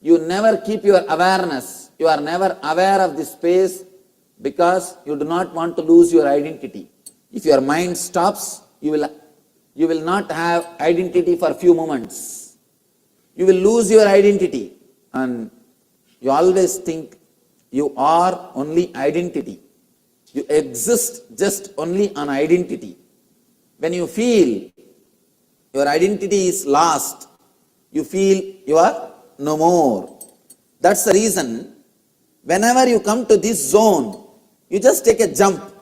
You never keep your awareness. You are never aware of this space because you do not want to lose your identity. If your mind stops, you will not have identity for a few moments. You will lose your identity, and you always think you are only identity. You exist just only on identity. When you feel your identity is lost, you feel you are no more. That's the reason whenever you come to this zone, you just take a jump.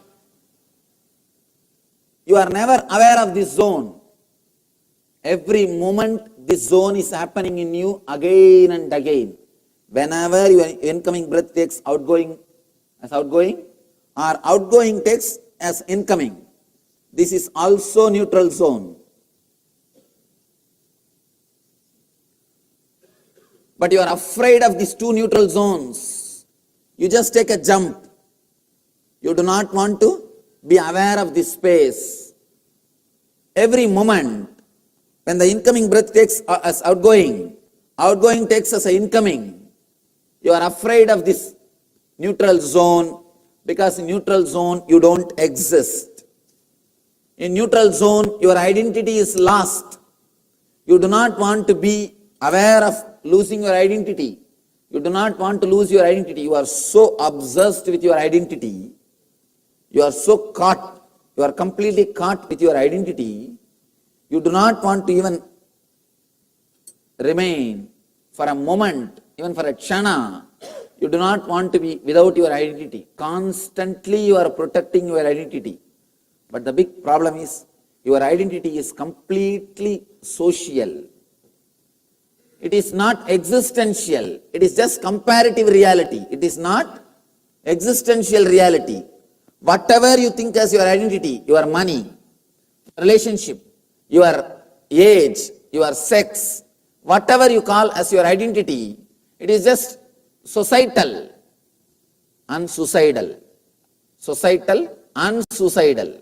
You are never aware of this zone. Every moment this zone is happening in you again and again. Whenever your incoming breath takes outgoing as outgoing, or outgoing takes as incoming, this is also neutral zone. But you are afraid of these two neutral zones. You just take a jump. You do not want to be aware of this space. Every moment, when the incoming breath takes as outgoing, outgoing takes as incoming, you are afraid of this neutral zone, because in neutral zone you don't exist. In neutral zone, your identity is lost. You do not want to be aware of losing your identity. You do not want to lose your identity. You are so obsessed with your identity. You are so caught. You are completely caught with your identity. You do not want to even remain for a moment, even for a kshana. You do not want to be without your identity. Constantly you are protecting your identity. But the big problem is your identity is completely social. It is not existential. It is just comparative reality. It is not existential reality. Whatever you think as your identity, your money, relationship, your age, your sex, whatever you call as your identity, it is just societal and suicidal. Societal and suicidal.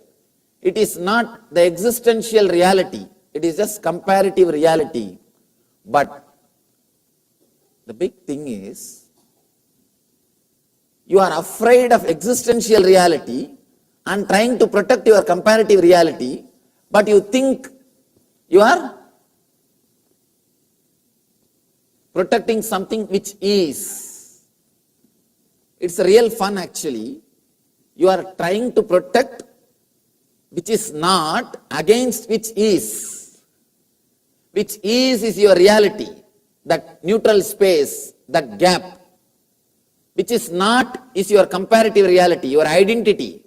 It is not the existential reality. It is just comparative reality. But the big thing is, you are afraid of existential reality and trying to protect your comparative reality, but you think you are protecting something which is. It's a real fun actually. You are trying to protect which is not against which is. Which is your reality, that neutral space, that gap. Which is not is your comparative reality, your identity.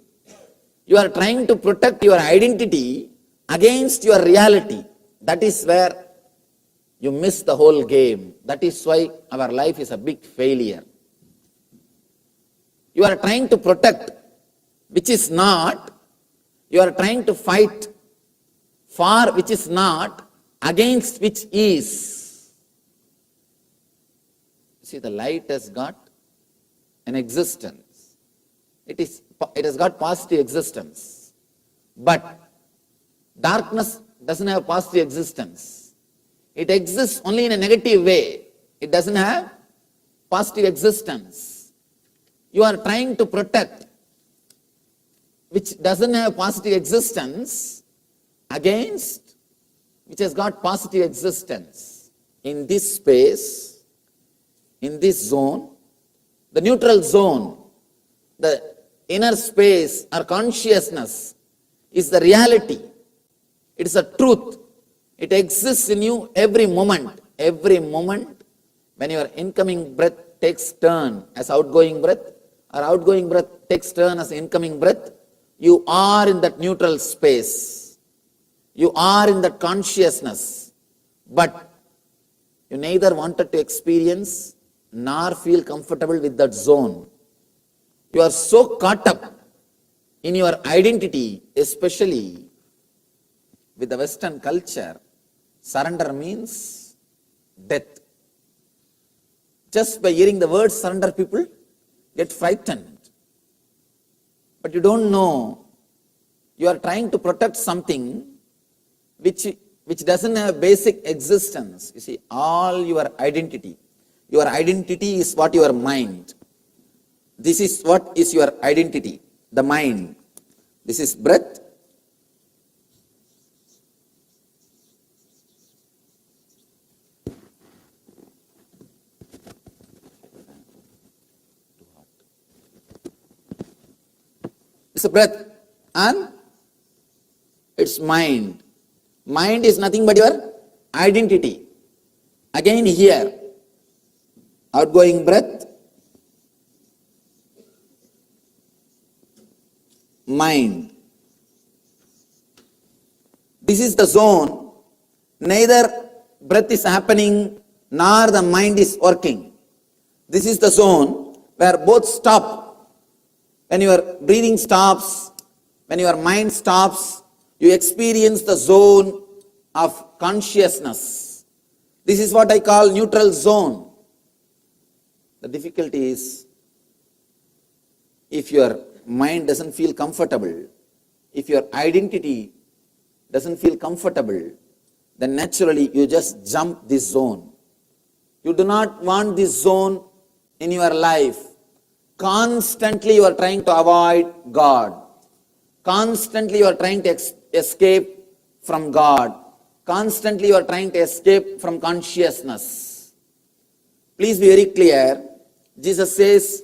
You are trying to protect your identity against your reality. That is where you miss the whole game. That is why our life is a big failure. You are trying to protect which is not. You are trying to fight for which is not against which is. See, the light has got an existence. It has got positive existence. But darkness doesn't have positive existence. It exists only in a negative way. It doesn't have positive existence. You are trying to protect which doesn't have positive existence against which has got positive existence. In this space, in this zone, the neutral zone, the inner space or consciousness is the reality. It is a truth. It exists in you every moment. Every moment when your incoming breath takes turn as outgoing breath, or outgoing breath takes turn as incoming breath, you are in that neutral space. You are in that consciousness. But you neither wanted to experience nor feel comfortable with that zone. You are so caught up in your identity, especially with the Western culture. Surrender means death. Just by hearing the word surrender, people get frightened. But you don't know, you are trying to protect something which doesn't have basic existence. You see, all your identity is what your mind. This is what is your identity, the mind. This is breath. It's a breath and it's mind. Mind is nothing but your identity. Again here, outgoing breath, mind. This is the zone. Neither breath is happening nor the mind is working. This is the zone where both stop. When your breathing stops, when your mind stops, you experience the zone of consciousness. This is what I call neutral zone. The difficulty is, if your mind doesn't feel comfortable, if your identity doesn't feel comfortable, then naturally you just jump this zone. You do not want this zone in your life. Constantly you are trying to avoid God. Constantly you are trying to escape from God. Constantly you are trying to escape from consciousness. Please be very clear. Jesus says,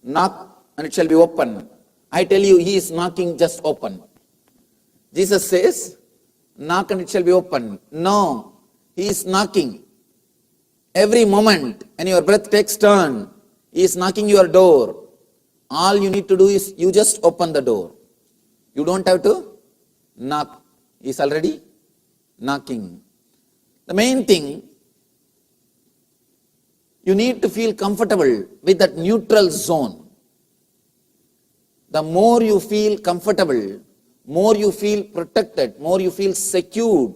knock and it shall be open. I tell you, he is knocking just open. Jesus says, knock and it shall be open. No, he is knocking. Every moment when your breath takes turn, he is knocking your door. All you need to do is you just open the door. You don't have to knock. He is already knocking. The main thing, you need to feel comfortable with that neutral zone. The more you feel comfortable, more you feel protected, more you feel secured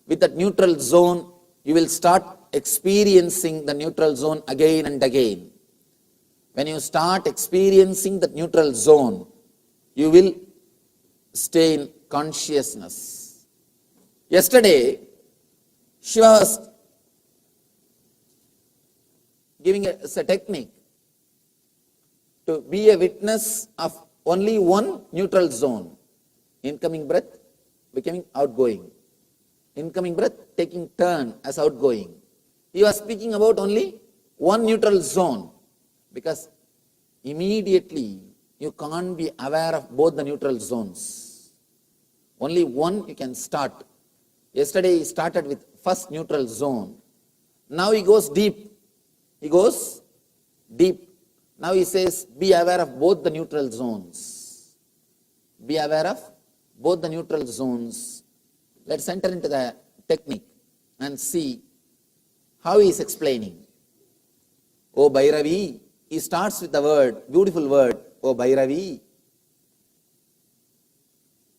with that neutral zone, you will start experiencing the neutral zone again and again. When you start experiencing the neutral zone, you will stay in consciousness. Yesterday, Shiva was giving us a technique to be a witness of only one neutral zone. Incoming breath becoming outgoing. Incoming breath taking turn as outgoing. He was speaking about only one neutral zone, because immediately you can't be aware of both the neutral zones. Only one you can start. Yesterday he started with first neutral zone. Now he goes deep. He goes deep. Now he says, be aware of both the neutral zones. Be aware of both the neutral zones. Let's enter into the technique and see how he is explaining. O Bhairavi, he starts with the word, beautiful word, O Bhairavi.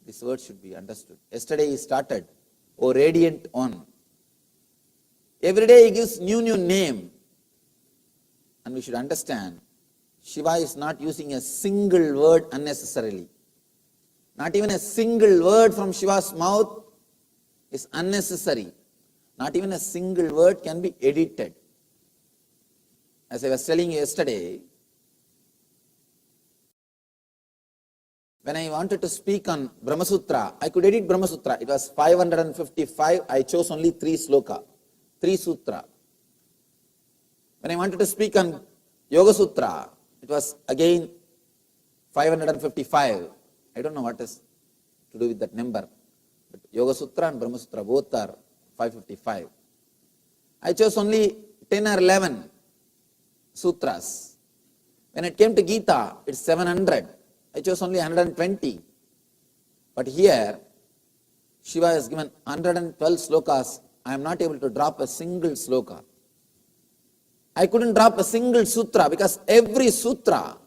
This word should be understood. Yesterday he started, O Radiant One. Every day he gives new name. And we should understand, Shiva is not using a single word unnecessarily. Not even a single word from Shiva's mouth is unnecessary. Not even a single word can be edited. As I was telling you yesterday, when I wanted to speak on Brahma Sutra, I could edit Brahma Sutra. It was 555. I chose only 3 sloka, 3 sutra. When I wanted to speak on Yoga Sutra, it was again 555. I don't know what is to do with that number. But Yoga Sutra and Brahma Sutra both are 555. I chose only 10 or 11 sutras. When it came to Gita, it's 700. I chose only 120. But here, Shiva has given 112 slokas. I am not able to drop a single sloka. I couldn't drop a single sutra because every sutra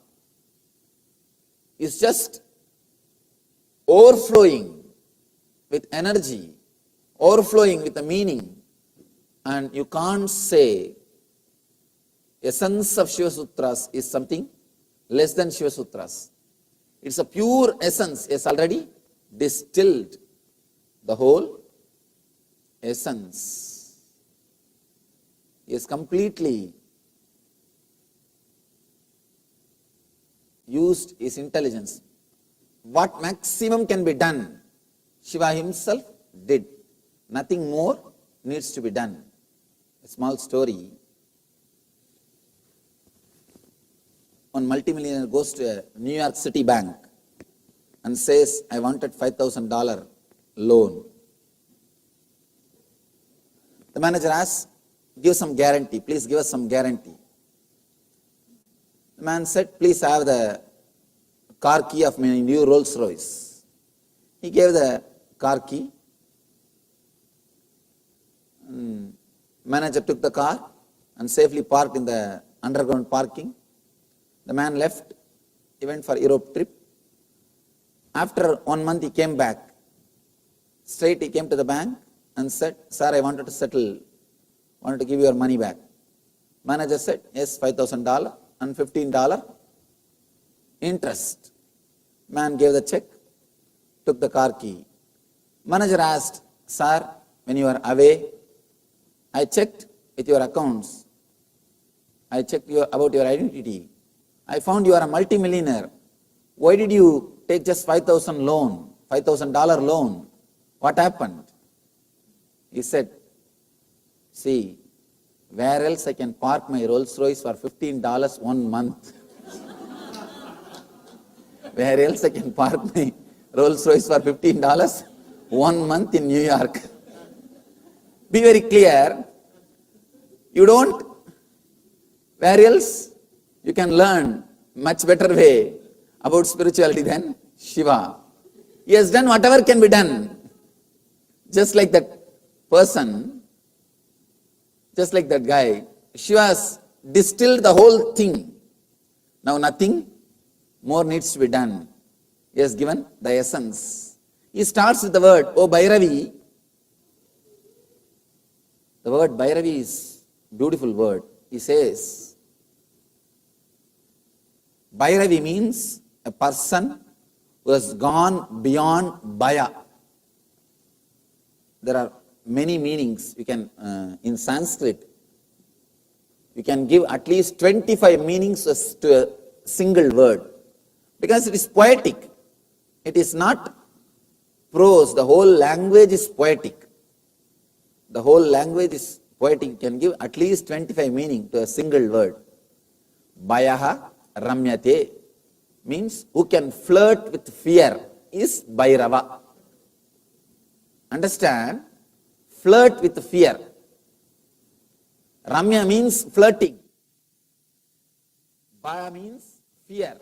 is just overflowing with energy, overflowing with a meaning, and you can't say essence of Shiva Sutras is something less than Shiva Sutras. It's a pure essence. It's already distilled the whole essence. Is completely used his intelligence. What maximum can be done, Shiva himself did. Nothing more needs to be done. A small story. One multimillionaire goes to a New York City bank and says, I wanted $5,000 loan. The manager asks, give some guarantee, please give us some guarantee. The man said, please have the car key of my new Rolls Royce. He gave the car key. Manager took the car and safely parked in the underground parking. The man left. He went for Europe trip. After 1 month he came back. Straight he came to the bank and said, sir, I wanted to settle, wanted to give your money back. Manager said, yes, $5,000 and $15 interest. Man gave the check, took the car key. Manager asked, sir, when you are away, I checked with your accounts. I checked about your identity. I found you are a multimillionaire. Why did you take just $5,000 loan? What happened? He said, see, where else I can park my Rolls Royce for $15 1 month? Where else I can park my Rolls Royce for $15 1 month in New York? Be very clear. You don't. Where else you can learn much better way about spirituality than Shiva? He has done whatever can be done. Just like that person, just like that guy, Shiva has distilled the whole thing. Now nothing more needs to be done. He has given the essence. He starts with the word, oh Bhairavi. The word Bhairavi is a beautiful word. He says, Bhairavi means a person who has gone beyond Bhaya. There are many meanings. You can, in Sanskrit, you can give at least 25 meanings to a single word. Because it is poetic. It is not prose. The whole language is poetic. The whole language is poetic. You can give at least 25 meanings to a single word. Bhayaha ramyate means who can flirt with fear is Bhairava. Understand? Flirt with fear. Ramya means flirting. Bhaya means fear.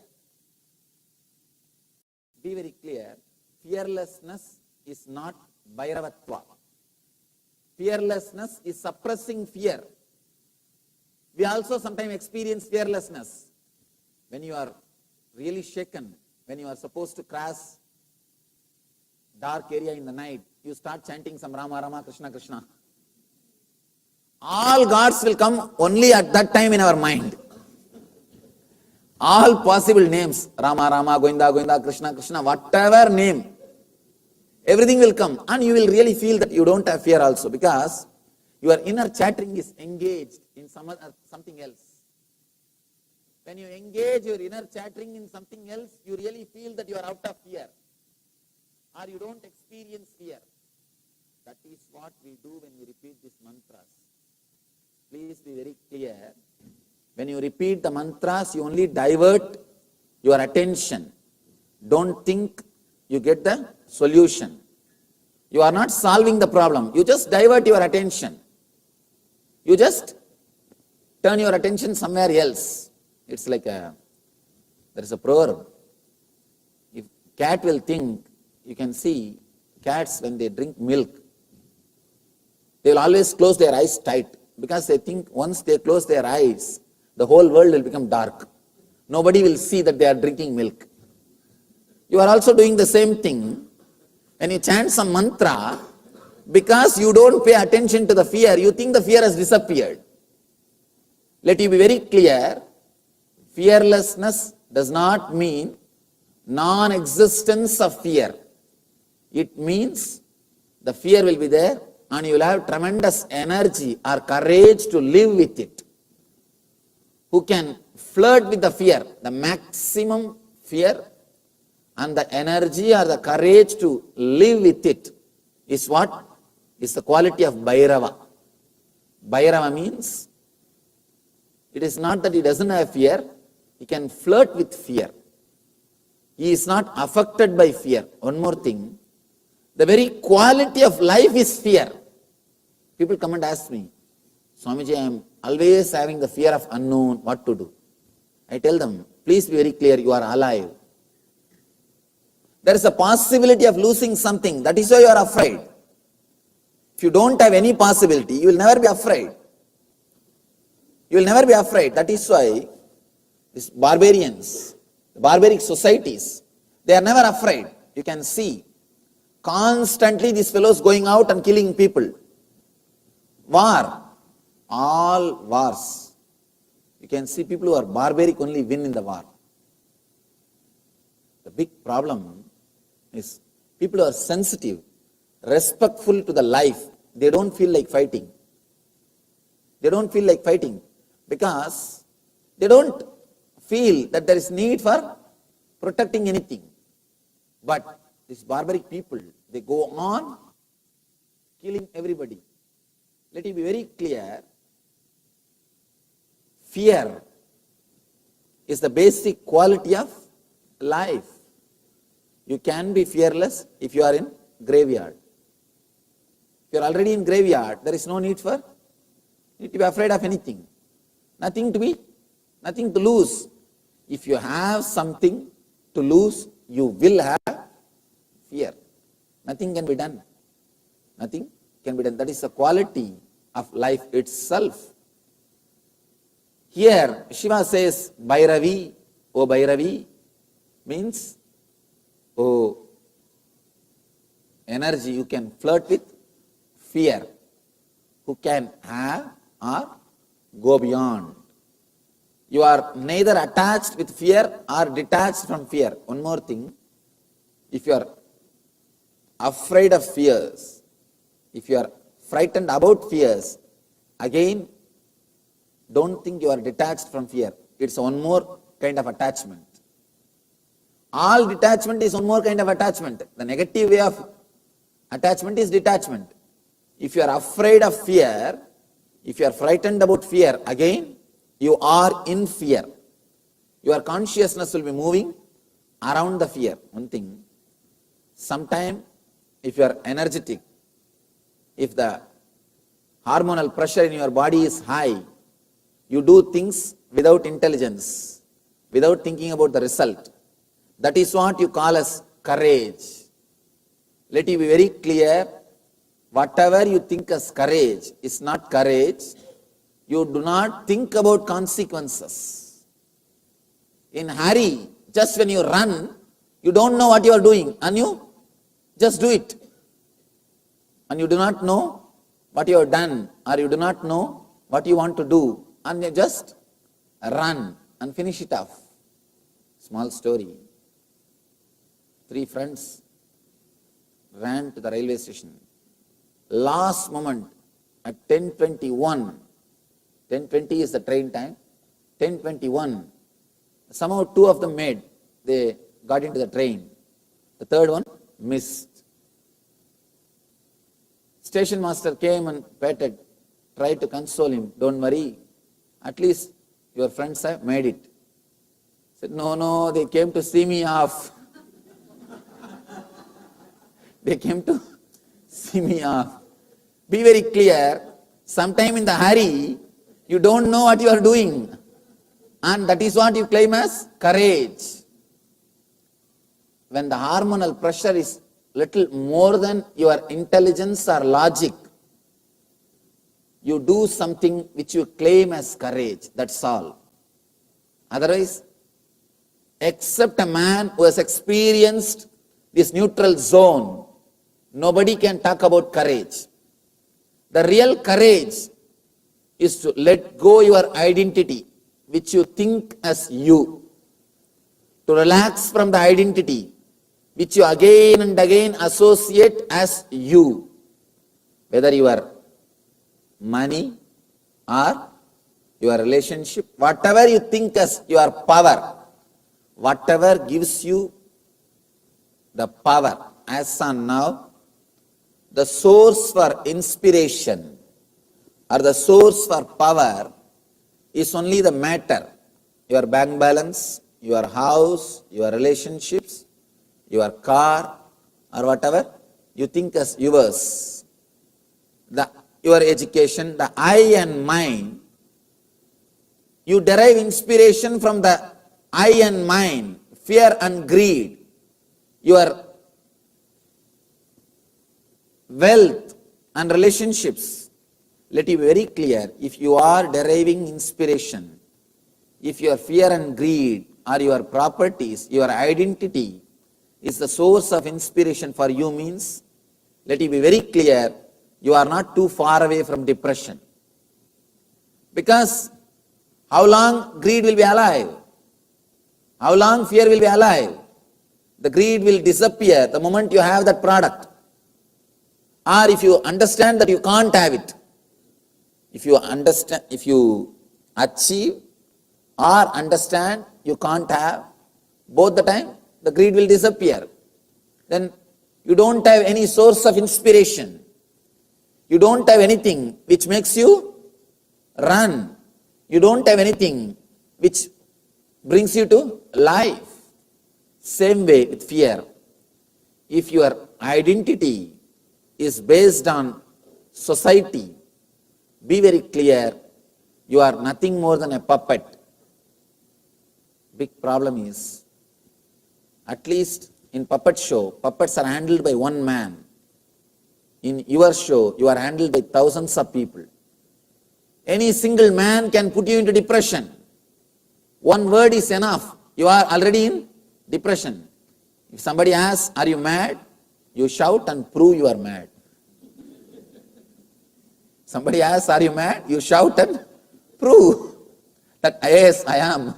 Be very clear. Fearlessness is not Bhairavatva. Fearlessness is suppressing fear. We also sometimes experience fearlessness. When you are really shaken, when you are supposed to cross dark area in the night, you start chanting some Rama Rama, Krishna Krishna. All gods will come only at that time in our mind. All possible names, Rama Rama, Govinda Govinda, Krishna Krishna, whatever name, everything will come, and you will really feel that you don't have fear also, because your inner chattering is engaged in something else. When you engage your inner chattering in something else, you really feel that you are out of fear, or you don't experience fear. That is what we do when we repeat these mantras. Please be very clear. When you repeat the mantras, you only divert your attention. Don't think you get the solution. You are not solving the problem. You just divert your attention. You just turn your attention somewhere else. It's like there is a proverb. If cat will think, you can see cats when they drink milk, they will always close their eyes tight, because they think once they close their eyes, the whole world will become dark. Nobody will see that they are drinking milk. You are also doing the same thing. When you chant some mantra, because you don't pay attention to the fear, you think the fear has disappeared. Let you be very clear, fearlessness does not mean non-existence of fear. It means the fear will be there and you will have tremendous energy or courage to live with it. Who can flirt with the fear, the maximum fear, and the energy or the courage to live with it is what? Is the quality of Bhairava. Bhairava means it is not that he doesn't have fear, he can flirt with fear. He is not affected by fear. One more thing, the very quality of life is fear. People come and ask me, Swamiji, I am always having the fear of unknown, what to do? I tell them, please be very clear, you are alive. There is a possibility of losing something, that is why you are afraid. If you don't have any possibility, you will never be afraid. You will never be afraid. That is why these barbarians, the barbaric societies, they are never afraid. You can see constantly these fellows going out and killing people. War, all wars. You can see people who are barbaric only win in the war. The big problem is people who are sensitive, respectful to the life, they don't feel like fighting. They don't feel like fighting because they don't feel that there is need for protecting anything. But these barbaric people, they go on killing everybody. Let it be very clear, fear is the basic quality of life. You can be fearless if you are in graveyard. If you are already in graveyard, there is no need to be afraid of anything. Nothing to lose. If you have something to lose, you will have fear. Nothing can be done. Nothing can be done. That is the quality of life itself. Here, Shiva says, Bhairavi, O Bhairavi, means, O energy, you can flirt with fear, who can have or go beyond. You are neither attached with fear or detached from fear. One more thing, if you are afraid of fears, if you are frightened about fears, again, don't think you are detached from fear. It's one more kind of attachment. All detachment is one more kind of attachment. The negative way of attachment is detachment. If you are afraid of fear, if you are frightened about fear, again, you are in fear. Your consciousness will be moving around the fear. One thing, sometime if you are energetic, if the hormonal pressure in your body is high, you do things without intelligence, without thinking about the result. That is what you call as courage. Let you be very clear, whatever you think as courage is not courage. You do not think about consequences. In hurry, just when you run, you don't know what you are doing and you just do it. And you do not know what you have done or you do not know what you want to do and you just run and finish it off. Small story. 3 friends ran to the railway station. Last moment at 10:21, 10:20 is the train time, 10:21, somehow 2 of them they got into the train. The third one missed. Station master came and petted, tried to console him. Don't worry, at least your friends have made it. Said, no, they came to see me off. They came to see me off. Be very clear, sometime in the hurry, you don't know what you are doing. And that is what you claim as courage. When the hormonal pressure is little more than your intelligence or logic, you do something which you claim as courage. That's all. Otherwise, except a man who has experienced this neutral zone, nobody can talk about courage. The real courage is to let go your identity, which you think as you, to relax from the identity, which you again and again associate as you, whether your money or your relationship, whatever you think as your power, whatever gives you the power. As on now, the source for inspiration or the source for power is only the matter, your bank balance, your house, your relationships, your car, or whatever you think as yours. Your education, the I and mine, you derive inspiration from the I and mine, fear and greed, your wealth and relationships. Let it be very clear, if you are deriving inspiration, if your fear and greed are your properties, your identity is the source of inspiration for you means, let it be very clear, you are not too far away from depression. Because how long greed will be alive? How long fear will be alive? The greed will disappear the moment you have that product. Or if you understand that you can't have it. If you understand, if you achieve or understand you can't have, both the time the greed will disappear. Then you don't have any source of inspiration. You don't have anything which makes you run. You don't have anything which brings you to life. Same way with fear. If your identity is based on society, be very clear, you are nothing more than a puppet. Big problem is, at least in puppet show, puppets are handled by one man. In your show, you are handled by thousands of people. Any single man can put you into depression. One word is enough. You are already in depression. If somebody asks, are you mad? You shout and prove you are mad. Somebody asks, are you mad? You shout and prove that, yes, I am.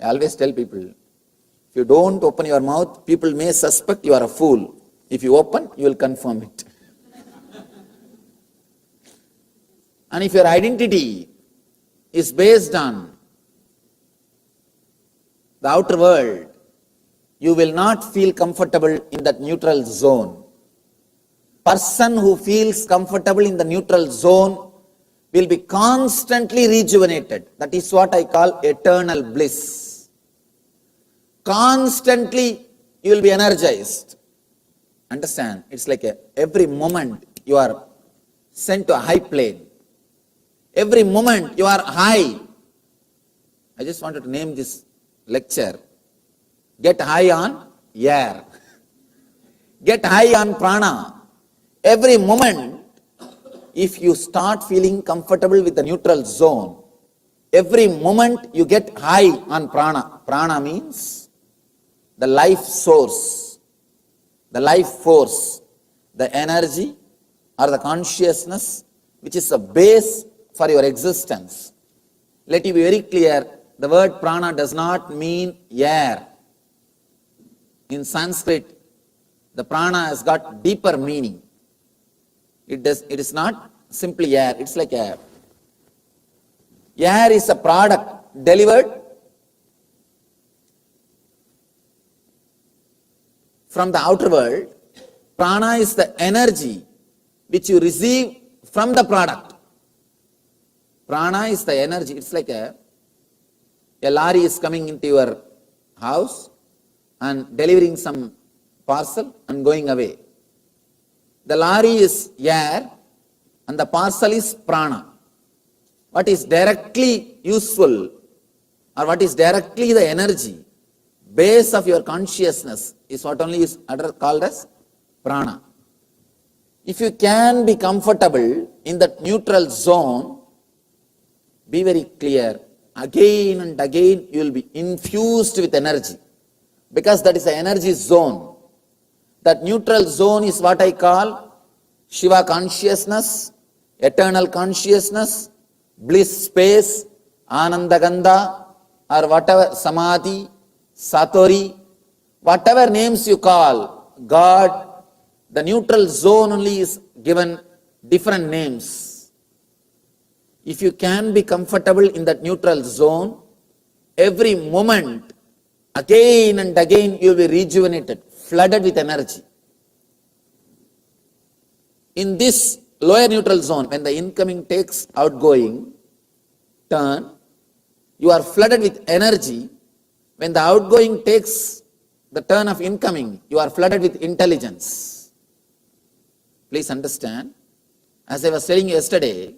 I always tell people, if you don't open your mouth, people may suspect you are a fool. If you open, you will confirm it. And if your identity is based on the outer world, you will not feel comfortable in that neutral zone. Person who feels comfortable in the neutral zone will be constantly rejuvenated. That is what I call eternal bliss. Constantly you will be energized. Understand? It's like every moment you are sent to a high plane. Every moment you are high. I just wanted to name this lecture, get high on air. Get high on prana. Every moment, if you start feeling comfortable with the neutral zone, every moment you get high on prana. Prana means the life source, the life force, the energy or the consciousness which is the base for your existence. Let it be very clear, the word prana does not mean air. In Sanskrit, the prana has got deeper meaning. It is not simply air, it's like air. Air is a product delivered from the outer world. Prana is the energy which you receive from the product. Prana is the energy. It's like a lorry is coming into your house and delivering some parcel and going away. The lorry is air and the parcel is prana. What is directly useful or what is directly the energy, base of your consciousness is what only is called as prana. If you can be comfortable in that neutral zone, be very clear, again and again you will be infused with energy, because that is the energy zone. That neutral zone is what I call Shiva consciousness, eternal consciousness, bliss space, Anandaganda, or whatever, Samadhi, Satori, whatever names you call, God, the neutral zone only is given different names. If you can be comfortable in that neutral zone, every moment, again and again, you will be rejuvenated, flooded with energy. In this lower neutral zone, when the incoming takes outgoing turn, you are flooded with energy. When the outgoing takes the turn of incoming, you are flooded with intelligence. Please understand, as I was telling you yesterday,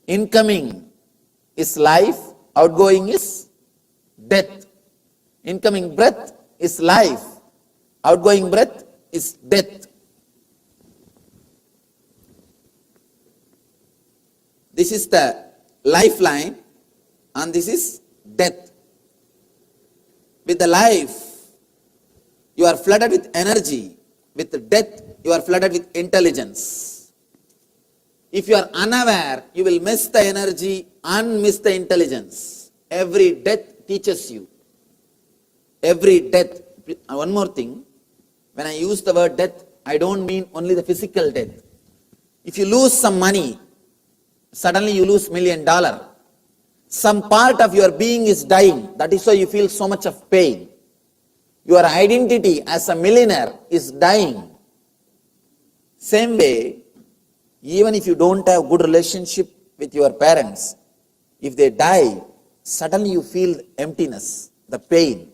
incoming is life, outgoing is death. Incoming breath is life, outgoing breath is death. This is the lifeline and this is death. With the life, you are flooded with energy. With the death, you are flooded with intelligence. If you are unaware, you will miss the energy and miss the intelligence. Every death teaches you. Every death. One more thing, when I use the word death, I don't mean only the physical death. If you lose some money, suddenly you lose $1 million. Some part of your being is dying. That is why you feel so much of pain. Your identity as a millionaire is dying. Same way, even if you don't have good relationship with your parents, if they die, suddenly you feel emptiness, the pain.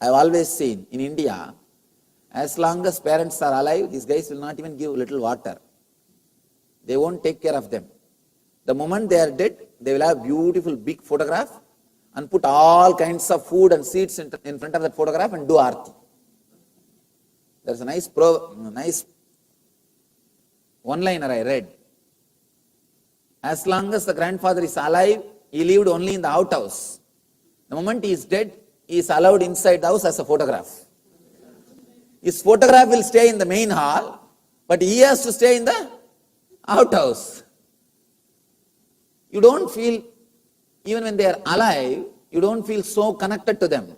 I've always seen in India, as long as parents are alive, these guys will not even give little water. They won't take care of them. The moment they are dead, they will have beautiful big photograph and put all kinds of food and seeds in front of that photograph and do aarti. There's a nice one-liner I read. As long as the grandfather is alive, he lived only in the outhouse. The moment he is dead, he is allowed inside the house as a photograph. His photograph will stay in the main hall, but he has to stay in the outhouse. You don't feel, even when they are alive, you don't feel so connected to them.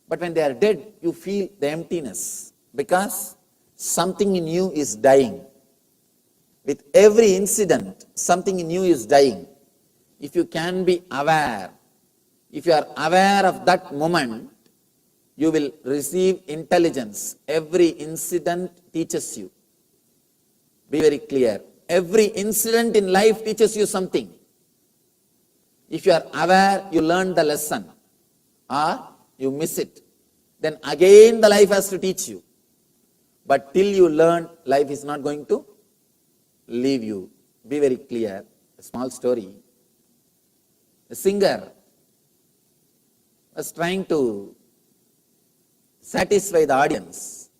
But when they are dead, you feel the emptiness because something in you is dying. With every incident, something in you is dying. If you can be aware, if you are aware of that moment, you will receive intelligence. Every incident teaches you. Be very clear. Every incident in life teaches you something. If you are aware, you learn the lesson or you miss it. Then again the life has to teach you. But till you learn, life is not going to leave you. Be very clear. A small story. A singer was trying to satisfy the audience.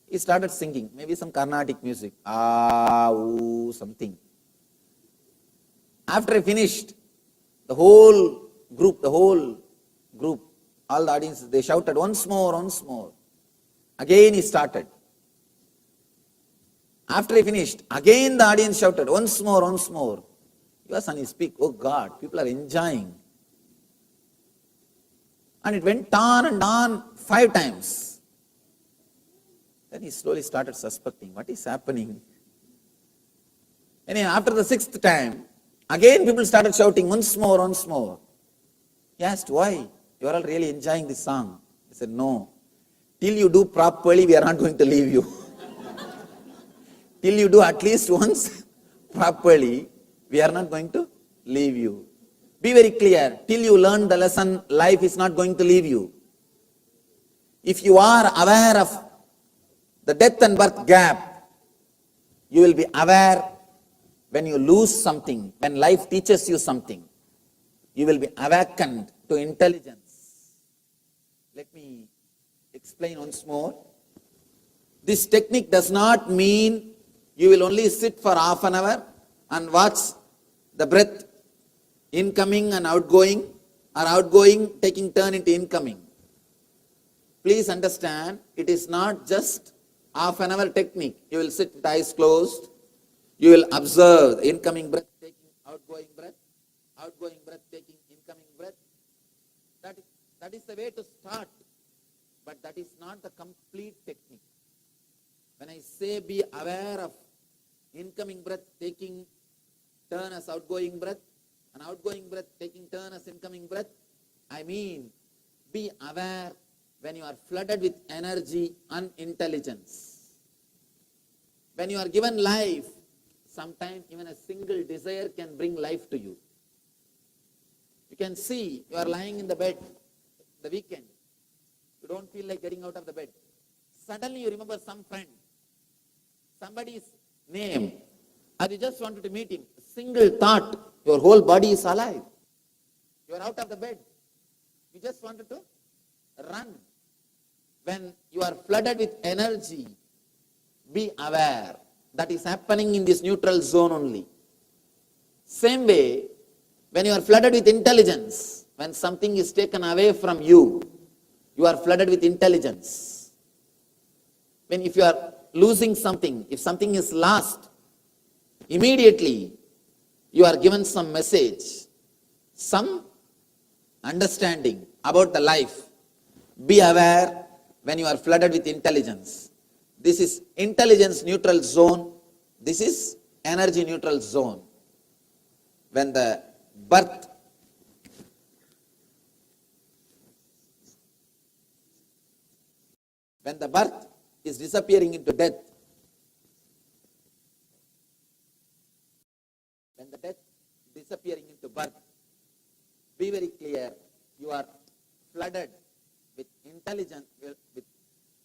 He started singing, maybe some Carnatic music. Something. After I finished, the whole group, all the audience, they shouted, once more, once more. Again he started. After he finished, again the audience shouted, once more, once more. He was on his peak. Oh God, people are enjoying. And it went on and on 5 times. Then he slowly started suspecting, what is happening? And after the 6th time, again people started shouting, once more, once more. He asked, why? You are all really enjoying this song. He said, no. Till you do properly, we are not going to leave you. Till you do at least once properly, we are not going to leave you. Be very clear. Till you learn the lesson, life is not going to leave you. If you are aware of the death and birth gap, you will be aware when you lose something, when life teaches you something. You will be awakened to intelligence. Let me explain once more. This technique does not mean you will only sit for half an hour and watch the breath incoming and outgoing, or outgoing taking turn into incoming. Please understand, it is not just half an hour technique. You will sit with eyes closed. You will observe the incoming breath, taking outgoing breath taking incoming breath. That is the way to start, but that is not the complete technique. When I say be aware of incoming breath taking turn as outgoing breath, and outgoing breath taking turn as incoming breath, I mean be aware when you are flooded with energy and intelligence. When you are given life, sometimes even a single desire can bring life to you. You can see you are lying in the bed the weekend. You don't feel like getting out of the bed. Suddenly you remember some friend, somebody's name, and you just wanted to meet him. A single thought, your whole body is alive. You are out of the bed. You just wanted to run. When you are flooded with energy, be aware. That is happening in this neutral zone only. Same way, when you are flooded with intelligence, when something is taken away from you, you are flooded with intelligence. If you are losing something, if something is lost, immediately you are given some message, some understanding about the life. Be aware when you are flooded with intelligence. This is intelligence neutral zone. This is energy neutral zone. When the birth is disappearing into death, when the death is disappearing into birth, be very clear, you are flooded with intelligence, with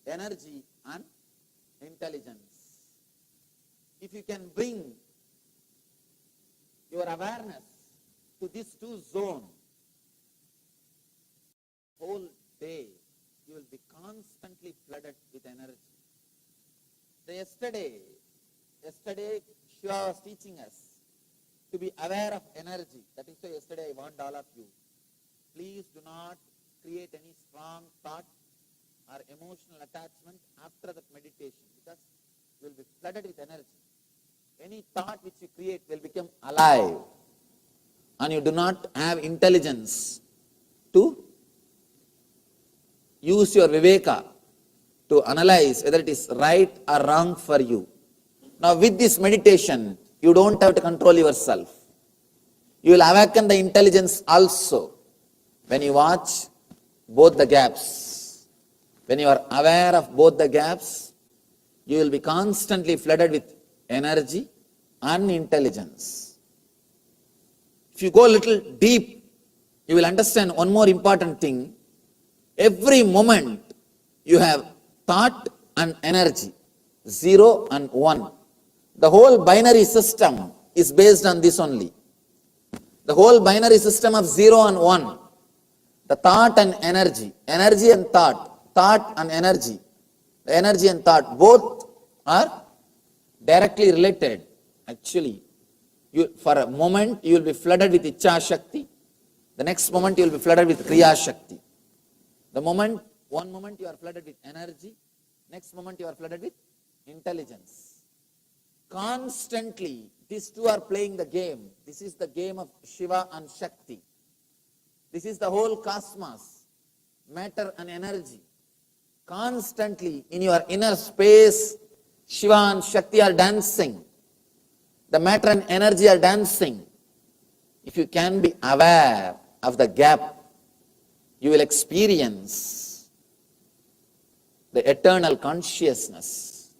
energy and intelligence. If you can bring your awareness to these two zones, whole day you will be constantly flooded with energy. Yesterday Shiva was teaching us to be aware of energy. That is why yesterday I warned all of you, please do not create any strong thought or emotional attachment after that meditation, because you will be flooded with energy. Any thought which you create will become alive, and you do not have intelligence to use your viveka to analyze whether it is right or wrong for you. Now with this meditation, you don't have to control yourself. You will awaken the intelligence also when you watch both the gaps. When you are aware of both the gaps, you will be constantly flooded with energy and intelligence. If you go a little deep, you will understand one more important thing. Every moment you have thought and energy, 0 and 1. The whole binary system is based on this only. The whole binary system of 0 and 1, the thought and energy and thought and energy, the energy and thought, both are directly related. Actually, for a moment you will be flooded with Ichcha Shakti, the next moment you will be flooded with Kriya Shakti. One moment you are flooded with energy, next moment you are flooded with intelligence. Constantly, these two are playing the game. This is the game of Shiva and Shakti. This is the whole cosmos, matter and energy. Constantly in your inner space, Shiva and Shakti are dancing. The matter and energy are dancing. If you can be aware of the gap, you will experience the eternal consciousness,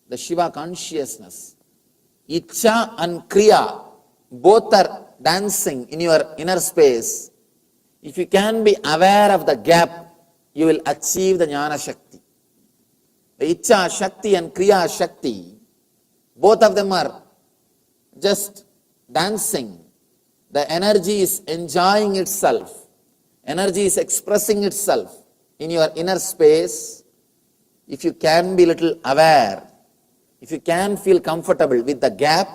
the Shiva consciousness. Ichcha and Kriya, both are dancing in your inner space. If you can be aware of the gap, you will achieve the Jnana Shakti. The Ichcha Shakti and Kriya Shakti, both of them are just dancing. The energy is enjoying itself. Energy is expressing itself in your inner space. If you can be little aware, if you can feel comfortable with the gap,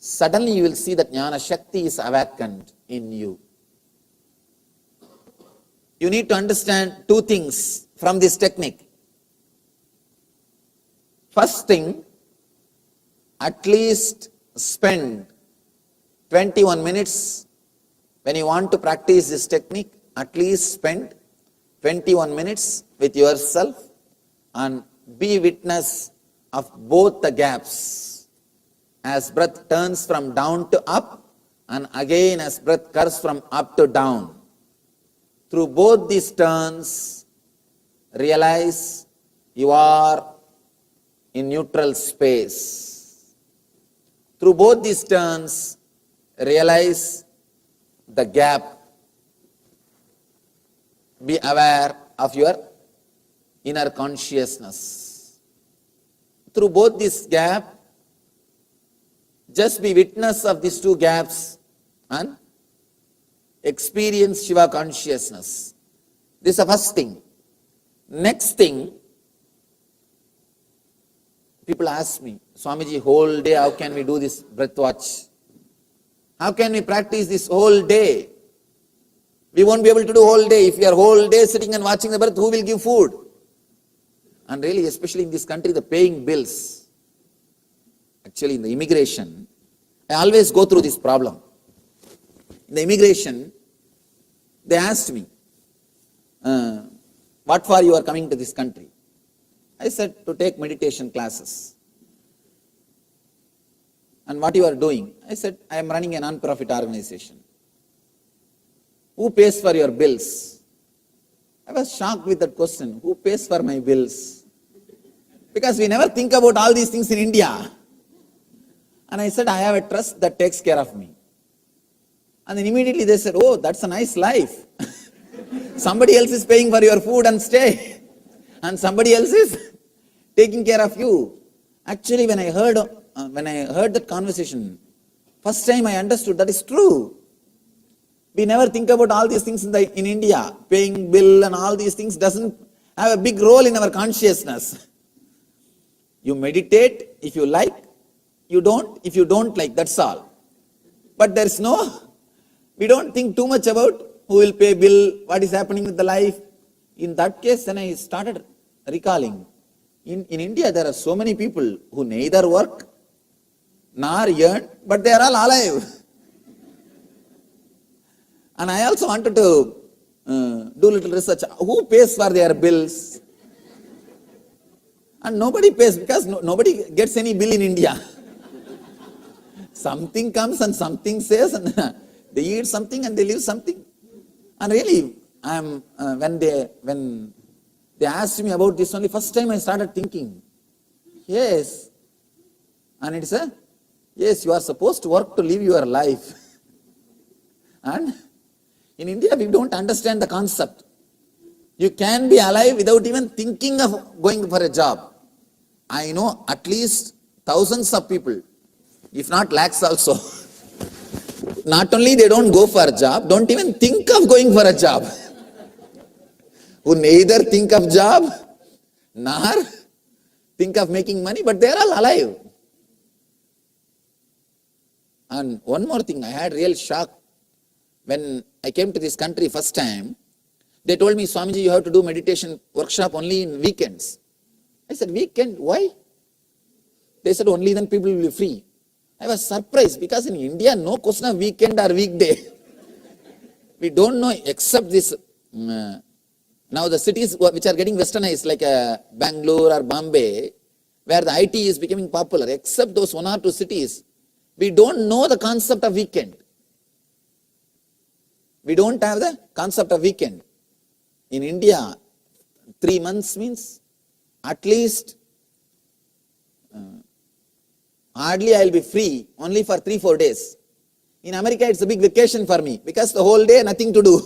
suddenly you will see that Jnana Shakti is awakened in you. You need to understand two things from this technique. First thing, at least spend 21 minutes when you want to practice this technique. At least spend 21 minutes with yourself and be witness of both the gaps. As breath turns from down to up, and again as breath curves from up to down. Through both these turns, realize you are in neutral space. Through both these turns, realize the gap. Be aware of your inner consciousness. Through both this gap, just be witness of these two gaps and experience Shiva consciousness. This is the first thing. Next thing, people ask me, Swamiji, whole day, how can we do this breath watch? How can we practice this whole day? We won't be able to do whole day. If we are whole day sitting and watching the breath, who will give food? And really, especially in this country, the paying bills. Actually, in the immigration, I always go through this problem. In the immigration, they asked me, what for you are coming to this country? I said, to take meditation classes. And what you are doing? I said, I am running a non-profit organization. Who pays for your bills? I was shocked with that question. Who pays for my bills? Because we never think about all these things in India. And I said, I have a trust that takes care of me. And then immediately they said, oh, that's a nice life. Somebody else is paying for your food and stay. And somebody else is taking care of you. Actually, when I heard that conversation, first time I understood that is true. We never think about all these things in India. Paying bill and all these things doesn't have a big role in our consciousness. You meditate if you like, you don't if you don't like, that's all. But there's we don't think too much about who will pay bill, what is happening with the life. In that case, then I started recalling. In India, there are so many people who neither work nor earn, but they are all alive. And I also wanted to do little research. Who pays for their bills? And nobody pays because nobody gets any bill in India. Something comes and something says, and they eat something and they leave something. And really, when they asked me about this only, first time I started thinking, yes. And it's yes, you are supposed to work to live your life. And in India, we don't understand the concept. You can be alive without even thinking of going for a job. I know at least thousands of people, if not lakhs also. Not only they don't go for a job, don't even think of going for a job. Who neither think of job, nor think of making money, but they are all alive. And one more thing, I had real shock. When I came to this country first time, they told me, Swamiji, you have to do meditation workshop only in weekends. I said, weekend? Why? They said, only then people will be free. I was surprised because in India, no question of weekend or weekday. We don't know except this. Now the cities which are getting westernized like Bangalore or Bombay, where the IT is becoming popular, except those one or two cities, we don't know the concept of weekend. We don't have the concept of weekend. In India, 3 months means at least hardly I will be free only for 3-4 days. In America, it's a big vacation for me because the whole day nothing to do.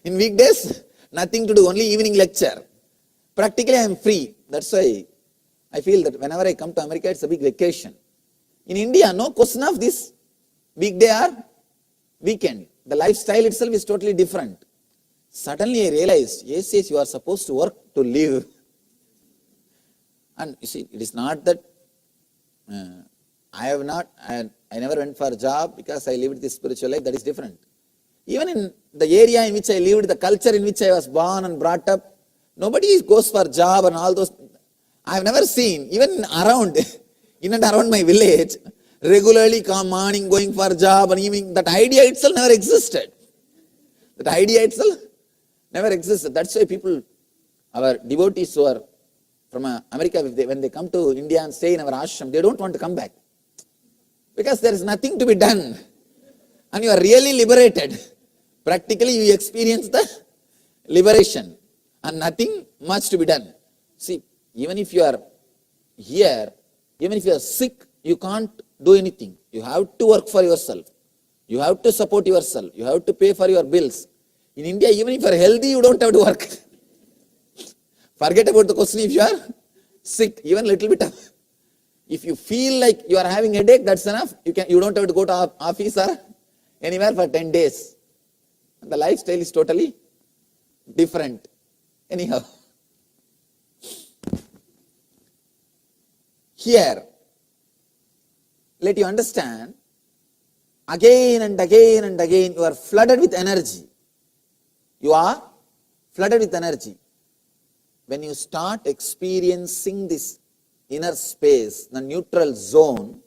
In weekdays, nothing to do, only evening lecture. Practically I am free. That's why I feel that whenever I come to America, it's a big vacation. In India, no question of this weekday or weekend. The lifestyle itself is totally different. Suddenly I realized, yes, you are supposed to work to live. And you see, it is not that I never went for a job because I lived this spiritual life. That is different. Even in the area in which I lived, the culture in which I was born and brought up, nobody goes for job and all those. I have never seen, even around, in and around my village, regularly come morning going for job and evening. That idea itself never existed. That idea itself never existed. That's why people, our devotees who are from America, when they come to India and stay in our ashram, they don't want to come back. Because there is nothing to be done. And you are really liberated. Practically you experience the liberation. And nothing much to be done. See, even if you are here, even if you are sick, you can't do anything. You have to work for yourself. You have to support yourself. You have to pay for your bills. In India, even if you are healthy, you don't have to work. Forget about the question if you are sick, even little bit of. If you feel like you are having a headache, that's enough. You don't have to go to office or anywhere for 10 days. The lifestyle is totally different. Anyhow. Here, let you understand, again and again and again, you are flooded with energy. You are flooded with energy. When you start experiencing this inner space, the neutral zone,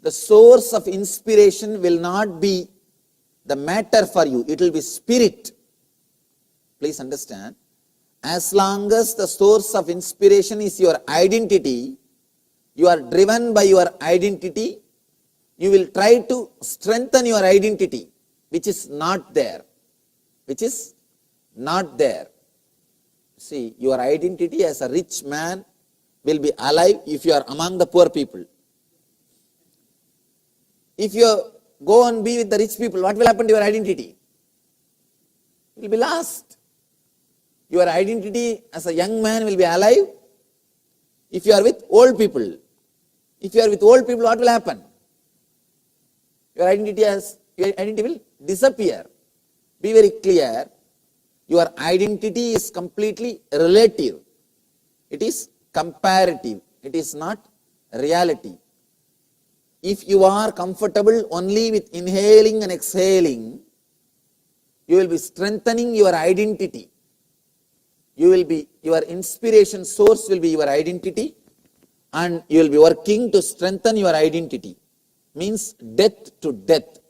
the source of inspiration will not be the matter for you, it will be spirit. Please understand, as long as the source of inspiration is your identity, you are driven by your identity, you will try to strengthen your identity, which is not there. Which is not there. See, your identity as a rich man will be alive if you are among the poor people. If you go and be with the rich people, what will happen to your identity? It will be lost. Your identity as a young man will be alive if you are with old people. If you are with old people, what will happen? Your identity will disappear. Be very clear. Your identity is completely relative. It is comparative. It is not reality. If you are comfortable only with inhaling and exhaling, you will be strengthening your identity. Your inspiration source will be your identity, and you will be working to strengthen your identity. Means death to death.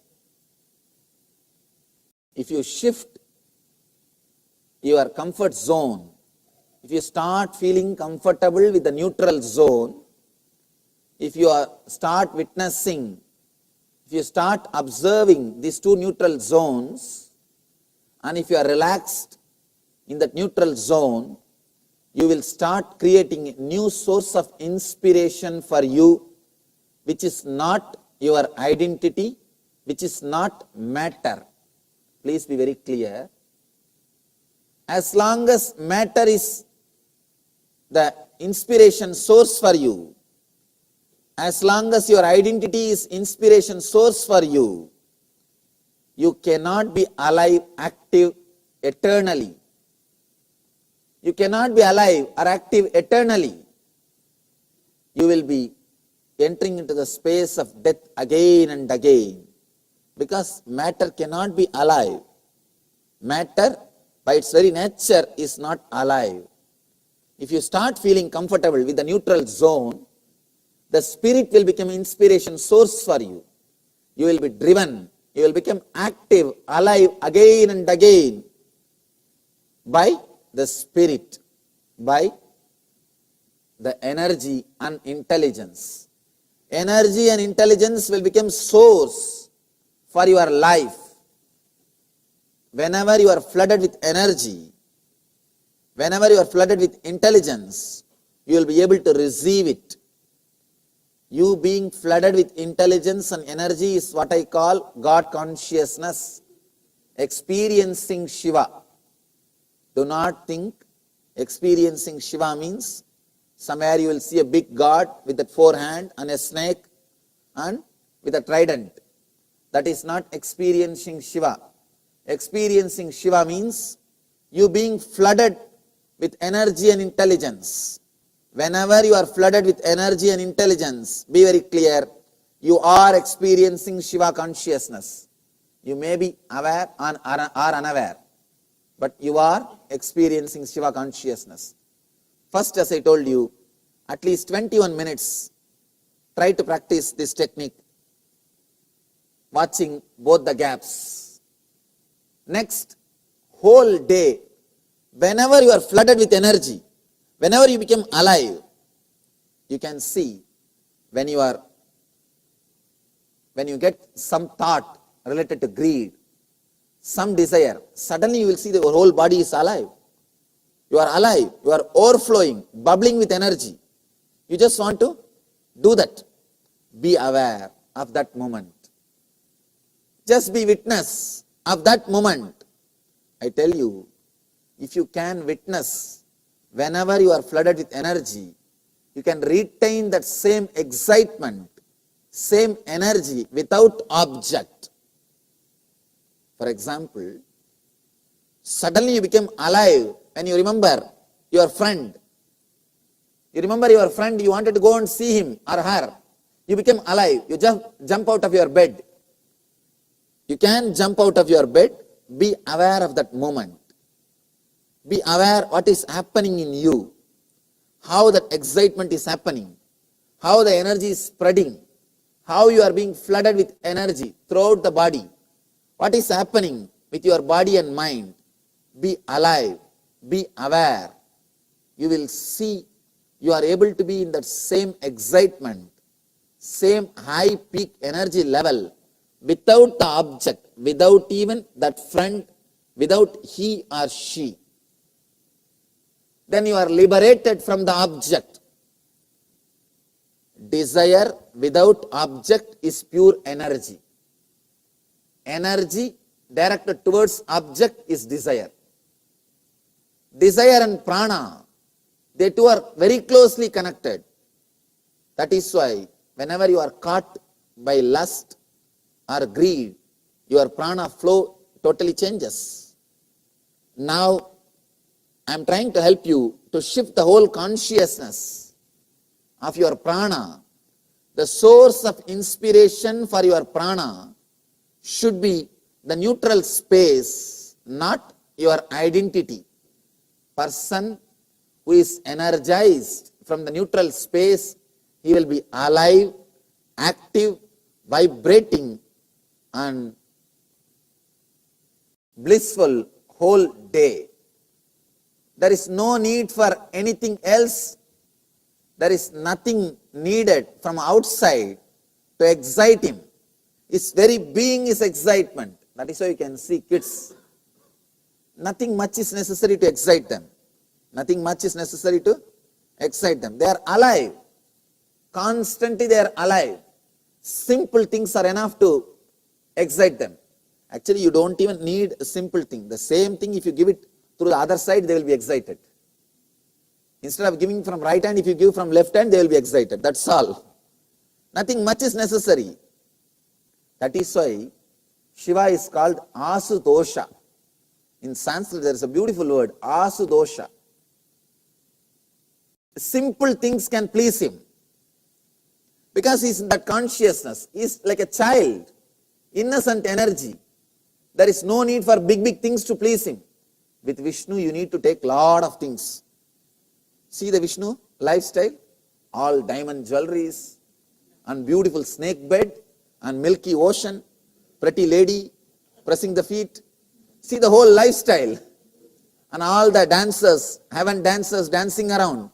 If you shift your comfort zone, if you start feeling comfortable with the neutral zone, if you start witnessing, if you start observing these two neutral zones, and if you are relaxed in that neutral zone, you will start creating a new source of inspiration for you, which is not your identity, which is not matter. Please be very clear. As long as matter is the inspiration source for you, as long as your identity is inspiration source for you, you cannot be alive, active eternally. You cannot be alive or active eternally. You will be entering into the space of death again and again, because matter cannot be alive. Matter by its very nature is not alive. If you start feeling comfortable with the neutral zone, the spirit will become inspiration source for you. You will be driven. You will become active, alive again and again by the spirit, by the energy and intelligence. Energy and intelligence will become source for your life. Whenever you are flooded with energy, whenever you are flooded with intelligence, you will be able to receive it. You being flooded with intelligence and energy is what I call God consciousness, experiencing Shiva. Do not think experiencing Shiva means somewhere you will see a big god with a forehand and a snake and with a trident. That is not experiencing Shiva. Experiencing Shiva means you being flooded with energy and intelligence. Whenever you are flooded with energy and intelligence, be very clear, you are experiencing Shiva consciousness. You may be aware or unaware, but you are experiencing Shiva consciousness. First, as I told you, at least 21 minutes, try to practice this technique, watching both the gaps. Next, whole day, whenever you are flooded with energy, whenever you become alive, you can see when you get some thought related to greed, some desire, suddenly you will see that your whole body is alive. You are alive, you are overflowing, bubbling with energy. You just want to do that. Be aware of that moment. Just be witness of that moment. I tell you, if you can witness whenever you are flooded with energy, you can retain that same excitement, same energy without object. For example, suddenly you become alive when you remember your friend. You remember your friend, you wanted to go and see him or her. You become alive. You jump out of your bed. You can jump out of your bed. Be aware of that moment. Be aware what is happening in you. How that excitement is happening. How the energy is spreading. How you are being flooded with energy throughout the body. What is happening with your body and mind? Be alive. Be aware. You will see you are able to be in that same excitement, same high peak energy level without the object, without even that friend, without he or she. Then you are liberated from the object. Desire without object is pure energy. Energy directed towards object is desire. Desire and prana, they two are very closely connected. That is why whenever you are caught by lust or greed, your prana flow totally changes. Now, I am trying to help you to shift the whole consciousness of your prana. The source of inspiration for your prana should be the neutral space, not your identity. Person who is energized from the neutral space, he will be alive, active, vibrating, and blissful whole day. There is no need for anything else. There is nothing needed from outside to excite him. His very being is excitement. That is why you can see kids. Nothing much is necessary to excite them. Nothing much is necessary to excite them. They are alive. Constantly they are alive. Simple things are enough to excite them. Actually, you don't even need a simple thing. The same thing, if you give it through the other side, they will be excited. Instead of giving from right hand, if you give from left hand, they will be excited. That's all. Nothing much is necessary. That is why Shiva is called Asudosha. In Sanskrit, there is a beautiful word, Asudosha. Simple things can please him. Because he is in that consciousness. He is like a child, innocent energy. There is no need for big things to please him. With Vishnu, you need to take lot of things. See the Vishnu lifestyle? All diamond jewelries, and beautiful snake bed, and milky ocean, pretty lady pressing the feet. See the whole lifestyle. And all the dancers, heaven dancers dancing around.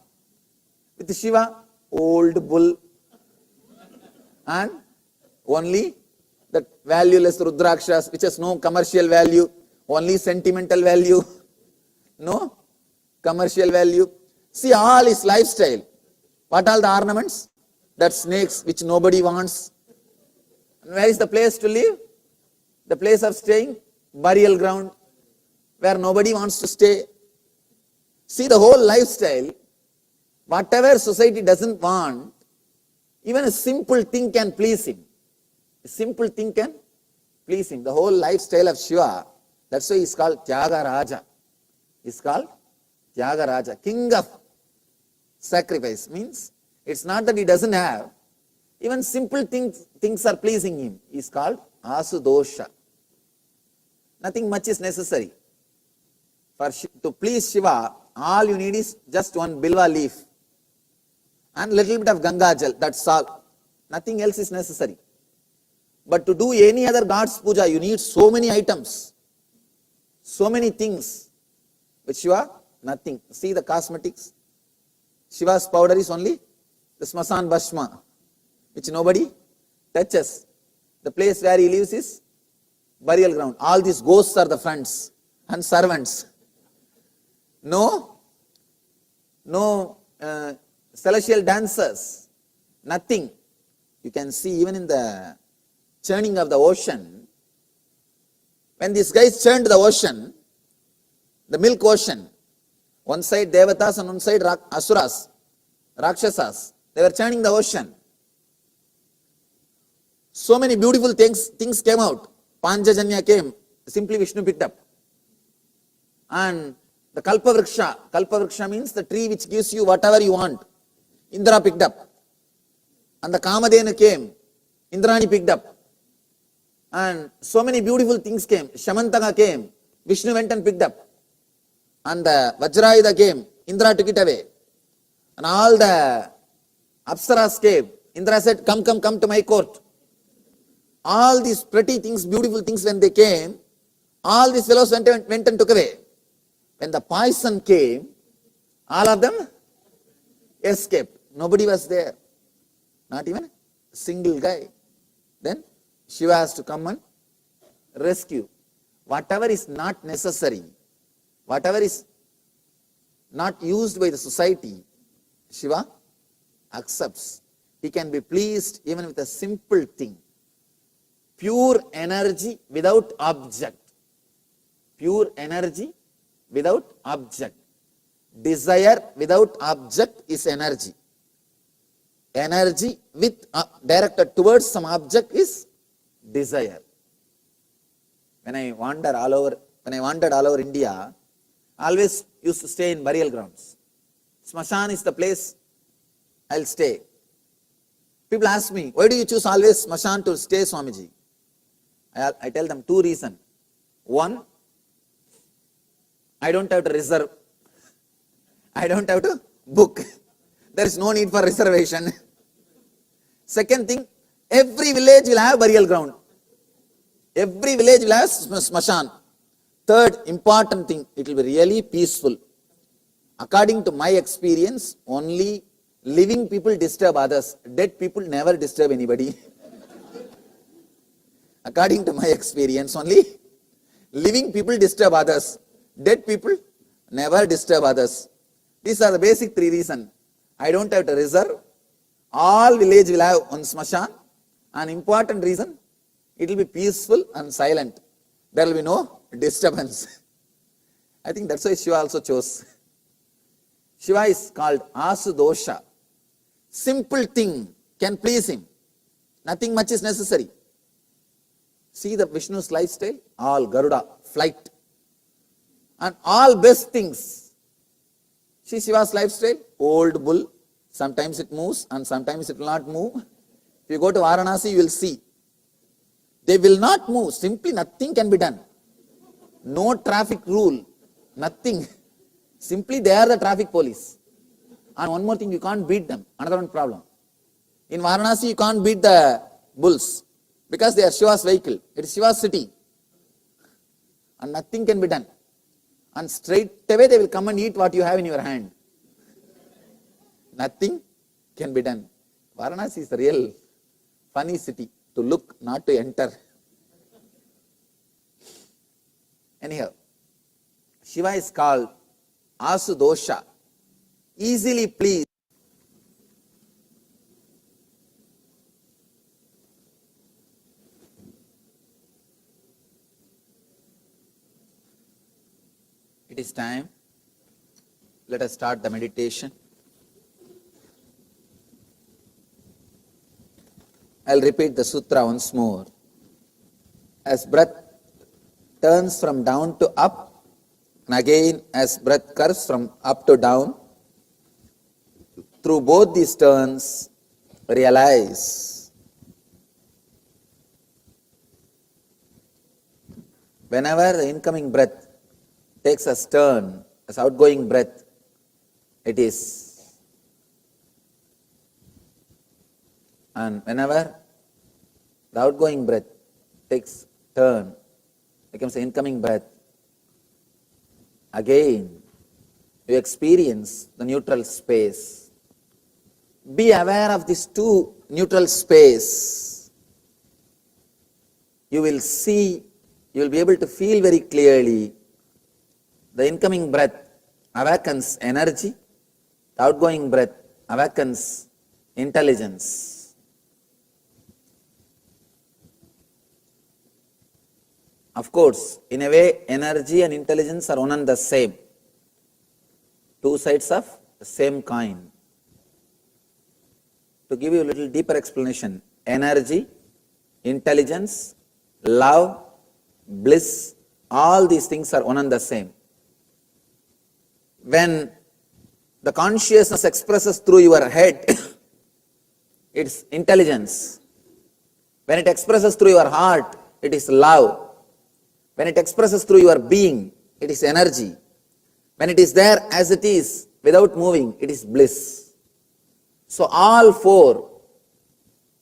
With Shiva, old bull, and only that valueless Rudrakshas, which has no commercial value, only sentimental value, no commercial value. See all his lifestyle. What are the ornaments? That snakes which nobody wants. And where is the place to live? The place of staying? Burial ground, where nobody wants to stay. See the whole lifestyle. Whatever society doesn't want, even a simple thing can please him. A simple thing can please him. The whole lifestyle of Shiva, that's why he is called Tyagaraja. He is called Tyagaraja, king of Sacrifice means it's not that he doesn't have. Even simple things are pleasing him. He is called asudosha. Nothing much is necessary. To please Shiva, all you need is just one bilva leaf and little bit of Ganga jal. That's all. Nothing else is necessary. But to do any other God's puja, you need so many items, so many things. With Shiva, nothing. See the cosmetics. Shiva's powder is only the Smasan Bhashma, which nobody touches. The place where he lives is burial ground. All these ghosts are the friends and servants. No celestial dancers, nothing. You can see even in the churning of the ocean, when these guys churned the ocean, the milk ocean, one side Devatas and one side Asuras, Rakshasas, they were churning the ocean. So many beautiful things came out. Panchajanya came, simply Vishnu picked up. And the Kalpavriksha means the tree which gives you whatever you want. Indra picked up. And the Kamadhenu came, Indrani picked up. And so many beautiful things came. Shamantaka came, Vishnu went and picked up. And the Vajrayuda came, Indra took it away. And all the Apsaras came. Indra said, come to my court. All these pretty things, beautiful things, when they came, all these fellows went and took away. When the poison came, all of them escaped. Nobody was there. Not even a single guy. Then Shiva has to come and rescue. Whatever is not necessary, whatever is not used by the society, Shiva accepts. He can be pleased even with a simple thing. Pure energy without object. Pure energy without object. Desire without object is energy. Energy directed towards some object is desire. When I wandered all over India, I always used to stay in burial grounds. Smashan is the place I'll stay. People ask me, why do you choose always Smashan to stay, Swamiji? I tell them two reasons. One, I don't have to reserve. I don't have to book. There is no need for reservation. Second thing, every village will have burial ground. Every village will have smashan. Third important thing, it will be really peaceful. According to my experience, only living people disturb others. Dead people never disturb anybody. According to my experience, only living people disturb others. Dead people never disturb others. These are the basic three reasons. I don't have to reserve. All village will have one smashan. An important reason, it will be peaceful and silent. There will be no disturbance. I think that's why Shiva also chose. Shiva is called Asudosha. Simple thing can please him. Nothing much is necessary. See the Vishnu's lifestyle? All Garuda, flight. And all best things. See Shiva's lifestyle? Old bull. Sometimes it moves and sometimes it will not move. If you go to Varanasi, you will see. They will not move. Simply nothing can be done. No traffic rule. Nothing. Simply they are the traffic police. And one more thing, you can't beat them. Another one problem. In Varanasi, you can't beat the bulls. Because they are Shiva's vehicle. It is Shiva's city. And nothing can be done. And straight away they will come and eat what you have in your hand. Nothing can be done. Varanasi is the real funny city. To look, not to enter. Anyhow, Shiva is called Asudosha. Easily pleased. It is time. Let us start the meditation. I'll repeat the sutra once more. As breath turns from down to up, and again as breath curves from up to down, through both these turns, realize whenever the incoming breath takes a turn, as outgoing breath, it is. And whenever the outgoing breath takes turn, becomes the incoming breath, again you experience the neutral space. Be aware of these two neutral space. You will see, you will be able to feel very clearly the incoming breath awakens energy, the outgoing breath awakens intelligence. Of course, in a way, energy and intelligence are one and the same. Two sides of the same coin. To give you a little deeper explanation, energy, intelligence, love, bliss, all these things are one and the same. When the consciousness expresses through your head, it's intelligence. When it expresses through your heart, it is love. When it expresses through your being, it is energy. When it is there as it is, without moving, it is bliss. So all four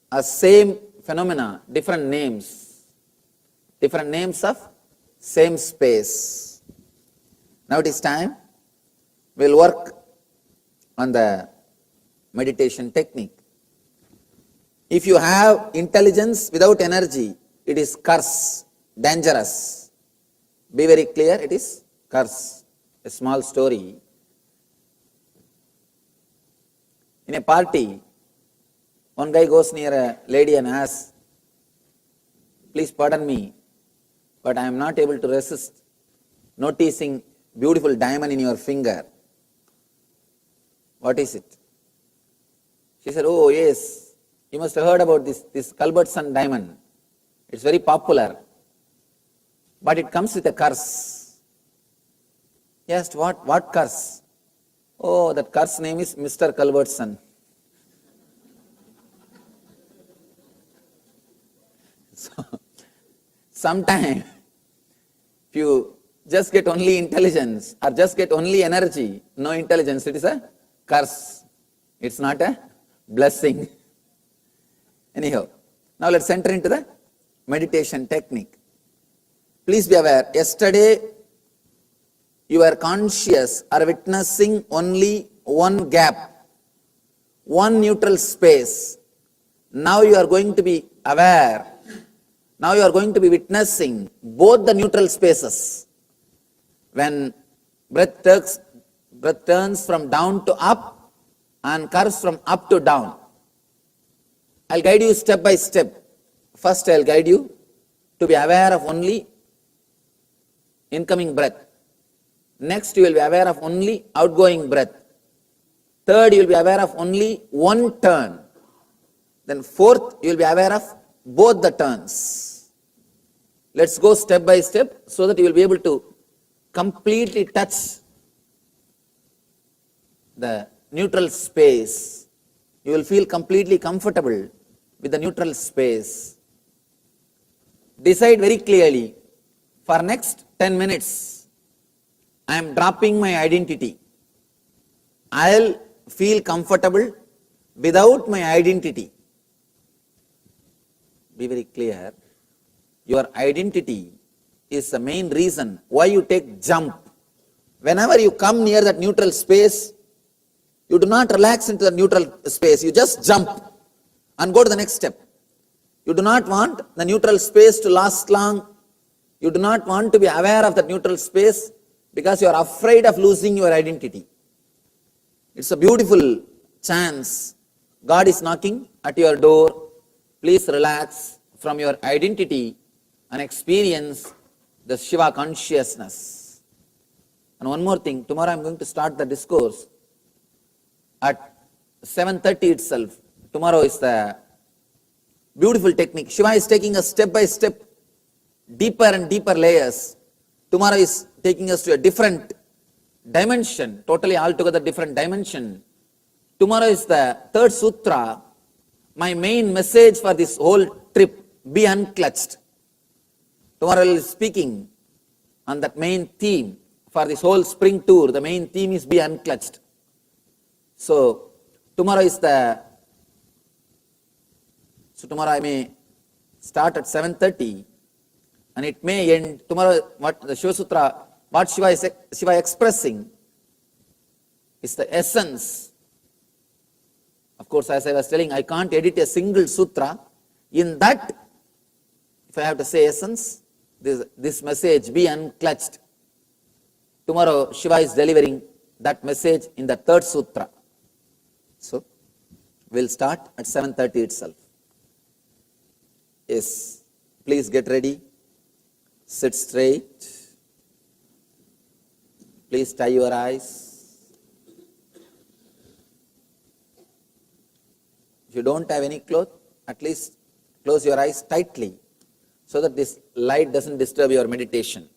are same phenomena, different names of same space. Now it is time, we'll work on the meditation technique. If you have intelligence without energy, it is curse, dangerous. Be very clear, it is curse. A small story. In a party, one guy goes near a lady and asks, "Please pardon me, but I am not able to resist noticing beautiful diamond in your finger. What is it?" She said, "Oh yes, you must have heard about this Culbertson diamond. It's very popular, but it comes with a curse." He asked, what curse? "Oh, that curse name is Mr. Culbertson." So, sometime, if you just get only intelligence or just get only energy, no intelligence, it is a curse. It's not a blessing. Anyhow, now let's enter into the meditation technique. Please be aware, yesterday you were conscious or witnessing only one gap, one neutral space. Now you are going to be aware. Now you are going to be witnessing both the neutral spaces. When breath turns from down to up and curves from up to down. I'll guide you step by step. First I'll guide you to be aware of only incoming breath. Next, you will be aware of only outgoing breath. Third, you will be aware of only one turn. Then fourth, you will be aware of both the turns. Let's go step by step so that you will be able to completely touch the neutral space. You will feel completely comfortable with the neutral space. Decide very clearly, for next 10 minutes, I am dropping my identity. I'll feel comfortable without my identity. Be very clear. Your identity is the main reason why you take jump. Whenever you come near that neutral space, you do not relax into the neutral space. You just jump and go to the next step. You do not want the neutral space to last long. You do not want to be aware of that neutral space because you are afraid of losing your identity. It's a beautiful chance. God is knocking at your door. Please relax from your identity and experience the Shiva consciousness. And one more thing, tomorrow I am going to start the discourse at 7:30 itself. Tomorrow is the beautiful technique. Shiva is taking us step by step, deeper and deeper layers. Tomorrow is taking us to a different dimension, totally altogether different dimension Tomorrow is the third sutra. My main message for this whole trip, be unclutched. Tomorrow I will be speaking on that main theme for this whole spring tour. The main theme is be unclutched. So tomorrow I may start at 7:30 and it may end tomorrow. What the Shiva Sutra, what Shiva is expressing is the essence. Of course, as I was telling, I can't edit a single sutra. In that, if I have to say essence, this message, be unclutched. Tomorrow, Shiva is delivering that message in the third sutra. So, we'll start at 7:30 itself. Yes, please get ready. Sit straight. Please tie your eyes. If you don't have any cloth, at least close your eyes tightly so that this light doesn't disturb your meditation.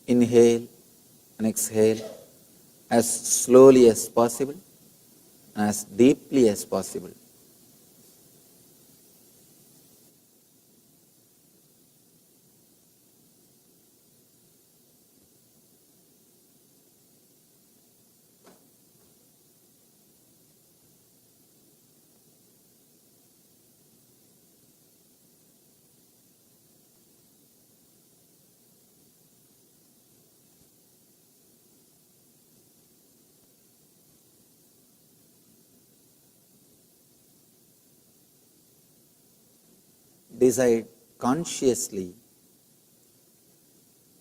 Inhale and exhale as slowly as possible, as deeply as possible. Decide consciously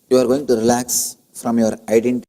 you are going to relax from your identity.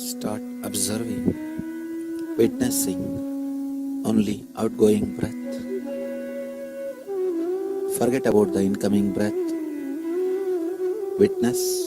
Start observing, witnessing only outgoing breath. Forget about the incoming breath. Witness